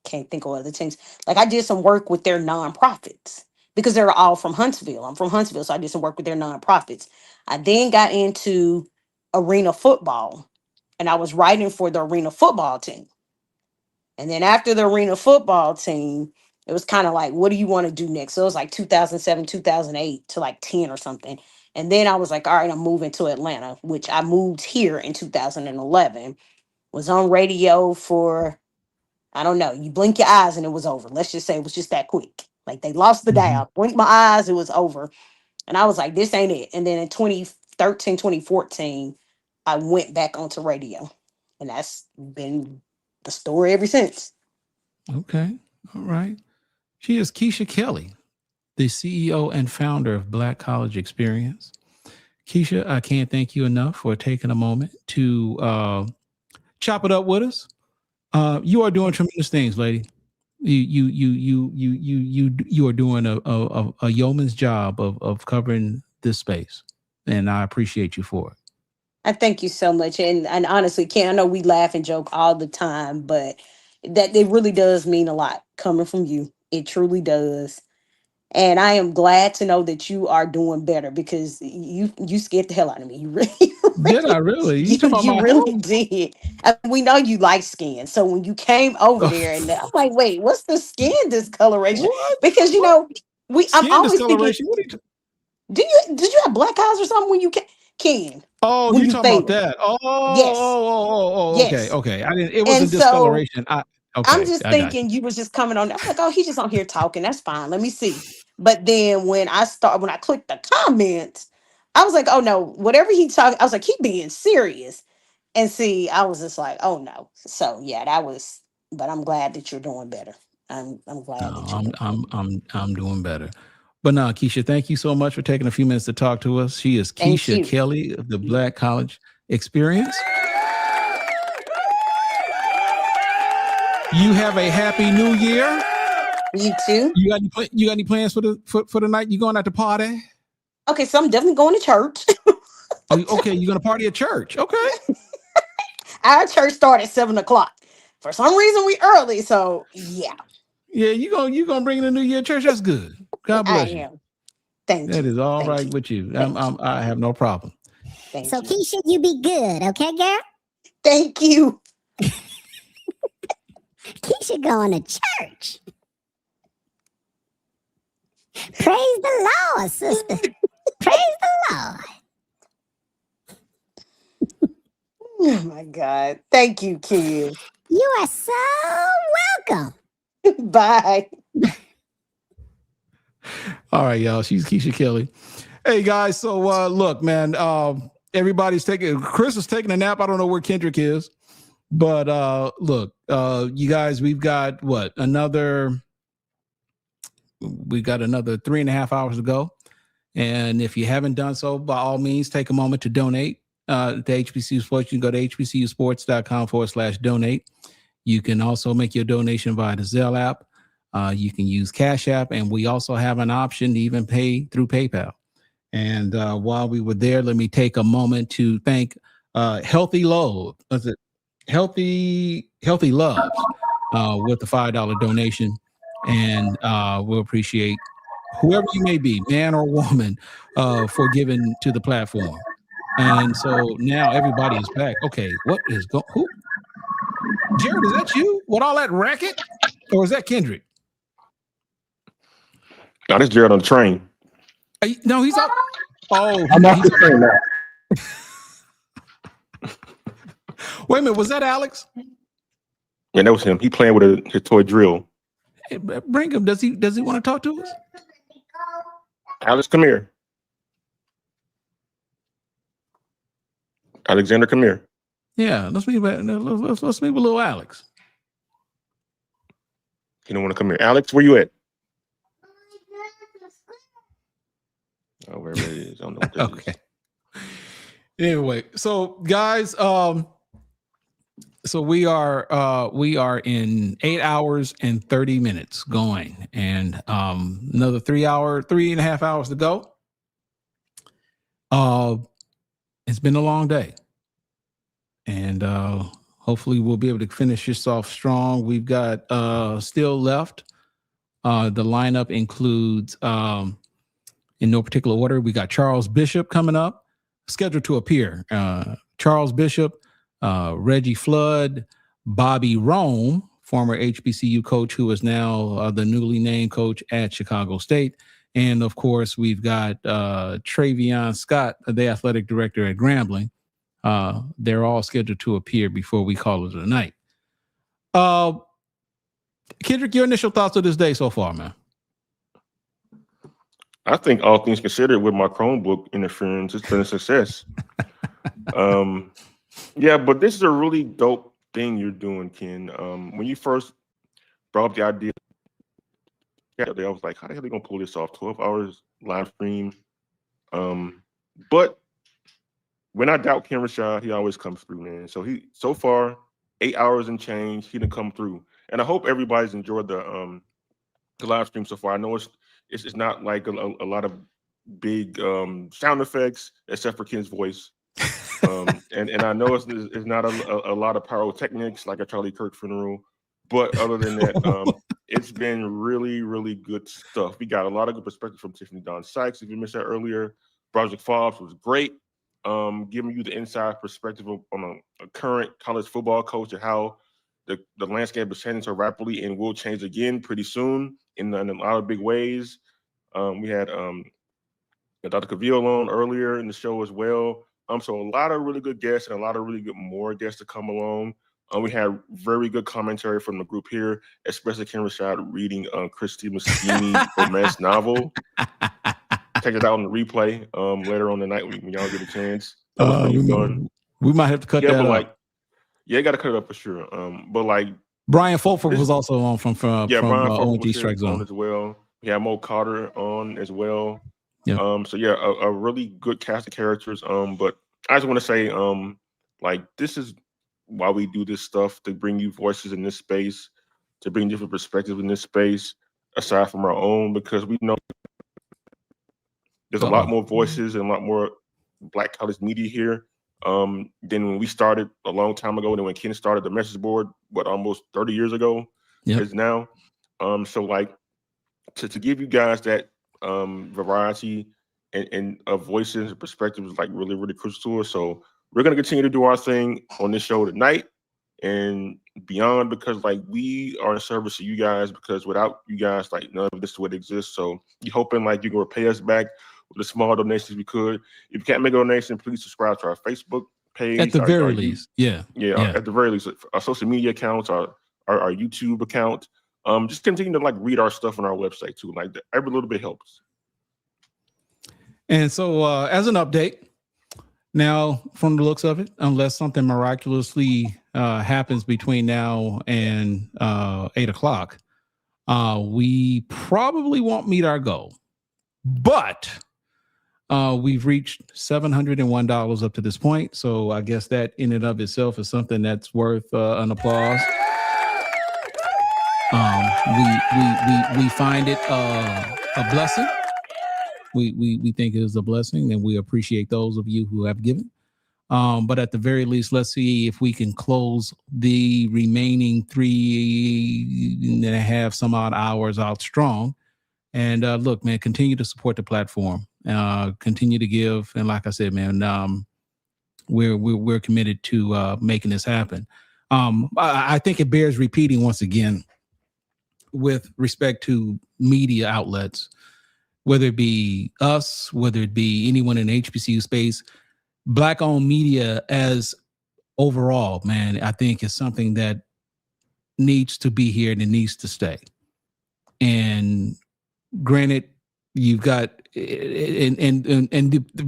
Can't think of other teams. Like, I did some work with their nonprofits because they're all from Huntsville. I'm from Huntsville, so I did some work with their nonprofits. I then got into arena football, and I was writing for the arena football team. And then after the arena football team, it was kind of like, what do you want to do next? So it was like 2007, 2008 to like 10 or something. And then I was like, all right, I'm moving to Atlanta, which I moved here in 2011. Was on radio for, I don't know, you blink your eyes and it was over. Let's just say it was just that quick. Like, they lost the dial. Blinked my eyes, it was over. And I was like, this ain't it. And then in 2013, 2014, I went back onto radio. And that's been the story ever since. Okay. All right. She is Keisha Kelly, the CEO and founder of Black College Experience. Keisha, I can't thank you enough for taking a moment to chop it up with us. You are doing tremendous things, lady. You are doing a yeoman's job of covering this space, and I appreciate you for it. I thank you so much, and honestly, Ken, I know we laugh and joke all the time, but that it really does mean a lot coming from you. It truly does. And I am glad to know that you are doing better, because you scared the hell out of me. You really did. I really? You really did. We know you like skin. So when you came over there, and I'm like, wait, what's the skin discoloration? What? Because skin I'm always discoloration. thinking, did you have black eyes or something when you came? Oh, you talking about that? Oh, yes. Yes. Okay. I didn't. It wasn't discoloration. I'm just thinking you was just coming on. I'm like, oh, he's just on here talking. That's fine. Let me see. But then when I clicked the comments, I was like, oh no, whatever he talking, I was like, he being serious. And see, I was just like, oh no. So yeah, but I'm glad that you're doing better. I'm glad that you. I'm doing better. But no, Keisha, thank you so much for taking a few minutes to talk to us. She is Keisha Kelly of the Black College Experience. You have a happy new year. You too. You got any plans for the night? You going out to party? Okay, so I'm definitely going to church. Okay, you're gonna party at church. Okay. Our church started at 7:00. For some reason, we early, so yeah. Yeah, you gonna bring in the new year church. That's good. God bless you. Thank you. That is all right with you. I have no problem. So Keisha, you be good, okay, girl? Thank you. Keisha going to church. Praise the Lord, sister. Praise the Lord. Oh my God. Thank you, kid. You are so welcome. Bye. All right, y'all. She's Keisha Kelly. Hey guys, so look, man, Chris is taking a nap. I don't know where Kendrick is, but look, you guys, we've got another 3.5 hours to go. And if you haven't done so, by all means, take a moment to donate to HBCU Sports. You can go to hbcusports.com/donate. You can also make your donation via the Zelle app. You can use CashApp, and we also have an option to even pay through PayPal. And while we were there, let me take a moment to thank Healthy Loves with the $5 donation. And we'll appreciate whoever you may be, man or woman, for giving to the platform. And so now everybody is back. Okay, what is who? Jared, is that you? With all that racket? Or is that Kendrick? No, this Jared on the train. No, he's up. Oh, I'm off the train now. Wait a minute, was that Alex? Yeah, that was him. He playing with his toy drill. Hey, bring him. Does he want to talk to us? Alex, come here. Alexander, come here. Yeah, let's meet with little Alex. You don't want to come here. Alex, where you at? Oh, wherever it is. I don't know what that Okay. Anyway, so guys, so we are in 8 hours and 30 minutes going, and another 3.5 hours to go. It's been a long day, and hopefully we'll be able to finish this off strong. We've got still left. The lineup includes, in no particular order, we got Charles Bishop coming up, scheduled to appear. Charles Bishop, Reggie Flood, Bobby Rome, former HBCU coach who is now the newly named coach at Chicago State. And of course, we've got Travion Scott, the athletic director at Grambling. They're all scheduled to appear before we call it a night. Kendrick, your initial thoughts of this day so far, man? I think all things considered, with my Chromebook interference, it's been a success. Yeah, but this is a really dope thing you're doing, Ken. When you first brought up the idea, I was like, how the hell are they gonna pull this off? 12 hours live stream. But when I doubt Ken Rashad, he always comes through, man. So far, 8 hours and change, he done come through. And I hope everybody's enjoyed the live stream so far. I know it's not like a lot of big sound effects, except for Ken's voice. And I know it's not a lot of pyrotechnics like a Charlie Kirk funeral. But other than that, it's been really, really good stuff. We got a lot of good perspective from Tiffany Sykes. If you missed that earlier, Project Hobbs was great, giving you the inside perspective on a current college football coach and how the landscape is changing so rapidly and will change again pretty soon in a lot of big ways. We had Dr. Cavil on earlier in the show as well. So a lot of really good guests and a lot of really good more guests to come along. We had very good commentary from the group here, especially Ken Rashad reading Christy Muschini Gomez novel. Check it out on the replay later on the night when y'all get a chance. That was pretty fun. We might have to cut that but up. Like, yeah, you got to cut it up for sure. But like Brian Fulford was also on from Brian Fulford ONG was Strike on Zone. as well. We had Mo Carter on as well. Yeah. So yeah, a really good cast of characters. But I just want to say, like, this is why we do this stuff, to bring you voices in this space, to bring different perspectives in this space, aside from our own, because we know there's a lot more voices and a lot more Black college media here than when we started a long time ago, and when Ken started the message board, almost 30 years ago is now. So like to give you guys that variety and of voices and perspectives is like really, really crucial to us. So we're gonna continue to do our thing on this show tonight and beyond, because like we are in service to you guys, because without you guys, like none of this would exist. So you're hoping like you can repay us back with a small donations we could. If you can't make a donation, please subscribe to our Facebook page. At the very least. Yeah, at the very least, our social media accounts, our YouTube account. Just continue to like read our stuff on our website too. Like every little bit helps. And so as an update, now from the looks of it, unless something miraculously happens between now and 8 o'clock, we probably won't meet our goal. But we've reached $701 up to this point. So I guess that in and of itself is something that's worth an applause. We find it a blessing. We think it is a blessing, and we appreciate those of you who have given. But at the very least, let's see if we can close the remaining 3.5 some odd hours out strong. And look, man, continue to support the platform. Continue to give, and like I said, man, we're committed to making this happen. I think it bears repeating once again with respect to media outlets, whether it be us, whether it be anyone in the HBCU space, Black-owned media as overall, man, I think is something that needs to be here and it needs to stay. And granted, you've got, and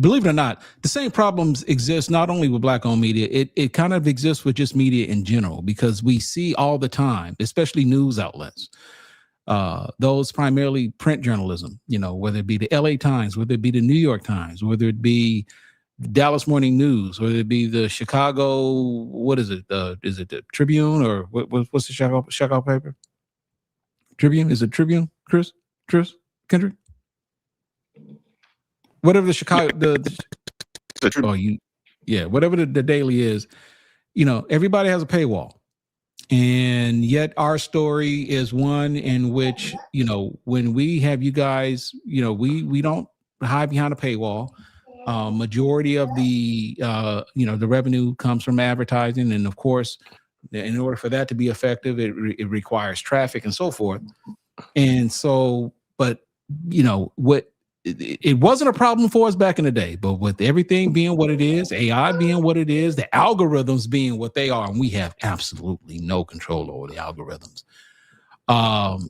believe it or not, the same problems exist not only with Black-owned media, it kind of exists with just media in general, because we see all the time, especially news outlets, those primarily print journalism, whether it be the LA Times, whether it be the New York Times, whether it be the Dallas Morning News, whether it be the Chicago, what is it? Is it the Tribune, or what's the Chicago paper? Tribune? Is it Tribune? Chris? Kendrick? Whatever the Chicago, whatever the daily is, everybody has a paywall. And yet our story is one in which, when we have you guys, we don't hide behind a paywall. Majority of the, the revenue comes from advertising. And of course, in order for that to be effective, it requires traffic and so forth. And so, but, it wasn't a problem for us back in the day, but with everything being what it is, AI being what it is, the algorithms being what they are, and we have absolutely no control over the algorithms,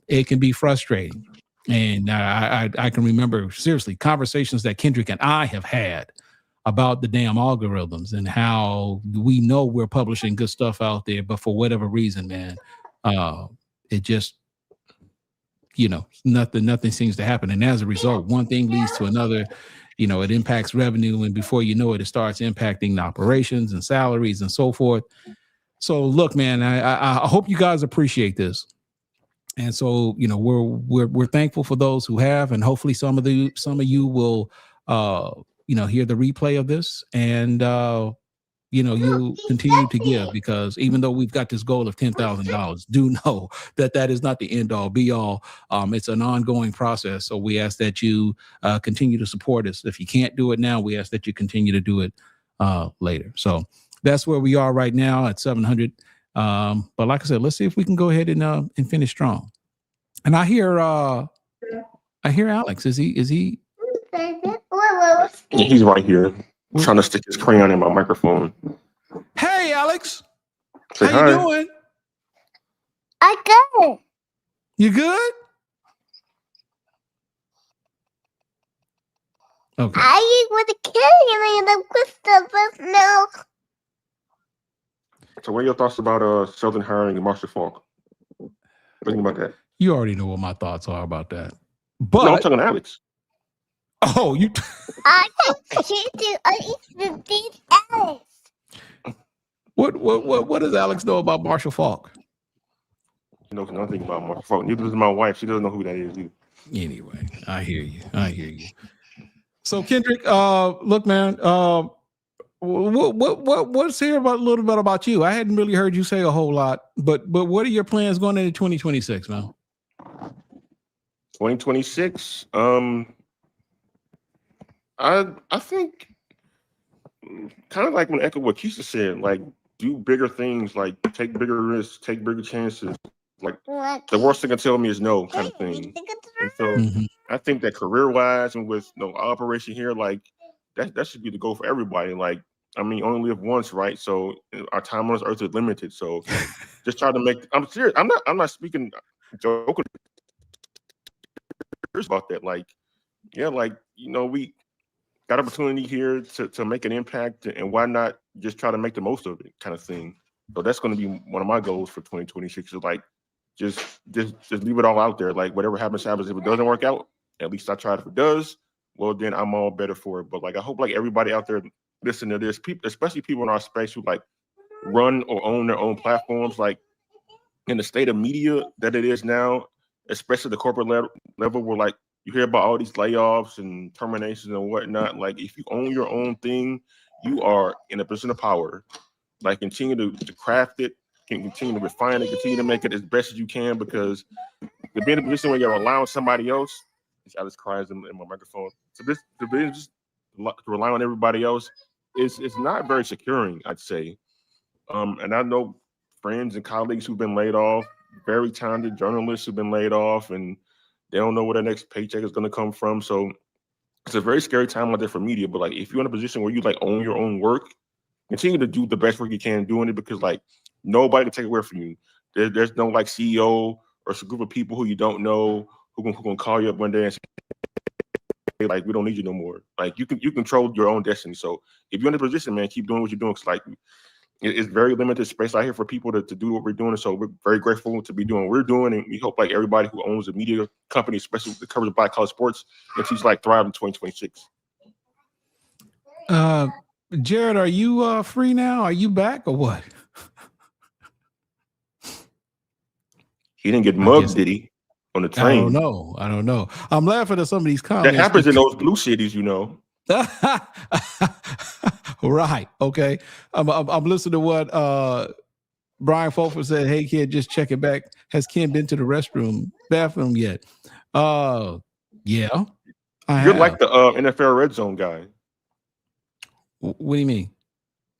it can be frustrating. And I can remember, seriously, conversations that Kendrick and I have had about the damn algorithms and how we know we're publishing good stuff out there, but for whatever reason, man, it just, nothing seems to happen. And as a result, one thing leads to another, it impacts revenue. And before you know it, it starts impacting the operations and salaries and so forth. So look, man, I hope you guys appreciate this. And so, we're thankful for those who have, and hopefully some of you will, hear the replay of this, and, you'll continue to give, because even though we've got this goal of $10,000, do know that is not the end all be all. It's an ongoing process. So we ask that you continue to support us. If you can't do it now, we ask that you continue to do it later. So that's where we are right now at 700. But like I said, let's see if we can go ahead and finish strong. And I hear Alex. Is he? He's right here. I'm trying to stick his crayon in my microphone. Hey, Alex. Say How hi. you doing? I good. You good? Okay. I was a kid and Christopher's milk. So what are your thoughts about Southern hiring Marshall Falk? Thinking about that. You already know what my thoughts are about that. No, But I'm talking to Alex. oh, you. What does Alex know about Marshall Falk? You know, nothing about Marshall Falk. Neither does my wife. She doesn't know who that is either. Anyway, I hear you. So Kendrick, look, man, what's here about a little bit about you? I hadn't really heard you say a whole lot, but what are your plans going into 2026, man? 2026. I think kind of like when echo what Keisha said, like do bigger things, like take bigger risks, take bigger chances. Like the worst thing can tell me is no, kind of thing. And so I think that career-wise and with no operation here, like that should be the goal for everybody. Like, I mean, you only live once, right? So our time on this earth is limited. So just try to make. I'm serious. I'm not speaking joking about that. Like, yeah, like we got opportunity here to make an impact, and why not just try to make the most of it, kind of thing. So that's going to be one of my goals for 2026. Is like just leave it all out there. Like whatever happens. If it doesn't work out, at least I tried. If it does, well then I'm all better for it. But like I hope like everybody out there listen to this, people, especially people in our space who like run or own their own platforms, like in the state of media that it is now, especially the corporate level where like you hear about all these layoffs and terminations and whatnot. Like if you own your own thing, you are in a position of power. Like continue to craft it, can continue to refine it, continue to make it as best as you can, because to be in a position where you're allowing somebody else, I just cries in my microphone. So this to rely on everybody else is not very securing, I'd say. And I know friends and colleagues who've been laid off, very talented journalists who've been laid off, and they don't know where their next paycheck is going to come from. So it's a very scary time out there for media. But like, if you're in a position where you like own your own work, continue to do the best work you can doing it, because like nobody can take it away from you. There's no like CEO or some group of people who you don't know who can call you up one day and say, like, we don't need you no more. Like you control your own destiny. So if you're in a position, man, keep doing what you're doing. It's like it's very limited space out here for people to do what we're doing. So we're very grateful to be doing what we're doing. And we hope like everybody who owns a media company, especially that covers Black college sports, and teach like thrive in 2026. Jared, are you free now? Are you back or what? He didn't get mugged, did he? On the train? I don't know. I'm laughing at some of these comments. That happens in those blue cities, you know. Right. Okay. I'm listening to what Brian Fulford said. Hey, kid, just check it back. Has Ken been to the bathroom yet? Yeah. You're like the NFL Red Zone guy. What do you mean?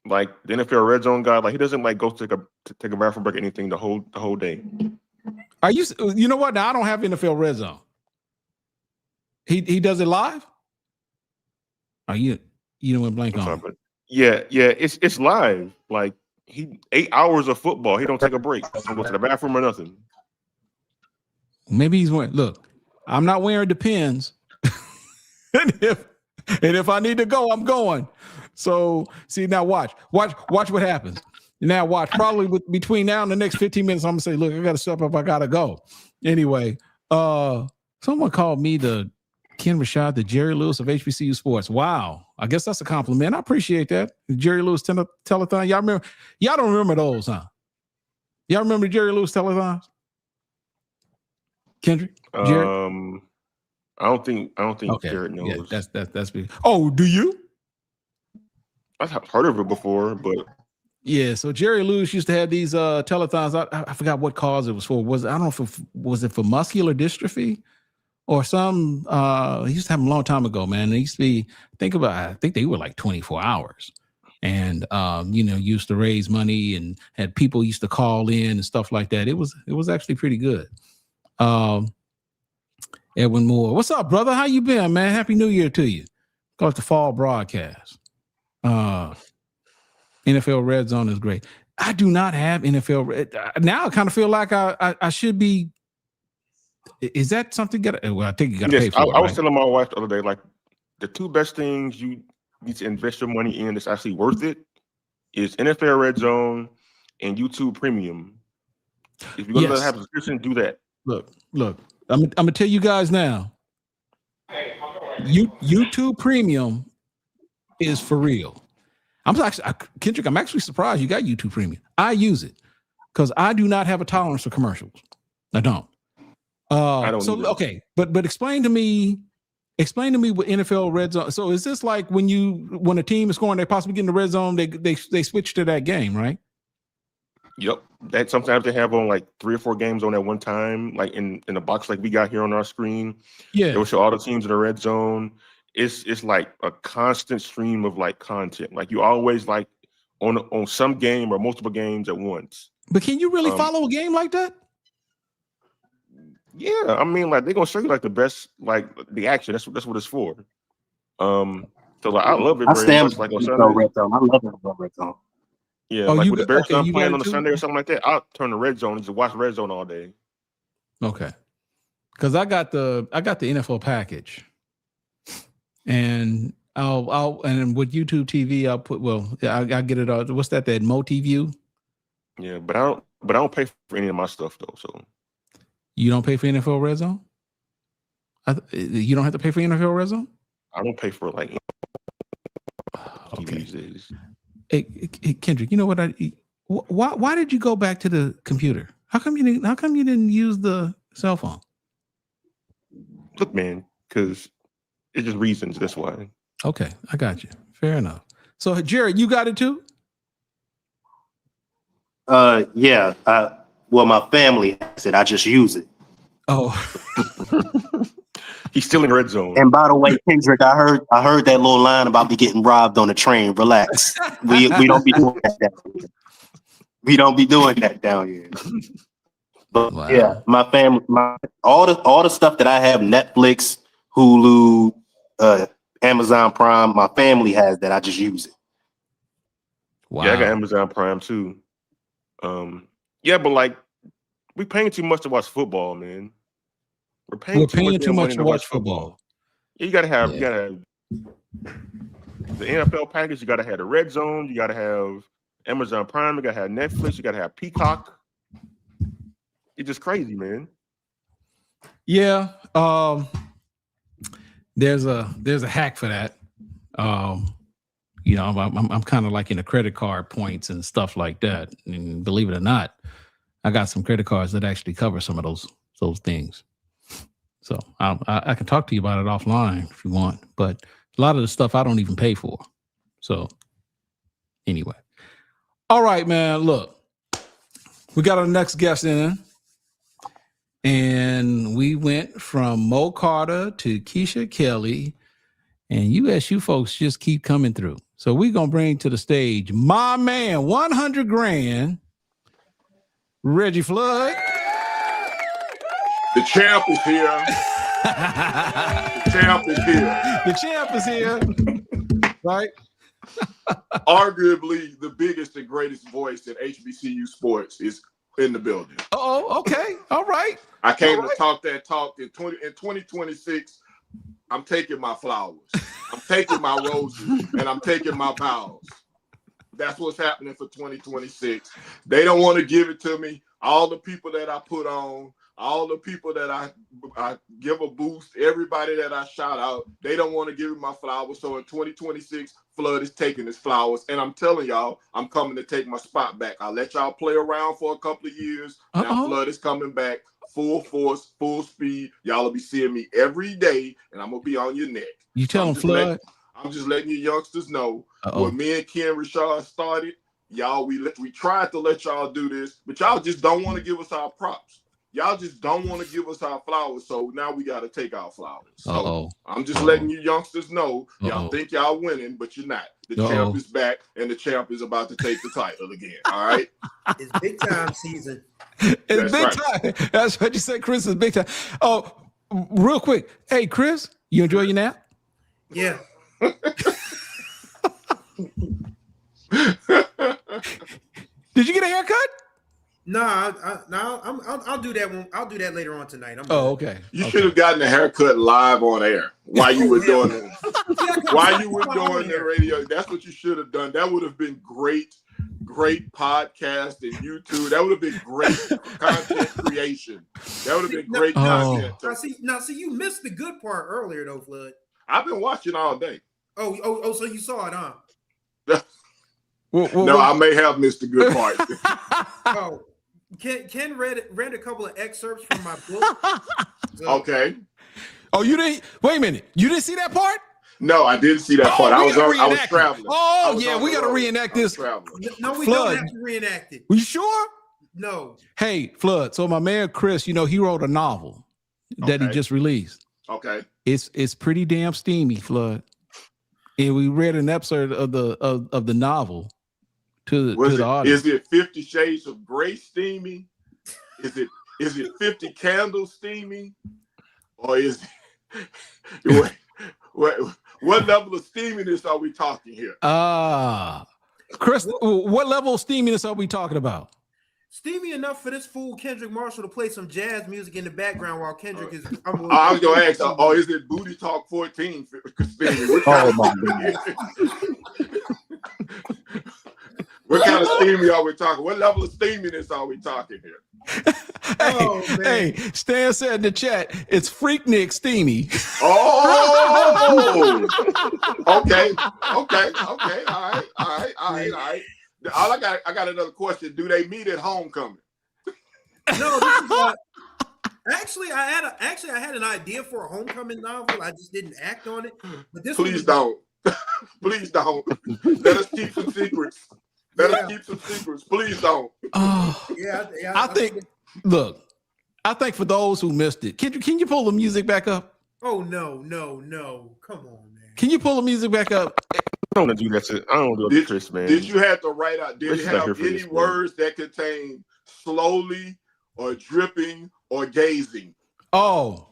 Like the NFL Red Zone guy, like he doesn't like go take a bathroom break or anything the whole day. Are you? You know what? Now I don't have NFL Red Zone. He does it live. Are you know what blank on? Yeah, it's live. Like 8 hours of football. He don't take a break. Don't go to the bathroom or nothing. Maybe he's wearing. Look, I'm not wearing Depends, and if I need to go, I'm going. So see now, watch what happens. Now watch. Probably between now and the next 15 minutes, I'm gonna say, look, I gotta step up. I gotta go. Anyway, someone called me the Ken Rashad, the Jerry Lewis of HBCU Sports. Wow, I guess that's a compliment. I appreciate that. Jerry Lewis telethon. Y'all remember? Y'all don't remember those, huh? Y'all remember Jerry Lewis telethons? Kendrick? Jared? I don't think okay. Jared knows. Yeah, that's big. Oh, do you? I've heard of it before, but yeah. So Jerry Lewis used to have these telethons. I forgot what cause it was for. I don't know if was it for muscular dystrophy or some. He used to have them a long time ago, man. They used to be. I think they were like 24 hours, and used to raise money and had people used to call in and stuff like that. It was actually pretty good. Edwin Moore, what's up, brother? How you been, man? Happy New Year to you. Call it the fall broadcast. NFL Red Zone is great. I do not have NFL. Now I kind of feel like I should be. Is that something? Well, I think you got to pay for it. I was telling my wife the other day, like the two best things you need to invest your money in that's actually worth it is NFL Red Zone and YouTube Premium. If you're gonna Yes. have a subscription, do that. Look. I'm gonna tell you guys now. YouTube Premium is for real. Kendrick, I'm actually surprised you got YouTube Premium. I use it because I do not have a tolerance for commercials. I don't. I don't so either. okay, but explain to me what NFL red zone. So is this like when a team is scoring, they possibly get in the red zone, they switch to that game, right? Yep. That sometimes they have on like 3 or 4 games on at one time, like in the box like we got here on our screen. Yeah. They will show all the teams in the red zone. It's like a constant stream of like content. Like you always like on some game or multiple games at once. But can you really follow a game like that? Yeah, I mean, like they're gonna show you like the best, like the action. That's what it's for. So like I love it very much. Like on Sunday, red zone. I love it on red zone. yeah, Oh, like you with the got- Bears okay, not you playing got on it a too? Sunday or something like that, I'll turn the red zone and just watch red zone all day. Okay. Because I got the NFL package. And and with YouTube TV, I'll put I get it all. What's that MoTV? Yeah, but I don't pay for any of my stuff though. So You don't pay for NFL Red Zone? You don't have to pay for NFL Red Zone? I don't pay for like Okay. these days. Hey, Kendrick, you know what? Why did you go back to the computer? How come you didn't use the cell phone? Look, man, because it's just reasons. That's why. Okay, I got you. Fair enough. So, Jared, you got it too? Yeah. Well, my family has it. I just use it. Oh. He's still in red zone. And by the way, Kendrick, I heard that little line about me getting robbed on the train. Relax. We don't be doing that down here. We don't be doing that down here. But Wow. yeah, my family, all the stuff that I have, Netflix, Hulu, Amazon Prime, my family has that. I just use it. Wow. Yeah, I got Amazon Prime too. Yeah, but like we paying too much to watch football, man. We're paying too much money to watch football. Yeah, you gotta have the NFL package. You gotta have the red zone. You gotta have Amazon Prime. You gotta have Netflix. You gotta have Peacock. It's just crazy, man. Yeah. There's a hack for that. You know, I'm kind of like in the credit card points and stuff like that. And believe it or not, I got some credit cards that actually cover some of those things. So I can talk to you about it offline if you want, but a lot of the stuff I don't even pay for. So anyway, all right, man. Look, we got our next guest in, and we went from Mo Carter to Keisha Kelly, and USU folks just keep coming through. So we're gonna bring to the stage my man, 100 grand, Reggie Flood. The champ is here. The champ is here. The champ is here. Right? Arguably the biggest and greatest voice in HBCU sports is in the building. Oh, okay. All right. I came to talk that talk in 2026. I'm taking my flowers. I'm taking my roses, and I'm taking my vows. That's what's happening for 2026. They don't want to give it to me. All the people that I put on, all the people that I give a boost, everybody that I shout out, they don't want to give me my flowers. So in 2026, Flood is taking his flowers. And I'm telling y'all, I'm coming to take my spot back. I'll let y'all play around for a couple of years. Now Flood is coming back, full force, full speed. Y'all will be seeing me every day, and I'm going to be on your neck. You tell him, Flood. I'm just letting you youngsters know what me and Ken Rashad started. Y'all, we tried to let y'all do this, but y'all just don't want to give us our props. Y'all just don't want to give us our flowers, so now we got to take our flowers. So I'm just letting you youngsters know, y'all think y'all winning, but you're not. The champ is back, and the champ is about to take the title again. All right? It's big time season. It's big time. That's what you said, Chris. Is big time. Oh, real quick. Hey, Chris, you enjoy your nap? Yeah. Did you get a haircut? No, I'll do that one. I'll do that later on tonight. Okay. You should have gotten a haircut live on air while you were doing it. While you were doing the radio, that's what you should have done. That would have been great great podcast and YouTube. That would have been great content creation. That would have been great content. Now, see, you missed the good part earlier, though, Flood. I've been watching all day. Oh, so you saw it, huh? No, I may have missed the good part. Oh, Ken read a couple of excerpts from my book. Okay. Oh, you didn't? Wait a minute. You didn't see that part? No, I didn't see that part. I was traveling. Oh, yeah, we got to reenact this. No, we Flood. don't have to reenact it. Are you sure? No. Hey, Flood. So my man Chris, he wrote a novel that he just released. Okay. It's pretty damn steamy, Flood. And we read an episode of the novel to the audience. Is it 50 Shades of Grey steamy? Is it 50 Candles steamy? Or is it what level of steaminess are we talking here? Chris, what level of steaminess are we talking about? Steamy enough for this fool Kendrick Marshall to play some jazz music in the background while Kendrick is. I was gonna ask, is it Booty Talk 14 steamy? What kind of steamy are we talking? What level of steaminess are we talking here? Hey, Stan said in the chat, it's Freaknik steamy. Oh, okay. All right. I got another question. Do they meet at homecoming? No, this is what. Actually, I had an idea for a homecoming novel. I just didn't act on it. But this Please don't. Please don't. Let us keep some secrets. Please don't. I think for those who missed it, can you pull the music back up? Oh no. Come on, man. Can you pull the music back up? I don't want to do that. I don't want to do Chris, man. Did you have to write out? Did it have any words that contain slowly or dripping or gazing? Oh,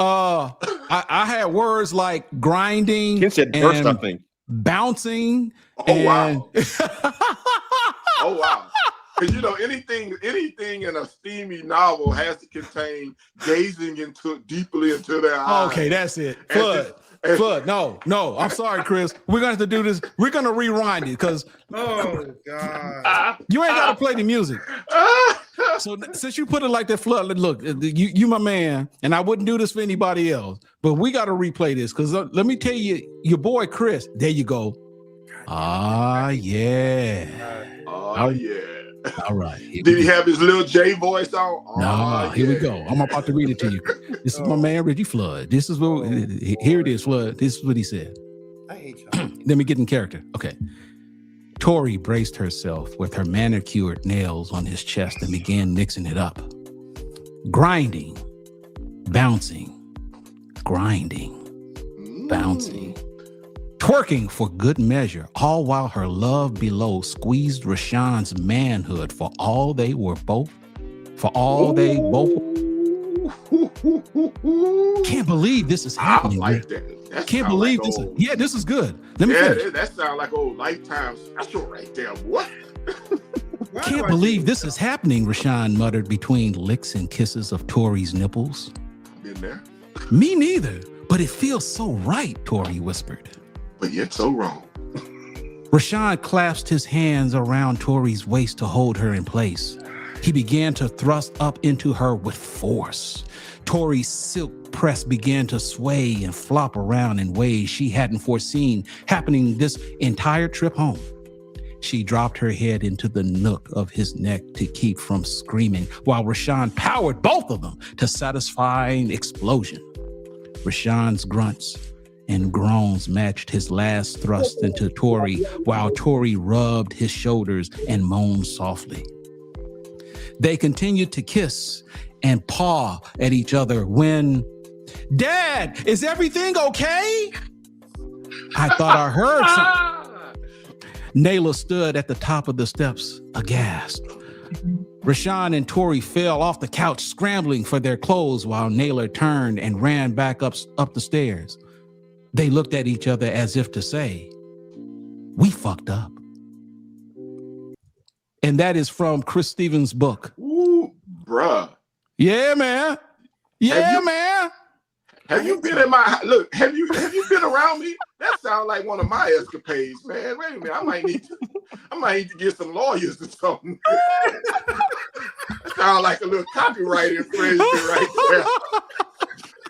I had words like grinding. Ken said burst something. Bouncing. Wow. Oh wow. Because anything in a steamy novel has to contain gazing deeply into their eyes. Okay, that's it. Flood. No. I'm sorry, Chris. We're gonna have to do this. We're gonna rewind it because oh god, you ain't gotta play the music. So since you put it like that, Flood, look, you my man, and I wouldn't do this for anybody else, but we got to replay this because let me tell you, your boy Chris. There you go. Yeah. Oh yeah. All right. Did he have his little J voice on? No, here we go. I'm about to read it to you. This is my man Reggie Flood. This is what here it is, Flood. This is what he said. I hate y'all. Let me get in character. Okay. Tori braced herself with her manicured nails on his chest and began mixing it up. Grinding, bouncing, grinding, bouncing, twerking for good measure, all while her love below squeezed Rashawn's manhood for all they both. Can't believe this is happening. I like that. Can't believe this. This is good. Let me finish. That sounds like old Lifetime special right there. What? Can't believe this is happening, Rashawn muttered between licks and kisses of Tori's nipples. Been there. Me neither, but it feels so right, Tori whispered. But yet so wrong. Rashawn clasped his hands around Tori's waist to hold her in place. He began to thrust up into her with force. Tori's silk press began to sway and flop around in ways she hadn't foreseen happening this entire trip home. She dropped her head into the nook of his neck to keep from screaming, while Rashawn powered both of them to satisfying explosion. Rashawn's grunts and groans matched his last thrust into Tori, while Tori rubbed his shoulders and moaned softly. They continued to kiss and paw at each other when, "Dad, is everything okay?" I thought I heard something. Nayla stood at the top of the steps, aghast. Rashawn and Tori fell off the couch, scrambling for their clothes while Nayla turned and ran back up the stairs. They looked at each other as if to say, "We fucked up." And that is from Chris Stevens' book. Ooh, bruh. Yeah, man. Man. Have you been in my look? Have you been around me? That sounds like one of my escapades, man. Wait a minute, I might need I might need to get some lawyers or something. That sounds like a little copyright infringement right there.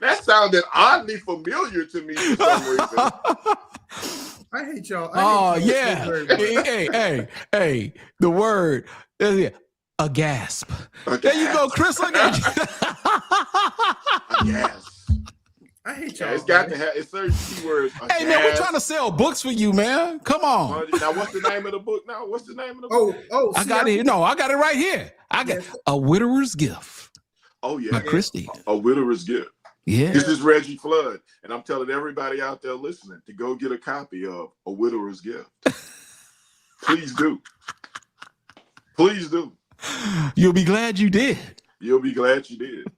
That sounded oddly familiar to me for some reason. I hate y'all. Oh yeah. Hey. The word. A gasp. There you go, Chris. Look at you. Yes. I hate Yeah, y'all. it's got to have it's certain keywords. Hey man, we're trying to sell books for you, man. Come on. Now, what's the name of the book? Now, what's the name of the book? I got it. No, I got it right here. I got A Widower's Gift. Oh yeah, by Christy. A Widower's Gift. Yeah. This is Reggie Flood, and I'm telling everybody out there listening to go get a copy of A Widower's Gift. Please do. Please do. You'll be glad you did. You'll be glad you did.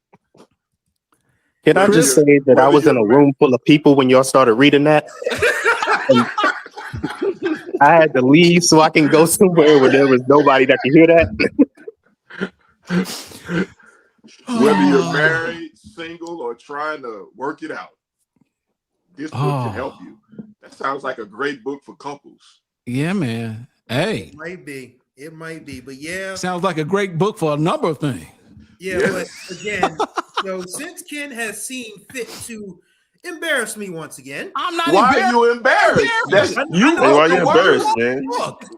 Can I just say that I was in a room full of people when y'all started reading that? I had to leave so I can go somewhere where there was nobody that could hear that. Whether you're married, single, or trying to work it out, this book can help you. That sounds like a great book for couples. Yeah, man. Hey. It might be, but yeah. Sounds like a great book for a number of things. Yeah, but again, since Ken has seen fit to embarrass me once again. I'm not Why are you embarrassed? Why are you embarrassed, man?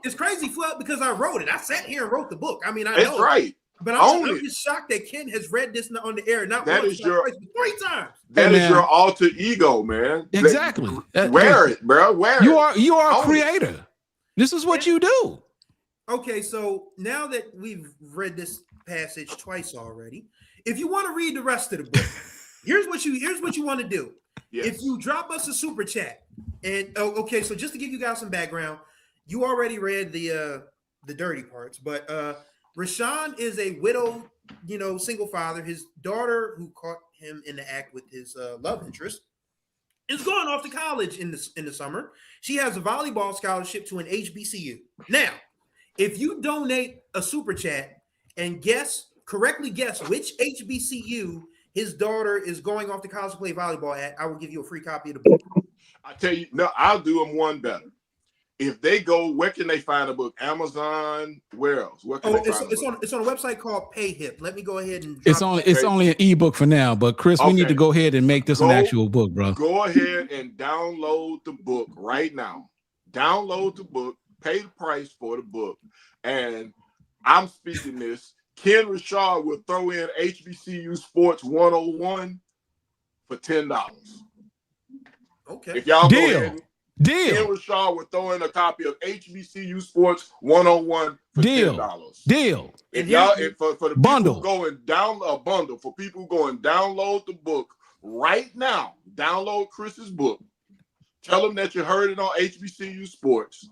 It's crazy, Flood, because I wrote it. I sat here and wrote the book. I mean, I That's know right. But I'm just shocked that Ken has read this on the air. Not that once, is your 3 times. That is your alter ego, man. Exactly. Wear it, bro. Wear it. You are a creator. This is what you do. Okay, so now that we've read this passage twice already, if you want to read the rest of the book, here's what you want to do. Yes. If you drop us a super chat, and okay, so just to give you guys some background, you already read the dirty parts, but Rashawn is a widowed, single father. His daughter, who caught him in the act with his love interest, is going off to college in the summer. She has a volleyball scholarship to an HBCU. Now, if you donate a super chat and correctly guess which HBCU his daughter is going off to college to play volleyball at, I will give you a free copy of the book. I tell you, no, I'll do them one better. If they go, where can they find the book? Amazon? Where else? Where can it's on a website called PayHip. Let me go ahead and it's only an ebook for now, but Chris, we need to go ahead and make this an actual book, bro. Go ahead and download the book right now. Download the book, pay the price for the book, and I'm speaking this. Ken Rashad will throw in HBCU Sports 101 for $10. Okay. If y'all Deal. Ken Rashad will throw in a copy of HBCU Sports 101 for $10. Deal. If y'all, for the bundle people going down a bundle for people going download the book right now. Download Chris's book. Tell them that you heard it on HBCU Sports,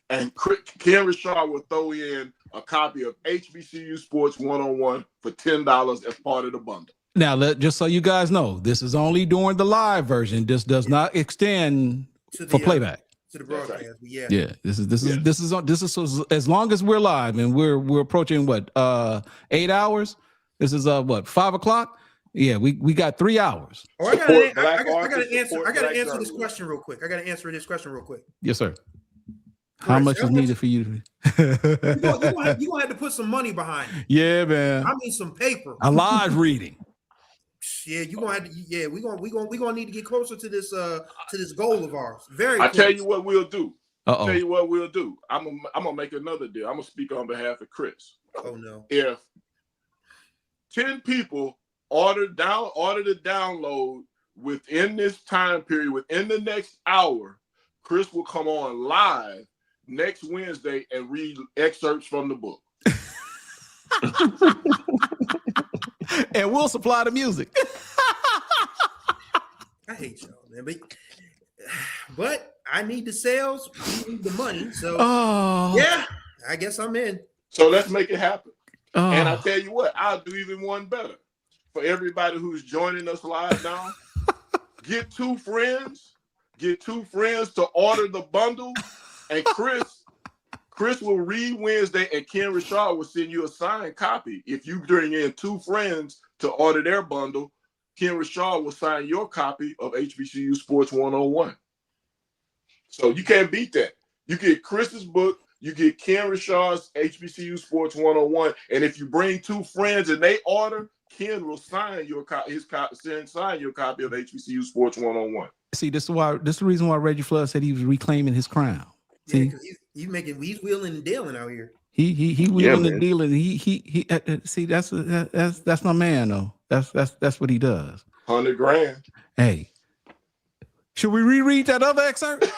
and Ken Rashad will throw in a copy of HBCU Sports 101 for $10 as part of the bundle. Now, just so you guys know, this is only during the live version. This does not extend for playback. To the broadcast, yeah. Yeah, this is as long as we're live, and we're approaching 8 hours. This is 5 o'clock. Yeah, we got 3 hours. Oh, I gotta answer this question real quick. Yes, sir. How much is needed for you? You're gonna have to put some money behind it. Yeah, man. I mean some paper. A live reading. Yeah, you're gonna have to. Yeah, we're gonna need to get closer to this goal of ours. Very. I tell you what we'll do. I'm gonna make another deal. I'm gonna speak on behalf of Chris. Oh no. If 10 people order the download within this time period, within the next hour, Chris will come on live next Wednesday and read excerpts from the book. And we'll supply the music. I hate y'all, man. But I need the sales, we need the money. So yeah, I guess I'm in. So let's make it happen. And I tell you what, I'll do even one better. For everybody who's joining us live now, get two friends to order the bundle, and Chris will read Wednesday, and Ken Rashad will send you a signed copy. If you bring in 2 friends to order their bundle, Ken Rashad will sign your copy of HBCU Sports 101. So you can't beat that. You get Chris's book, You get Ken Richard's HBCU Sports 101, and if you bring 2 friends and they order, Ken will sign your sign your copy of HBCU Sports 101. See, this is the reason why Reggie Flood said he was reclaiming his crown. See, because he's wheeling and dealing out here. He wheeling and dealing. He see, that's my man though. That's what he does. $100,000. Hey, should we reread that other excerpt?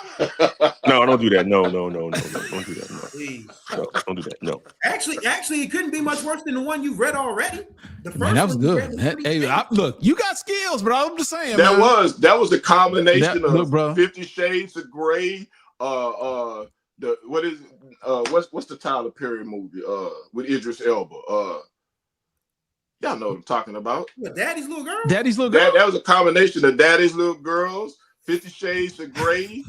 No, don't do that. No, don't do that. No. Please. No, don't do that. No. Actually, it couldn't be much worse than the one you've read already. The first Man, that was one you good. read was Look, you got skills, bro. I'm just saying. That man. was a combination of bro. 50 Shades of Grey. What's the Tyler Perry movie? With Idris Elba. Y'all know what I'm talking about. What, Daddy's Little Girl? Daddy's Little Girl. That was a combination of Daddy's Little Girls, 50 Shades of Grey,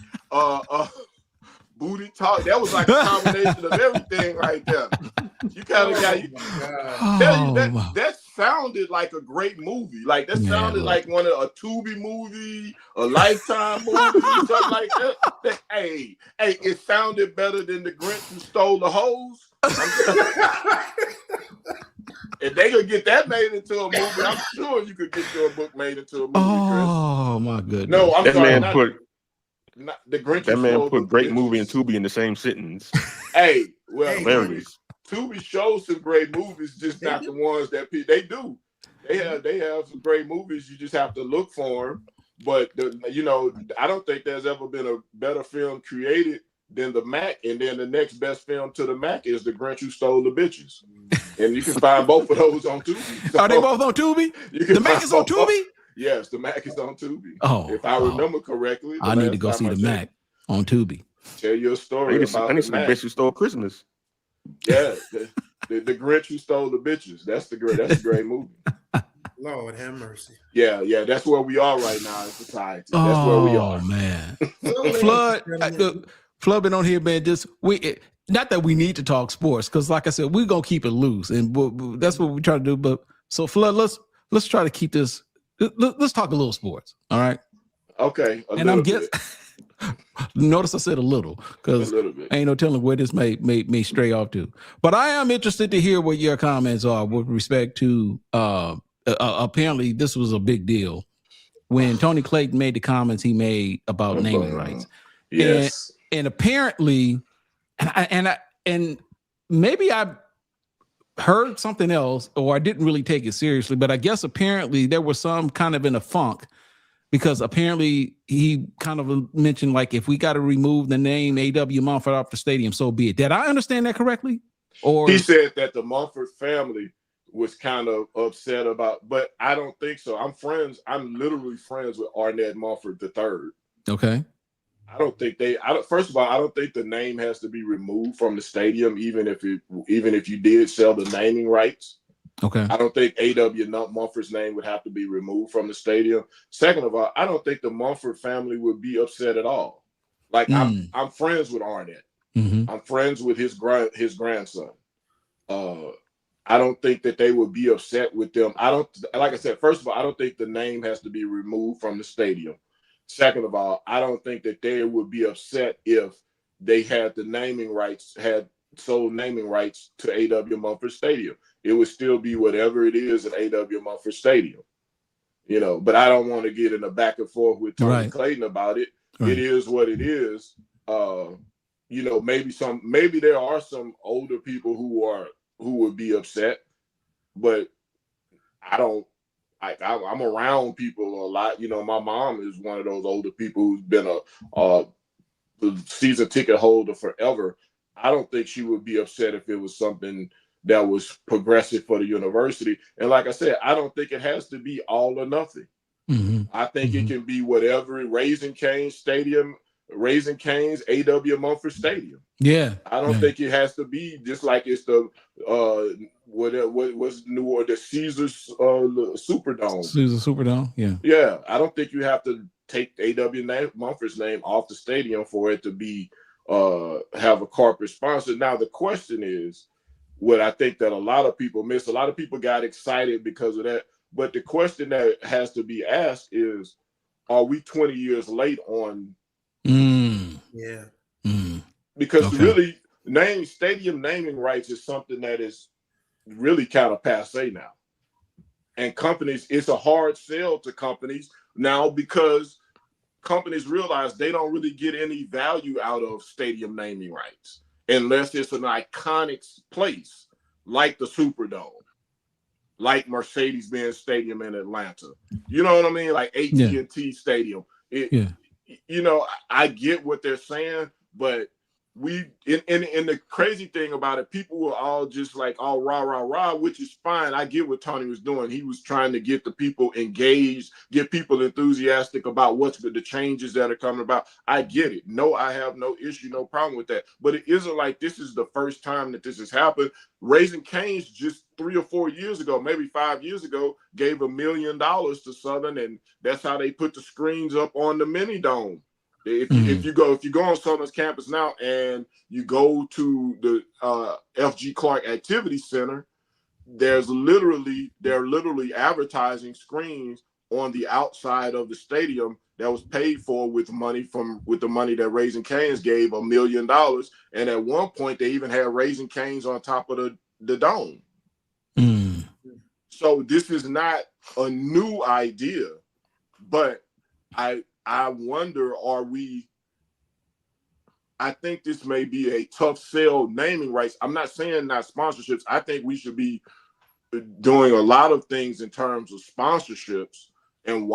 Booty Talk. That was like a combination of everything right there. You kind of got that sounded like a great movie. Like that sounded like one of a Tubi movie, a Lifetime movie, something like that. Hey, it sounded better than The Grinch Who Stole the Hose. If they could get that made into a movie, I'm sure you could get your book made into a movie. Oh my goodness! No, I'm that sorry. Man put The Grinch. That man put great movie and Tubi in the same sentence. Hey, well, hilarious. Tubi shows some great movies, just not the ones that they do. They have some great movies. You just have to look for them. But I don't think there's ever been a better film created than the Mac, and then the next best film to the Mac is The Grinch Who Stole the Bitches, and you can find both of those on Tubi. So are they both on Tubi? The Mac is on Tubi. Yes, the Mac is on Tubi. Oh, if I remember correctly, I need to go see the Mac on Tubi. Tell you a story about I need some Bitch Who Stole Christmas. Yeah, the Grinch Who Stole the Bitches. That's a great movie. Lord have mercy. Yeah, that's where we are right now in society. That's where we are. Oh man, Flood been on here, man. Not that we need to talk sports, because like I said, we're gonna keep it loose, and that's what we try to do. But so Flood, let's try to keep this. Let's talk a little sports. All right. Okay. Notice I said a little, because ain't no telling where this may stray off to. But I am interested to hear what your comments are with respect to. Apparently, this was a big deal when Tony Clayton made the comments he made about naming rights. Yes. And apparently, and maybe I heard something else, or I didn't really take it seriously, but I guess apparently there was some kind of in a funk, because apparently he kind of mentioned, like, if we got to remove the name A.W. Mumford off the stadium, so be it. Did I understand that correctly? Or he said that the Mumford family was kind of upset about, but I don't think so. I'm literally friends with Arnett Mumford III. Okay. First of all, I don't think the name has to be removed from the stadium, even if you did sell the naming rights. Okay. I don't think A.W. Mumford's name would have to be removed from the stadium. Second of all, I don't think the Mumford family would be upset at all. Like I'm friends with Arnett. Mm-hmm. I'm friends with his grandson. I don't think that they would be upset with them. Like I said, first of all, I don't think the name has to be removed from the stadium. Second of all, I don't think that they would be upset if they had sold naming rights to A.W. Mumford Stadium. It would still be whatever it is at A.W. Mumford Stadium. But I don't want to get in a back and forth with Tony Clayton about it. Right. It is what it is. Maybe there are some older people who would be upset, but I'm around people a lot. My mom is one of those older people who's been a season ticket holder forever. I don't think she would be upset if it was something that was progressive for the university. And like I said, I don't think it has to be all or nothing. Mm-hmm. I think it can be whatever. Raising Cane's, A.W. Mumford Stadium. Yeah. I don't think it has to be just like it's the what's New Orleans, the Caesars Superdome. Caesars Superdome, yeah. Yeah, I don't think you have to take A.W. Mumford's name off the stadium for it to be have a corporate sponsor. Now the question is, what I think that a lot of people miss. A lot of people got excited because of that, but the question that has to be asked is, are we 20 years late on? Yeah. Because really, stadium naming rights is something that is really kind of passe now. And companies, it's a hard sell to companies now because companies realize they don't really get any value out of stadium naming rights unless it's an iconic place like the Superdome, like Mercedes-Benz Stadium in Atlanta. You know what I mean? Like AT&T Stadium. You know, I get what they're saying, but and the crazy thing about it, people were all just like all rah, which is fine. I get what Tony was doing. He was trying to get the people engaged, get people enthusiastic about what's the changes that are coming about. I get it. No, I have no issue, no problem with that. But it isn't like this is the first time that this has happened. Raising Cane's just 3 or 4 years ago, maybe 5 years ago, gave $1 million to Southern, and that's how they put the screens up on the mini dome. If you go on Southern's campus now and you go to the F.G. Clark Activity Center, they're literally advertising screens on the outside of the stadium that was paid for with the money that Raising Cane's gave $1 million. And at one point they even had Raising Cane's on top of the dome. So this is not a new idea, but I wonder, I think this may be a tough sell naming rights. I'm not saying not sponsorships. I think we should be doing a lot of things in terms of sponsorships and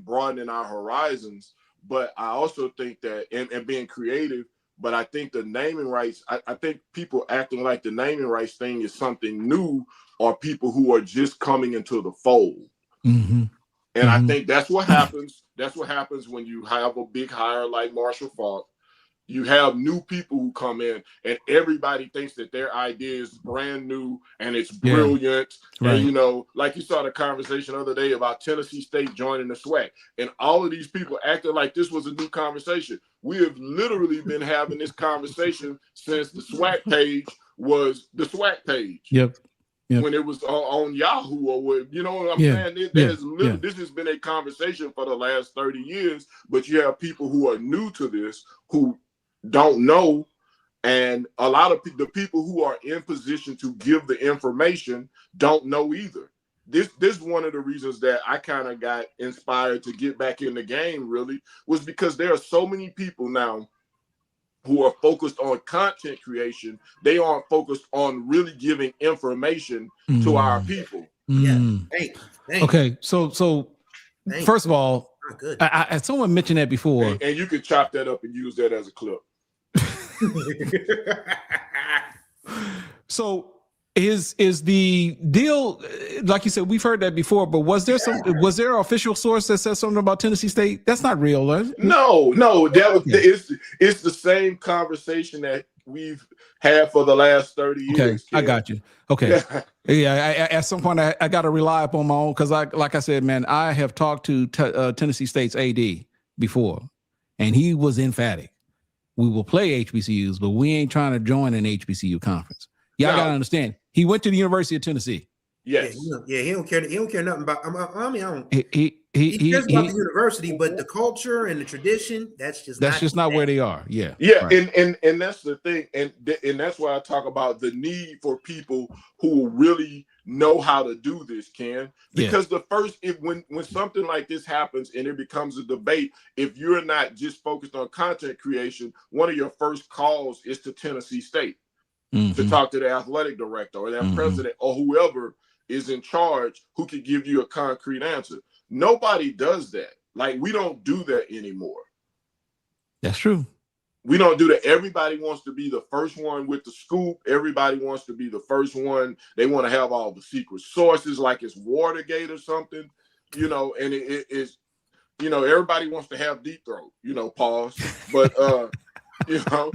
broadening our horizons. But I also think that, and being creative, but I think the naming rights, I think people acting like the naming rights thing is something new are people who are just coming into the fold. And I think that's what happens. That's what happens when you have a big hire like Marshall Faulk. You have new people who come in and everybody thinks that their idea is brand new and it's brilliant. Right. And, you know, like you saw the conversation the other day about Tennessee State joining the SWAC. And all of these people acted like this was a new conversation. We have literally been having this conversation since the SWAC page was the SWAC page. When it was on Yahoo or what, you know what I'm saying? This has been a conversation for the last 30 years, but you have people who are new to this who don't know, and a lot of the people who are in position to give the information don't know either. This is one of the reasons that I kind of got inspired to get back in the game, really, was because there are so many people now who are focused on content creation. They aren't focused on really giving information to our people. Okay, so first of all, I someone mentioned that before, and you could chop that up and use that as a clip. So is the deal, like you said, we've heard that before, but was there an official source that said something about Tennessee State? That's not real, right? No, it's the same conversation that we've had for the last 30 years. Okay, I got you. Okay. At some point I got to rely upon my own, because like I said, man, I have talked to Tennessee State's AD before, and he was emphatic. We will play HBCUs, but we ain't trying to join an HBCU conference. I gotta understand. He went to the University of Tennessee. Yes. He don't care. He don't care nothing about. I mean, he cares about the university, but the culture and the tradition, that's just not where they are. Yeah. Right. And that's the thing, and that's why I talk about the need for people who really know how to do this, Ken. Because when something like this happens and it becomes a debate, if you're not just focused on content creation, one of your first calls is to Tennessee State to talk to the athletic director or their president or whoever is in charge who can give you a concrete answer. Nobody does that. Like, we don't do that anymore. That's true. We don't do that. Everybody wants to be the first one with the scoop. Everybody wants to be the first one. They want to have all the secret sources, like it's Watergate or something, you know, and it is, you know, everybody wants to have deep throat, you know, pause. But, you know,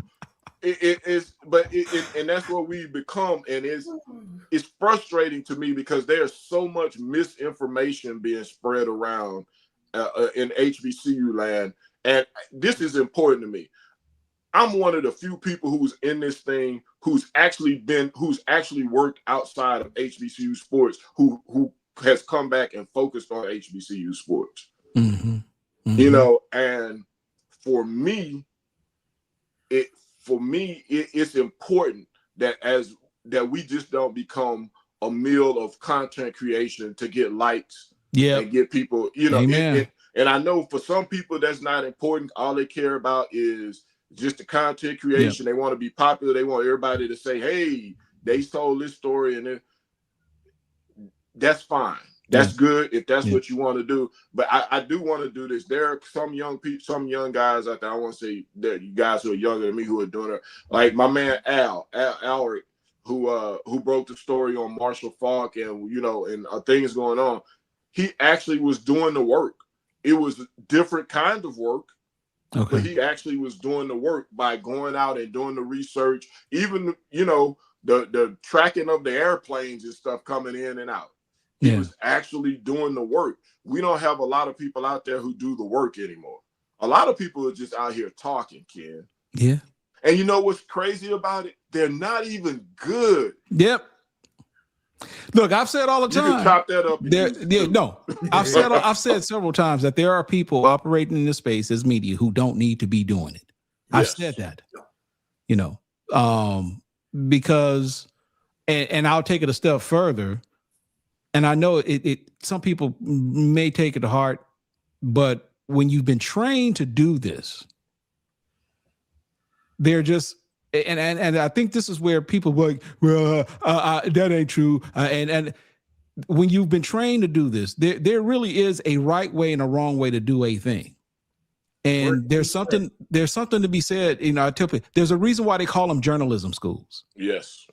and that's what we've become. And it's frustrating to me because there's so much misinformation being spread around in HBCU land. And this is important to me. I'm one of the few people who's in this thing who's actually worked outside of HBCU sports, who has come back and focused on HBCU sports. You know, and for me, for me, it's important that we just don't become a meal of content creation to get likes and get people, you know. And I know for some people that's not important. All they care about is just the content creation. They want to be popular. They want everybody to say, hey, they told this story, and that's fine. That's good if that's what you want to do. But I do want to do this. There are some young people, some young guys out there. I want to say that you guys who are younger than me who are doing it. Like my man Alric, who broke the story on Marshall Faulk and things going on. He actually was doing the work. It was a different kind of work. Okay. But he actually was doing the work by going out and doing the research, even, the tracking of the airplanes and stuff coming in and out. He was actually doing the work. We don't have a lot of people out there who do the work anymore. A lot of people are just out here talking, Ken. Yeah. And you know what's crazy about it? They're not even good. Yep. Look, I've said all the time. You can chop that up. I've said several times that there are people operating in this space as media who don't need to be doing it. Yes. I've said that, because, and I'll take it a step further. And I know some people may take it to heart, but when you've been trained to do this, they're just, and I think this is where people are like, well, that ain't true. And when you've been trained to do this, there really is a right way and a wrong way to do a thing. And there's something to be said. I tell people, there's a reason why they call them journalism schools. Yes.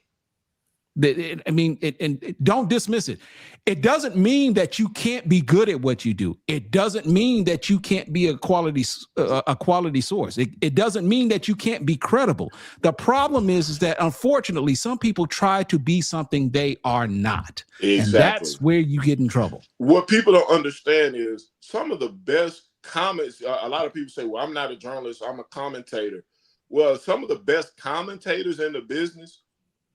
Don't dismiss it. It doesn't mean that you can't be good at what you do. It doesn't mean that you can't be a quality source. It doesn't mean that you can't be credible. The problem is that unfortunately, some people try to be something they are not. Exactly. And that's where you get in trouble. What people don't understand is some of the best comments. A lot of people say, well, I'm not a journalist, I'm a commentator. Well, some of the best commentators in the business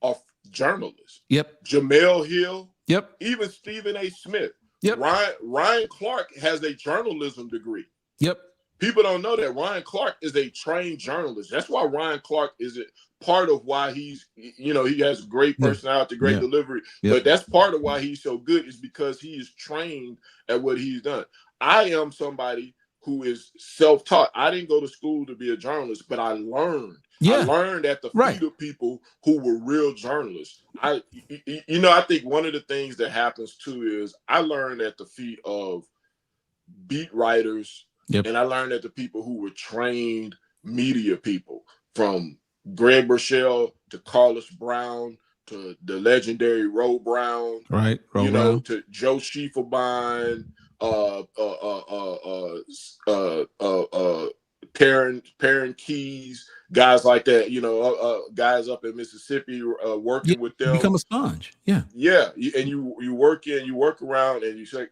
are journalists. Yep. Jamel Hill. Yep. Even Stephen A. Smith. Yep. Ryan Clark has a journalism degree. Yep. People don't know that Ryan Clark is a trained journalist. That's why Ryan Clark is part of why he's, he has great personality, great delivery. Yep. But that's part of why he's so good is because he is trained at what he's done. I am somebody who is self-taught. I didn't go to school to be a journalist, but I learned. I learned at the feet of people who were real journalists. I think one of the things that happens too is I learned at the feet of beat writers, and I learned at the people who were trained media people, from Greg Burchell to Carlos Brown to the legendary Ro Brown, Brown. To Joe Schiefelbein, Perrin Keys, guys like that, guys up in Mississippi, working with them. Become a sponge. Yeah. And you work around, and you say,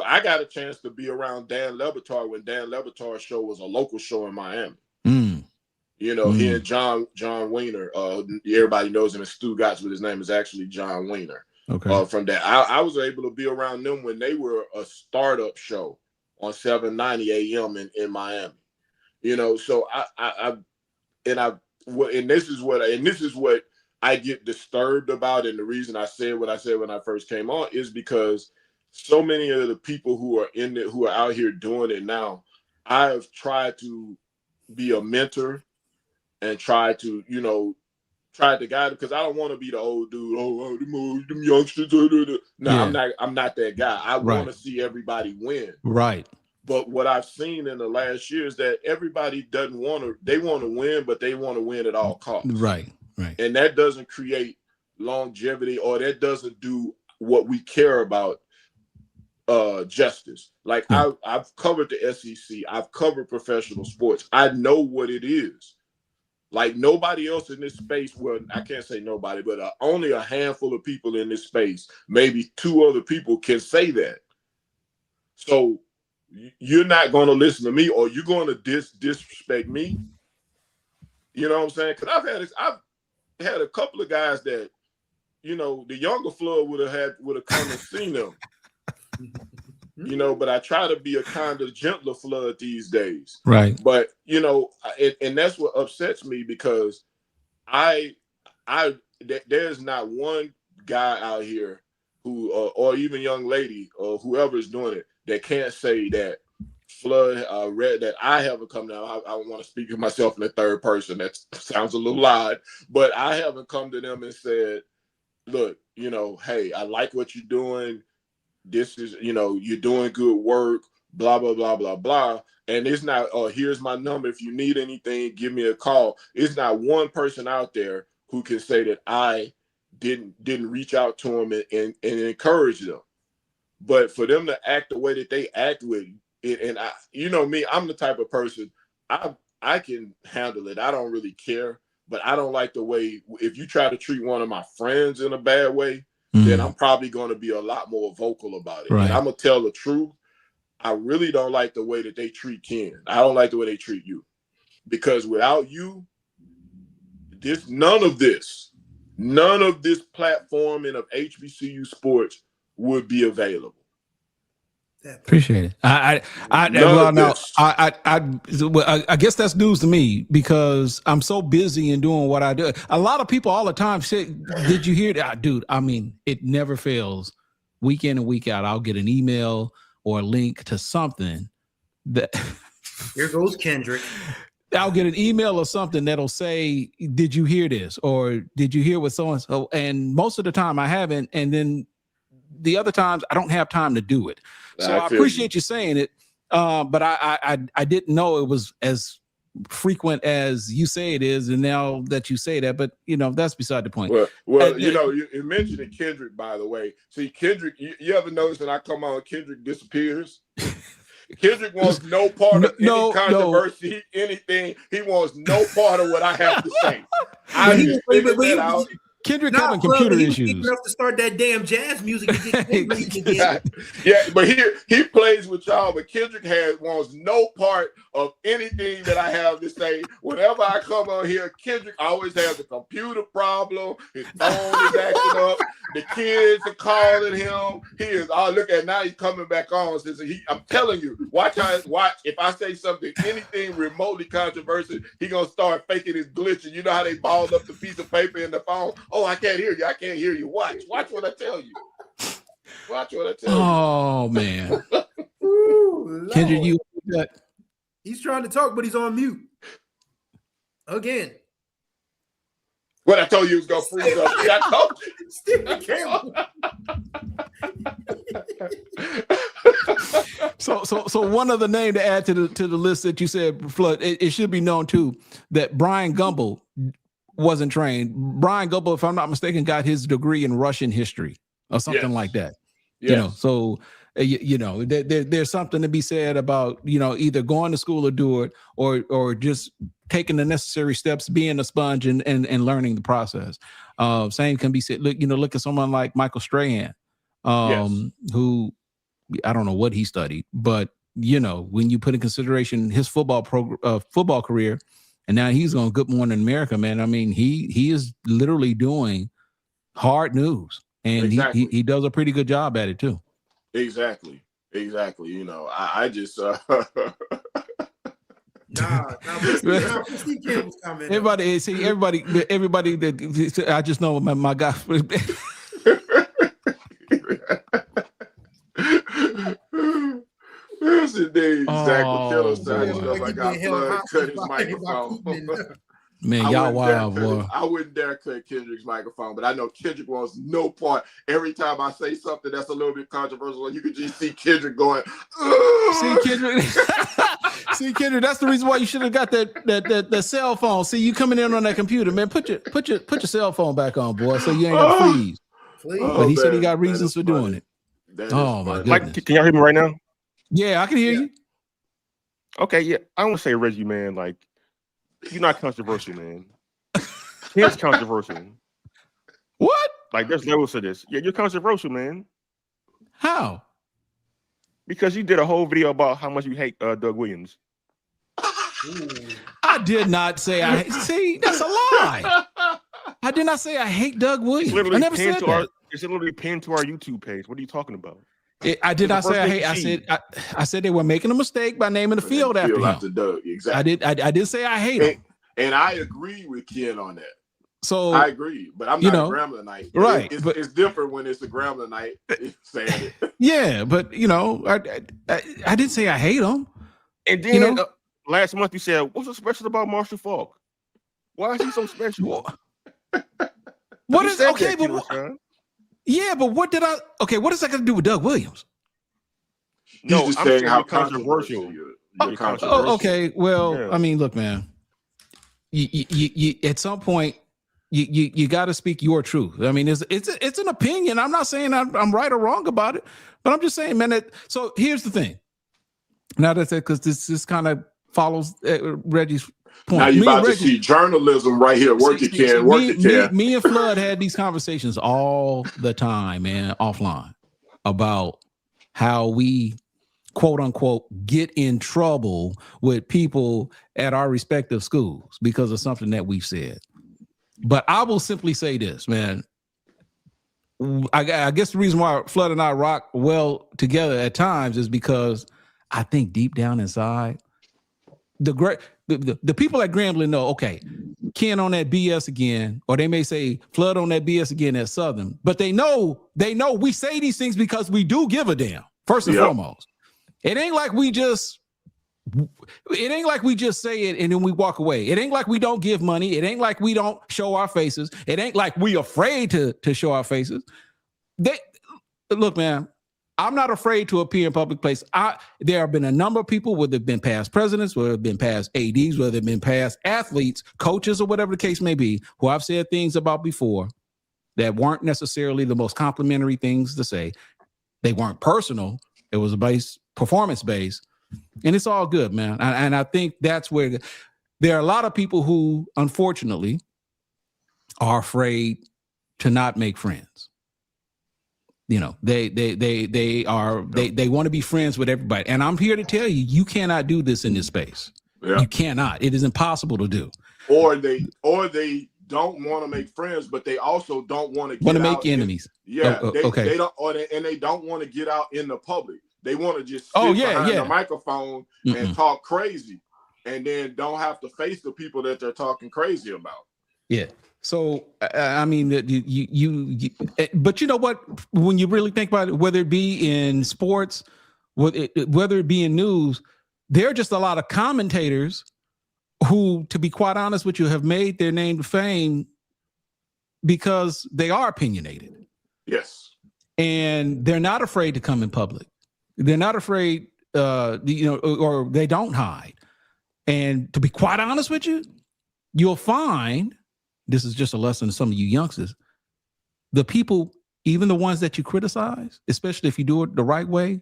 I got a chance to be around Dan Lebatard when Dan Lebatard's show was a local show in Miami. He and John Wiener, everybody knows him as Stu Gotts, but his name is actually John Wiener. Okay. From that, I was able to be around them when they were a startup show on 790 AM in Miami. So this is what I get disturbed about, and the reason I said what I said when I first came on is because so many of the people who are out here doing it now, I've tried to be a mentor and try to guide, because I don't want to be the old dude. Them youngsters. No, I'm not that guy. I want to see everybody win. Right. But what I've seen in the last year is that everybody doesn't want to. They want to win, but they want to win at all costs. Right. And that doesn't create longevity, or that doesn't do what we care about, justice. Like I've covered the SEC. I've covered professional sports. I know what it is. Like nobody else in this space. Well, I can't say nobody, but only a handful of people in this space, maybe two other people, can say that. So you're not going to listen to me, or you're going to disrespect me. You know what I'm saying? Because I've had a couple of guys that, the younger Floyd would have come and seen them. But I try to be a kind of gentler Flood these days. Right. But, and that's what upsets me, because there's not one guy out here who, or even young lady or whoever is doing it, that can't say that Flood read that I haven't come down. I don't want to speak of myself in the third person. That sounds a little odd, but I haven't come to them and said, look, hey, I like what you're doing. This is, you're doing good work, blah, blah, blah, blah, blah. And it's not, here's my number. If you need anything, give me a call. It's not one person out there who can say that I didn't reach out to them and encourage them. But for them to act the way that they act with it, and I, me, I'm the type of person, I can handle it. I don't really care, but I don't like the way, if you try to treat one of my friends in a bad way, then I'm probably going to be a lot more vocal about it. Right. And I'm going to tell the truth. I really don't like the way that they treat Ken. I don't like the way they treat you. Because without you, none of this platforming of HBCU sports would be available. Appreciate it. I guess that's news to me because I'm so busy in doing what I do. A lot of people all the time say, "Did you hear that, dude?" I mean, it never fails. Week in and week out, I'll get an email or a link to something that. Here goes Kendrick. I'll get an email or something that'll say, "Did you hear this?" or "Did you hear what so and so?" And most of the time, I haven't, and then the other times, I don't have time to do it. So I appreciate you saying it, but I didn't know it was as frequent as you say it is, and now that you say that, but that's beside the point. Well, you mentioned Kendrick, by the way. See, Kendrick, you ever notice that I come on, Kendrick disappears? Kendrick wants no part of any controversy, anything. He wants no part of what I have to say. I just figured that out. Kendrick having computer issues. Enough to start that damn jazz music. Yeah, but he plays with y'all. But Kendrick wants no part of anything that I have to say. Whenever I come on here, Kendrick always has a computer problem. His phone is acting up. The kids are calling him. He is. Oh, look at now. He's coming back on. I'm telling you, watch. If I say something, anything remotely controversial, he gonna start faking his glitching. You know how they balled up the piece of paper in the phone. Oh, I can't hear you. I can't hear you. Watch what I tell you. Watch what I tell you. Oh man. Kendrick, you that? He's trying to talk, but he's on mute. Again. What I told you was gonna freeze up. I told you. Stephen Campbell. So one other name to add to the list that you said, Flood, it should be known too that Brian Gumbel wasn't trained. Brian Gumbel, if I'm not mistaken, got his degree in Russian history or something like that. Yes. So there's something to be said about either going to school or do it or just taking the necessary steps, being a sponge and learning the process. Same can be said. Look at someone like Michael Strahan, who I don't know what he studied, but when you put in consideration his football career. And now he's on Good Morning America, man. I mean, he is literally doing hard news, and he does a pretty good job at it too. Exactly. I just Steve Campbell's comment. Everybody that I just know my guy. Yes, indeed. Zach McKenna said, I got blood, cut his microphone. Man, y'all wild, boy. I wouldn't dare cut Kendrick's microphone, but I know Kendrick wants no part. Every time I say something that's a little bit controversial, you can just see Kendrick going, See, Kendrick, that's the reason why you should have got that cell phone. See, you coming in on that computer, man. Put your cell phone back on, boy, so you ain't gonna freeze. But he said he got reasons for doing it. Oh my goodness. Mike, can y'all hear me right now? Yeah, I can hear you. Okay, yeah. I want to say, Reggie, man, like, you're not controversial, man. Ken's controversial. What? Like, there's levels to this. Yeah, you're controversial, man. How? Because you did a whole video about how much you hate Doug Williams. I did not say see, that's a lie. I did not say I hate Doug Williams. I never said that. It's literally pinned to our YouTube page. What are you talking about? I did not say I hate. I said they were making a mistake by naming the field after him. Doug, exactly. I did say I hate him, and I agree with Ken on that. So I agree, but I'm not a Grambling night. Right? It's different when it's a Grambling night. Saying it. Yeah, but I didn't say I hate them. And then last month you said, "What's so special about Marshall Faulk? Why is he so special?" What is okay? But yeah, but what did I? Okay, what is that going to do with Doug Williams? No, I'm saying how controversial. Okay, well, I mean, look, man. You at some point you got to speak your truth. I mean, it's an opinion. I'm not saying I'm right or wrong about it, but I'm just saying, man. So here's the thing. Now that's it, because this kind of follows Reggie's point. Now you're about to see journalism right here. Work it, Ken. Me and Flood had these conversations all the time, man, offline, about how we, quote unquote, get in trouble with people at our respective schools because of something that we've said. But I will simply say this, man. I guess the reason why Flood and I rock well together at times is because I think deep down inside, the people at Grambling know, okay, Ken on that BS again, or they may say Flood on that BS again at Southern, but they know we say these things because we do give a damn, first and foremost. It ain't like we just say it and then we walk away. It ain't like we don't give money. It ain't like we don't show our faces. It ain't like we afraid to show our faces. Look, man, I'm not afraid to appear in public place. There have been a number of people, whether they've been past presidents, whether they've been past ADs, whether they've been past athletes, coaches, or whatever the case may be, who I've said things about before that weren't necessarily the most complimentary things to say. They weren't personal. It was performance-based. And it's all good, man. And I think that's where there are a lot of people who, unfortunately, are afraid to not make friends. You know, they want to be friends with everybody. And I'm here to tell you, you cannot do this in this space. Yeah. You cannot. It is impossible to do. Or they don't want to make friends, but they also don't want to make enemies. They don't, and they don't want to get out in the public. They want to just sit behind the microphone and talk crazy, and then don't have to face the people that they're talking crazy about. Yeah. So I mean, but you know what? When you really think about it, whether it be in sports, whether it be in news, there are just a lot of commentators who, to be quite honest with you, have made their name to fame because they are opinionated. Yes. And they're not afraid to come in public. They're not afraid, or they don't hide. And to be quite honest with you, you'll find, this is just a lesson to some of you youngsters, the people, even the ones that you criticize, especially if you do it the right way,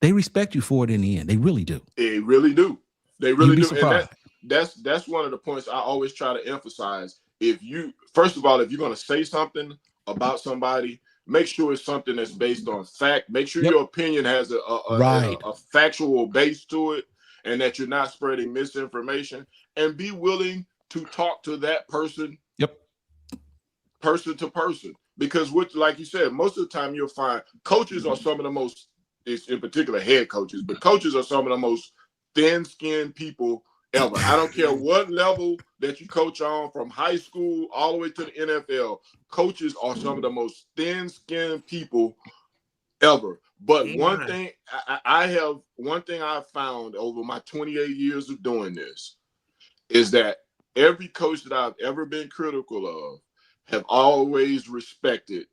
they respect you for it in the end. They really do. They really do. They really do. And that's one of the points I always try to emphasize. First of all, if you're going to say something about somebody, make sure it's something that's based on fact. Make sure your opinion has a factual base to it, and that you're not spreading misinformation. And be willing to talk to that person, person to person. Because like you said, most of the time you'll find coaches are some of the most, in particular head coaches, but coaches are some of the most thin-skinned people ever. I don't care what level that you coach on, from high school all the way to the NFL. Coaches are some of the most thin-skinned people ever. But one thing I've found over my 28 years of doing this is that every coach that I've ever been critical of have always respected,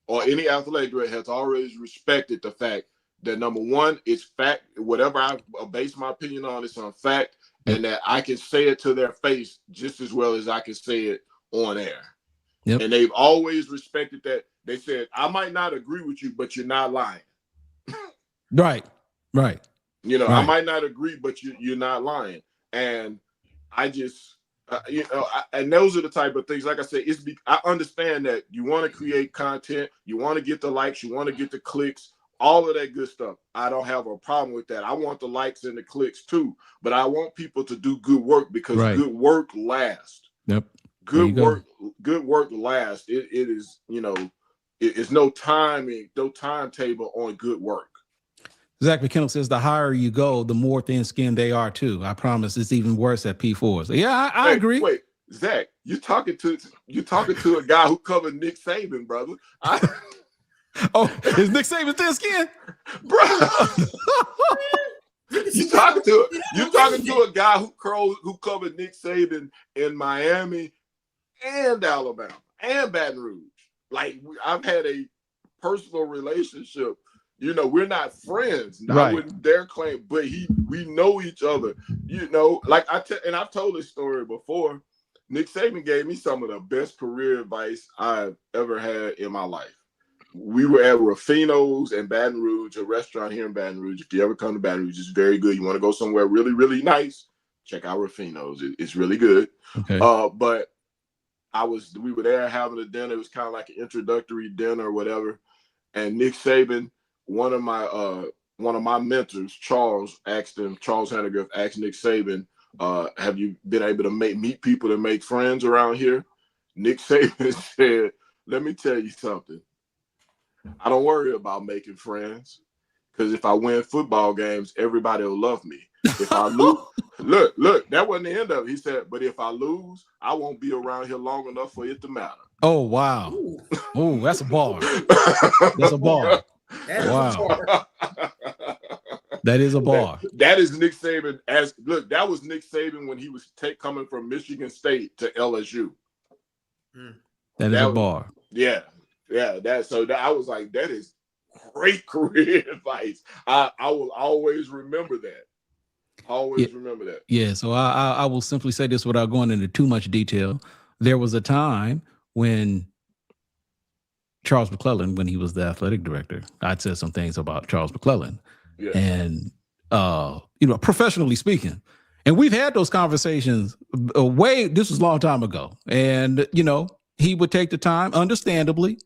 or any athletic director has always respected the fact that, number one, it's fact. Whatever I base my opinion on, it's on fact. And that I can say it to their face just as well as I can say it on air. Yep. And they've always respected that. They said, I might not agree with you, but you're not lying. Right. I might not agree, but you're not lying. And I just, and those are the type of things, like I said, I understand that you want to create content, you want to get the likes, you want to get the clicks, all of that good stuff. I don't have a problem with that. I want the likes and the clicks too, but I want people to do good work, because good work lasts. Yep. Good work lasts. It is, it's no timetable on good work. Zach McKinnon says the higher you go, the more thin-skinned they are too. I promise it's even worse at P4s. Yeah, I agree. Wait, Zach, you talking to a guy who covered Nick Saban, brother. Oh, is Nick Saban thin skin? Bro. You talking to a guy who covered Nick Saban in Miami and Alabama and Baton Rouge. Like, I've had a personal relationship. You know, we're not friends. Right. I wouldn't dare claim, but we know each other. You know, like and I've told this story before. Nick Saban gave me some of the best career advice I've ever had in my life. We were at Rufino's in Baton Rouge, a restaurant here in Baton Rouge. If you ever come to Baton Rouge, it's very good. You want to go somewhere really, really nice, check out Rufino's. It's really good. Okay. But we were there having a dinner. It was kind of like an introductory dinner or whatever. And Nick Saban, one of my mentors, Charles Henniger, asked Nick Saban, have you been able to meet people and make friends around here? Nick Saban said, let me tell you something. I don't worry about making friends, because if I win football games, everybody will love me. If I lose, look, that wasn't the end of it. He said, but if I lose, I won't be around here long enough for it to matter. Oh, wow. Oh, that's a bar. That's a bar. Wow. That is a bar. That is Nick Saban. That was Nick Saban when he was coming from Michigan State to LSU. That is a bar. Yeah. I was like, that is great career advice. I will always remember that. Remember that. Yeah. So I will simply say this without going into too much detail. There was a time when Charles McClellan, when he was the athletic director, I'd said some things about Charles McClellan. Yeah. And, professionally speaking, and we've had those conversations this was a long time ago. And, he would take the time, understandably,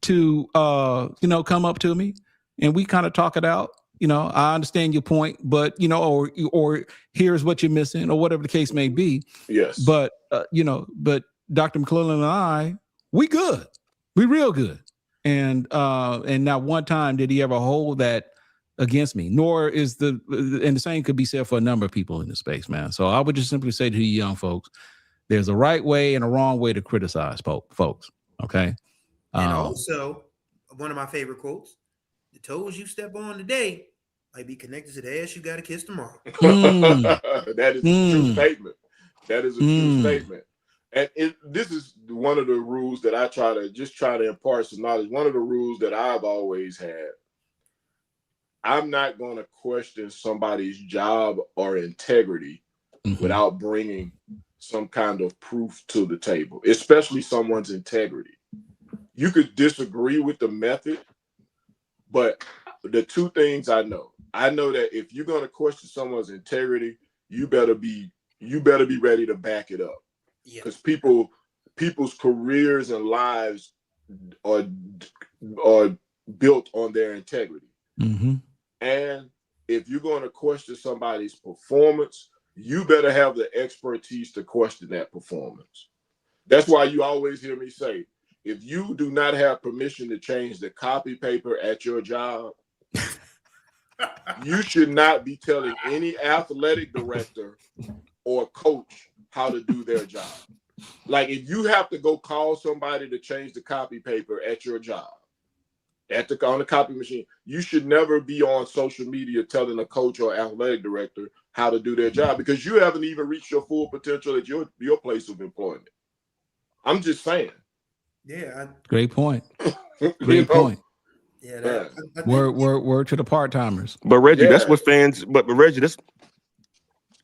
to, come up to me and we kind of talk it out. I understand your point, but, or here's what you're missing or whatever the case may be. Yes. But, but Dr. McClellan and I, we good. We real good. And not one time did he ever hold that against me, nor is and the same could be said for a number of people in the space, man. So I would just simply say to you young folks, there's a right way and a wrong way to criticize folks. Okay. And also, one of my favorite quotes: "The toes you step on today might be connected to the ass you got to kiss tomorrow." That is a true statement. That is a true statement. And this is one of the rules that I try to impart some knowledge. One of the rules that I've always had: I'm not going to question somebody's job or integrity without bringing some kind of proof to the table, especially someone's integrity. You could disagree with the method, but the two things I know that if you're going to question someone's integrity, you better be ready to back it up. Because people's careers and lives are built on their integrity. And if you're going to question somebody's performance, you better have the expertise to question that performance. That's why you always hear me say, if you do not have permission to change the copy paper at your job, you should not be telling any athletic director or coach how to do their job. Like, if you have to go call somebody to change the copy paper at your job, on the copy machine, you should never be on social media telling a coach or athletic director how to do their job, because you haven't even reached your full potential at your place of employment. I'm just saying. Yeah. Great point. Great point. Yeah. Word to the part-timers. But Reggie, that's what fans. But Reggie,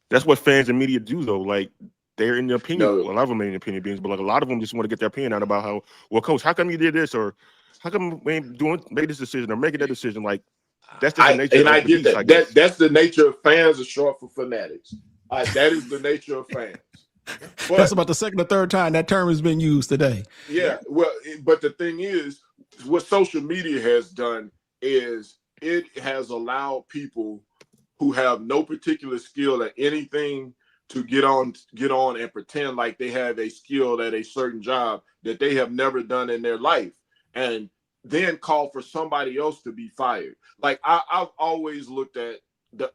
that's what fans and media do, though. Like, they're in their opinion. A lot of them ain't opinion beings, but like a lot of them just want to get their opinion out about how, well, coach, how come you did this, or how come we ain't made this decision or making that decision? Like, that's just the nature. And I get that. That's the nature of fans. Are short for fanatics. That is the nature of fans. But that's about the second or third time that term has been used today. Yeah. Well, but the thing is, what social media has done is it has allowed people who have no particular skill at anything to get on and pretend like they have a skill at a certain job that they have never done in their life, and then call for somebody else to be fired. Like, I've always looked at the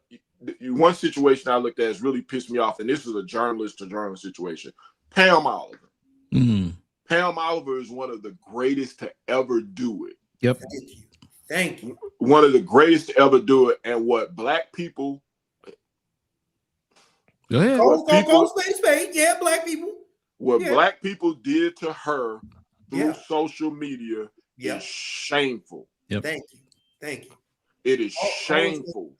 one situation I looked at has really pissed me off, and this is a journalist to journalist situation. Pam Oliver. Mm. Pam Oliver is one of the greatest to ever do it. Yep. Thank you. One of the greatest to ever do it. And what black people. Go ahead. Go spade. Yeah, black people. What black people did to her through social media is shameful. Yep. Thank you. It is shameful.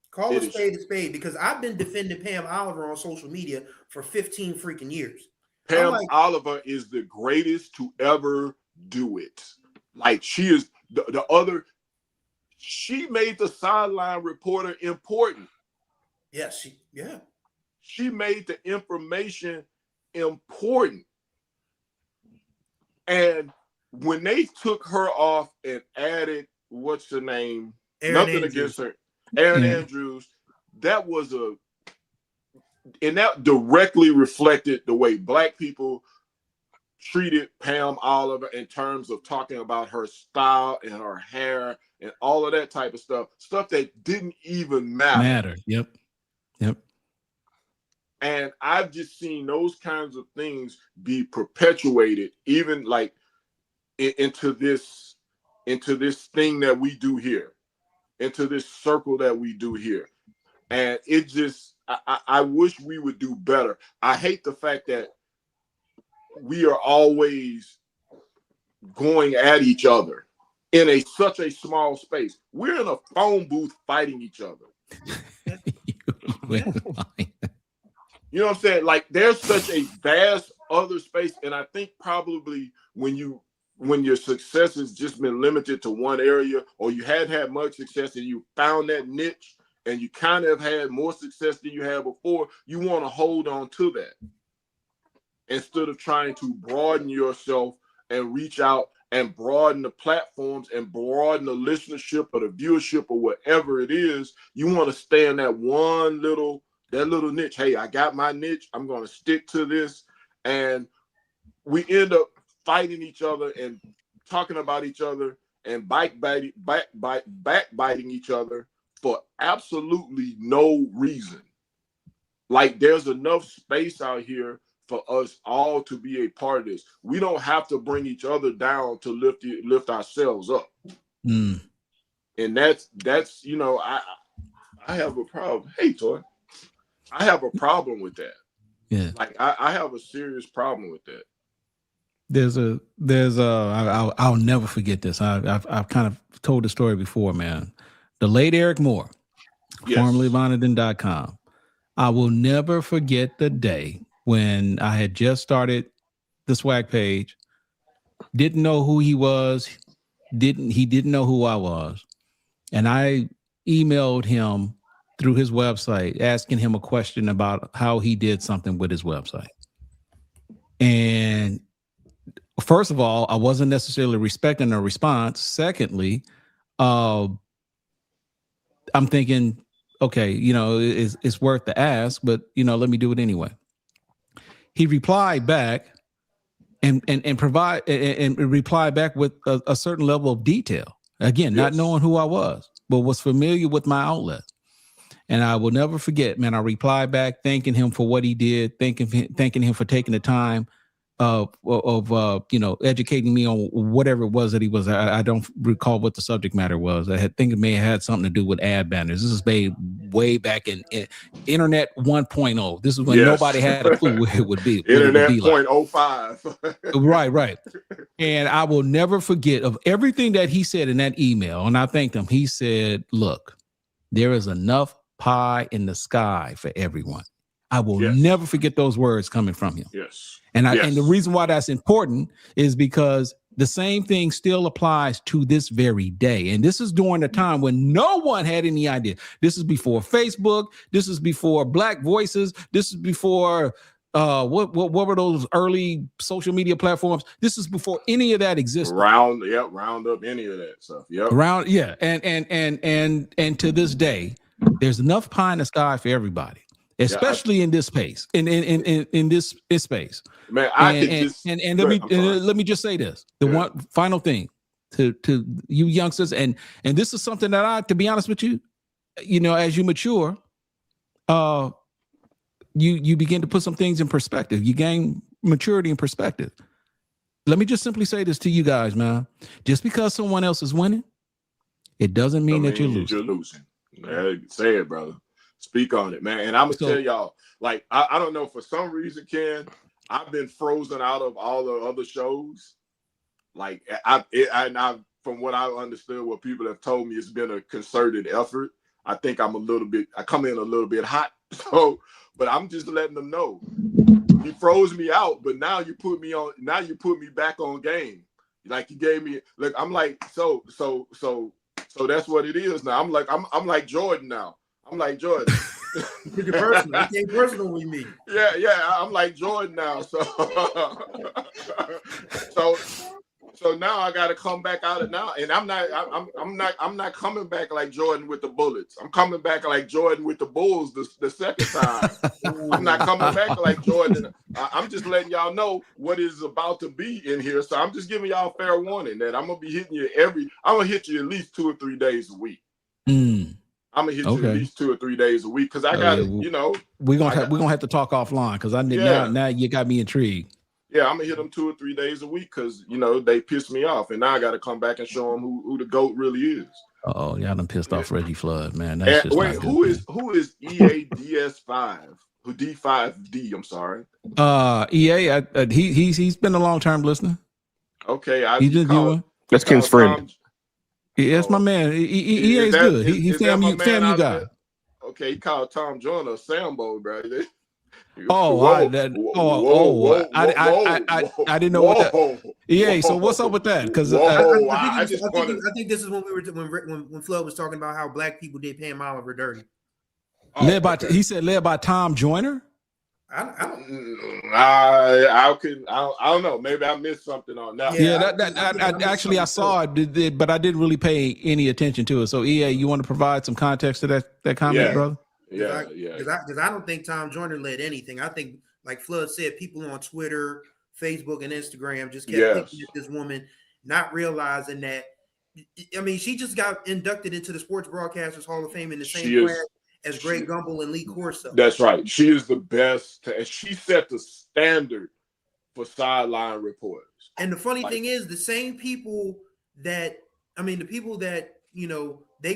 Call a spade because I've been defending Pam Oliver on social media for 15 freaking years. Pam Oliver is the greatest to ever do it. Like she is she made the sideline reporter important. Yes, she made the information important. And when they took her off and added, what's her name? Nothing against her. Aaron Andrews, that directly reflected the way black people treated Pam Oliver in terms of talking about her style and her hair and all of that type of stuff that didn't even matter. Yep. And I've just seen those kinds of things be perpetuated, even like into this thing that we do here, into this circle that we do here. And it just, I wish we would do better. I hate the fact that we are always going at each other in such a small space. We're in a phone booth fighting each other. You know what I'm saying? Like there's such a vast other space. And I think probably when your success has just been limited to one area, or you hadn't had much success and you found that niche and you kind of had more success than you had before, you want to hold on to that instead of trying to broaden yourself and reach out and broaden the platforms and broaden the listenership or the viewership or whatever it is. You want to stay in that little niche. Hey, I got my niche. I'm going to stick to this. And we end up fighting each other and talking about each other and backbiting each other for absolutely no reason. Like there's enough space out here for us all to be a part of this. We don't have to bring each other down to lift ourselves up. Mm. And that's I have a problem. Hey, Toy. I have a problem with that. Yeah. Like I have a serious problem with that. I'll never forget this. I've kind of told the story before, man. The late Eric Moore, formerly Vonadin.com. I will never forget the day when I had just started the swag page, didn't know who he was, he didn't know who I was. And I emailed him through his website, asking him a question about how he did something with his website. And first of all, I wasn't necessarily respecting a response. Secondly, I'm thinking, okay, it's worth the ask, but let me do it anyway. He replied back and replied back with a certain level of detail. Again, not knowing who I was, but was familiar with my outlet. And I will never forget, man, I replied back, thanking him for what he did, thanking him for taking the time of educating me on whatever it was that he was. I don't recall what the subject matter was. I think it may have had something to do with ad banners. This is way back in Internet 1.0. This is when nobody had a clue where it would be. Internet 0.05. Right. And I will never forget of everything that he said in that email. And I thanked him. He said, look, there is enough pie in the sky for everyone. I will never forget those words coming from him. Yes. And the reason why that's important is because the same thing still applies to this very day. And this is during a time when no one had any idea. This is before Facebook. This is before Black Voices. This is before what were those early social media platforms? This is before any of that existed. Round up any of that stuff. Yep. And to this day, there's enough pie in the sky for everybody, especially in this space. In this space. Man, let me just say this. The one final thing to you youngsters, and this is something that to be honest with you, as you mature, you begin to put some things in perspective. You gain maturity and perspective. Let me just simply say this to you guys, man. Just because someone else is winning, it doesn't mean that you're losing. Hey, say it, brother. Speak on it, man. And I'm gonna tell y'all, like, I don't know, for some reason, Ken, I've been frozen out of all the other shows. Like, from what I understood, what people have told me, it's been a concerted effort. I think I come in a little bit hot. So, but I'm just letting them know. You froze me out, but now you put me back on game. Like, you gave me, look, I'm like, so that's what it is now. I'm like Jordan now. I'm like Jordan. It became personal with me. Yeah, I'm like Jordan now. So now I got to come back out of now, and I'm not coming back like Jordan with the Bullets. I'm coming back like Jordan with the Bulls the second time. I'm not coming back like Jordan. I'm just letting y'all know what is about to be in here. So I'm just giving y'all fair warning that I'm gonna be hitting you I'm gonna hit you at least 2 or 3 days a week. I'm gonna hit you at least 2 or 3 days a week because I got we're gonna have to talk offline because now you got me intrigued. Yeah, I'm gonna hit them 2 or 3 days a week because they piss me off, and now I got to come back and show them who the GOAT really is. Oh, y'all done pissed off Reggie Flood, man. That's just wait, not who good, is EADS5? Who D5D? I'm sorry. EA. He's been a long-term listener. Okay, that's Ken's friend. Yeah, that's my man. EA is good. He's FAMU guy. Okay, he called Tom Joyner a Sambo, bro. I didn't know what that. Yeah, so what's up with that? Because I think this is when Flood was talking about how black people did Pam Oliver dirty. Led by Tom Joyner. I don't know. Maybe I missed something on that. Yeah, I saw it, but I didn't really pay any attention to it. So EA, you want to provide some context to that comment, brother? Because I don't think Tom Joyner led anything. I think, like Flood said, people on Twitter, Facebook, and Instagram just kept picking at this woman, not realizing that. I mean, she just got inducted into the Sports Broadcasters Hall of Fame in the same class as Greg Gumbel and Lee Corso. That's right. She is the best. She set the standard for sideline reporters. And the funny thing is, the same people that they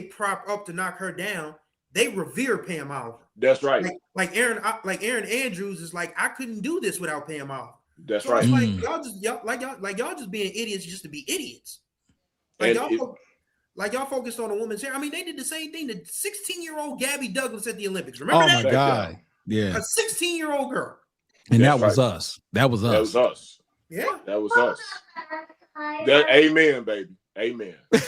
prop up to knock her down, they revere Pam Oliver. That's right. Like Aaron Andrews is like, I couldn't do this without Pam Oliver. That's so right. It's like y'all just being idiots just to be idiots. Y'all focused on a woman's hair. I mean, they did the same thing to 16-year-old Gabby Douglas at the Olympics. Remember that? Oh my God. Yeah. A 16-year-old girl. And that was us. That was us. That was us. Yeah. That was us. Amen, baby. Amen. That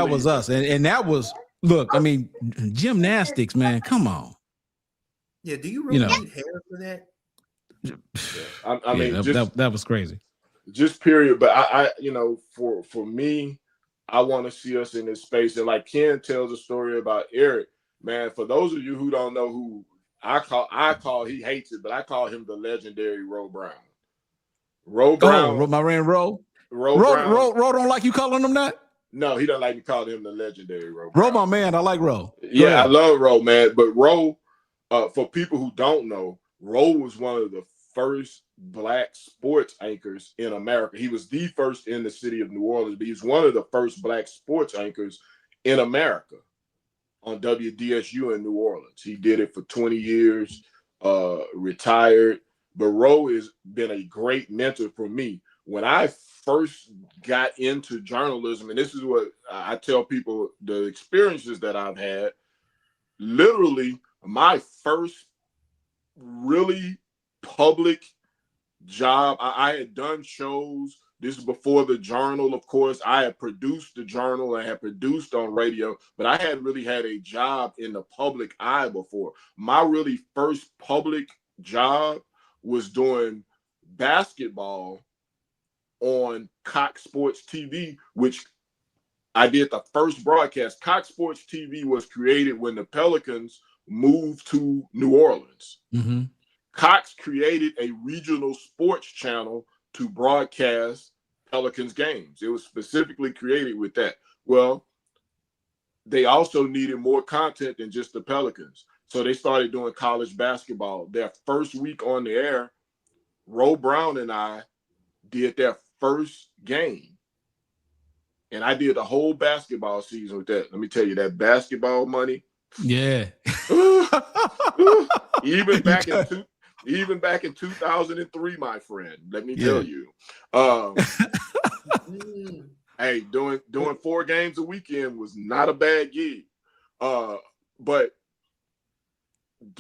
was us. And that was, look, I mean, gymnastics, man. Come on. Yeah, do you really need hair for that? I mean, that was crazy. Just period. But I for me, I want to see us in this space. And like Ken tells a story about Eric, man, for those of you who don't know who I call, he hates it, but I call him the legendary Ro Brown. Ro Brown. My man Ro. Ro don't like you calling him that? No, he doesn't like me calling him the legendary Ro. Ro, my man, I like Ro. Yeah, I love Ro, man. But Ro, for people who don't know, Ro was one of the first Black sports anchors in America. He was the first in the city of New Orleans, but he's one of the first Black sports anchors in America on WDSU in New Orleans. He did it for 20 years, retired. But Ro has been a great mentor for me. When I first got into journalism, and this is what I tell people, the experiences that I've had, literally my first really public job, I had done shows. This is before the Journal, of course. I had produced the Journal. I had produced on radio, but I hadn't really had a job in the public eye before. My really first public job was doing basketball on Cox Sports TV, which I did the first broadcast. Cox Sports TV was created when the Pelicans moved to New Orleans. Mm-hmm. Cox created a regional sports channel to broadcast Pelicans games. It was specifically created with that. Well, they also needed more content than just the Pelicans. So they started doing college basketball. Their first week on the air, Ro Brown and I did their first game. And I did the whole basketball season with that. Let me tell you, that basketball money. Yeah. even back in 2003, my friend. Let me tell you. Hey, doing 4 games a weekend was not a bad gig. But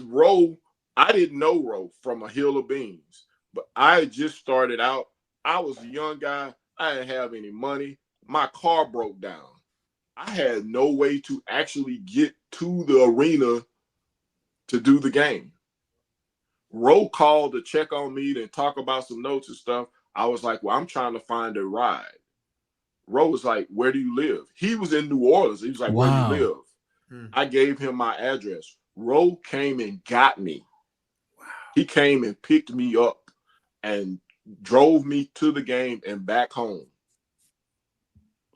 Ro, I didn't know Ro from a hill of beans. But I just started out. I was a young guy. I didn't have any money. My car broke down. I had no way to actually get to the arena to do the game. Ro called to check on me and talk about some notes and stuff. I was like, well, I'm trying to find a ride. Ro was like, where do you live? He was in New Orleans. He was like, where do you live? I gave him my address. Ro came and got me. He came and picked me up and drove me to the game and back home.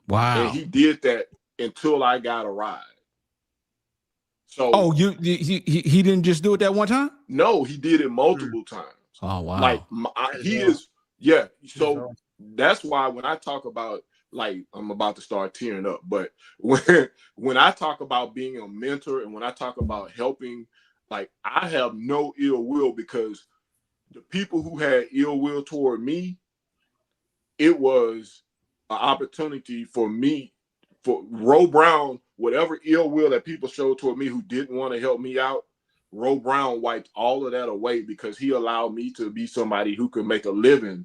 Wow. And he did that until I got a ride. So he didn't just do it that one time? No, he did it multiple times. Oh, wow. Like he is, yeah. So that's why when I talk about, like, I'm about to start tearing up, but when I talk about being a mentor and when I talk about helping, like, I have no ill will, because the people who had ill will toward me, it was an opportunity for me, for Ro Brown, whatever ill will that people showed toward me who didn't want to help me out, Ro Brown wiped all of that away, because he allowed me to be somebody who could make a living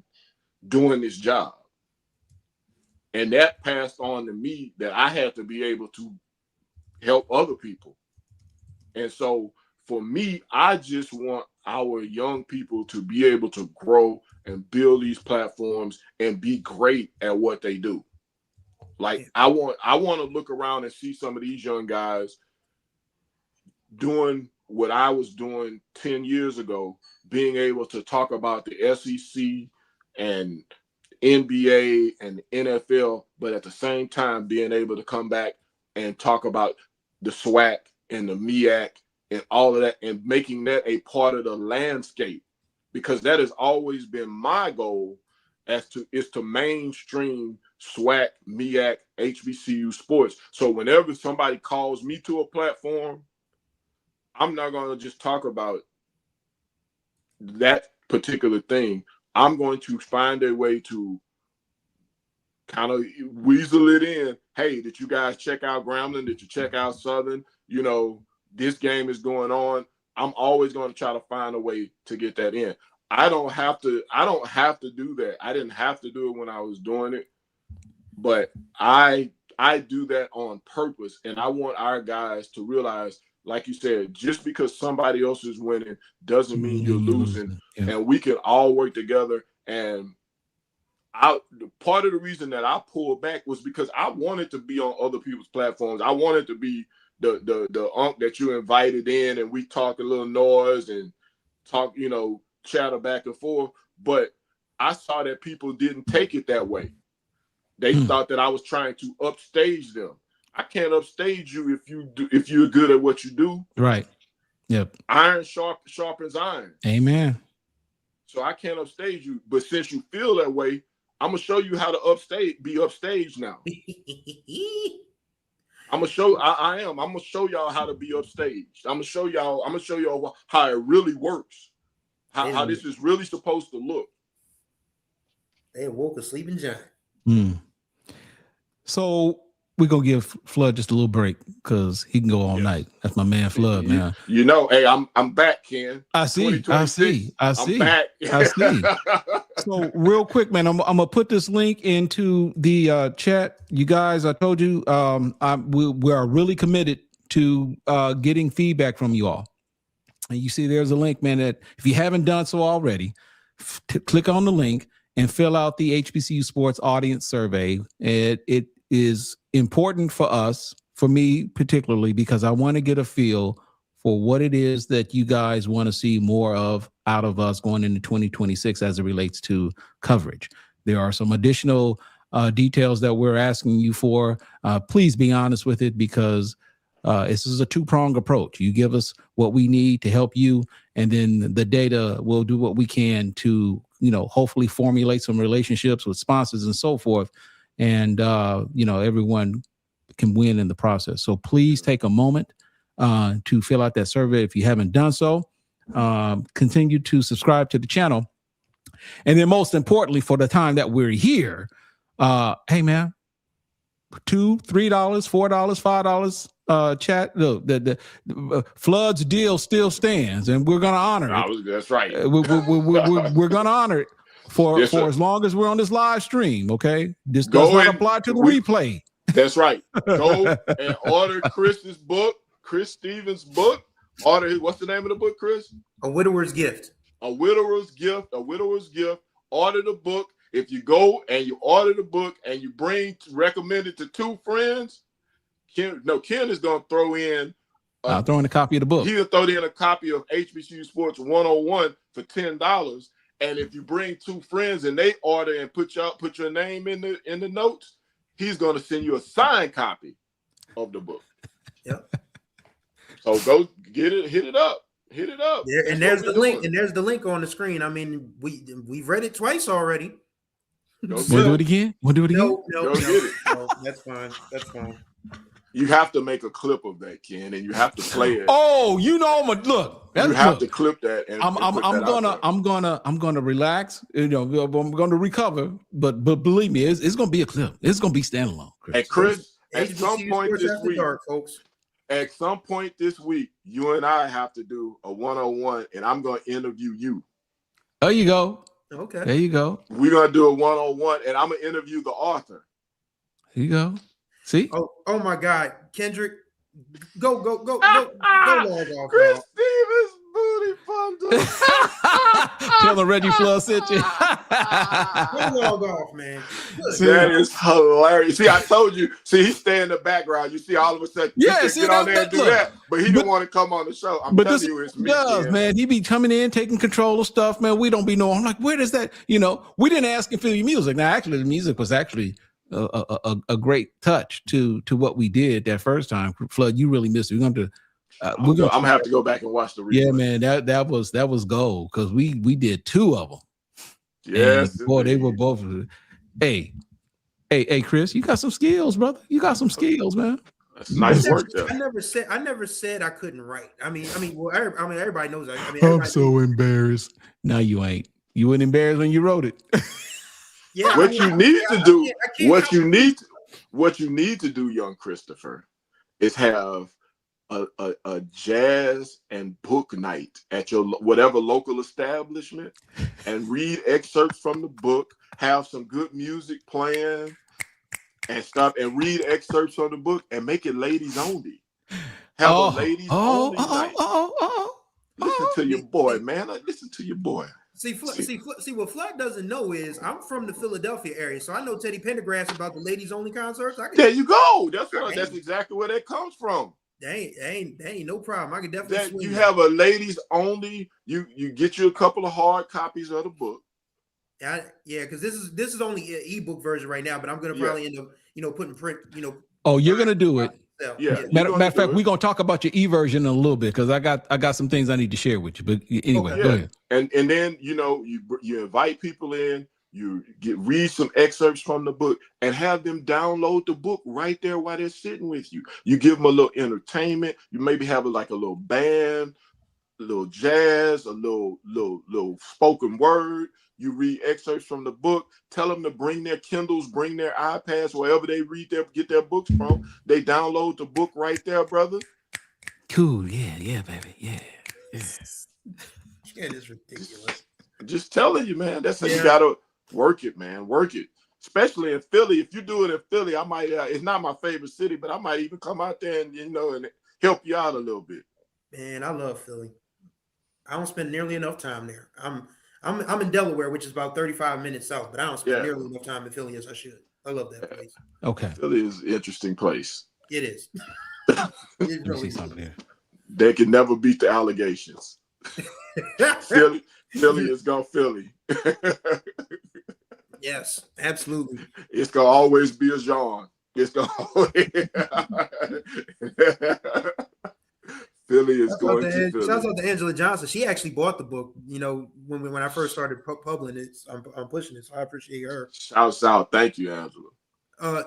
doing this job. And that passed on to me, that I had to be able to help other people. And so for me, I just want our young people to be able to grow and build these platforms and be great at what they do. Like, I want to look around and see some of these young guys doing what I was doing 10 years ago, being able to talk about the SEC and NBA and NFL, but at the same time being able to come back and talk about the SWAC and the MEAC and all of that, and making that a part of the landscape, because that has always been my goal, is to mainstream SWAC, MEAC, HBCU sports. So whenever somebody calls me to a platform, I'm not going to just talk about that particular thing. I'm going to find a way to kind of weasel it in. Hey, did you guys check out Grambling? Did you check out Southern? You know, this game is going on. I'm always going to try to find a way to get that in. I don't have to do that. I didn't have to do it when I was doing it, but I do that on purpose. And I want our guys to realize, like you said, just because somebody else is winning doesn't mean you're losing. Yeah. And we can all work together. And part of the reason that I pulled back was because I wanted to be on other people's platforms. I wanted to be the unk that you invited in, and we talk a little noise and talk, chatter back and forth. But I saw that people didn't take it that way. They thought that I was trying to upstage them. I can't upstage you if you're good at what you do. Right. Yep. Iron sharpens iron. Amen. So I can't upstage you. But since you feel that way, I'm gonna show you how to be upstaged now. I'm gonna show y'all how to be upstaged. I'm gonna show y'all how it really works. How this is really supposed to look. They woke a sleeping giant. So we're gonna give Flood just a little break because he can go all night. That's my man Flood, man. Hey, I'm back, Ken. I see. I'm back. I see. So real quick, man, I'm gonna put this link into the chat. You guys, I told you, we are really committed to getting feedback from you all. And you see, there's a link, man. That if you haven't done so already, click on the link and fill out the HBCU Sports audience survey. It is important for us, for me particularly, because I want to get a feel for what it is that you guys want to see more of out of us going into 2026 as it relates to coverage. There are some additional details that we're asking you for, please be honest with it, because this is a two-pronged approach. You give us what we need to help you, and then the data will do what we can to, hopefully formulate some relationships with sponsors and so forth. And, everyone can win in the process. So please take a moment to fill out that survey if you haven't done so. Continue to subscribe to the channel. And then most importantly, for the time that we're here, hey man, $2, $3, $4, $5 chat. Look, the Flood's deal still stands, and we're gonna honor it. That's right. We're gonna honor it for as long as we're on this live stream. Okay, this does not apply to the replay. That's right. Go and order Chris's book, Chris Stevens' book. Order what's the name of the book, Chris? A Widower's Gift. A Widower's Gift. A Widower's Gift. Order the book. If you go and you order the book and you recommend it to 2 friends, Ken is going to throw in. I'll throw in a copy of the book. He'll throw in a copy of HBCU Sports 101 for $10. And if you bring 2 friends and they order and put your name in the notes, he's going to send you a signed copy of the book. Yep. So go get it, hit it up. Yeah, and there's the link. And there's the link on the screen. I mean, we've read it twice already. We'll do it again. No, get it. No, that's fine. You have to make a clip of that, Ken, and you have to play it. Oh, look. You have to clip that. And I'm gonna relax. I'm gonna recover. But believe me, it's gonna be a clip. It's gonna be standalone. And Chris, at some point this week, folks. At some point this week, you and I have to do a 101, and I'm gonna interview you. There you go. Okay. There you go. We're gonna do a 101, and I'm gonna interview the author. Here you go. See? Oh my God, Kendrick, go log off. Chris Stevens booty bundle. Tell the Reggie Flood sent you. Go log off, man. That is hilarious. See, I told you. See, he stay in the background. You see, all of a sudden, get on there and do that, but he didn't want to come on the show. I'm telling you, it's me. Man, he be coming in, taking control of stuff, man. We don't be knowing. I'm like, where does that? We didn't ask him for the music. Now, actually, the music was actually a great touch to what we did that first time. Flood, you really missed it. I'm gonna have to go back and watch the replay. Yeah, man, that was gold, because we did 2 of them. Yes, and boy, they were both. Hey, Chris, you got some skills, brother. You got some skills, man. That's nice work, though. I never said I couldn't write. Everybody knows that. I'm so embarrassed. No, you ain't. You weren't embarrassed when you wrote it. Yeah, what you need to do, young Christopher, is have a jazz and book night at your whatever local establishment, and read excerpts from the book. Have some good music playing, and stuff, and read excerpts from the book, and make it ladies only. Have a ladies only night. Listen to your boy, man. Listen to your boy. See, what Flood doesn't know is I'm from the Philadelphia area, so I know Teddy Pendergrass about the ladies only concerts. There you go. That's exactly where that comes from. They ain't no problem. I can definitely swing you that. have a ladies only. You get you a couple of hard copies of the book. Yeah, because this is only an ebook version right now, but I'm gonna probably end up, putting print, Oh, you're gonna do it. Yeah. Matter of fact, we're gonna talk about your e-version in a little bit, because I got some things I need to share with you. But anyway, go ahead. And then you invite people in, you read some excerpts from the book, and have them download the book right there while they're sitting with you. You give them a little entertainment. You maybe have a little band, a little jazz, a little spoken word. You read excerpts from the book. Tell them to bring their Kindles, bring their iPads, wherever they get their books from. They download the book right there, brother. Cool. Yeah, baby. Yeah. It is ridiculous. Just telling you, man. That's how you gotta work it, man. Work it. Especially in Philly. If you do it in Philly, I might. It's not my favorite city, but I might even come out there and and help you out a little bit. Man, I love Philly. I don't spend nearly enough time there. I'm in Delaware, which is about 35 minutes south, but I don't spend nearly enough time in Philly as I should. I love that place. Okay. Philly is an interesting place. It is. It really is. They can never beat the allegations. Philly is gonna Philly. Yes, absolutely. It's gonna always be a Jean. It's gonna Philly is going to Philly. Shouts out to Angela Johnson. She actually bought the book, when I first started publishing it. I'm pushing it, so I appreciate her. Shouts out. Thank you, Angela.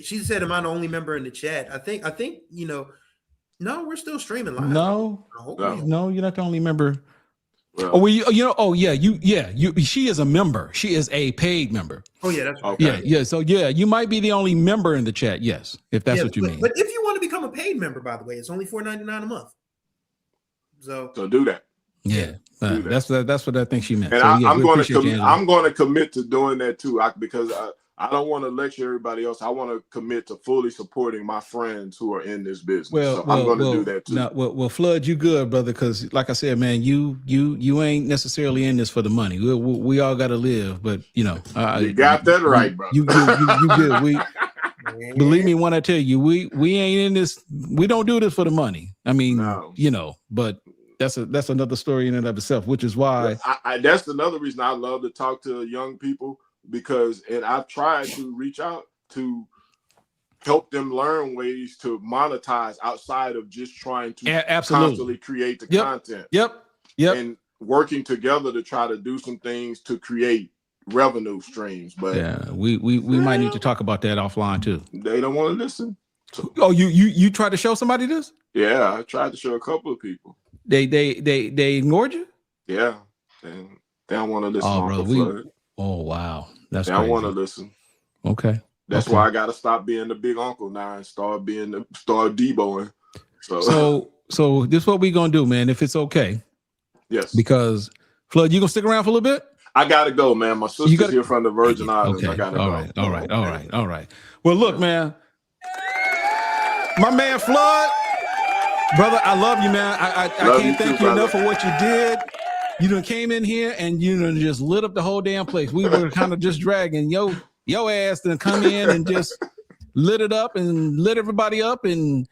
She said, am I the only member in the chat? I think, no, we're still streaming live. No, you're not the only member. Well, she is a member. She is a paid member. Oh yeah, that's right. Okay. Yeah. So you might be the only member in the chat. Yes, if that's what you mean. But if you want to become a paid member, by the way, it's only $4.99 a month. So do that. Yeah, that's what I think she meant. And so, I'm going to commit to doing that too, because I don't want to lecture everybody else. I want to commit to fully supporting my friends who are in this business. So I'm going to do that too. Well, Flood, you good, brother? Because like I said, man, you ain't necessarily in this for the money. We all got to live, but you got that right, brother. You good? Believe me when I tell you, we ain't in this. We don't do this for the money. I mean, but that's another story in and of itself, which is why that's another reason I love to talk to young people. Because I've tried to reach out to help them learn ways to monetize outside of just trying to constantly create the content. Yep. And working together to try to do some things to create revenue streams. But yeah, we might need to talk about that offline too. They don't want to listen. Oh, you tried to show somebody this? Yeah, I tried to show a couple of people. They ignored you? Yeah. They don't want to listen. Oh, bro, oh wow. That's I want to listen. Okay. That's why I got to stop being the big uncle now and start Deboing. So this is what we gonna do, man. If it's okay. Yes. Because Flood, you gonna stick around for a little bit? I gotta go, man. My sister's here from the Virgin Islands. Okay. I gotta go. All right. Well, look, man. My man Flood, brother, I love you, man. I can't thank you enough for what you did. You done came in here and you done just lit up the whole damn place. We were kind of just dragging your ass to come in and just lit it up and lit everybody up, and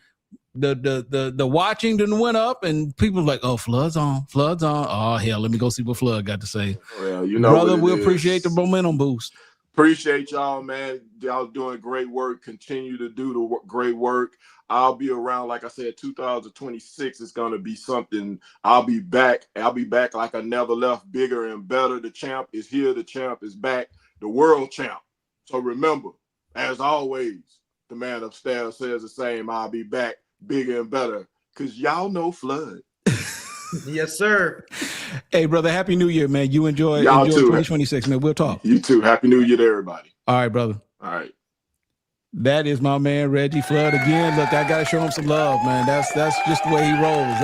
the watching done went up, and people were like, oh, Flood's on. Oh hell, let me go see what Flood got to say. Well, brother, we appreciate the momentum boost. Appreciate y'all, man. Y'all doing great work. Continue to do the great work. I'll be around, like I said, 2026 is going to be something. I'll be back like I never left, bigger and better. The champ is here. The champ is back. The world champ. So remember, as always, the man upstairs says the same. I'll be back bigger and better, because y'all know Flood. Yes, sir. Hey, brother, Happy New Year, man. You enjoy 2026, man. We'll talk. You too. Happy New Year to everybody. All right, brother. All right. That is my man Reggie Flood again. Look, I gotta show him some love, man. That's just the way he rolls.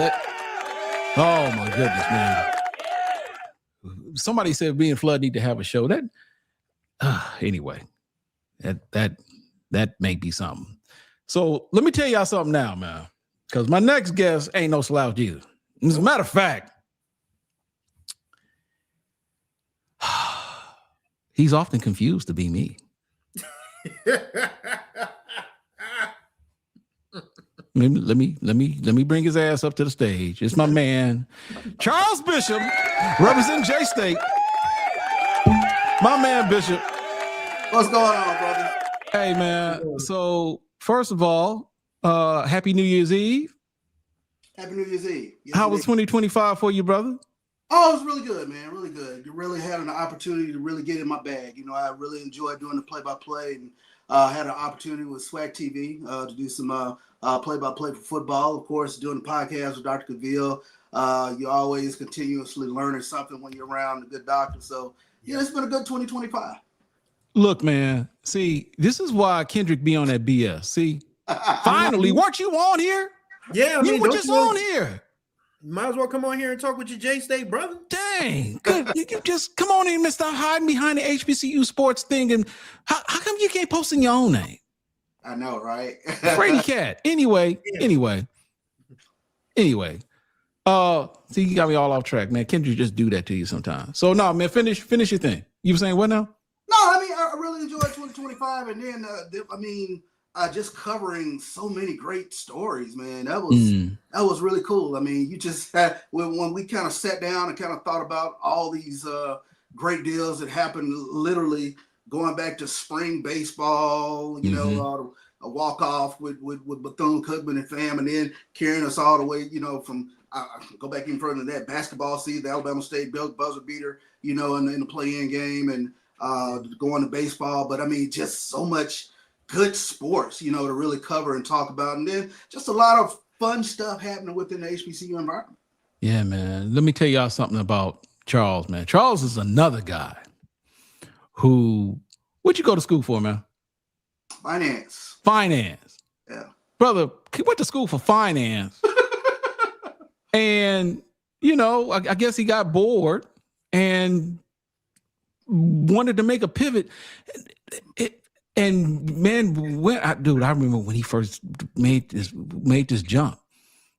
Oh my goodness, man. Somebody said me and Flood need to have a show. Anyway, that may be something. So let me tell y'all something now, man. Because my next guest ain't no slouch either. As a matter of fact, he's often confused to be me. Let me bring his ass up to the stage. It's my man, Charles Bishop, representing J-State. My man Bishop. What's going on, brother? Hey, man. So first of all, Happy New Year's Eve. Happy New Year's Eve. Yes, how was 2025 for you, brother? Oh, it was really good, man. Really good. You really had an opportunity to really get in my bag. You know, I really enjoyed doing the play-by-play, and had an opportunity with Swag TV to do some play-by-play for football. Of course, doing the podcast with Dr. Cavil. You're always continuously learning something when you're around a good doctor. So, yeah, it's been a good 2025. Look, man. See, this is why Kendrick be on that BS. See, finally, weren't you on here? Yeah, I mean, you were just on here. You might as well come on here and talk with your J-State brother. Dang, good. You just come on in and stop hiding behind the HBCU Sports thing. And how come you can't post in your own name? I know, right? Frady cat. Anyway. See, you got me all off track, man. Kendrick just do that to you sometimes. So no, man, finish your thing. You were saying what now? No, I mean, I really enjoyed 2025, and then just covering so many great stories, man. That was really cool. I mean, you just had when we kind of sat down and kind of thought about all these great deals that happened literally going back to spring baseball, you know, a walk-off with Bethune-Cookman and fam, and then carrying us all the way, you know, from go back even further than that, basketball season, the Alabama State buzzer beater, you know, in the play-in game, and going to baseball. But I mean, just so much good sports, you know, to really cover and talk about. And then just a lot of fun stuff happening within the HBCU environment. Yeah, man. Let me tell y'all something about Charles, man. Charles is another guy who, what'd you go to school for, man? Finance. Yeah. Brother, he went to school for finance. And, you know, I guess he got bored and wanted to make a pivot. And man, I remember when he first made this jump.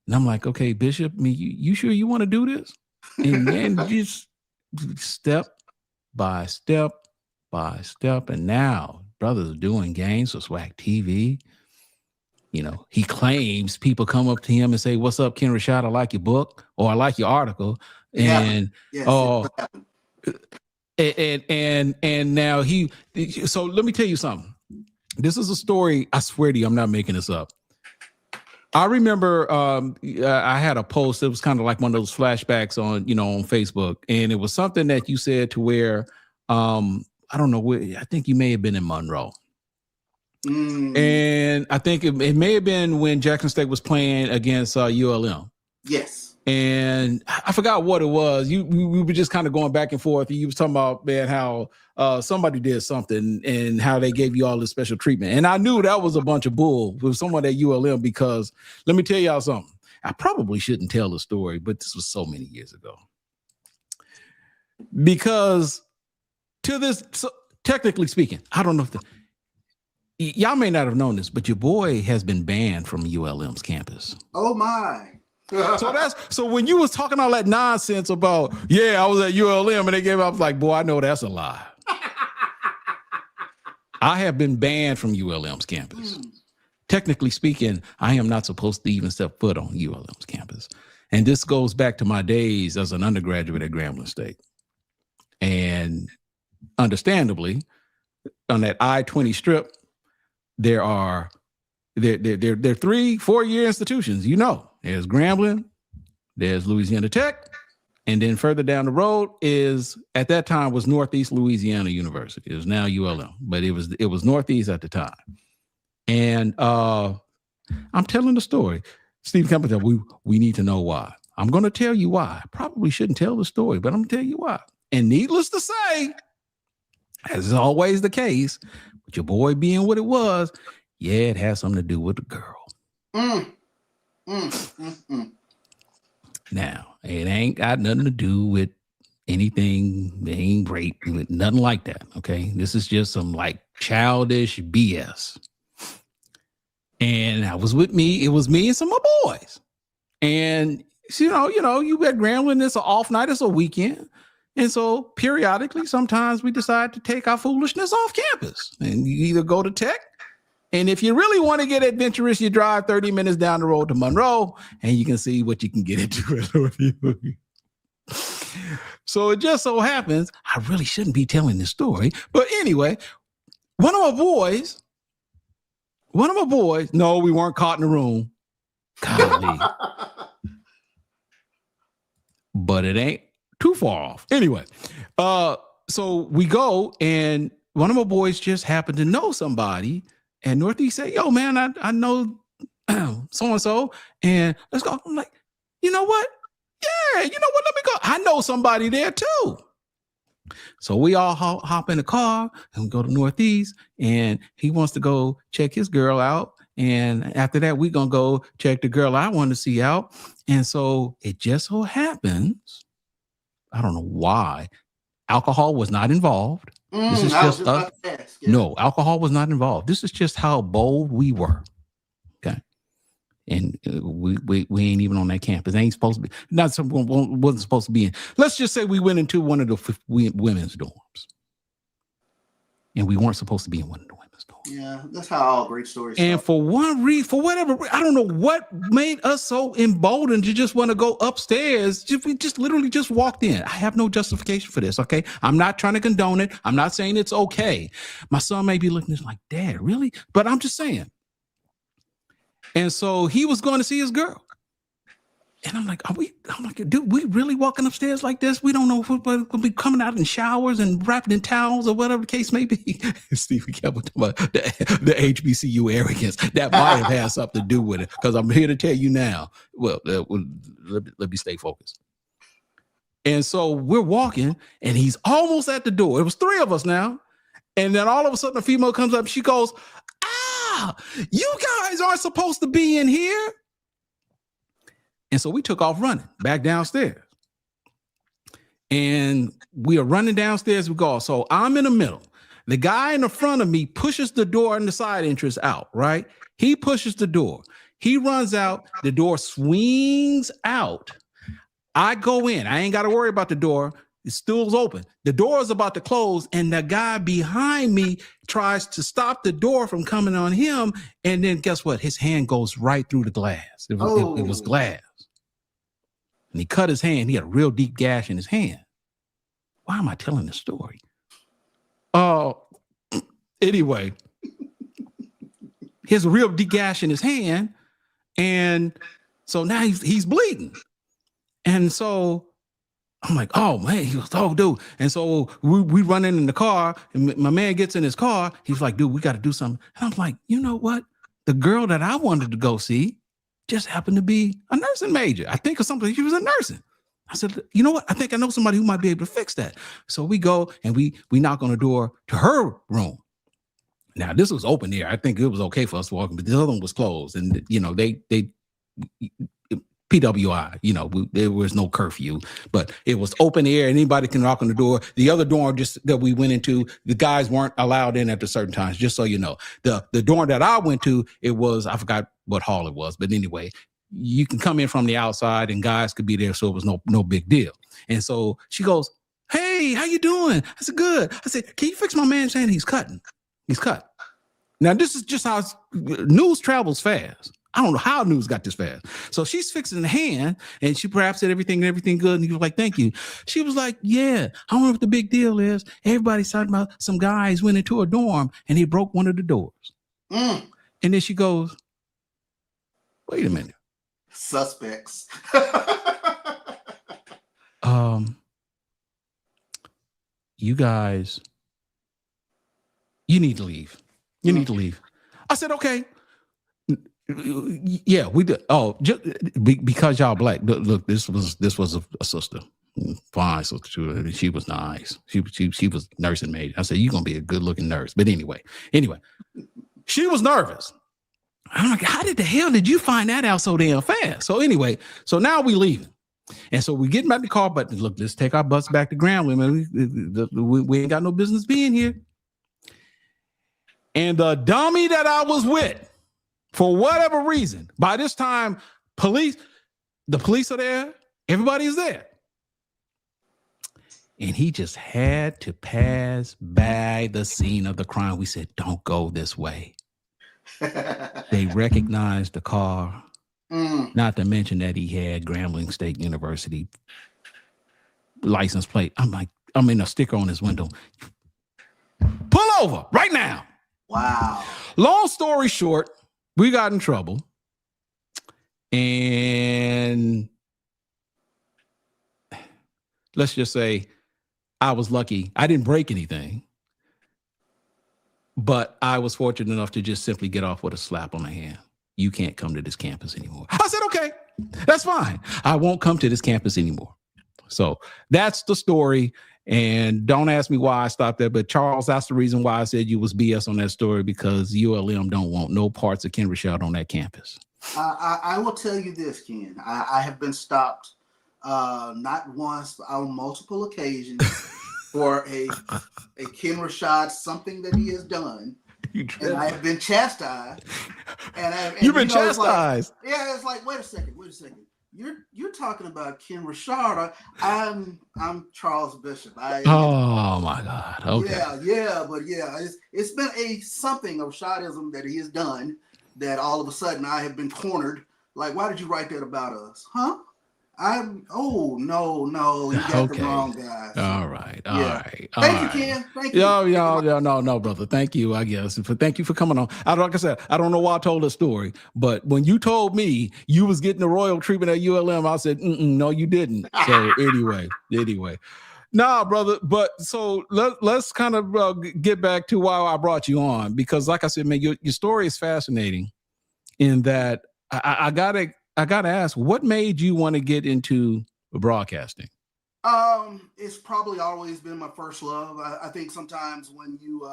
And I'm like, okay, Bishop, I mean, you sure you want to do this? And man, just step by step by step. And now brothers are doing games for SWAC TV. You know, he claims people come up to him and say, "What's up, Ken Rashad? I like your book," or "I like your article." And and now so let me tell you something. This is a story. I swear to you, I'm not making this up. I remember I had a post. It was kind of like one of those flashbacks on Facebook, and it was something that you said to where I don't know where. I think you may have been in Monroe. And I think it may have been when Jackson State was playing against ULM. Yes. And I forgot what it was. We were just kind of going back and forth. You was talking about, man, how somebody did something and how they gave you all this special treatment. And I knew that was a bunch of bull with someone at ULM, because let me tell y'all something. I probably shouldn't tell the story, but this was so many years ago. Because technically speaking, I don't know if y'all may not have known this, but your boy has been banned from ULM's campus. Oh my. So when you was talking all that nonsense about, I was at ULM and they gave up, I was like, boy, I know that's a lie. I have been banned from ULM's campus. Technically speaking, I am not supposed to even step foot on ULM's campus. And this goes back to my days as an undergraduate at Grambling State. And understandably, on that I-20 strip, there are 3-4-year institutions. There's Grambling, there's Louisiana Tech, and then further down the road at that time was Northeast Louisiana University. It is now ULM, but it was Northeast at the time. And I'm telling the story. Steve Kemper said, we need to know why. I'm going to tell you why. I probably shouldn't tell the story, but I'm going to tell you why. And needless to say, as is always the case, with your boy being what it was, it has something to do with the girl. Now, it ain't got nothing to do with anything. It ain't rape, nothing like that. Okay, this is just some like childish BS. And I was with me. It was me and some of my boys. And you at Grambling, it's an off night, it's a weekend. And so periodically, sometimes we decide to take our foolishness off campus. And you either go to Tech, and if you really want to get adventurous, you drive 30 minutes down the road to Monroe, and you can see what you can get into. So it just so happens, I really shouldn't be telling this story. But anyway, one of my boys, no, we weren't caught in the room. Golly. But it ain't too far off. Anyway, so we go, and one of my boys just happened to know somebody at Northeast. Say, yo, man, I know so-and-so, and let's go. I'm like, you know what? Yeah, you know what? Let me go. I know somebody there too. So we all hop in the car and we go to Northeast, and he wants to go check his girl out. And after that, we're going to go check the girl I want to see out. And so it just so happens, I don't know why, alcohol was not involed. This is just us. No, alcohol was not involved. This is just how bold we were. Okay. And we ain't even on that campus. It ain't supposed to be. Wasn't supposed to be in. Let's just say we went into one of the women's dorms. and we weren't supposed to be in one of the women's doors. Yeah, that's how all great stories And start. for one reason, for whatever, I don't know what made us so emboldened to just want to go upstairs. We just literally just walked in. I have no justification for this, okay? I'm not trying to condone it. I'm not saying it's okay. My son may be looking at this like, Dad, really? But I'm just saying. And so he was going to see his girl. And I'm like, dude, we really walking upstairs like this? We don't know if we're going to be coming out in showers and wrapped in towels or whatever the case may be. Steve, we kept talking about the HBCU arrogance. That might have had something to do with it, because I'm here to tell you now. Well, let me stay focused. And so we're walking, and he's almost at the door. It was 3 of us now. And then all of a sudden, a female comes up. She goes, you guys aren't supposed to be in here. And so we took off running back downstairs. And we are running downstairs. We go. So I'm in the middle. The guy in the front of me pushes the door in the side entrance out, right? He pushes the door. He runs out. The door swings out. I go in. I ain't got to worry about the door. The stool's open. The door is about to close, and the guy behind me tries to stop the door from coming on him. And then guess what? His hand goes right through the glass. It was glass. And he cut his hand. He had a real deep gash in his hand. Why am I telling this story? Anyway, he has a real deep gash in his hand. And so now he's bleeding. And so I'm like, oh, man. He goes, oh, dude. And so we run in the car, and my man gets in his car. He's like, dude, we got to do something. And I'm like, you know what? The girl that I wanted to go see just happened to be a nursing major. I think or something. She was a nursing. I said, you know what? I think I know somebody who might be able to fix that. So we go and we knock on the door to her room. Now, this was open air. I think it was okay for us walking, but the other one was closed. And, you know, they PWI, you know, there was no curfew, but it was open air. Anybody can knock on the door. The other door just that we went into, the guys weren't allowed in at the certain times, just so you know. The door that I went to, it was, I forgot what hall it was, but anyway, you can come in from the outside and guys could be there, so it was no big deal. And so she goes, hey, how you doing? I said, good. I said, can you fix my man's hand? He's cutting. He's cut. Now, this is just how news travels fast. I don't know how news got this fast. So she's fixing the hand, and she perhaps said everything good. And he was like, thank you. She was like, yeah, I don't know what the big deal is. Everybody's talking about some guys went into a dorm and he broke one of the doors. And then she goes, wait a minute. Suspects. You guys, you need to leave. You need to leave. I said, okay. Yeah, we did. Oh, just because y'all black. Look, this was a sister, fine sister. She was nice. She was nursing maid. I said, you're gonna be a good looking nurse. But anyway, she was nervous. I'm like, how the hell did you find that out so damn fast? So anyway, so now we leaving, and so we getting back in the car. But look, let's take our bus back to Grambling, man. We ain't got no business being here. And the dummy that I was with, for whatever reason, by this time, the police are there, everybody's there. And he just had to pass by the scene of the crime. We said, don't go this way. They recognized the car, not to mention that he had Grambling State University license plate. I'm in a sticker on his window. Pull over right now. Wow. Long story short, we got in trouble, and let's just say I was lucky. I didn't break anything, but I was fortunate enough to just simply get off with a slap on the hand. You can't come to this campus anymore. I said, okay, that's fine. I won't come to this campus anymore. So that's the story. And don't ask me why I stopped there, but Charles, that's the reason why I said you was BS on that story, because ULM don't want no parts of Ken Rashad on that campus. I will tell you this, Ken. I have been stopped not once, but on multiple occasions for a Ken Rashad, something that he has done. And I have been chastised. And you've been chastised. It's like, wait a second. You're talking about Ken Rashard. I'm Charles Bishop. Oh my God. Okay. But it's been something of Rashardism that he has done that all of a sudden I have been cornered. Like, why did you write that about us? Huh? No, you got the wrong guy. So, All right. Thank you, Ken. Thank you. you. No, brother. Thank you, I guess. Thank you for coming on. Like I said, I don't know why I told the story, but when you told me you was getting the royal treatment at ULM, I said, no, you didn't. So anyway. Nah, brother. But so let's kind of get back to why I brought you on, because like I said, man, your story is fascinating in that I gotta ask, what made you want to get into broadcasting? It's probably always been my first love. I think sometimes when you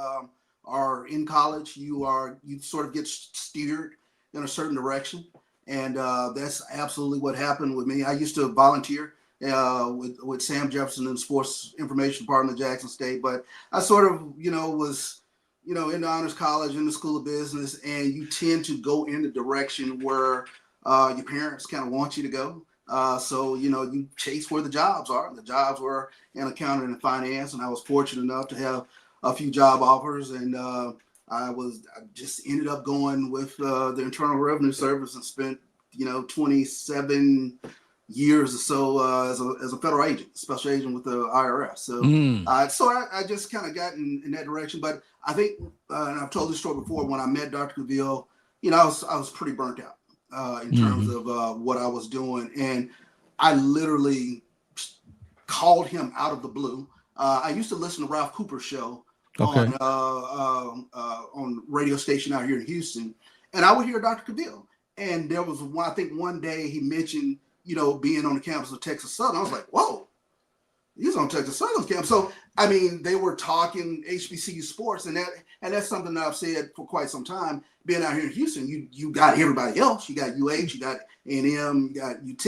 are in college, you sort of get steered in a certain direction, and that's absolutely what happened with me. I used to volunteer with Sam Jefferson in the Sports Information Department at Jackson State, but I sort of was in the honors college, in the School of Business, and you tend to go in the direction where your parents kind of want you to go. So you chase where the jobs are. The jobs were in accounting and finance, and I was fortunate enough to have a few job offers, and I just ended up going with the Internal Revenue Service and spent 27 years or so as a federal agent, special agent with the IRS. So I just kind of got in that direction. But I think, and I've told this story before, when I met Dr. Cavil, I was pretty burnt out in terms of what I was doing. And I literally called him out of the blue. I used to listen to Ralph Cooper's show on radio station out here in Houston. And I would hear Dr. Cavil. And there was one day he mentioned, being on the campus of Texas Southern. I was like, whoa, he's on Texas Southern's campus. So, they were talking HBCU sports, and that's something that I've said for quite some time. Being out here in Houston, you got everybody else. You got UH, you got A&M, you got UT.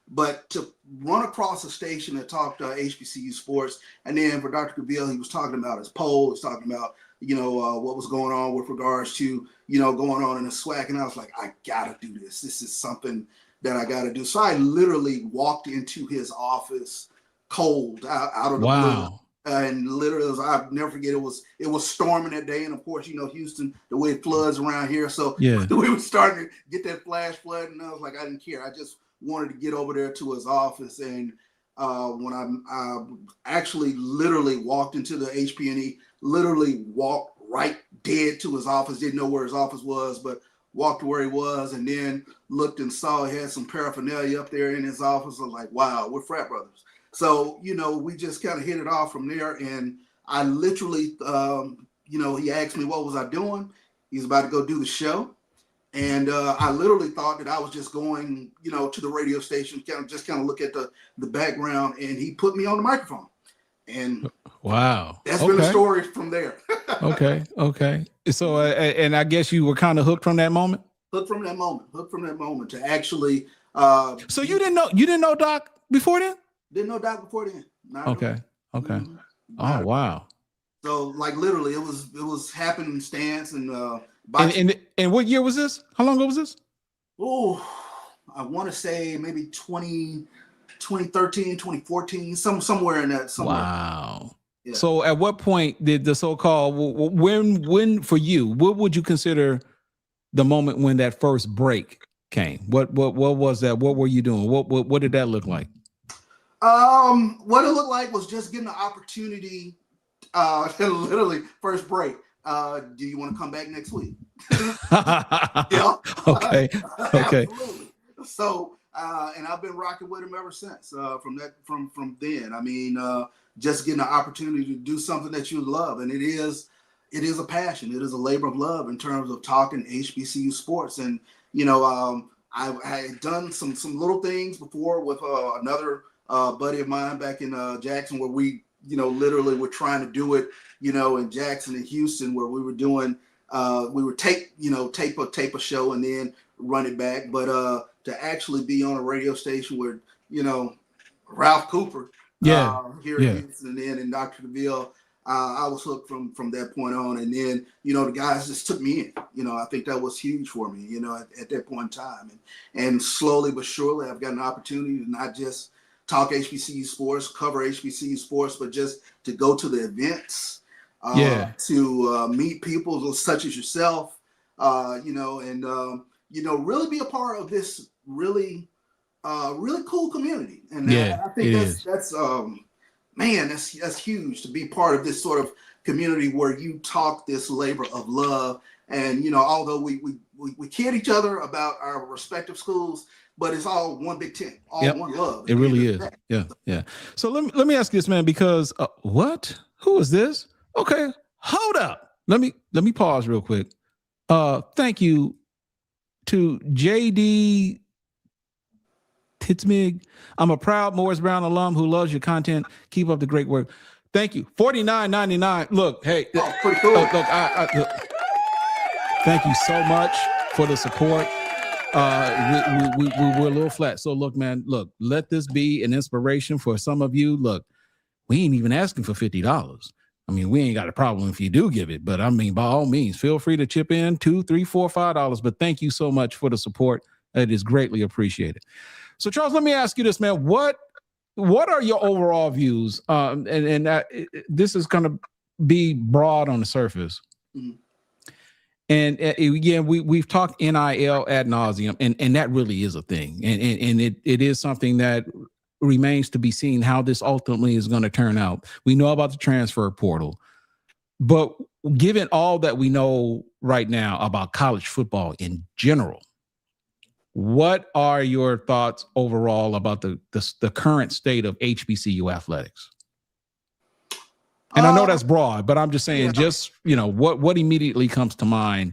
But to run across a station that talked HBCU sports, and then for Dr. Cavil, he was talking about his poll, he was talking about, what was going on with regards to, going on in the SWAC. And I was like, I got to do this. This is something that I got to do. So I literally walked into his office cold out of the blue. And literally, I'll never forget, it was storming that day. And of course, Houston, the way it floods around here. So we were starting to get that flash flood. And I was like, I didn't care. I just wanted to get over there to his office. And when I actually literally walked into the HP&E, literally walked right dead to his office, didn't know where his office was, but walked to where he was, and then looked and saw he had some paraphernalia up there in his office. I was like, wow, we're frat brothers. So, we just kind of hit it off from there. And I literally, he asked me, what was I doing? He was about to go do the show. And I literally thought that I was just going, to the radio station, kind of look at the background, and he put me on the microphone. And wow, that's been the story from there. Okay. So, and I guess you were kind of hooked from that moment. Hooked from that moment to actually. So you didn't know Doc before then? Didn't know Doc before then. Okay. Mm-hmm. Oh wow. So literally, it was happenstance and. And what year was this? How long ago was this? Oh, I want to say maybe 2013, 2014, somewhere in that. Wow. Yeah. So at what point did the so-called, when for you, what would you consider the moment when that first break came? What was that? What were you doing? What did that look like? What it looked like was just getting the opportunity, literally first break. Do you want to come back next week? Yeah. Okay. Absolutely. So, and I've been rocking with him ever since. From then, just getting the opportunity to do something that you love, and it is a passion. It is a labor of love in terms of talking HBCU sports. And I had done some little things before with another buddy of mine back in Jackson, where we literally were trying to do it, in Jackson and Houston, where we were doing, we would tape a show and then run it back. But to actually be on a radio station where, Ralph Cooper, here in Houston, and then and Dr. Cavil, I was hooked from that point on. And then, you know, the guys just took me in. You know, I think that was huge for me, you know, at that point in time. And slowly but surely, I've got an opportunity to not just talk HBCU sports, cover HBCU sports, but just to go to the events, to meet people such as yourself, you know, and, you know, really be a part of this really cool community. And I think that's man, that's huge to be part of this sort of community where you talk this labor of love. And, you know, although we kid each other about our respective schools, but it's all one big tent, all one love. It really is. Yeah. So let me ask you this, man, because what? Who is this? Okay, hold up. Let me pause real quick. Thank you to JD Titzmig. I'm a proud Morris Brown alum who loves your content. Keep up the great work. Thank you. $49.99. Look, hey, pretty cool. Look, thank you so much for the support. We're a little flat. So look, man, let this be an inspiration for some of you. Look, we ain't even asking for $50. I mean, we ain't got a problem if you do give it, but I mean, by all means, feel free to chip in $2, $3, $4, $5. But thank you so much for the support. It is greatly appreciated. So, Charles, let me ask you this, man. What are your overall views? This is going to be broad on the surface. Mm-hmm. And again, we've talked NIL ad nauseum, and that really is a thing. And it is something that remains to be seen how this ultimately is going to turn out. We know about the transfer portal, but given all that we know right now about college football in general, what are your thoughts overall about the current state of HBCU athletics? And I know that's broad, but I'm just saying, just, you know, what immediately comes to mind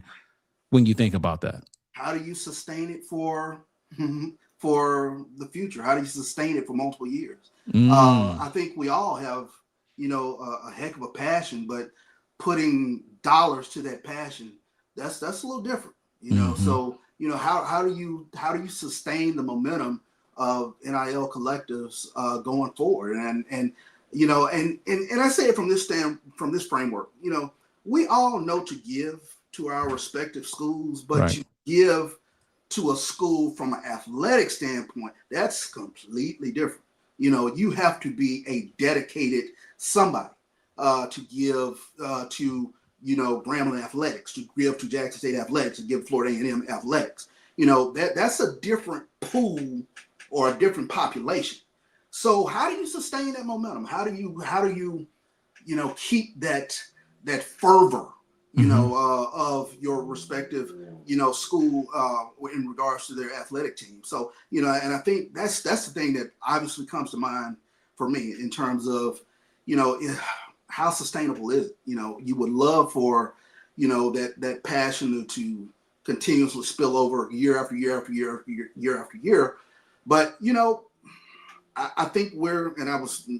when you think about that? How do you sustain it for the future? How do you sustain it for multiple years? I think we all have, you know, a heck of a passion, but putting dollars to that passion, that's a little different, you know. So, you know, how do you sustain the momentum of NIL collectives going forward? And you know, and I say it from this framework. You know, we all know to give to our respective schools, but you give to a school from an athletic standpoint, that's completely different. You know, you have to be a dedicated somebody to give to, you know, Grambling athletics, to give to Jackson State athletics, to give Florida A&M athletics. You know, that's a different pool or a different population. So how do you sustain that momentum? How do you, you know, keep that fervor, you know, of your respective, you know, school in regards to their athletic team? So, you know, and I think that's the thing that obviously comes to mind for me in terms of, you know, how sustainable is it? You know, you would love for, you know, that passion to continuously spill over year after year after year after year after year. But, you know, I think and I was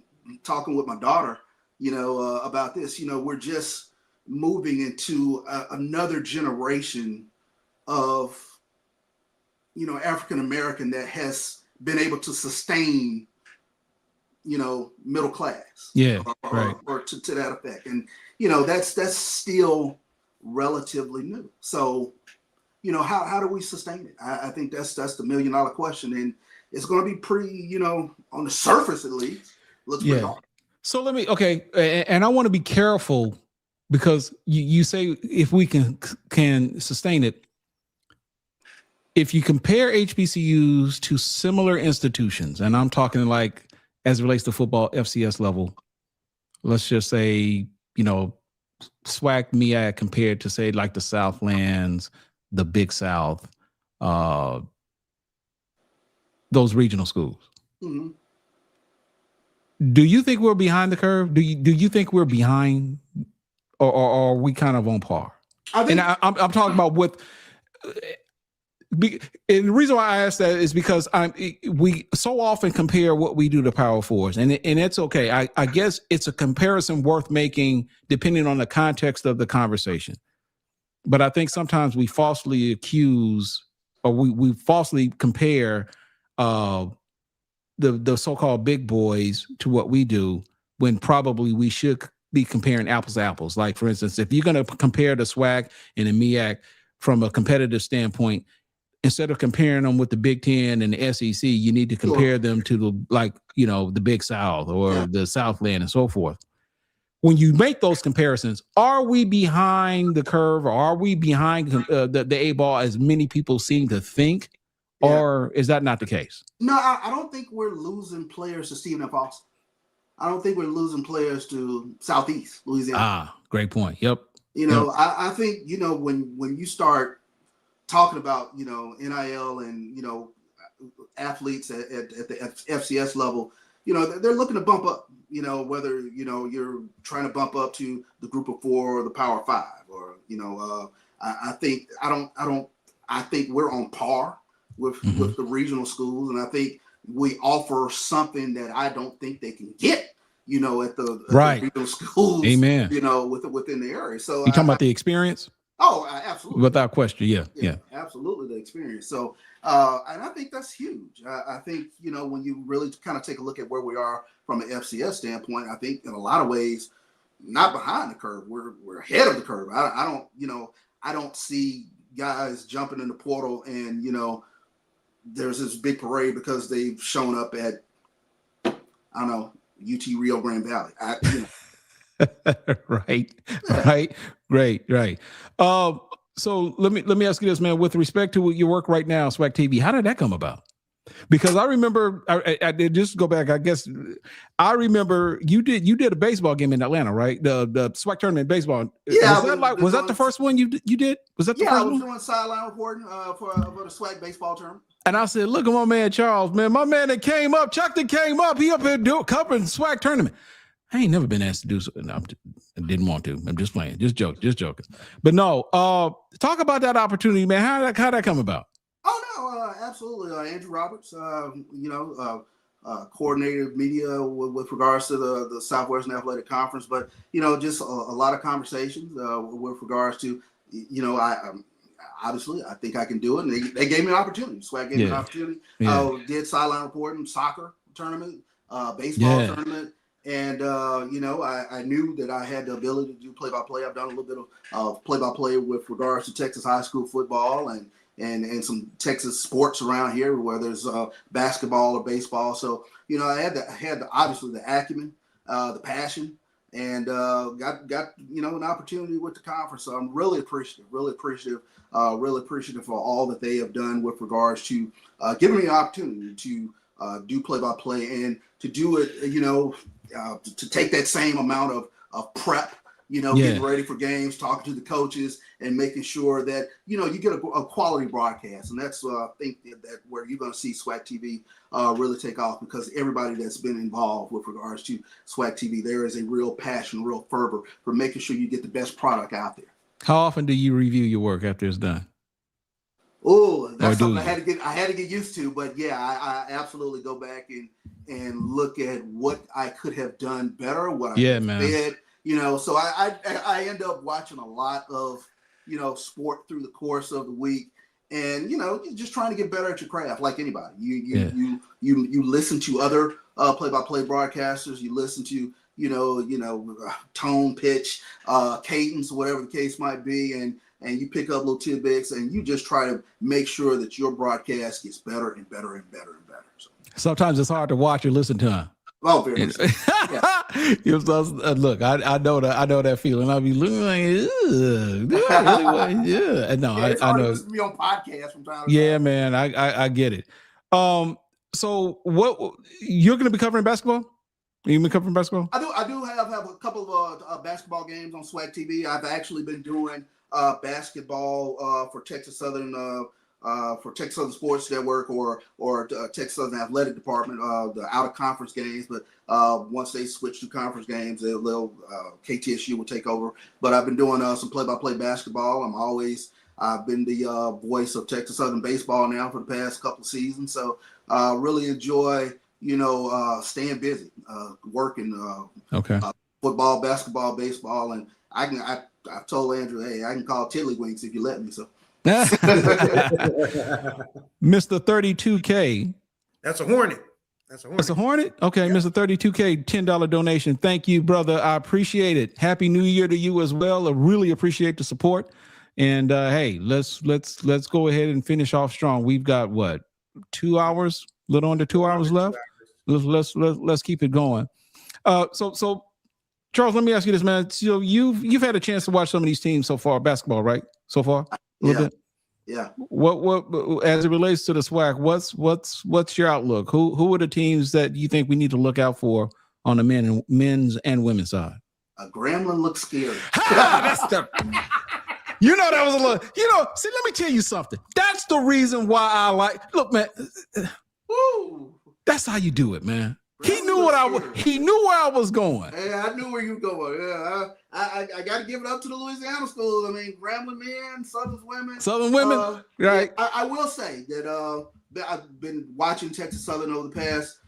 talking with my daughter, you know, about this, you know, we're just moving into another generation of, you know, African-American that has been able to sustain, you know, middle class, or to that effect. And, you know, that's still relatively new. So, you know, how do we sustain it? I think that's the $1 million question. And it's going to be pretty, you know, on the surface at least. Looks pretty hard. So and I want to be careful because you say if we can sustain it. If you compare HBCUs to similar institutions, and I'm talking like as it relates to football, FCS level, let's just say, you know, SWAC MEAC compared to say like the Southlands, the Big South, those regional schools. Mm-hmm. Do you think we're behind the curve? Do you think we're behind, or are we kind of on par? I'm talking about and the reason why I ask that is because we so often compare what we do to Power Fours, and it's okay. I guess it's a comparison worth making depending on the context of the conversation. But I think sometimes we falsely accuse, or we falsely compare the so-called big boys to what we do, when probably we should be comparing apples to apples. Like, for instance, if you're going to compare the SWAC and the MEAC from a competitive standpoint, instead of comparing them with the Big Ten and the SEC, you need to compare them to the Big South or the Southland and so forth. When you make those comparisons, are we behind the curve, or are we behind the A-ball as many people seem to think, or is that not the case? No, I don't think we're losing players to Stephen F. Austin. I don't think we're losing players to Southeast Louisiana. Ah, great point. Yep. I think, when you start talking about, NIL and, athletes at the FCS level, they're looking to bump up, whether, you're trying to bump up to the group of 4 or the Power 5, or, I think we're on par with the regional schools. And I think we offer something that I don't think they can get, at the regional schools, Amen. Within the area. So you talking about the experience? Oh, absolutely. Without question. Yeah. Absolutely. The experience. So, and I think that's huge. I think, when you really kind of take a look at where we are from an FCS standpoint, I think in a lot of ways, not behind the curve, we're ahead of the curve. I don't see guys jumping in the portal and, there's this big parade because they've shown up at, UT Rio Grande Valley. Right. So let me ask you this, man. With respect to your work right now, SWAC TV, how did that come about? Because I remember, I did just go back. I guess I remember you did a baseball game in Atlanta, right? The SWAC tournament baseball. Yeah. Was that the first one you did? Was that the first one? Yeah, I was doing sideline reporting for the SWAC baseball tournament. And I said, look at my man Charles, man. My man that came up, Chuck that came up. He up here covering SWAC tournament. I ain't never been asked to do so. No, I didn't want to. I'm just playing. Just joking. But no, talk about that opportunity, man. How that come about? Oh, no, absolutely. Andrew Roberts, coordinated media with regards to the Southwestern Athletic Conference, but, just a lot of conversations with regards to, obviously, I think I can do it. And they gave me an opportunity. SWAC gave me an opportunity. Did sideline reporting, soccer tournament, baseball tournament. And, I knew that I had the ability to do play-by-play. I've done a little bit of play-by-play with regards to Texas high school football and some Texas sports around here, whether there's basketball or baseball. So, I had obviously the acumen, the passion, and got an opportunity with the conference. So I'm really appreciative for all that they have done with regards to giving me an opportunity to do play-by-play and to do it, to take that same amount of prep, getting ready for games, talking to the coaches, and making sure that, you get a quality broadcast. And that's, I think, that where you're going to see SWAC TV really take off, because everybody that's been involved with regards to SWAC TV, there is a real passion, real fervor for making sure you get the best product out there. How often do you review your work after it's done? Oh, that's something I had to get used to. But yeah, I absolutely go back and look at what I could have done better, what I did. So I end up watching a lot of, sport through the course of the week, and you're just trying to get better at your craft, like anybody. You listen to other play-by-play broadcasters. You listen to tone, pitch, cadence, whatever the case might be, and you pick up little tidbits, and you just try to make sure that your broadcast gets better and better and better and better. So sometimes it's hard to watch or listen to him. Oh, very much. Look, I know that feeling. I'll be looking like, do I really want? Yeah, no, it's I hard know. to listen to me on podcasts from time to Yeah, time. man, I get it. So what you're going to be covering basketball? Are you been covering basketball? I do have a couple of basketball games on SWAC TV. I've actually been doing basketball for Texas Southern Sports Network or Texas Southern Athletic Department, the out of conference games. But once they switch to conference games, they'll KTSU will take over. But I've been doing some play-by-play basketball. I've been the voice of Texas Southern baseball now for the past couple of seasons. So really enjoy staying busy, working football, basketball, baseball, and I told Andrew, hey, I can call Tiddlywinks if you let me. So Mr. 32K. That's a Hornet. That's a Hornet. That's a Hornet? Okay, Yep. Mr. 32K, $10 donation. Thank you, brother. I appreciate it. Happy New Year to you as well. I really appreciate the support. And hey, let's go ahead and finish off strong. We've got what, 2 hours, a little under 2 hours left. Let's keep it going. So Charles, let me ask you this, man. So you've had a chance to watch some of these teams so far, basketball, right? So far, a little bit. Yeah. What as it relates to the SWAC, what's your outlook? Who are the teams that you think we need to look out for on the men's and women's side? Grambling looks scary. That's the. You know that was a little. See, let me tell you something. That's the reason why I like. Look, man. Woo. That's how you do it, man. He knew what I was. He knew where I was going. Yeah, I knew where you were going. Yeah, I got to give it up to the Louisiana schools. I mean, Grambling men, Southern women, right? Yeah, I will say that I've been watching Texas Southern over the past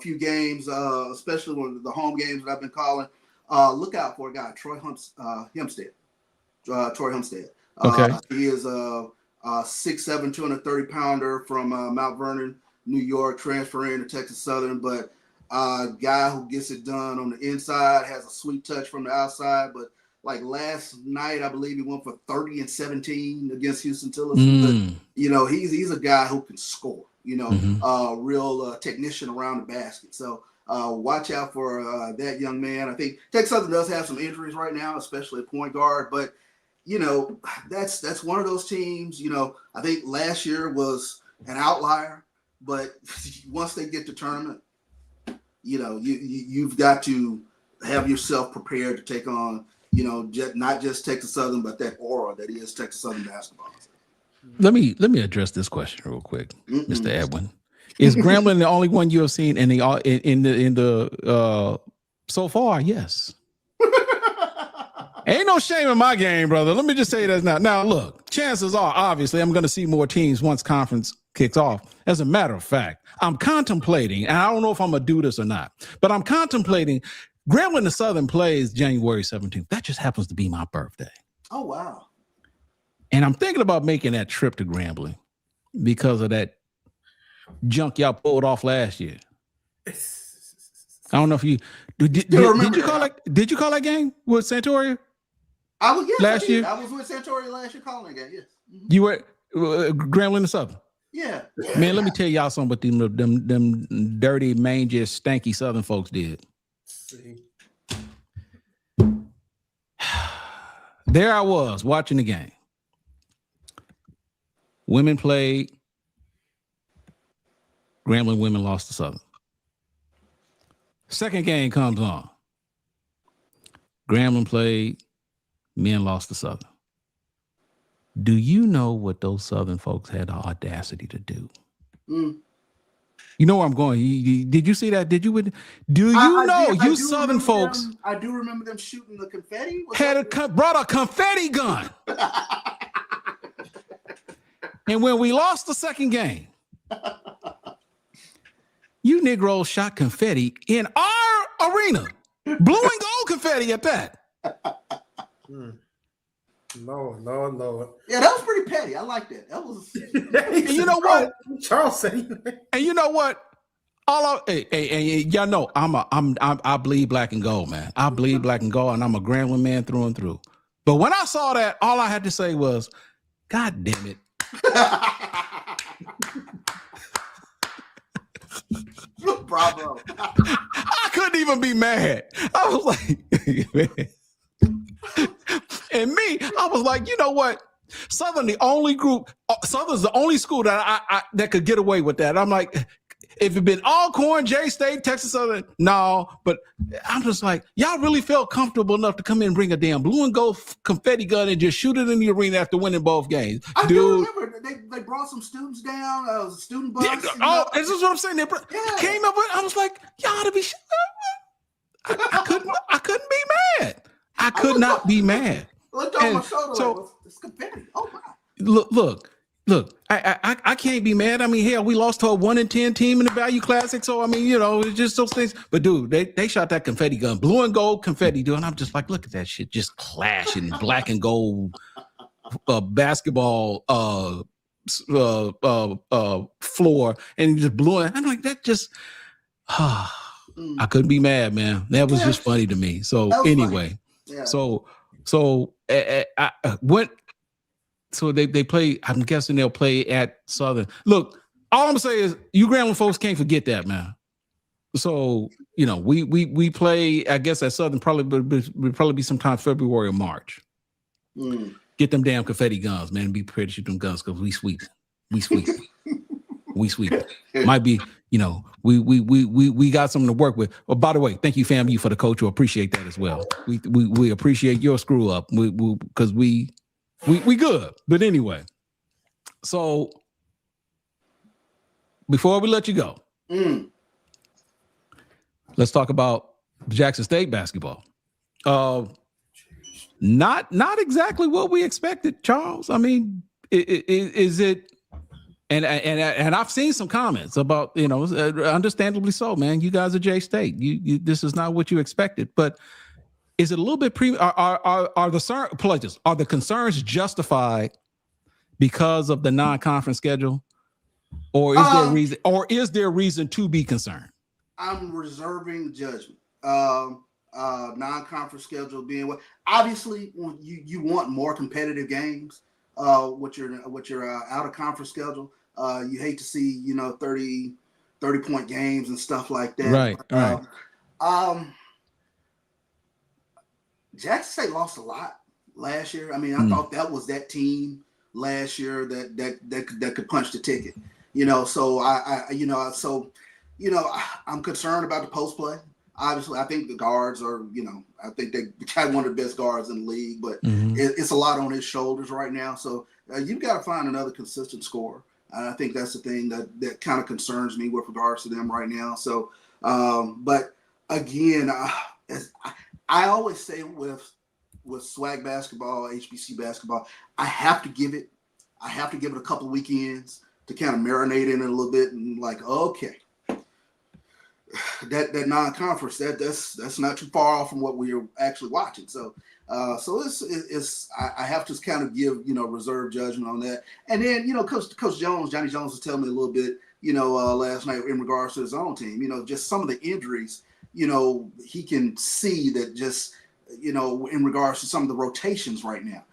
few games, especially when the home games that I've been calling. Look out for a guy, Troy Hempstead. Troy Hempstead. Okay. He is a 6'7", 230-pounder from Mount Vernon, New York, transferring to Texas Southern, but guy who gets it done on the inside, has a sweet touch from the outside. But like last night, I believe he went for 30 and 17 against Houston Tillis. But, he's a guy who can score, real technician around the basket. So watch out for that young man. I think Texas Southern does have some injuries right now, especially at point guard, but that's one of those teams. I think last year was an outlier. But once they get to tournament, you've got to have yourself prepared to take on, not just Texas Southern, but that aura that is Texas Southern basketball. Let me address this question real quick, Mr. Edwin. Is Grambling the only one you have seen in the so far? Yes. Ain't no shame in my game, brother. Let me just say that now. Now, look, chances are, obviously, I'm going to see more teams once conference kicks off. As a matter of fact, I'm contemplating, and I don't know if I'm going to do this or not, but I'm contemplating Grambling the Southern plays January 17th. That just happens to be my birthday. Oh, wow. And I'm thinking about making that trip to Grambling because of that junk y'all pulled off last year. I don't know if you did you call that game with Santoria? Last year? I was with Santoria last year calling that game, yes. Mm-hmm. You were Grambling the Southern? Yeah. Man, let me tell y'all something what them dirty, mangy, stanky Southern folks did. There I was watching the game. Women played. Grambling women lost to Southern. Second game comes on. Grambling played. Men lost to Southern. Do you know what those Southern folks had the audacity to do? You know where I'm going. Did you see that? Did you? Do you know you Southern folks? I do remember them shooting the confetti. Brought a confetti gun. And when we lost the second game, you Negroes shot confetti in our arena. Blue and gold confetti at that. Lord. Yeah, that was pretty petty. I like that. That was. And you know what? Charles said. And you know what? Y'all know I bleed black and gold, man. I bleed black and gold, and I'm a Grambling man through and through. But when I saw that, all I had to say was, "God damn it!" Bravo. I couldn't even be mad. I was like, man. And me, I was like, you know what? Southern's the only school that I that could get away with that. I'm like, if it'd been Alcorn, J-State, Texas Southern, no. But I'm just like, y'all really felt comfortable enough to come in and bring a damn blue and gold confetti gun and just shoot it in the arena after winning both games. I do remember they brought some students down. A student bus. Yeah, this is what I'm saying. They came up with. I was like, y'all ought to be. I couldn't be mad. I could not be mad. Looked on my shoulder like, it's confetti. Oh my! Look. I can't be mad. I mean, hell, we lost to a 1-10 team in the Value Classic, so I mean, it's just those things. But dude, they shot that confetti gun, blue and gold confetti, dude, and I'm just like, look at that shit, just clashing black and gold basketball floor and he just blew it. I'm like, that just, I couldn't be mad, man. That was just funny to me. So anyway, so I went. So they play. I'm guessing they'll play at Southern. Look, all I'm gonna say is you Grambling folks can't forget that, man. So we play. I guess at Southern would probably be sometime February or March. Get them damn confetti guns, man. Be prepared to shoot them guns because we sweep. Might be, we got something to work with. Oh, by the way, thank you, FAMU, for the coach. We appreciate that as well. We appreciate your screw up. Because we good. But anyway, so before we let you go, let's talk about Jackson State basketball. Not exactly what we expected, Charles. I mean, is it? And I've seen some comments about, understandably so, man. You guys are J State. You this is not what you expected. But is it a little bit are the concerns justified because of the non-conference schedule, or is there reason to be concerned? I'm reserving judgment. Non-conference schedule being what obviously you want more competitive games. With your out of conference schedule, you hate to see 30 point games and stuff like that. Right. Jackson State lost a lot last year. I mean, I thought that was that team last year that could punch the ticket. So I'm concerned about the post play. Obviously, I think the guards are, I think they got one of the best guards in the league, but it's a lot on his shoulders right now. So you've got to find another consistent scorer. And I think that's the thing that kind of concerns me with regards to them right now. So, but again, as I always say with SWAC basketball, HBC basketball, I have to give it a couple of weekends to kind of marinate in it a little bit and like, okay. That non-conference that's not too far off from what we're actually watching. So it's I have to kind of give reserve judgment on that. And then Coach Johnny Jones was telling me a little bit last night in regards to his own team. Just some of the injuries. He can see that just in regards to some of the rotations right now.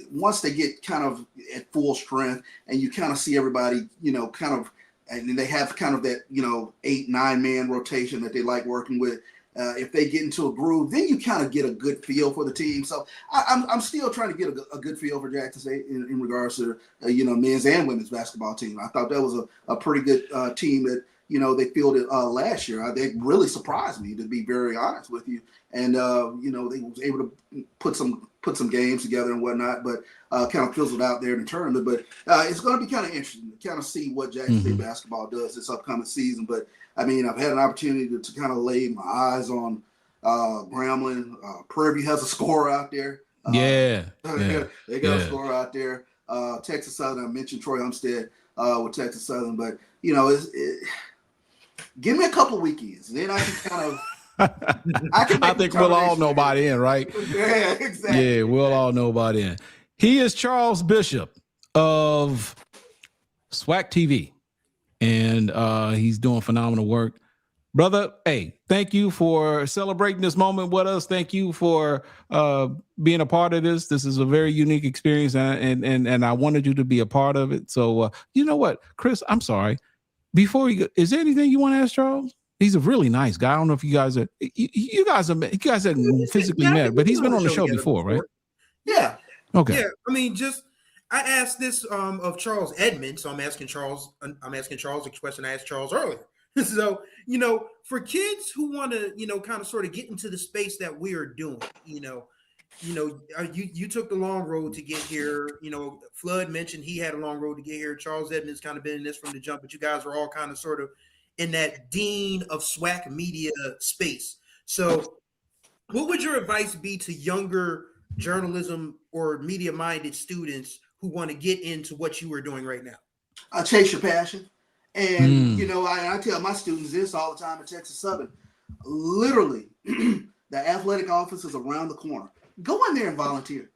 Once they get kind of at full strength and you kind of see everybody kind of. And they have kind of that, 8-9 man rotation that they like working with. If they get into a groove, then you kind of get a good feel for the team. So I'm still trying to get a good feel for Jackson State in regards to, men's and women's basketball team. I thought that was a pretty good team that, they fielded last year. They really surprised me, to be very honest with you. And, they was able to put some games together and whatnot, but kind of fizzled out there in the tournament. But it's going to be kind of interesting to kind of see what Jackson State basketball does this upcoming season. But, I mean, I've had an opportunity to kind of lay my eyes on Grambling. Prairie View has a scorer out there. They got a scorer out there. Texas Southern, I mentioned Troy Umstead with Texas Southern. But, give me a couple of weekends, and then I can kind of I think we'll all know by then, right? Yeah, exactly. Yeah, we'll all know by then. He is Charles Bishop of SWAC TV, and he's doing phenomenal work. Brother, hey, thank you for celebrating this moment with us. Thank you for being a part of this. This is a very unique experience, and I wanted you to be a part of it. So, you know what, Chris, I'm sorry. Before you go, is there anything you want to ask Charles? He's a really nice guy. I don't know if you guys haven't physically met, but he's been on the show before, right? Yeah. Okay. Yeah. I mean, I asked this of Charles Edmond, so I'm asking Charles the question I asked Charles earlier. So, for kids who want to, kind of sort of get into the space that we are doing, you took the long road to get here. Flood mentioned he had a long road to get here. Charles Edmond's kind of been in this from the jump, but you guys are all kind of sort of in that dean of SWAC media space. So what would your advice be to younger journalism or media-minded students who want to get into what you are doing right now? Chase your passion. And, I tell my students this all the time at Texas Southern. Literally, the athletic office is around the corner. Go in there and volunteer.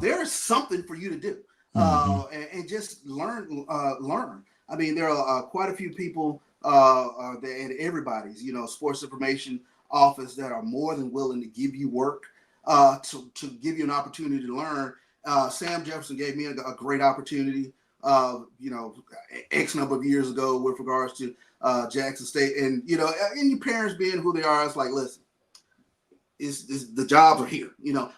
There is something for you to do. and just learn. I mean, there are quite a few people and everybody's, sports information office that are more than willing to give you work, to give you an opportunity to learn. Sam Jefferson gave me a great opportunity, X number of years ago with regards to Jackson State, and and your parents being who they are, it's like, listen, the jobs are here,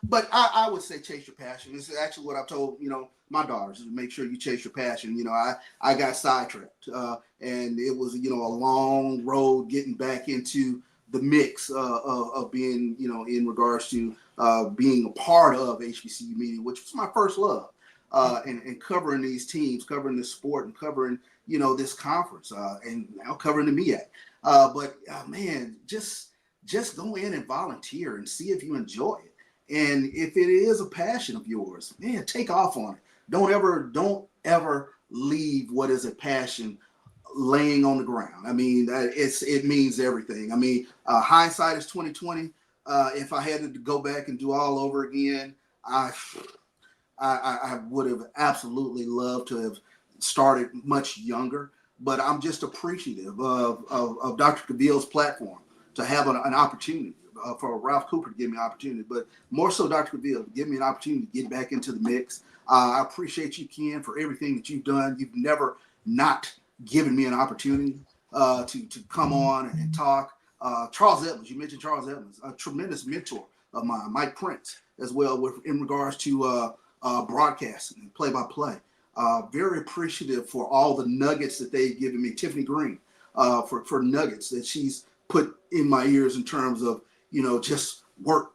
But I would say chase your passion. This is actually what I've told my daughters, is make sure you chase your passion. I got sidetracked, and it was a long road getting back into the mix of being in regards to being a part of HBCU media, which was my first love, and covering these teams, covering this sport, and covering this conference, and now covering the MEAC. But man, just go in and volunteer and see if you enjoy it. And if it is a passion of yours, man, take off on it. Don't ever leave what is a passion laying on the ground. I mean, it means everything. I mean, hindsight is 20/20. If I had to go back and do all over again, I would have absolutely loved to have started much younger. But I'm just appreciative of Dr. Cavil's platform to have an opportunity, for Ralph Cooper to give me an opportunity, but more so Dr. Cavil to give me an opportunity to get back into the mix. I appreciate you, Ken, for everything that you've done. You've never not given me an opportunity to come on and talk. Charles Edmond, you mentioned Charles Edmond, a tremendous mentor of mine. Mike Prince as well, in regards to broadcasting and play-by-play. Very appreciative for all the nuggets that they've given me. Tiffany Green, for nuggets that she's put in my ears in terms of, just work.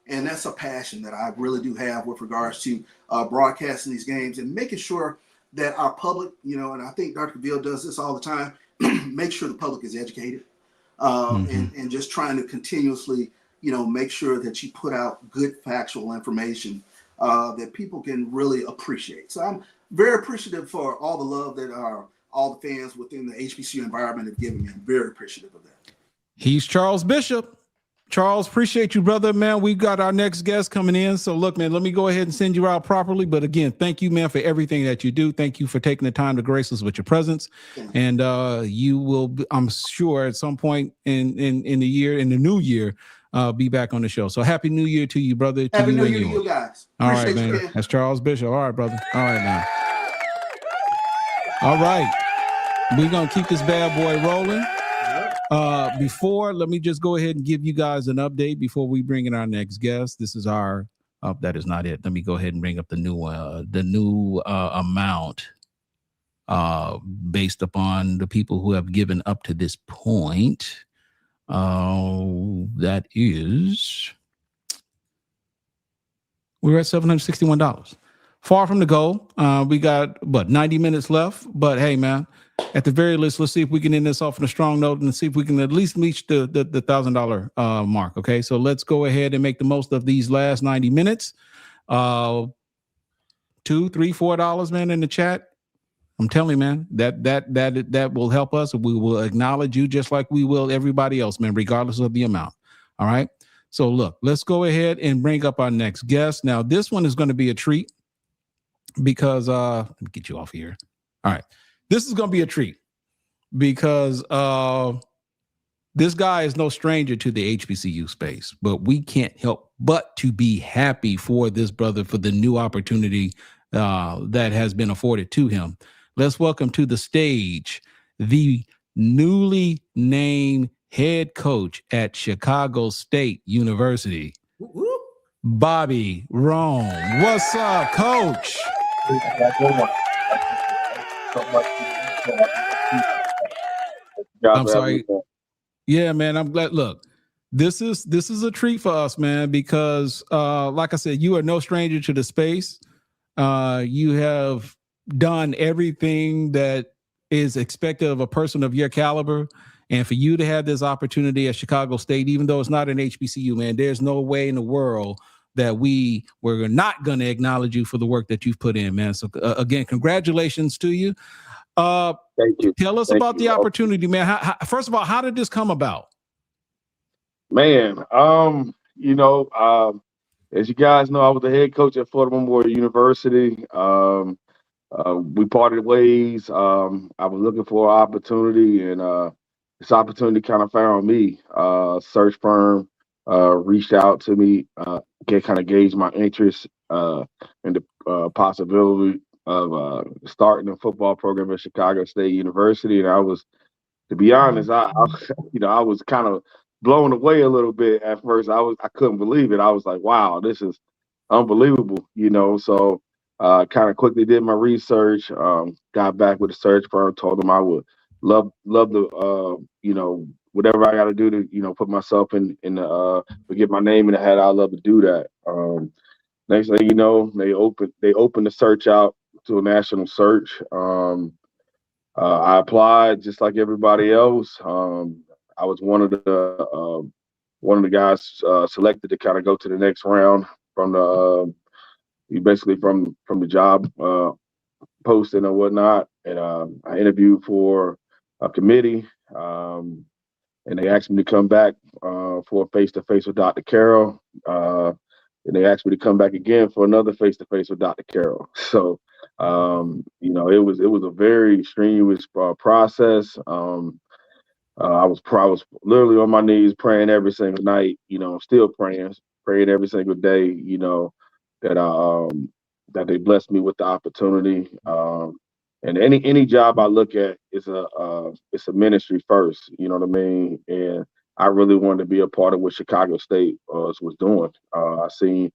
And that's a passion that I really do have with regards to broadcasting these games and making sure that our public, and I think Dr. Cavil does this all the time, make sure the public is educated, and just trying to continuously, make sure that you put out good factual information that people can really appreciate. So I'm very appreciative for all the love that all the fans within the HBCU environment have given me. I'm very appreciative of that. He's Charles Bishop. Charles, appreciate you, brother, man. We've got our next guest coming in. So look, man, let me go ahead and send you out properly. But again, thank you, man, for everything that you do. Thank you for taking the time to grace us with your presence. And you will, I'm sure, at some point in the new year, be back on the show. So happy New Year to you, brother. Happy New Year to you guys. All right, man. That's Charles Bishop. All right, brother. All right, now. All right. We're going to keep this bad boy rolling. Let me just go ahead and give you guys an update before we bring in our next guest. This is our, that is not it. Let me go ahead and bring up the new amount based upon the people who have given up to this point. That is, we're at $761. Far from the goal. We got 90 minutes left, but hey, man, at the very least, let's see if we can end this off on a strong note and see if we can at least reach the $1,000 mark. Okay, so let's go ahead and make the most of these last 90 minutes. $2, $3, $4, man, in the chat. I'm telling you, man, that will help us. We will acknowledge you just like we will everybody else, man, regardless of the amount. All right. So look, let's go ahead and bring up our next guest. Now, this one is going to be a treat because let me get you off here. All right. This is going to be a treat because this guy is no stranger to the HBCU space, but we can't help but to be happy for this brother for the new opportunity that has been afforded to him. Let's welcome to the stage the newly named head coach at Chicago State University, Bobby Rome. What's up, Coach? I'm sorry. Yeah, man, I'm glad. Look, this is a treat for us, man, because like I said, you are no stranger to the space. You have done everything that is expected of a person of your caliber. And for you to have this opportunity at Chicago State, even though it's not an HBCU, man, there's no way in the world that we're not going to acknowledge you for the work that you've put in, man. So again, congratulations to you. Thank you. Tell us about the opportunity, man. First of all, how did this come about? Man, it's as you guys know, I was the head coach at Florida Memorial University. We parted ways. I was looking for an opportunity, and this opportunity kind of found me. Search firm reached out to me, kind of gauge my interest in the possibility of starting a football program at Chicago State University. And I was, to be honest, I was kind of blown away a little bit at first. I couldn't believe it. I was like, wow, this is unbelievable, So kind of quickly did my research, got back with the search firm, told them I would love the whatever I got to do to put myself in the get my name in the hat. I love to do that. Next thing you know, they opened the search out to a national search. I applied just like everybody else. I was one of the guys selected to kind of go to the next round from the from the job posting and whatnot. And I interviewed for a committee, and they asked me to come back for a face-to-face with Dr. Carroll. And they asked me to come back again for another face-to-face with Dr. Carroll. So, it was a very strenuous process. I was literally on my knees praying every single night. I'm still praying every single day. That they blessed me with the opportunity. And any job I look at is it's a ministry first. You know what I mean? And I really wanted to be a part of what Chicago State was doing. I seen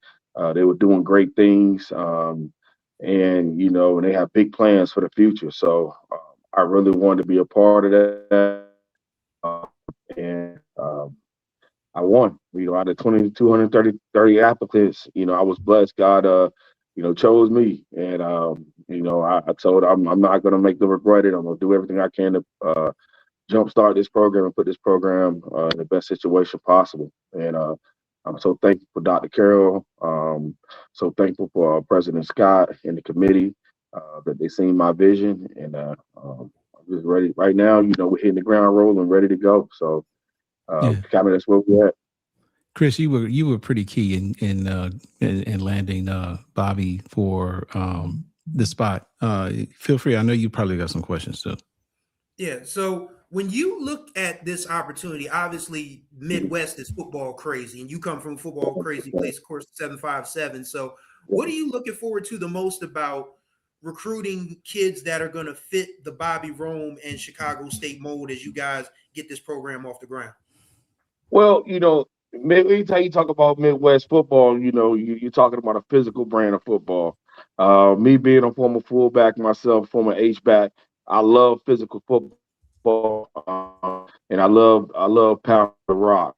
they were doing great things, and they have big plans for the future. So I really wanted to be a part of that, and I won. Out of 230 applicants, I was blessed. God, chose me, and I told I'm not going to make them regret it. I'm going to do everything I can to jumpstart this program and put this program in the best situation possible. And I'm so thankful for Dr. Carroll. So thankful for President Scott and the committee that they seen my vision. And I'm just ready right now. We're hitting the ground rolling, ready to go. So kind of that's where we're at. Chris, you were pretty key in landing Bobby for the spot. Feel free. I know you probably got some questions too. Yeah. So when you look at this opportunity, obviously Midwest is football crazy, and you come from a football crazy place, of course, 757. So what are you looking forward to the most about recruiting kids that are going to fit the Bobby Rome and Chicago State mold as you guys get this program off the ground? Well, anytime you talk about Midwest football, you're talking about a physical brand of football. Me being a former fullback myself, former H-back, I love physical football, and I love pound the rock.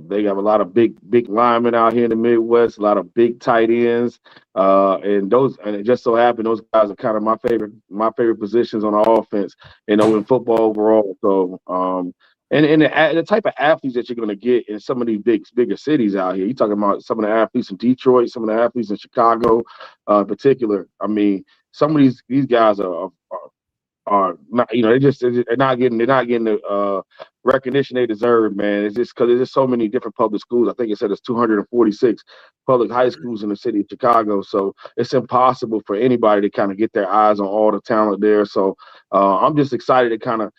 They have a lot of big linemen out here in the Midwest, a lot of big tight ends, and it just so happened those guys are kind of my favorite positions on the offense, in football overall. So, and the type of athletes that you're going to get in some of these bigger cities out here. You're talking about some of the athletes in Detroit, some of the athletes in Chicago, in particular. I mean, some of these guys are not, they're not getting the recognition they deserve, man. It's just because there's just so many different public schools. I think it said there's 246 public high schools in the city of Chicago. So it's impossible for anybody to kind of get their eyes on all the talent there. So I'm just excited to kind of,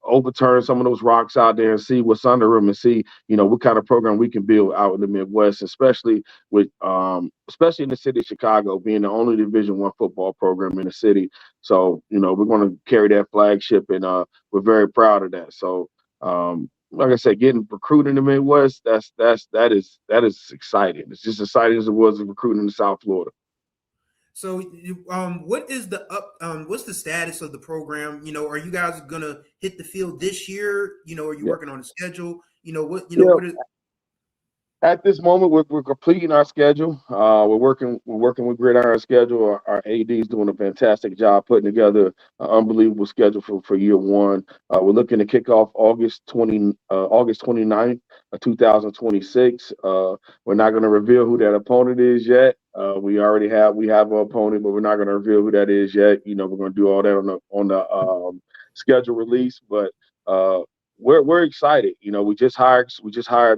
overturn some of those rocks out there and see what's under them and see, what kind of program we can build out in the Midwest, especially in the city of Chicago, being the only Division I football program in the city. So, we're going to carry that flagship, and we're very proud of that. So, like I said, getting recruited in the Midwest, that is exciting. It's just exciting as it was recruiting in South Florida. So, what is what's the status of the program? Are you guys gonna hit the field this year? Are you working on a schedule? What is? At this moment, we're completing our schedule. We're working with Gridiron schedule. Our AD is doing a fantastic job putting together an unbelievable schedule for year one. We're looking to kick off August 29th, 2026. We're not going to reveal who that opponent is yet. We have an opponent, but we're not going to reveal who that is yet. We're going to do all that on the schedule release, but we're excited. You know, we just hired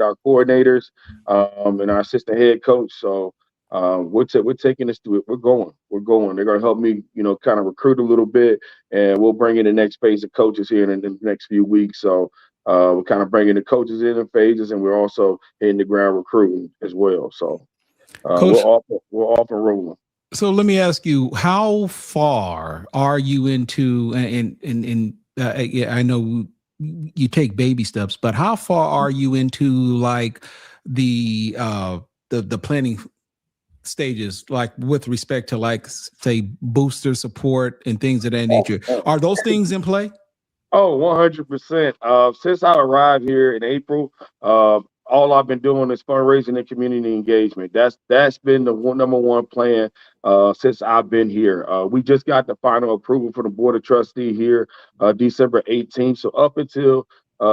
our coordinators and our assistant head coach. So we're taking this to it. We're going. They're going to help me, you know, kind of recruit a little bit, and we'll bring in the next phase of coaches here in the next few weeks. So we're kind of bringing the coaches in phases, and we're also hitting the ground recruiting as well. So Coach, we're off and rolling. So let me ask you, how far are you into? Yeah, I know you take baby steps, but how far are you into like the planning stages, like with respect to like say booster support and things of that nature? Are those things in play? Oh, 100%. Since I arrived here in April, all I've been doing is fundraising and community engagement. That's been the number one plan since I've been here. We just got the final approval from the Board of Trustees here December 18th. So up until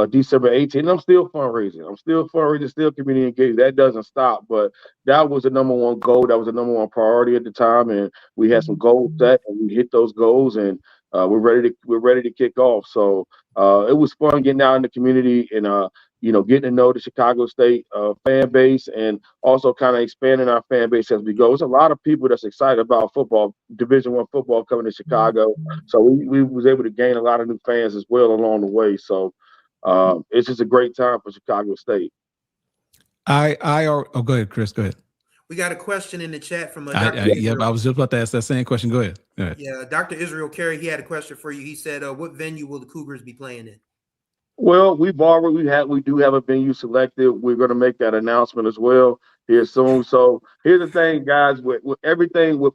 December 18th, I'm still fundraising. Still community engagement. That doesn't stop. But that was the number one goal. That was the number one priority at the time. And we had some goals set, and we hit those goals. And we're ready to kick off. So it was fun getting out in the community and you know, getting to know the Chicago State fan base, and also kind of expanding our fan base as we go. There's a lot of people that's excited about football, Division I football coming to Chicago. So we was able to gain a lot of new fans as well along the way. So it's just a great time for Chicago State. Go ahead, Chris. Go ahead. We got a question in the chat from Yep, I was just about to ask that same question. Go ahead. Yeah, Dr. Israel Carey, he had a question for you. He said, what venue will the Cougars be playing in? Well, we do have a venue selected. We're going to make that announcement as well here soon. So here's the thing, guys, with everything with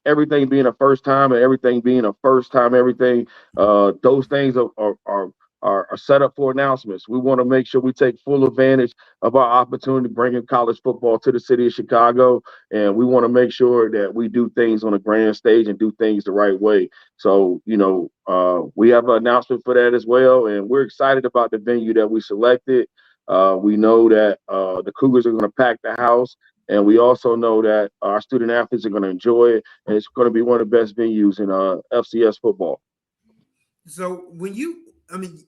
everything being a first time and everything being a first time, those things are set up for announcements. We want to make sure we take full advantage of our opportunity bringing college football to the city of Chicago, and we want to make sure that we do things on a grand stage and do things the right way. So, you know, we have an announcement for that as well, and we're excited about the venue that we selected. We know that the Cougars are going to pack the house, and we also know that our student athletes are going to enjoy it, and it's going to be one of the best venues in FCS football. So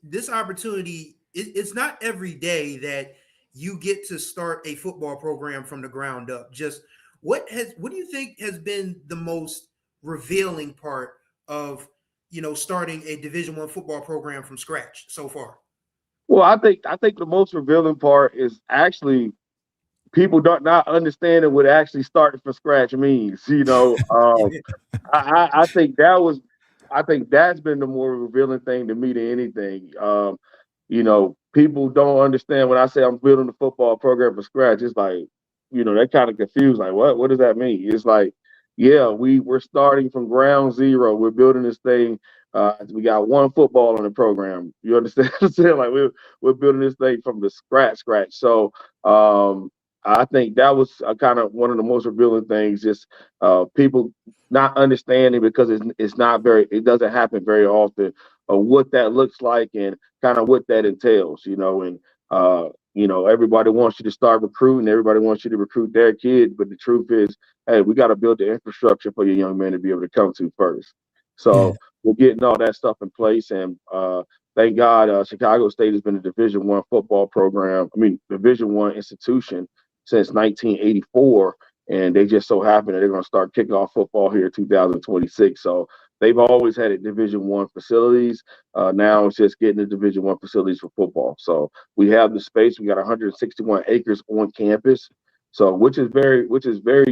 this opportunity, it's not every day that you get to start a football program from the ground up. Just what do you think has been the most revealing part of, you know, starting a Division I football program from scratch so far? Well, I think the most revealing part is actually people not understanding what actually starting from scratch means. You know, I think that's been the more revealing thing to me than anything. You know, people don't understand when I say I'm building a football program from scratch. It's like, you know, they're kind of confused. Like, what does that mean? It's like, yeah, we're starting from ground zero. We're building this thing. We got one football on the program. You understand what I'm saying? Like we're building this thing from the scratch. So I think that was kind of one of the most revealing things. Just people not understanding, because it doesn't happen very often, what that looks like and kind of what that entails. You know, and you know, everybody wants you to start recruiting. Everybody wants you to recruit their kid, but the truth is, hey, we got to build the infrastructure for your young man to be able to come to first. So we're getting all that stuff in place, and thank God, Chicago State has been a Division I football program. Division I institution since 1984, and they just so happen that they're going to start kicking off football here in 2026. So they've always had it Division I facilities. Now it's just getting the Division I facilities for football. So we have the space. We got 161 acres on campus. So which is very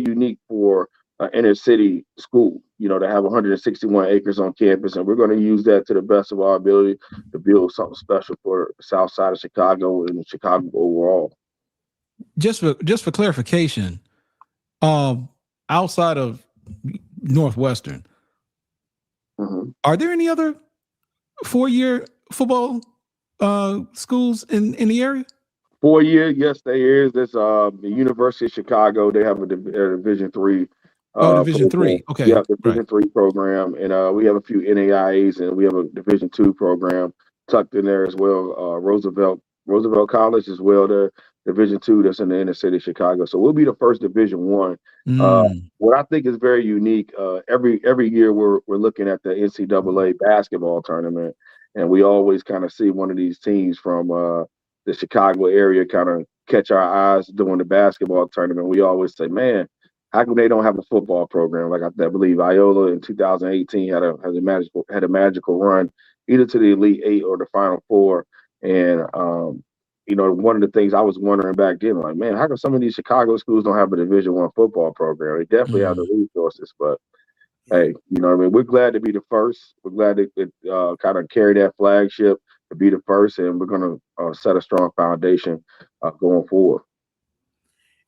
unique for inner city school, you know, to have 161 acres on campus, and we're going to use that to the best of our ability to build something special for the South Side of Chicago and Chicago overall. Just for clarification, outside of Northwestern, are there any other 4-year football schools in the area? 4-year, yes, there is. There's the University of Chicago. They have a Division III. Division III. Okay. Yeah, Division III program, and we have a few NAIAs, and we have a Division II program tucked in there as well. Roosevelt College as well. The Division II that's in the inner city of Chicago. So we'll be the first Division I. What I think is very unique. Every year we're looking at the NCAA basketball tournament, and we always kind of see one of these teams from the Chicago area kind of catch our eyes during the basketball tournament. We always say, man, how come they don't have a football program? Like I believe Iola in 2018 had a magical run either to the Elite Eight or the Final Four. And one of the things I was wondering back then, like, man, how come some of these Chicago schools don't have a Division I football program? They definitely have the resources, but hey, what I mean? We're glad to be the first. We're glad to kind of carry that flagship to be the first, and we're going to set a strong foundation going forward.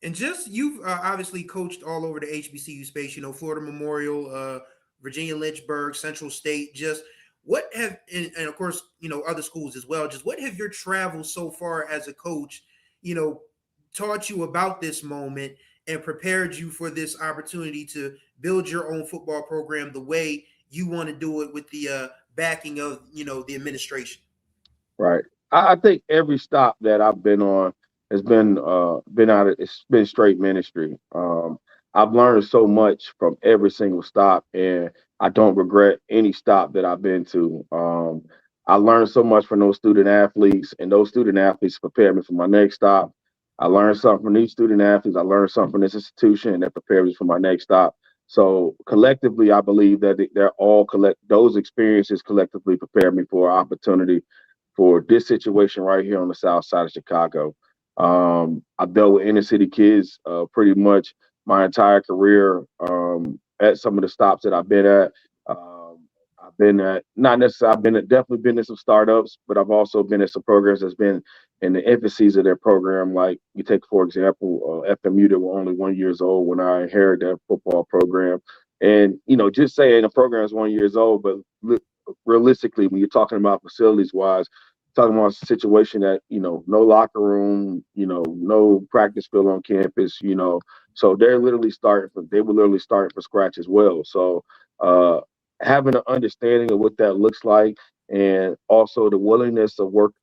And just you've obviously coached all over the HBCU space, Florida Memorial, Virginia Lynchburg, Central State. Just what have, and of course, other schools as well, just what have your travels so far as a coach, taught you about this moment and prepared you for this opportunity to build your own football program the way you want to do it with the backing of, the administration? Right. I think every stop that I've been on has been it's been straight ministry. I've learned so much from every single stop, and I don't regret any stop that I've been to. I learned so much from those student athletes, and those student athletes prepared me for my next stop. I learned something from these student athletes. I learned something from this institution, and that prepared me for my next stop. So collectively, I believe that those experiences collectively prepared me for an opportunity for this situation right here on the south side of Chicago. I've dealt with inner city kids pretty much my entire career at some of the stops that I've been at. I've been at, not necessarily, definitely been in some startups, but I've also been at some programs that's been in the infancies of their program. Like you take, for example, FMU that were only 1 year old when I inherited their football program. And, just saying the program is 1 year old, but realistically, when you're talking about facilities wise, talking about a situation that, no locker room, no practice field on campus, so they were literally starting from scratch as well. So having an understanding of what that looks like, and also the willingness to work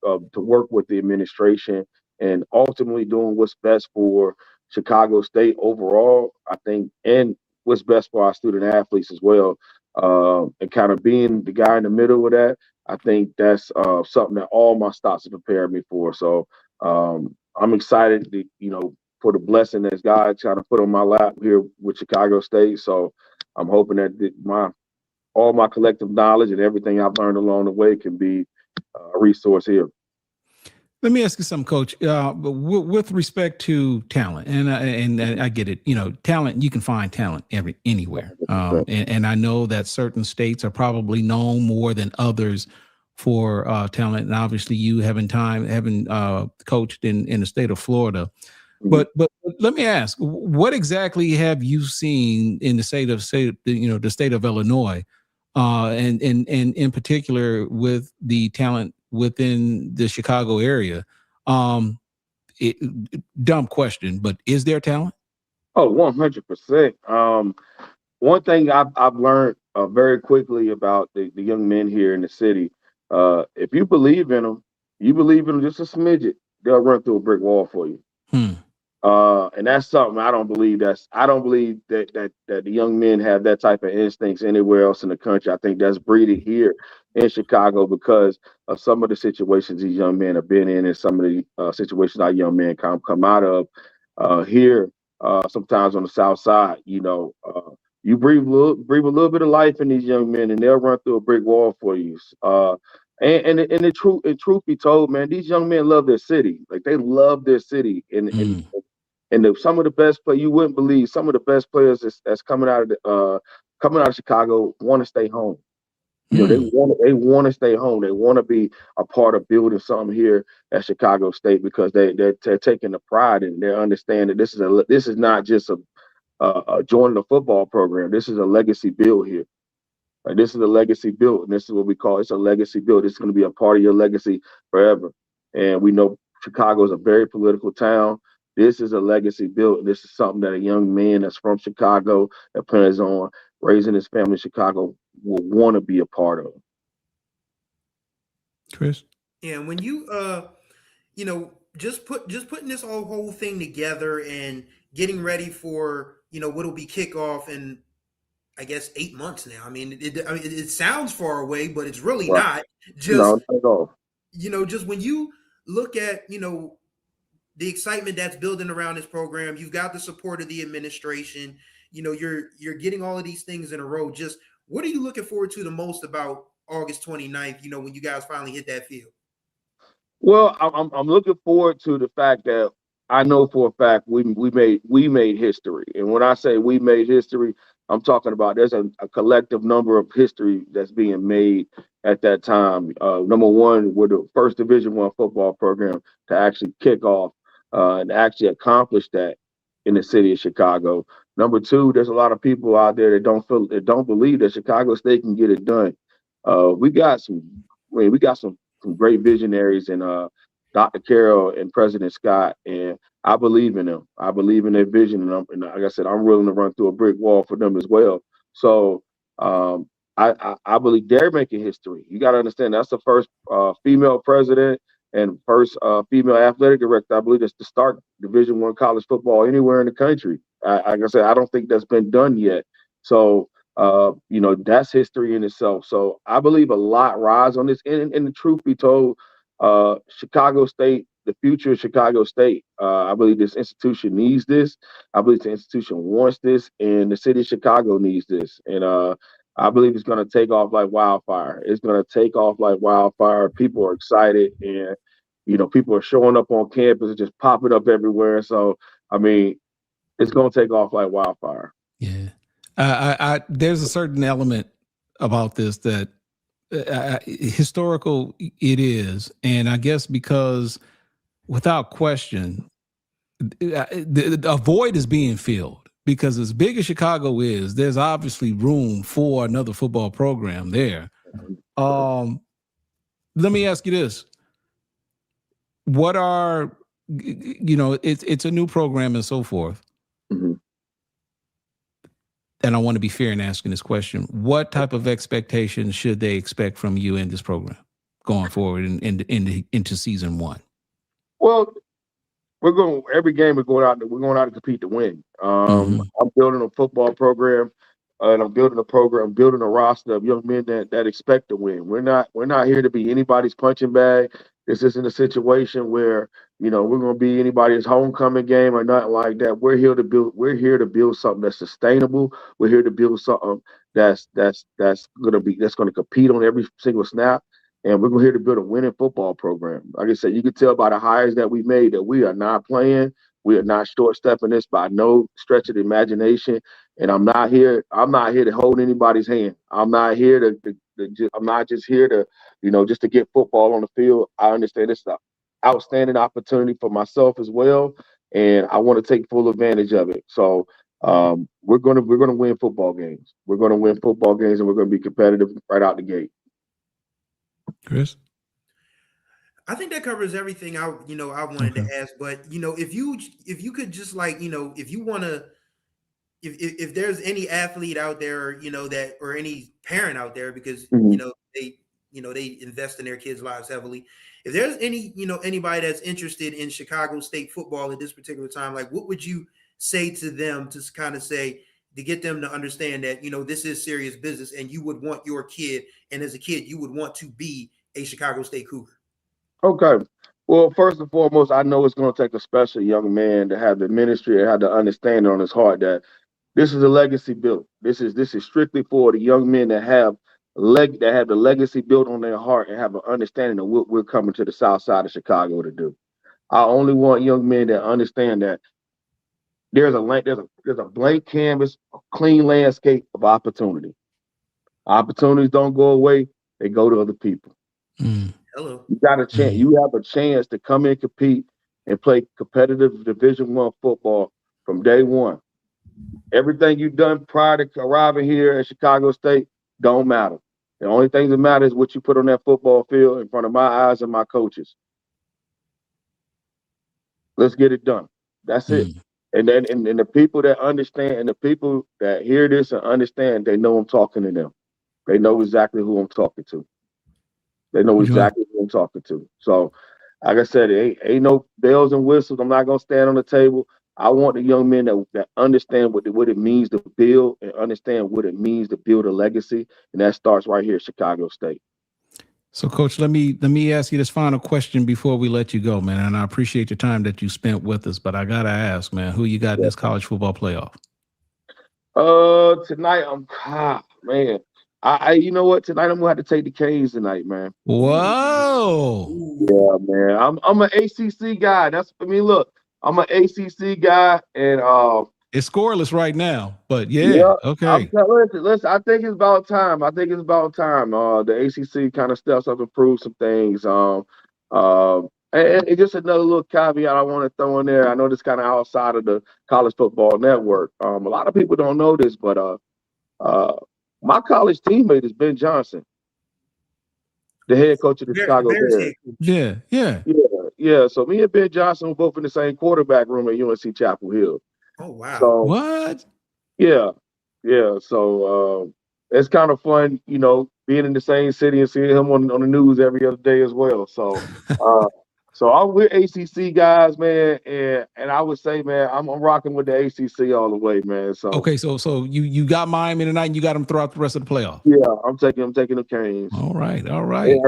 with the administration and ultimately doing what's best for Chicago State overall, I think, and what's best for our student athletes as well, and kind of being the guy in the middle of that. I think that's something that all my stops have prepared me for. So I'm excited, for the blessing that God trying to put on my lap here with Chicago State. So I'm hoping that all my collective knowledge and everything I've learned along the way can be a resource here. Let me ask you something, Coach. With respect to talent, and I get it. Talent, you can find talent anywhere. And I know that certain states are probably known more than others for talent. And obviously, you having coached in the state of Florida. But let me ask, what exactly have you seen in the state of Illinois, and in particular with the talent within the Chicago area? Dumb question, but is there talent? Oh, 100%. One thing I've learned very quickly about the young men here in the city, if you believe in them just a smidget, they'll run through a brick wall for you. And that's something I don't believe that the young men have that type of instincts anywhere else in the country. I think that's breeded here in Chicago because of some of the situations these young men have been in, and some of the situations our young men come out of here. Sometimes on the south side, you breathe a little bit of life in these young men, and they'll run through a brick wall for you. And the truth be told, man, these young men love their city. Like they love their city, and some of the best players, you wouldn't believe, some of the best players that's coming out of Chicago want to stay home. They want to stay home. They want to be a part of building something here at Chicago State because they're taking the pride and they're understanding this is not just a joining a football program. This is a legacy build here. Like, this is a legacy build, and this is what we call it's a legacy build. It's going to be a part of your legacy forever. And we know Chicago is a very political town. This is a legacy built. This is something that a young man that's from Chicago that plans on raising his family in Chicago will want to be a part of. Chris? Yeah, when you just putting this whole thing together and getting ready for what'll be kickoff in I guess 8 months now. I mean, it sounds far away, but it's really Right. not. Just No, not at all. just when you look at the excitement that's building around this program, you've got the support of the administration. You're getting all of these things in a row. Just what are you looking forward to the most about August 29th? When you guys finally hit that field. Well, I'm looking forward to the fact that I know for a fact we made history, and when I say we made history, I'm talking about there's a collective number of history that's being made at that time. Number one, we're the first Division I football program to actually kick off and actually accomplish that in the city of Chicago. Number two, there's a lot of people out there that don't believe that Chicago State can get it done. We got some great visionaries in Dr. Carroll and President Scott, and I believe in them. I believe in their vision, and like I said, I'm willing to run through a brick wall for them as well. So I believe they're making history. You got to understand that's the first female president and first female athletic director. I believe that's to start Division I college football anywhere in the country. Like I said, I don't think that's been done yet. So that's history in itself. So I believe a lot rides on this. And the truth be told, Chicago State, the future of Chicago State, I believe this institution needs this. I believe the institution wants this, and the city of Chicago needs this. And I believe it's going to take off like wildfire. It's going to take off like wildfire. People are excited, and people are showing up on campus and just popping up everywhere. So I mean, it's going to take off like wildfire. Yeah. There's a certain element about this that historical it is. And I guess because without question, a void is being filled, because as big as Chicago is, there's obviously room for another football program there. Let me ask you this. What are, it's a new program and so forth. Mm-hmm. And I want to be fair in asking this question. What type of expectations should they expect from you in this program going forward into season one? Well, every game we're going out to compete to win. I'm building a football program, and I'm building a roster of young men that expect to win. We're not here to be anybody's punching bag. This isn't a situation where we're going to be anybody's homecoming game or nothing like that. We're here to build something that's sustainable. We're here to build something that's going to compete on every single snap. And we're here to build a winning football program. Like I said, you can tell by the hires that we made that we are not playing. We are not short-stepping this by no stretch of the imagination. And I'm not here to hold anybody's hand. I'm not here I'm not just here to, just to get football on the field. I understand it's an outstanding opportunity for myself as well, and I want to take full advantage of it. So we're gonna win football games. We're gonna win football games, and we're gonna be competitive right out the gate. Chris? I think that covers everything I wanted to ask. But if you could just if you want to, if there's any athlete out there, that, or any parent out there, because they invest in their kids' lives heavily. If there's anybody that's interested in Chicago State football at this particular time, like what would you say to them to kind of say, to get them to understand that, this is serious business, and you would want your kid, and as a kid, you would want to be a Chicago State Cougar? Okay. Well, first and foremost, I know it's going to take a special young man to have the ministry and have the understanding on his heart that this is a legacy built. This is strictly for the young men that have the legacy built on their heart and have an understanding of what we're coming to the south side of Chicago to do. I only want young men that understand that there's a blank canvas, a clean landscape of opportunity. Opportunities don't go away; they go to other people. Hello. You got a chance. You have a chance to come in, compete, and play competitive Division I football from day one. Everything you've done prior to arriving here at Chicago State don't matter. The only thing that matters is what you put on that football field in front of my eyes and my coaches. Let's get it done. That's it. And then and the people that understand, and the people that hear this and understand, they know I'm talking to them. They know exactly who I'm talking to. They know exactly who I'm talking to. So, like I said, ain't no bells and whistles. I'm not going to stand on the table. I want the young men that understand what it means to build and understand what it means to build a legacy, and that starts right here at Chicago State. So, Coach, let me ask you this final question before we let you go, man. And I appreciate your time that you spent with us, but I gotta ask, man, who you got in this college football playoff? Tonight man. I you know what? Tonight I'm gonna have to take the Canes tonight, man. Whoa. Yeah, man. I'm an ACC guy. Look, I'm an ACC guy, and it's scoreless right now, but yeah, okay. Listen, I think it's about time. The ACC kind of steps up and proves some things. And just another little caveat I want to throw in there. I know this kind of outside of the college football network. A lot of people don't know this, but my college teammate is Ben Johnson, the head coach of the Chicago Bears. Yeah. So me and Ben Johnson were both in the same quarterback room at UNC Chapel Hill. Oh wow! So, what? Yeah. So it's kind of fun, being in the same city and seeing him on the news every other day as well. So, so I'm with ACC guys, man, and I would say, man, I'm rocking with the ACC all the way, man. So okay, so you got Miami tonight, and you got them throughout the rest of the playoff. Yeah, I'm taking the Canes. All right, man. Like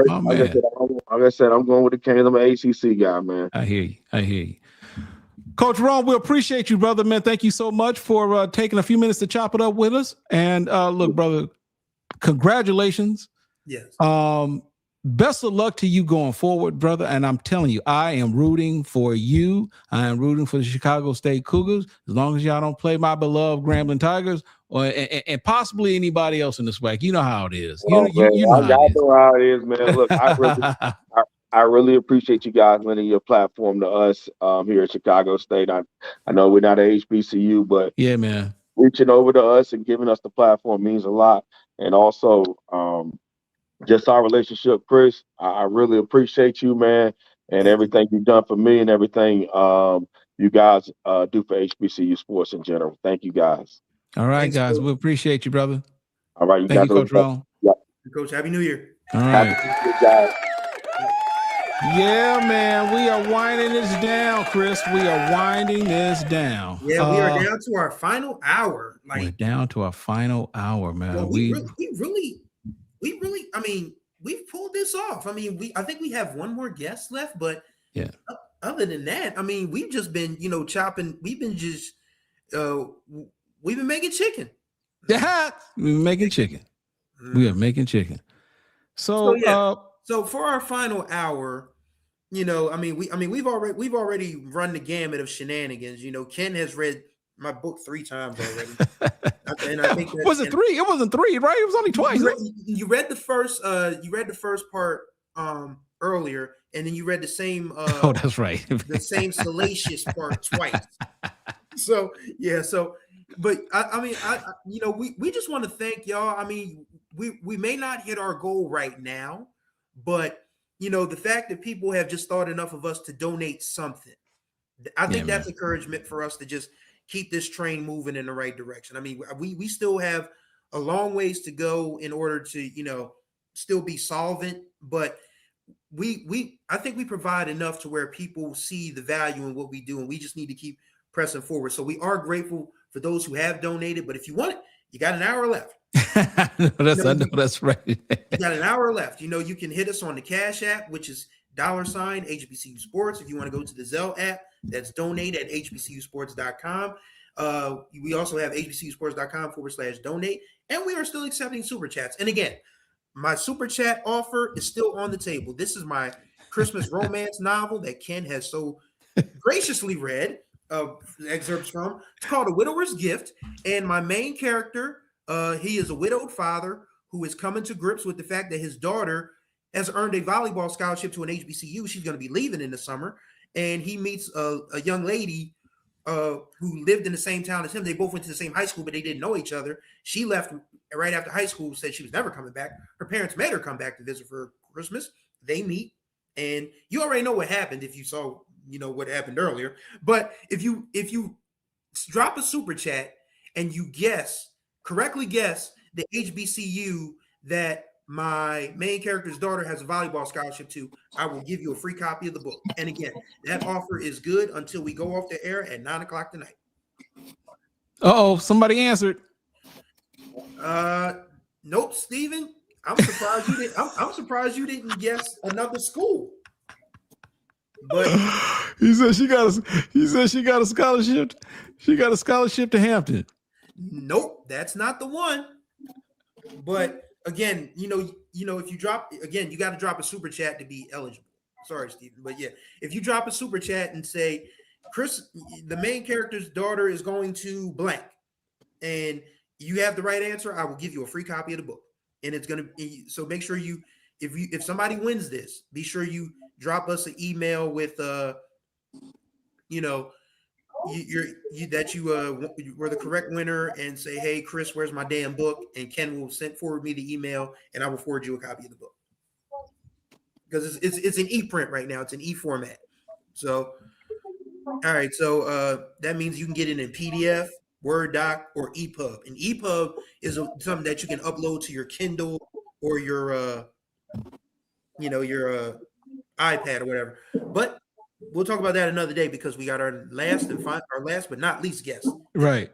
I said, I'm going with the Canes. I'm an ACC guy, man. I hear you. Coach Ron, we appreciate you, brother, man. Thank you so much for taking a few minutes to chop it up with us. And look, brother, congratulations. Yes. Best of luck to you going forward, brother. And I'm telling you, I am rooting for you. I am rooting for the Chicago State Cougars, as long as y'all don't play my beloved Grambling Tigers and possibly anybody else in the SWAC. You know how it is. You know how it is, man. Look, I really appreciate you guys lending your platform to us here at Chicago State. I know we're not a HBCU, but yeah, man, reaching over to us and giving us the platform means a lot. And also, just our relationship, Chris. I really appreciate you, man, and everything you've done for me and everything you guys do for HBCU sports in general. Thank you, guys. All right, Thanks, guys. Coach. We appreciate you, brother. All right, Thank you, Coach Ron. Yeah. Coach, Happy New Year. All right. Happy New Year, guys. Yeah, man, we are winding this down, Chris. We are winding this down. Yeah, we are down to our final hour. We're down to our final hour, man. Well, we really, I mean, we've pulled this off. I mean, I think we have one more guest left, but yeah. Other than that, I mean, we've just been, chopping. We've been making chicken. Yeah, we've been making chicken. We are making chicken. So for our final hour, we've already run the gamut of shenanigans. Ken has read my book 3 times already. And I think was it 3? It wasn't 3, right? It was only twice. You read the first part earlier, and then you read the same oh, that's right. The same salacious part twice. So but we just want to thank y'all. I mean, we may not hit our goal right now, but the fact that people have just thought enough of us to donate something, I think that's encouragement for us to just keep this train moving in the right direction. I mean, we still have a long ways to go in order to, still be solvent, but I think we provide enough to where people see the value in what we do, and we just need to keep pressing forward. So we are grateful for those who have donated, but if you want it, you got an hour left. I know that's right. You got an hour left. You can hit us on the Cash App, which is $HBCU Sports. If you want to go to the Zelle app, that's donate at HBCUSports.com. We also have HBCUSports.com/donate, and we are still accepting super chats. And again, my super chat offer is still on the table. This is my Christmas romance novel that Ken has so graciously read excerpts from. It's called A Widower's Gift, and my main character, he is a widowed father who is coming to grips with the fact that his daughter has earned a volleyball scholarship to an HBCU. She's going to be leaving in the summer, and he meets a young lady who lived in the same town as him. They both went to the same high school, but they didn't know each other. She left right after high school, said she was never coming back. Her parents made her come back to visit for Christmas. They meet, and you already know what happened if you saw, what happened earlier. But if you drop a super chat and you correctly guess the HBCU that my main character's daughter has a volleyball scholarship too, I will give you a free copy of the book. And again, that offer is good until we go off the air at 9:00 tonight. Uh-oh, somebody answered. Nope, Steven. I'm surprised you didn't. I'm surprised you didn't guess another school. But he said she got a scholarship. She got a scholarship to Hampton. Nope, that's not the one. But again, if you drop again, you got to drop a super chat to be eligible. Sorry, Steven. But yeah, if you drop a super chat and say, Chris, the main character's daughter is going to blank, and you have the right answer, I will give you a free copy of the book. And it's going to be, so make sure if somebody wins this, be sure you drop us an email with you were the correct winner, and say, hey Chris, where's my damn book? And Ken will forward me the email, and I will forward you a copy of the book, because it's an e-print right now. It's an e-format. So all right, so that means you can get it in PDF, Word doc, or EPUB. And EPUB is something that you can upload to your Kindle or your iPad or whatever. But we'll talk about that another day, because we got our last but not least guest. Right.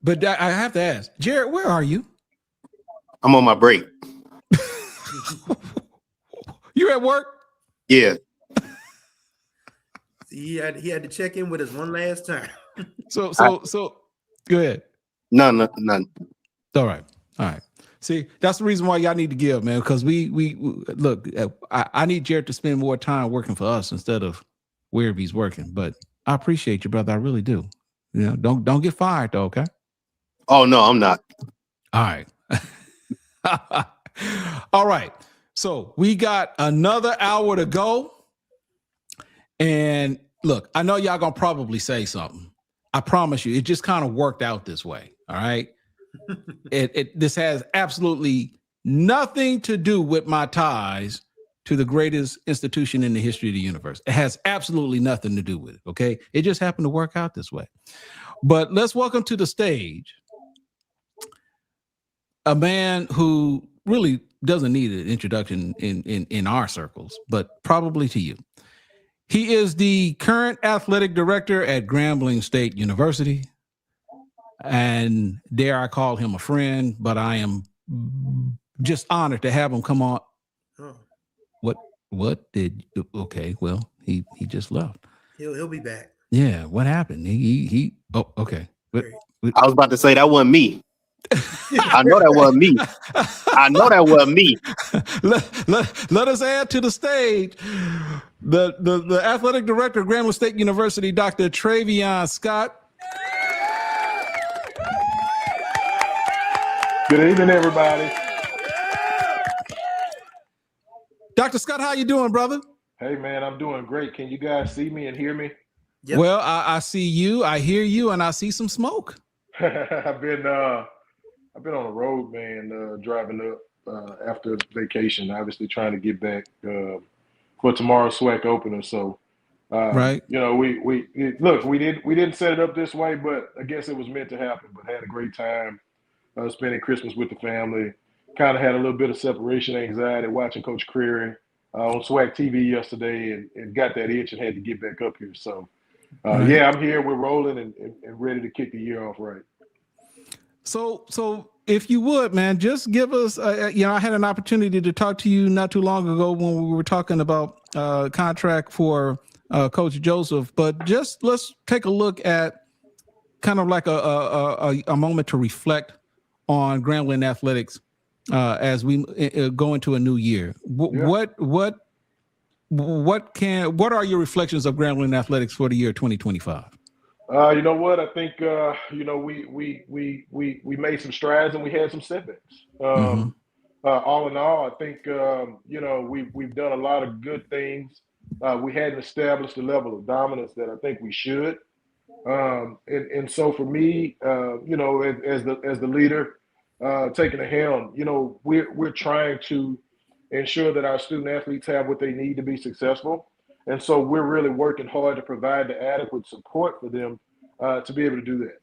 But I have to ask, Jared, where are you? I'm on my break. You at work? Yeah. See, he had to check in with us one last time. So go ahead. None. All right. See, that's the reason why y'all need to give, man, because we look, I need Jared to spend more time working for us instead of wherever he's working. But I appreciate you, brother. I really do. Don't get fired though, okay? Oh no, I'm not. All right. All right. So we got another hour to go. And look, I know y'all gonna probably say something. I promise you, it just kind of worked out this way. All right. This has absolutely nothing to do with my ties to the greatest institution in the history of the universe. It has absolutely nothing to do with it. Okay. It just happened to work out this way. But let's welcome to the stage a man who really doesn't need an introduction in our circles, but probably to you. He is the current athletic director at Grambling State University. And dare I call him a friend, but I am just honored to have him come on. Okay, well, he just left. He'll be back. Yeah, what happened? He okay. I was about to say that wasn't me. I know that wasn't me. Let us add to the stage the athletic director of Grambling State University, Dr. Travion Scott. Good evening, everybody. Dr. Scott, how you doing, brother? Hey, man, I'm doing great. Can you guys see me and hear me? Yep. Well, I see you, I hear you, and I see some smoke. I've been on the road, man, driving up after vacation, obviously trying to get back for tomorrow's SWAC opener. So, right. We didn't set it up this way, but I guess it was meant to happen. But had a great time spending Christmas with the family. Kind of had a little bit of separation anxiety watching Coach Creary on SWAC TV yesterday, and got that itch and had to get back up here. So, yeah, I'm here. We're rolling and ready to kick the year off right. So if you would, man, just give us, I had an opportunity to talk to you not too long ago when we were talking about contract for Coach Joseph, but just let's take a look at kind of like a moment to reflect on Grambling athletics as we go into a new year. What are your reflections of Grambling athletics for the year 2025? You know what? I think we made some strides and we had some setbacks. All in all, I think we've done a lot of good things. We hadn't established the level of dominance that I think we should. And so for me, as the leader taking the helm, we're trying to ensure that our student athletes have what they need to be successful. And so we're really working hard to provide the adequate support for them to be able to do that.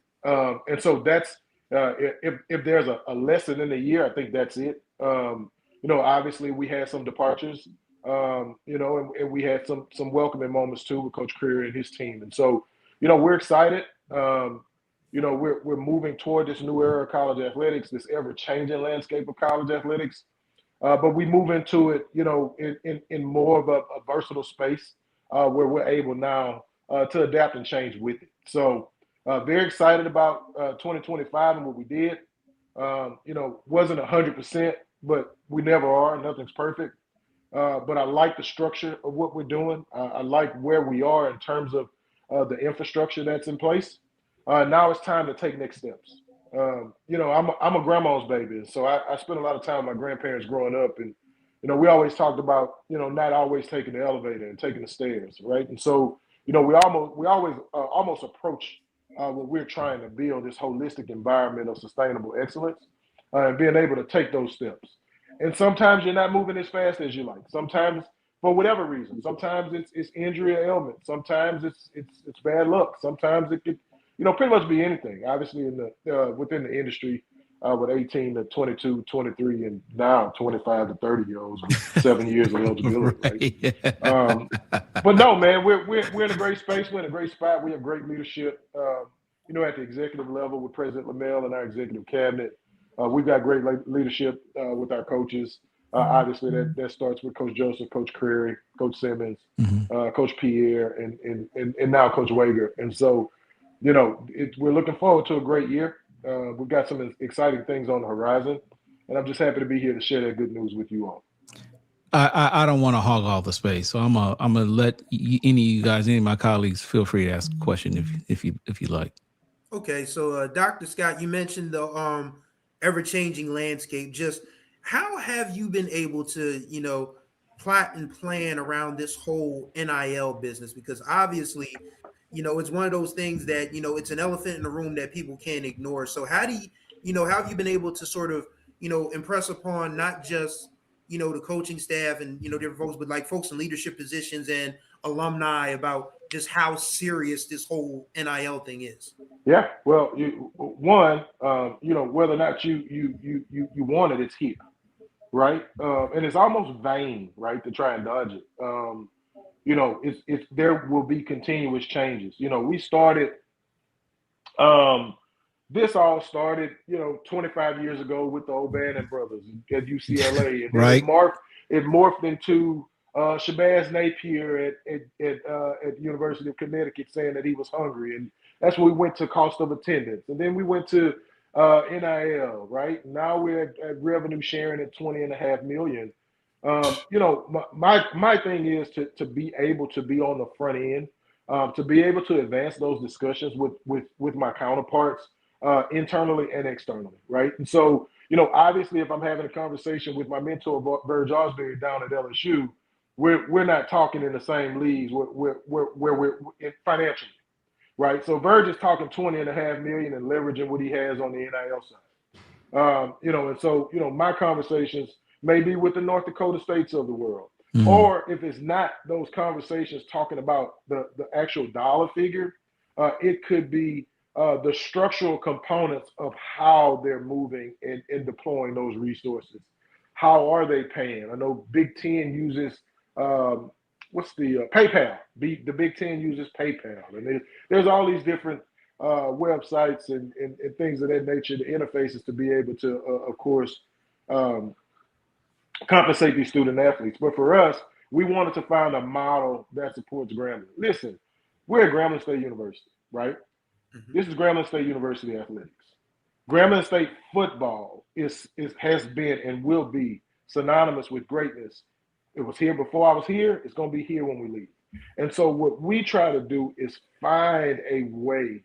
And so that's if there's a lesson in the year, I think that's it. Obviously we had some departures, and we had some welcoming moments too with Coach Creary and his team. And so, we're excited. We're moving toward this new era of college athletics, this ever-changing landscape of college athletics. But we move into it, in more of a versatile space where we're able now to adapt and change with it. So very excited about 2025 and what we did. Wasn't 100%, but we never are. Nothing's perfect. But I like the structure of what we're doing. I like where we are in terms of the infrastructure that's in place. Now it's time to take next steps. I'm a grandma's baby, so I spent a lot of time with my grandparents growing up, and we always talked about not always taking the elevator and taking the stairs, right? And so we always almost approach what we're trying to build, this holistic environment of sustainable excellence, and being able to take those steps. And sometimes you're not moving as fast as you like. Sometimes for whatever reason. Sometimes it's injury or ailment. Sometimes it's bad luck. Sometimes it could pretty much be anything. Obviously, within the industry, with 18 to 22, 23, and now 25 to 30-year-olds with 7 years of eligibility. Right? But no, man, we're in a great space. We're in a great spot. We have great leadership. At the executive level with President Lamel and our executive cabinet, we've got great leadership with our coaches. Obviously, that starts with Coach Joseph, Coach Creary, Coach Simmons, Coach Pierre, and now Coach Wager. And so, we're looking forward to a great year. We've got some exciting things on the horizon, and I'm just happy to be here to share that good news with you all. I don't want to hog all the space, so I'm gonna let any of my colleagues, feel free to ask a question if you like. Okay, so Dr. Scott, you mentioned the ever-changing landscape. Just how have you been able to plot and plan around this whole NIL business? Because obviously, it's one of those things that, it's an elephant in the room that people can't ignore. So how do how have you been able to sort of, impress upon not just, the coaching staff and, different folks, but like folks in leadership positions and alumni about just how serious this whole NIL thing is? Yeah, well, whether or not you want it, it's here, right? And it's almost vain, right, to try and dodge it. It's there will be continuous changes. We started, this all started, 25 years ago with the O'Bannon brothers at UCLA. And right. It morphed into Shabazz Napier at the University of Connecticut saying that he was hungry. And that's when we went to cost of attendance. And then we went to NIL, right? Now we're at revenue sharing at $20.5 million. My thing is to be able to be on the front end, to be able to advance those discussions with my counterparts internally and externally, right? And so, obviously, if I'm having a conversation with my mentor, Burge Osbury, down at LSU, we're not talking in the same leagues where we're financially, right? So Verge is talking $20.5 million and leveraging what he has on the NIL side. And so, my conversations may be with the North Dakota states of the world. Or if it's not those conversations talking about the actual dollar figure, it could be the structural components of how they're moving and deploying those resources. How are they paying? I know Big Ten uses PayPal. The Big Ten uses PayPal, and there's all these different websites and things of that nature, the interfaces to be able to, of course, compensate these student athletes. But for us, we wanted to find a model that supports Grambling. Listen, we're at Grambling State University, right? Mm-hmm. This is Grambling State University athletics. Grambling State football has been and will be synonymous with greatness. It was here before I was here. It's going to be here when we leave. And so what we try to do is find a way,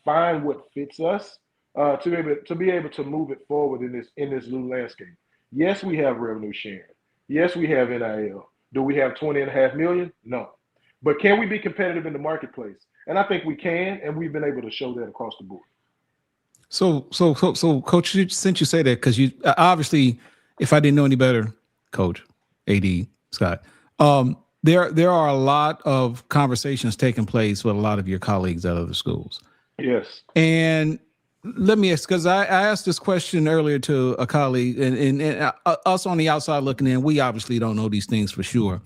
find what fits us to be able to move it forward in this new landscape. Yes, we have revenue sharing. Yes, we have NIL. Do we have $20.5 million? No. But can we be competitive in the marketplace? And I think we can, and we've been able to show that across the board. So, Coach, since you say that, because you obviously, if I didn't know any better, Coach, AD, Scott, there are a lot of conversations taking place with a lot of your colleagues at other schools. Yes. And let me ask, because I asked this question earlier to a colleague, and us on the outside looking in, we obviously don't know these things for sure.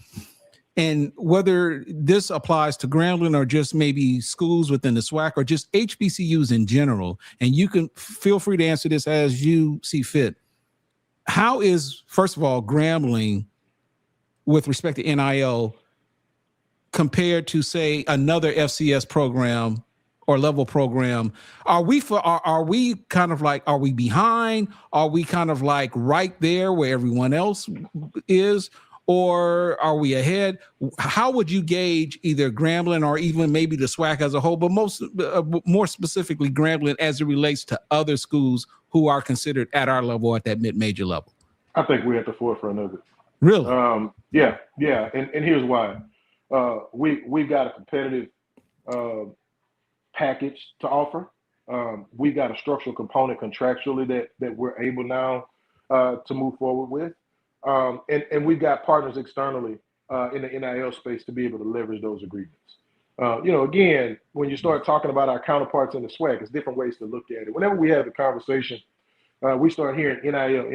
And whether this applies to Grambling or just maybe schools within the SWAC or just HBCUs in general, and you can feel free to answer this as you see fit. How is, first of all, Grambling with respect to NIL compared to, say, another FCS program or level program? Are we kind of like, are we behind? Are we kind of like right there where everyone else is? Or are we ahead? How would you gauge either Grambling or even maybe the SWAC as a whole, but more specifically Grambling as it relates to other schools who are considered at our level, at that mid-major level? I think we're at the forefront of it. Really? Yeah. And here's why. We've got a competitive package to offer. We've got a structural component contractually that we're able now to move forward with. And we've got partners externally in the NIL space to be able to leverage those agreements. Again, when you start talking about our counterparts in the SWAC, there's different ways to look at it. Whenever we have the conversation, we start hearing NIL.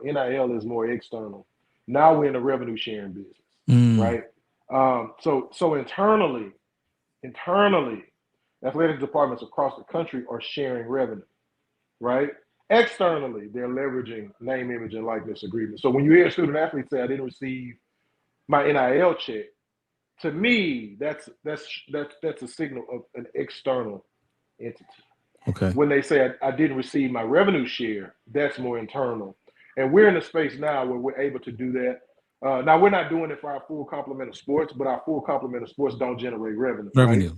NIL is more external. Now we're in the revenue sharing business, right? So internally, athletic departments across the country are sharing revenue, right? Externally, they're leveraging name, image, and likeness agreements. So when you hear a student athlete say, "I didn't receive my NIL check," to me, that's a signal of an external entity. Okay. When they say, I didn't receive my revenue share, that's more internal. And we're in a space now where we're able to do that. Now, we're not doing it for our full complement of sports, but our full complement of sports don't generate revenue.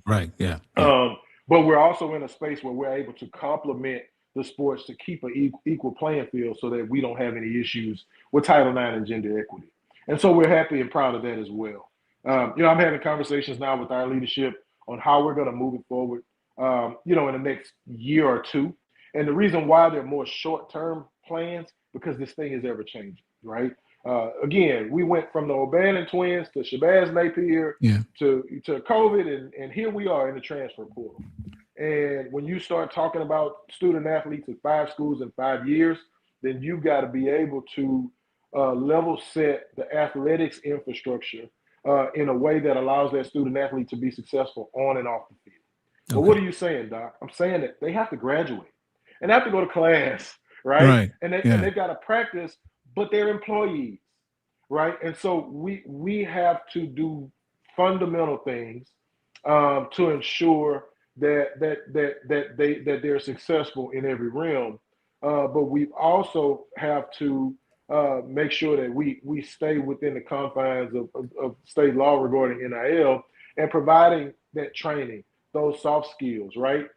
Right? Yeah. But we're also in a space where we're able to complement the sports to keep an equal playing field so that we don't have any issues with Title IX and gender equity. And so we're happy and proud of that as well. I'm having conversations now with our leadership on how we're going to move it forward, in the next year or two. And the reason why they're more short-term plans, because this thing is ever changing, right? Again, we went from the O'Bannon twins to Shabazz Napier to COVID, and here we are in the transfer portal. And when you start talking about student athletes at 5 schools in 5 years, then you've got to be able to level set the athletics infrastructure in a way that allows that student athlete to be successful on and off the field. But what are you saying, Doc? I'm saying that they have to graduate and they have to go to class, right? And they've got to practice, but they're employees, right? And so we have to do fundamental things to ensure that they're successful in every realm, but we also have to make sure that we stay within the confines of state law regarding NIL and providing that training, those soft skills, right?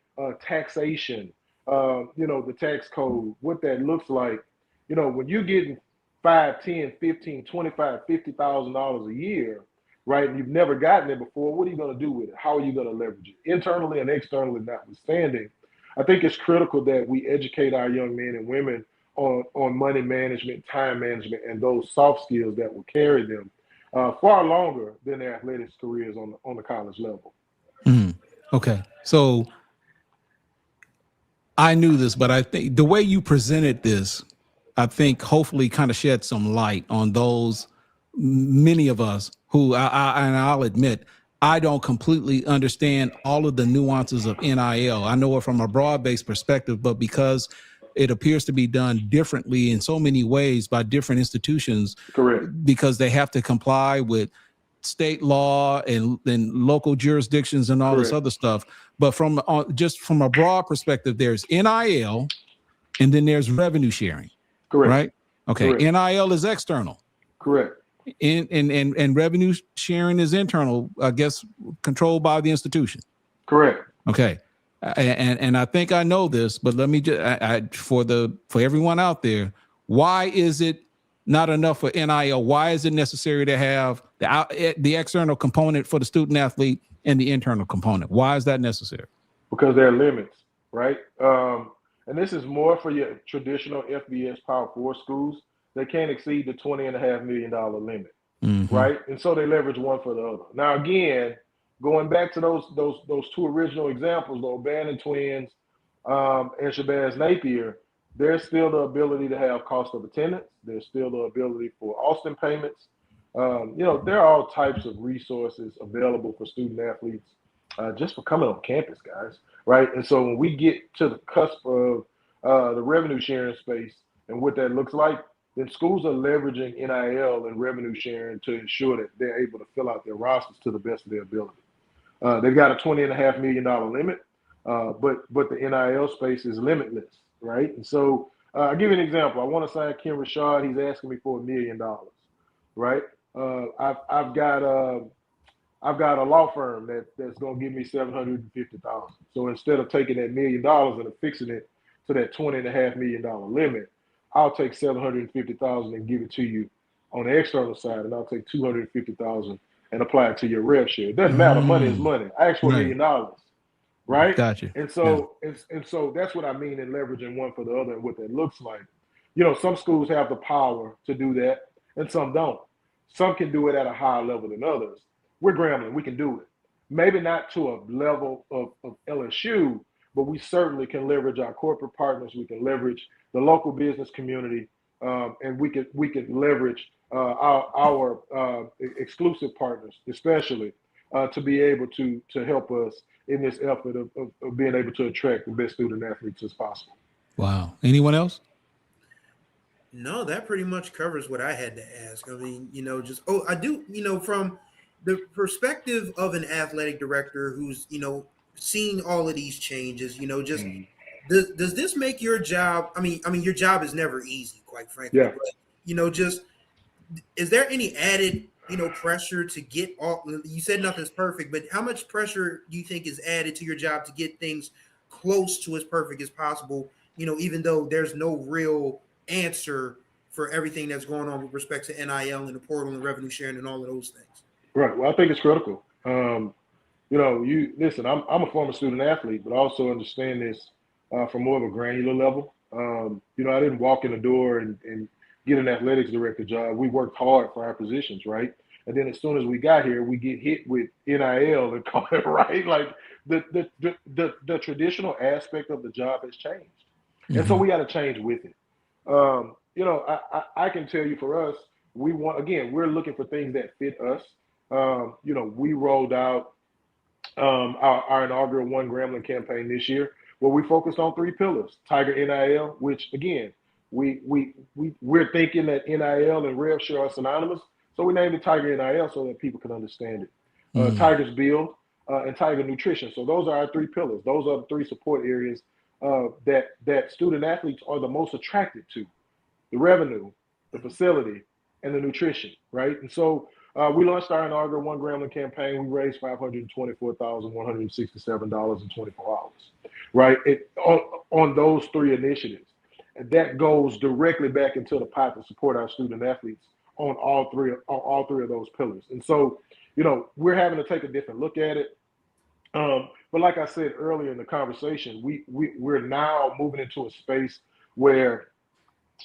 Taxation, the tax code, what that looks like. When you're getting $5, $10, $15, $25, $50,000 a year, right? And you've never gotten it before. What are you going to do with it? How are you going to leverage it? Internally and externally notwithstanding, I think it's critical that we educate our young men and women on money management, time management, and those soft skills that will carry them far longer than their athletics careers on the college level. Okay. So I knew this, but I think the way you presented this, I think hopefully kind of shed some light on those many of us who I'll admit, I don't completely understand all of the nuances of NIL. I know it from a broad-based perspective, but because it appears to be done differently in so many ways by different institutions, correct? Because they have to comply with state law and local jurisdictions and all this other stuff. But from just from a broad perspective, there's NIL and then there's revenue sharing. Correct. Right? Okay. Correct. NIL is external. Correct. And revenue sharing is internal, I guess, controlled by the institution. Correct. Okay. And I think I know this, but let me just for everyone out there, why is it not enough for NIL? Why is it necessary to have the external component for the student athlete and the internal component? Why is that necessary? Because there are limits, right? And this is more for your traditional FBS Power 4 schools. They can't exceed the $20.5 million limit, right? And so they leverage one for the other. Now, again, going back to those two original examples, the O'Bannon twins and Shabazz Napier, there's still the ability to have cost of attendance. There's still the ability for Austin payments. There are all types of resources available for student athletes just for coming on campus, guys, right? And so when we get to the cusp of the revenue sharing space and what that looks like, then schools are leveraging NIL and revenue sharing to ensure that they're able to fill out their rosters to the best of their ability. They've got a $20.5 million limit, but the NIL space is limitless, right? And so I'll give you an example. I want to sign Ken Rashad. He's asking me for $1 million, right? I've got a law firm that's going to give me $750,000. So instead of taking that $1 million and affixing it to that $20.5 million limit, I'll take $750,000 and give it to you on the external side, and I'll take $250,000 and apply it to your rev share. It doesn't matter. Money is money. I asked for $1 million, right? Gotcha. And so and so that's what I mean in leveraging one for the other and what that looks like. Some schools have the power to do that, and some don't. Some can do it at a higher level than others. We're Grambling. We can do it. Maybe not to a level of LSU, but we certainly can leverage our corporate partners. We can leverage the local business community, and we can leverage our exclusive partners, especially to be able to help us in this effort of being able to attract the best student athletes as possible. Wow. Anyone else? No, that pretty much covers what I had to ask. I mean, I do, from the perspective of an athletic director who's, seeing all of these changes, does this make your job? I mean, your job is never easy, quite frankly. Yeah. But, is there any added, pressure to get all? You said nothing's perfect, but how much pressure do you think is added to your job to get things close to as perfect as possible? Even though there's no real answer for everything that's going on with respect to NIL and the portal and revenue sharing and all of those things. Right. Well, I think it's critical. You listen. I'm a former student athlete, but I also understand this from more of a granular level. I didn't walk in the door and get an athletics director job. We worked hard for our positions, right? And then as soon as we got here, we get hit with NIL and call it right. Like the traditional aspect of the job has changed, and so we got to change with it. I can tell you for us, we're looking for things that fit us. We rolled out our inaugural One Grambling campaign this year, where we focused on 3 pillars: Tiger NIL, which again, we're thinking that NIL and rev share are synonymous, so we named it Tiger NIL so that people can understand it. Tigers Build and Tiger Nutrition. So those are our 3 pillars. Those are the 3 support areas that student athletes are the most attracted to: the revenue, the facility, and the nutrition, right? And so we launched our inaugural One Grambling campaign. We raised $524,167 in 24 hours, right? On those 3 initiatives. And that goes directly back into the pot to support our student athletes on all three of those pillars. And so, we're having to take a different look at it. But like I said earlier in the conversation, we're now moving into a space where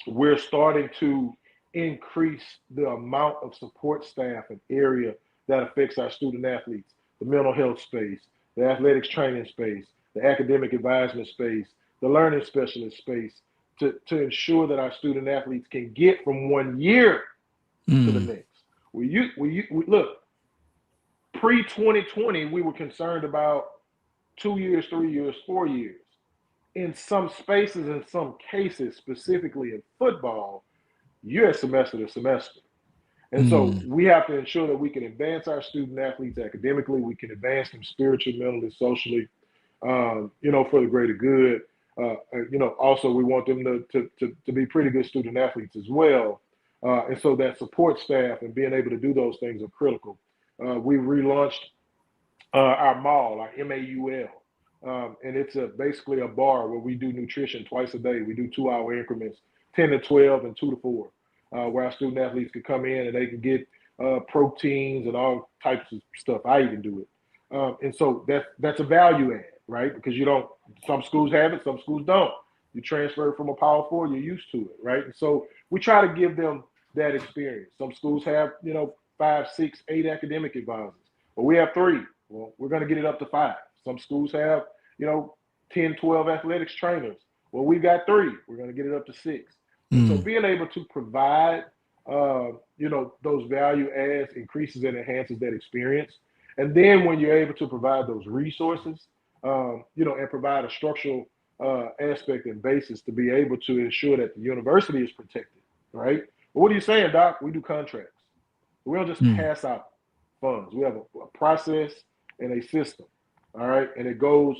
we're starting to increase the amount of support staff and area that affects our student athletes: the mental health space, the athletics training space, the academic advisement space, the learning specialist space, to ensure that our student athletes can get from one year to the next. We look, pre-2020, we were concerned about 2 years, 3 years, 4 years. In some spaces, in some cases, specifically in football, you're semester to semester. And so we have to ensure that we can advance our student athletes academically, we can advance them spiritually, mentally, socially, for the greater good. Also we want them to be pretty good student athletes as well. And so that support staff and being able to do those things are critical. We relaunched our mall, our MAUL. And it's basically a bar where we do nutrition twice a day. We do 2-hour increments, 10 to 12 and 2 to 4, where our student athletes can come in and they can get proteins and all types of stuff. I even do it. And so that's a value add, right? Because some schools have it, some schools don't. You transfer from a Power 4, you're used to it, right? And so we try to give them that experience. Some schools have, 5, 6, 8 academic advisors, but we have 3. Well, we're going to get it up to 5. Some schools have, 10, 12 athletics trainers. Well, we got 3. We're going to get it up to 6. And so being able to provide, those value adds increases and enhances that experience. And then when you're able to provide those resources, and provide a structural aspect and basis to be able to ensure that the university is protected, right? But what are you saying, Doc? We do contracts. We don't just pass out funds. We have a process and a system, all right? And it goes,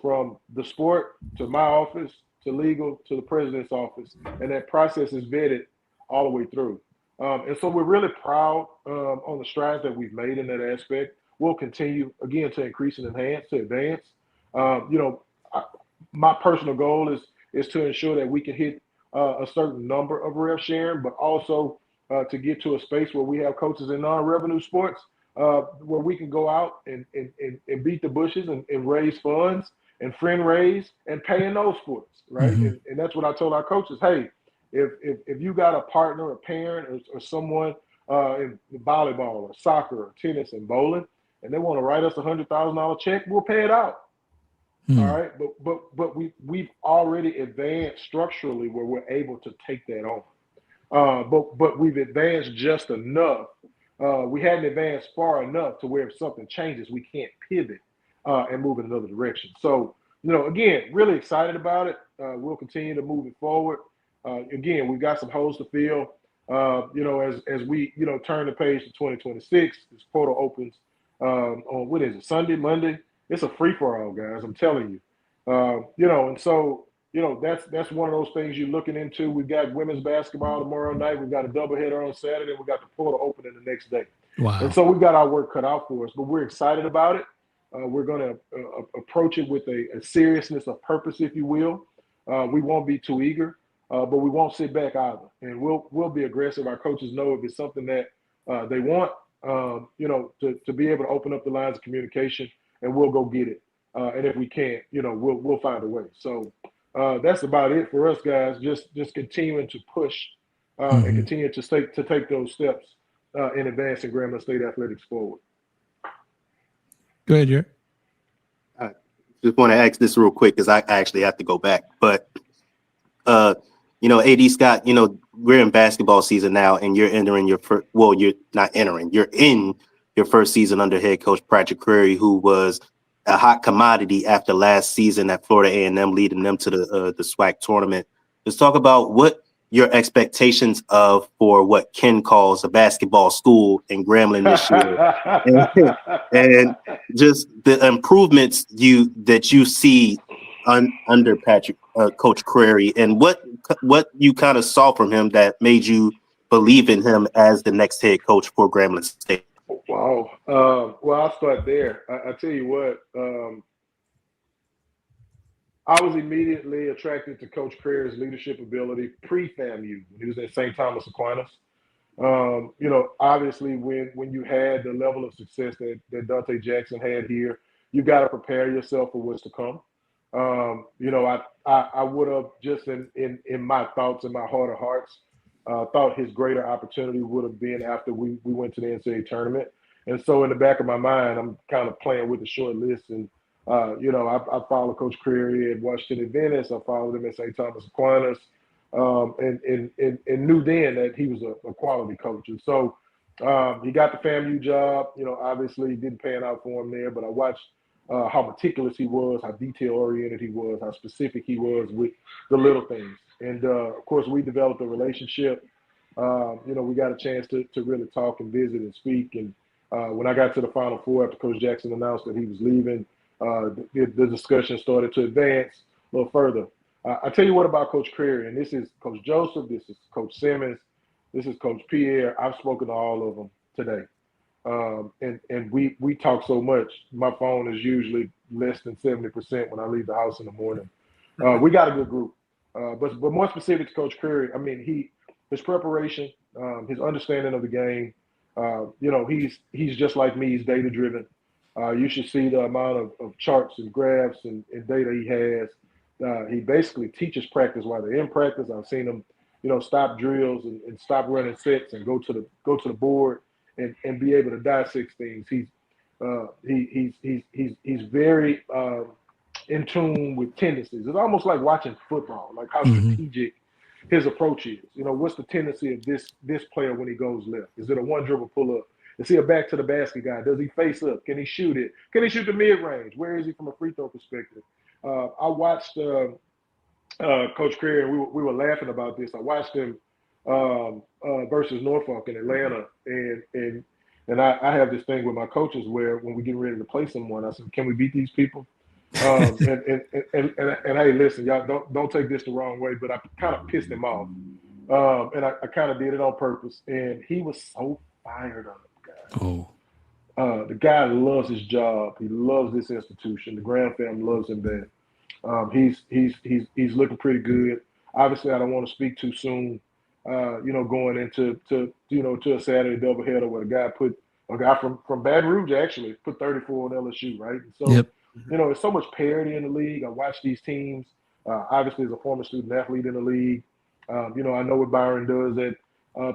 from the sport to my office to legal to the president's office, and that process is vetted all the way through. And so we're really proud on the strides that we've made in that aspect. We'll continue, again, to increase and enhance, to advance. My personal goal is to ensure that we can hit a certain number of rev sharing, but also to get to a space where we have coaches in non-revenue sports where we can go out and beat the bushes and raise funds and friend raise and pay in those sports, right? And that's what I told our coaches. Hey, if you got a partner, a parent, or someone in volleyball or soccer or tennis and bowling, and they want to write us $100,000 check, we'll pay it out. All right, but we've already advanced structurally where we're able to take that on. But we've advanced just enough. We hadn't advanced far enough to where if something changes, we can't pivot and move in another direction. So, again, really excited about it. We'll continue to move it forward. Again, we've got some holes to fill. As we turn the page to 2026, this portal opens on what is it, Sunday, Monday? It's a free for all, guys. I'm telling you. And so that's one of those things you're looking into. We've got women's basketball tomorrow night. We've got a doubleheader on Saturday. We got the portal opening the next day. Wow. And so we've got our work cut out for us, but we're excited about it. We're going to approach it with a seriousness of purpose, if you will. We won't be too eager, but we won't sit back either. And we'll be aggressive. Our coaches know if it's something that they want, to be able to open up the lines of communication, and we'll go get it. And if we can't, we'll find a way. So that's about it for us, guys. Just continuing to push and continue to take those steps in advancing Grambling State athletics forward. Go ahead, Jared. Just want to ask this real quick because I actually have to go back. But, AD Scott, we're in basketball season now, and you're entering your first. Well, you're not entering. You're in your first season under head coach Patrick Curry, who was a hot commodity after last season at Florida A&M, leading them to the SWAC tournament. Let's talk about what your expectations of for what Ken calls a basketball school in Grambling this year, and just the improvements that you see under Patrick Coach Curry, and what you kind of saw from him that made you believe in him as the next head coach for Grambling State. Wow. Well, I'll start there. I tell you what, I was immediately attracted to Coach Curry's leadership ability pre-FAMU when he was at St. Thomas Aquinas. Obviously when you had the level of success that Dante Jackson had here, you got to prepare yourself for what's to come. I would have just in my thoughts, in my heart of hearts, thought his greater opportunity would have been after we went to the NCAA tournament. And so in the back of my mind, I'm kind of playing with the short list. And, I followed Coach Curry at Washington Adventist. I followed him at St. Thomas Aquinas, and knew then that he was a quality coach. And so he got the FAMU job. Obviously didn't pan out for him there, but I watched how meticulous he was, how detail-oriented he was, how specific he was with the little things. And, of course, we developed a relationship. We got a chance to really talk and visit and speak. And when I got to the Final Four after Coach Jackson announced that he was leaving, the discussion started to advance a little further. I tell you what about Coach Curry, and this is Coach Joseph, this is Coach Simmons, this is Coach Pierre. I've spoken to all of them today. And we talk so much. My phone is usually less than 70% when I leave the house in the morning. We got a good group. But more specific to Coach Curry, I mean, his preparation, his understanding of the game, he's just like me. He's data driven. You should see the amount of charts and graphs and data he has. He basically teaches practice while they're in practice. I've seen him, stop drills and stop running sets and go to the board and be able to dissect things. He's very in tune with tendencies. It's almost like watching football, like how Mhm. strategic his approach is. You know, what's the tendency of this player when he goes left? Is it a one dribble pull up? Is he a back to the basket guy? Does he face up? Can he shoot it? Can he shoot the mid range? Where is he from a free throw perspective? I watched Coach Creer, and we were laughing about this. I watched him versus Norfolk in Atlanta, and I have this thing with my coaches where when we get ready to play someone, I said, "Can we beat these people?" And hey, listen, y'all, don't take this the wrong way, but I kind of pissed him off, and I kind of did it on purpose. And he was so fired up, guys. Oh, The guy loves his job. He loves this institution. The Graham family loves him bad. He's looking pretty good. Obviously, I don't want to speak too soon. Going into to a Saturday doubleheader where a guy from Baton Rouge actually put 34 on LSU, right? And so, Yep. There's so much parity in the league. I watch these teams. Obviously, as a former student athlete in the league, I know what Byron does at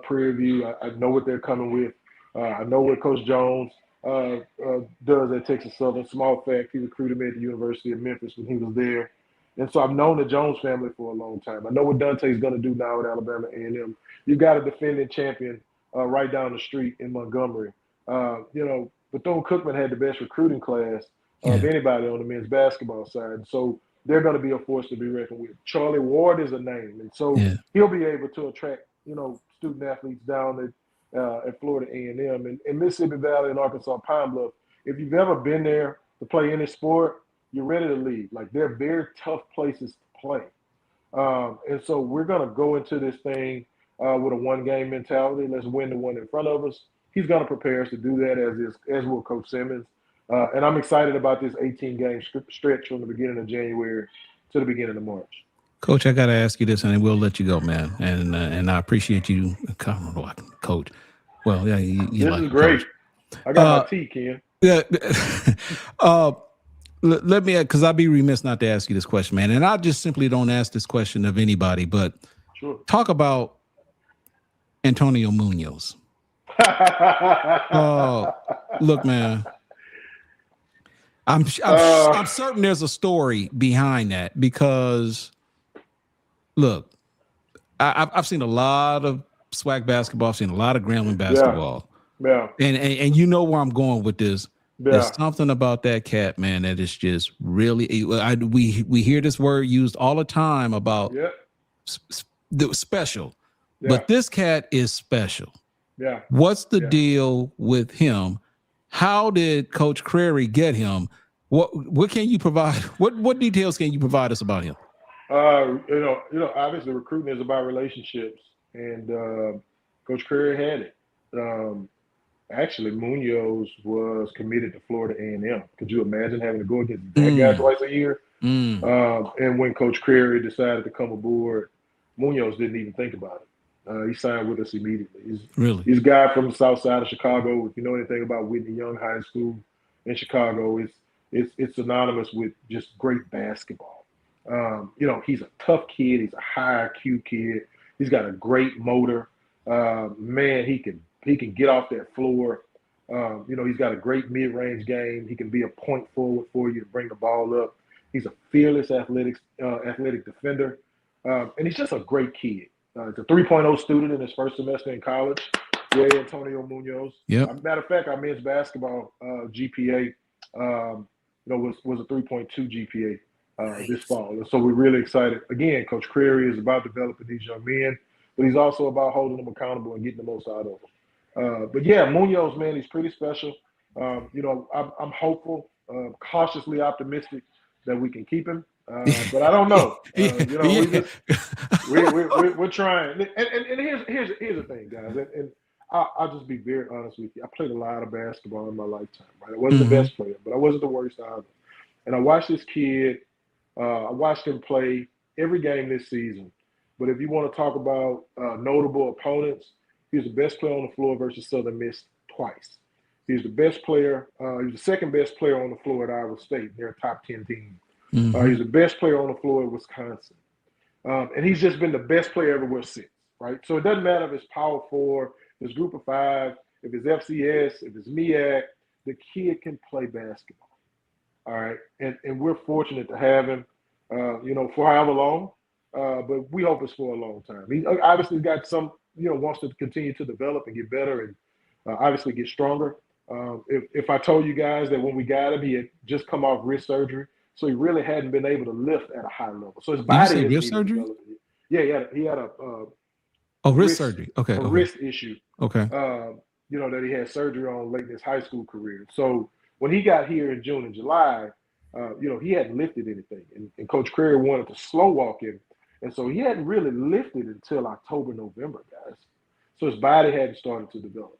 Prairie View. I know what they're coming with. I know what Coach Jones does at Texas Southern. Small fact, he recruited me at the University of Memphis when he was there. And so I've known the Jones family for a long time. I know what Dante's going to do now at Alabama A&M. You've got a defending champion right down the street in Montgomery. Bethune-Cookman had the best recruiting class of anybody on the men's basketball side. So they're going to be a force to be reckoned with. Charlie Ward is a name. And so he'll be able to attract, student athletes down at Florida A&M. And Mississippi Valley and Arkansas Pine Bluff, if you've ever been there to play any sport, you're ready to leave. Like, they're very tough places to play. And so we're going to go into this thing with a one-game mentality. Let's win the one in front of us. He's going to prepare us to do that, as will Coach Simmons. And I'm excited about this 18-game stretch from the beginning of January to the beginning of March. Coach, I got to ask you this, and we'll let you go, man. And I appreciate you, Coach. Well, yeah, you this like is great. Coach. I got my tea, Ken. Yeah. Let me, because I'd be remiss not to ask you this question, man. And I just simply don't ask this question of anybody, but talk about Antonio Munoz. Look, man, I'm certain there's a story behind that because, look, I've seen a lot of SWAC basketball. I've seen a lot of Grambling basketball. Yeah. And you know where I'm going with this. Yeah. There's something about that cat, man, that is just really. We hear this word used all the time about special, but this cat is special. Yeah. What's the deal with him? How did Coach Crary get him? What can you provide? What details can you provide us about him? Obviously recruiting is about relationships, and Coach Crary had it. Actually, Munoz was committed to Florida A&M. Could you imagine having to go against that guy twice a year? And when Coach Crary decided to come aboard, Munoz didn't even think about it. He signed with us immediately. He's a guy from the south side of Chicago. If you know anything about Whitney Young High School in Chicago, it's synonymous with just great basketball. He's a tough kid. He's a high IQ kid. He's got a great motor. Man, he can get off that floor. He's got a great mid-range game. He can be a point forward for you to bring the ball up. He's a fearless athletic defender. And he's just a great kid. He's a 3.0 student in his first semester in college. Yeah, Antonio Munoz. Yep. Matter of fact, our men's basketball GPA was a 3.2 GPA this fall. And so we're really excited. Again, Coach Crary is about developing these young men, but he's also about holding them accountable and getting the most out of them. But yeah, Munoz, man, he's pretty special. I'm hopeful, cautiously optimistic that we can keep him. But I don't know. We're trying. And here's the thing, guys. And I'll just be very honest with you. I played a lot of basketball in my lifetime. Right, I wasn't the best player, but I wasn't the worst either. And I watched this kid. I watched him play every game this season. But if you want to talk about notable opponents, he was the best player on the floor versus Southern Miss twice. He was the best player. He was the second best player on the floor at Iowa State. They're a top 10 team. He's the best player on the floor at Wisconsin. And he's just been the best player everywhere since, right? So it doesn't matter if it's Power 4, if it's Group of 5, if it's FCS, if it's MEAC, the kid can play basketball. All right, and we're fortunate to have him, for however long, but we hope it's for a long time. He obviously got some, wants to continue to develop and get better and obviously get stronger. If I told you guys that when we got him, he had just come off wrist surgery, so he really hadn't been able to lift at a high level. So his Did you body say isn't wrist even surgery? developing. Yeah, he had Oh, wrist surgery. Okay. a Okay. wrist issue. Okay. That he had surgery on late in his high school career. So when he got here in June and July, he hadn't lifted anything, and Coach Curry wanted to slow walk him, and so he hadn't really lifted until October, November, guys. So his body hadn't started to develop.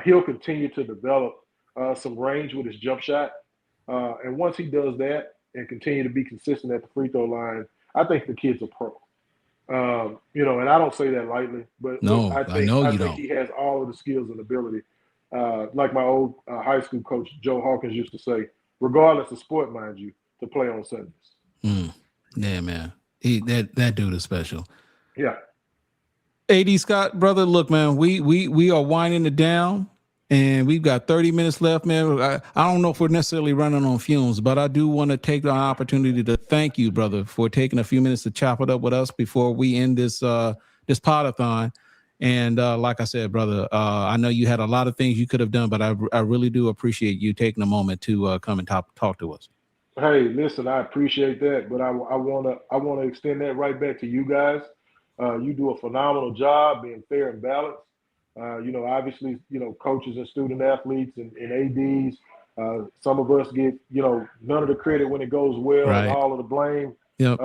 He'll continue to develop some range with his jump shot, and once he does that and continue to be consistent at the free throw line, I think the kid's a pro. And I don't say that lightly, but No, look, I know you think don't. he has all of the skills and ability. Like my old high school coach, Joe Hawkins, used to say, regardless of sport, mind you, to play on Sundays. Yeah, man. That dude is special. Yeah. AD Scott, brother, look, man, we are winding it down, and we've got 30 minutes left, man. I don't know if we're necessarily running on fumes, but I do want to take the opportunity to thank you, brother, for taking a few minutes to chop it up with us before we end this Pod-a-Thon. And like I said, brother, I know you had a lot of things you could have done, but I really do appreciate you taking a moment to come and talk to us. Hey, listen, I appreciate that, but I wanna extend that right back to you guys. You do a phenomenal job being fair and balanced. Obviously, coaches and student athletes and ADs. Some of us get, none of the credit when it goes well and all of the blame, Yep.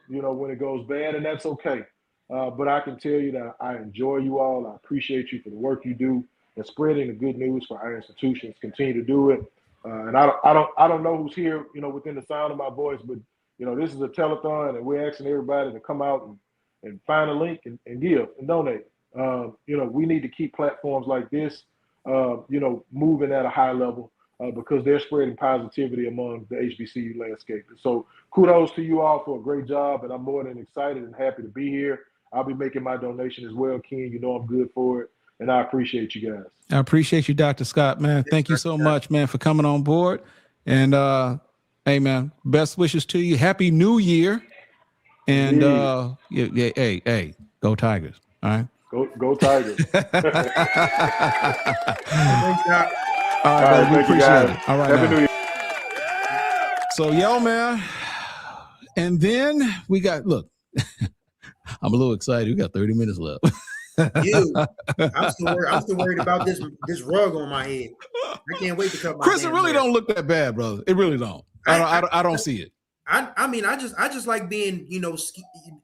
when it goes bad, and that's okay. But I can tell you that I enjoy you all. I appreciate you for the work you do and spreading the good news for our institutions. Continue to do it. And I don't know who's here, within the sound of my voice, but this is a telethon, and we're asking everybody to come out and find a link and give and donate. We need to keep platforms like this, moving at a high level because they're spreading positivity among the HBCU landscape. So kudos to you all for a great job, and I'm more than excited and happy to be here. I'll be making my donation as well, Ken. I'm good for it, and I appreciate you guys. I appreciate you, Dr. Scott, man. Thank you so much, man, for coming on board. And hey, man, best wishes to you. Happy New Year. And hey, go Tigers. All right. Go Tigers. All right, we appreciate it. All right. Happy New Year. So, man. And then we got, look, I'm a little excited. We got 30 minutes left. I'm still worried about this rug on my head. I can't wait to cut my Chris, it really don't look that bad, brother. It really don't. I don't see it. I mean, I just like being,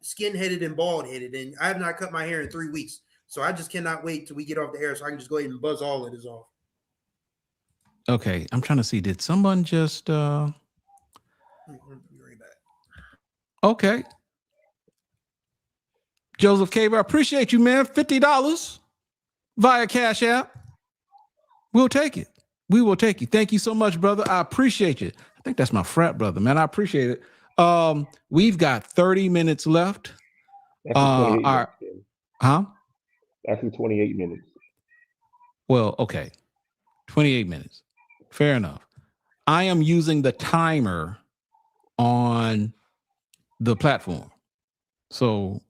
skin-headed and bald-headed, and I have not cut my hair in 3 weeks. So I just cannot wait till we get off the air so I can just go ahead and buzz all of this off. Okay, I'm trying to see. Did someone just Okay. Joseph Cavil, I appreciate you, man. $50 via Cash App. We'll take it. We will take you. Thank you so much, brother. I appreciate you. I think that's my frat brother, man. I appreciate it. We've got 30 minutes left. Actually 28 minutes. Well, okay. 28 minutes. Fair enough. I am using the timer on the platform. So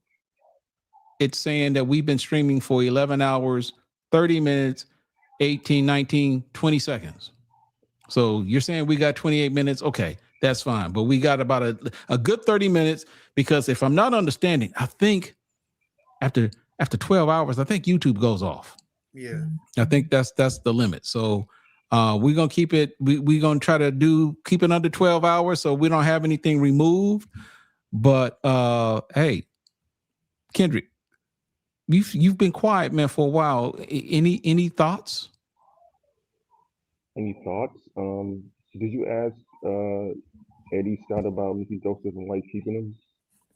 it's saying that we've been streaming for 11 hours, 30 minutes, 18, 19, 20 seconds. So you're saying we got 28 minutes. Okay, that's fine. But we got about a good 30 minutes because if I'm not understanding, I think after 12 hours, I think YouTube goes off. Yeah. I think that's the limit. So we're going to keep it. We're going to try to keep it under 12 hours so we don't have anything removed. But hey, Kendrick, you've been quiet, man, for a while. Any thoughts? Any thoughts? Did you ask Eddie Scott about Mickey Joseph and why he's keeping him?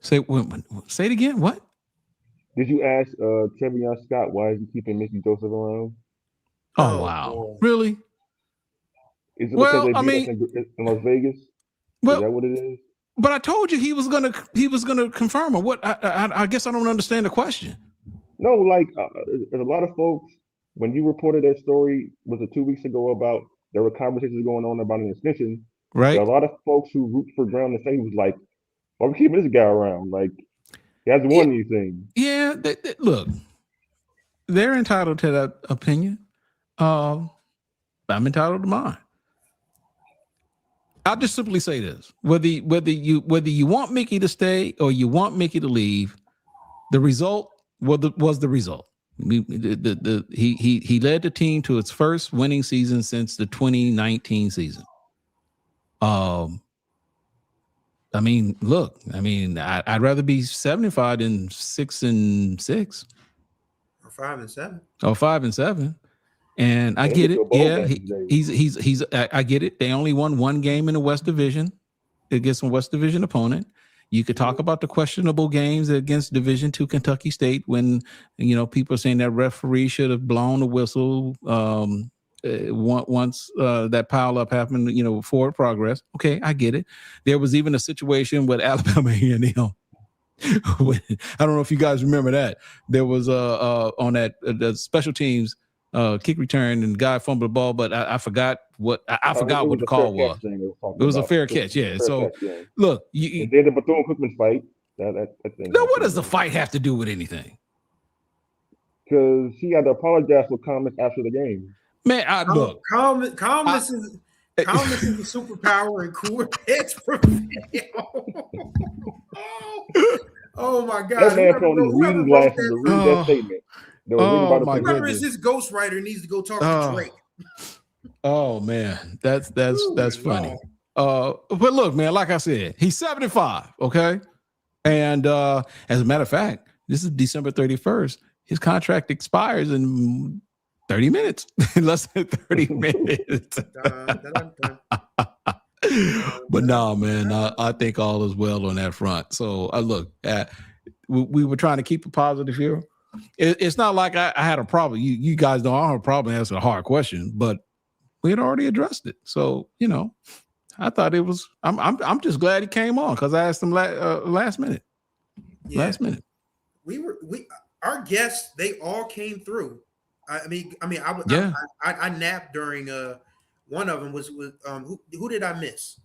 Say it again. What? Did you ask Trevion Scott why is he keeping Mickey Joseph around? Oh wow, really? Is it because they beat us in Las Vegas? Well, is that what it is? But I told you he was gonna confirm it. What? I guess I don't understand the question. No, like there's a lot of folks. When you reported that story, was it 2 weeks ago about there were conversations going on about an extension? right? A lot of folks who root for Brown to say was like, why are we keeping this guy around? Like, he hasn't won anything. Yeah, look, they're entitled to that opinion. I'm entitled to mine. I'll just simply say this: whether you want Mickey to stay or you want Mickey to leave, the result was the result. He led the team to its first winning season since the 2019 season. I mean, look, I'd rather be 75 than 6-6 or 5-7 or 5-7. And I get it. Yeah, he's. I get it. They only won one game in the West Division against a West Division opponent. You could talk about the questionable games against Division II Kentucky State when people are saying that referee should have blown the whistle once that pile up happened. Forward progress. Okay, I get it. There was even a situation with Alabama A&M. I don't know if you guys remember that. There was on that the special teams. Kick return and the guy fumbled the ball, but I forgot what what the call was. It was a fair catch, yeah. So look, and then the Bethune-Cookman fight. That thing. Now, what does the fight have to do with anything? Because he had to apologize for comments after the game. Man, look, calmness is a superpower and cool heads prevail. Oh my God! That man from his reading glasses to read that statement. Whoever is this ghostwriter needs to go talk to Drake. Oh man, that's funny. But look, man, like I said, he's 75, okay? And as a matter of fact, this is December 31st. His contract expires in 30 minutes, less than 30 minutes. But no, man, I think all is well on that front. So look, we were trying to keep it positive here. It's not like I had a problem. You guys know I don't have a problem answering a hard question, but we had already addressed it. So I thought it was. I'm just glad he came on because I asked him last minute. Yeah. Last minute. Our guests, they all came through. I napped during one of them was who did I miss?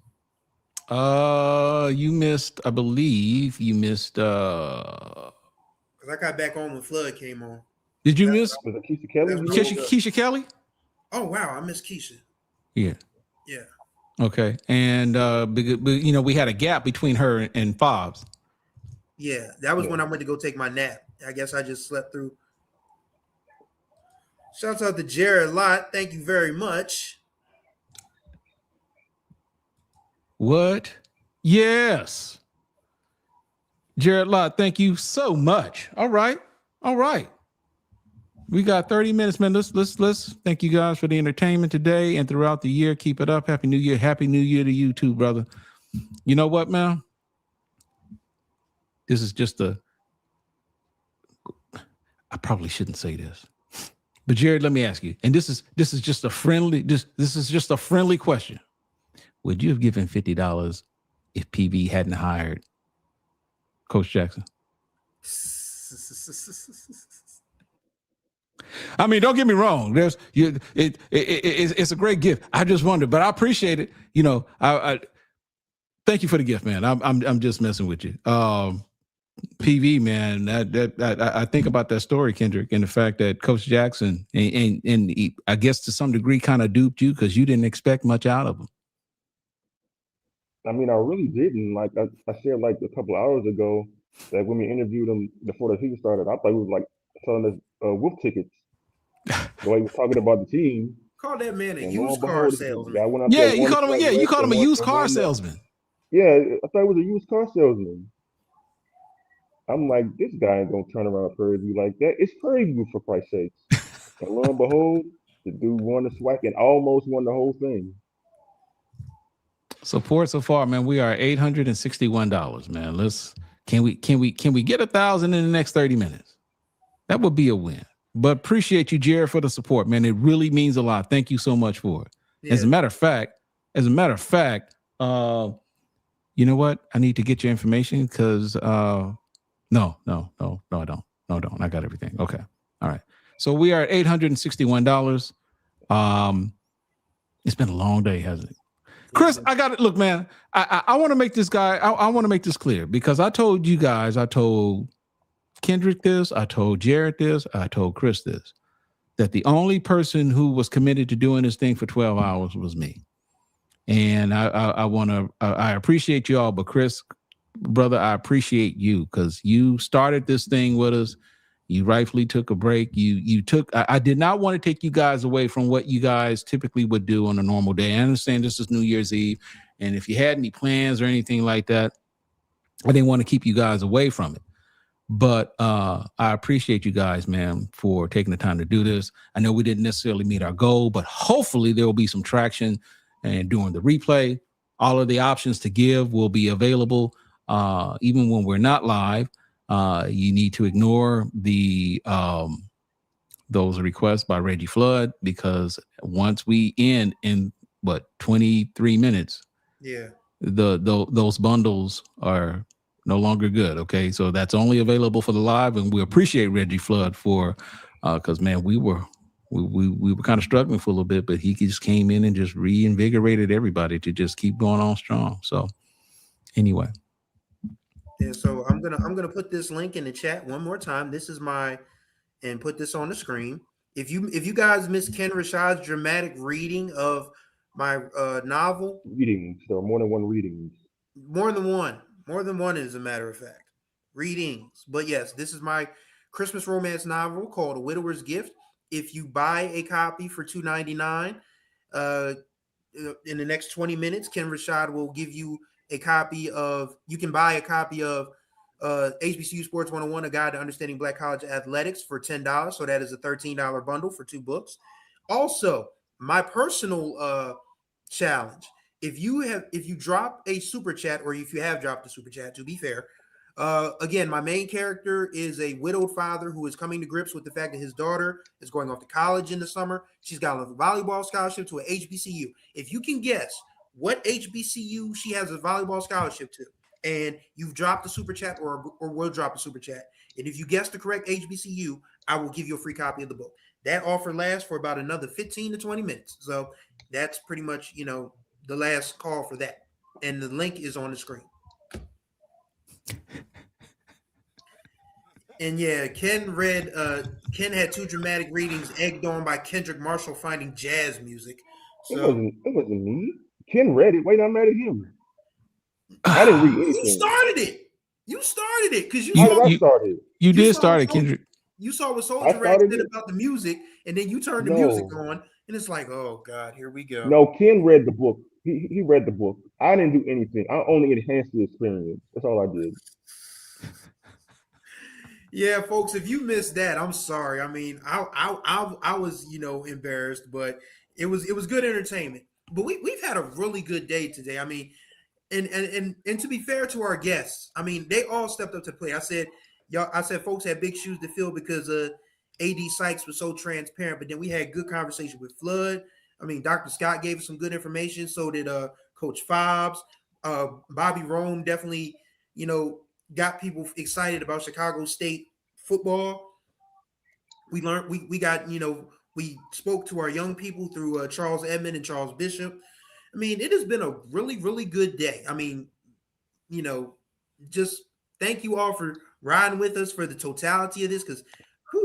You missed. I believe you missed. Because I got back on when Flood came on. Did you miss Keisha Kelly? Keisha Kelly? Oh wow, I missed Keisha. Yeah. Yeah. Okay, and we had a gap between her and Hobbs. Yeah, that was when I went to go take my nap. I guess I just slept through. Shouts out to Jared Lott. Thank you very much. What? Yes. Jared Lott, thank you so much. All right. We got 30 minutes, man. Let's thank you guys for the entertainment today and throughout the year. Keep it up. Happy New Year. Happy New Year to you too, brother. You know what, man? This is just I probably shouldn't say this. But Jared, let me ask you. And this is just a friendly question. Would you have given $50 if PB hadn't hired Coach Jackson? I mean, don't get me wrong. It's a great gift. I just wondered, but I appreciate it. I thank you for the gift, man. I'm just messing with you. PV, man. I think about that story, Kendrick, and the fact that Coach Jackson and he, I guess to some degree kind of duped you because you didn't expect much out of him. I mean, I really didn't. Like I said, like a couple of hours ago, that when we interviewed him before the season started, I thought he was like selling us wolf tickets. The way he was talking about the team. Call that man a used car salesman. You called him a used car salesman. Yeah, I thought it was a used car salesman. I'm like, this guy ain't gonna turn around Prairie View like that. It's Prairie View, for Christ's sakes. And lo and behold, the dude won the SWAC and almost won the whole thing. Support so far, man. We are $861, man. Can we get 1,000 in the next 30 minutes? That would be a win. But appreciate you, Jared, for the support, man. It really means a lot. Thank you so much for it. Yeah. As a matter of fact, you know what? I need to get your information because no, I don't. No, I don't. I got everything. Okay. All right. So we are at $861. It's been a long day, hasn't it? Chris, I got it. Look, man, I want to make this guy, I want to make this clear because I told you guys, I told Kendrick this, I told Jared this, I told Chris this, that the only person who was committed to doing this thing for 12 hours was me. And I appreciate you all, but Chris, brother, I appreciate you because you started this thing with us. You rightfully took a break. I did not want to take you guys away from what you guys typically would do on a normal day. I understand this is New Year's Eve. And if you had any plans or anything like that, I didn't want to keep you guys away from it. But I appreciate you guys, man, for taking the time to do this. I know we didn't necessarily meet our goal, but hopefully there will be some traction. And during the replay, all of the options to give will be available, even when we're not live. You need to ignore the those requests by Reggie Flood because once we end in 23 minutes, those bundles are no longer good. Okay, so that's only available for the live, and we appreciate Reggie Flood for because man, we were kind of struggling for a little bit, but he just came in and just reinvigorated everybody to just keep going on strong. So anyway. Yeah, so I'm gonna put this link in the chat one more time. This is and put this on the screen. If you guys missed Ken Rashad's dramatic reading of my novel, readings. There are more than one readings. More than one, as a matter of fact, readings. But yes, this is my Christmas romance novel called A Widower's Gift. If you buy a copy for $2.99, in the next 20 minutes, Ken Rashad will give you a copy of, you can buy a copy of HBCU Sports 101, A Guide to Understanding Black College Athletics for $10. So that is a $13 bundle for 2 books. Also, my personal challenge, if you drop a super chat, or if you have dropped a super chat, to be fair, again, my main character is a widowed father who is coming to grips with the fact that his daughter is going off to college in the summer. She's got a volleyball scholarship to an HBCU. If you can guess what HBCU she has a volleyball scholarship to, and you've dropped a super chat or will drop a super chat, and if you guess the correct HBCU, I will give you a free copy of the book. That offer lasts for about another 15 to 20 minutes. So that's pretty much, the last call for that. And the link is on the screen. And yeah, Ken had 2 dramatic readings egged on by Kendrick Marshall finding jazz music. So It wasn't me. Ken read it. Wait, I'm mad at him. I didn't read anything. You started it because you did start it, Kendrick. You saw what Soldier Rat said about the music, and then you turned the music on, and it's like, oh God, here we go. No, Ken read the book. He read the book. I didn't do anything. I only enhanced the experience. That's all I did. Yeah, folks, if you missed that, I'm sorry. I mean, I was embarrassed, but it was good entertainment. But we've had a really good day today. I mean, and to be fair to our guests, I mean, they all stepped up to the plate. I said folks had big shoes to fill because AD Sykes was so transparent, but then we had good conversation with Flood. I mean, Dr. Scott gave us some good information. So did Coach Hobbs. Bobby Rome definitely, got people excited about Chicago State football. We learned, we got, we spoke to our young people through Charles Edmond and Charles Bishop. I mean, it has been a really, really good day. I mean, just thank you all for riding with us for the totality of this, because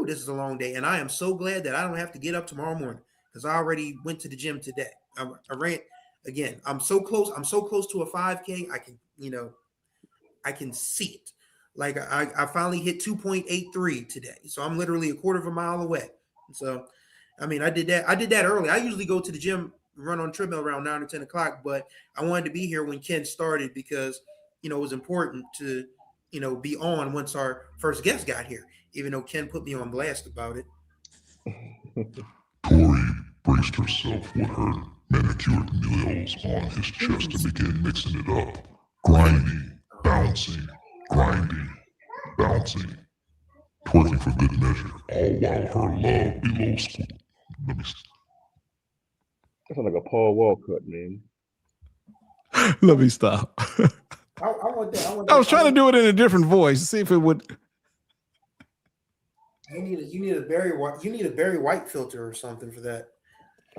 this is a long day. And I am so glad that I don't have to get up tomorrow morning because I already went to the gym today. I ran again. I'm so close to a 5K. I can see it. Like I finally hit 2.83 today. So I'm literally a quarter of a mile away. So, I mean, I did that early. I usually go to the gym, run on treadmill around 9 or 10 o'clock, but I wanted to be here when Ken started because, it was important to, be on once our first guest got here, even though Ken put me on blast about it. Tori braced herself with her manicured nails on his chest to begin mixing it up. Grinding, bouncing, grinding, bouncing, twerking for good measure, all while her love below school. Let me stop. That sounds like a Paul Walcott, man. Let me stop. I want that. I was trying to do it in a different voice, see if it would. You need a Barry White filter or something for that.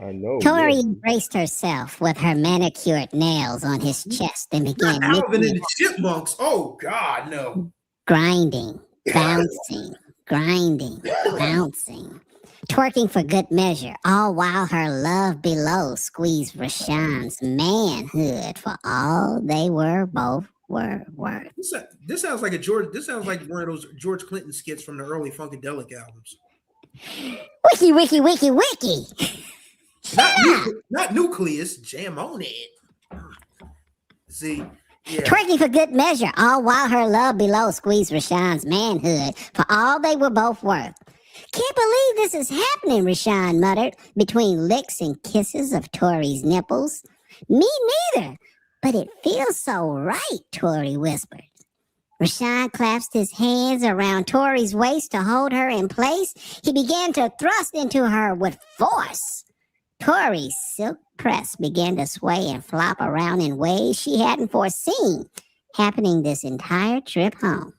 I know. Tori Yeah. embraced herself with her manicured nails on his chest and began Alvin mixing and the Chipmunks. Oh God, no. grinding, bouncing, grinding, bouncing, twerking for good measure, all while her love below squeezed Rashawn's manhood for all they were both were worth. This sounds like a George. This sounds like one of those George Clinton skits from the early Funkadelic albums. Wiki, wiki, wiki, wiki. Not Nucleus. Jam on it. See, yeah. Twerking for good measure, all while her love below squeezed Rashawn's manhood for all they were both worth. Can't believe this is happening, Rashawn muttered, between licks and kisses of Tori's nipples. Me neither, but it feels so right, Tori whispered. Rashawn clasped his hands around Tori's waist to hold her in place. He began to thrust into her with force. Tori's silk press began to sway and flop around in ways she hadn't foreseen, happening this entire trip home.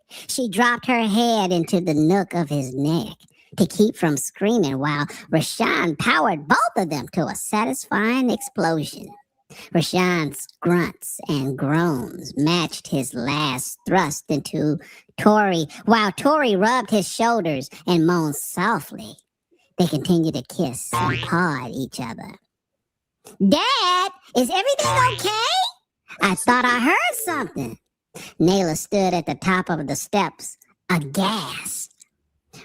She dropped her head into the nook of his neck to keep from screaming while Rashawn powered both of them to a satisfying explosion. Rashawn's grunts and groans matched his last thrust into Tori, while Tori rubbed his shoulders and moaned softly. They continued to kiss and paw at each other. Dad, is everything okay? I thought I heard something. Nayla stood at the top of the steps, aghast.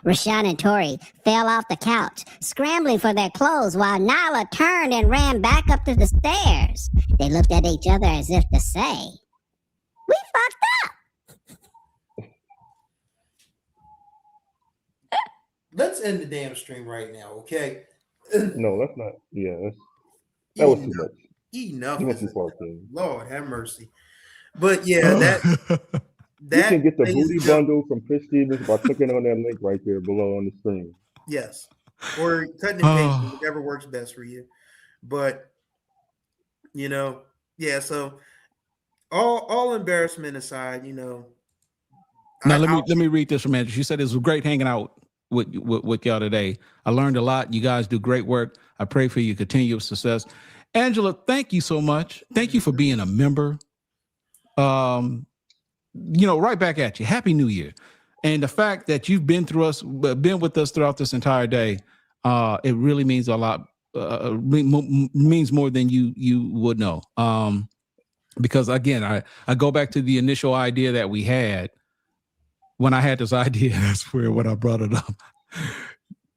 Rashawn and Tori fell off the couch, scrambling for their clothes while Nyla turned and ran back up to the stairs. They looked at each other as if to say, "We fucked up." Let's end the damn stream right now, okay? No, that's not. Yeah, that was too much. Enough. You went too far, King. Lord have mercy. But yeah, that You can get the booty bundle from Chris Stevens by clicking on that link right there below on the screen. Yes. Or cutting and pasting, whatever works best for you. But yeah, so all embarrassment aside, Now let me read this from Andrew. She said it was great hanging out with y'all today. I learned a lot. You guys do great work. I pray for your continued success. Angela, thank you so much. Thank you for being a member. Right back at you. Happy New Year. And the fact that you've been with us throughout this entire day, it really means a lot. Means more than you would know. Because again, I go back to the initial idea that we had. When I had this idea, that's where when I brought it up,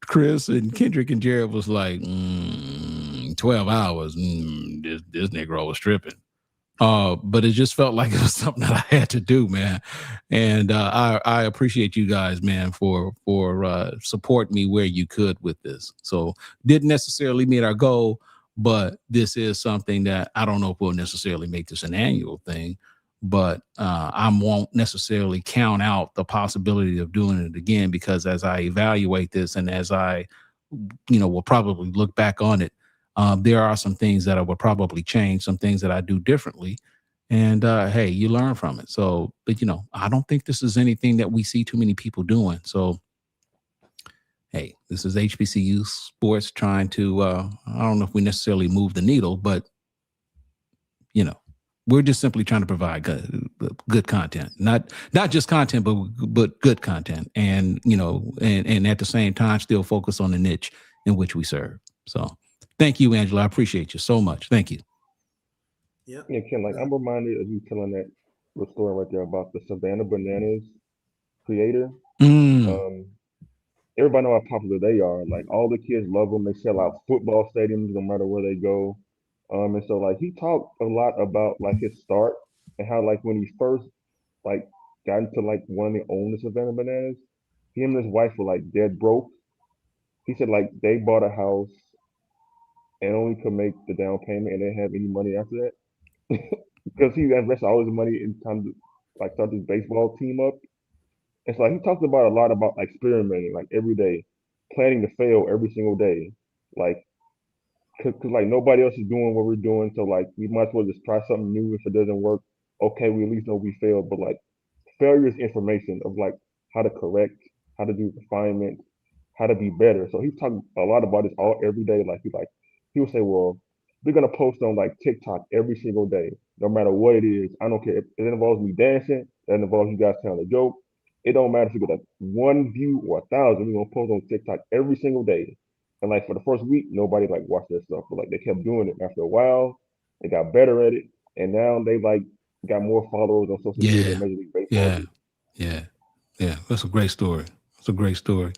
Chris and Kendrick and Jared was like, 12 hours. This Negro was stripping. But it just felt like it was something that I had to do, man. And I appreciate you guys, man, for supporting me where you could with this. So didn't necessarily meet our goal, but this is something that I don't know if we'll necessarily make this an annual thing, but I won't necessarily count out the possibility of doing it again, because as I evaluate this and as I, will probably look back on it, there are some things that I would probably change, some things that I do differently. And hey, you learn from it. So, but I don't think this is anything that we see too many people doing. So, hey, this is HBCU Sports trying to, I don't know if we necessarily move the needle, but, we're just simply trying to provide good content, not just content, but good content. And, and at the same time, still focus on the niche in which we serve. So thank you, Angela. I appreciate you so much. Thank you. Yeah, Ken, I'm reminded of you telling that little story right there about the Savannah Bananas creator. Everybody know how popular they are. Like, all the kids love them. They sell out football stadiums no matter where they go. And so he talked a lot about his start and how when he first got into wanting to own the Savannah Bananas, him and his wife were dead broke. He said they bought a house and only could make the down payment and didn't have any money after that because he invested all his money in time to start this baseball team up. And so he talked about a lot about experimenting every day, planning to fail every single day, because nobody else is doing what we're doing, so we might as well just try something new. If it doesn't work, okay, we at least know we failed. But failure is information of how to correct, how to do refinement, how to be better. So he's talking a lot about this every day. He would say, well, we're gonna post on like TikTok every single day, no matter what it is. I don't care if it involves me dancing, that involves you guys telling a joke. It don't matter if you get 1 view or 1,000. We're gonna post on TikTok every single day. And like for the first week, nobody like watched that stuff, but like they kept doing it. After a while, they got better at it, and now they like got more followers on social media than Major League Baseball. Yeah. That's a great story. It's a great story.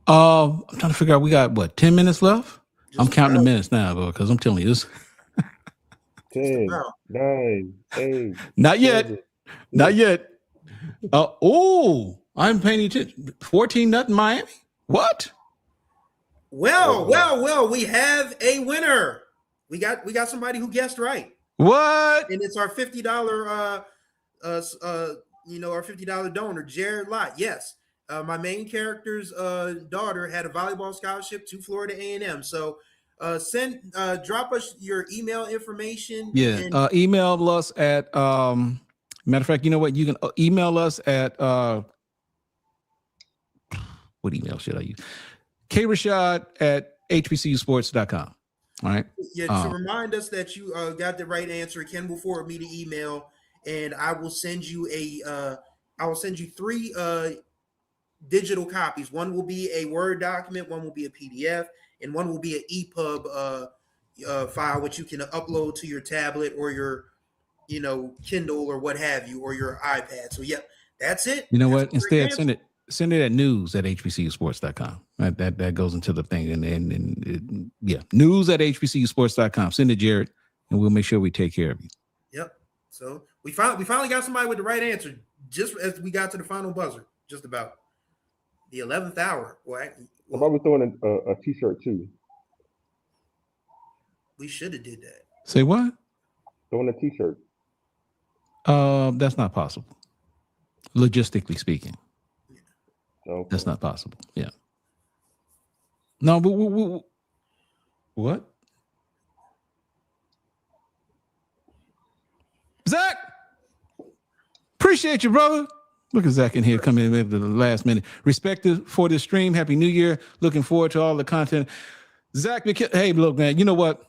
I'm trying to figure out. We got what 10 minutes left. I'm counting the minutes now, because I'm telling you this. 10, 9, 8. Not yet. 7. Not yet. I'm paying attention. 14-0 Miami. What? Well, we have a winner. We got somebody who guessed right. What? And it's our $50 our $50 donor, Jared Lott. Yes. My main character's daughter had a volleyball scholarship to Florida A&M. So drop us your email information. Yeah. Email us at matter of fact, you know what? You can email us at what email should I use? krashad@hbcusports.com. All right. Yeah, to remind us that you got the right answer, Ken will forward me the email, and I will send you 3 digital copies. One will be a Word document, one will be a PDF, and one will be an EPUB file, which you can upload to your tablet or your, Kindle or what have you, or your iPad. So yeah, that's it. You know what? Instead, send it at news@hbcusports.com. That goes into the thing, and news@hbcusports.com. Send it, Jared, and we'll make sure we take care of you. Yep. So we finally got somebody with the right answer, just as we got to the final buzzer, just about the 11th hour. What about we throwing a T-shirt too? We should have did that. Say what? Throwing a T-shirt. That's not possible. Logistically speaking. Okay. That's not possible. Yeah. No, but what? Zach, appreciate you, brother. Look at Zach in here coming in at the last minute. Respect for this stream. Happy New Year. Looking forward to all the content. Zach, hey, look, man. You know what?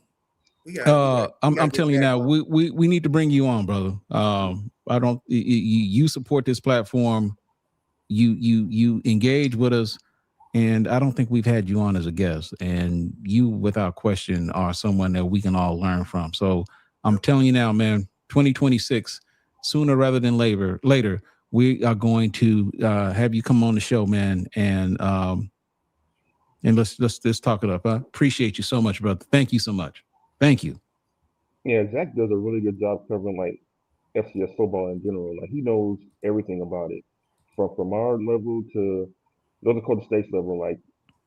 I'm telling you now. We need to bring you on, brother. You support this platform. You engage with us, and I don't think we've had you on as a guest. And you, without question, are someone that we can all learn from. So I'm telling you now, man. 2026, sooner rather than later, we are going to have you come on the show, man, and let's talk it up. I appreciate you so much, brother. Thank you so much. Thank you. Yeah, Zach does a really good job covering like FCS football in general. Like he knows everything about it, from our level to the Dakota State level. Like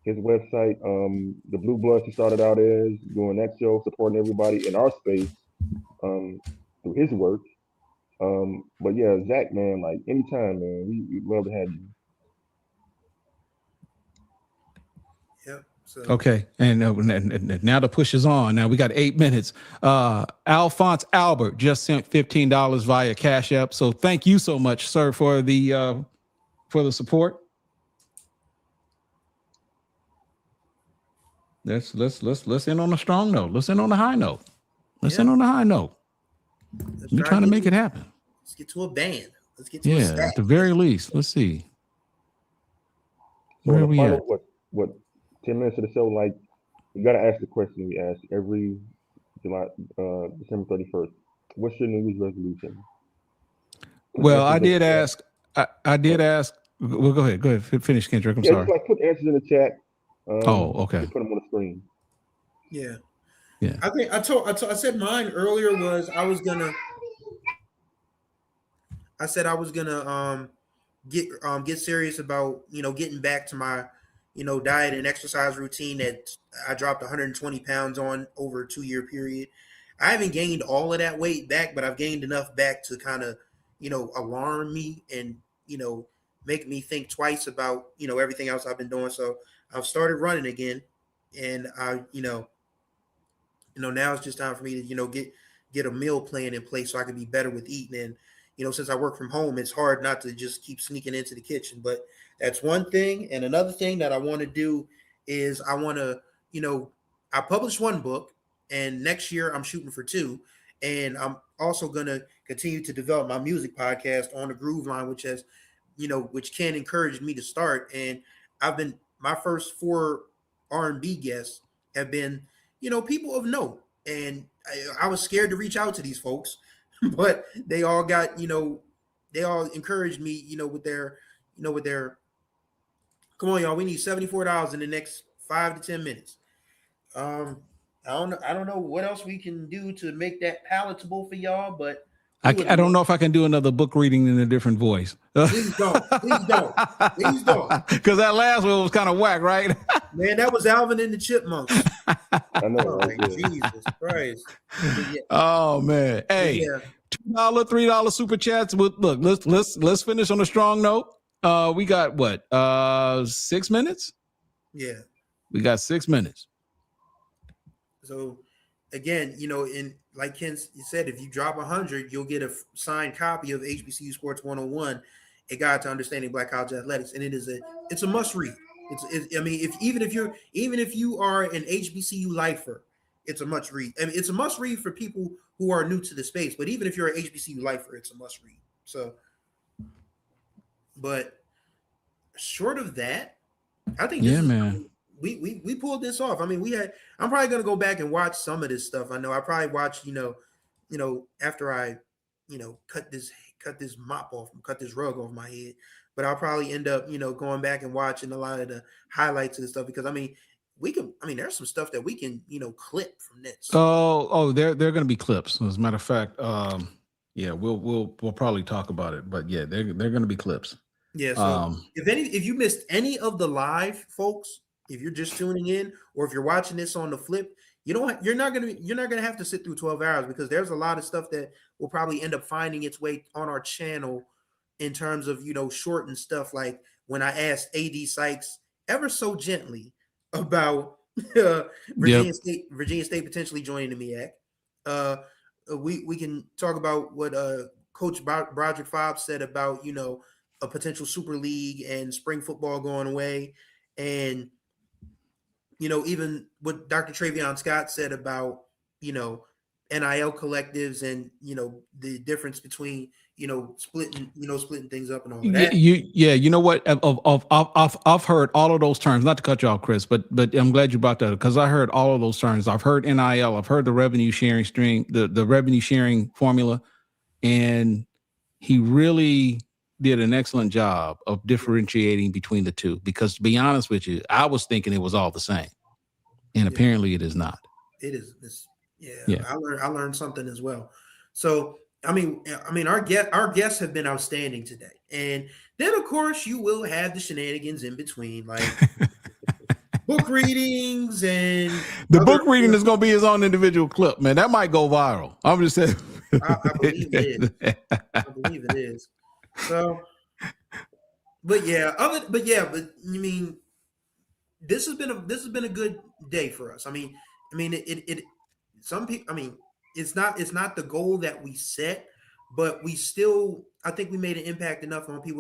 his website, the Blue Bloods he started out as doing that show, supporting everybody in our space through his work. But yeah, Zach, man, like anytime, man, we'd love to have you. Yep. So. Okay, and now the push is on. Now we got 8 minutes. Alphonse Albert just sent $15 via Cash App. So thank you so much, sir, for the support. Let's end on a strong note. Let's end on a high note. End on a high note. We're trying to make it happen. Let's get to a band. Let's get to a stack. At the very least. Let's see. Where are we at? What 10 minutes of the show, like, you got to ask the question we ask every December 31st. What's your New Year's resolution? Well, I did ask. Well, go ahead. Finish, Kendrick. I'm sorry. Just like put answers in the chat. Okay. Put them on the screen. Yeah. Yeah. I think I said mine earlier was I was gonna get serious about, getting back to my, diet and exercise routine that I dropped 120 pounds on over a 2-year period. I haven't gained all of that weight back, but I've gained enough back to kind of, alarm me and, make me think twice about, everything else I've been doing. So I've started running again, and I, now it's just time for me to, get a meal plan in place so I can be better with eating. And, since I work from home, it's hard not to just keep sneaking into the kitchen. But that's one thing. And another thing that I want to do is I want to, I published one book, and next year I'm shooting for 2. And I'm also going to continue to develop my music podcast on the Groove Line, which has, which Ken encouraged me to start. And my first 4 R&B guests have been, people of note. And I was scared to reach out to these folks, but they all got, they all encouraged me, with their, come on, y'all, we need $74 in the next 5 to 10 minutes. I don't know what else we can do to make that palatable for y'all, but I don't know if I can do another book reading in a different voice. Please don't. Please don't. Please don't. Because that last one was kind of whack, right? Man, that was Alvin and the Chipmunks. I know. Jesus Christ. Yeah. Oh man. Hey, $2, $3 super chats. Look, let's finish on a strong note. We got what? 6 minutes? Yeah. We got 6 minutes. So again, in like Ken said, if you drop 100, you'll get a signed copy of HBCU Sports 101, A Guide to Understanding Black College Athletics, and it's a must read. Even if you are an HBCU lifer, it's a must read. I mean, it's a must read for people who are new to the space. But even if you're an HBCU lifer, it's a must read. So, but short of that, I think man. We pulled this off. I mean, I'm probably gonna go back and watch some of this stuff. I know I probably watched, after I, cut this rug off my head. But I'll probably end up, going back and watching a lot of the highlights of this stuff because there's some stuff that we can, clip from this. Oh, they're gonna be clips. As a matter of fact, we'll probably talk about it. But yeah, they're gonna be clips. Yeah. So if you missed any of the live, folks. If you're just tuning in, or if you're watching this on the flip, you're not gonna have to sit through 12 hours because there's a lot of stuff that will probably end up finding its way on our channel in terms of shortened stuff. Like when I asked AD Sykes ever so gently about Virginia State potentially joining the MEAC. We can talk about what Coach Broderick Fobbs said about a potential Super League and spring football going away, and even what Dr. Travion Scott said about, NIL collectives and, the difference between, splitting things up and all that. You know what? I've heard all of those terms, not to cut you off, Chris, but I'm glad you brought that up because I heard all of those terms. I've heard NIL, I've heard the revenue sharing stream, the revenue sharing formula, and he really did an excellent job of differentiating between the two because to be honest with you, I was thinking it was all the same. And apparently it is not. It is. I learned something as well. So, our guests have been outstanding today. And then of course you will have the shenanigans in between, like book readings and the book reading is going to be his own individual clip, man. That might go viral. I'm just saying. I believe it is. I believe it is. So, but this has been a good day for us. Some people, it's not the goal that we set, but I think we made an impact enough on people